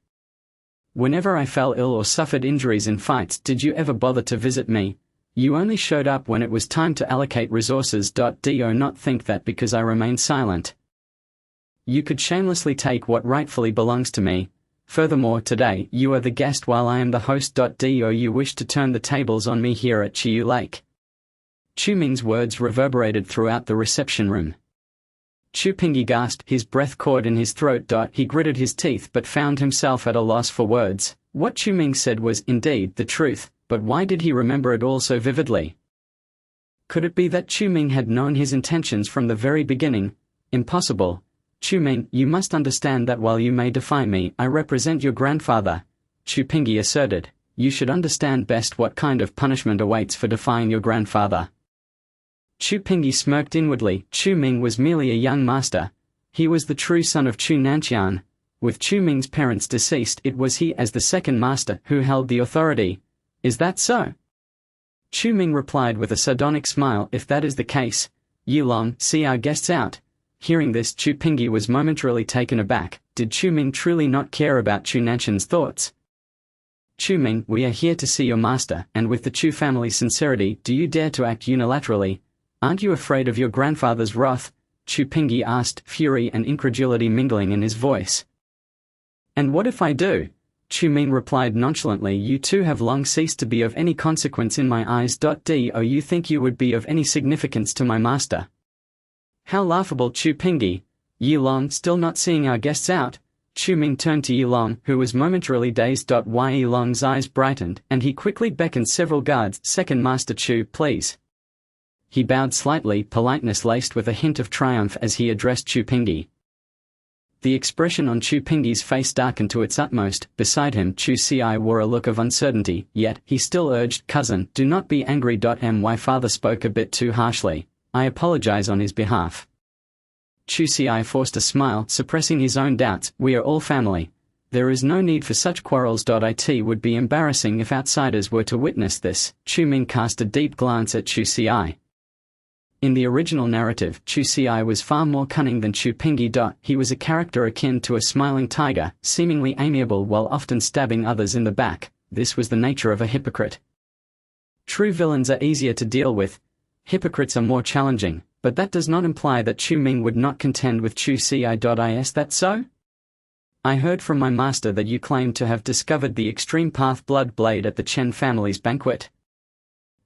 whenever I fell ill or suffered injuries in fights, did you ever bother to visit me? You only showed up when it was time to allocate resources. Do not think that because I remained silent, you could shamelessly take what rightfully belongs to me. Furthermore, today, you are the guest while I am the host. Do you wish to turn the tables on me here at Chiyu Lake?" Chu Ming's words reverberated throughout the reception room. Chu Pingyi gasped, his breath caught in his throat. He gritted his teeth but found himself at a loss for words. What Chu Ming said was, indeed, the truth, but why did he remember it all so vividly? Could it be that Chu Ming had known his intentions from the very beginning? Impossible. "Chu Ming, you must understand that while you may defy me, I represent your grandfather," Chu Pingyi asserted. "You should understand best what kind of punishment awaits for defying your grandfather." Chu Pingyi smirked inwardly. Chu Ming was merely a young master. He was the true son of Chu Nanqian. With Chu Ming's parents deceased, it was he as the second master who held the authority. Is that so? Chu Ming replied with a sardonic smile. If that is the case, Yulong, see our guests out. Hearing this, Chu Pingyi was momentarily taken aback. Did Chu Ming truly not care about Chu Nanqian's thoughts? Chu Ming, we are here to see your master, and with the Chu family's sincerity, do you dare to act unilaterally? Aren't you afraid of your grandfather's wrath? Chu Pingyi asked, fury and incredulity mingling in his voice. And what if I do? Chu Ming replied nonchalantly. You two have long ceased to be of any consequence in my eyes. Do you think you would be of any significance to my master? How laughable. Chu Pingyi. Yulong, still not seeing our guests out? Chu Ming turned to Yulong, who was momentarily dazed. Yulong's eyes brightened, and he quickly beckoned several guards. Second Master Chu, please. He bowed slightly, politeness laced with a hint of triumph as he addressed Chu Pingyi. The expression on Chu Pingyi's face darkened to its utmost. Beside him, Chu Ci wore a look of uncertainty, yet he still urged, Cousin, do not be angry. My father spoke a bit too harshly. I apologize on his behalf. Chu Ci forced a smile, suppressing his own doubts. We are all family. There is no need for such quarrels. It would be embarrassing if outsiders were to witness this. Chu Ming cast a deep glance at Chu Ci. In the original narrative, Chu Xi was far more cunning than Chu Pingyi. He was a character akin to a smiling tiger, seemingly amiable while often stabbing others in the back. This was the nature of a hypocrite. True villains are easier to deal with. Hypocrites are more challenging, but that does not imply that Chu Ming would not contend with Chu Ci. Is that so? I heard from my master that you claimed to have discovered the extreme path blood blade at the Chen family's banquet.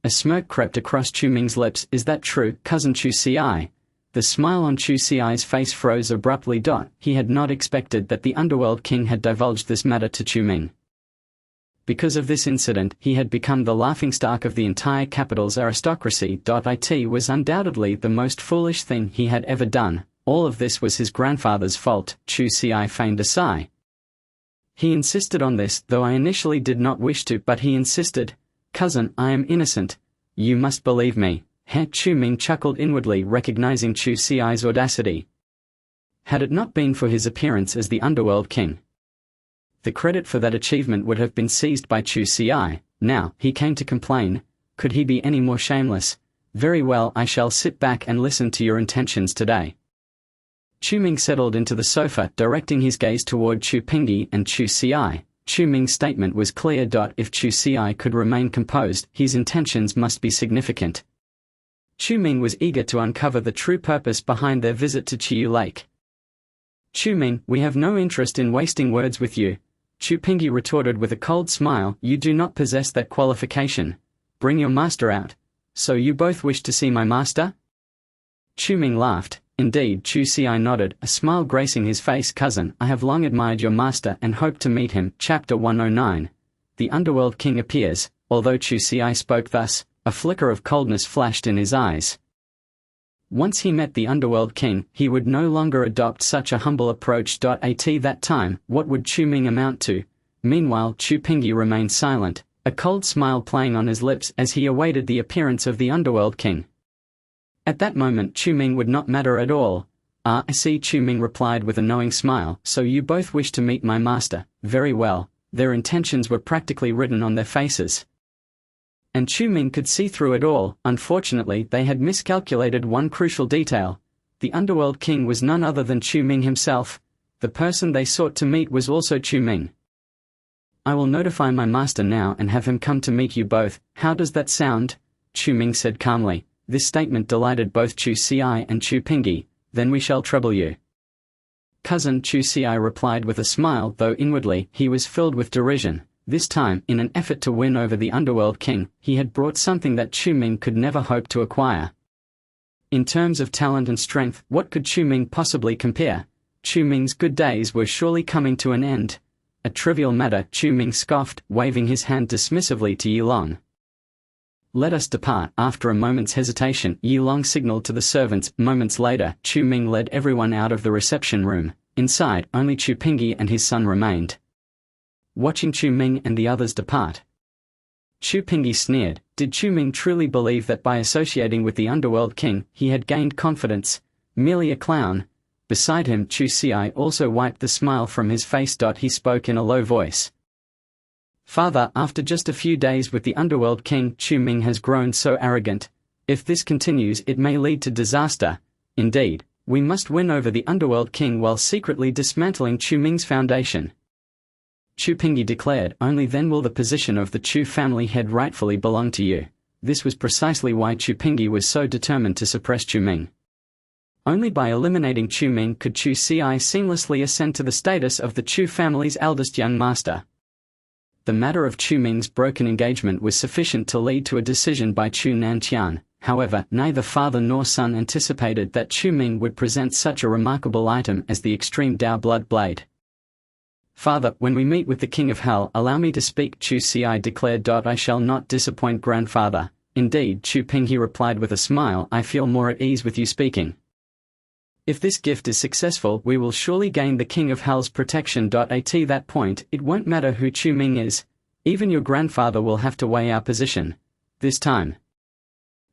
A smirk crept across Chu Ming's lips. Is that true, cousin Chu Ci? The smile on Chu Ci's face froze abruptly. He had not expected that the Underworld King had divulged this matter to Chu Ming. Because of this incident, he had become the laughingstock of the entire capital's aristocracy. It was undoubtedly the most foolish thing he had ever done. All of this was his grandfather's fault. Chu Ci feigned a sigh. He insisted on this, though I initially did not wish to, but he insisted. Cousin, I am innocent. You must believe me. Chu Ming chuckled inwardly, recognizing Chu Ci's audacity. Had it not been for his appearance as the Underworld King, the credit for that achievement would have been seized by Chu Ci. Now, he came to complain. Could he be any more shameless? Very well, I shall sit back and listen to your intentions today. Chu Ming settled into the sofa, directing his gaze toward Chu Pingyi and Chu Ci. Chu Ming's statement was clear. If Chu Ci could remain composed, his intentions must be significant. Chu Ming was eager to uncover the true purpose behind their visit to Chiyu Lake. Chu Ming, we have no interest in wasting words with you. Chu Pingyi retorted with a cold smile. You do not possess that qualification. Bring your master out. So you both wish to see my master? Chu Ming laughed. Indeed, Chu Ci nodded, a smile gracing his face. Cousin, I have long admired your master and hope to meet him. Chapter 109. The Underworld King appears. Although Chu Ci spoke thus, a flicker of coldness flashed in his eyes. Once he met the Underworld King, he would no longer adopt such a humble approach. At that time, what would Chu Ming amount to? Meanwhile, Chu Pingyi remained silent, a cold smile playing on his lips as he awaited the appearance of the Underworld King. At that moment, Chu Ming would not matter at all. I see, Chu Ming replied with a knowing smile. So you both wish to meet my master. Very well. Their intentions were practically written on their faces. And Chu Ming could see through it all. Unfortunately, they had miscalculated one crucial detail. The Underworld King was none other than Chu Ming himself. The person they sought to meet was also Chu Ming. I will notify my master now and have him come to meet you both. How does that sound? Chu Ming said calmly. This statement delighted both Chu Ci and Chu Pingyi. Then we shall trouble you. Cousin, Chu Ci replied with a smile, though inwardly, he was filled with derision. This time, in an effort to win over the Underworld King, he had brought something that Chu Ming could never hope to acquire. In terms of talent and strength, what could Chu Ming possibly compare? Chu Ming's good days were surely coming to an end. A trivial matter, Chu Ming scoffed, waving his hand dismissively to Yilong. Let us depart. After a moment's hesitation, Yilong signaled to the servants. Moments later, Chu Ming led everyone out of the reception room. Inside, only Chu Pingyi and his son remained. Watching Chu Ming and the others depart, Chu Pingyi sneered. Did Chu Ming truly believe that by associating with the Underworld King, he had gained confidence? Merely a clown. Beside him, Chu Ci also wiped the smile from his face. He spoke in a low voice. Father, after just a few days with the Underworld King, Chu Ming has grown so arrogant. If this continues, it may lead to disaster. Indeed, we must win over the Underworld King while secretly dismantling Chu Ming's foundation. Chu Pingyi declared, only then will the position of the Chu family head rightfully belong to you. This was precisely why Chu Pingyi was so determined to suppress Chu Ming. Only by eliminating Chu Ming could Chu Ci seamlessly ascend to the status of the Chu family's eldest young master. The matter of Chu Ming's broken engagement was sufficient to lead to a decision by Chu Nantian. However, neither father nor son anticipated that Chu Ming would present such a remarkable item as the extreme Dao blood blade. Father, when we meet with the King of Hell, allow me to speak, Chu Ci declared. I shall not disappoint grandfather. Indeed, Chu Pingyi replied with a smile, I feel more at ease with you speaking. If this gift is successful, we will surely gain the King of Hell's protection. At that point, it won't matter who Chu Ming is. Even your grandfather will have to weigh our position. This time,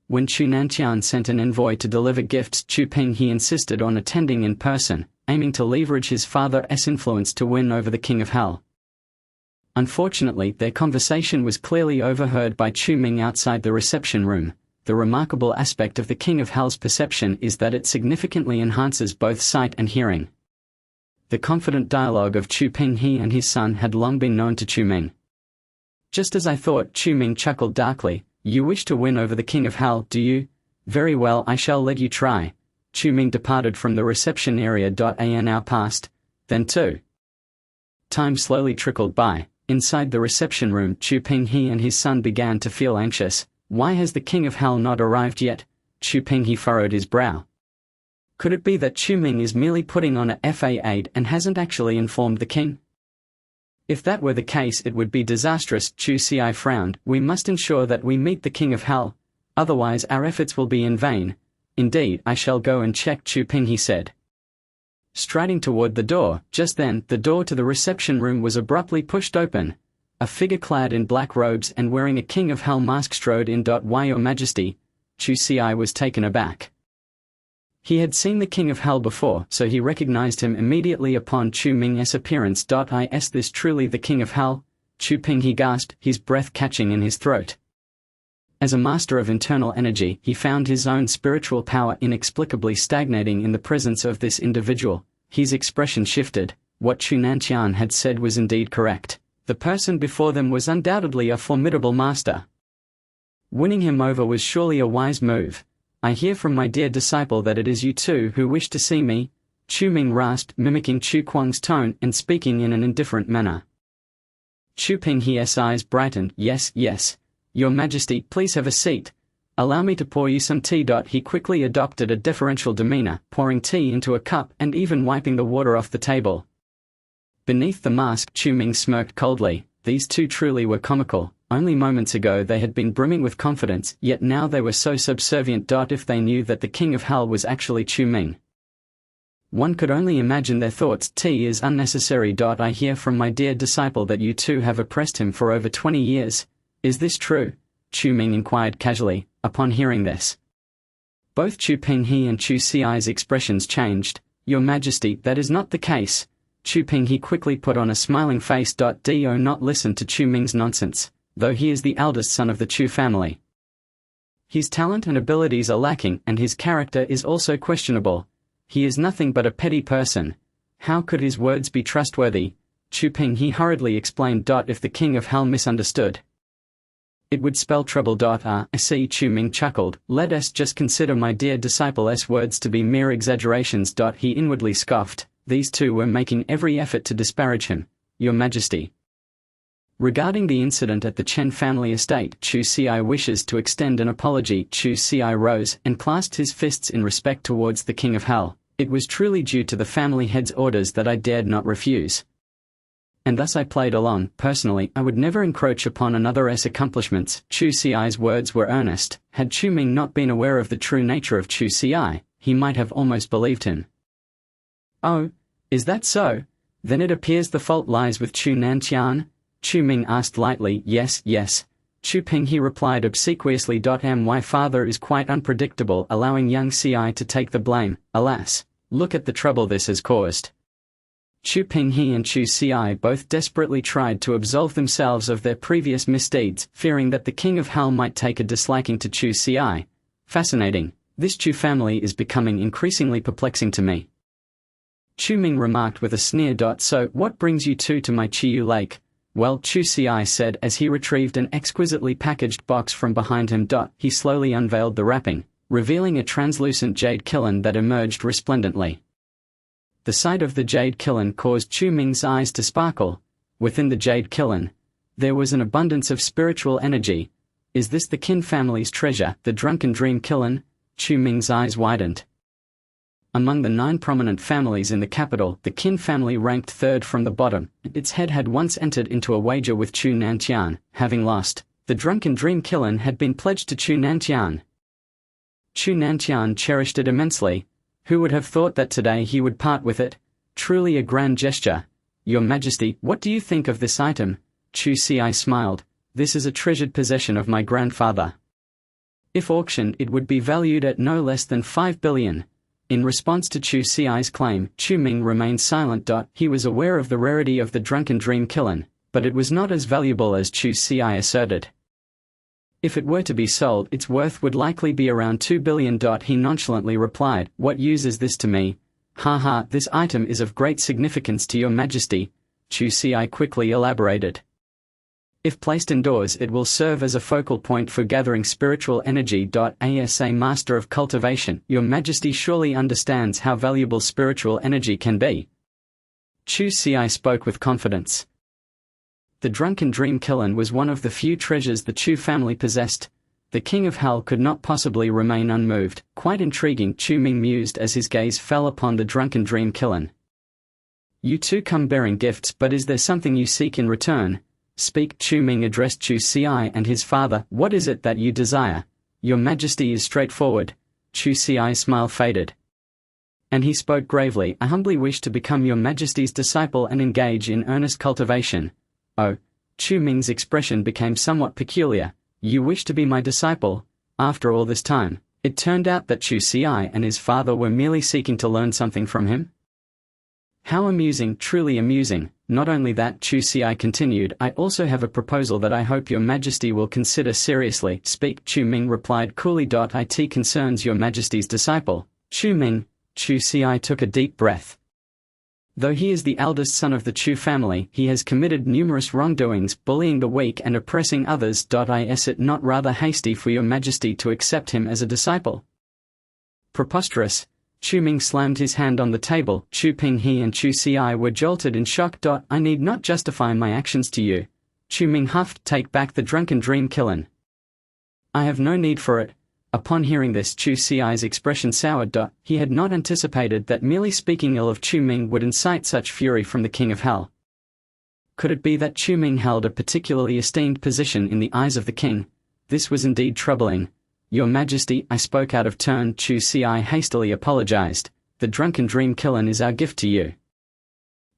when Chu Nantian sent an envoy to deliver gifts, Chu Pingyi insisted on attending in person, aiming to leverage his father's influence to win over the King of Hell. Unfortunately, their conversation was clearly overheard by Chu Ming outside the reception room. The remarkable aspect of the King of Hell's perception is that it significantly enhances both sight and hearing. The confident dialogue of Chu Pinghe and his son had long been known to Chu Ming. Just as I thought, Chu Ming chuckled darkly. You wish to win over the King of Hell, do you? Very well, I shall let you try. Chu Ming departed from the reception area. An hour passed, then 2. Time slowly trickled by. Inside the reception room, Chu Pinghe and his son began to feel anxious. Why has the King of Hell not arrived yet? Chu Pinghe furrowed his brow. Could it be that Chu Ming is merely putting on a facade and hasn't actually informed the king? If that were the case, it would be disastrous. Chu Xi frowned. We must ensure that we meet the King of Hell, otherwise our efforts will be in vain. Indeed, I shall go and check, Chu Pinghe said. Striding toward the door, just then, the door to the reception room was abruptly pushed open. A figure clad in black robes and wearing a King of Hell mask strode in. Why, Your Majesty? Chu Xi was taken aback. He had seen the King of Hell before, so he recognized him immediately upon Chu Ming's appearance. Is this truly the King of Hell? Chu Pinghe gasped, his breath catching in his throat. As a master of internal energy, he found his own spiritual power inexplicably stagnating in the presence of this individual. His expression shifted. What Chu Nantian had said was indeed correct. The person before them was undoubtedly a formidable master. Winning him over was surely a wise move. I hear from my dear disciple that it is you too who wish to see me, Chu Ming rasped, mimicking Chu Kuang's tone and speaking in an indifferent manner. Chu Pinghe's eyes brightened. Yes, yes. Your Majesty, please have a seat. Allow me to pour you some tea. He quickly adopted a deferential demeanor, pouring tea into a cup and even wiping the water off the table. Beneath the mask, Chu Ming smirked coldly. These two truly were comical. Only moments ago they had been brimming with confidence, yet now they were so subservient. If they knew that the King of Hell was actually Chu Ming. One could only imagine their thoughts. Tea is unnecessary. I hear from my dear disciple that you two have oppressed him for over 20 years. Is this true? Chu Ming inquired casually. Upon hearing this, both Chu Pinghe and Chu Xi's expressions changed. Your Majesty, that is not the case. Chu Pinghe quickly put on a smiling face. Do not listen to Chu Ming's nonsense, though he is the eldest son of the Chu family. His talent and abilities are lacking, and his character is also questionable. He is nothing but a petty person. How could his words be trustworthy? Chu Pinghe hurriedly explained. If the King of Hell misunderstood, it would spell trouble. I see. Chu Ming chuckled. Let us just consider my dear disciple's words to be mere exaggerations. He inwardly scoffed. These two were making every effort to disparage him. Your Majesty. Regarding the incident at the Chen family estate, Chu Xi wishes to extend an apology. Chu Xi rose and clasped his fists in respect towards the King of Hell. It was truly due to the family head's orders that I dared not refuse. And thus I played along. Personally, I would never encroach upon another's accomplishments. Chu Xi's words were earnest. Had Chu Ming not been aware of the true nature of Chu Xi, he might have almost believed him. Oh, is that so? Then it appears the fault lies with Chu Nantian? Chu Ming asked lightly. Yes, yes. Chu Pinghe replied obsequiously. My father is quite unpredictable, allowing young Xi to take the blame. Alas, look at the trouble this has caused. Chu Pinghe and Chu Xi both desperately tried to absolve themselves of their previous misdeeds, fearing that the King of Hell might take a disliking to Chu Xi. Fascinating. This Chu family is becoming increasingly perplexing to me. Chu Ming remarked with a sneer. So, what brings you two to my Chiyu Lake? Well, Chu Xi said as he retrieved an exquisitely packaged box from behind him. He slowly unveiled the wrapping, revealing a translucent jade kiln that emerged resplendently. The sight of the jade kiln caused Chu Ming's eyes to sparkle. Within the jade kiln, there was an abundance of spiritual energy. Is this the Qin family's treasure, the Drunken Dream kiln? Chu Ming's eyes widened. Among the 9 prominent families in the capital, the Qin family ranked third from the bottom. Its head had once entered into a wager with Chu Nantian. Having lost, the Drunken Dream kiln had been pledged to Chu Nantian. Chu Nantian cherished it immensely. Who would have thought that today he would part with it? Truly a grand gesture. Your Majesty, what do you think of this item? Chu Xi smiled. This is a treasured possession of my grandfather. If auctioned, it would be valued at no less than 5 billion. In response to Chu Xi's claim, Chu Ming remained silent. He was aware of the rarity of the Drunken Dream kiln, but it was not as valuable as Chu Xi asserted. If it were to be sold, its worth would likely be around 2 billion. He nonchalantly replied, "What use is this to me? Haha, this item is of great significance to your majesty," Chu Xi quickly elaborated. "If placed indoors, it will serve as a focal point for gathering spiritual energy. As a master of cultivation, your majesty surely understands how valuable spiritual energy can be." Chu Xi spoke with confidence. The drunken dream kiln was one of the few treasures the Chu family possessed. The king of hell could not possibly remain unmoved. "Quite intriguing," Chu Ming mused as his gaze fell upon the drunken dream kiln. "You two come bearing gifts, but is there something you seek in return? Speak." Chu Ming addressed Chu Xi and his father. "What is it that you desire? Your majesty is straightforward." Chu Xi's smile faded, and he spoke gravely. "I humbly wish to become your majesty's disciple and engage in earnest cultivation." "Oh." Chu Ming's expression became somewhat peculiar. "You wish to be my disciple?" After all this time, it turned out that Chu Xi and his father were merely seeking to learn something from him. How amusing, truly amusing. Not only that, Chu Xi continued, "I also have a proposal that I hope your majesty will consider seriously." "Speak," Chu Ming replied coolly. "It concerns your majesty's disciple, Chu Ming." Chu Xi took a deep breath. Though he is the eldest son of the Chu family, he has committed numerous wrongdoings, bullying the weak and oppressing others. Is it not rather hasty for your majesty to accept him as a disciple? Preposterous. Chu Ming slammed his hand on the table. Chu Pinghe and Chu Xi were jolted in shock. "I need not justify my actions to you." Chu Ming huffed. "Take back the drunken dream kiln." "I have no need for it." Upon hearing this, Chu Xi's expression soured. He had not anticipated that merely speaking ill of Chu Ming would incite such fury from the king of hell. Could it be that Chu Ming held a particularly esteemed position in the eyes of the king? This was indeed troubling. "Your majesty," I spoke out of turn. Chu Xi hastily apologized. "The drunken dream kiln is our gift to you.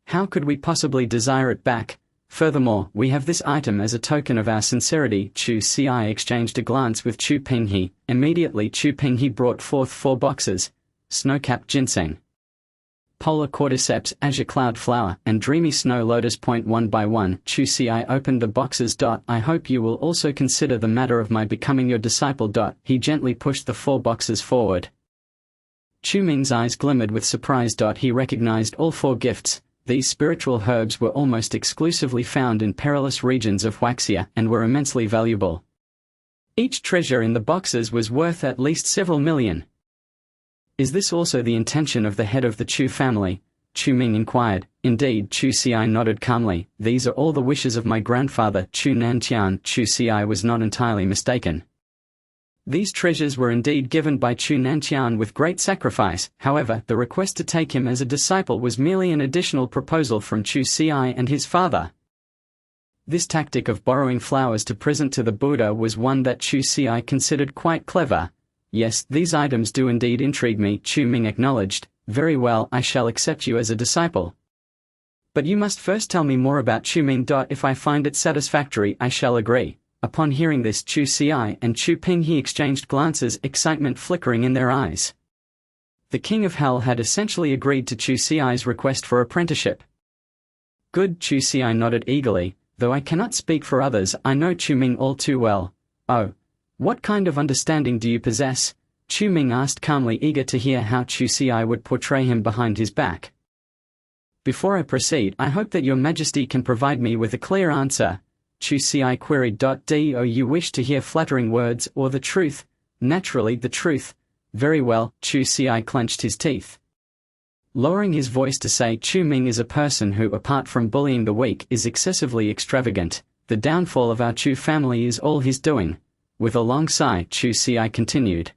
How could we possibly desire it back? Furthermore, we have this item as a token of our sincerity." Chu Xi exchanged a glance with Chu Pinghe. Immediately Chu Pinghe brought forth 4 boxes: snow-capped ginseng, polar cordyceps, azure cloud flower, and dreamy snow lotus. One by one, Chu Xi opened the boxes. "I hope you will also consider the matter of my becoming your disciple." He gently pushed the 4 boxes forward. Chu Ming's eyes glimmered with surprise. He recognized all 4 gifts. These spiritual herbs were almost exclusively found in perilous regions of Huaxia and were immensely valuable. Each treasure in the boxes was worth at least several million. "Is this also the intention of the head of the Chu family?" Chu Ming inquired. "Indeed." Chu Xi nodded calmly. "These are all the wishes of my grandfather, Chu Nantian." Chu Xi was not entirely mistaken. These treasures were indeed given by Chu Nantian with great sacrifice. However, the request to take him as a disciple was merely an additional proposal from Chu Xi and his father. This tactic of borrowing flowers to present to the Buddha was one that Chu Xi considered quite clever. "Yes, these items do indeed intrigue me," Chu Ming acknowledged. "Very well, I shall accept you as a disciple. But you must first tell me more about Chu Ming. If I find it satisfactory, I shall agree." Upon hearing this, Chu Xi and Chu Pinghe exchanged glances, excitement flickering in their eyes. The king of hell had essentially agreed to Chu Xi's request for apprenticeship. "Good." Chu Xi nodded eagerly. "Though I cannot speak for others, I know Chu Ming all too well." "Oh. What kind of understanding do you possess?" Chu Ming asked calmly, eager to hear how Chu Xi would portray him behind his back. "Before I proceed, I hope that your majesty can provide me with a clear answer." Chu Xi queried. "Do you wish to hear flattering words or the truth?" "Naturally, the truth." "Very well." Chu Xi clenched his teeth, lowering his voice to say, "Chu Ming is a person who, apart from bullying the weak, is excessively extravagant. The downfall of our Chu family is all his doing." With a long sigh, Chu Xi continued,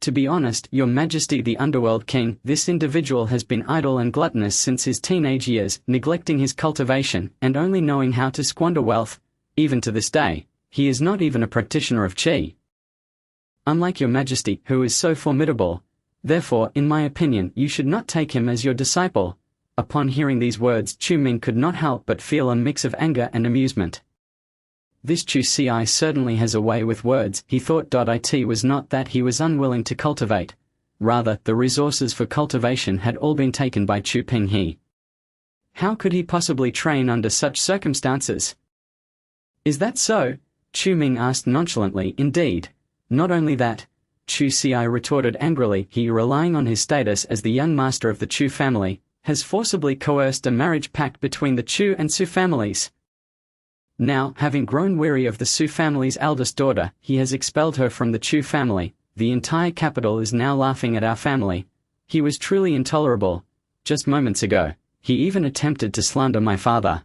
"To be honest, your majesty, the underworld king, this individual has been idle and gluttonous since his teenage years, neglecting his cultivation, and only knowing how to squander wealth. Even to this day, he is not even a practitioner of qi. Unlike your majesty, who is so formidable. Therefore, in my opinion, you should not take him as your disciple." Upon hearing these words, Chu Ming could not help but feel a mix of anger and amusement. This Chu Xi certainly has a way with words, he thought. It was not that he was unwilling to cultivate. Rather, the resources for cultivation had all been taken by Chu Pinghe. How could he possibly train under such circumstances? "Is that so?" Chu Ming asked nonchalantly. Indeed. Not only that, Chu Xi retorted angrily, he, relying on his status as the young master of the Chu family, has forcibly coerced a marriage pact between the Chu and Su families. Now, having grown weary of the Su family's eldest daughter, he has expelled her from the Chu family. The entire capital is now laughing at our family. He was truly intolerable. Just moments ago, he even attempted to slander my father,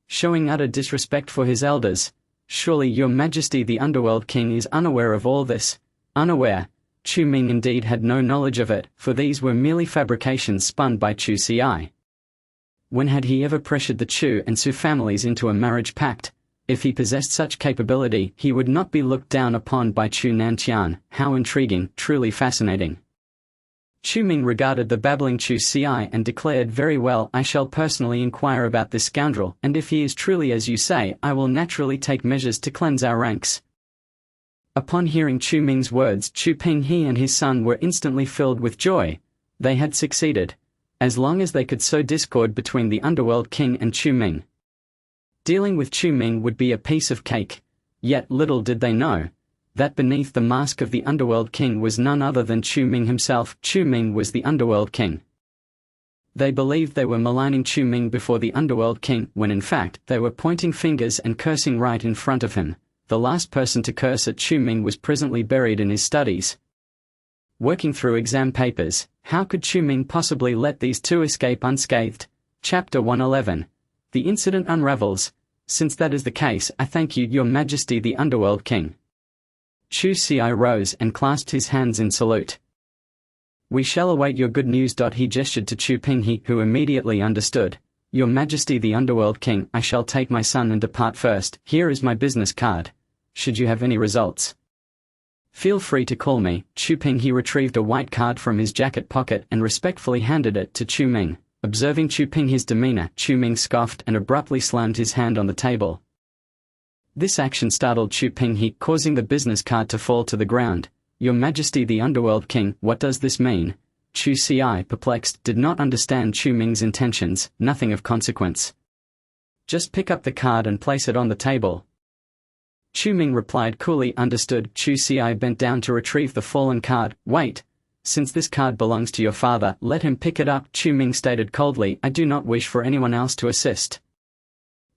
showing utter disrespect for his elders. Surely your majesty the underworld king is unaware of all this. Unaware? Chu Ming indeed had no knowledge of it, for these were merely fabrications spun by Chu Xi. When had he ever pressured the Chu and Su families into a marriage pact? If he possessed such capability, he would not be looked down upon by Chu Nantian. How intriguing, truly fascinating. Chu Ming regarded the babbling Chu Xi and declared, very well, I shall personally inquire about this scoundrel, and if he is truly as you say, I will naturally take measures to cleanse our ranks. Upon hearing Chu Ming's words, Chu Pinghe and his son were instantly filled with joy. They had succeeded. As long as they could sow discord between the underworld king and Chu Ming, dealing with Chu Ming would be a piece of cake. Yet little did they know that beneath the mask of the underworld king was none other than Chu Ming himself. Chu Ming was the underworld king. They believed they were maligning Chu Ming before the underworld king, when in fact they were pointing fingers and cursing right in front of him. The last person to curse at Chu Ming was presently buried in his studies, working through exam papers. How could Chu Ming possibly let these two escape unscathed? Chapter 111. The incident unravels. Since that is the case, I thank you, your majesty the underworld king. Chu Xi rose and clasped his hands in salute. We shall await your good news. He gestured to Chu Pinghe, who immediately understood. Your majesty the underworld king, I shall take my son and depart first. Here is my business card. Should you have any results, feel free to call me. Chu Pinghe retrieved a white card from his jacket pocket and respectfully handed it to Chu Ming. Observing Chu Pinghe's demeanor, Chu Ming scoffed and abruptly slammed his hand on the table. This action startled Chu Pinghe, causing the business card to fall to the ground. Your majesty the underworld king, what does this mean? Chu Xi, perplexed, did not understand Chu Ming's intentions. Nothing of consequence. Just pick up the card and place it on the table. Chu Ming replied coolly. Understood. Chu Xi bent down to retrieve the fallen card. Wait. Since this card belongs to your father, let him pick it up. Chu Ming stated coldly, I do not wish for anyone else to assist.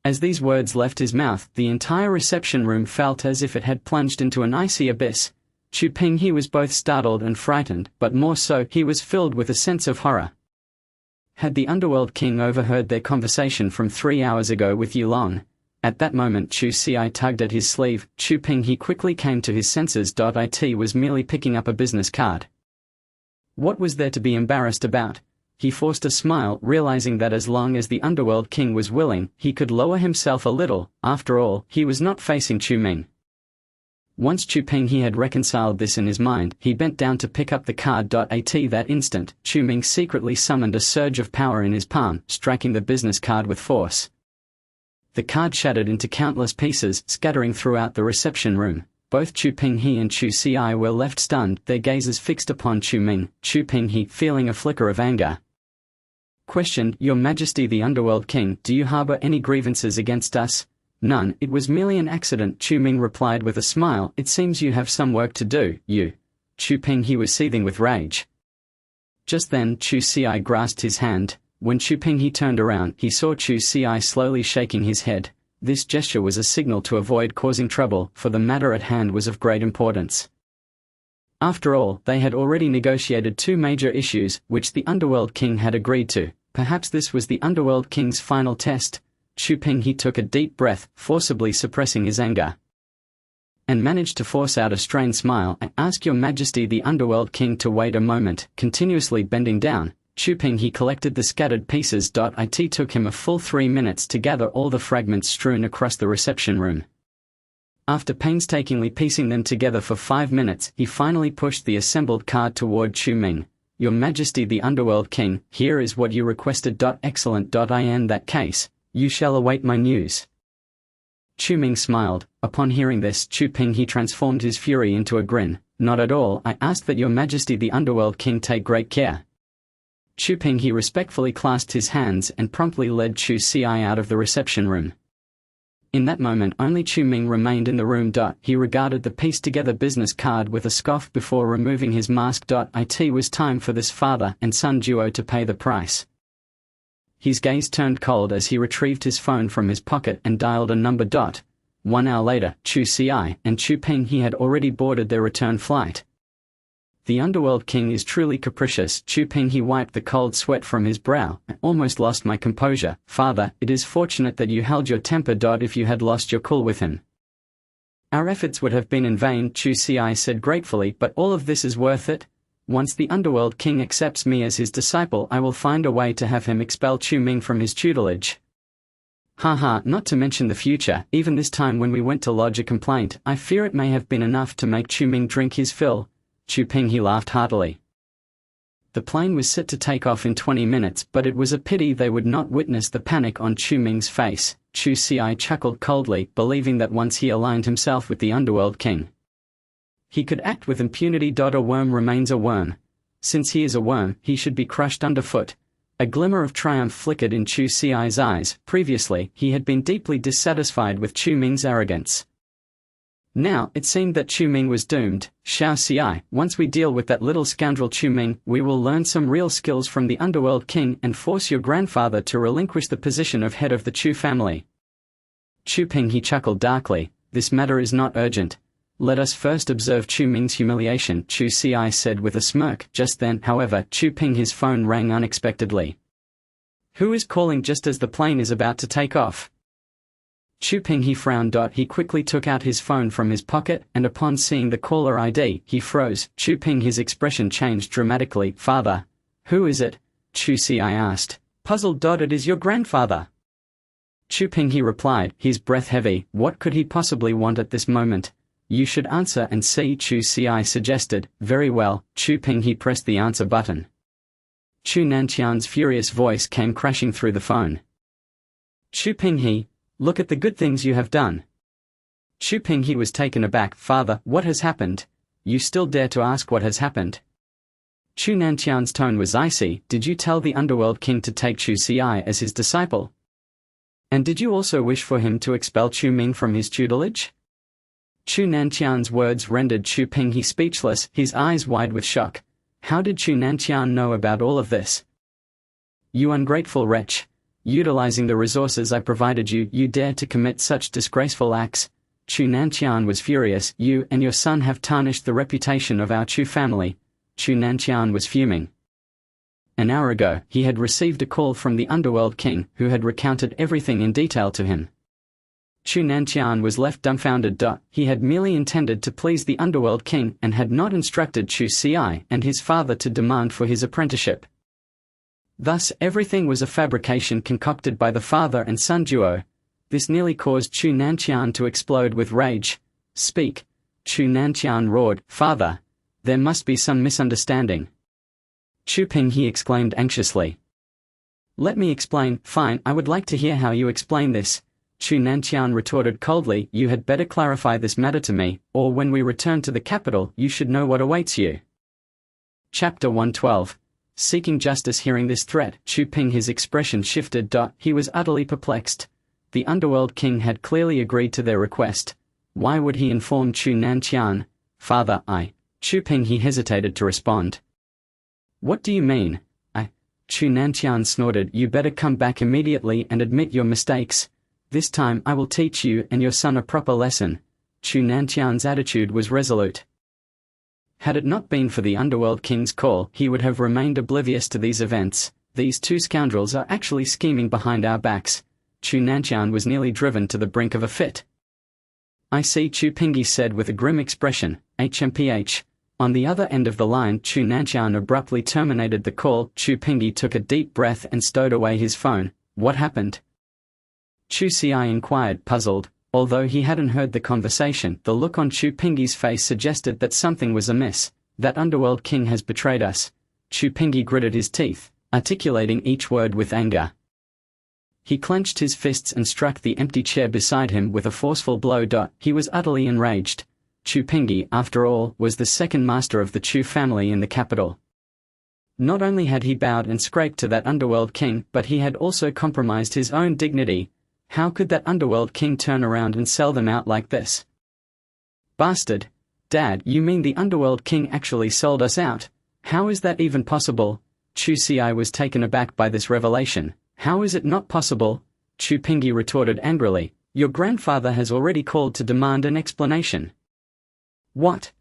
As these words left his mouth, the entire reception room felt as if it had plunged into an icy abyss. Chu Pinghe was both startled and frightened, but more so, he was filled with a sense of horror. Had the underworld king overheard their conversation from 3 hours ago with Yulong? At that moment Chu Xi tugged at his sleeve. Chu Pinghe quickly came to his senses. It was merely picking up a business card. What was there to be embarrassed about? He forced a smile, realizing that as long as the underworld king was willing, he could lower himself a little. After all, he was not facing Chu Ming. Once Chu Pinghe had reconciled this in his mind, he bent down to pick up the card. At that instant, Chu Ming secretly summoned a surge of power in his palm, striking the business card with force. The card shattered into countless pieces, scattering throughout the reception room. Both Chu Pinghe and Chu Xi were left stunned, their gazes fixed upon Chu Ming. Chu Pinghe, feeling a flicker of anger, questioned, Your Majesty the Underworld King, do you harbor any grievances against us? None, it was merely an accident. Chu Ming replied with a smile, It seems you have some work to do, you. Chu Pinghe was seething with rage. Just then, Chu Xi grasped his hand. When Chu Pinghe turned around, he saw Chu Xi slowly shaking his head. This gesture was a signal to avoid causing trouble, for the matter at hand was of great importance. After all, they had already negotiated 2 major issues, which the Underworld King had agreed to. Perhaps this was the Underworld King's final test. Chu Pinghe took a deep breath, forcibly suppressing his anger, and managed to force out a strained smile. I ask Your Majesty the Underworld King to wait a moment. Continuously bending down, Chu Pinghe collected the scattered pieces. It took him a full 3 minutes to gather all the fragments strewn across the reception room. After painstakingly piecing them together for 5 minutes, he finally pushed the assembled card toward Chu Ming. Your Majesty the Underworld King, here is what you requested. Excellent. In that case, you shall await my news. Chu Ming smiled. Upon hearing this, Chu Pinghe transformed his fury into a grin. Not at all. I ask that Your Majesty the Underworld King take great care. Chu Pinghe respectfully clasped his hands and promptly led Chu Xi out of the reception room. In that moment only Chu Ming remained in the room. He regarded the pieced-together business card with a scoff before removing his mask. It was time for this father and son duo to pay the price. His gaze turned cold as he retrieved his phone from his pocket and dialed a number. 1 hour later, Chu Ci and Chu Pinghe had already boarded their return flight. The Underworld King is truly capricious. Chu Pinghe wiped the cold sweat from his brow. I almost lost my composure. Father, it is fortunate that you held your temper. If you had lost your cool with him, our efforts would have been in vain, Chu Ci said gratefully, but all of this is worth it. Once the Underworld King accepts me as his disciple, I will find a way to have him expel Chu Ming from his tutelage. Haha, not to mention the future. Even this time when we went to lodge a complaint, I fear it may have been enough to make Chu Ming drink his fill. Chu Pinghe laughed heartily. The plane was set to take off in 20 minutes, but it was a pity they would not witness the panic on Chu Ming's face. Chu Ci chuckled coldly, believing that once he aligned himself with the Underworld King, he could act with impunity. A worm remains a worm. Since he is a worm, he should be crushed underfoot. A glimmer of triumph flickered in Chu Ci's eyes. Previously, he had been deeply dissatisfied with Chu Ming's arrogance. Now, it seemed that Chu Ming was doomed. Xiao Ci, once we deal with that little scoundrel Chu Ming, we will learn some real skills from the Underworld King and force your grandfather to relinquish the position of head of the Chu family. Chu Pinghe chuckled darkly. This matter is not urgent. Let us first observe Chu Ming's humiliation, Chu Ci said with a smirk. Just then, however, Chu Pinghe's phone rang unexpectedly. Who is calling just as the plane is about to take off? Chu Pinghe frowned. He quickly took out his phone from his pocket, and upon seeing the caller ID, he froze. Chu Pinghe's expression changed dramatically. Father, who is it? Chu Ci asked, puzzled. It is your grandfather. Chu Pinghe replied, his breath heavy. What could he possibly want at this moment? You should answer and see, Chu Ci suggested. Very well. Chu Pinghe pressed the answer button. Chu Nantian's furious voice came crashing through the phone. Chu Pinghe, look at the good things you have done. Chu Pinghe was taken aback. Father, what has happened? You still dare to ask what has happened? Chu Nantian's tone was icy. Did you tell the Underworld King to take Chu Ci as his disciple? And did you also wish for him to expel Chu Ming from his tutelage? Chu Nantian's words rendered Chu Pinghe speechless, his eyes wide with shock. How did Chu Nantian know about all of this? You ungrateful wretch. Utilizing the resources I provided you, you dare to commit such disgraceful acts. Chu Nantian was furious. You and your son have tarnished the reputation of our Chu family. Chu Nantian was fuming. An hour ago, he had received a call from the Underworld King, who had recounted everything in detail to him. Chu Nantian was left dumbfounded. He had merely intended to please the Underworld King and had not instructed Chu Ci and his father to demand for his apprenticeship. Thus, everything was a fabrication concocted by the father and son duo. This nearly caused Chu Nantian to explode with rage. Speak. Chu Nantian roared. Father, there must be some misunderstanding. Chu Pinghe exclaimed anxiously. Let me explain. Fine, I would like to hear how you explain this. Chu Nantian retorted coldly. You had better clarify this matter to me, or when we return to the capital, you should know what awaits you. Chapter 112. Seeking justice. Hearing this threat, Chu Pinghe's expression shifted. He was utterly perplexed. The Underworld King had clearly agreed to their request. Why would he inform Chu Nantian? Father, Chu Pinghe hesitated to respond. What do you mean? Chu Nantian snorted. You better come back immediately and admit your mistakes. This time I will teach you and your son a proper lesson. Chu Nantian's attitude was resolute. Had it not been for the Underworld King's call, he would have remained oblivious to these events. These two scoundrels are actually scheming behind our backs. Chu Nantian was nearly driven to the brink of a fit. I see, Chu Pinghe said with a grim expression. HMPH. On the other end of the line, Chu Nantian abruptly terminated the call. Chu Pinghe took a deep breath and stowed away his phone. What happened? Chu Ci inquired, puzzled. Although he hadn't heard the conversation, the look on Chu Pinghe's face suggested that something was amiss. That Underworld King has betrayed us. Chu Pinghe gritted his teeth, articulating each word with anger. He clenched his fists and struck the empty chair beside him with a forceful blow. He was utterly enraged. Chu Pinghe, after all, was the second master of the Chu family in the capital. Not only had he bowed and scraped to that Underworld King, but he had also compromised his own dignity. How could that underworld king turn around and sell them out like this? Bastard! Dad, you mean the underworld king actually sold us out? How is that even possible? Chu Xi was taken aback by this revelation. How is it not possible? Chu Pingyi retorted angrily. Your grandfather has already called to demand an explanation. What?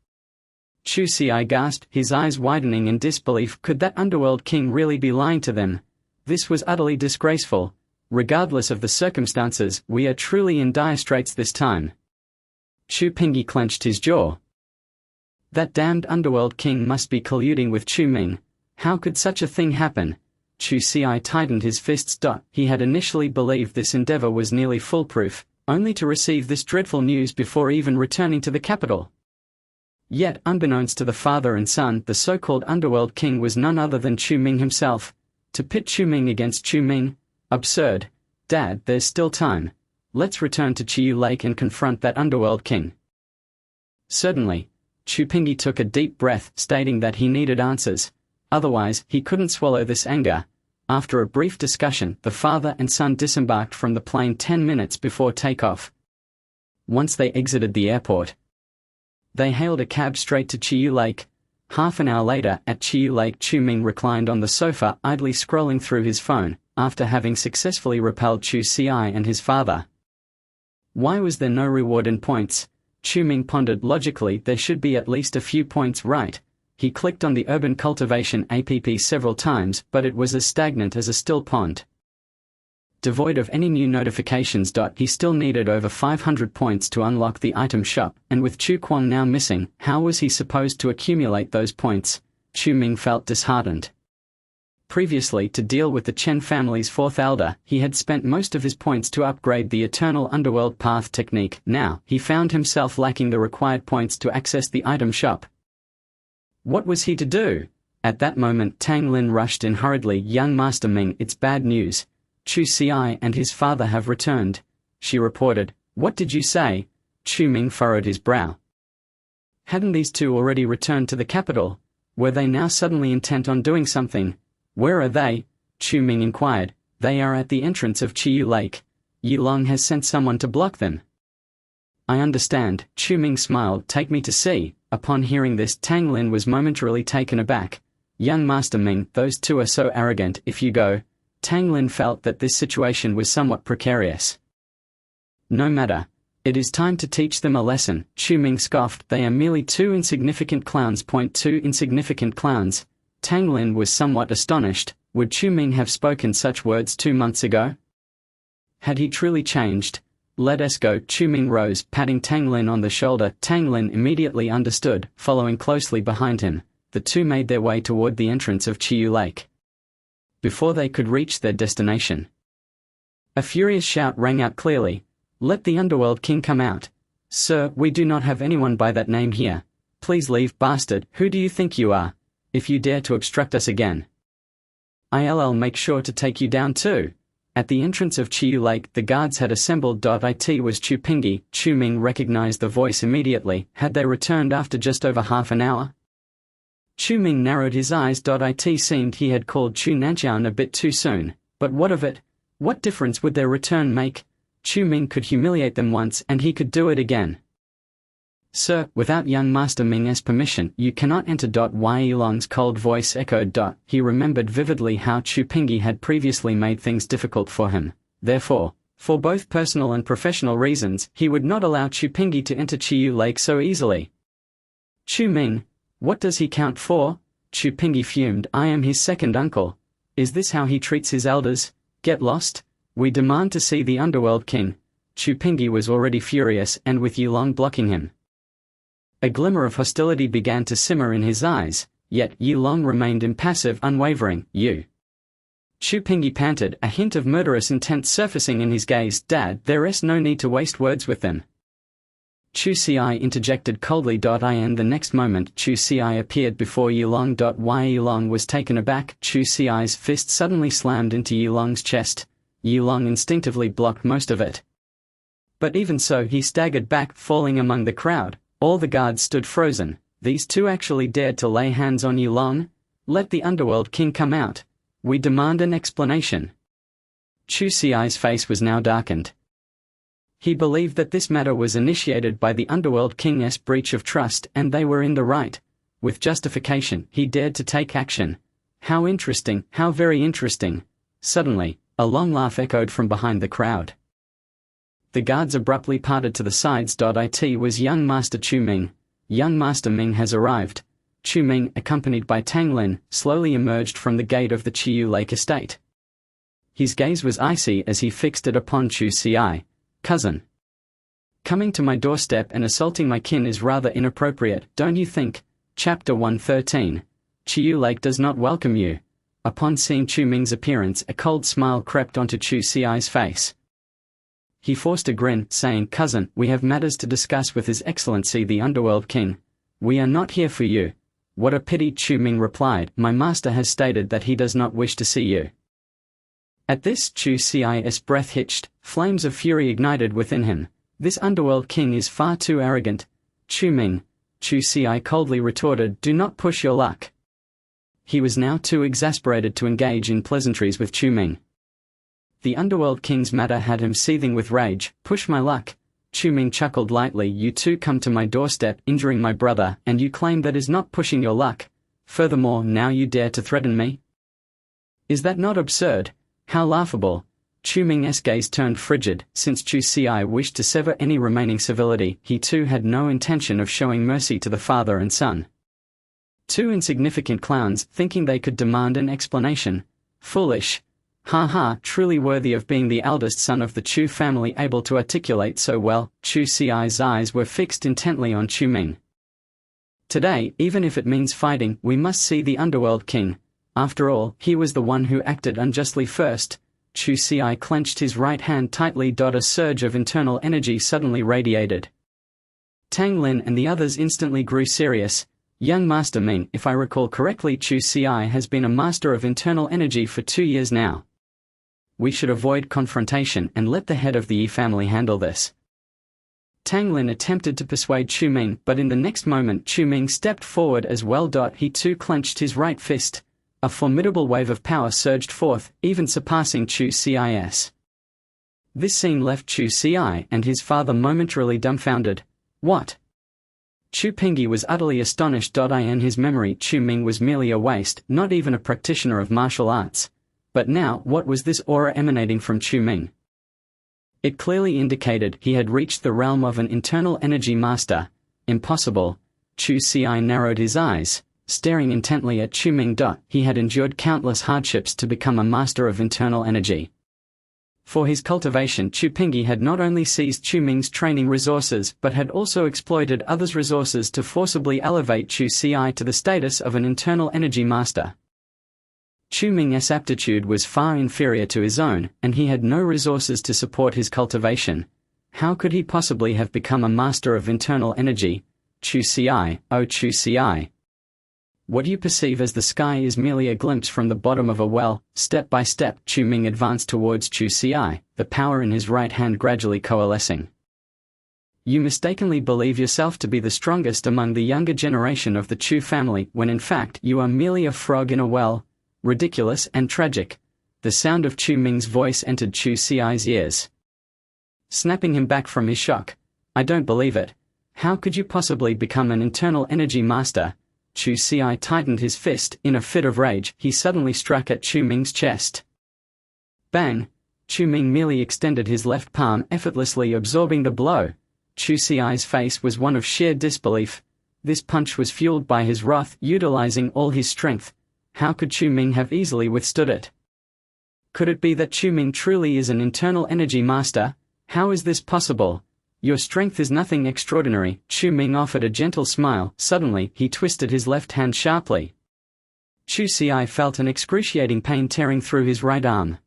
Chu Xi gasped, his eyes widening in disbelief. Could that underworld king really be lying to them? This was utterly disgraceful. Regardless of the circumstances, we are truly in dire straits this time. Chu Pingyi clenched his jaw. That damned underworld king must be colluding with Chu Ming. How could such a thing happen? Chu Xi tightened his fists. He had initially believed this endeavor was nearly foolproof, only to receive this dreadful news before even returning to the capital. Yet, unbeknownst to the father and son, the so-called underworld king was none other than Chu Ming himself. To pit Chu Ming against Chu Ming? Absurd. Dad, there's still time. Let's return to Chiyu Lake and confront that underworld king. Certainly. Chu Pingyi took a deep breath, stating that he needed answers. Otherwise, he couldn't swallow this anger. After a brief discussion, the father and son disembarked from the plane 10 minutes before takeoff. Once they exited the airport, they hailed a cab straight to Chiyu Lake. Half an hour later, at Chiyu Lake, Chu Ming reclined on the sofa, idly scrolling through his phone, after having successfully repelled Chu Xi and his father. Why was there no reward in points? Chu Ming pondered logically. There should be at least a few points, right? He clicked on the Urban Cultivation app several times, but it was as stagnant as a still pond. Devoid of any new notifications. He still needed over 500 points to unlock the item shop, and with Chu Kwang now missing, how was he supposed to accumulate those points? Chu Ming felt disheartened. Previously, to deal with the Chen family's fourth elder, he had spent most of his points to upgrade the Eternal Underworld Path technique. Now, he found himself lacking the required points to access the item shop. What was he to do? At that moment, Tang Lin rushed in hurriedly. Young Master Ming, it's bad news. Chu Xi and his father have returned, she reported. What did you say? Chu Ming furrowed his brow. Hadn't these two already returned to the capital? Were they now suddenly intent on doing something? Where are they? Chu Ming inquired. They are at the entrance of Chiyu Lake. Yilong has sent someone to block them. I understand. Chu Ming smiled. Take me to see. Upon hearing this, Tang Lin was momentarily taken aback. Young Master Ming, those two are so arrogant. If you go. Tang Lin felt that this situation was somewhat precarious. No matter. It is time to teach them a lesson. Chu Ming scoffed. They are merely two insignificant clowns. Two insignificant clowns. Tang Lin was somewhat astonished. Would Chu Ming have spoken such words 2 months ago? Had he truly changed? Let us go. Chu Ming rose, patting Tang Lin on the shoulder. Tang Lin immediately understood, following closely behind him. The two made their way toward the entrance of Chiyu Lake. Before they could reach their destination, a furious shout rang out clearly. Let the Underworld King come out. Sir, we do not have anyone by that name here. Please leave, bastard. Who do you think you are? If you dare to obstruct us again, I'll make sure to take you down too. At the entrance of Chiyu Lake, the guards had assembled. It was Chu Pingyi. Chu Ming recognized the voice immediately. Had they returned after just over half an hour? Chu Ming narrowed his eyes. It seemed he had called Chu Nanjian a bit too soon. But what of it? What difference would their return make? Chu Ming could humiliate them once and he could do it again. Sir, without young Master Ming's permission, you cannot enter. Yilong's cold voice echoed. He remembered vividly how Chu Pingyi had previously made things difficult for him. Therefore, for both personal and professional reasons, he would not allow Chu Pingyi to enter Chiyu Lake so easily. Chu Ming, what does he count for? Chu Pingyi fumed. I am his second uncle. Is this how he treats his elders? Get lost. We demand to see the Underworld King. Chu Pingyi was already furious, and with Yilong blocking him, a glimmer of hostility began to simmer in his eyes, yet Yilong remained impassive, unwavering. You. Chu Pingyi panted, a hint of murderous intent surfacing in his gaze. Dad, there's no need to waste words with them. Chu Xi interjected coldly. In the next moment, Chu Xi appeared before Yilong. Yilong was taken aback. Chu Xi's fist suddenly slammed into Yilong's chest. Yilong instinctively blocked most of it. But even so, he staggered back, falling among the crowd. All the guards stood frozen. These two actually dared to lay hands on Yilong? Let the Underworld King come out. We demand an explanation. Chu Xi's face was now darkened. He believed that this matter was initiated by the Underworld King's breach of trust and they were in the right. With justification, he dared to take action. How interesting, how very interesting. Suddenly, a long laugh echoed from behind the crowd. The guards abruptly parted to the sides. It was young Master Chu Ming. Young Master Ming has arrived. Chu Ming, accompanied by Tang Lin, slowly emerged from the gate of the Chiu Lake estate. His gaze was icy as he fixed it upon Chu Ci. Cousin. Coming to my doorstep and assaulting my kin is rather inappropriate, don't you think? Chapter 113. Chiu Lake does not welcome you. Upon seeing Chu Ming's appearance, a cold smile crept onto Chu Ci's face. He forced a grin, saying, Cousin, we have matters to discuss with His Excellency the Underworld King. We are not here for you. What a pity, Chu Ming replied, my master has stated that he does not wish to see you. At this, Chu Ci's breath hitched, flames of fury ignited within him. This Underworld King is far too arrogant. Chu Ming. Chu Ci coldly retorted, do not push your luck. He was now too exasperated to engage in pleasantries with Chu Ming. The Underworld King's matter had him seething with rage. Push my luck. Chu Ming chuckled lightly. You two come to my doorstep, injuring my brother, and you claim that is not pushing your luck. Furthermore, now you dare to threaten me? Is that not absurd? How laughable. Chu Ming's gaze turned frigid. Since Chu Ci wished to sever any remaining civility, he too had no intention of showing mercy to the father and son. Two insignificant clowns, thinking they could demand an explanation. Foolish. Ha ha, truly worthy of being the eldest son of the Chu family, able to articulate so well. Chu Ci's eyes were fixed intently on Chu Ming. Today, even if it means fighting, we must see the Underworld King. After all, he was the one who acted unjustly first. Chu Ci clenched his right hand tightly. A surge of internal energy suddenly radiated. Tang Lin and the others instantly grew serious. Young Master Ming, if I recall correctly, Chu Ci has been a master of internal energy for 2 years now. We should avoid confrontation and let the head of the Yi family handle this. Tang Lin attempted to persuade Chu Ming, but in the next moment Chu Ming stepped forward as well. He too clenched his right fist. A formidable wave of power surged forth, even surpassing Chu Ci's. This scene left Chu Ci and his father momentarily dumbfounded. What? Chu Pingyi was utterly astonished. In his memory, Chu Ming was merely a waste, not even a practitioner of martial arts. But now, what was this aura emanating from Chu Ming? It clearly indicated he had reached the realm of an internal energy master. Impossible. Chu Ci narrowed his eyes, staring intently at Chu Ming. He had endured countless hardships to become a master of internal energy. For his cultivation, Chu Pingyi had not only seized Chu Ming's training resources but had also exploited others' resources to forcibly elevate Chu Ci to the status of an internal energy master. Chu Ming's aptitude was far inferior to his own, and he had no resources to support his cultivation. How could he possibly have become a master of internal energy? Chu Ci, oh Chu Ci. What you perceive as the sky is merely a glimpse from the bottom of a well. Step by step, Chu Ming advanced towards Chu Ci, the power in his right hand gradually coalescing. You mistakenly believe yourself to be the strongest among the younger generation of the Chu family, when in fact you are merely a frog in a well. Ridiculous and tragic. The sound of Chu Ming's voice entered Chu Ci's ears, snapping him back from his shock. I don't believe it. How could you possibly become an internal energy master? Chu Ci tightened his fist. In a fit of rage, he suddenly struck at Chu Ming's chest. Bang! Chu Ming merely extended his left palm, effortlessly absorbing the blow. Chu Ci's face was one of sheer disbelief. This punch was fueled by his wrath, utilizing all his strength. How could Chu Ming have easily withstood it? Could it be that Chu Ming truly is an internal energy master? How is this possible? Your strength is nothing extraordinary. Chu Ming offered a gentle smile. Suddenly, he twisted his left hand sharply. Chu Ci felt an excruciating pain tearing through his right arm.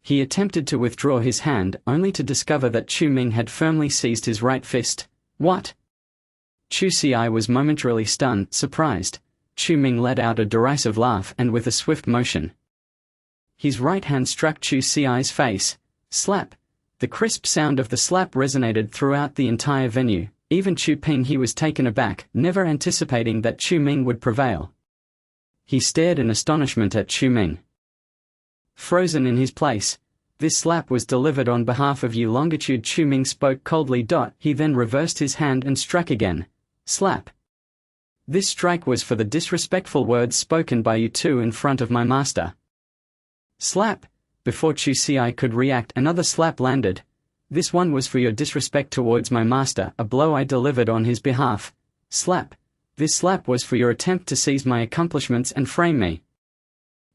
He attempted to withdraw his hand, only to discover that Chu Ming had firmly seized his right fist. What? Chu Ci was momentarily stunned, surprised. Chu Ming let out a derisive laugh and with a swift motion, his right hand struck Chu Ci's face. Slap! The crisp sound of the slap resonated throughout the entire venue. Even Chu Pingyi was taken aback, never anticipating that Chu Ming would prevail. He stared in astonishment at Chu Ming. Frozen in his place, This slap was delivered on behalf of you. Longitude. Chu Ming spoke coldly. He then reversed his hand and struck again. Slap. This strike was for the disrespectful words spoken by you two in front of my master. Slap. Before Chu Xi could react, another slap landed. This one was for your disrespect towards my master, a blow I delivered on his behalf. Slap. This slap was for your attempt to seize my accomplishments and frame me.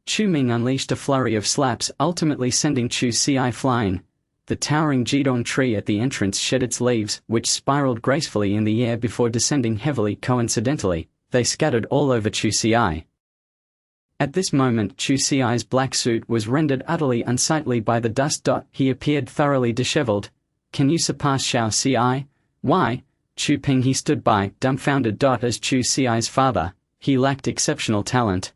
Chu Ming unleashed a flurry of slaps, ultimately sending Chu Xi flying. The towering jidong tree at the entrance shed its leaves, which spiraled gracefully in the air before descending heavily. Coincidentally, they scattered all over Chu Xi. At this moment, Chu Xi's black suit was rendered utterly unsightly by the dust. He appeared thoroughly disheveled. Can you surpass Xiao Xi? Why? Chu Ping. He stood by, dumbfounded. As Chu Xi's father, he lacked exceptional talent.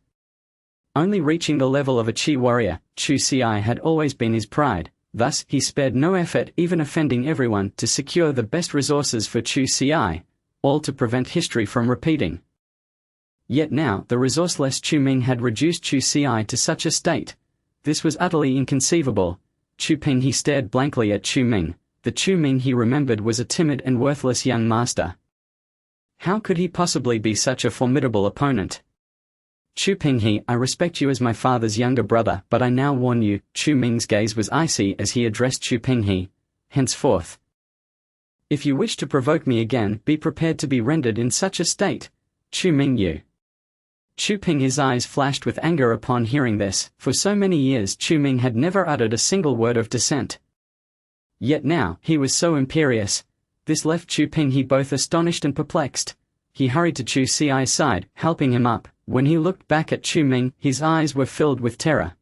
Only reaching the level of a Qi warrior, Chu Xi had always been his pride. Thus, he spared no effort, even offending everyone, to secure the best resources for Chu Xi, all to prevent history from repeating. Yet now, the resourceless Chu Ming had reduced Chu Xi to such a state. This was utterly inconceivable. Chu Ping. He stared blankly at Chu Ming. The Chu Ming he remembered was a timid and worthless young master. How could he possibly be such a formidable opponent? Chu Ping. I respect you as my father's younger brother, but I now warn you. Chu Ming's gaze was icy as he addressed Chu Ping. Henceforth, if you wish to provoke me again, be prepared to be rendered in such a state. Chu Ming. You. Chu Ping. His eyes flashed with anger upon hearing this. For so many years Chu Ming had never uttered a single word of dissent. Yet now, he was so imperious. This left Chu Ping both astonished and perplexed. He hurried to Chu Xi's side, helping him up. When he looked back at Chu Ming, his eyes were filled with terror.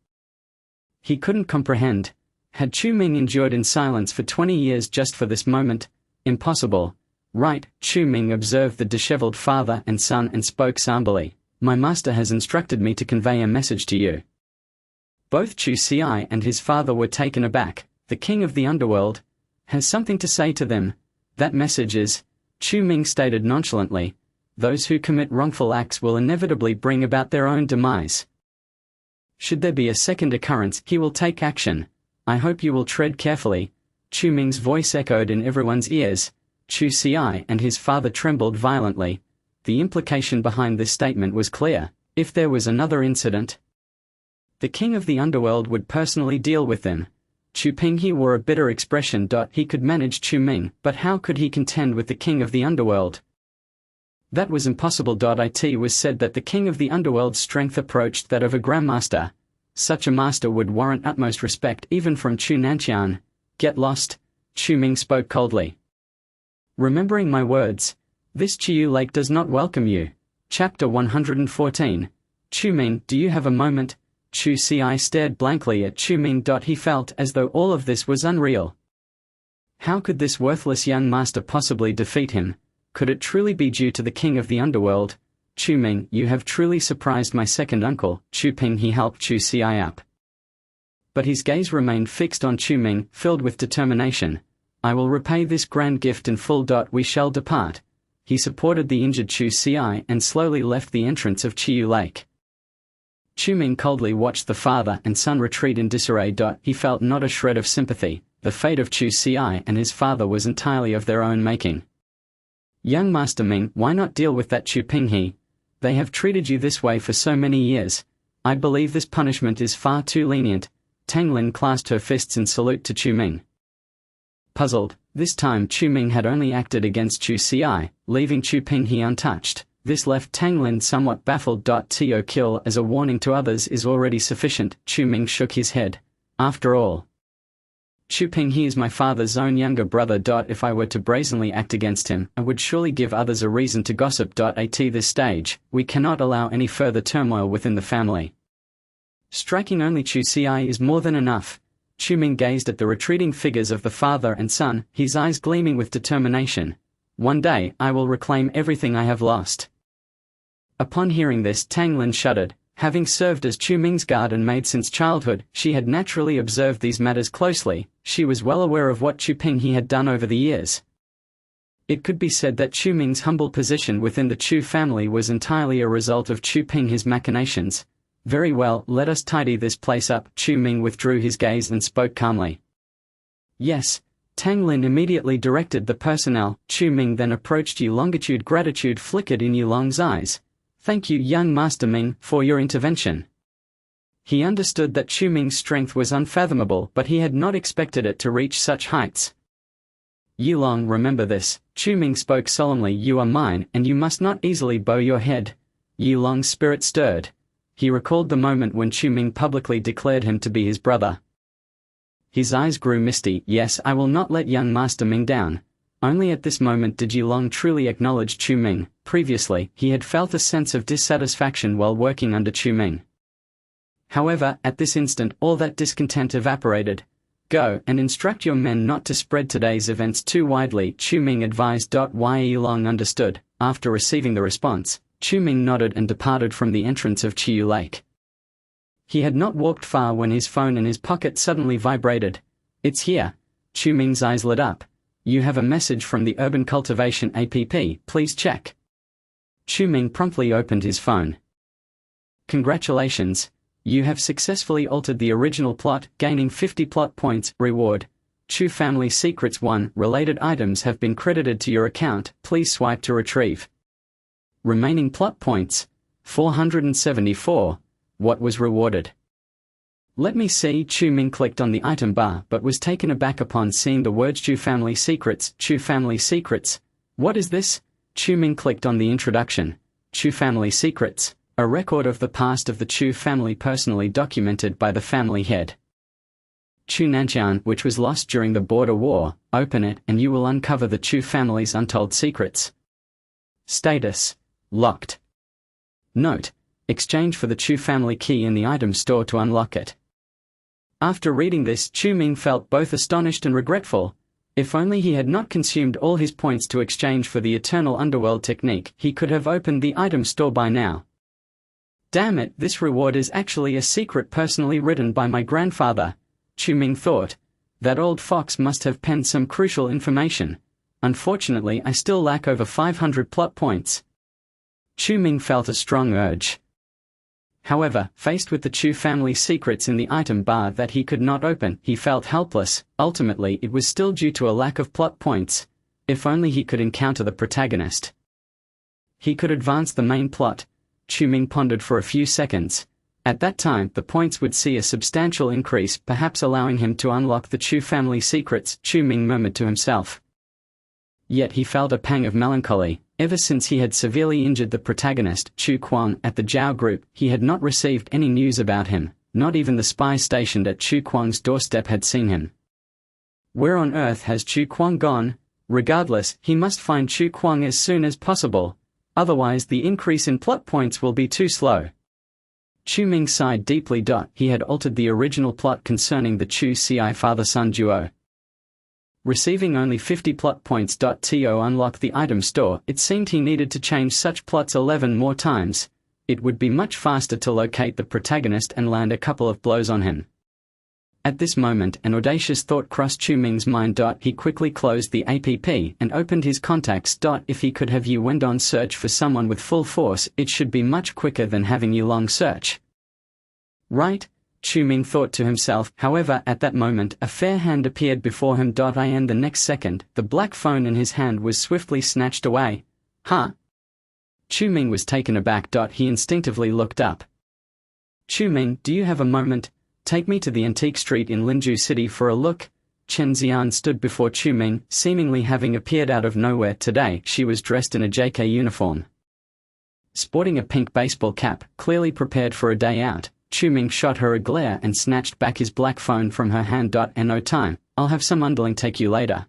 He couldn't comprehend. Had Chu Ming endured in silence for 20 years just for this moment? Impossible. Right. Chu Ming observed the disheveled father and son and spoke somberly. My master has instructed me to convey a message to you. Both Chu Xi and his father were taken aback. The king of the underworld has something to say to them. That message is, Chu Ming stated nonchalantly, those who commit wrongful acts will inevitably bring about their own demise. Should there be a second occurrence, he will take action. I hope you will tread carefully. Chu Ming's voice echoed in everyone's ears. Chu Xi and his father trembled violently. The implication behind this statement was clear. If there was another incident, the king of the underworld would personally deal with them. Chu Ping. He wore a bitter expression. He could manage Chu Ming, but how could he contend with the king of the underworld? That was impossible. It was said that the king of the underworld's strength approached that of a grandmaster. Such a master would warrant utmost respect even from Chu Nanqian. Get lost. Chu Ming spoke coldly. Remembering my words, this Chiyu Lake does not welcome you. Chapter 114. Chu Ming, do you have a moment? Chu Xi stared blankly at Chu Ming. He felt as though all of this was unreal. How could this worthless young master possibly defeat him? Could it truly be due to the king of the underworld? Chu Ming, you have truly surprised my second uncle. Chu Ping. He helped Chu Xi up, but his gaze remained fixed on Chu Ming, filled with determination. I will repay this grand gift in full. We shall depart. He supported the injured Chu Xi and slowly left the entrance of Chiyu Lake. Chu Ming coldly watched the father and son retreat in disarray. He felt not a shred of sympathy. The fate of Chu Xi and his father was entirely of their own making. Young Master Ming, why not deal with that Chu Ping? They have treated you this way for so many years. I believe this punishment is far too lenient. Tang Lin clasped her fists in salute to Chu Ming. Puzzled, this time Chu Ming had only acted against Chu Xi, leaving Chu Ping untouched. This left Tang Lin somewhat baffled. To kill as a warning to others is already sufficient. Chu Ming shook his head. After all, Chu Ping is my father's own younger brother. If I were to brazenly act against him, I would surely give others a reason to gossip. At this stage, we cannot allow any further turmoil within the family. Striking only Chu Xi is more than enough. Chu Ming gazed at the retreating figures of the father and son, his eyes gleaming with determination. One day, I will reclaim everything I have lost. Upon hearing this, Tang Lin shuddered. Having served as Chu Ming's guard and maid since childhood, she had naturally observed these matters closely. She was well aware of what Chu Ping had done over the years. It could be said that Chu Ming's humble position within the Chu family was entirely a result of Chu Ping's machinations. Very well, let us tidy this place up. Chu Ming withdrew his gaze and spoke calmly. Yes. Tang Lin immediately directed the personnel. Chu Ming then approached Yu Longitude. Gratitude flickered in Yu Long's eyes. Thank you, young Master Ming, for your intervention. He understood that Chu Ming's strength was unfathomable, but he had not expected it to reach such heights. Yu Long, remember this. Chu Ming spoke solemnly. You are mine, and you must not easily bow your head. Yu Long's spirit stirred. He recalled the moment when Chu Ming publicly declared him to be his brother. His eyes grew misty. Yes, I will not let young Master Ming down. Only at this moment did Yu Long truly acknowledge Chu Ming. Previously, he had felt a sense of dissatisfaction while working under Chu Ming. However, at this instant, all that discontent evaporated. Go and instruct your men not to spread today's events too widely, Chu Ming advised. Yu Long understood. After receiving the response, Chu Ming nodded and departed from the entrance of Chiyu Lake. He had not walked far when his phone in his pocket suddenly vibrated. It's here. Chu Ming's eyes lit up. You have a message from the Urban Cultivation app, please check. Chu Ming promptly opened his phone. Congratulations. You have successfully altered the original plot, gaining 50 plot points. Reward. Chu Family Secrets 1. Related items have been credited to your account, please swipe to retrieve. Remaining plot points. 474. What was rewarded? Let me see. Chu Ming clicked on the item bar but was taken aback upon seeing the words Chu Family Secrets. Chu Family Secrets. What is this? Chu Ming clicked on the introduction. Chu Family Secrets. A record of the past of the Chu family personally documented by the family head. Chu Nanjian, which was lost during the border war. Open it and you will uncover the Chu family's untold secrets. Status. Locked. Note. Exchange for the Chu family key in the item store to unlock it. After reading this, Chu Ming felt both astonished and regretful. If only he had not consumed all his points to exchange for the eternal underworld technique, he could have opened the item store by now. Damn it, this reward is actually a secret personally written by my grandfather, Chu Ming thought. That old fox must have penned some crucial information. Unfortunately, I still lack over 500 plot points. Chu Ming felt a strong urge. However, faced with the Chu family secrets in the item bar that he could not open, he felt helpless. Ultimately, it was still due to a lack of plot points. If only he could encounter the protagonist. He could advance the main plot. Chu Ming pondered for a few seconds. At that time, the points would see a substantial increase, perhaps allowing him to unlock the Chu family secrets, Chu Ming murmured to himself. Yet he felt a pang of melancholy. Ever since he had severely injured the protagonist, Chu Kuang, at the Zhao Group, he had not received any news about him. Not even the spies stationed at Chu Kuang's doorstep had seen him. Where on earth has Chu Kuang gone? Regardless, he must find Chu Kuang as soon as possible. Otherwise the increase in plot points will be too slow. Chu Ming sighed deeply. He had altered the original plot concerning the Chu Ci father-son duo. Receiving only 50 plot points. To unlock the item store, it seemed he needed to change such plots 11 more times. It would be much faster to locate the protagonist and land a couple of blows on him. At this moment, an audacious thought crossed Chu Ming's mind. He quickly closed the app and opened his contacts. If he could have Yu Wendon search for someone with full force, it should be much quicker than having Yu Long search. Right? Chu Ming thought to himself. However, at that moment, a fair hand appeared before him. And the next second, the black phone in his hand was swiftly snatched away. Huh? Chu Ming was taken aback. He instinctively looked up. Chu Ming, do you have a moment? Take me to the antique street in Linju City for a look. Chen Xian stood before Chu Ming, seemingly having appeared out of nowhere. Today, she was dressed in a JK uniform. Sporting a pink baseball cap, clearly prepared for a day out, Chu Ming shot her a glare and snatched back his black phone from her hand. No time, I'll have some underling take you later.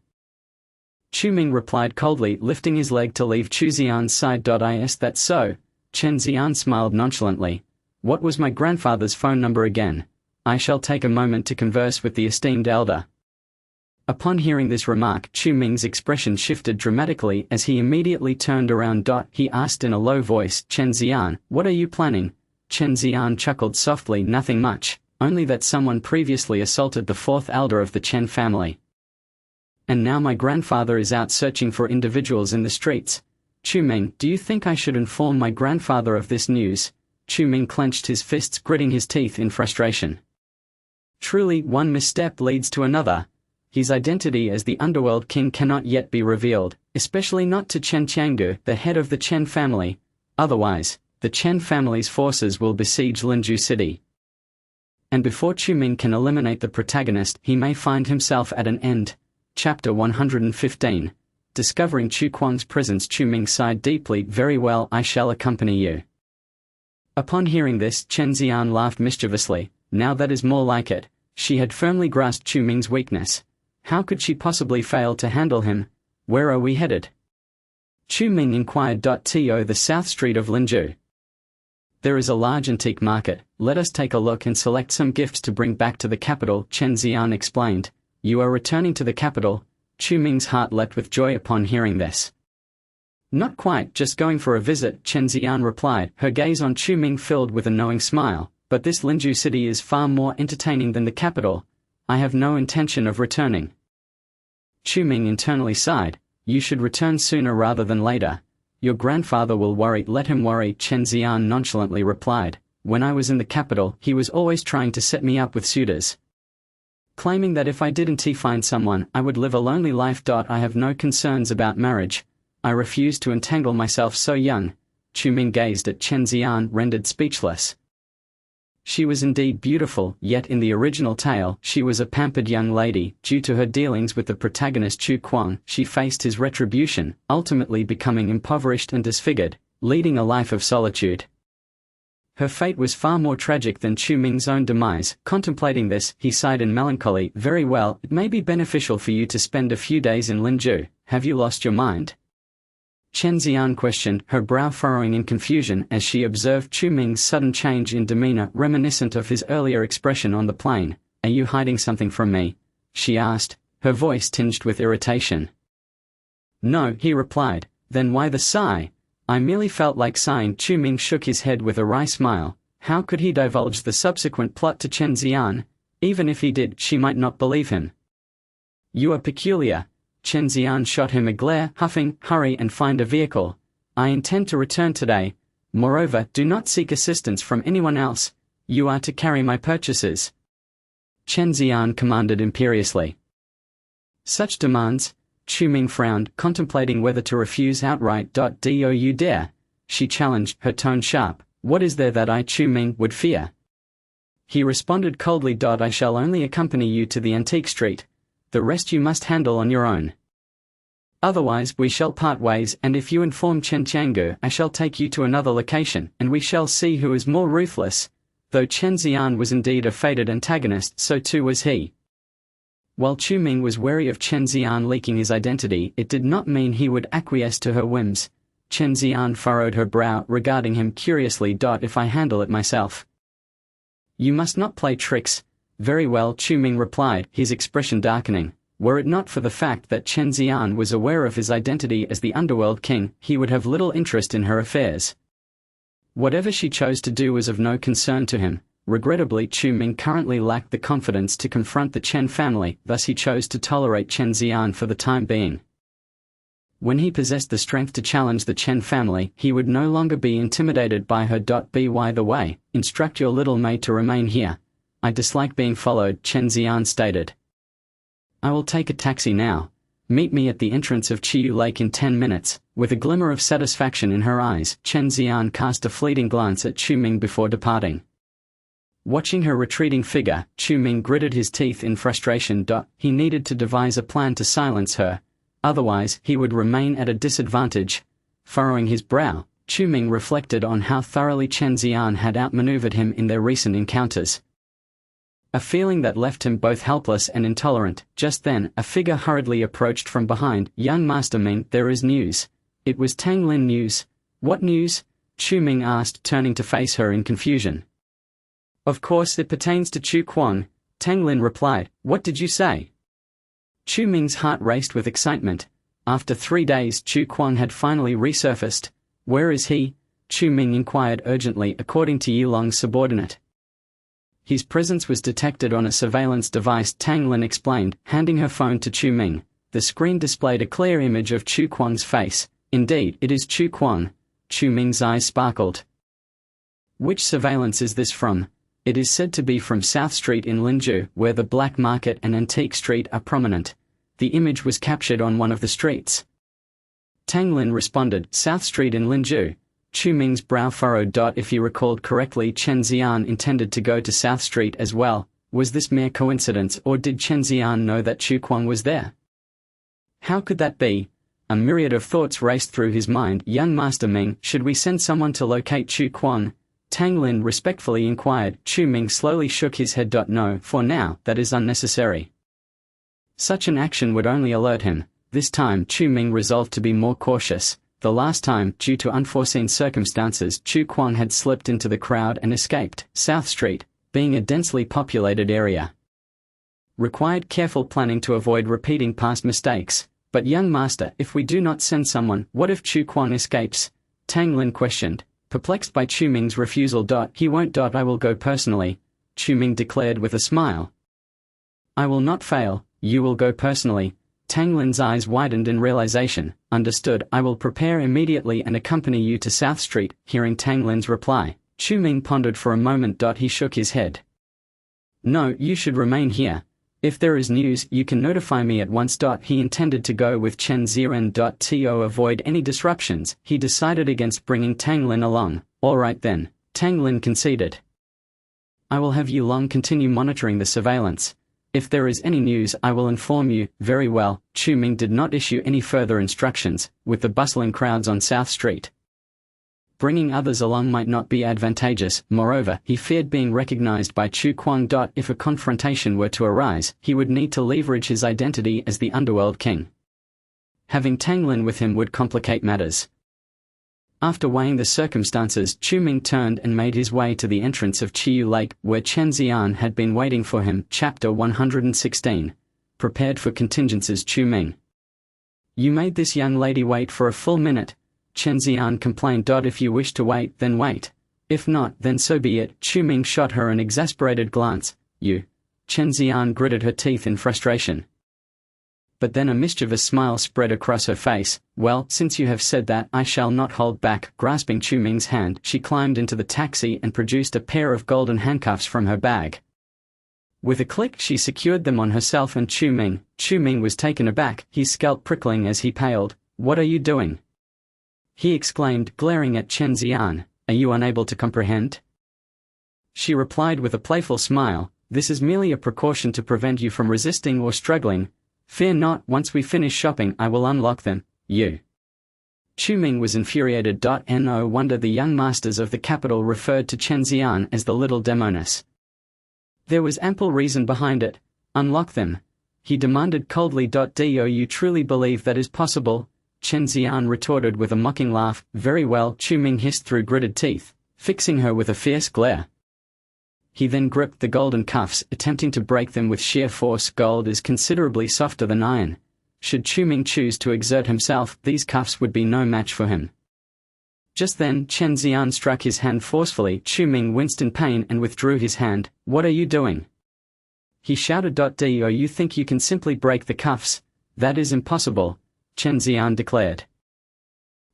Chu Ming replied coldly, lifting his leg to leave Chu Xian's side. Is that so? Chen Xian smiled nonchalantly. What was my grandfather's phone number again? I shall take a moment to converse with the esteemed elder. Upon hearing this remark, Chu Ming's expression shifted dramatically as he immediately turned around. He asked in a low voice, Chen Xian, what are you planning? Chen Xian chuckled softly. Nothing much, only that someone previously assaulted the fourth elder of the Chen family. And now my grandfather is out searching for individuals in the streets. Chu Ming, do you think I should inform my grandfather of this news? Chu Ming clenched his fists, gritting his teeth in frustration. Truly, one misstep leads to another. His identity as the underworld king cannot yet be revealed, especially not to Chen Qiangu, the head of the Chen family. Otherwise, the Chen family's forces will besiege Linju City. And before Chu Ming can eliminate the protagonist, he may find himself at an end. Chapter 115. Discovering Chu Kuang's presence. Chu Ming sighed deeply. Very well, I shall accompany you. Upon hearing this, Chen Xian laughed mischievously. Now that is more like it. She had firmly grasped Chu Ming's weakness. How could she possibly fail to handle him? Where are we headed? Chu Ming inquired. To the south street of Linju. There is a large antique market. Let us take a look and select some gifts to bring back to the capital, Chen Xian explained. You are returning to the capital? Chu Ming's heart leapt with joy upon hearing this. Not quite, just going for a visit, Chen Xian replied, her gaze on Chu Ming filled with a knowing smile. But this Linju city is far more entertaining than the capital. I have no intention of returning. Chu Ming internally sighed. You should return sooner rather than later. Your grandfather will worry. Let him worry, Chen Xian nonchalantly replied. When I was in the capital, he was always trying to set me up with suitors, claiming that if I didn't find someone, I would live a lonely life. I have no concerns about marriage. I refuse to entangle myself so young. Chu Ming gazed at Chen Xian, rendered speechless. She was indeed beautiful, yet in the original tale, she was a pampered young lady. Due to her dealings with the protagonist Chu Kuang, she faced his retribution, ultimately becoming impoverished and disfigured, leading a life of solitude. Her fate was far more tragic than Chu Ming's own demise. Contemplating this, he sighed in melancholy. Very well, it may be beneficial for you to spend a few days in Linju. Have you lost your mind? Chen Xian questioned, her brow furrowing in confusion as she observed Chu Ming's sudden change in demeanor reminiscent of his earlier expression on the plain. Are you hiding something from me? She asked, her voice tinged with irritation. No, he replied. Then why the sigh? I merely felt like sighing. Chu Ming shook his head with a wry smile. How could he divulge the subsequent plot to Chen Xian? Even if he did, she might not believe him. You are peculiar. Chen Xian shot him a glare, huffing, hurry and find a vehicle. I intend to return today. Moreover, do not seek assistance from anyone else. You are to carry my purchases. Chen Xian commanded imperiously. Such demands? Chu Ming frowned, contemplating whether to refuse outright. Do you dare? She challenged, her tone sharp. What is there that I, Chu Ming, would fear? He responded coldly. I shall only accompany you to the antique street. The rest you must handle on your own. Otherwise, we shall part ways, and if you inform Chen Qiangu, I shall take you to another location, and we shall see who is more ruthless. Though Chen Xian was indeed a fated antagonist, so too was he. While Chu Ming was wary of Chen Xian leaking his identity, it did not mean he would acquiesce to her whims. Chen Xian furrowed her brow, regarding him curiously. If I handle it myself. You must not play tricks. Very well, Chu Ming replied, his expression darkening. Were it not for the fact that Chen Xian was aware of his identity as the underworld king, he would have little interest in her affairs. Whatever she chose to do was of no concern to him. Regrettably, Chu Ming currently lacked the confidence to confront the Chen family, thus he chose to tolerate Chen Xian for the time being. When he possessed the strength to challenge the Chen family, he would no longer be intimidated by her. By the way, instruct your little maid to remain here. I dislike being followed, Chen Xian stated. I will take a taxi now. Meet me at the entrance of Chiyu Lake in 10 minutes. With a glimmer of satisfaction in her eyes, Chen Xian cast a fleeting glance at Chu Ming before departing. Watching her retreating figure, Chu Ming gritted his teeth in frustration. He needed to devise a plan to silence her. Otherwise, he would remain at a disadvantage. Furrowing his brow, Chu Ming reflected on how thoroughly Chen Xian had outmaneuvered him in their recent encounters. A feeling that left him both helpless and intolerant. Just then, a figure hurriedly approached from behind. Young Master Ming, there is news. It was Tang Lin news. What news? Chu Ming asked, turning to face her in confusion. Of course it pertains to Chu Kuang, Tang Lin replied. What did you say? Chu Ming's heart raced with excitement. After 3 days, Chu Kuang had finally resurfaced. Where is he? Chu Ming inquired urgently, according to Yilong's subordinate. His presence was detected on a surveillance device, Tang Lin explained, handing her phone to Chu Ming. The screen displayed a clear image of Chu Kuang's face. Indeed, it is Chu Kuang. Chu Ming's eyes sparkled. Which surveillance is this from? It is said to be from South Street in Linju, where the Black Market and Antique Street are prominent. The image was captured on one of the streets. Tang Lin responded, South Street in Linju. Chu Ming's brow furrowed. If he recalled correctly, Chen Xian intended to go to South Street as well. Was this mere coincidence, or did Chen Xian know that Chu Kuang was there? How could that be? A myriad of thoughts raced through his mind. Young Master Ming, should we send someone to locate Chu Kuang? Tang Lin respectfully inquired. Chu Ming slowly shook his head. No, for now, that is unnecessary. Such an action would only alert him. This time Chu Ming resolved to be more cautious. The last time, due to unforeseen circumstances, Chu Kuang had slipped into the crowd and escaped. South Street, being a densely populated area, required careful planning to avoid repeating past mistakes. But young master, if we do not send someone, what if Chu Kuang escapes? Tang Lin questioned, perplexed by Chu Ming's refusal. He won't. I will go personally, Chu Ming declared with a smile. I will not fail. You will go personally. Tang Lin's eyes widened in realization. Understood. I will prepare immediately and accompany you to South Street. Hearing Tang Lin's reply, Chu Ming pondered for a moment. He shook his head. No, you should remain here. If there is news, you can notify me at once. He intended to go with Chen Ziren. To avoid any disruptions, he decided against bringing Tang Lin along. All right then, Tang Lin conceded. I will have Yu Long continue monitoring the surveillance. If there is any news, I will inform you. Very well. Chu Ming did not issue any further instructions. With the bustling crowds on South Street, bringing others along might not be advantageous. Moreover, he feared being recognized by Chu Kuang. If a confrontation were to arise, he would need to leverage his identity as the underworld king. Having Tang Lin with him would complicate matters. After weighing the circumstances, Chu Ming turned and made his way to the entrance of Chiyu Lake, where Chen Xian had been waiting for him. Chapter 116. Prepared for contingencies. Chu Ming, you made this young lady wait for a full minute, Chen Xian complained. If you wish to wait, then wait. If not, then so be it. Chu Ming shot her an exasperated glance. You. Chen Xian gritted her teeth in frustration. But then a mischievous smile spread across her face. Well, since you have said that, I shall not hold back. Grasping Chu Ming's hand, she climbed into the taxi and produced a pair of golden handcuffs from her bag. With a click, she secured them on herself and Chu Ming. Chu Ming was taken aback, his scalp prickling as he paled. What are you doing? He exclaimed, glaring at Chen Xian. Are you unable to comprehend? She replied with a playful smile. This is merely a precaution to prevent you from resisting or struggling. Fear not, once we finish shopping I will unlock them. You. Chu Ming was infuriated. No wonder the young masters of the capital referred to Chen Xian as the little demoness. There was ample reason behind it. Unlock them, he demanded coldly. Do you truly believe that is possible? Chen Xian retorted with a mocking laugh. Very well, Chu Ming hissed through gritted teeth, fixing her with a fierce glare. He then gripped the golden cuffs, attempting to break them with sheer force. Gold is considerably softer than iron. Should Chu Ming choose to exert himself, these cuffs would be no match for him. Just then, Chen Xian struck his hand forcefully. Chu Ming winced in pain and withdrew his hand. What are you doing? He shouted. Do you think you can simply break the cuffs? That is impossible, Chen Xian declared.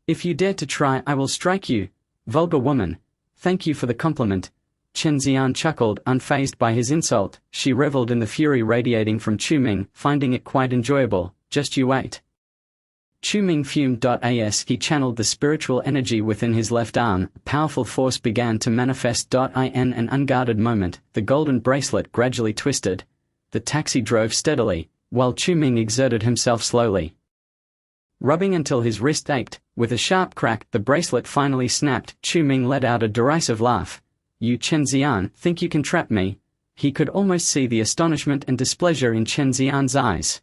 If you dare to try, I will strike you. Vulgar woman. Thank you for the compliment. Chen Xian chuckled, unfazed by his insult. She reveled in the fury radiating from Chu Ming, finding it quite enjoyable. Just you wait. Chu Ming fumed. As he channeled the spiritual energy within his left arm, a powerful force began to manifest. In an unguarded moment, the golden bracelet gradually twisted. The taxi drove steadily, while Chu Ming exerted himself slowly, rubbing until his wrist ached. With a sharp crack, the bracelet finally snapped. Chu Ming let out a derisive laugh. You, Chen Xian, think you can trap me? He could almost see the astonishment and displeasure in Chen Xian's eyes.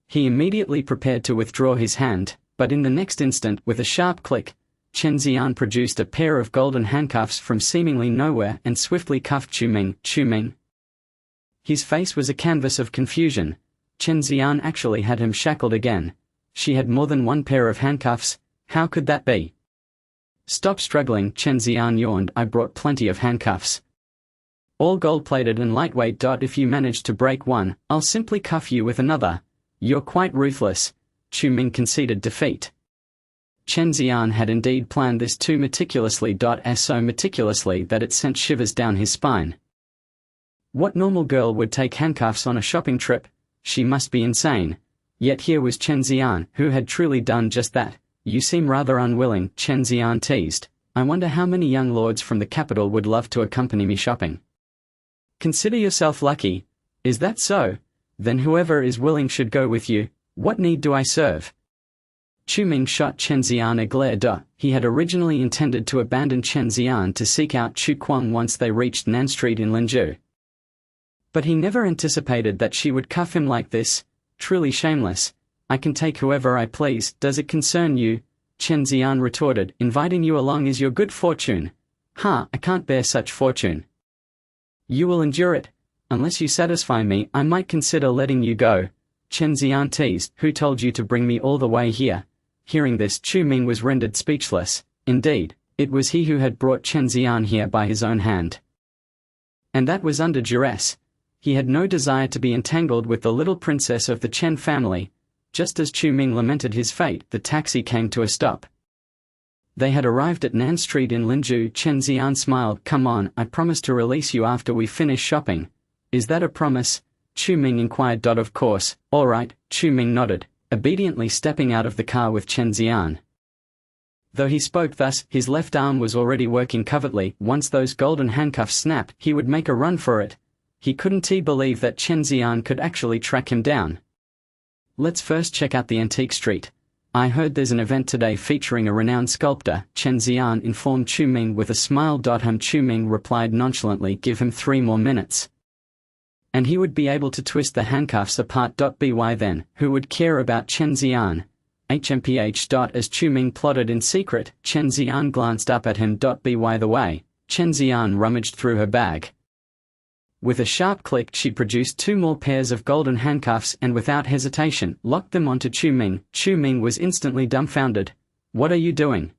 He immediately prepared to withdraw his hand, but in the next instant, with a sharp click, Chen Xian produced a pair of golden handcuffs from seemingly nowhere and swiftly cuffed Chu Ming. Chu Ming. His face was a canvas of confusion. Chen Xian actually had him shackled again. She had more than one pair of handcuffs. How could that be? Stop struggling, Chen Xian yawned. I brought plenty of handcuffs. All gold-plated and lightweight. If you manage to break one, I'll simply cuff you with another. You're quite ruthless. Chu Ming conceded defeat. Chen Xian had indeed planned this too meticulously, so meticulously that it sent shivers down his spine. What normal girl would take handcuffs on a shopping trip? She must be insane. Yet here was Chen Xian, who had truly done just that. You seem rather unwilling, Chen Xian teased. I wonder how many young lords from the capital would love to accompany me shopping. Consider yourself lucky. Is that so? Then whoever is willing should go with you. What need do I serve? Chu Ming shot Chen Xian a glare. He had originally intended to abandon Chen Xian to seek out Chu Kuang once they reached Nan Street in Linzhou. But he never anticipated that she would cuff him like this. Truly shameless. I can take whoever I please. Does it concern you? Chen Xian retorted. Inviting you along is your good fortune. Ha, I can't bear such fortune. You will endure it. Unless you satisfy me, I might consider letting you go. Chen Xian teased. Who told you to bring me all the way here? Hearing this, Chu Ming was rendered speechless. Indeed, it was he who had brought Chen Xian here by his own hand. And that was under duress. He had no desire to be entangled with the little princess of the Chen family. Just as Chu Ming lamented his fate, the taxi came to a stop. They had arrived at Nan Street in Linzhou. Chen Xian smiled. Come on, I promise to release you after we finish shopping. Is that a promise? Chu Ming inquired. Of course. All right, Chu Ming nodded, obediently stepping out of the car with Chen Xian. Though he spoke thus, his left arm was already working covertly. Once those golden handcuffs snapped, he would make a run for it. He couldn't believe that Chen Xian could actually track him down. Let's first check out the antique street. I heard there's an event today featuring a renowned sculptor, Chen Xian informed Chu Ming with a smile. Chu Ming replied nonchalantly. Give him 3 more minutes. And he would be able to twist the handcuffs apart. By then, who would care about Chen Xian? HMPH. As Chu Ming plotted in secret, Chen Xian glanced up at him. By the way, Chen Xian rummaged through her bag. With a sharp click, she produced 2 more pairs of golden handcuffs and without hesitation, locked them onto Chu Ming. Chu Ming was instantly dumbfounded. What are you doing?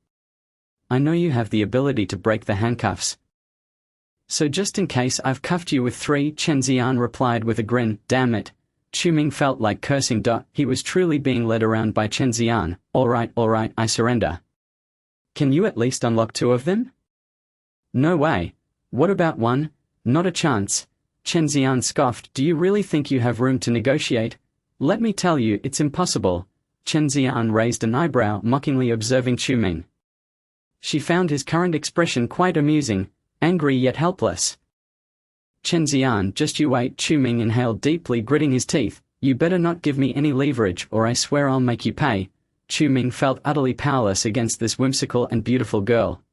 I know you have the ability to break the handcuffs. So just in case I've cuffed you with 3, Chen Xian replied with a grin. Damn it. Chu Ming felt like cursing. He was truly being led around by Chen Xian. All right, I surrender. Can you at least unlock 2 of them? No way. What about 1? Not a chance. Chen Xian scoffed. Do you really think you have room to negotiate? Let me tell you, it's impossible. Chen Xian raised an eyebrow, mockingly observing Chu Ming. She found his current expression quite amusing, angry yet helpless. Chen Xian, just you wait. Chu Ming inhaled deeply, gritting his teeth. You better not give me any leverage, or I swear I'll make you pay. Chu Ming felt utterly powerless against this whimsical and beautiful girl.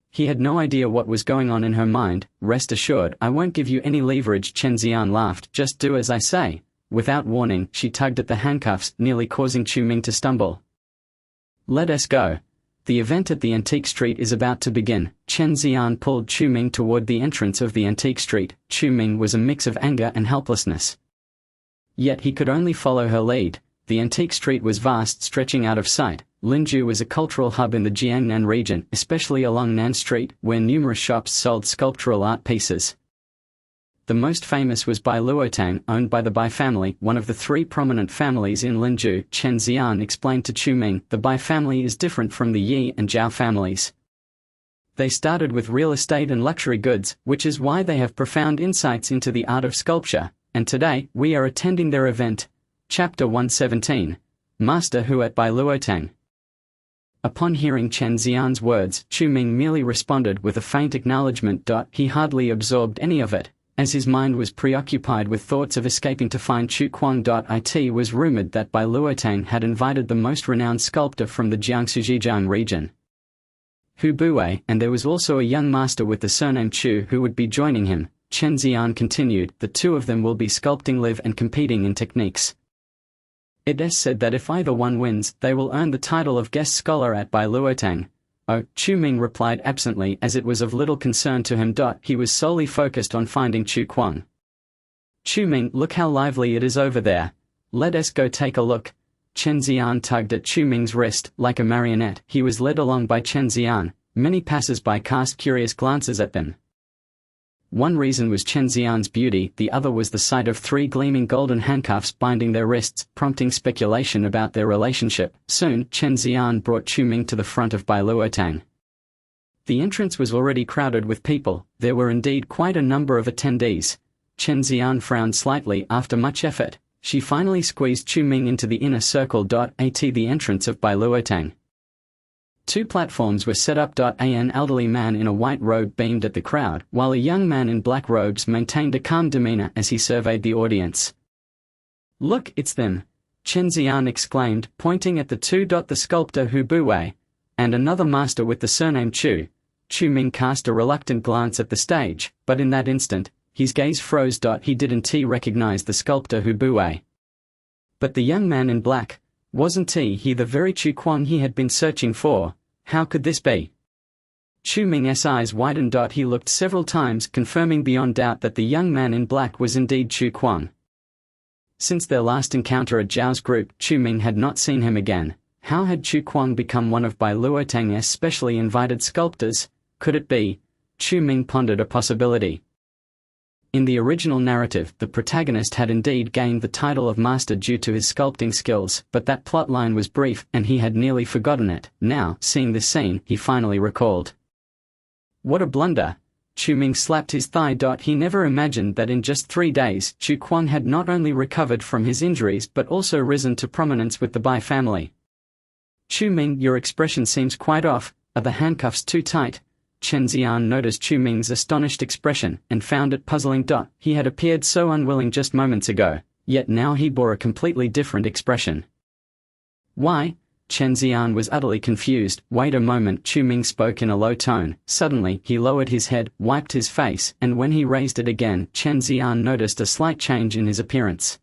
He had no idea what was going on in her mind. Rest assured, I won't give you any leverage. Chen Xian laughed. Just do as I say. Without warning, she tugged at the handcuffs, nearly causing Chu Ming to stumble. Let us go. The event at the antique street is about to begin. Chen Xian pulled Chu Ming toward the entrance of the antique street. Chu Ming was a mix of anger and helplessness. Yet he could only follow her lead. The antique street was vast, stretching out of sight. Linzhou was a cultural hub in the Jiangnan region, especially along Nan Street, where numerous shops sold sculptural art pieces. The most famous was Bai Luotang, owned by the Bai family, one of the 3 prominent families in Linzhou. Chen Xian explained to Chu Ming, the Bai family is different from the Yi and Zhao families. They started with real estate and luxury goods, which is why they have profound insights into the art of sculpture, and today, we are attending their event. Chapter 117. Master Hu at Bai Luotang. Upon hearing Chen Xian's words, Chu Ming merely responded with a faint acknowledgement. He hardly absorbed any of it, as his mind was preoccupied with thoughts of escaping to find Chu Kuang. It was rumored that Bai Luotang had invited the most renowned sculptor from the Jiangsu region, Hu Buwei, and there was also a young master with the surname Chu who would be joining him. Chen Xian continued, the 2 of them will be sculpting live and competing in techniques. It is said that if either one wins, they will earn the title of guest scholar at Bai Luotang. Oh, Chu Ming replied absently, as it was of little concern to him. He was solely focused on finding Chu Kuang. Chu Ming, look how lively it is over there. Let us go take a look. Chen Xian tugged at Chu Ming's wrist, like a marionette. He was led along by Chen Xian. Many passers-by cast curious glances at them. One reason was Chen Xian's beauty, the other was the sight of 3 gleaming golden handcuffs binding their wrists, prompting speculation about their relationship. Soon, Chen Xian brought Chu Ming to the front of Bai Luotang. The entrance was already crowded with people. There were indeed quite a number of attendees. Chen Xian frowned slightly. After much effort, she finally squeezed Chu Ming into the inner circle. At the entrance of Bai Luotang, 2 platforms were set up. An elderly man in a white robe beamed at the crowd, while a young man in black robes maintained a calm demeanor as he surveyed the audience. "Look, it's them!" Chen Xian exclaimed, pointing at the 2. The sculptor Hu Buwei, and another master with the surname Chu. Chu Ming cast a reluctant glance at the stage, but in that instant, his gaze froze. He didn't recognize the sculptor Hu Buwei. But the young man in black, wasn't he the very Chu Kuang he had been searching for? How could this be? Chu Ming's eyes widened. He looked several times, confirming beyond doubt that the young man in black was indeed Chu Kuang. Since their last encounter at Zhao's group, Chu Ming had not seen him again. How had Chu Kuang become one of Bai Luotang's specially invited sculptors? Could it be? Chu Ming pondered a possibility. In the original narrative, the protagonist had indeed gained the title of master due to his sculpting skills, but that plotline was brief, and he had nearly forgotten it. Now, seeing this scene, he finally recalled. What a blunder! Chu Ming slapped his thigh. He never imagined that in just 3 days, Chu Kuang had not only recovered from his injuries but also risen to prominence with the Bai family. Chu Ming, your expression seems quite off. Are the handcuffs too tight? Chen Xian noticed Chu Ming's astonished expression and found it puzzling. He had appeared so unwilling just moments ago, yet now he bore a completely different expression. Why? Chen Xian was utterly confused. Wait a moment, Chu Ming spoke in a low tone. Suddenly, he lowered his head, wiped his face, and when he raised it again, Chen Xian noticed a slight change in his appearance.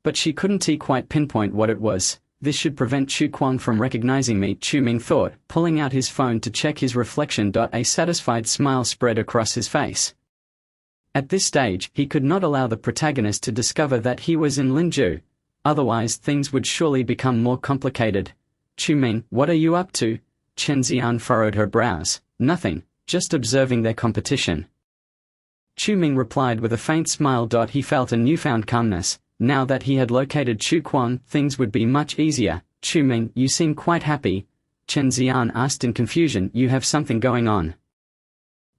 But she couldn't quite pinpoint what it was. This should prevent Chu Kuang from recognizing me, Chu Ming thought, pulling out his phone to check his reflection. A satisfied smile spread across his face. At this stage, he could not allow the protagonist to discover that he was in Linju. Otherwise, things would surely become more complicated. Chu Ming, what are you up to? Chen Xian furrowed her brows. Nothing, just observing their competition. Chu Ming replied with a faint smile. He felt a newfound calmness. Now that he had located Chu Kuang, things would be much easier. Chu Ming, you seem quite happy. Chen Xian asked in confusion. You have something going on?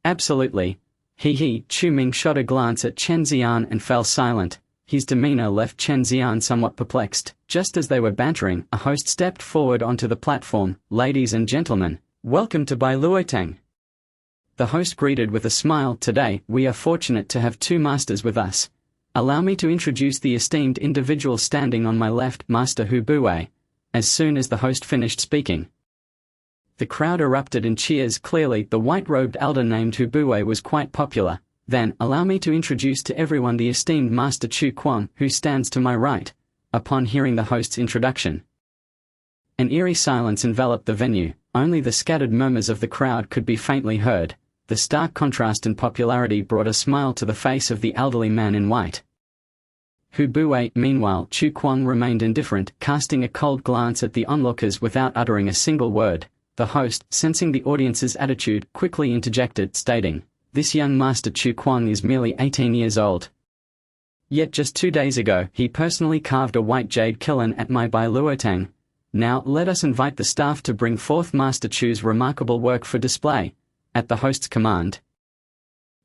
Absolutely. He. Chu Ming shot a glance at Chen Xian and fell silent. His demeanor left Chen Xian somewhat perplexed. Just as they were bantering, a host stepped forward onto the platform. Ladies and gentlemen, welcome to Bai Luotang. The host greeted with a smile. Today, we are fortunate to have 2 masters with us. Allow me to introduce the esteemed individual standing on my left, Master Hu Buwei. As soon as the host finished speaking, the crowd erupted in cheers. Clearly, the white-robed elder named Hu Buwei was quite popular. Then, allow me to introduce to everyone the esteemed Master Chu Kuang, who stands to my right. Upon hearing the host's introduction, an eerie silence enveloped the venue. Only the scattered murmurs of the crowd could be faintly heard. The stark contrast in popularity brought a smile to the face of the elderly man in white. Hu Buwei. Meanwhile, Chu Kuang remained indifferent, casting a cold glance at the onlookers without uttering a single word. The host, sensing the audience's attitude, quickly interjected, stating, "This young Master Chu Kuang is merely 18 years old. Yet just 2 days ago, he personally carved a white jade kiln at my Bai Luotang. Now, let us invite the staff to bring forth Master Chu's remarkable work for display." At the host's command,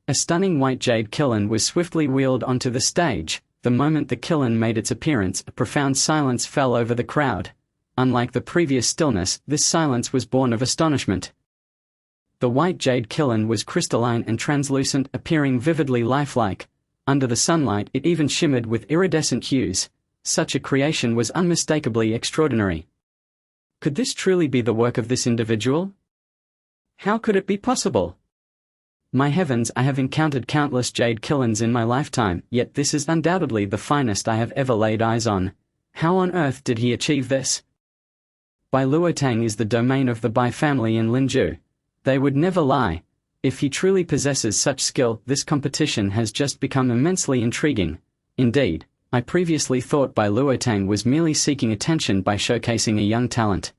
a stunning white jade kiln was swiftly wheeled onto the stage. The moment the kiln made its appearance, a profound silence fell over the crowd. Unlike the previous stillness, this silence was born of astonishment. The white jade kiln was crystalline and translucent, appearing vividly lifelike. Under the sunlight, it even shimmered with iridescent hues. Such a creation was unmistakably extraordinary. Could this truly be the work of this individual? How could it be possible? My heavens, I have encountered countless jade kilns in my lifetime, yet this is undoubtedly the finest I have ever laid eyes on. How on earth did he achieve this? Bai Luotang is the domain of the Bai family in Linju. They would never lie. If he truly possesses such skill, this competition has just become immensely intriguing. Indeed, I previously thought Bai Luotang was merely seeking attention by showcasing a young talent.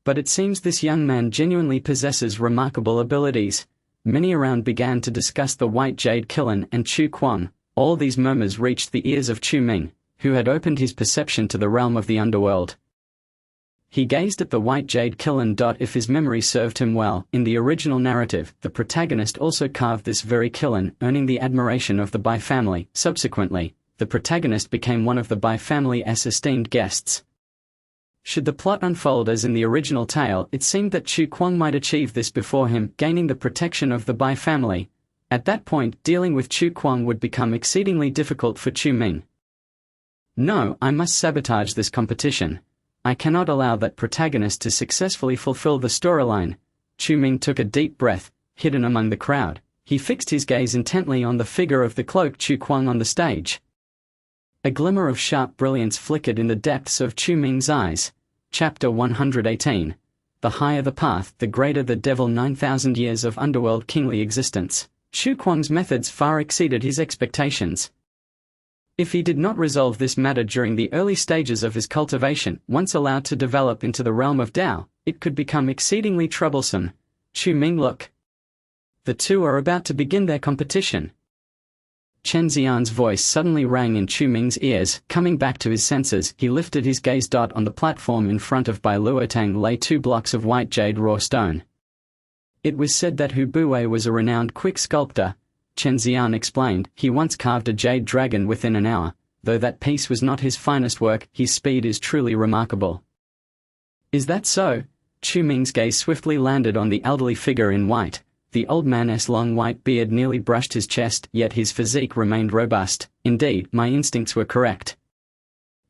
But it seems this young man genuinely possesses remarkable abilities. Many around began to discuss the white jade kiln and Chu Kuang. All these murmurs reached the ears of Chu Ming, who had opened his perception to the realm of the underworld. He gazed at the white jade kiln. If his memory served him well, in the original narrative, the protagonist also carved this very kiln, earning the admiration of the Bai family. Subsequently, the protagonist became one of the Bai family's esteemed guests. Should the plot unfold as in the original tale, it seemed that Chu Kuang might achieve this before him, gaining the protection of the Bai family. At that point, dealing with Chu Kuang would become exceedingly difficult for Chu Ming. No, I must sabotage this competition. I cannot allow that protagonist to successfully fulfill the storyline. Chu Ming took a deep breath. Hidden among the crowd, he fixed his gaze intently on the figure of the cloaked Chu Kuang on the stage. A glimmer of sharp brilliance flickered in the depths of Chu Ming's eyes. Chapter 118. The higher the path, the greater the devil. 9,000 years of underworld kingly existence. Chu Kuang's methods far exceeded his expectations. If he did not resolve this matter during the early stages of his cultivation, once allowed to develop into the realm of Tao, it could become exceedingly troublesome. Chu Ming, look. The two are about to begin their competition. Chen Xian's voice suddenly rang in Chu Ming's ears. Coming back to his senses, he lifted his gaze. On the platform in front of Bai Luotang lay 2 blocks of white jade raw stone. It was said that Hu Buwei was a renowned quick sculptor. Chen Xian explained, he once carved a jade dragon within an hour. Though that piece was not his finest work, his speed is truly remarkable. Is that so? Chu Ming's gaze swiftly landed on the elderly figure in white. The old man's long white beard nearly brushed his chest, yet his physique remained robust. Indeed, my instincts were correct.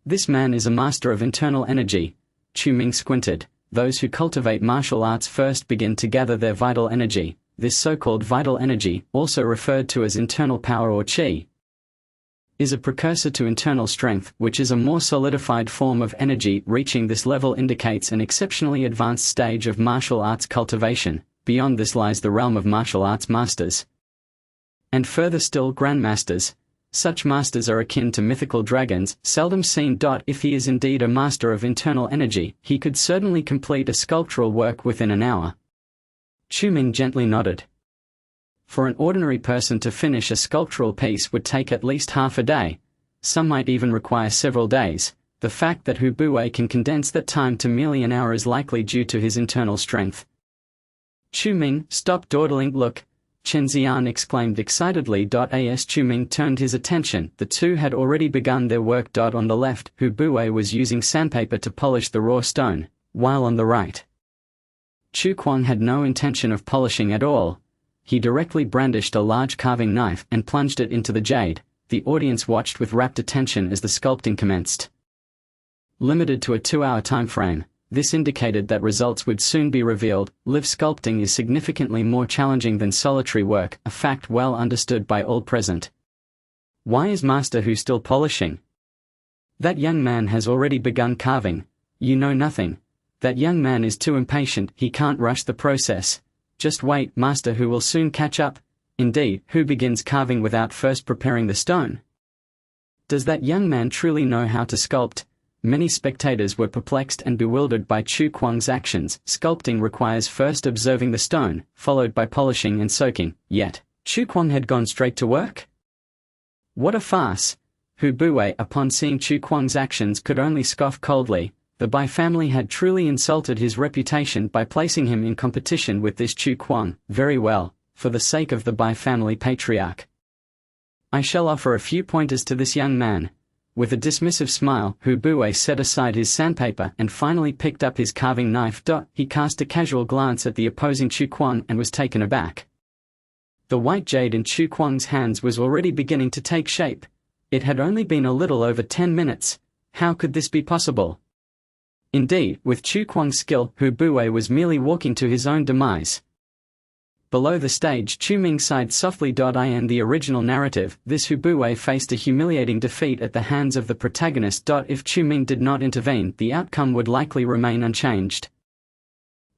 This man is a master of internal energy. Chu Ming squinted. Those who cultivate martial arts first begin to gather their vital energy. This so-called vital energy, also referred to as internal power or qi, is a precursor to internal strength, which is a more solidified form of energy. Reaching this level indicates an exceptionally advanced stage of martial arts cultivation. Beyond this lies the realm of martial arts masters. And further still, grandmasters. Such masters are akin to mythical dragons, seldom seen. If he is indeed a master of internal energy, he could certainly complete a sculptural work within an hour. Chu Ming gently nodded. For an ordinary person to finish a sculptural piece would take at least half a day. Some might even require several days. The fact that Hu Buwei can condense that time to merely an hour is likely due to his internal strength. Chu Ming, stop dawdling. Look! Chen Xian exclaimed excitedly. As Chu Ming turned his attention, the two had already begun their work. On the left, Hu Buwei was using sandpaper to polish the raw stone, while on the right, Chu Kuang had no intention of polishing at all. He directly brandished a large carving knife and plunged it into the jade. The audience watched with rapt attention as the sculpting commenced. Limited to a 2-hour time frame, this indicated that results would soon be revealed. Live sculpting is significantly more challenging than solitary work, a fact well understood by all present. Why is Master Hu still polishing? That young man has already begun carving. You know nothing. That young man is too impatient, he can't rush the process. Just wait, Master Hu will soon catch up. Indeed, who begins carving without first preparing the stone? Does that young man truly know how to sculpt? Many spectators were perplexed and bewildered by Chu Kuang's actions. Sculpting requires first observing the stone, followed by polishing and soaking. Yet, Chu Kuang had gone straight to work? What a farce! Hu Buwei, upon seeing Chu Kuang's actions, could only scoff coldly. The Bai family had truly insulted his reputation by placing him in competition with this Chu Kuang. Very well, for the sake of the Bai family patriarch, I shall offer a few pointers to this young man. With a dismissive smile, Hu Buwei set aside his sandpaper and finally picked up his carving knife. He cast a casual glance at the opposing Chu Kuang and was taken aback. The white jade in Chu Kuang's hands was already beginning to take shape. It had only been a little over 10 minutes. How could this be possible? Indeed, with Chu Kuang's skill, Hu Buwei was merely walking to his own demise. Below the stage, Chu Ming sighed softly. In the original narrative, this Hu Buwei faced a humiliating defeat at the hands of the protagonist. If Chu Ming did not intervene, the outcome would likely remain unchanged.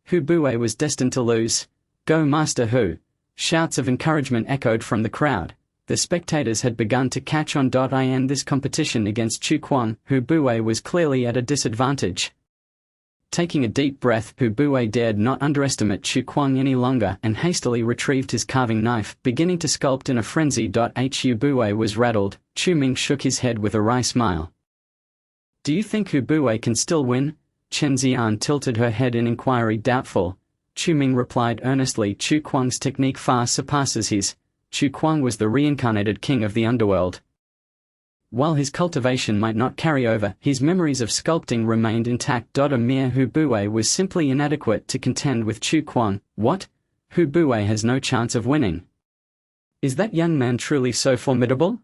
Hu Buwei was destined to lose. Go Master Hu! Shouts of encouragement echoed from the crowd. The spectators had begun to catch on. In this competition against Chu Kuang, Hu Buwei was clearly at a disadvantage. Taking a deep breath, Hu Buwei dared not underestimate Chu Kuang any longer and hastily retrieved his carving knife, beginning to sculpt in a frenzy. Hu Buwei was rattled. Chu Ming shook his head with a wry smile. Do you think Hu Buwei can still win? Chen Xian tilted her head in inquiry. Doubtful. Chu Ming replied earnestly. Chu Kuang's technique far surpasses his. Chu Kuang was the reincarnated king of the underworld. While his cultivation might not carry over, his memories of sculpting remained intact. A mere Hu Buwei was simply inadequate to contend with Chu Kuang. What? Hu Buwei has no chance of winning. Is that young man truly so formidable?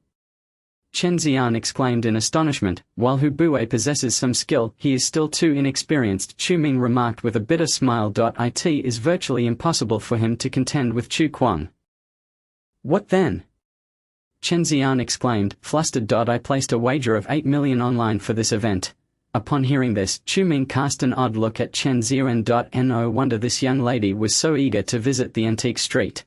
Chen Xian exclaimed in astonishment. While Hu Buwei possesses some skill, he is still too inexperienced, Chu Ming remarked with a bitter smile. It is virtually impossible for him to contend with Chu Kuang. What then? Chen Xian exclaimed, flustered. I placed a wager of 8 million online for this event. Upon hearing this, Chu Ming cast an odd look at Chen Xian. No wonder this young lady was so eager to visit the antique street.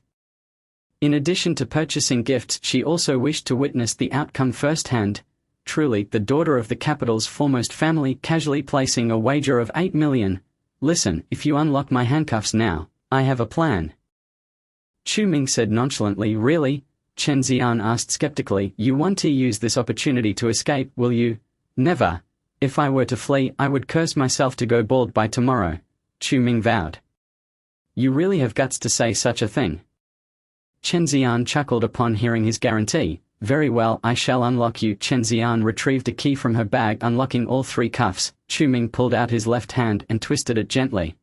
In addition to purchasing gifts, she also wished to witness the outcome firsthand. Truly, the daughter of the capital's foremost family, casually placing a wager of 8 million. Listen, if you unlock my handcuffs now, I have a plan. Chu Ming said nonchalantly. Really? Chen Xian asked skeptically. You want to use this opportunity to escape, will you? Never. If I were to flee, I would curse myself to go bald by tomorrow. Chu Ming vowed. You really have guts to say such a thing. Chen Xian chuckled upon hearing his guarantee. Very well, I shall unlock you. Chen Xian retrieved a key from her bag, unlocking all 3 cuffs. Chu Ming pulled out his left hand and twisted it gently.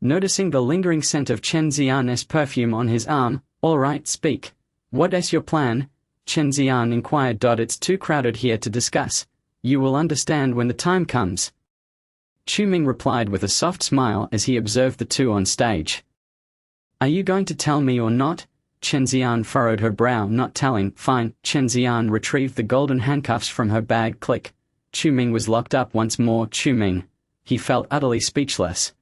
Noticing the lingering scent of Chen Xian's perfume on his arm, all right, speak. What is your plan? Chen Xian inquired. It's too crowded here to discuss. You will understand when the time comes. Chu Ming replied with a soft smile as he observed the two on stage. Are you going to tell me or not? Chen Xian furrowed her brow. Not telling. Fine. Chen Xian retrieved the golden handcuffs from her bag. Click. Chu Ming was locked up once more. Chu Ming. He felt utterly speechless.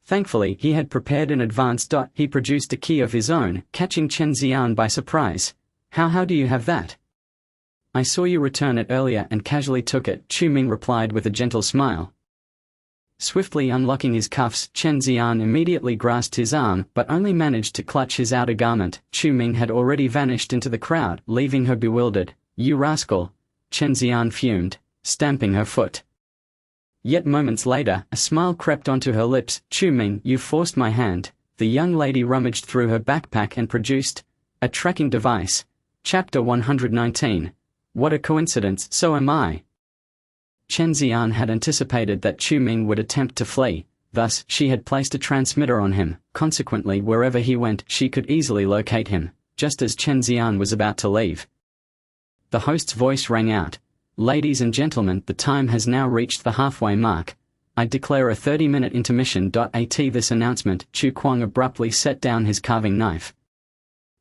Thankfully, he had prepared in advance. He produced a key of his own, catching Chen Xian by surprise. How do you have that? I saw you return it earlier and casually took it, Chu Ming replied with a gentle smile. Swiftly unlocking his cuffs, Chen Xian immediately grasped his arm, but only managed to clutch his outer garment. Chu Ming had already vanished into the crowd, leaving her bewildered. You rascal! Chen Xian fumed, stamping her foot. Yet moments later, a smile crept onto her lips. Chu Ming, you forced my hand. The young lady rummaged through her backpack and produced a tracking device. Chapter 119. What a coincidence, so am I. Chen Xian had anticipated that Chu Ming would attempt to flee, thus she had placed a transmitter on him. Consequently, wherever he went, she could easily locate him, just as Chen Xian was about to leave. The host's voice rang out. Ladies and gentlemen, the time has now reached the halfway mark. I declare a 30-minute intermission. At this announcement, Chu Kuang abruptly set down his carving knife,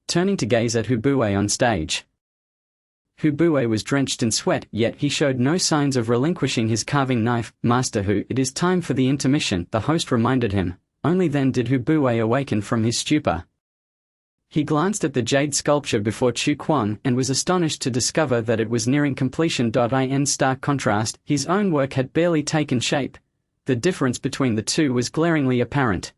turning to gaze at Hu Buwei on stage. Hu Buwei was drenched in sweat, yet he showed no signs of relinquishing his carving knife. Master Hu, it is time for the intermission, the host reminded him. Only then did Hu Buwei awaken from his stupor. He glanced at the jade sculpture before Chu Kuang and was astonished to discover that it was nearing completion. In stark contrast, his own work had barely taken shape. The difference between the two was glaringly apparent.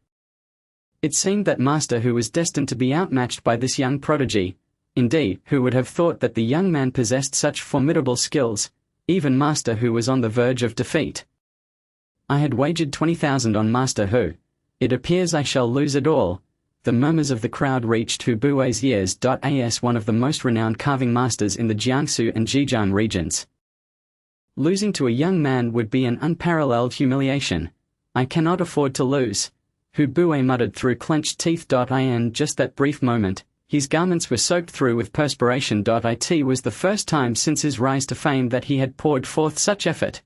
It seemed that Master Hu was destined to be outmatched by this young prodigy. Indeed, who would have thought that the young man possessed such formidable skills? Even Master Hu was on the verge of defeat. I had wagered 20,000 on Master Hu. It appears I shall lose it all. The murmurs of the crowd reached Hu Buwei's ears. As one of the most renowned carving masters in the Jiangsu and Zhejiang regions. Losing to a young man would be an unparalleled humiliation. I cannot afford to lose. Hu Buwei muttered through clenched teeth. In just that brief moment, his garments were soaked through with perspiration. It was the first time since his rise to fame that he had poured forth such effort.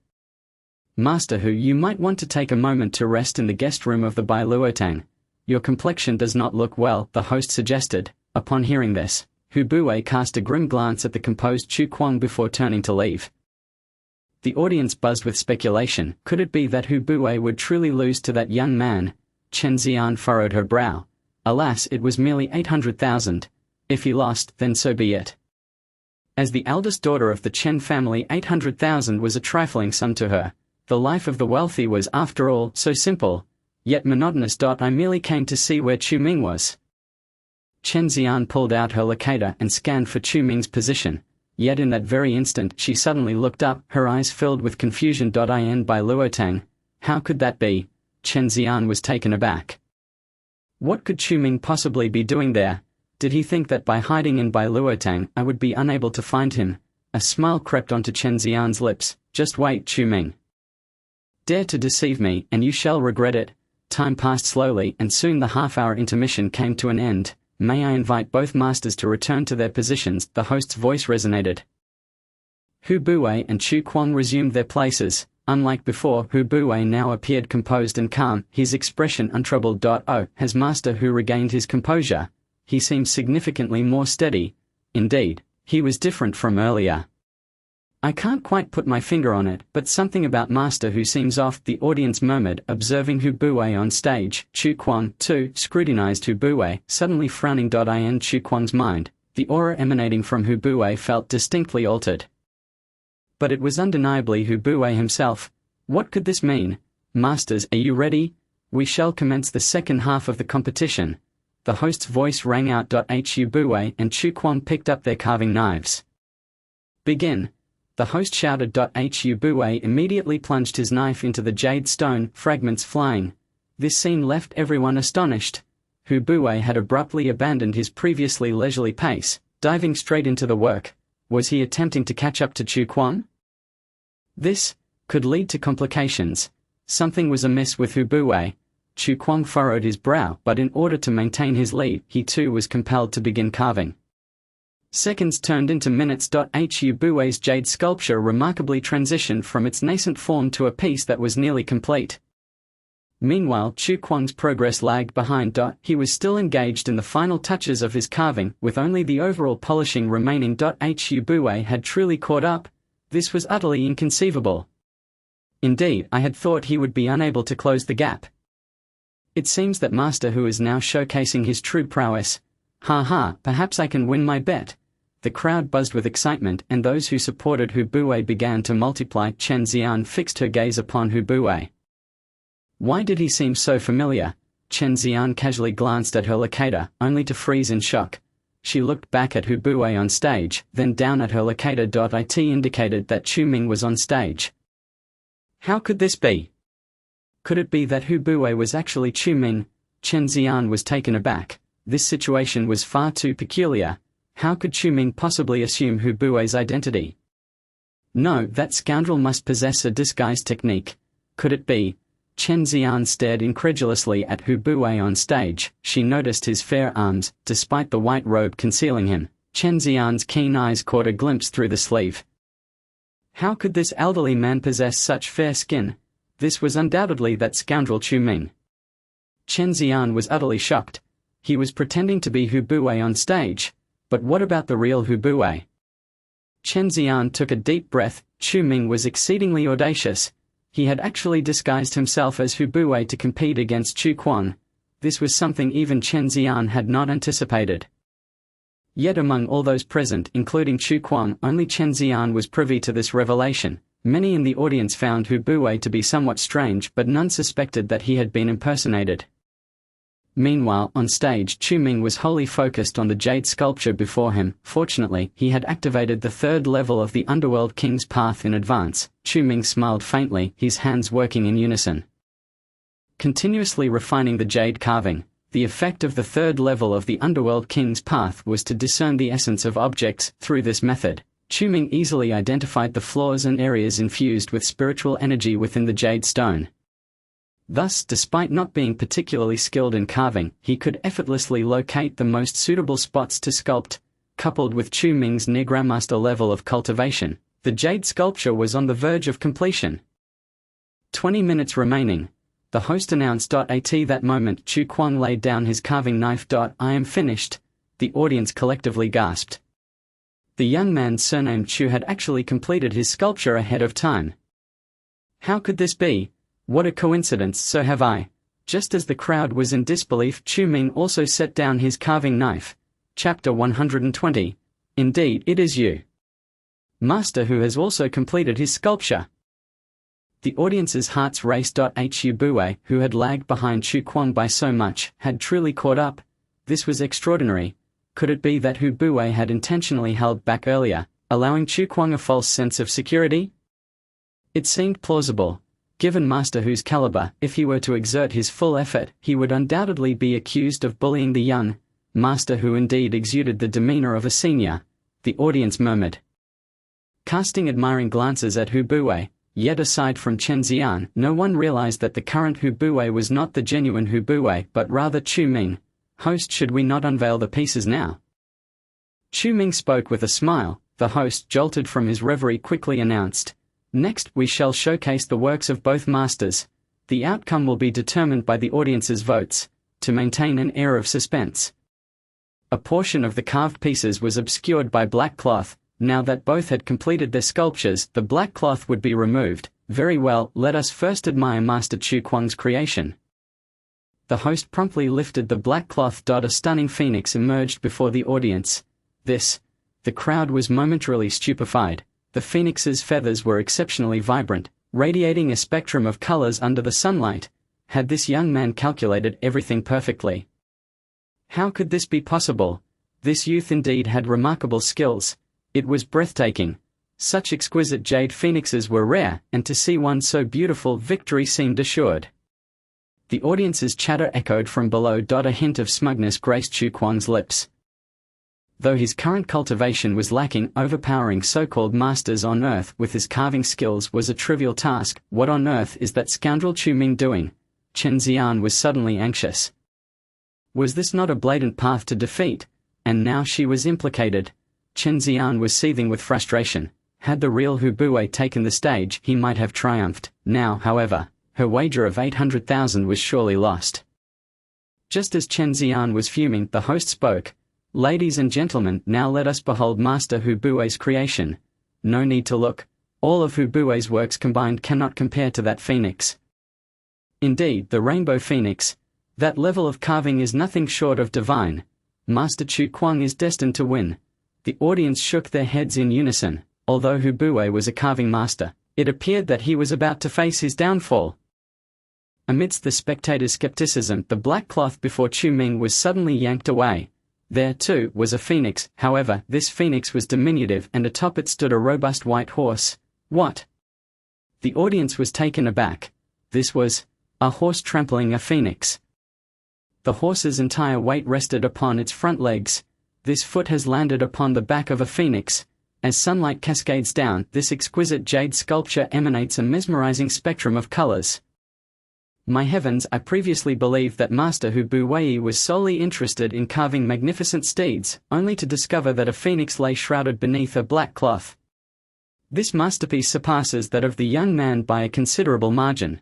Master Hu, you might want to take a moment to rest in the guest room of the Bailuotang. Your complexion does not look well, the host suggested. Upon hearing this, Hu Buwei cast a grim glance at the composed Chu Kuang before turning to leave. The audience buzzed with speculation. Could it be that Hu Buwei would truly lose to that young man? Chen Xian furrowed her brow. Alas, it was merely 800,000. If he lost, then so be it. As the eldest daughter of the Chen family, 800,000 was a trifling sum to her. The life of the wealthy was, after all, so simple, yet monotonous. I merely came to see where Chu Ming was. Chen Xian pulled out her locator and scanned for Chu Ming's position, yet in that very instant she suddenly looked up, her eyes filled with confusion. In by Luotang. How could that be? Chen Xian was taken aback. What could Chu Ming possibly be doing there? Did he think that by hiding in Bai Luotang I would be unable to find him? A smile crept onto Chen Xian's lips. Just wait, Chu Ming. Dare to deceive me, and you shall regret it. Time passed slowly, and soon the half-hour intermission came to an end. May I invite both masters to return to their positions? The host's voice resonated. Hu Buwei and Chu Quan resumed their places. Unlike before, Hu Buwei now appeared composed and calm, his expression untroubled. Oh, has Master Hu regained his composure? He seemed significantly more steady. Indeed, he was different from earlier. I can't quite put my finger on it, but something about Master Hu seems off, the audience murmured, observing Hu Buwei on stage. Chu Quan, too, scrutinized Hu Buwei, suddenly frowning. In Chu Quan's mind, the aura emanating from Hu Buwei felt distinctly altered. But it was undeniably Hu Buwei himself. What could this mean? Masters, are you ready? We shall commence the second half of the competition. The host's voice rang out. Hu Buwei and Chu Quan picked up their carving knives. Begin. The host shouted. Hu Buwei immediately plunged his knife into the jade stone, fragments flying. This scene left everyone astonished. Hu Buwei had abruptly abandoned his previously leisurely pace, diving straight into the work. Was he attempting to catch up to Chu Quan? This could lead to complications. Something was amiss with Hu Buwei. Chu Quan furrowed his brow, but in order to maintain his lead, he too was compelled to begin carving. Seconds turned into minutes. Hu Buwei's jade sculpture remarkably transitioned from its nascent form to a piece that was nearly complete. Meanwhile, Chu Quan's progress lagged behind. He was still engaged in the final touches of his carving, with only the overall polishing remaining. Hu Buwei had truly caught up. This was utterly inconceivable. Indeed, I had thought he would be unable to close the gap. It seems that Master Hu is now showcasing his true prowess. Ha, perhaps I can win my bet. The crowd buzzed with excitement, and those who supported Hu Buwei began to multiply. Chen Xian fixed her gaze upon Hu Buwei. Why did he seem so familiar? Chen Xian casually glanced at her locator, only to freeze in shock. She looked back at Hu Buwei on stage, then down at her locator. It indicated that Chu Ming was on stage. How could this be? Could it be that Hu Buwei was actually Chu Ming? Chen Xian was taken aback. This situation was far too peculiar. How could Chu Ming possibly assume Hu Buwei's identity? No, that scoundrel must possess a disguise technique. Could it be? Chen Xian stared incredulously at Hu Buwei on stage. She noticed his fair arms, despite the white robe concealing him. Chen Xian's keen eyes caught a glimpse through the sleeve. How could this elderly man possess such fair skin? This was undoubtedly that scoundrel Chu Ming. Chen Xian was utterly shocked. He was pretending to be Hu Buwei on stage. But what about the real Hu Buwei? Chen Xian took a deep breath. Chu Ming was exceedingly audacious. He had actually disguised himself as Hu Buwei to compete against Chu Quan. This was something even Chen Xian had not anticipated. Yet among all those present, including Chu Quan, only Chen Xian was privy to this revelation. Many in the audience found Hu Buwei to be somewhat strange, but none suspected that he had been impersonated. Meanwhile, on stage, Chu Ming was wholly focused on the jade sculpture before him. Fortunately, he had activated the third level of the Underworld King's path in advance. Chu Ming smiled faintly, his hands working in unison. Continuously refining the jade carving, the effect of the third level of the Underworld King's path was to discern the essence of objects. Through this method, Chu Ming easily identified the flaws and areas infused with spiritual energy within the jade stone. Thus, despite not being particularly skilled in carving, he could effortlessly locate the most suitable spots to sculpt. Coupled with Chu Ming's near grandmaster level of cultivation, the jade sculpture was on the verge of completion. 20 minutes remaining. The host announced. At that moment, Chu Quan laid down his carving knife. I am finished. The audience collectively gasped. The young man surnamed Chu had actually completed his sculpture ahead of time. How could this be? What a coincidence. So have I. Just as the crowd was in disbelief, Chu Ming also set down his carving knife. Chapter 120. Indeed, it is you. Master Hu has also completed his sculpture. The audience's hearts raced. Hu Bue, who had lagged behind Chu Kuang by so much, had truly caught up. This was extraordinary. Could it be that Hu Bue had intentionally held back earlier, allowing Chu Kuang a false sense of security? It seemed plausible. Given Master Hu's caliber, if he were to exert his full effort, he would undoubtedly be accused of bullying the young. Master Hu indeed exuded the demeanor of a senior, the audience murmured. Casting admiring glances at Hu Bue, yet aside from Chen Xian, no one realized that the current Hu Bue was not the genuine Hu Bue, but rather Chu Ming. Host, should we not unveil the pieces now? Chu Ming spoke with a smile. The host, jolted from his reverie, quickly announced, "Next, we shall showcase the works of both masters. The outcome will be determined by the audience's votes, to maintain an air of suspense." A portion of the carved pieces was obscured by black cloth. Now that both had completed their sculptures, the black cloth would be removed. Very well, let us first admire Master Chu Kuang's creation. The host promptly lifted the black cloth. A stunning phoenix emerged before the audience. The crowd was momentarily stupefied. The phoenix's feathers were exceptionally vibrant, radiating a spectrum of colors under the sunlight. Had this young man calculated everything perfectly? How could this be possible? This youth indeed had remarkable skills. It was breathtaking. Such exquisite jade phoenixes were rare, and to see one so beautiful, victory seemed assured. The audience's chatter echoed from below. A hint of smugness graced Chu Kuang's lips. Though his current cultivation was lacking, overpowering so-called masters on earth with his carving skills was a trivial task. What on earth is that scoundrel Chu Ming doing? Chen Xian was suddenly anxious. Was this not a blatant path to defeat? And now she was implicated. Chen Xian was seething with frustration. Had the real Hu Bue taken the stage, he might have triumphed. Now, however, her wager of 800,000 was surely lost. Just as Chen Xian was fuming, the host spoke. "Ladies and gentlemen, now let us behold Master Hu Bue's creation. No need to look. All of Hu Bue's works combined cannot compare to that phoenix. Indeed, the rainbow phoenix. That level of carving is nothing short of divine. Master Chu Kuang is destined to win." The audience shook their heads in unison. Although Hu Bue was a carving master, it appeared that he was about to face his downfall. Amidst the spectators' skepticism, the black cloth before Chu Ming was suddenly yanked away. There, too, was a phoenix. However, this phoenix was diminutive, and atop it stood a robust white horse. What? The audience was taken aback. This was a horse trampling a phoenix. The horse's entire weight rested upon its front legs. This foot has landed upon the back of a phoenix. As sunlight cascades down, this exquisite jade sculpture emanates a mesmerizing spectrum of colors. My heavens, I previously believed that Master Hu Bue was solely interested in carving magnificent steeds, only to discover that a phoenix lay shrouded beneath a black cloth. This masterpiece surpasses that of the young man by a considerable margin.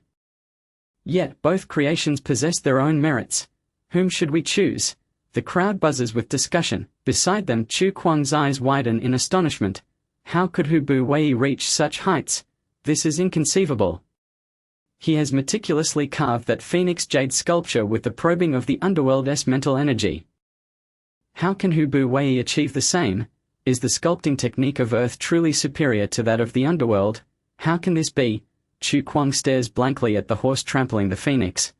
Yet both creations possess their own merits. Whom should we choose? The crowd buzzes with discussion. Beside them, Chu Kuang's eyes widen in astonishment. How could Hu Bue reach such heights? This is inconceivable. He has meticulously carved that phoenix jade sculpture with the probing of the underworld's mental energy. How can Hu Bue achieve the same? Is the sculpting technique of Earth truly superior to that of the underworld? How can this be? Chu Kuang stares blankly at the horse trampling the phoenix.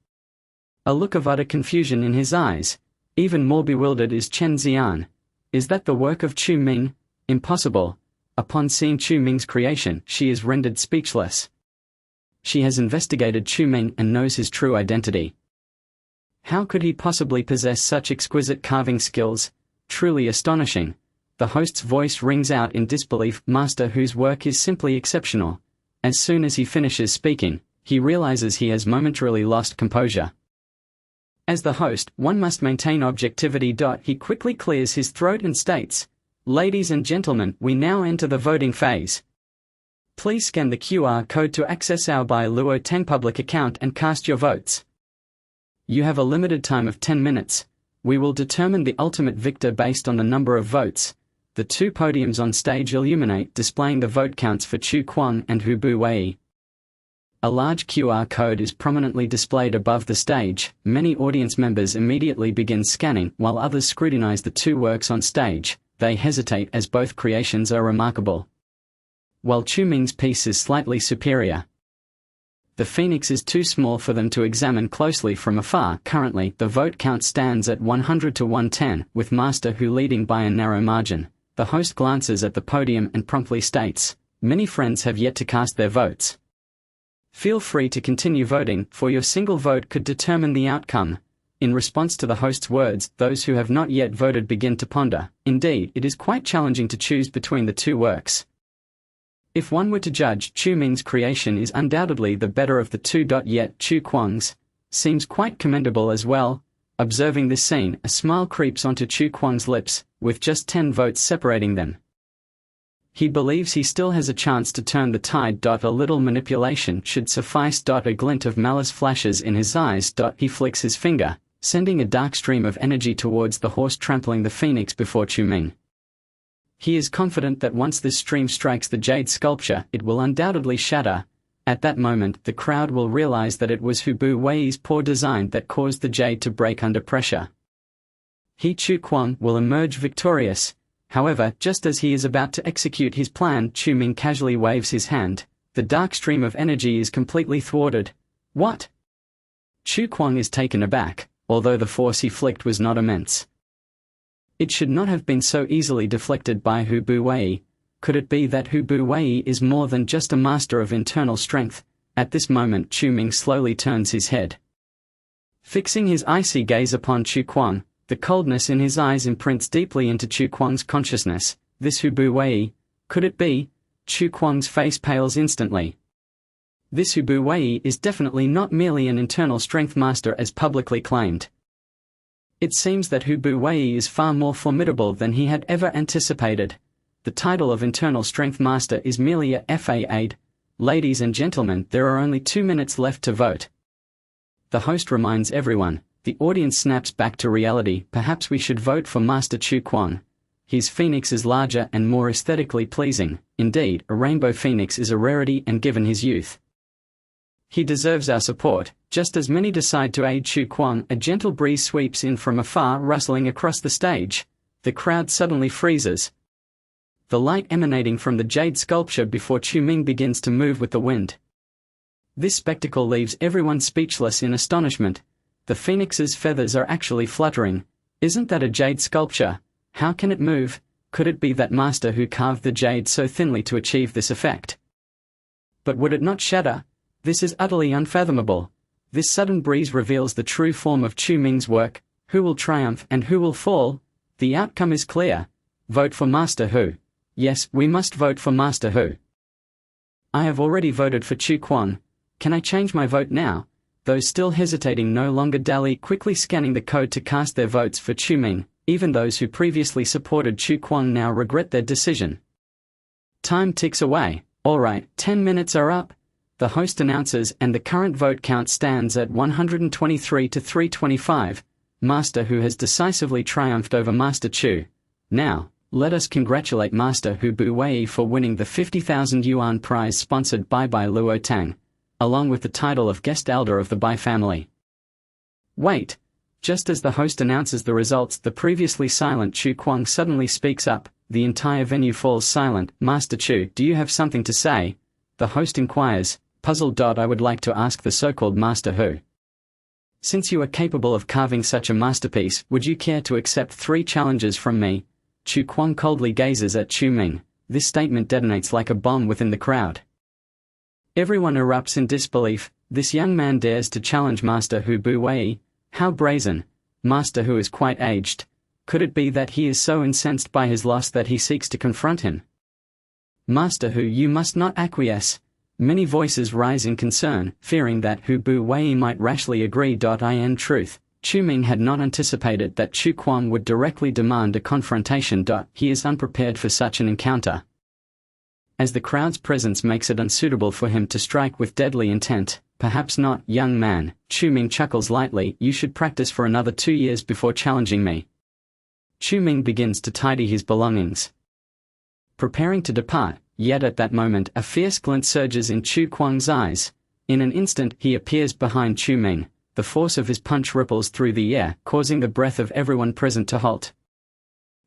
A look of utter confusion in his eyes. Even more bewildered is Chen Xian. Is that the work of Chu Ming? Impossible. Upon seeing Chu Ming's creation, she is rendered speechless. She has investigated Chu Ming and knows his true identity. How could he possibly possess such exquisite carving skills? Truly astonishing. The host's voice rings out in disbelief. Master Hu's work is simply exceptional. As soon as he finishes speaking, he realizes he has momentarily lost composure. As the host, one must maintain objectivity. He quickly clears his throat and states, "Ladies and gentlemen, we now enter the voting phase. Please scan the QR code to access our Bai Luo Tang public account and cast your votes. You have a limited time of 10 minutes. We will determine the ultimate victor based on the number of votes." The two podiums on stage illuminate, displaying the vote counts for Chu Kuang and Hu Bue. A large QR code is prominently displayed above the stage. Many audience members immediately begin scanning, while others scrutinize the two works on stage. They hesitate as both creations are remarkable. While Chu Ming's piece is slightly superior, The phoenix is too small for them to examine closely from afar. Currently, the vote count stands at 100 to 110, with Master Who leading by a narrow margin. The host glances at the podium and promptly states, "Many friends have yet to cast their votes. Feel free to continue voting, for your single vote could determine the outcome." In response to the host's words, those who have not yet voted begin to ponder. Indeed, it is quite challenging to choose between the two works. If one were to judge, Chu Ming's creation is undoubtedly the better of the two. Yet Chu Kuang's seems quite commendable as well. Observing this scene, a smile creeps onto Chu Kuang's lips, with just 10 votes separating them. He believes he still has a chance to turn the tide. A little manipulation should suffice. A glint of malice flashes in his eyes. He flicks his finger, sending a dark stream of energy towards the horse trampling the phoenix before Chu Ming. He is confident that once this stream strikes the jade sculpture, it will undoubtedly shatter. At that moment, the crowd will realize that it was Hu Bu Wei's poor design that caused the jade to break under pressure. He, Chu Kuang, will emerge victorious. However, just as he is about to execute his plan, Chu Ming casually waves his hand. The dark stream of energy is completely thwarted. What? Chu Kuang is taken aback, although the force he flicked was not immense. It should not have been so easily deflected by Hu Bu Wei. Could it be that Hu Bu Wei is more than just a master of internal strength? At this moment, Chu Ming slowly turns his head. Fixing his icy gaze upon Chu Kuang, the coldness in his eyes imprints deeply into Chu Kuang's consciousness. This Hu Bu Wei, could it be? Chu Kuang's face pales instantly. This Hu Bu Wei is definitely not merely an internal strength master as publicly claimed. It seems that Hu Bu Wei is far more formidable than he had ever anticipated. The title of Internal Strength Master is merely a fade. Ladies and gentlemen, there are only 2 minutes left to vote. The host reminds everyone. The audience snaps back to reality. Perhaps we should vote for Master Chu Kuang. His phoenix is larger and more aesthetically pleasing. Indeed, a rainbow phoenix is a rarity, and given his youth, he deserves our support. Just as many decide to aid Chu Kuang, a gentle breeze sweeps in from afar, rustling across the stage. The crowd suddenly freezes. The light emanating from the jade sculpture before Chu Ming begins to move with the wind. This spectacle leaves everyone speechless in astonishment. The phoenix's feathers are actually fluttering. Isn't that a jade sculpture? How can it move? Could it be that Master Who carved the jade so thinly to achieve this effect? But would it not shatter? This is utterly unfathomable. This sudden breeze reveals the true form of Chu Ming's work. Who will triumph and who will fall? The outcome is clear. Vote for Master Who. Yes, we must vote for Master Who. I have already voted for Chu Kuang. Can I change my vote now? Those still hesitating no longer dally, quickly scanning the code to cast their votes for Chu Ming. Even those who previously supported Chu Kuang now regret their decision. Time ticks away. Alright, 10 minutes are up. The host announces, and the current vote count stands at 123 to 325. Master Who has decisively triumphed over Master Chu. Now, let us congratulate Master Hu Bu Wei for winning the 50,000 yuan prize sponsored by Luo Tang, along with the title of guest elder of the Bai family. Wait! Just as the host announces the results, the previously silent Chu Kuang suddenly speaks up. The entire venue falls silent. Master Chu, do you have something to say? The host inquires, puzzled. I would like to ask the so-called Master Who. Since you are capable of carving such a masterpiece, would you care to accept 3 challenges from me? Chu Kuang coldly gazes at Chu Ming. This statement detonates like a bomb within the crowd. Everyone erupts in disbelief. This young man dares to challenge Master Hu Bu Wei. How brazen. Master Who is quite aged. Could it be that he is so incensed by his loss that he seeks to confront him? Master Who, you must not acquiesce. Many voices rise in concern, fearing that Hu Bu Wei might rashly agree. In truth, Chu Ming had not anticipated that Chu Kuang would directly demand a confrontation. He is unprepared for such an encounter. As the crowd's presence makes it unsuitable for him to strike with deadly intent. Perhaps not, young man. Chu Ming chuckles lightly. You should practice for another 2 years before challenging me. Chu Ming begins to tidy his belongings, preparing to depart, yet at that moment a fierce glint surges in Chu Kuang's eyes. In an instant he appears behind Chu Ming. The force of his punch ripples through the air, causing the breath of everyone present to halt.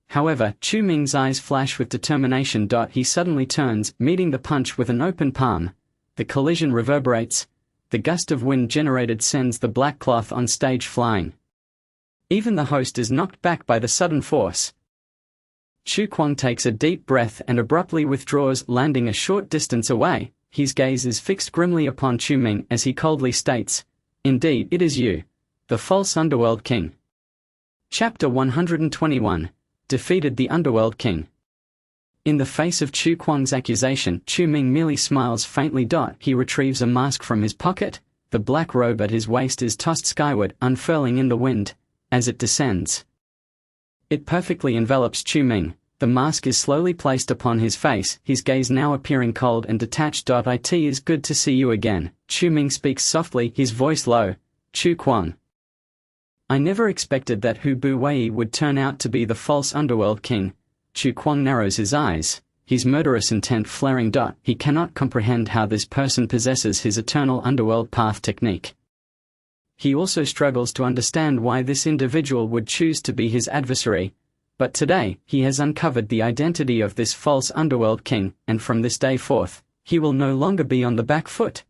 However, Chu Ming's eyes flash with determination. He suddenly turns, meeting the punch with an open palm. The collision reverberates. the gust of wind generated sends the black cloth on stage flying. Even the host is knocked back by the sudden force. Chu Kuang takes a deep breath and abruptly withdraws, landing a short distance away. His gaze is fixed grimly upon Chu Ming as he coldly states, "Indeed, it is you, the false underworld king." Chapter 121. Defeated the underworld king. In the face of Chu Kuang's accusation, Chu Ming merely smiles faintly. He retrieves a mask from his pocket. The black robe at his waist is tossed skyward, unfurling in the wind as it descends. It perfectly envelops Chu Ming. The mask is slowly placed upon his face, his gaze now appearing cold and detached. "It is good to see you again." Chu Ming speaks softly, his voice low. "Chu Kuang, I never expected that Hu Bu Wei would turn out to be the false underworld king." Chu Kuang narrows his eyes, his murderous intent flaring. He cannot comprehend how this person possesses his eternal underworld path technique. He also struggles to understand why this individual would choose to be his adversary. But today, he has uncovered the identity of this false underworld king, and from this day forth, he will no longer be on the back foot.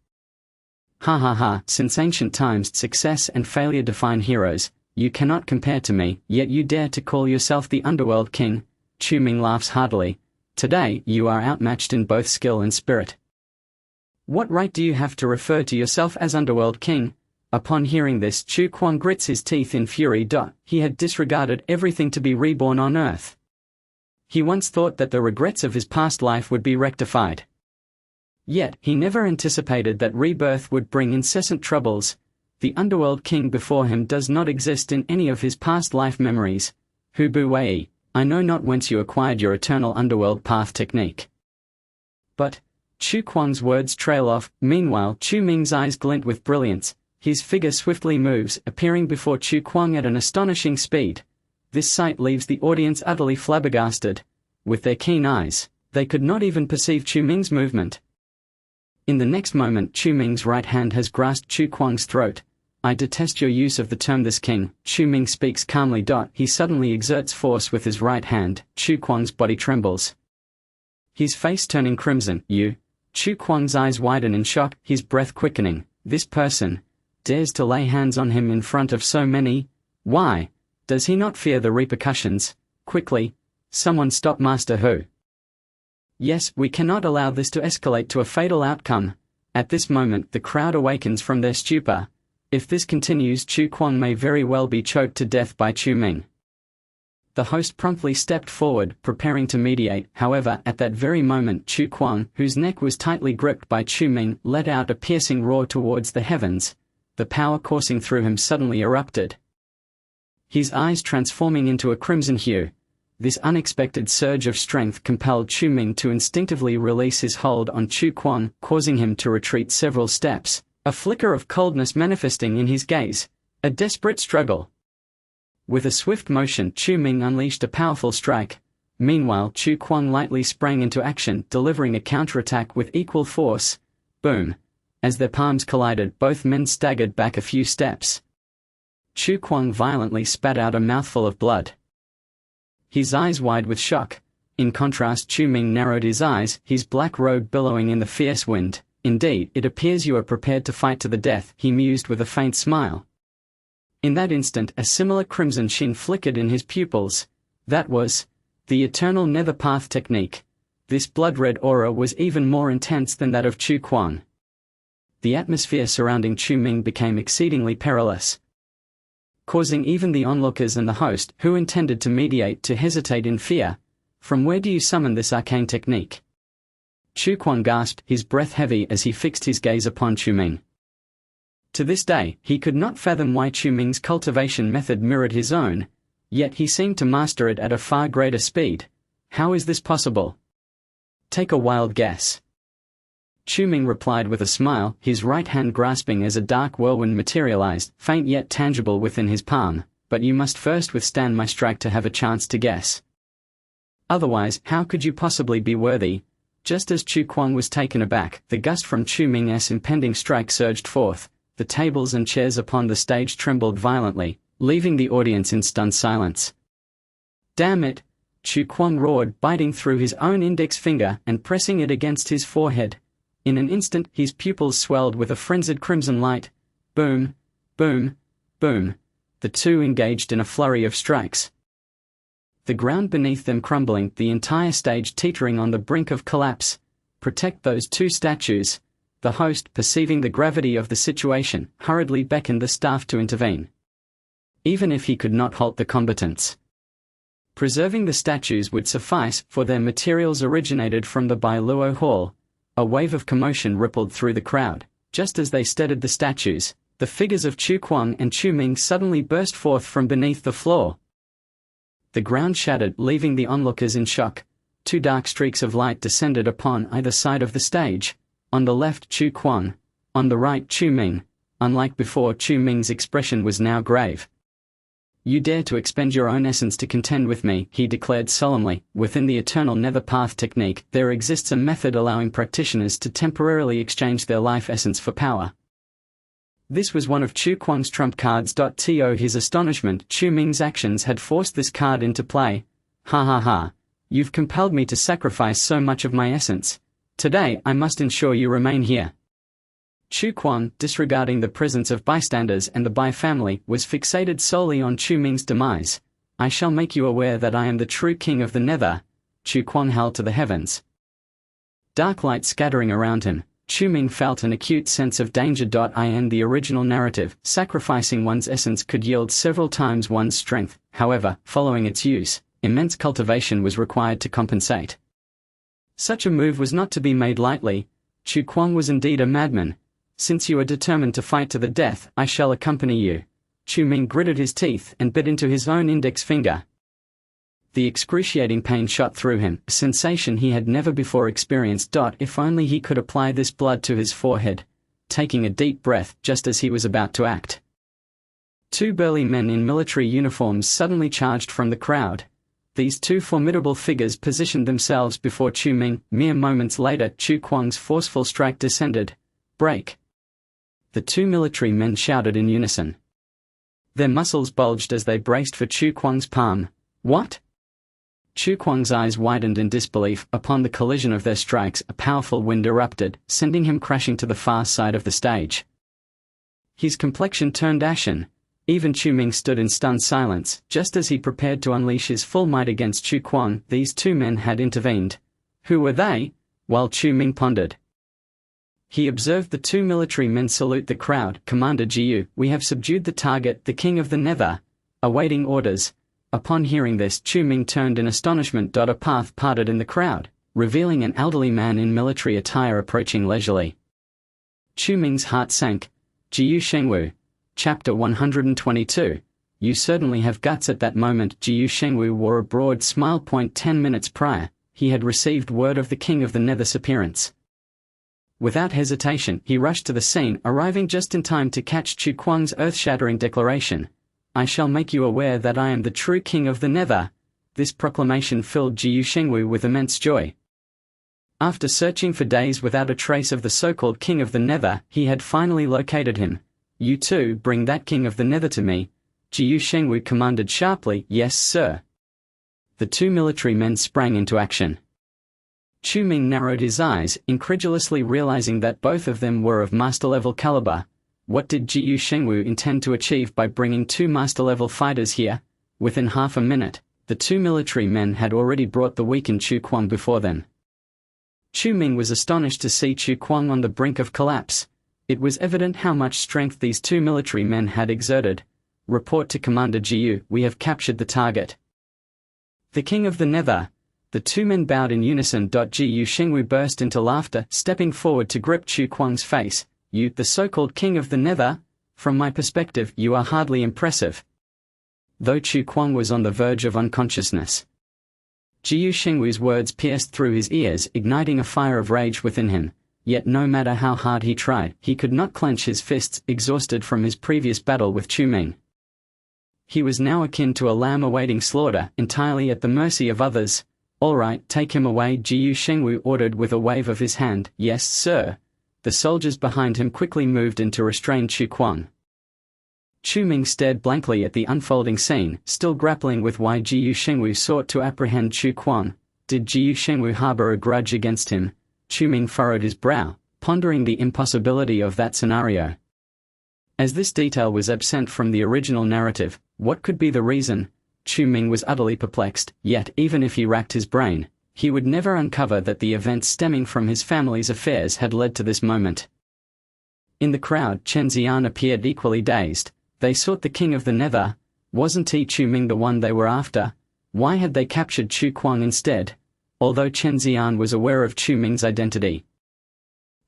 Ha ha ha, since ancient times success and failure define heroes, you cannot compare to me, yet you dare to call yourself the underworld king. Chu Ming laughs heartily. Today, you are outmatched in both skill and spirit. What right do you have to refer to yourself as underworld king? Upon hearing this, Chu Kuang grits his teeth in fury. He had disregarded everything to be reborn on earth. He once thought that the regrets of his past life would be rectified. Yet, he never anticipated that rebirth would bring incessant troubles. The underworld king before him does not exist in any of his past life memories. Hu Bu Wei, I know not whence you acquired your eternal underworld path technique. But, Chu Kuang's words trail off. Meanwhile, Chu Ming's eyes glint with brilliance. His figure swiftly moves, appearing before Chu Kuang at an astonishing speed. This sight leaves the audience utterly flabbergasted. With their keen eyes, they could not even perceive Chu Ming's movement. In the next moment, Chu Ming's right hand has grasped Chu Kuang's throat. "I detest your use of the term this king." Chu Ming speaks calmly. He suddenly exerts force with his right hand. Chu Kuang's body trembles, his face turning crimson. "You?" Chu Kuang's eyes widen in shock, his breath quickening. "This person dares to lay hands on him in front of so many? Why? Does he not fear the repercussions?" Quickly, someone stop Master Hu. "Yes, we cannot allow this to escalate to a fatal outcome." At this moment, the crowd awakens from their stupor. If this continues, Chu Kuang may very well be choked to death by Chu Ming. The host promptly stepped forward, preparing to mediate. However, at that very moment, Chu Kuang, whose neck was tightly gripped by Chu Ming, let out a piercing roar towards the heavens. The power coursing through him suddenly erupted, his eyes transforming into a crimson hue. This unexpected surge of strength compelled Chu Ming to instinctively release his hold on Chu Kuang, causing him to retreat several steps, a flicker of coldness manifesting in his gaze, a desperate struggle. With a swift motion, Chu Ming unleashed a powerful strike. Meanwhile, Chu Kuang lightly sprang into action, delivering a counterattack with equal force. Boom! As their palms collided, both men staggered back a few steps. Chu Kuang violently spat out a mouthful of blood, his eyes wide with shock. In contrast, Chu Ming narrowed his eyes, his black robe billowing in the fierce wind. "Indeed, it appears you are prepared to fight to the death," he mused with a faint smile. In that instant, a similar crimson sheen flickered in his pupils. That was the eternal nether path technique. This blood-red aura was even more intense than that of Chu Kuang. The atmosphere surrounding Chu Ming became exceedingly perilous, causing even the onlookers and the host, who intended to mediate, to hesitate in fear. "From where do you summon this arcane technique?" Chu Kuang gasped, his breath heavy as he fixed his gaze upon Chu Ming. To this day, he could not fathom why Chu Ming's cultivation method mirrored his own, yet he seemed to master it at a far greater speed. How is this possible? Take a wild guess. Chu Ming replied with a smile, his right hand grasping as a dark whirlwind materialized, faint yet tangible within his palm. "But you must first withstand my strike to have a chance to guess. Otherwise, how could you possibly be worthy?" Just as Chu Kuang was taken aback, the gust from Chu Ming's impending strike surged forth. The tables and chairs upon the stage trembled violently, leaving the audience in stunned silence. "Damn it!" Chu Kuang roared, biting through his own index finger and pressing it against his forehead. In an instant, his pupils swelled with a frenzied crimson light. Boom, boom, boom. The two engaged in a flurry of strikes. The ground beneath them crumbling, the entire stage teetering on the brink of collapse. Protect those two statues. The host, perceiving the gravity of the situation, hurriedly beckoned the staff to intervene. Even if he could not halt the combatants, preserving the statues would suffice, for their materials originated from the Bailuo Hall. A wave of commotion rippled through the crowd. Just as they steadied the statues, the figures of Chu Kuang and Chu Ming suddenly burst forth from beneath the floor. The ground shattered, leaving the onlookers in shock. Two dark streaks of light descended upon either side of the stage. On the left, Chu Kuang. On the right, Chu Ming. Unlike before, Chu Ming's expression was now grave. "You dare to expend your own essence to contend with me," he declared solemnly. "Within the eternal nether path technique, there exists a method allowing practitioners to temporarily exchange their life essence for power." This was one of Chu Kuang's trump cards. To his astonishment, Chu Ming's actions had forced this card into play. "Ha ha ha. You've compelled me to sacrifice so much of my essence. Today I must ensure you remain here." Chu Kuang, disregarding the presence of bystanders and the Bai family, was fixated solely on Chu Ming's demise. "I shall make you aware that I am the true king of the nether." Chu Kuang held to the heavens. Dark light scattering around him, Chu Ming felt an acute sense of danger. In the original narrative, sacrificing one's essence could yield several times one's strength. However, following its use, immense cultivation was required to compensate. Such a move was not to be made lightly. Chu Kuang was indeed a madman. "Since you are determined to fight to the death, I shall accompany you." Chu Ming gritted his teeth and bit into his own index finger. The excruciating pain shot through him, a sensation he had never before experienced. If only he could apply this blood to his forehead. Taking a deep breath, just as he was about to act, two burly men in military uniforms suddenly charged from the crowd. These two formidable figures positioned themselves before Chu Ming. Mere moments later, Chu Kuang's forceful strike descended. "Break!" The two military men shouted in unison. Their muscles bulged as they braced for Chu Kuang's palm. "What?" Chu Kuang's eyes widened in disbelief. Upon the collision of their strikes, a powerful wind erupted, sending him crashing to the far side of the stage. His complexion turned ashen. Even Chu Ming stood in stunned silence. Just as he prepared to unleash his full might against Chu Kuang, these two men had intervened. Who were they? While Chu Ming pondered, he observed the two military men salute the crowd. "Commander Jiyu, we have subdued the target, the king of the nether. Awaiting orders." Upon hearing this, Chu Ming turned in astonishment. A path parted in the crowd, revealing an elderly man in military attire approaching leisurely. Chu Ming's heart sank. Jiyu Shengwu. Chapter 122. You certainly have guts. At that moment, Jiyu Shengwu wore a broad smile. 10 minutes prior, he had received word of the king of the nether's appearance. Without hesitation, he rushed to the scene, arriving just in time to catch Chu Kuang's earth-shattering declaration. "I shall make you aware that I am the true king of the nether." This proclamation filled Jiyu Shengwu with immense joy. After searching for days without a trace of the so-called king of the nether, he had finally located him. "You too, bring that king of the nether to me," Jiyu Shengwu commanded sharply. "Yes, sir." The two military men sprang into action. Chu Ming narrowed his eyes, incredulously realizing that both of them were of master-level caliber. What did Jiyu Shengwu intend to achieve by bringing two master-level fighters here? Within half a minute, the two military men had already brought the weakened Chu Kuang before them. Chu Ming was astonished to see Chu Kuang on the brink of collapse. It was evident how much strength these two military men had exerted. "Report to Commander Jiyu, we have captured the target." "The king of the nether." The two men bowed in unison. Jiyu Shengwu burst into laughter, stepping forward to grip Chu Kuang's face. "You, the so-called king of the nether? From my perspective, you are hardly impressive." Though Chu Kuang was on the verge of unconsciousness, Jiyu Shengwu's words pierced through his ears, igniting a fire of rage within him. Yet no matter how hard he tried, he could not clench his fists, exhausted from his previous battle with Chu Ming. He was now akin to a lamb awaiting slaughter, entirely at the mercy of others. "All right, take him away," Jiyu Shengwu ordered with a wave of his hand. "Yes, sir." The soldiers behind him quickly moved in to restrain Chu Kuang. Chu Ming stared blankly at the unfolding scene, still grappling with why Jiyu Shengwu sought to apprehend Chu Kuang. Did Jiyu Shengwu harbor a grudge against him? Chu Ming furrowed his brow, pondering the impossibility of that scenario. As this detail was absent from the original narrative, what could be the reason? Chu Ming was utterly perplexed, yet even if he racked his brain, he would never uncover that the events stemming from his family's affairs had led to this moment. In the crowd, Chen Xian appeared equally dazed. They sought the king of the Nether. Wasn't Chu Ming the one they were after? Why had they captured Chu Kuang instead? Although Chen Xian was aware of Chu Ming's identity,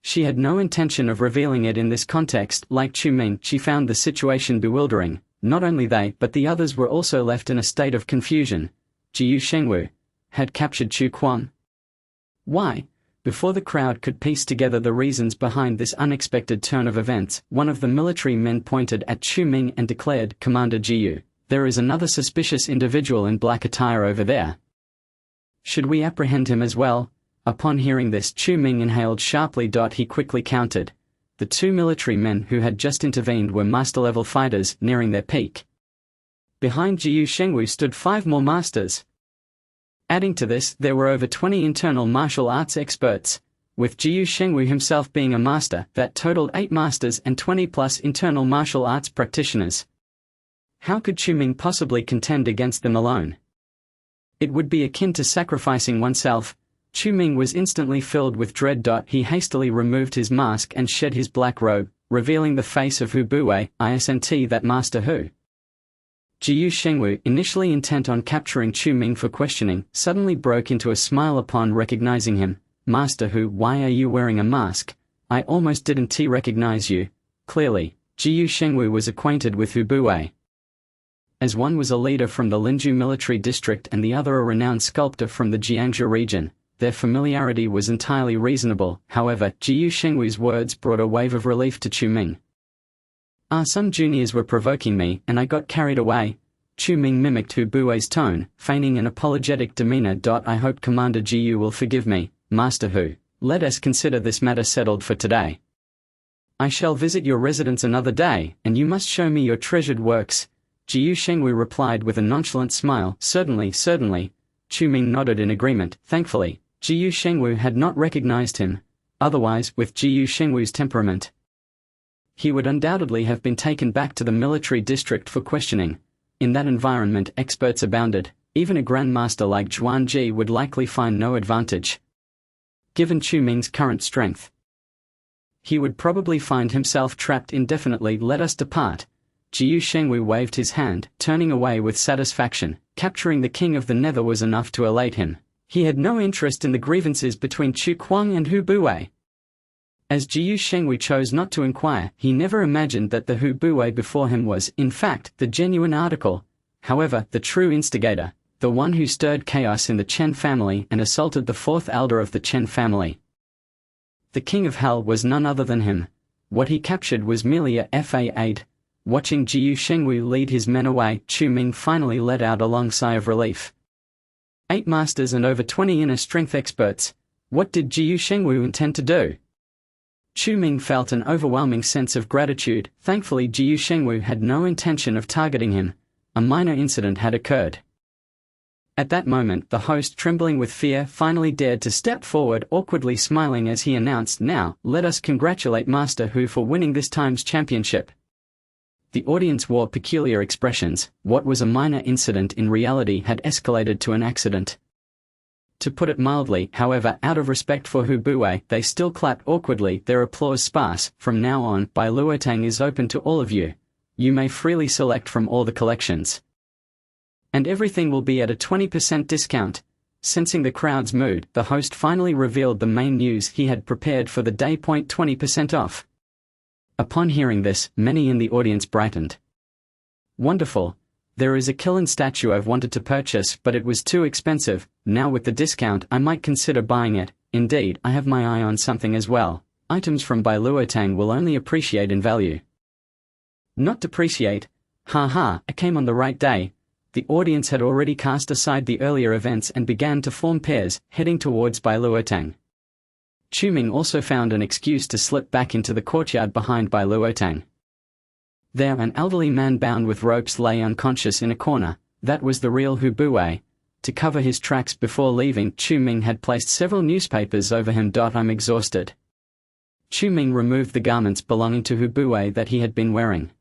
she had no intention of revealing it in this context. Like Chu Ming, she found the situation bewildering. Not only they, but the others were also left in a state of confusion. Jiu Shengwu had captured Chu Kuang. Why? Before the crowd could piece together the reasons behind this unexpected turn of events, one of the military men pointed at Chu Ming and declared, "Commander Jiu, there is another suspicious individual in black attire over there. Should we apprehend him as well?" Upon hearing this, Chu Ming inhaled sharply. He quickly countered. The two military men who had just intervened were master-level fighters, nearing their peak. Behind Jiu Shengwu stood 5 more masters. Adding to this, there were over 20 internal martial arts experts. With Jiu Shengwu himself being a master, that totaled 8 masters and 20+ internal martial arts practitioners. How could Chu Ming possibly contend against them alone? It would be akin to sacrificing oneself. Chu Ming was instantly filled with dread. He hastily removed his mask and shed his black robe, revealing the face of Hu Buwei, isn't that Master Hu. Jiu Shengwu, initially intent on capturing Chu Ming for questioning, suddenly broke into a smile upon recognizing him. "Master Hu, why are you wearing a mask? I almost didn't recognize you." Clearly, Jiu Shengwu was acquainted with Hu Buwei. As one was a leader from the Linju military district and the other a renowned sculptor from the Jiangsu region, their familiarity was entirely reasonable. However, Jiu Shengwu's words brought a wave of relief to Chu Ming. Some juniors were provoking me, and I got carried away." Chu Ming mimicked Hu Buwei's tone, feigning an apologetic demeanor. "I hope Commander Jiu will forgive me, Master Hu. Let us consider this matter settled for today. I shall visit your residence another day, and you must show me your treasured works." Jiu Shengwu replied with a nonchalant smile, "Certainly, certainly." Chu Ming nodded in agreement. Thankfully, Jiu Shengwu had not recognized him. Otherwise, with Jiu Shengwu's temperament, he would undoubtedly have been taken back to the military district for questioning. In that environment, experts abounded. Even a grandmaster like Zhuan Ji would likely find no advantage. Given Chu Ming's current strength, he would probably find himself trapped indefinitely. "Let us depart." Jiu Shengwu waved his hand, turning away with satisfaction. Capturing the king of the Nether was enough to elate him. He had no interest in the grievances between Chu Kuang and Hu Buwei. As Jiu Shengwu chose not to inquire, he never imagined that the Hu Buwei before him was, in fact, the genuine article. However, the true instigator, the one who stirred chaos in the Chen family and assaulted the 4th elder of the Chen family. The king of hell was none other than him. What he captured was merely a Fa-8. Watching Jiu Shengwu lead his men away, Chu Ming finally let out a long sigh of relief. 8 masters and over 20 inner strength experts. What did Jiu Shengwu intend to do? Chu Ming felt an overwhelming sense of gratitude. Thankfully, Jiu Shengwu had no intention of targeting him. A minor incident had occurred. At that moment, the host, trembling with fear, finally dared to step forward, awkwardly smiling as he announced, "Now, let us congratulate Master Hu for winning this time's championship." The audience wore peculiar expressions. What was a minor incident in reality had escalated to an accident. To put it mildly, however, out of respect for Hu Buwei, they still clapped awkwardly, their applause sparse. "From now on, Bai Luotang is open to all of you. You may freely select from all the collections. And everything will be at a 20% discount." Sensing the crowd's mood, the host finally revealed the main news he had prepared for the day: 20% off. Upon hearing this, many in the audience brightened. "Wonderful. There is a Qilin statue I've wanted to purchase, but it was too expensive. Now with the discount, I might consider buying it. Indeed, I have my eye on something as well. Items from Bai Luotang will only appreciate in value." Not depreciate. Ha, I came on the right day. The audience had already cast aside the earlier events and began to form pairs, heading towards Bai Luotang. Chu Ming also found an excuse to slip back into the courtyard behind Bai Luotang. There, an elderly man bound with ropes lay unconscious in a corner. That was the real Hu Buwei. To cover his tracks before leaving, Chu Ming had placed several newspapers over him. "I'm exhausted. Chu Ming removed the garments belonging to Hu Buwei that he had been wearing.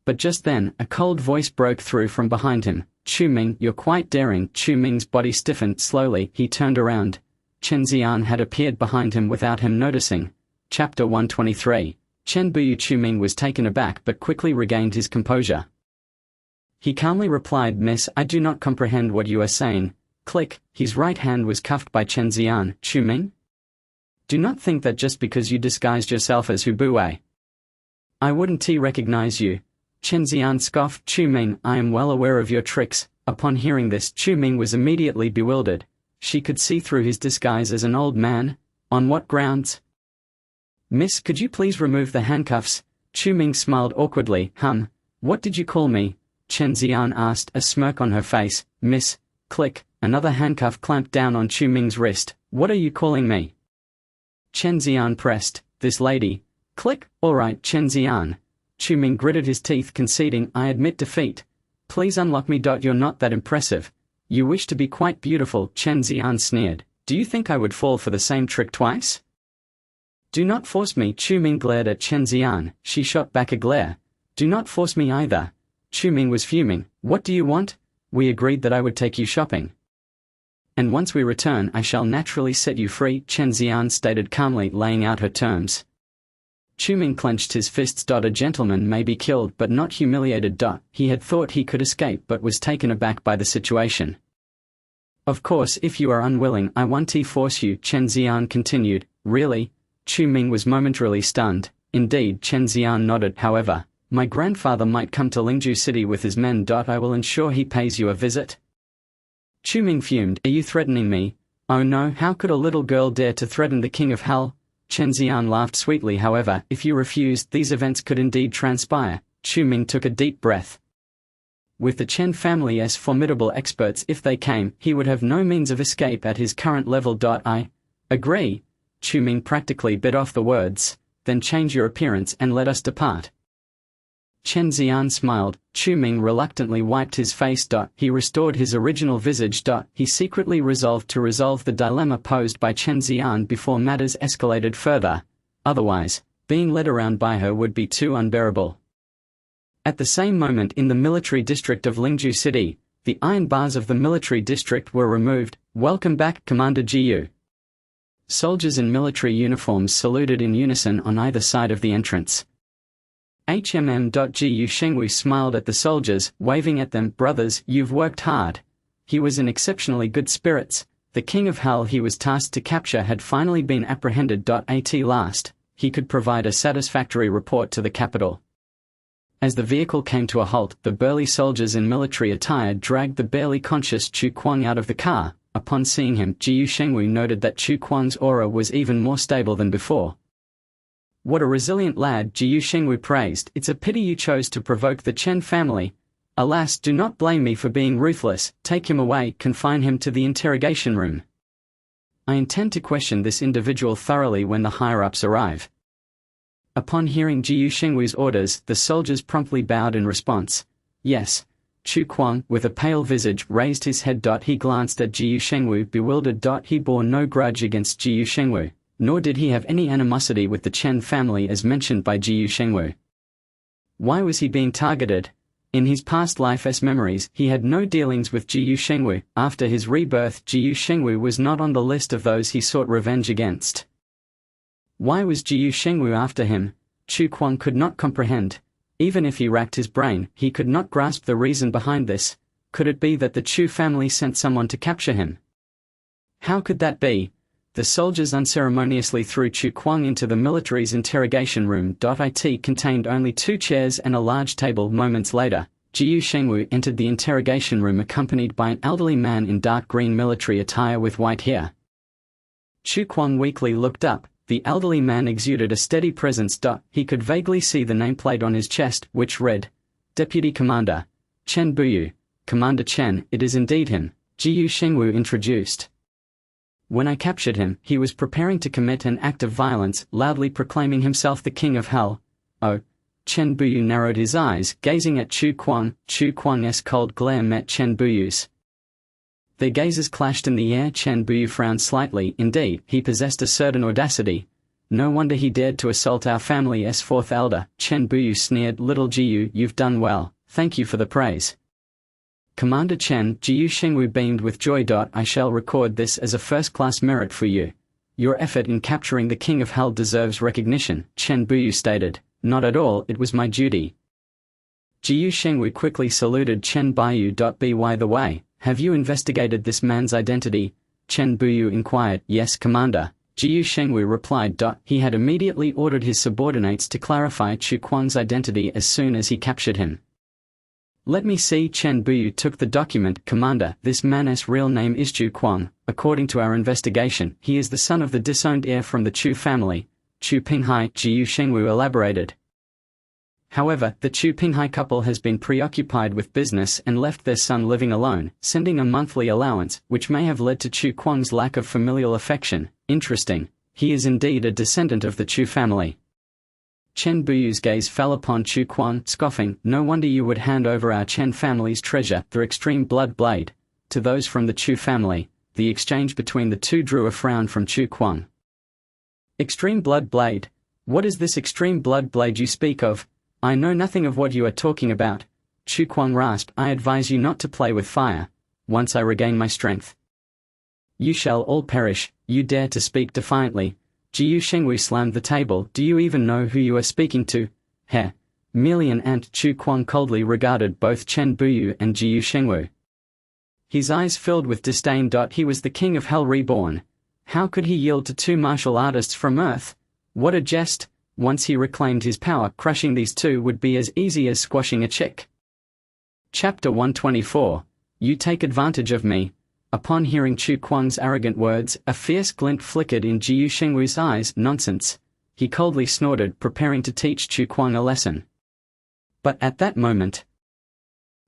But just then, a cold voice broke through from behind him. "Chu Ming, you're quite daring." Chu Ming's body stiffened slowly. He turned around. Chen Xian had appeared behind him without him noticing. Chapter 123. Chen Buyu. Chu Ming was taken aback but quickly regained his composure. He calmly replied, "Miss, I do not comprehend what you are saying." Click. His right hand was cuffed by Chen Xian. "Chu Ming? Do not think that just because you disguised yourself as Hu Buwei, I wouldn't recognize you." Chen Xian scoffed. "Chu Ming, I am well aware of your tricks." Upon hearing this, Chu Ming was immediately bewildered. She could see through his disguise as an old man. On what grounds? "Miss, could you please remove the handcuffs?" Chu Ming smiled awkwardly. What did you call me?" Chen Xian asked, a smirk on her face. "Miss." Click. Another handcuff clamped down on Chu Ming's wrist. "What are you calling me?" Chen Xian pressed. "This lady." Click. "All right, Chen Xian." Chu Ming gritted his teeth, conceding, "I admit defeat. Please unlock me. You're not that impressive. You wish to be quite beautiful." Chen Xian sneered. "Do you think I would fall for the same trick twice?" "Do not force me." Chu Ming glared at Chen Xian. She shot back a glare. "Do not force me either." Chu Ming was fuming. "What do you want?" "We agreed that I would take you shopping. And once we return I shall naturally set you free," Chen Xian stated calmly, laying out her terms. Chu Ming clenched his fists. "A gentleman may be killed but not humiliated." He had thought he could escape but was taken aback by the situation. "Of course, if you are unwilling, I won't force you," Chen Xian continued. "Really?" Chu Ming was momentarily stunned. "Indeed." Chen Xian nodded. "However, my grandfather might come to Lingju City with his men. I will ensure he pays you a visit." Chu Ming fumed. "Are you threatening me?" "Oh no, how could a little girl dare to threaten the king of hell?" Chen Xian laughed sweetly. "However, if you refused, these events could indeed transpire." Chu Ming took a deep breath. With the Chen family's formidable experts, if they came, he would have no means of escape at his current level. "I agree." Chu Ming practically bit off the words. "Then change your appearance and let us depart." Chen Xian smiled. Chu Ming reluctantly wiped his face. He restored his original visage. He secretly resolved to resolve the dilemma posed by Chen Xian before matters escalated further. Otherwise, being led around by her would be too unbearable. At the same moment, in the military district of Lingju City, the iron bars of the military district were removed. "Welcome back, Commander Jiyu." Soldiers in military uniforms saluted in unison on either side of the entrance. Jiyu Shengwu smiled at the soldiers, waving at them. "Brothers, you've worked hard." He was in exceptionally good spirits. The king of hell he was tasked to capture had finally been apprehended. At last, he could provide a satisfactory report to the capital. As the vehicle came to a halt, the burly soldiers in military attire dragged the barely conscious Chu Kuang out of the car. Upon seeing him, Jiyu Shengwu noted that Chu Kuang's aura was even more stable than before. "What a resilient lad," Jiyu Shengwu praised. "It's a pity you chose to provoke the Chen family. Alas, do not blame me for being ruthless. Take him away, confine him to the interrogation room. I intend to question this individual thoroughly when the higher-ups arrive." Upon hearing Jiyu Shengwu's orders, the soldiers promptly bowed in response. "Yes." Chu Kuang, with a pale visage, raised his head. He glanced at Jiyu Shengwu, bewildered. He bore no grudge against Jiyu Shengwu, nor did he have any animosity with the Chen family as mentioned by Jiyu Shengwu. Why was he being targeted? In his past life's memories, he had no dealings with Jiyu Shengwu. After his rebirth, Jiyu Shengwu was not on the list of those he sought revenge against. Why was Jiyu Shengwu after him? Chu Kuang could not comprehend. Even if he racked his brain, he could not grasp the reason behind this. Could it be that the Chu family sent someone to capture him? How could that be? The soldiers unceremoniously threw Chu Kuang into the military's interrogation room. It contained only 2 chairs and a large table. Moments later, Jiyu Shengwu entered the interrogation room accompanied by an elderly man in dark green military attire with white hair. Chu Kuang weakly looked up. The elderly man exuded a steady presence. He could vaguely see the nameplate on his chest, which read, "Deputy Commander Chen Buyu." "Commander Chen, it is indeed him," Jiyu Shengwu introduced. "When I captured him, he was preparing to commit an act of violence, loudly proclaiming himself the king of hell." "Oh." Chen Buyu narrowed his eyes, gazing at Chu Kuang. Chu Kuang's cold glare met Chen Buyu's. Their gazes clashed in the air. Chen Buyu frowned slightly. Indeed, he possessed a certain audacity. No wonder he dared to assault our family's fourth elder. Chen Buyu sneered. Little Jiyu, you've done well, thank you for the praise. Commander Chen, Jiyu Shengwu beamed with joy. I shall record this as a first-class merit for you. Your effort in capturing the King of Hell deserves recognition, Chen Buyu stated. Not at all, it was my duty. Jiyu Shengwu quickly saluted Chen Buyu. By the way, have you investigated this man's identity? Chen Buyu inquired. Yes, Commander. Jiyu Shengwu replied. He had immediately ordered his subordinates to clarify Chu Kuang's identity as soon as he captured him. Let me see. Chen Buyu took the document. Commander, this man's real name is Chu Kuang. According to our investigation, he is the son of the disowned heir from the Chu family, Chu Pinghai. Jiyu Shengwu elaborated. However, the Chu Pinghai couple has been preoccupied with business and left their son living alone, sending a monthly allowance, which may have led to Chu Kuang's lack of familial affection. Interesting. He is indeed a descendant of the Chu family. Chen Buyu's gaze fell upon Chu Kuang, scoffing. No wonder you would hand over our Chen family's treasure, the extreme blood blade, to those from the Chu family. The exchange between the two drew a frown from Chu Kuang. Extreme blood blade? What is this extreme blood blade you speak of? I know nothing of what you are talking about. Chu Kuang rasped. I advise you not to play with fire. Once I regain my strength, you shall all perish. You dare to speak defiantly. Jiyu Shengwu slammed the table. Do you even know who you are speaking to? Heh. Merely an ant. Chu Kuang coldly regarded both Chen Buyu and Jiyu Shengwu. His eyes filled with disdain. He was the King of Hell reborn. How could he yield to two martial artists from Earth? What a jest! Once he reclaimed his power, crushing these two would be as easy as squashing a chick. Chapter 124. You take advantage of me. Upon hearing Chu Kuang's arrogant words, a fierce glint flickered in Jiyu Shengwu's eyes. Nonsense. He coldly snorted, preparing to teach Chu Kuang a lesson. But at that moment,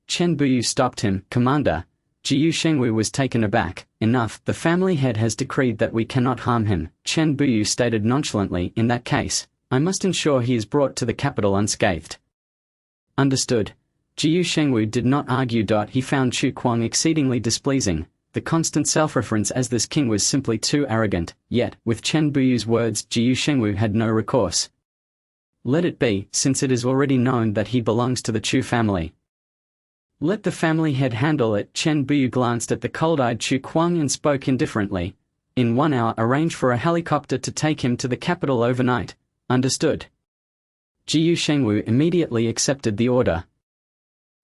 Chen Buyu stopped him. Commander. Jiyu Shengwu was taken aback. Enough, the family head has decreed that we cannot harm him, Chen Buyu stated nonchalantly. In that case, I must ensure he is brought to the capital unscathed. Understood. Jiyu Shengwu did not argue. He found Chu Kuang exceedingly displeasing. The constant self-reference as this king was simply too arrogant, yet, with Chen Buyu's words, Jiyu Shengwu had no recourse. Let it be, since it is already known that he belongs to the Chu family. Let the family head handle it. Chen Buyu glanced at the cold-eyed Chu Kuang and spoke indifferently. In 1 hour arrange for a helicopter to take him to the capital overnight. Understood. Jiyu Shengwu immediately accepted the order.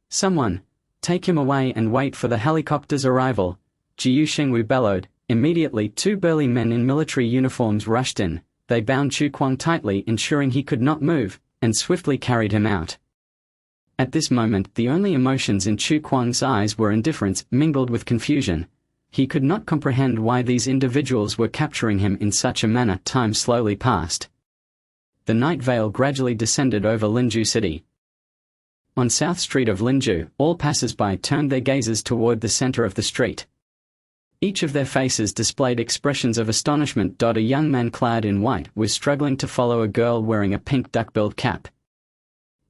Someone, take him away and wait for the helicopter's arrival, Jiyu Shengwu bellowed. Immediately 2 burly men in military uniforms rushed in. They bound Chu Kuang tightly, ensuring he could not move, and swiftly carried him out. At this moment, the only emotions in Chu Kuang's eyes were indifference, mingled with confusion. He could not comprehend why these individuals were capturing him in such a manner. Time slowly passed. The night veil gradually descended over Linju city. On South Street of Linju, all passers-by turned their gazes toward the center of the street. Each of their faces displayed expressions of astonishment. A young man clad in white was struggling to follow a girl wearing a pink duck-billed cap.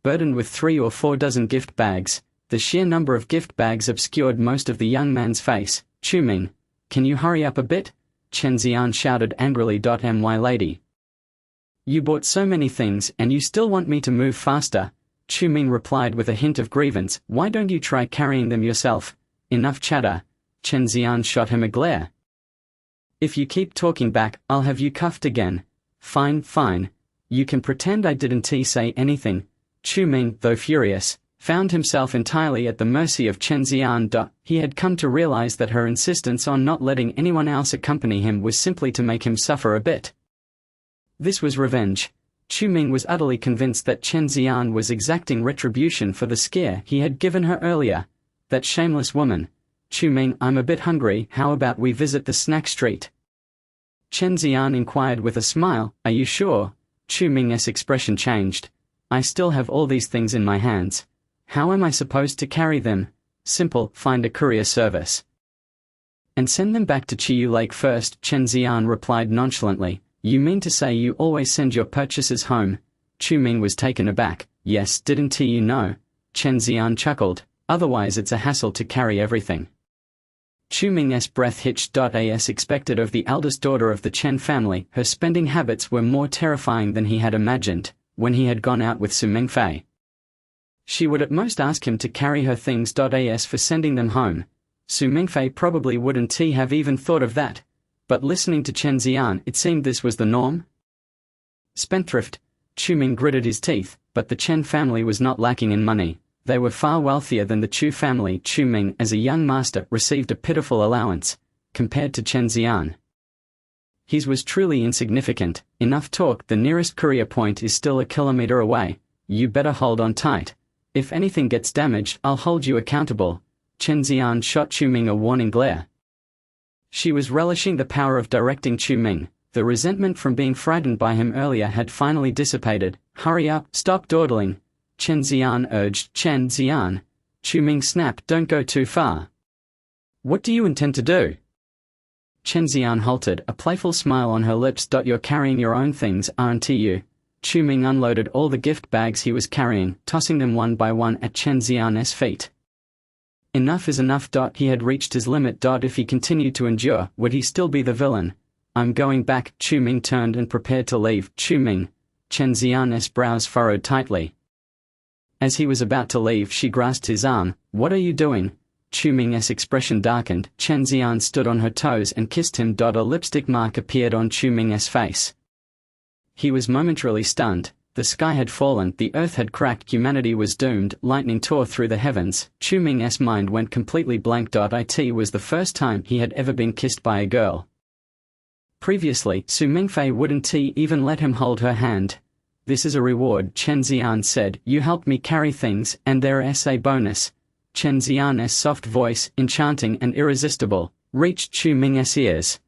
Burdened with 3 or 4 dozen gift bags, the sheer number of gift bags obscured most of the young man's face. Chu Ming, can you hurry up a bit? Chen Xian shouted angrily. My lady. You bought so many things and you still want me to move faster? Chu Ming replied with a hint of grievance. Why don't you try carrying them yourself? Enough chatter. Chen Xian shot him a glare. If you keep talking back, I'll have you cuffed again. Fine, fine. You can pretend I didn't say anything. Chu Ming, though furious, found himself entirely at the mercy of Chen Xian. He had come to realize that her insistence on not letting anyone else accompany him was simply to make him suffer a bit. This was revenge. Chu Ming was utterly convinced that Chen Xian was exacting retribution for the scare he had given her earlier. That shameless woman. Chu Ming, I'm a bit hungry, how about we visit the snack street? Chen Xian inquired with a smile. Are you sure? Chu Ming's expression changed. I still have all these things in my hands. How am I supposed to carry them? Simple, find a courier service. And send them back to Chiyu Lake first, Chen Xian replied nonchalantly. You mean to say you always send your purchases home? Chu Ming was taken aback. Yes, didn't you know? Chen Xian chuckled. Otherwise it's a hassle to carry everything. Chu Ming's breath hitched. As expected of the eldest daughter of the Chen family, her spending habits were more terrifying than he had imagined when he had gone out with Su Mingfei. She would at most ask him to carry her things. As for sending them home, Su Mingfei probably wouldn't have even thought of that, but listening to Chen Xian, it seemed this was the norm. Spendthrift, Chu Ming gritted his teeth, but the Chen family was not lacking in money. They were far wealthier than the Chu family. Chu Ming, as a young master, received a pitiful allowance, compared to Chen Xian. His was truly insignificant. Enough talk, the nearest courier point is still a kilometer away. You better hold on tight. If anything gets damaged, I'll hold you accountable. Chen Xian shot Chu Ming a warning glare. She was relishing the power of directing Chu Ming. The resentment from being frightened by him earlier had finally dissipated. Hurry up, stop dawdling, Chen Xian urged. Chen Xian. Chu Ming snapped, don't go too far. What do you intend to do? Chen Xian halted, a playful smile on her lips. You're carrying your own things, aren't you? Chu Ming unloaded all the gift bags he was carrying, tossing them one by one at Chen Xian's feet. Enough is enough. He had reached his limit. If he continued to endure, would he still be the villain? I'm going back. Chu Ming turned and prepared to leave. Chu Ming. Chen Xian's brows furrowed tightly. As he was about to leave, she grasped his arm. What are you doing? Chu Ming's expression darkened. Chen Xian stood on her toes and kissed him. A lipstick mark appeared on Chu Ming's face. He was momentarily stunned. The sky had fallen, the earth had cracked, humanity was doomed, lightning tore through the heavens. Chu Ming's mind went completely blank. It was the first time he had ever been kissed by a girl. Previously, Su Mingfei wouldn't even let him hold her hand. This is a reward, Chen Xian said. You helped me carry things, and there's a bonus. Chen Xian's soft voice, enchanting and irresistible, reached Chu Ming's ears.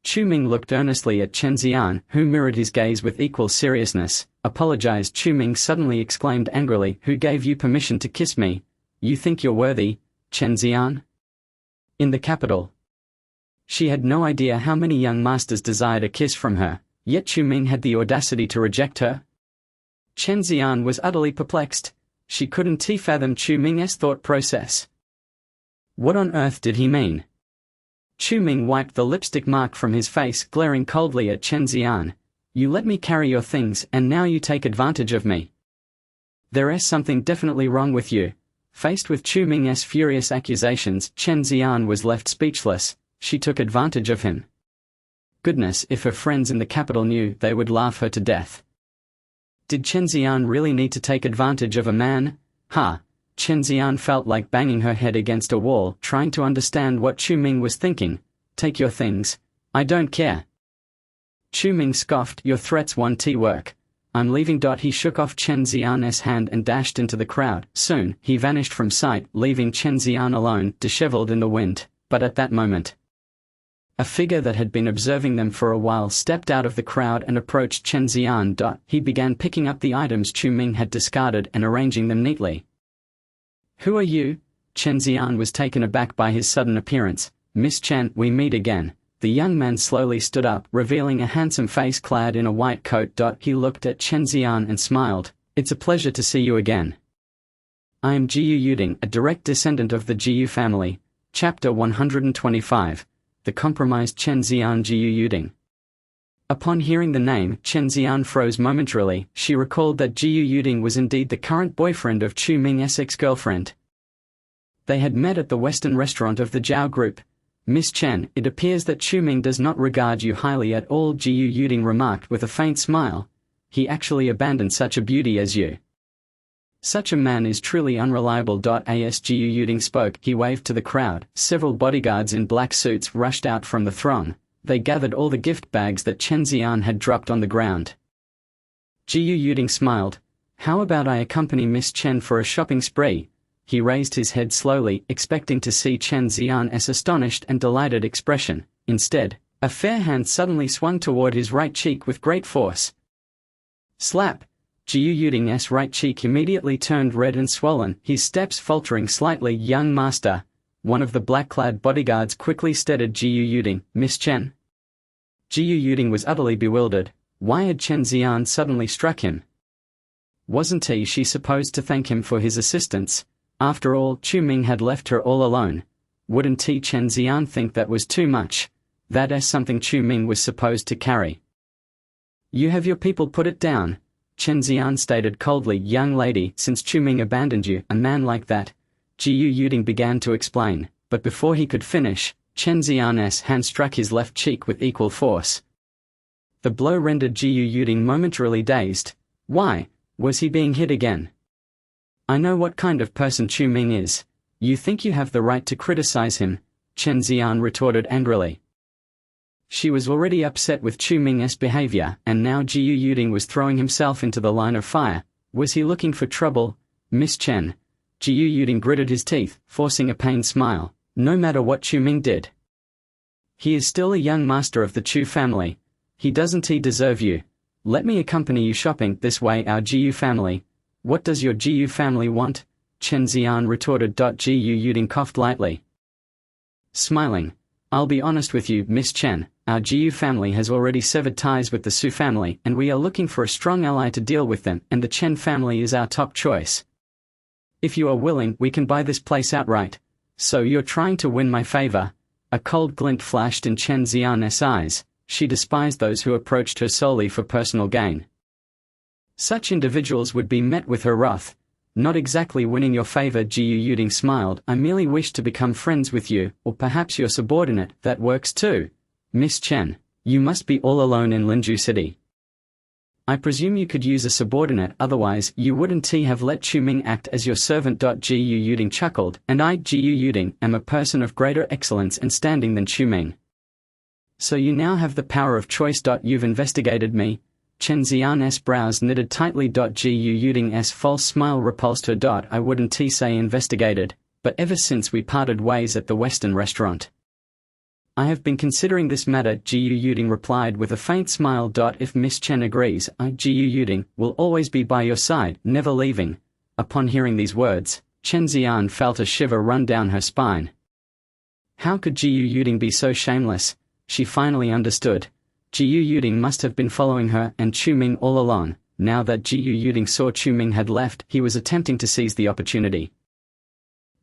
Chu Ming looked earnestly at Chen Xian, who mirrored his gaze with equal seriousness. Apologized. Chu Ming suddenly exclaimed angrily, who gave you permission to kiss me? You think you're worthy, Chen Xian? In the capital. She had no idea how many young masters desired a kiss from her, yet Chu Ming had the audacity to reject her. Chen Xian was utterly perplexed. She couldn't fathom Chu Ming's thought process. What on earth did he mean? Chu Ming wiped the lipstick mark from his face, glaring coldly at Chen Xian. You let me carry your things, and now you take advantage of me. There's something definitely wrong with you. Faced with Chu Ming's furious accusations, Chen Xian was left speechless. She took advantage of him. Goodness, if her friends in the capital knew, they would laugh her to death. Did Chen Xian really need to take advantage of a man? Chen Xian felt like banging her head against a wall, trying to understand what Chu Ming was thinking. Take your things. I don't care. Chu Ming scoffed, your threats won't work. I'm leaving. He shook off Chen Xian's hand and dashed into the crowd. Soon, he vanished from sight, leaving Chen Xian alone, disheveled in the wind. But at that moment, a figure that had been observing them for a while stepped out of the crowd and approached Chen Xian. He began picking up the items Chu Ming had discarded and arranging them neatly. Who are you? Chen Xian was taken aback by his sudden appearance. Miss Chen, we meet again. The young man slowly stood up, revealing a handsome face clad in a white coat. He looked at Chen Xian and smiled. It's a pleasure to see you again. I am Jiyu Yuding, a direct descendant of the Jiyu family. Chapter 125. The compromised Chen Xian. Jiyu Yuding. Upon hearing the name, Chen Xian froze momentarily. She recalled that Jiyu Yuding was indeed the current boyfriend of Chu Ming's ex-girlfriend. They had met at the Western restaurant of the Zhao group. Miss Chen, it appears that Chu Ming does not regard you highly at all, Jiyu Yuding remarked with a faint smile. He actually abandoned such a beauty as you. Such a man is truly unreliable. As Jiyu Yuding spoke, he waved to the crowd. Several bodyguards in black suits rushed out from the throng. They gathered all the gift bags that Chen Xian had dropped on the ground. Jiyu Yuding smiled. How about I accompany Miss Chen for a shopping spree? He raised his head slowly, expecting to see Chen Xian's astonished and delighted expression. Instead, a fair hand suddenly swung toward his right cheek with great force. Slap! Jiyu Yuding's right cheek immediately turned red and swollen, his steps faltering slightly. Young master. One of the black-clad bodyguards quickly steadied Jiyu Yuding. Miss Chen? Jiyu Yuding was utterly bewildered. Why had Chen Xian suddenly struck him? Wasn't she supposed to thank him for his assistance? After all, Chu Ming had left her all alone. Wouldn't Chen Xian think that was too much? That's something Chu Ming was supposed to carry. You have your people put it down, Chen Xian stated coldly. Young lady, since Chu Ming abandoned you, a man like that, Jiu Yuding began to explain, but before he could finish, Chen Xian's hand struck his left cheek with equal force. The blow rendered Jiu Yuding momentarily dazed. Why was he being hit again? I know what kind of person Chu Ming is. You think you have the right to criticize him, Chen Xian retorted angrily. She was already upset with Chu Ming's behavior, and now Jiu Yuding was throwing himself into the line of fire. Was he looking for trouble, Miss Chen? Jiu Yuding gritted his teeth, forcing a pained smile. No matter what Chu Ming did, he is still a young master of the Chu family. He deserve you. Let me accompany you shopping. This way, our Jiu family. What does your Jiu family want? Chen Xian retorted. Jiu Yuding coughed lightly, smiling. I'll be honest with you, Miss Chen. Our Jiu family has already severed ties with the Su family, and we are looking for a strong ally to deal with them, and the Chen family is our top choice. If you are willing, we can buy this place outright. So you're trying to win my favor? A cold glint flashed in Chen Xian's eyes. She despised those who approached her solely for personal gain. Such individuals would be met with her wrath. Not exactly winning your favor, Jiu Yuding smiled. I merely wish to become friends with you, or perhaps your subordinate. That works too. Miss Chen, you must be all alone in Linju City. I presume you could use a subordinate, otherwise you wouldn't have let Chu Ming act as your servant. Jiu Yuding chuckled, and I, Jiu Yuding, am a person of greater excellence and standing than Chu Ming. So you now have the power of choice. You've investigated me. Chen Xian's brows knitted tightly. Jiu Yuding's false smile repulsed her. I wouldn't say investigated, but ever since we parted ways at the Western restaurant, I have been considering this matter, Jiu Yuding replied with a faint smile. If Miss Chen agrees, I, Jiu Yuding, will always be by your side, never leaving. Upon hearing these words, Chen Xian felt a shiver run down her spine. How could Jiu Yuding be so shameless? She finally understood. Jiu Yuding must have been following her and Chu Ming all along. Now that Jiu Yuding saw Chu Ming had left, he was attempting to seize the opportunity.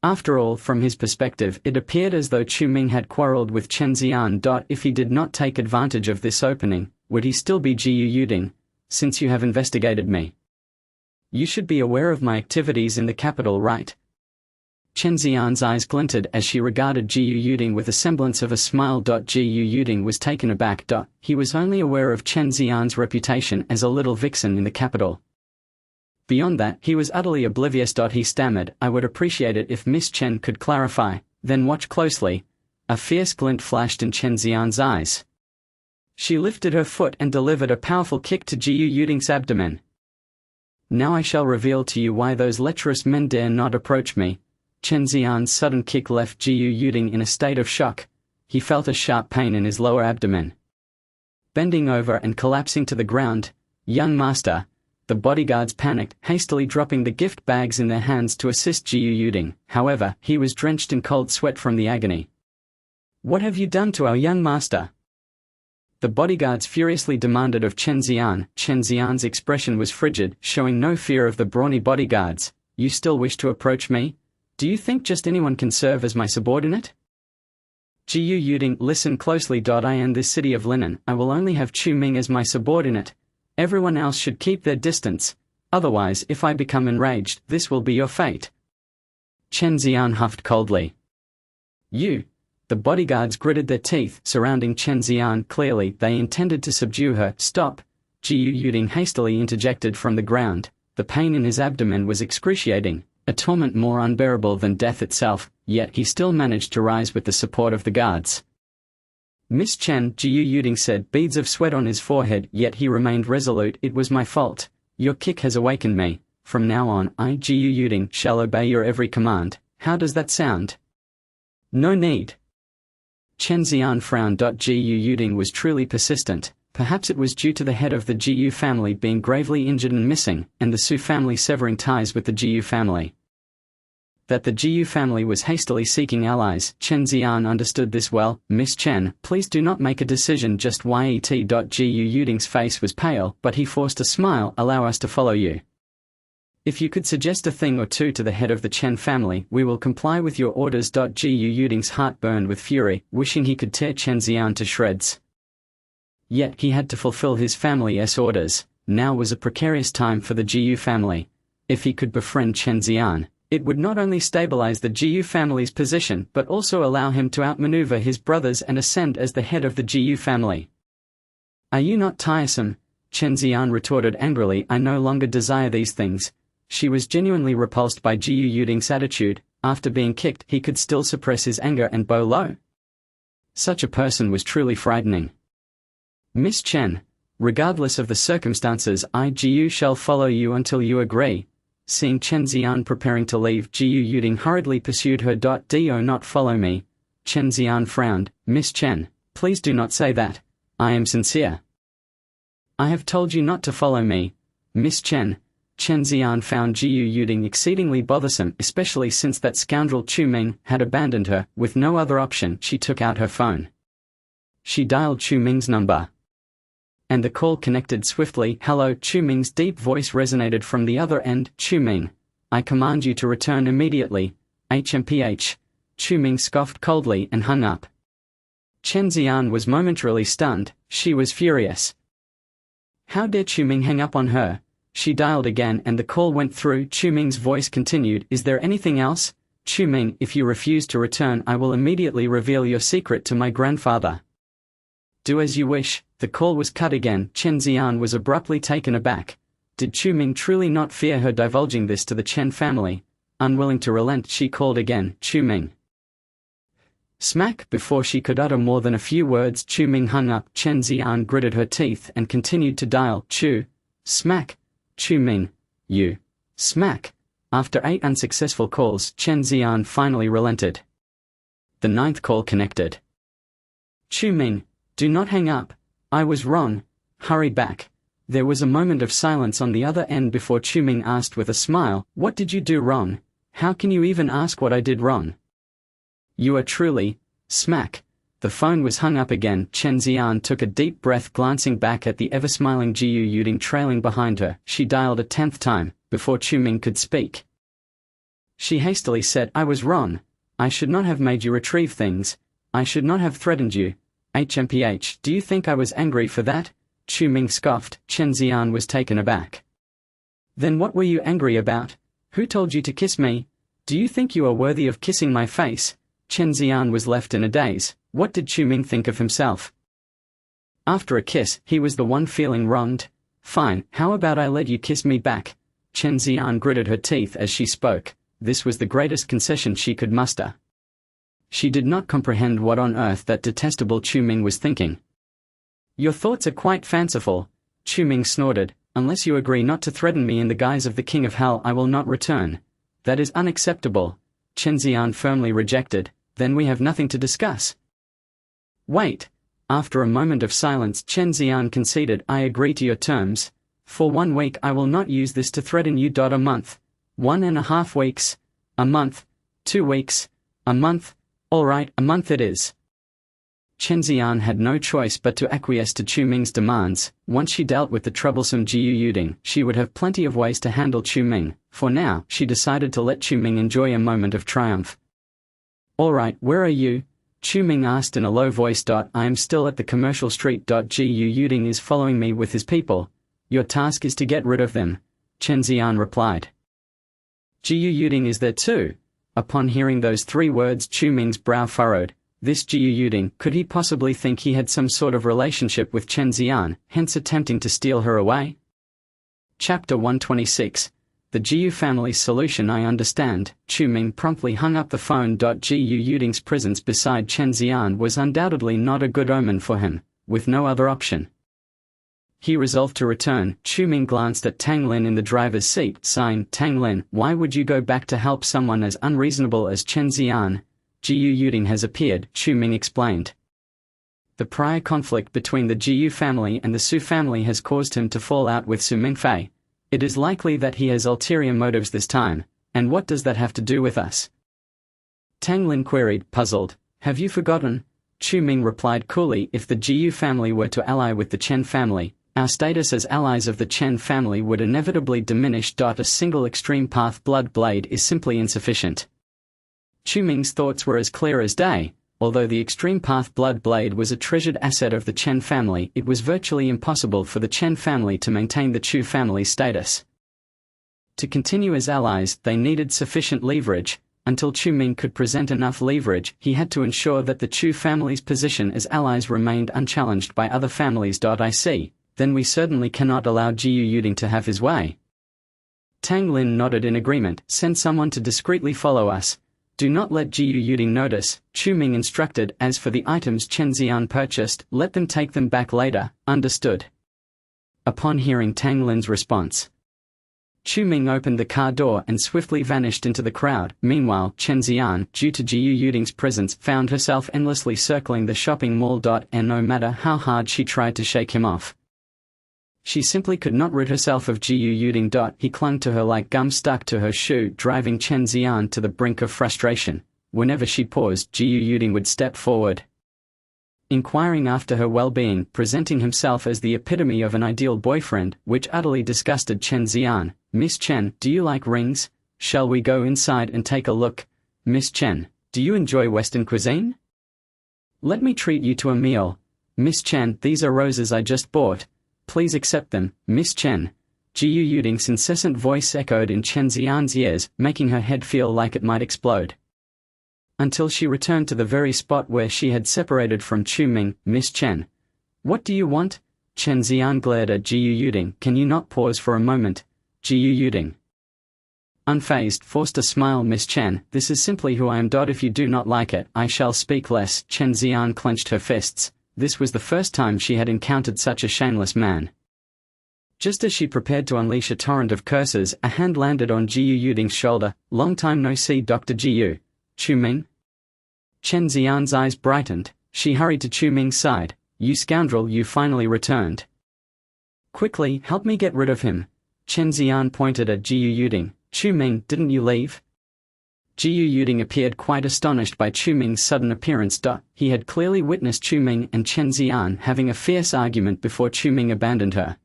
After all, from his perspective, it appeared as though Chu Ming had quarreled with Chen Xian. If he did not take advantage of this opening, would he still be Jiu Yuding? Since you have investigated me, you should be aware of my activities in the capital, right? Chen Xian's eyes glinted as she regarded Jiu Yuding with a semblance of a smile. Jiu Yuding was taken aback. He was only aware of Chen Xian's reputation as a little vixen in the capital. Beyond that, he was utterly oblivious. He stammered, I would appreciate it if Miss Chen could clarify. Then watch closely. A fierce glint flashed in Chen Xian's eyes. She lifted her foot and delivered a powerful kick to Jiu Yuding's abdomen. Now I shall reveal to you why those lecherous men dare not approach me. Chen Xian's sudden kick left Jiu Yuding in a state of shock. He felt a sharp pain in his lower abdomen. Bending over and collapsing to the ground, young master. The bodyguards panicked, hastily dropping the gift bags in their hands to assist Jiu Yuding. However, he was drenched in cold sweat from the agony. What have you done to our young master? The bodyguards furiously demanded of Chen Xian. Chen Xian's expression was frigid, showing no fear of the brawny bodyguards. You still wish to approach me? Do you think just anyone can serve as my subordinate? Jiu Yuding, listen closely. I am this city of linen. I will only have Chu Ming as my subordinate. Everyone else should keep their distance. Otherwise, if I become enraged, this will be your fate. Chen Xian huffed coldly. You. The bodyguards gritted their teeth, surrounding Chen Xian. Clearly, they intended to subdue her. Stop. Jiu Yuding hastily interjected from the ground. The pain in his abdomen was excruciating, a torment more unbearable than death itself, yet he still managed to rise with the support of the guards. Miss Chen, Jiu Yuding said, beads of sweat on his forehead, yet he remained resolute. It was my fault. Your kick has awakened me. From now on, I, Jiu Yuding, shall obey your every command. How does that sound? No need. Chen Xian frowned. Jiu Yuding was truly persistent. Perhaps it was due to the head of the Jiu family being gravely injured and missing, and the Su family severing ties with the Jiu family, that the Jiu family was hastily seeking allies. Chen Xian understood this well. Miss Chen, please do not make a decision just yet. Jiu Yuding's face was pale, but he forced a smile. Allow us to follow you. If you could suggest a thing or two to the head of the Chen family, we will comply with your orders. Gu Yuding's heart burned with fury, wishing he could tear Chen Xian to shreds. Yet he had to fulfill his family's orders. Now was a precarious time for the Gu family. If he could befriend Chen Xian, it would not only stabilize the Gu family's position but also allow him to outmaneuver his brothers and ascend as the head of the Gu family. Are you not tiresome? Chen Xian retorted angrily. I no longer desire these things. She was genuinely repulsed by Gu Yuding's attitude. After being kicked, he could still suppress his anger and bow low. Such a person was truly frightening. Miss Chen, regardless of the circumstances, Gu shall follow you until you agree. Seeing Chen Xian preparing to leave, Gu Yuding hurriedly pursued her. Do not follow me. Chen Xian frowned. Miss Chen, please do not say that. I am sincere. I have told you not to follow me. Miss Chen. Chen Xian found Gu Yuding exceedingly bothersome, especially since that scoundrel Chu Ming had abandoned her. With no other option, she took out her phone. She dialed Chu Ming's number. And the call connected swiftly. Hello. Chu Ming's deep voice resonated from the other end. Chu Ming, I command you to return immediately. HMPH. Chu Ming scoffed coldly and hung up. Chen Xian was momentarily stunned. She was furious. How dare Chu Ming hang up on her? She dialed again and the call went through. Chu Ming's voice continued. Is there anything else? Chu Ming, if you refuse to return, I will immediately reveal your secret to my grandfather. Do as you wish. The call was cut again. Chen Xian was abruptly taken aback. Did Chu Ming truly not fear her divulging this to the Chen family? Unwilling to relent, she called again. Chu Ming. Smack! Before she could utter more than a few words, Chu Ming hung up. Chen Xian gritted her teeth and continued to dial. Chu. Smack. Chu Ming. You. Smack. After 8 unsuccessful calls, Chen Xian finally relented. The 9th call connected. Chu Ming, do not hang up. I was wrong. Hurry back. There was a moment of silence on the other end before Chu Ming asked with a smile, what did you do wrong? How can you even ask what I did wrong? You are truly... Smack. The phone was hung up again. Chen Xian took a deep breath, glancing back at the ever-smiling Gu Yuding trailing behind her. She dialed a 10th time, before Chu Ming could speak. She hastily said, I was wrong. I should not have made you retrieve things. I should not have threatened you. HMPH, do you think I was angry for that? Chu Ming scoffed. Chen Xian was taken aback. Then what were you angry about? Who told you to kiss me? Do you think you are worthy of kissing my face? Chen Xian was left in a daze. What did Chu Ming think of himself? After a kiss, he was the one feeling wronged. Fine, how about I let you kiss me back? Chen Xian gritted her teeth as she spoke. This was the greatest concession she could muster. She did not comprehend what on earth that detestable Chu Ming was thinking. Your thoughts are quite fanciful. Chu Ming snorted. Unless you agree not to threaten me in the guise of the King of Hell, I will not return. That is unacceptable. Chen Xian firmly rejected. Then we have nothing to discuss. Wait. After a moment of silence, Chen Xian conceded. I agree to your terms. For 1 week I will not use this to threaten you. A month. 1.5 weeks. A month. 2 weeks. A month. All right, a month it is. Chen Xian had no choice but to acquiesce to Chu Ming's demands. Once she dealt with the troublesome Gu Yuding, she would have plenty of ways to handle Chu Ming. For now, she decided to let Chu Ming enjoy a moment of triumph. All right, where are you? Chu Ming asked in a low voice. I am still at the commercial street. Gu Yuding is following me with his people. Your task is to get rid of them. Chen Xian replied. Gu Yuding is there too. Upon hearing those 3 words, Chu Ming's brow furrowed. This Gu Yuding, could he possibly think he had some sort of relationship with Chen Xian, hence attempting to steal her away? Chapter 126. The Gu family's solution. I understand. Chu Ming promptly hung up the phone. Gu Yuding's presence beside Chen Xian was undoubtedly not a good omen for him. With no other option, he resolved to return. Chu Ming glanced at Tang Lin in the driver's seat, sighing. Tang Lin, why would you go back to help someone as unreasonable as Chen Xian? Gu Yuding has appeared, Chu Ming explained. The prior conflict between the Gu family and the Su family has caused him to fall out with Su Mingfei. It is likely that he has ulterior motives this time. And what does that have to do with us? Tang Lin queried, puzzled. Have you forgotten? Chu Ming replied coolly. If the Gu family were to ally with the Chen family, Our status as allies of the Chen family would inevitably diminish. A single extreme path blood blade is simply insufficient. Chu Ming's thoughts were as clear as day. Although the extreme path blood blade was a treasured asset of the Chen family, it was virtually impossible for the Chen family to maintain the Chu family's status. To continue as allies, they needed sufficient leverage. Until Chu Ming could present enough leverage, he had to ensure that the Chu family's position as allies remained unchallenged by other families. I see. Then we certainly cannot allow Jiyu Yuding to have his way. Tang Lin nodded in agreement. Send someone to discreetly follow us. Do not let Jiyu Yuding notice, Chu Ming instructed. As for the items Chen Xian purchased, let them take them back later. Understood. Upon hearing Tang Lin's response, Chu Ming opened the car door and swiftly vanished into the crowd. Meanwhile, Chen Xian, due to Jiyu Yuding's presence, found herself endlessly circling the shopping mall. And no matter how hard she tried to shake him off, she simply could not rid herself of Jiyu Yuding. He clung to her like gum stuck to her shoe, driving Chen Xian to the brink of frustration. Whenever she paused, Jiyu Yuding would step forward, inquiring after her well-being, presenting himself as the epitome of an ideal boyfriend, which utterly disgusted Chen Xian. Miss Chen, do you like rings? Shall we go inside and take a look? Miss Chen, do you enjoy Western cuisine? Let me treat you to a meal. Miss Chen, these are roses I just bought. Please accept them, Miss Chen. Jiyu Yuding's incessant voice echoed in Chen Xian's ears, making her head feel like it might explode. Until she returned to the very spot where she had separated from Chu Ming. Miss Chen, what do you want? Chen Xian glared at Jiyu Yuding. Can you not pause for a moment? Jiyu Yuding, unfazed, forced a smile. Miss Chen, this is simply who I am. If you do not like it, I shall speak less. Chen Xian clenched her fists. This was the first time she had encountered such a shameless man. Just as she prepared to unleash a torrent of curses, a hand landed on Jiyu Yuding's shoulder. Long time no see, Dr. Jiyu. Chu Ming? Chen Xian's eyes brightened. She hurried to Chu Ming's side. You scoundrel, you finally returned. Quickly, help me get rid of him. Chen Xian pointed at Jiyu Yuding. Chu Ming, didn't you leave? Jiyu Yuding appeared quite astonished by Chu Ming's sudden appearance. He had clearly witnessed Chu Ming and Chen Xian having a fierce argument before Chu Ming abandoned her.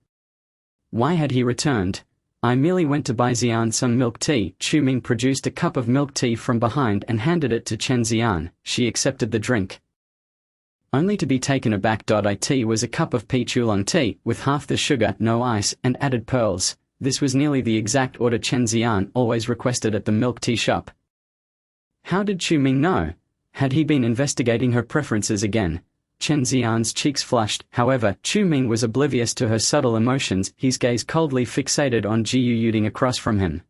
Why had he returned? I merely went to buy Xian some milk tea. Chu Ming produced a cup of milk tea from behind and handed it to Chen Xian. She accepted the drink, only to be taken aback. It was a cup of peach oolong tea, with half the sugar, no ice, and added pearls. This was nearly the exact order Chen Xian always requested at the milk tea shop. How did Chu Ming know? Had he been investigating her preferences again? Chen Xian's cheeks flushed. However, Chu Ming was oblivious to her subtle emotions, his gaze coldly fixated on Jiyu Yuding across from him.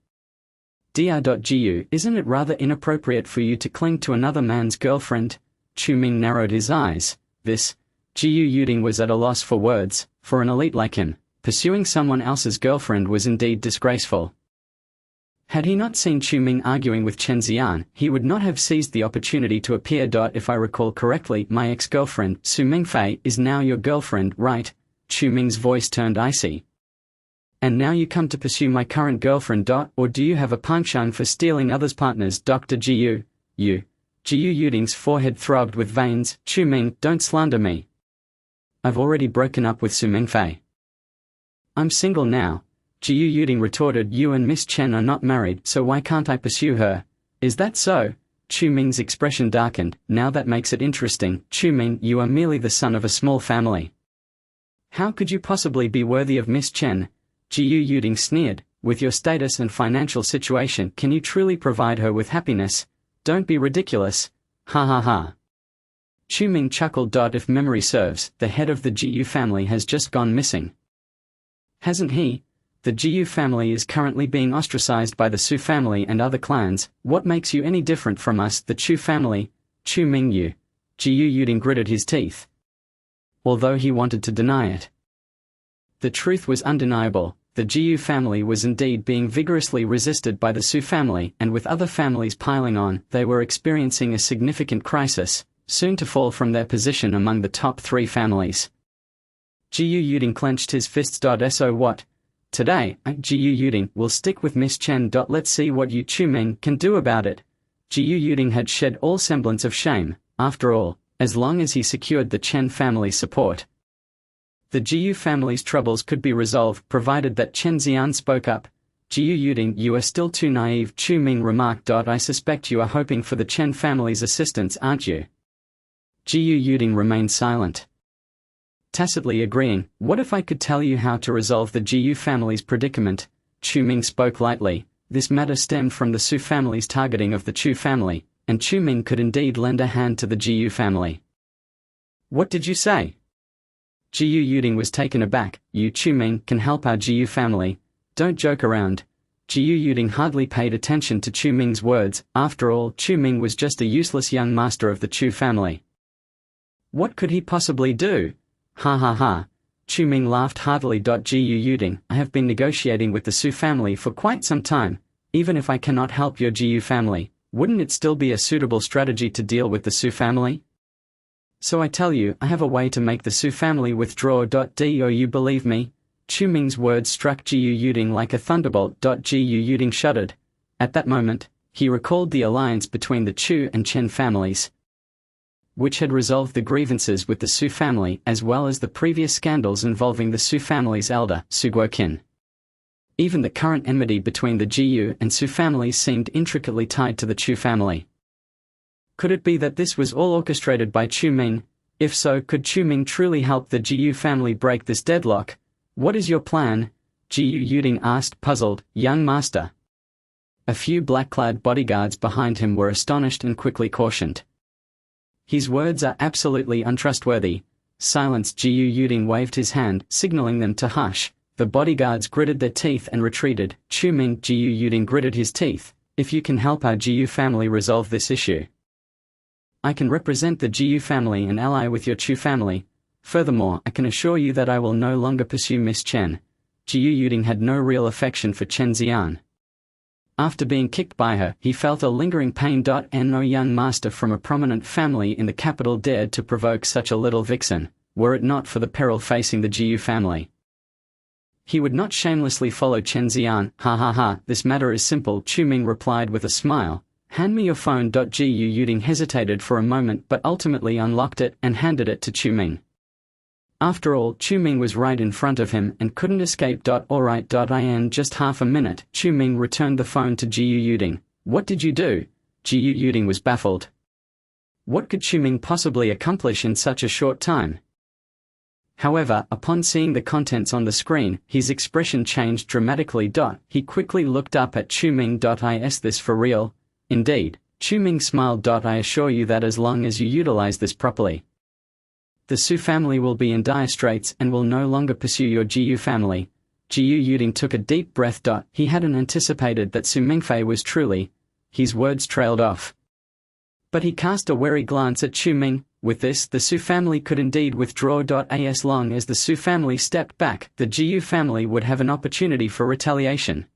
Jiyu, isn't it rather inappropriate for you to cling to another man's girlfriend? Chu Ming narrowed his eyes. Jiyu Yuding was at a loss for words. For an elite like him, pursuing someone else's girlfriend was indeed disgraceful. Had he not seen Chu Ming arguing with Chen Xian, he would not have seized the opportunity to appear. If I recall correctly, my ex-girlfriend, Su Mingfei, is now your girlfriend, right? Chu Ming's voice turned icy. And now you come to pursue my current girlfriend. Or do you have a penchant for stealing others' partners? Dr. Jiyu, you. Jiyu Yuding's forehead throbbed with veins. Chu Ming, don't slander me. I've already broken up with Su Mingfei. I'm single now. Jiyu Yuding retorted. You and Miss Chen are not married, so why can't I pursue her? Is that so? Chu Ming's expression darkened. Now that makes it interesting. Chu Ming, you are merely the son of a small family. How could you possibly be worthy of Miss Chen? Jiyu Yuding sneered. With your status and financial situation, can you truly provide her with happiness? Don't be ridiculous. Ha ha ha. Chu Ming chuckled. If memory serves, the head of the Jiyu family has just gone missing. Hasn't he? The Jiyu family is currently being ostracized by the Su family and other clans. What makes you any different from us, the Chu family? Chu Ming, you. Jiyu Yuding gritted his teeth, although he wanted to deny it. The truth was undeniable. The Jiyu family was indeed being vigorously resisted by the Su family, and with other families piling on, they were experiencing a significant crisis, soon to fall from their position among the top 3 families. Jiyu Yuding clenched his fists. So what? Today, Jiyu Yuding will stick with Miss Chen. Let's see what you Chu Ming can do about it. Jiyu Yuding had shed all semblance of shame. After all, as long as he secured the Chen family's support, The Jiu family's troubles could be resolved provided that Chen Xian spoke up. Jiu Yuding, you are still too naive, Chu Ming remarked. I suspect you are hoping for the Chen family's assistance, aren't you? Jiu Yuding remained silent. Tacitly agreeing, what if I could tell you how to resolve the Jiu family's predicament? Chu Ming spoke lightly. This matter stemmed from the Su family's targeting of the Chu family, and Chu Ming could indeed lend a hand to the Jiu family. What did you say? Jiu Yuding was taken aback. You, Chu Ming, can help our Jiu family. Don't joke around. Jiu Yuding hardly paid attention to Chu Ming's words. After all, Chu Ming was just a useless young master of the Chu family. What could he possibly do? Ha ha ha. Chu Ming laughed heartily. Jiu Yuding, I have been negotiating with the Su family for quite some time. Even if I cannot help your Jiu family, wouldn't it still be a suitable strategy to deal with the Su family? So I tell you, I have a way to make the Su family withdraw. Do you believe me? Chu Ming's words struck Jiu Yuding like a thunderbolt. Jiu Yuding shuddered. At that moment, he recalled the alliance between the Chu and Chen families, which had resolved the grievances with the Su family as well as the previous scandals involving the Su family's elder, Su Guoqin. Even the current enmity between the Jiu and Su families seemed intricately tied to the Chu family. Could it be that this was all orchestrated by Chu Ming? If so, could Chu Ming truly help the Jiu family break this deadlock? What is your plan? Jiu Yuding asked, puzzled. Young master. A few black-clad bodyguards behind him were astonished and quickly cautioned. His words are absolutely untrustworthy. Silence. Jiu Yuding waved his hand, signaling them to hush. The bodyguards gritted their teeth and retreated. Chu Ming, Jiu Yuding gritted his teeth. If you can help our Jiu family resolve this issue, I can represent the Jiu family and ally with your Chu family. Furthermore, I can assure you that I will no longer pursue Miss Chen. Jiu Yuding had no real affection for Chen Xian. After being kicked by her, he felt a lingering pain. No young master from a prominent family in the capital dared to provoke such a little vixen, were it not for the peril facing the Jiu family. He would not shamelessly follow Chen Xian. Ha ha ha, this matter is simple, Chu Ming replied with a smile. Hand me your phone. Jiu Yuding hesitated for a moment but ultimately unlocked it and handed it to Chu Ming. After all, Chu Ming was right in front of him and couldn't escape. Alright. In just half a minute, Chu Ming returned the phone to Jiu Yuding. What did you do? Jiu Yuding was baffled. What could Chu Ming possibly accomplish in such a short time? However, upon seeing the contents on the screen, his expression changed dramatically. He quickly looked up at Chu Ming. Is this for real? Indeed. Chu Ming smiled. I assure you that as long as you utilize this properly, the Su family will be in dire straits and will no longer pursue your Jiu family. Jiu Yuding took a deep breath. He hadn't anticipated that Su Mingfei was truly. His words trailed off. But he cast a wary glance at Chu Ming. With this, the Su family could indeed withdraw. As long as the Su family stepped back, the Jiu family would have an opportunity for retaliation.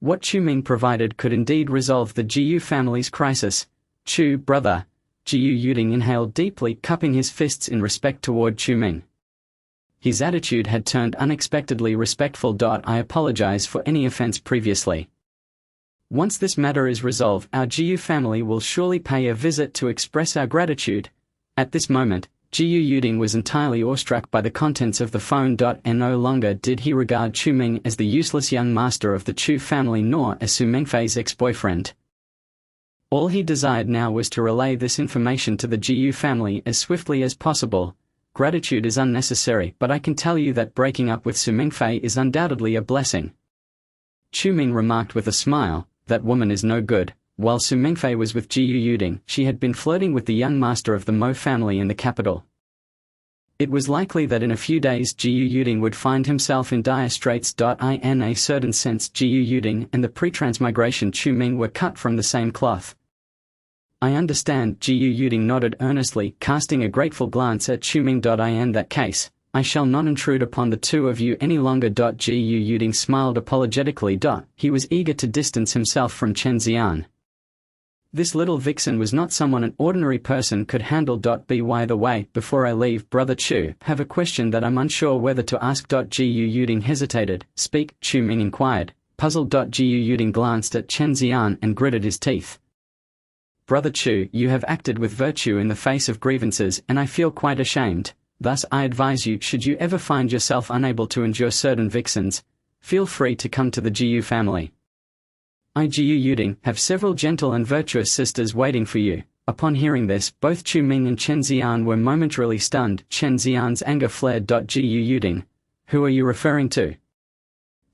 What Chu Ming provided could indeed resolve the Jiu family's crisis. Chu, brother. Jiu Yuding inhaled deeply, cupping his fists in respect toward Chu Ming. His attitude had turned unexpectedly respectful. I apologize for any offense previously. Once this matter is resolved, our Jiu family will surely pay a visit to express our gratitude. At this moment, Jiu Yuding was entirely awestruck by the contents of the phone. And no longer did he regard Chu Ming as the useless young master of the Chu family nor as Su Mingfei's ex-boyfriend. All he desired now was to relay this information to the Jiu family as swiftly as possible. Gratitude is unnecessary, but I can tell you that breaking up with Su Mingfei is undoubtedly a blessing. Chu Ming remarked with a smile, that woman is no good. While Su Mingfei was with Jiu Yuding, she had been flirting with the young master of the Mo family in the capital. It was likely that in a few days Jiu Yuding would find himself in dire straits. In a certain sense, Jiu Yuding and the pre-transmigration Chu Ming were cut from the same cloth. I understand. Jiu Yuding nodded earnestly, casting a grateful glance at Chu Ming. In that case, I shall not intrude upon the two of you any longer. Jiu Yuding smiled apologetically. He was eager to distance himself from Chen Xian. This little vixen was not someone an ordinary person could handle. By the way, before I leave, Brother Chu, have a question that I'm unsure whether to ask. Jiu Yuding hesitated. Speak, Chu Ming inquired. Puzzled. Jiu Yuding glanced at Chen Xian and gritted his teeth. Brother Chu, you have acted with virtue in the face of grievances and I feel quite ashamed. Thus I advise you, should you ever find yourself unable to endure certain vixens, feel free to come to the Gu family. Gu Yuding have several gentle and virtuous sisters waiting for you. Upon hearing this, both Chu Ming and Chen Xian were momentarily stunned. Chen Xian's anger flared. Gu Yuding, who are you referring to?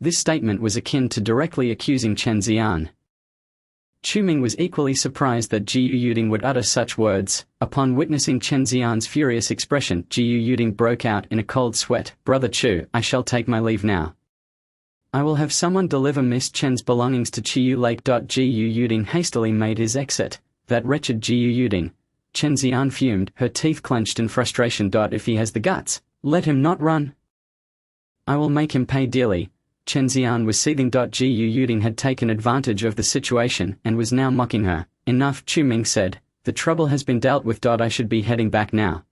This statement was akin to directly accusing Chen Xian. Chu Ming was equally surprised that Gu Yuding would utter such words. Upon witnessing Chen Xian's furious expression, Gu Yuding broke out in a cold sweat. Brother Chu, I shall take my leave now. I will have someone deliver Miss Chen's belongings to Chiyu Lake. Gu Yuding hastily made his exit. That wretched Gu Yuding. Chen Xian fumed, her teeth clenched in frustration. If he has the guts, let him not run. I will make him pay dearly. Chen Xian was seething. Gu Yuding had taken advantage of the situation and was now mocking her. Enough, Chu Ming said. The trouble has been dealt with. I should be heading back now.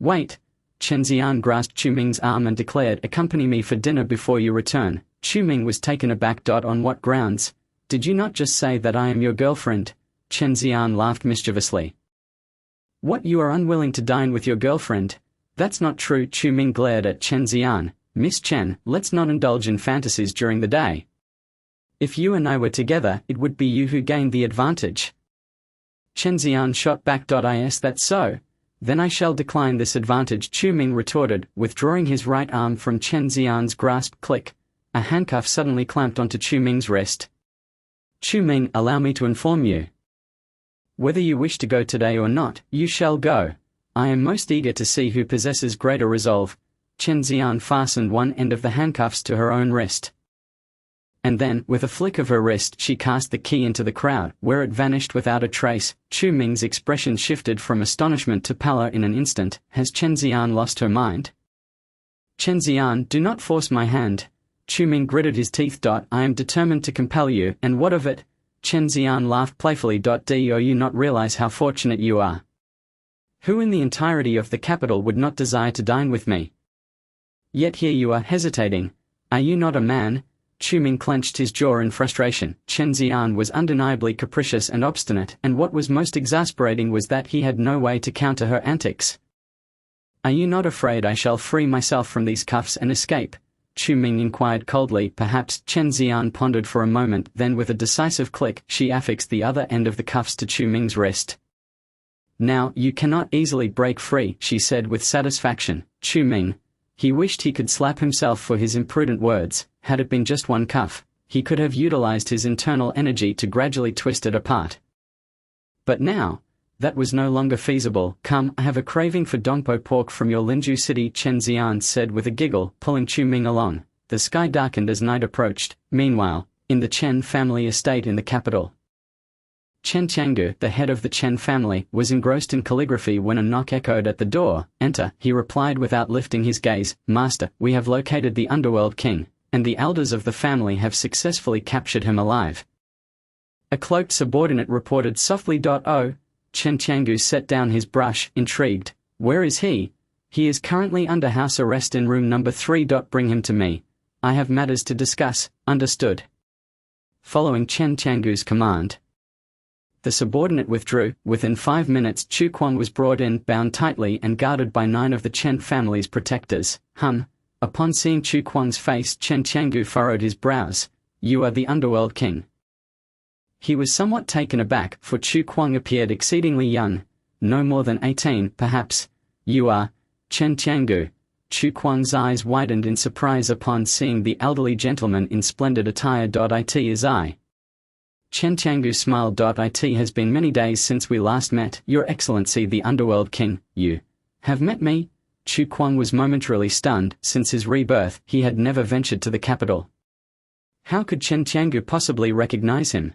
Wait. Chen Xian grasped Chu Ming's arm and declared, accompany me for dinner before you return. Chu Ming was taken aback. On what grounds? Did you not just say that I am your girlfriend? Chen Xian laughed mischievously. What, you are unwilling to dine with your girlfriend? That's not true. Chu Ming glared at Chen Xian. Miss Chen, let's not indulge in fantasies during the day. If you and I were together, it would be you who gained the advantage. Chen Xian shot back. Is that so? Then I shall decline this advantage, Chu Ming retorted, withdrawing his right arm from Chen Xian's grasp. Click. A handcuff suddenly clamped onto Chu Ming's wrist. Chu Ming, allow me to inform you. Whether you wish to go today or not, you shall go. I am most eager to see who possesses greater resolve. Chen Xian fastened one end of the handcuffs to her own wrist. And then, with a flick of her wrist, she cast the key into the crowd, where it vanished without a trace. Chu Ming's expression shifted from astonishment to pallor in an instant. Has Chen Xian lost her mind? Chen Xian, do not force my hand. Chu Ming gritted his teeth. I am determined to compel you, and what of it? Chen Xian laughed playfully. Do you not realize how fortunate you are? Who in the entirety of the capital would not desire to dine with me? Yet here you are hesitating. Are you not a man? Chu Ming clenched his jaw in frustration. Chen Xian was undeniably capricious and obstinate, and what was most exasperating was that he had no way to counter her antics. Are you not afraid I shall free myself from these cuffs and escape? Chu Ming inquired coldly. Perhaps. Chen Xian pondered for a moment, then with a decisive click, she affixed the other end of the cuffs to Chu Ming's wrist. Now, you cannot easily break free, she said with satisfaction. Chu Ming. He wished he could slap himself for his imprudent words. Had it been just one cuff, he could have utilized his internal energy to gradually twist it apart. But now, that was no longer feasible. Come, I have a craving for dongpo pork from your Linju city, Chen Xian said with a giggle, pulling Chu Ming along. The sky darkened as night approached. Meanwhile, in the Chen family estate in the capital, Chen Changgu, the head of the Chen family, was engrossed in calligraphy when a knock echoed at the door. Enter, he replied without lifting his gaze. Master, we have located the underworld king, and the elders of the family have successfully captured him alive. A cloaked subordinate reported softly. Oh, Chen Changgu set down his brush, intrigued. Where is he? He is currently under house arrest in room number 3. Bring him to me. I have matters to discuss. Understood. Following Chen Changgu's command, the subordinate withdrew. Within 5 minutes, Chu Kuang was brought in, bound tightly and guarded by 9 of the Chen family's protectors. Upon seeing Chu Kuang's face, Chen Changgu furrowed his brows. You are the underworld king. He was somewhat taken aback, for Chu Kuang appeared exceedingly young, no more than 18, perhaps. You are Chen Changgu. Chu Kuang's eyes widened in surprise upon seeing the elderly gentleman in splendid attire. It is I. Chen Changgu smiled. It has been many days since we last met, Your Excellency the Underworld King. You have met me? Chu Kuang was momentarily stunned. Since his rebirth, he had never ventured to the capital. How could Chen Changgu possibly recognize him?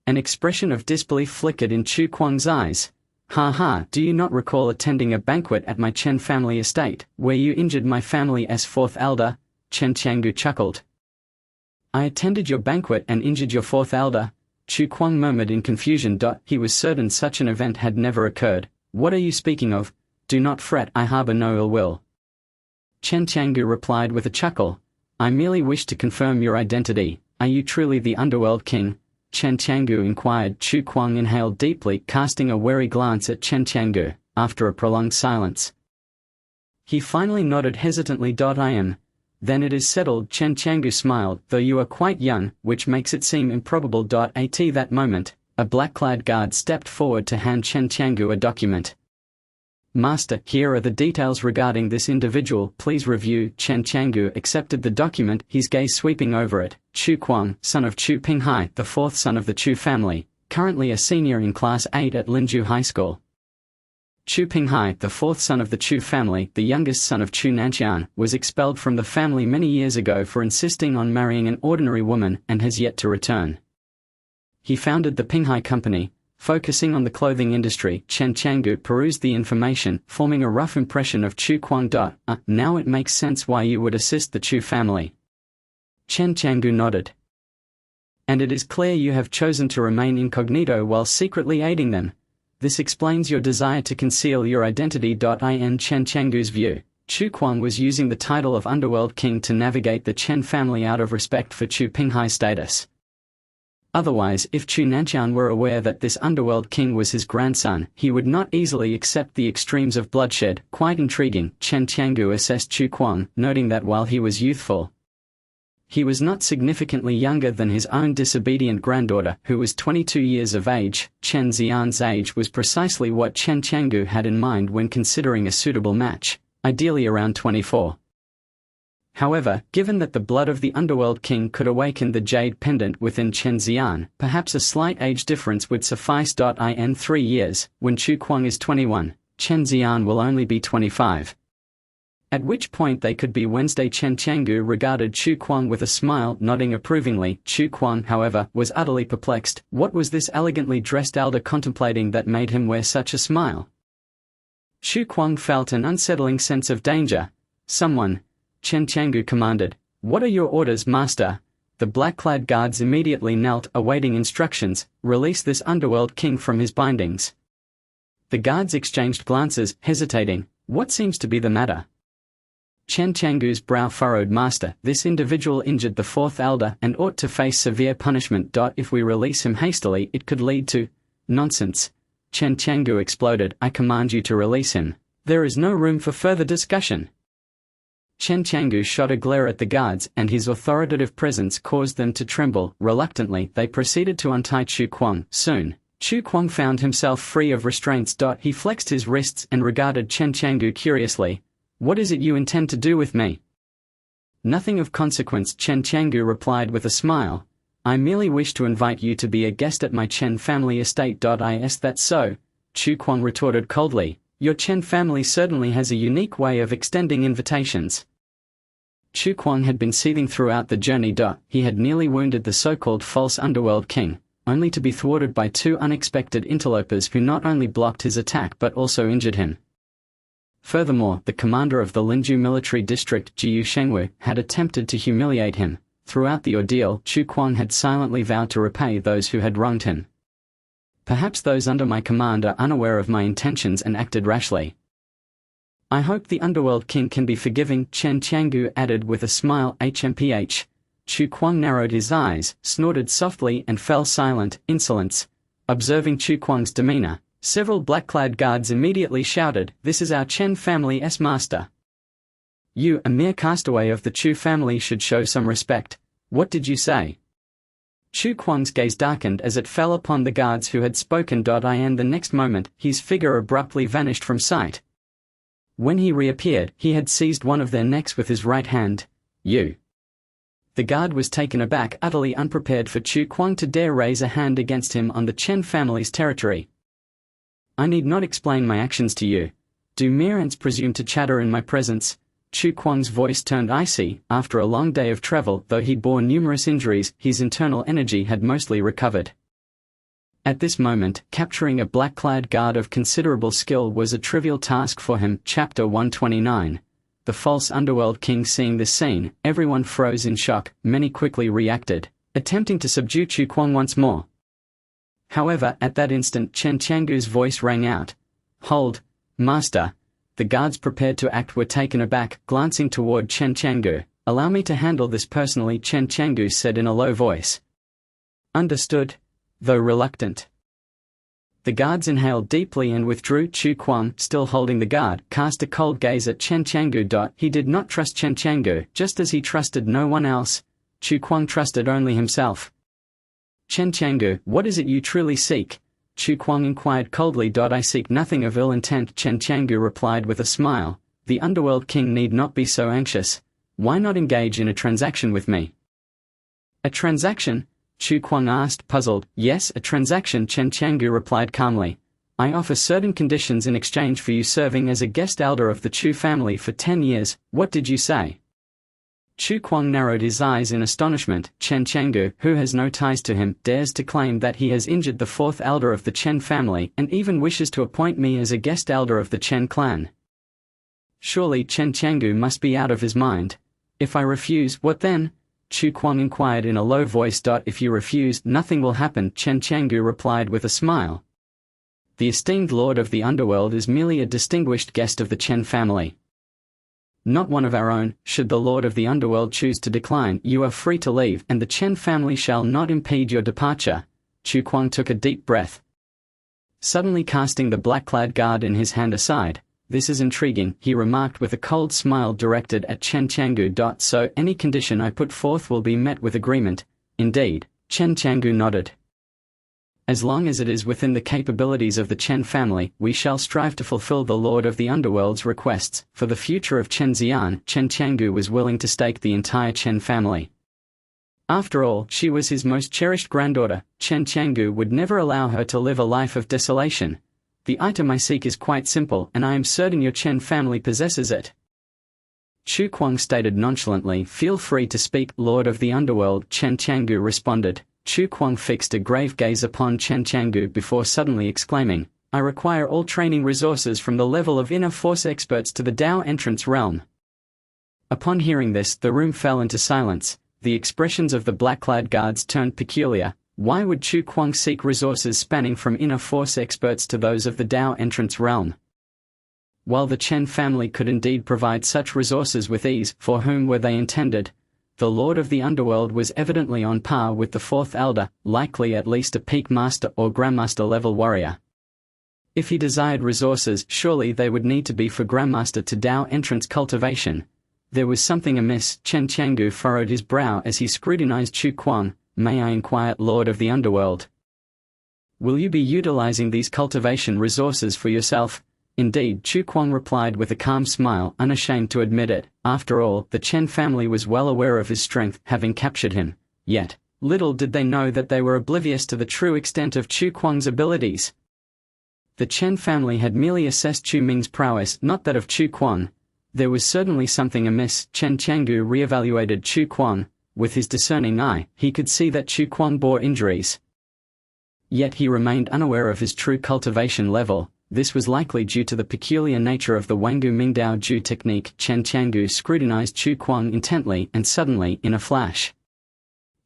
An expression of disbelief flickered in Chu Kuang's eyes. Do you not recall attending a banquet at my Chen family estate, where you injured my family's 4th elder? Chen Changgu chuckled. I attended your banquet and injured your 4th elder? Chu Kuang murmured in confusion. He was certain such an event had never occurred. What are you speaking of? Do not fret, I harbor no ill will. Chen Changgu replied with a chuckle. I merely wish to confirm your identity. Are you truly the Underworld King? Chen Changgu inquired. Chu Kuang inhaled deeply, casting a wary glance at Chen Changgu. After a prolonged silence, He finally nodded hesitantly. I am. Then it is settled. Chen Changu smiled, though you are quite young, which makes it seem improbable. At that moment, a black-clad guard stepped forward to hand Chen Changu a document. Master, here are the details regarding this individual, please review. Chen Changu accepted the document, his gaze sweeping over it. Chu Kuang, son of Chu Pinghai, the fourth son of the Chu family, currently a senior in Class 8 at Linju High School. Chu Pinghai, the fourth son of the Chu family, the youngest son of Chu Nanqian, was expelled from the family many years ago for insisting on marrying an ordinary woman and has yet to return. He founded the Pinghai Company, focusing on the clothing industry. Chen Changu perused the information, forming a rough impression of Chu Kuang. Now it makes sense why you would assist the Chu family. Chen Changu nodded. And it is clear you have chosen to remain incognito while secretly aiding them. This explains your desire to conceal your identity. In Chen Changu's view, Chu Kuang was using the title of Underworld King to navigate the Chen family out of respect for Chu Pinghai's status. Otherwise, if Chu Nanqian were aware that this Underworld King was his grandson, he would not easily accept the extremes of bloodshed. Quite intriguing, Chen Changu assessed Chu Kuang, noting that while he was youthful, he was not significantly younger than his own disobedient granddaughter, who was 22 years of age. Chen Xian's age was precisely what Chen Changu had in mind when considering a suitable match, ideally around 24. However, given that the blood of the Underworld King could awaken the jade pendant within Chen Xian, perhaps a slight age difference would suffice. In 3 years, when Chu Kuang is 21, Chen Xian will only be 25. At which point they could be Wednesday. Chen Changu regarded Chu Kuang with a smile, nodding approvingly. Chu Kuang, however, was utterly perplexed. What was this elegantly dressed elder contemplating that made him wear such a smile? Chu Kuang felt an unsettling sense of danger. Someone, Chen Changu commanded. What are your orders, master? The black-clad guards immediately knelt, awaiting instructions. Release this Underworld King from his bindings. The guards exchanged glances, hesitating. What seems to be the matter? Chen Changu's brow furrowed. Master, this individual injured the fourth elder and ought to face severe punishment. If we release him hastily, it could lead to… Nonsense. Chen Changu exploded. I command you to release him. There is no room for further discussion. Chen Changu shot a glare at the guards, and his authoritative presence caused them to tremble. Reluctantly, they proceeded to untie Chu Kuang. Soon, Chu Kuang found himself free of restraints. He flexed his wrists and regarded Chen Changu curiously. What is it you intend to do with me? Nothing of consequence, Chen Changu replied with a smile. I merely wish to invite you to be a guest at my Chen family estate. Is that so? Chu Kuang retorted coldly. Your Chen family certainly has a unique way of extending invitations. Chu Kuang had been seething throughout the journey. He had nearly wounded the so-called false Underworld King, only to be thwarted by 2 unexpected interlopers who not only blocked his attack but also injured him. Furthermore, the commander of the Linju military district, Jiu Shengwu, had attempted to humiliate him. Throughout the ordeal, Chu Kuang had silently vowed to repay those who had wronged him. Perhaps those under my command are unaware of my intentions and acted rashly. I hope the Underworld King can be forgiving, Chen Changu added with a smile. HMPH. Chu Kuang narrowed his eyes, snorted softly and fell silent. Insolence. Observing Chu Kuang's demeanor, several black-clad guards immediately shouted, This is our Chen family's master. You, a mere castaway of the Chu family, should show some respect. What did you say? Chu Kuang's gaze darkened as it fell upon the guards who had spoken. In the next moment, his figure abruptly vanished from sight. When he reappeared, he had seized one of their necks with his right hand. You. The guard was taken aback, utterly unprepared for Chu Kuang to dare raise a hand against him on the Chen family's territory. I need not explain my actions to you. Do mere ants presume to chatter in my presence? Chu Kuang's voice turned icy. After a long day of travel, though he bore numerous injuries, his internal energy had mostly recovered. At this moment, capturing a black-clad guard of considerable skill was a trivial task for him. Chapter 129. The false Underworld King. Seeing this scene, everyone froze in shock. Many quickly reacted, attempting to subdue Chu Kuang once more. However, at that instant Chen Changu's voice rang out. Hold, master. The guards prepared to act were taken aback, glancing toward Chen Changu. Allow me to handle this personally, Chen Changu said in a low voice. Understood, though reluctant. The guards inhaled deeply and withdrew. Chu Kuang, still holding the guard, cast a cold gaze at Chen Changgu. He did not trust Chen Changgu, just as he trusted no one else. Chu Kuang trusted only himself. Chen Changgu, what is it you truly seek? Chu Kuang inquired coldly. I seek nothing of ill intent, Chen Changgu replied with a smile. The underworld king need not be so anxious. Why not engage in a transaction with me? A transaction? Chu Kuang asked, puzzled. Yes, a transaction, Chen Changgu replied calmly. I offer certain conditions in exchange for you serving as a guest elder of the Chu family for 10 years. What did you say? Chu Kuang narrowed his eyes in astonishment. Chen Changgu, who has no ties to him, dares to claim that he has injured the 4th elder of the Chen family and even wishes to appoint me as a guest elder of the Chen clan. Surely Chen Changgu must be out of his mind. If I refuse, what then? Chu Kuang inquired in a low voice. If you refuse, nothing will happen, Chen Changgu replied with a smile. The esteemed lord of the underworld is merely a distinguished guest of the Chen family. Not one of our own. Should the lord of the underworld choose to decline, you are free to leave, and the Chen family shall not impede your departure. Chu Kuang took a deep breath. Suddenly casting the black-clad guard in his hand aside, this is intriguing, he remarked with a cold smile directed at Chen Changgu. So any condition I put forth will be met with agreement. Indeed, Chen Changgu nodded. As long as it is within the capabilities of the Chen family, we shall strive to fulfill the Lord of the Underworld's requests. For the future of Chen Xian, Chen Changgu was willing to stake the entire Chen family. After all, she was his most cherished granddaughter. Chen Changgu would never allow her to live a life of desolation. The item I seek is quite simple, and I am certain your Chen family possesses it. Chu Kuang stated nonchalantly. Feel free to speak, Lord of the Underworld, Chen Changgu responded. Chu Kuang fixed a grave gaze upon Chen Changgu before suddenly exclaiming, I require all training resources from the level of inner force experts to the Dao entrance realm. Upon hearing this, the room fell into silence. The expressions of the black-clad guards turned peculiar. Why would Chu Kuang seek resources spanning from inner force experts to those of the Dao entrance realm? While the Chen family could indeed provide such resources with ease, for whom were they intended? The Lord of the Underworld was evidently on par with the 4th elder, likely at least a peak master or grandmaster level warrior. If he desired resources, surely they would need to be for grandmaster to Dao entrance cultivation. There was something amiss. Chen Changgu furrowed his brow as he scrutinized Chu Kuang. May I inquire, Lord of the Underworld? Will you be utilizing these cultivation resources for yourself? Indeed, Chu Kuang replied with a calm smile, unashamed to admit it. After all, the Chen family was well aware of his strength, having captured him. Yet, little did they know that they were oblivious to the true extent of Chu Kuang's abilities. The Chen family had merely assessed Chu Ming's prowess, not that of Chu Kuang. There was certainly something amiss. Chen Changgu re-evaluated Chu Kuang. With his discerning eye, he could see that Chu Kuang bore injuries. Yet he remained unaware of his true cultivation level. This was likely due to the peculiar nature of the Wangu Mingdao Ju technique. Chen Changgu scrutinized Chu Kuang intently, and suddenly, in a flash,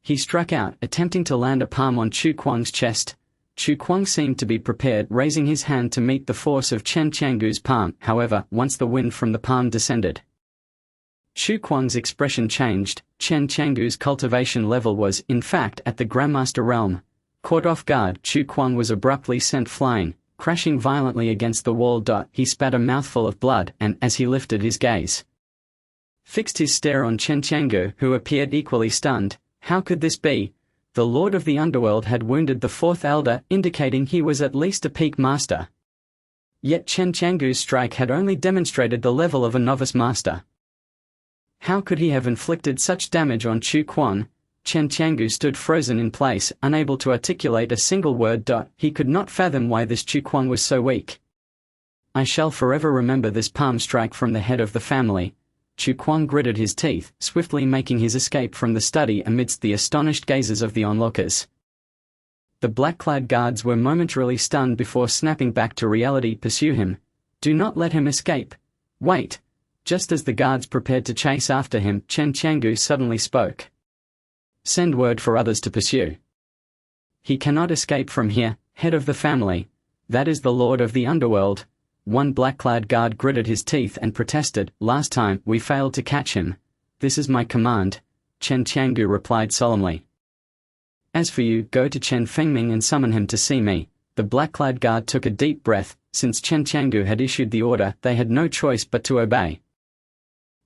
he struck out, attempting to land a palm on Chu Kuang's chest. Chu Kuang seemed to be prepared, raising his hand to meet the force of Chen Changgu's palm. However, once the wind from the palm descended, Chu Kuang's expression changed. Chen Changgu's cultivation level was, in fact, at the Grandmaster realm. Caught off guard, Chu Kuang was abruptly sent flying, crashing violently against the wall. He spat a mouthful of blood and, as he lifted his gaze, fixed his stare on Chen Changgu, who appeared equally stunned. How could this be? The Lord of the Underworld had wounded the 4th elder, indicating he was at least a peak master. Yet Chen Changgu's strike had only demonstrated the level of a novice master. How could he have inflicted such damage on Chu Kuang? Chen Changgu stood frozen in place, unable to articulate a single word. He could not fathom why this Chu Kuang was so weak. I shall forever remember this palm strike from the head of the family. Chu Kuang gritted his teeth, swiftly making his escape from the study amidst the astonished gazes of the onlookers. The black-clad guards were momentarily stunned before snapping back to reality. Pursue him. Do not let him escape. Wait. Just as the guards prepared to chase after him, Chen Changgu suddenly spoke. Send word for others to pursue. He cannot escape from here, head of the family. That is the Lord of the Underworld. One black-clad guard gritted his teeth and protested. Last time, we failed to catch him. This is my command. Chen Changgu replied solemnly. As for you, go to Chen Fengming and summon him to see me. The black-clad guard took a deep breath. Since Chen Changgu had issued the order, they had no choice but to obey.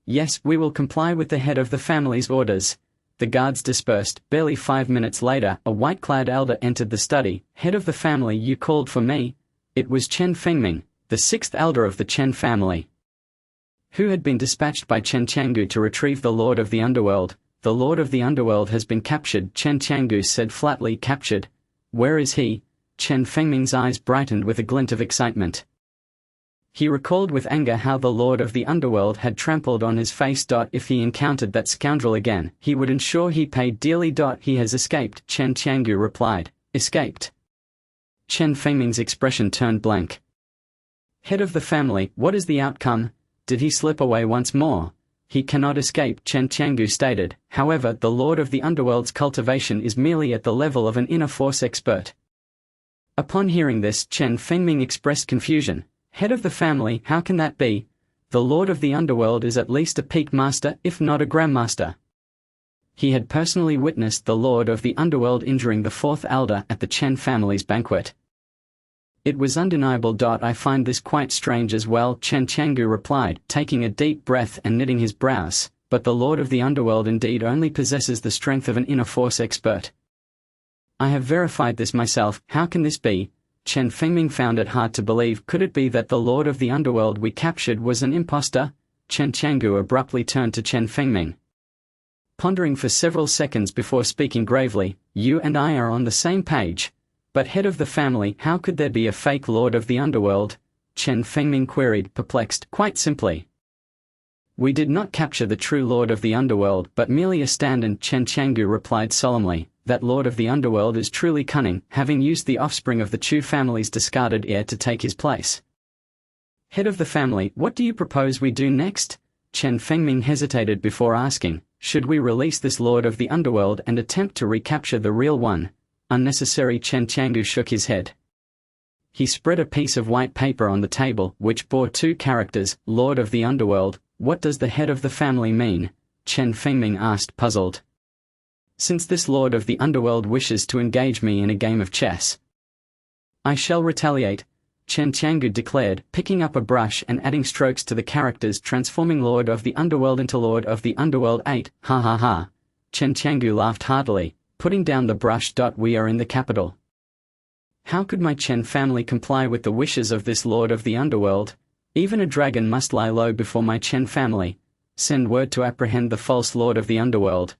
Yes, we will comply with the head of the family's orders. The guards dispersed. Barely 5 minutes later, a white-clad elder entered the study. Head of the family, you called for me? It was Chen Fengming, the 6th elder of the Chen family, who had been dispatched by Chen Changgu to retrieve the Lord of the Underworld. The Lord of the Underworld has been captured, Chen Changgu said flatly. Captured? Where is he? Chen Fengming's eyes brightened with a glint of excitement. He recalled with anger how the Lord of the Underworld had trampled on his face. If he encountered that scoundrel again, he would ensure he paid dearly. He has escaped, Chen Changgu replied. Escaped? Chen Fengming's expression turned blank. Head of the family, what is the outcome? Did he slip away once more? He cannot escape, Chen Changgu stated. However, the Lord of the Underworld's cultivation is merely at the level of an inner force expert. Upon hearing this, Chen Fengming expressed confusion. Head of the family, how can that be? The Lord of the Underworld is at least a peak master, if not a grandmaster. He had personally witnessed the Lord of the Underworld injuring the 4th elder at the Chen family's banquet. It was undeniable. I find this quite strange as well, Chen Changgu replied, taking a deep breath and knitting his brows. But the Lord of the Underworld indeed only possesses the strength of an inner force expert. I have verified this myself. How can this be? Chen Fengming found it hard to believe. Could it be that the Lord of the Underworld we captured was an impostor? Chen Changgu abruptly turned to Chen Fengming, pondering for several seconds before speaking gravely. You and I are on the same page. But head of the family, how could there be a fake Lord of the Underworld? Chen Fengming queried, perplexed. Quite simply, we did not capture the true Lord of the Underworld, but merely a stand-in, Chen Changgu replied solemnly. That Lord of the Underworld is truly cunning, having used the offspring of the Chu family's discarded heir to take his place. Head of the family, what do you propose we do next? Chen Fengming hesitated before asking, should we release this Lord of the Underworld and attempt to recapture the real one? Unnecessary, Chen Changgu shook his head. He spread a piece of white paper on the table, which bore 2 characters, Lord of the Underworld. What does the head of the family mean? Chen Fengming asked, puzzled. Since this Lord of the Underworld wishes to engage me in a game of chess, I shall retaliate, Chen Changgu declared, picking up a brush and adding strokes to the characters, transforming Lord of the Underworld into Lord of the Underworld 8. Ha ha ha. Chen Changgu laughed heartily, putting down the brush. We are in the capital. How could my Chen family comply with the wishes of this Lord of the Underworld? Even a dragon must lie low before my Chen family. Send word to apprehend the false Lord of the Underworld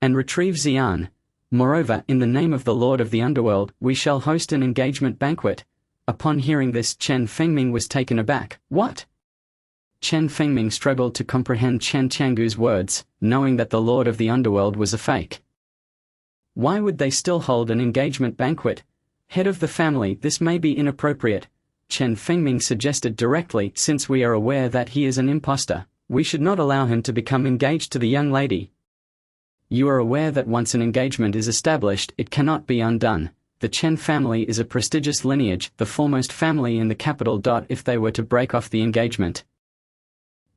and retrieve Xian. Moreover, in the name of the Lord of the Underworld, we shall host an engagement banquet. Upon hearing this, Chen Fengming was taken aback. What? Chen Fengming struggled to comprehend Chen Changgu's words, knowing that the Lord of the Underworld was a fake. Why would they still hold an engagement banquet? Head of the family, this may be inappropriate, Chen Fengming suggested directly. Since we are aware that he is an impostor, we should not allow him to become engaged to the young lady. You are aware that once an engagement is established, it cannot be undone. The Chen family is a prestigious lineage, the foremost family in the capital. If they were to break off the engagement,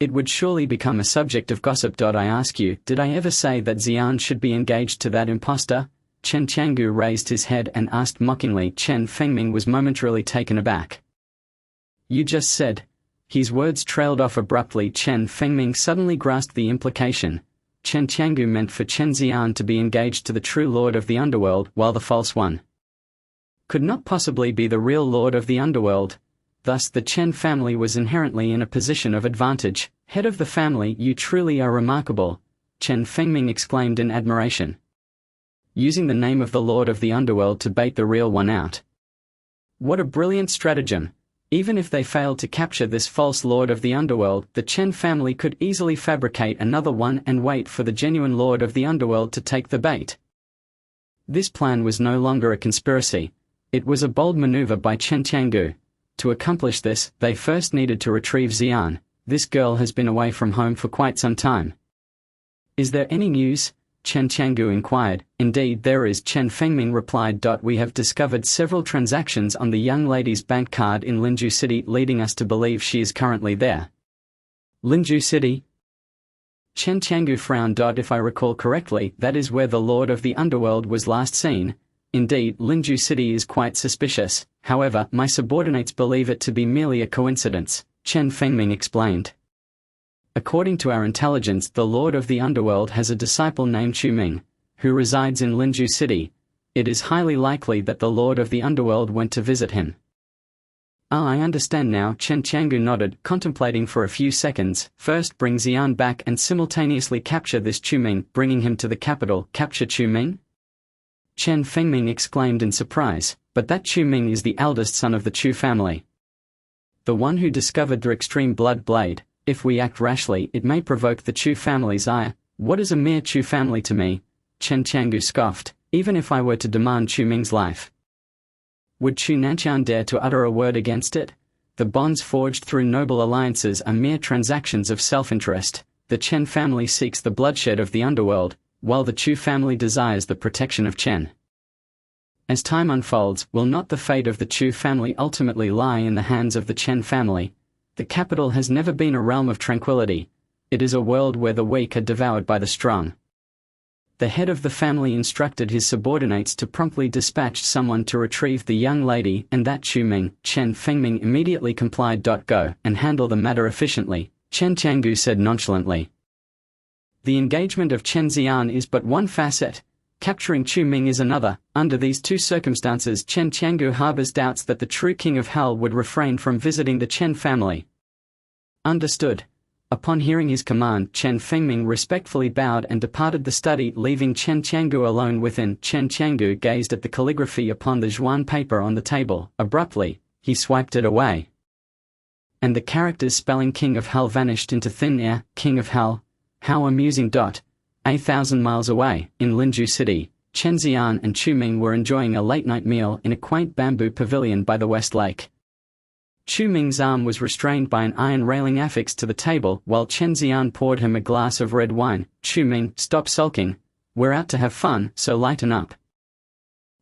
it would surely become a subject of gossip. I ask you, did I ever say that Xian should be engaged to that impostor? Chen Changgu raised his head and asked mockingly. Chen Fengming was momentarily taken aback. You just said. His words trailed off abruptly. Chen Fengming suddenly grasped the implication. Chen Changgu meant for Chen Xian to be engaged to the true Lord of the Underworld, while the false one could not possibly be the real Lord of the Underworld. Thus the Chen family was inherently in a position of advantage. Head of the family, you truly are remarkable, Chen Fengming exclaimed in admiration. Using the name of the Lord of the Underworld to bait the real one out. What a brilliant stratagem! Even if they failed to capture this false Lord of the Underworld, the Chen family could easily fabricate another one and wait for the genuine Lord of the Underworld to take the bait. This plan was no longer a conspiracy. It was a bold maneuver by Chen Changgu. To accomplish this, they first needed to retrieve Xian. This girl has been away from home for quite some time. Is there any news? Chen Changgu inquired. Indeed there is, Chen Fengming replied. We have discovered several transactions on the young lady's bank card in Linju City, leading us to believe she is currently there. Linju City? Chen Changgu frowned. If I recall correctly, that is where the Lord of the Underworld was last seen. Indeed, Linju City is quite suspicious, however, my subordinates believe it to be merely a coincidence, Chen Fengming explained. According to our intelligence, the Lord of the Underworld has a disciple named Chu Ming, who resides in Linju City. It is highly likely that the Lord of the Underworld went to visit him. Ah, I understand now, Chen Qiangu nodded, contemplating for a few seconds. First bring Xian back and simultaneously capture this Chu Ming, bringing him to the capital. Capture Chu Ming? Chen Fengming exclaimed in surprise, but that Chu Ming is the eldest son of the Chu family. The one who discovered the extreme blood blade. If we act rashly, it may provoke the Chu family's ire. What is a mere Chu family to me? Chen Qiangu scoffed, even if I were to demand Chu Ming's life. Would Chu Nanqian dare to utter a word against it? The bonds forged through noble alliances are mere transactions of self-interest. The Chen family seeks the bloodshed of the underworld, while the Chu family desires the protection of Chen. As time unfolds, will not the fate of the Chu family ultimately lie in the hands of the Chen family? The capital has never been a realm of tranquility. It is a world where the weak are devoured by the strong. The head of the family instructed his subordinates to promptly dispatch someone to retrieve the young lady and that Chu Ming. Chen Fengming immediately complied. Go and handle the matter efficiently, Chen Qiangu said nonchalantly. The engagement of Chen Xian is but one facet. Capturing Chu Ming is another. Under these two circumstances, Chen Qiangu harbors doubts that the true king of hell would refrain from visiting the Chen family. Understood. Upon hearing his command, Chen Fengming respectfully bowed and departed the study, leaving Chen Qiangu alone within. Chen Qiangu gazed at the calligraphy upon the Zhuan paper on the table. Abruptly, he swiped it away. And the characters spelling King of Hell vanished into thin air. King of Hell? How amusing. 1,000 miles away, in Linju City, Chen Xian and Chu Ming were enjoying a late-night meal in a quaint bamboo pavilion by the West Lake. Chu Ming's arm was restrained by an iron railing affixed to the table while Chen Xian poured him a glass of red wine. Chu Ming, stop sulking. We're out to have fun, so lighten up.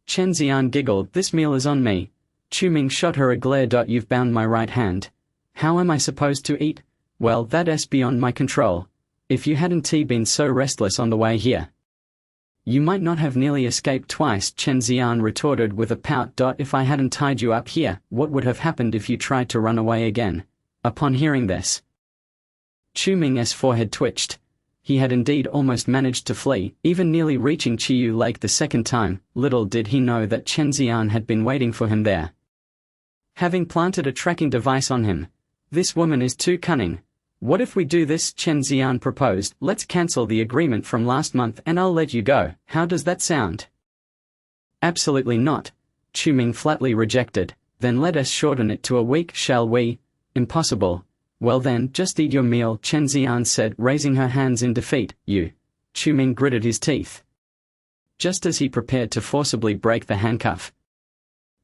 Chen Xian giggled, this meal is on me. Chu Ming shot her a glare. You've bound my right hand. How am I supposed to eat? Well, that's beyond my control. If you hadn't been so restless on the way here, you might not have nearly escaped twice, Chen Xian retorted with a pout. If I hadn't tied you up here, what would have happened if you tried to run away again? Upon hearing this, Chu Ming's forehead twitched. He had indeed almost managed to flee, even nearly reaching Chiyu Lake the second time. Little did he know that Chen Xian had been waiting for him there, having planted a tracking device on him. This woman is too cunning. What if we do this? Chen Xian proposed. Let's cancel the agreement from last month and I'll let you go. How does that sound? Absolutely not. Chu Ming flatly rejected. Then let us shorten it to a week, shall we? Impossible. Well then, just eat your meal, Chen Xian said, raising her hands in defeat. You. Chu Ming gritted his teeth. Just as he prepared to forcibly break the handcuff,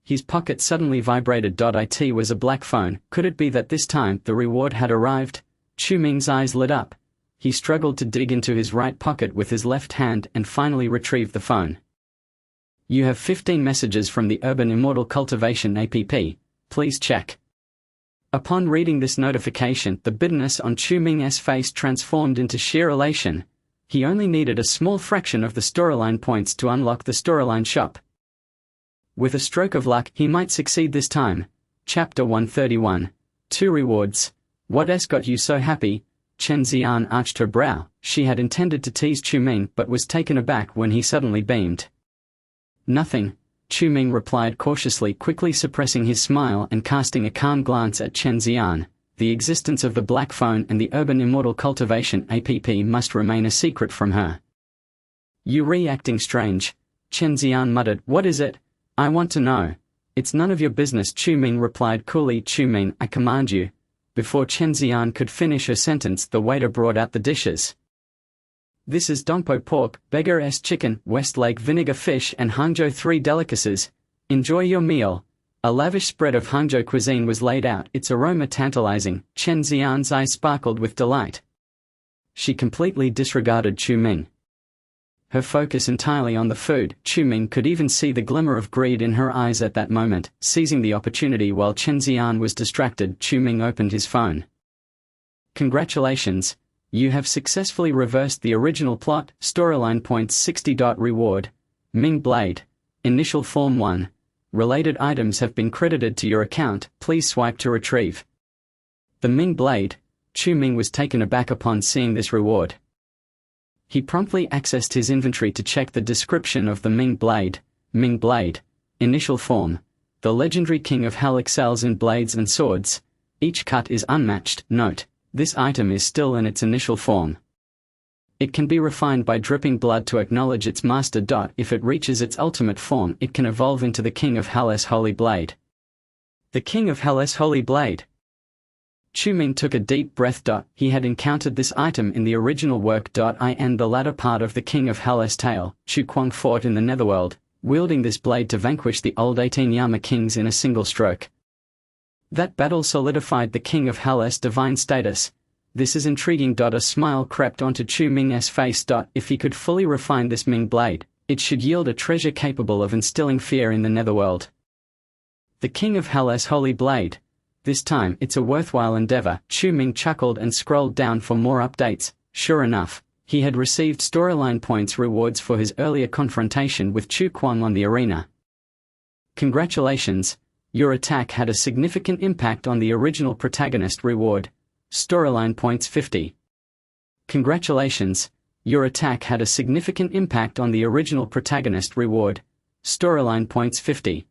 his pocket suddenly vibrated. It was a black phone. Could it be that this time the reward had arrived? Chu Ming's eyes lit up. He struggled to dig into his right pocket with his left hand and finally retrieved the phone. You have 15 messages from the Urban Immortal Cultivation app. Please check. Upon reading this notification, the bitterness on Chu Ming's face transformed into sheer elation. He only needed a small fraction of the storyline points to unlock the storyline shop. With a stroke of luck, he might succeed this time. Chapter 131. 2 rewards. What's got you so happy? Chen Xian arched her brow. She had intended to tease Chu Ming but was taken aback when he suddenly beamed. Nothing, Chu Ming replied cautiously, quickly suppressing his smile and casting a calm glance at Chen Xian. The existence of the black phone and the Urban Immortal Cultivation app must remain a secret from her. You reacting strange, Chen Xian muttered. What is it? I want to know. It's none of your business, Chu Ming replied coolly. Chu Ming, I command you. Before Chen Xian could finish her sentence, the waiter brought out the dishes. This is Dongpo pork, Beggar's chicken, Westlake vinegar fish and Hangzhou 3 delicacies. Enjoy your meal. A lavish spread of Hangzhou cuisine was laid out, its aroma tantalizing. Chen Xian's eyes sparkled with delight. She completely disregarded Chu Ming, her focus entirely on the food. Chu Ming could even see the glimmer of greed in her eyes at that moment. Seizing the opportunity while Chen Xian was distracted, Chu Ming opened his phone. Congratulations. You have successfully reversed the original plot. Storyline points 60. Reward. Ming Blade. Initial Form 1. Related items have been credited to your account, please swipe to retrieve. The Ming Blade. Chu Ming was taken aback upon seeing this reward. He promptly accessed his inventory to check the description of the Ming Blade. Ming Blade. Initial form. The legendary King of Hell excels in blades and swords. Each cut is unmatched. Note, this item is still in its initial form. It can be refined by dripping blood to acknowledge its master. If it reaches its ultimate form, it can evolve into the King of Hell's Holy Blade. The King of Hell's Holy Blade. Chu Ming took a deep breath. He had encountered this item in the original work. In the latter part of the King of Hell's tale, Chu Kuang fought in the Netherworld, wielding this blade to vanquish the old 18 Yama kings in a single stroke. That battle solidified the King of Hell's divine status. This is intriguing. A smile crept onto Chu Ming's face. If he could fully refine this Ming Blade, it should yield a treasure capable of instilling fear in the Netherworld. The King of Hell's Holy Blade. This time, it's a worthwhile endeavor. Chu Ming chuckled and scrolled down for more updates. Sure enough, he had received storyline points rewards for his earlier confrontation with Chu Kuang on the arena. Congratulations, your attack had a significant impact on the original protagonist reward. Storyline points 50. Congratulations, your attack had a significant impact on the original protagonist reward. Storyline points 50.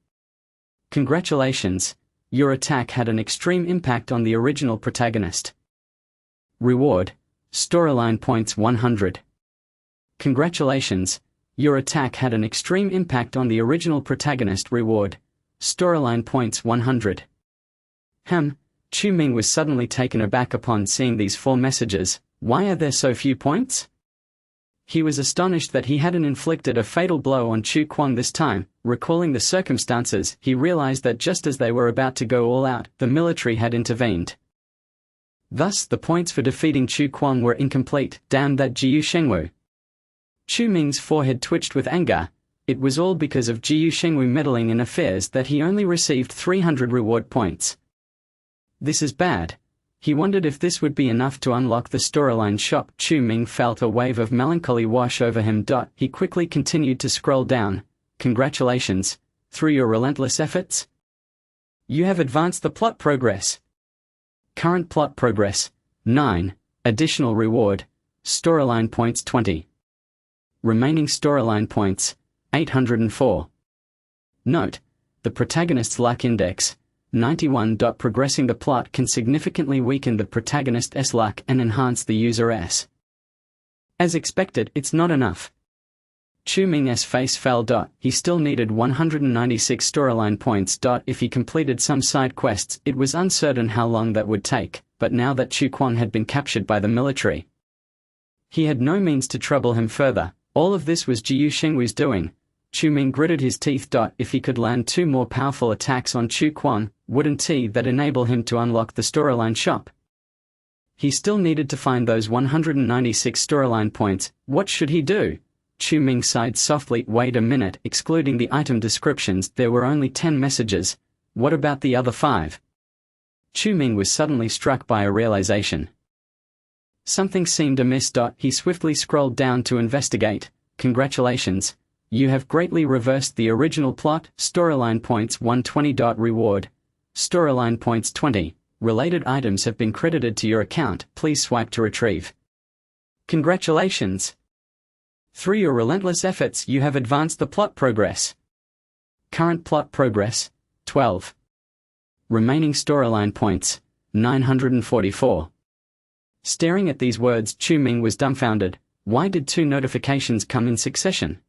Congratulations, your attack had an extreme impact on the original protagonist. Reward. Storyline points 100. Congratulations, your attack had an extreme impact on the original protagonist reward. Storyline points 100. Chu Ming was suddenly taken aback upon seeing these 4 messages. Why are there so few points? He was astonished that he hadn't inflicted a fatal blow on Chu Kuang this time. Recalling the circumstances, he realized that just as they were about to go all out, the military had intervened. Thus, the points for defeating Chu Kuang were incomplete. Damn that Jiu Shengwu. Chu Ming's forehead twitched with anger. It was all because of Jiu Shengwu meddling in affairs that he only received 300 reward points. This is bad. He wondered if this would be enough to unlock the storyline shop. Chu Ming felt a wave of melancholy wash over him. He quickly continued to scroll down. Congratulations, through your relentless efforts, you have advanced the plot progress. Current plot progress, 9, additional reward, storyline points 20. Remaining storyline points, 804. Note, the protagonist's luck index, 91. Progressing the plot can significantly weaken the protagonist's luck and enhance the user's. As expected, it's not enough. Chu Ming's face fell. He still needed 196 storyline points. If he completed some side quests, it was uncertain how long that would take, but now that Chu Kuang had been captured by the military, he had no means to trouble him further. All of this was Jiu Shengwu's doing. Chu Ming gritted his teeth. If he could land 2 more powerful attacks on Chu Kuang, wouldn't that enable him to unlock the storyline shop? He still needed to find those 196 storyline points. What should he do? Chu Ming sighed softly. Wait a minute, excluding the item descriptions, there were only 10 messages. What about the other 5? Chu Ming was suddenly struck by a realization. Something seemed amiss. He swiftly scrolled down to investigate. Congratulations. You have greatly reversed the original plot. Storyline points 120. Reward. Storyline points 20. Related items have been credited to your account. Please swipe to retrieve. Congratulations. Through your relentless efforts, you have advanced the plot progress. Current plot progress, 12. Remaining storyline points, 944. Staring at these words, Chu Ming was dumbfounded. Why did 2 notifications come in succession?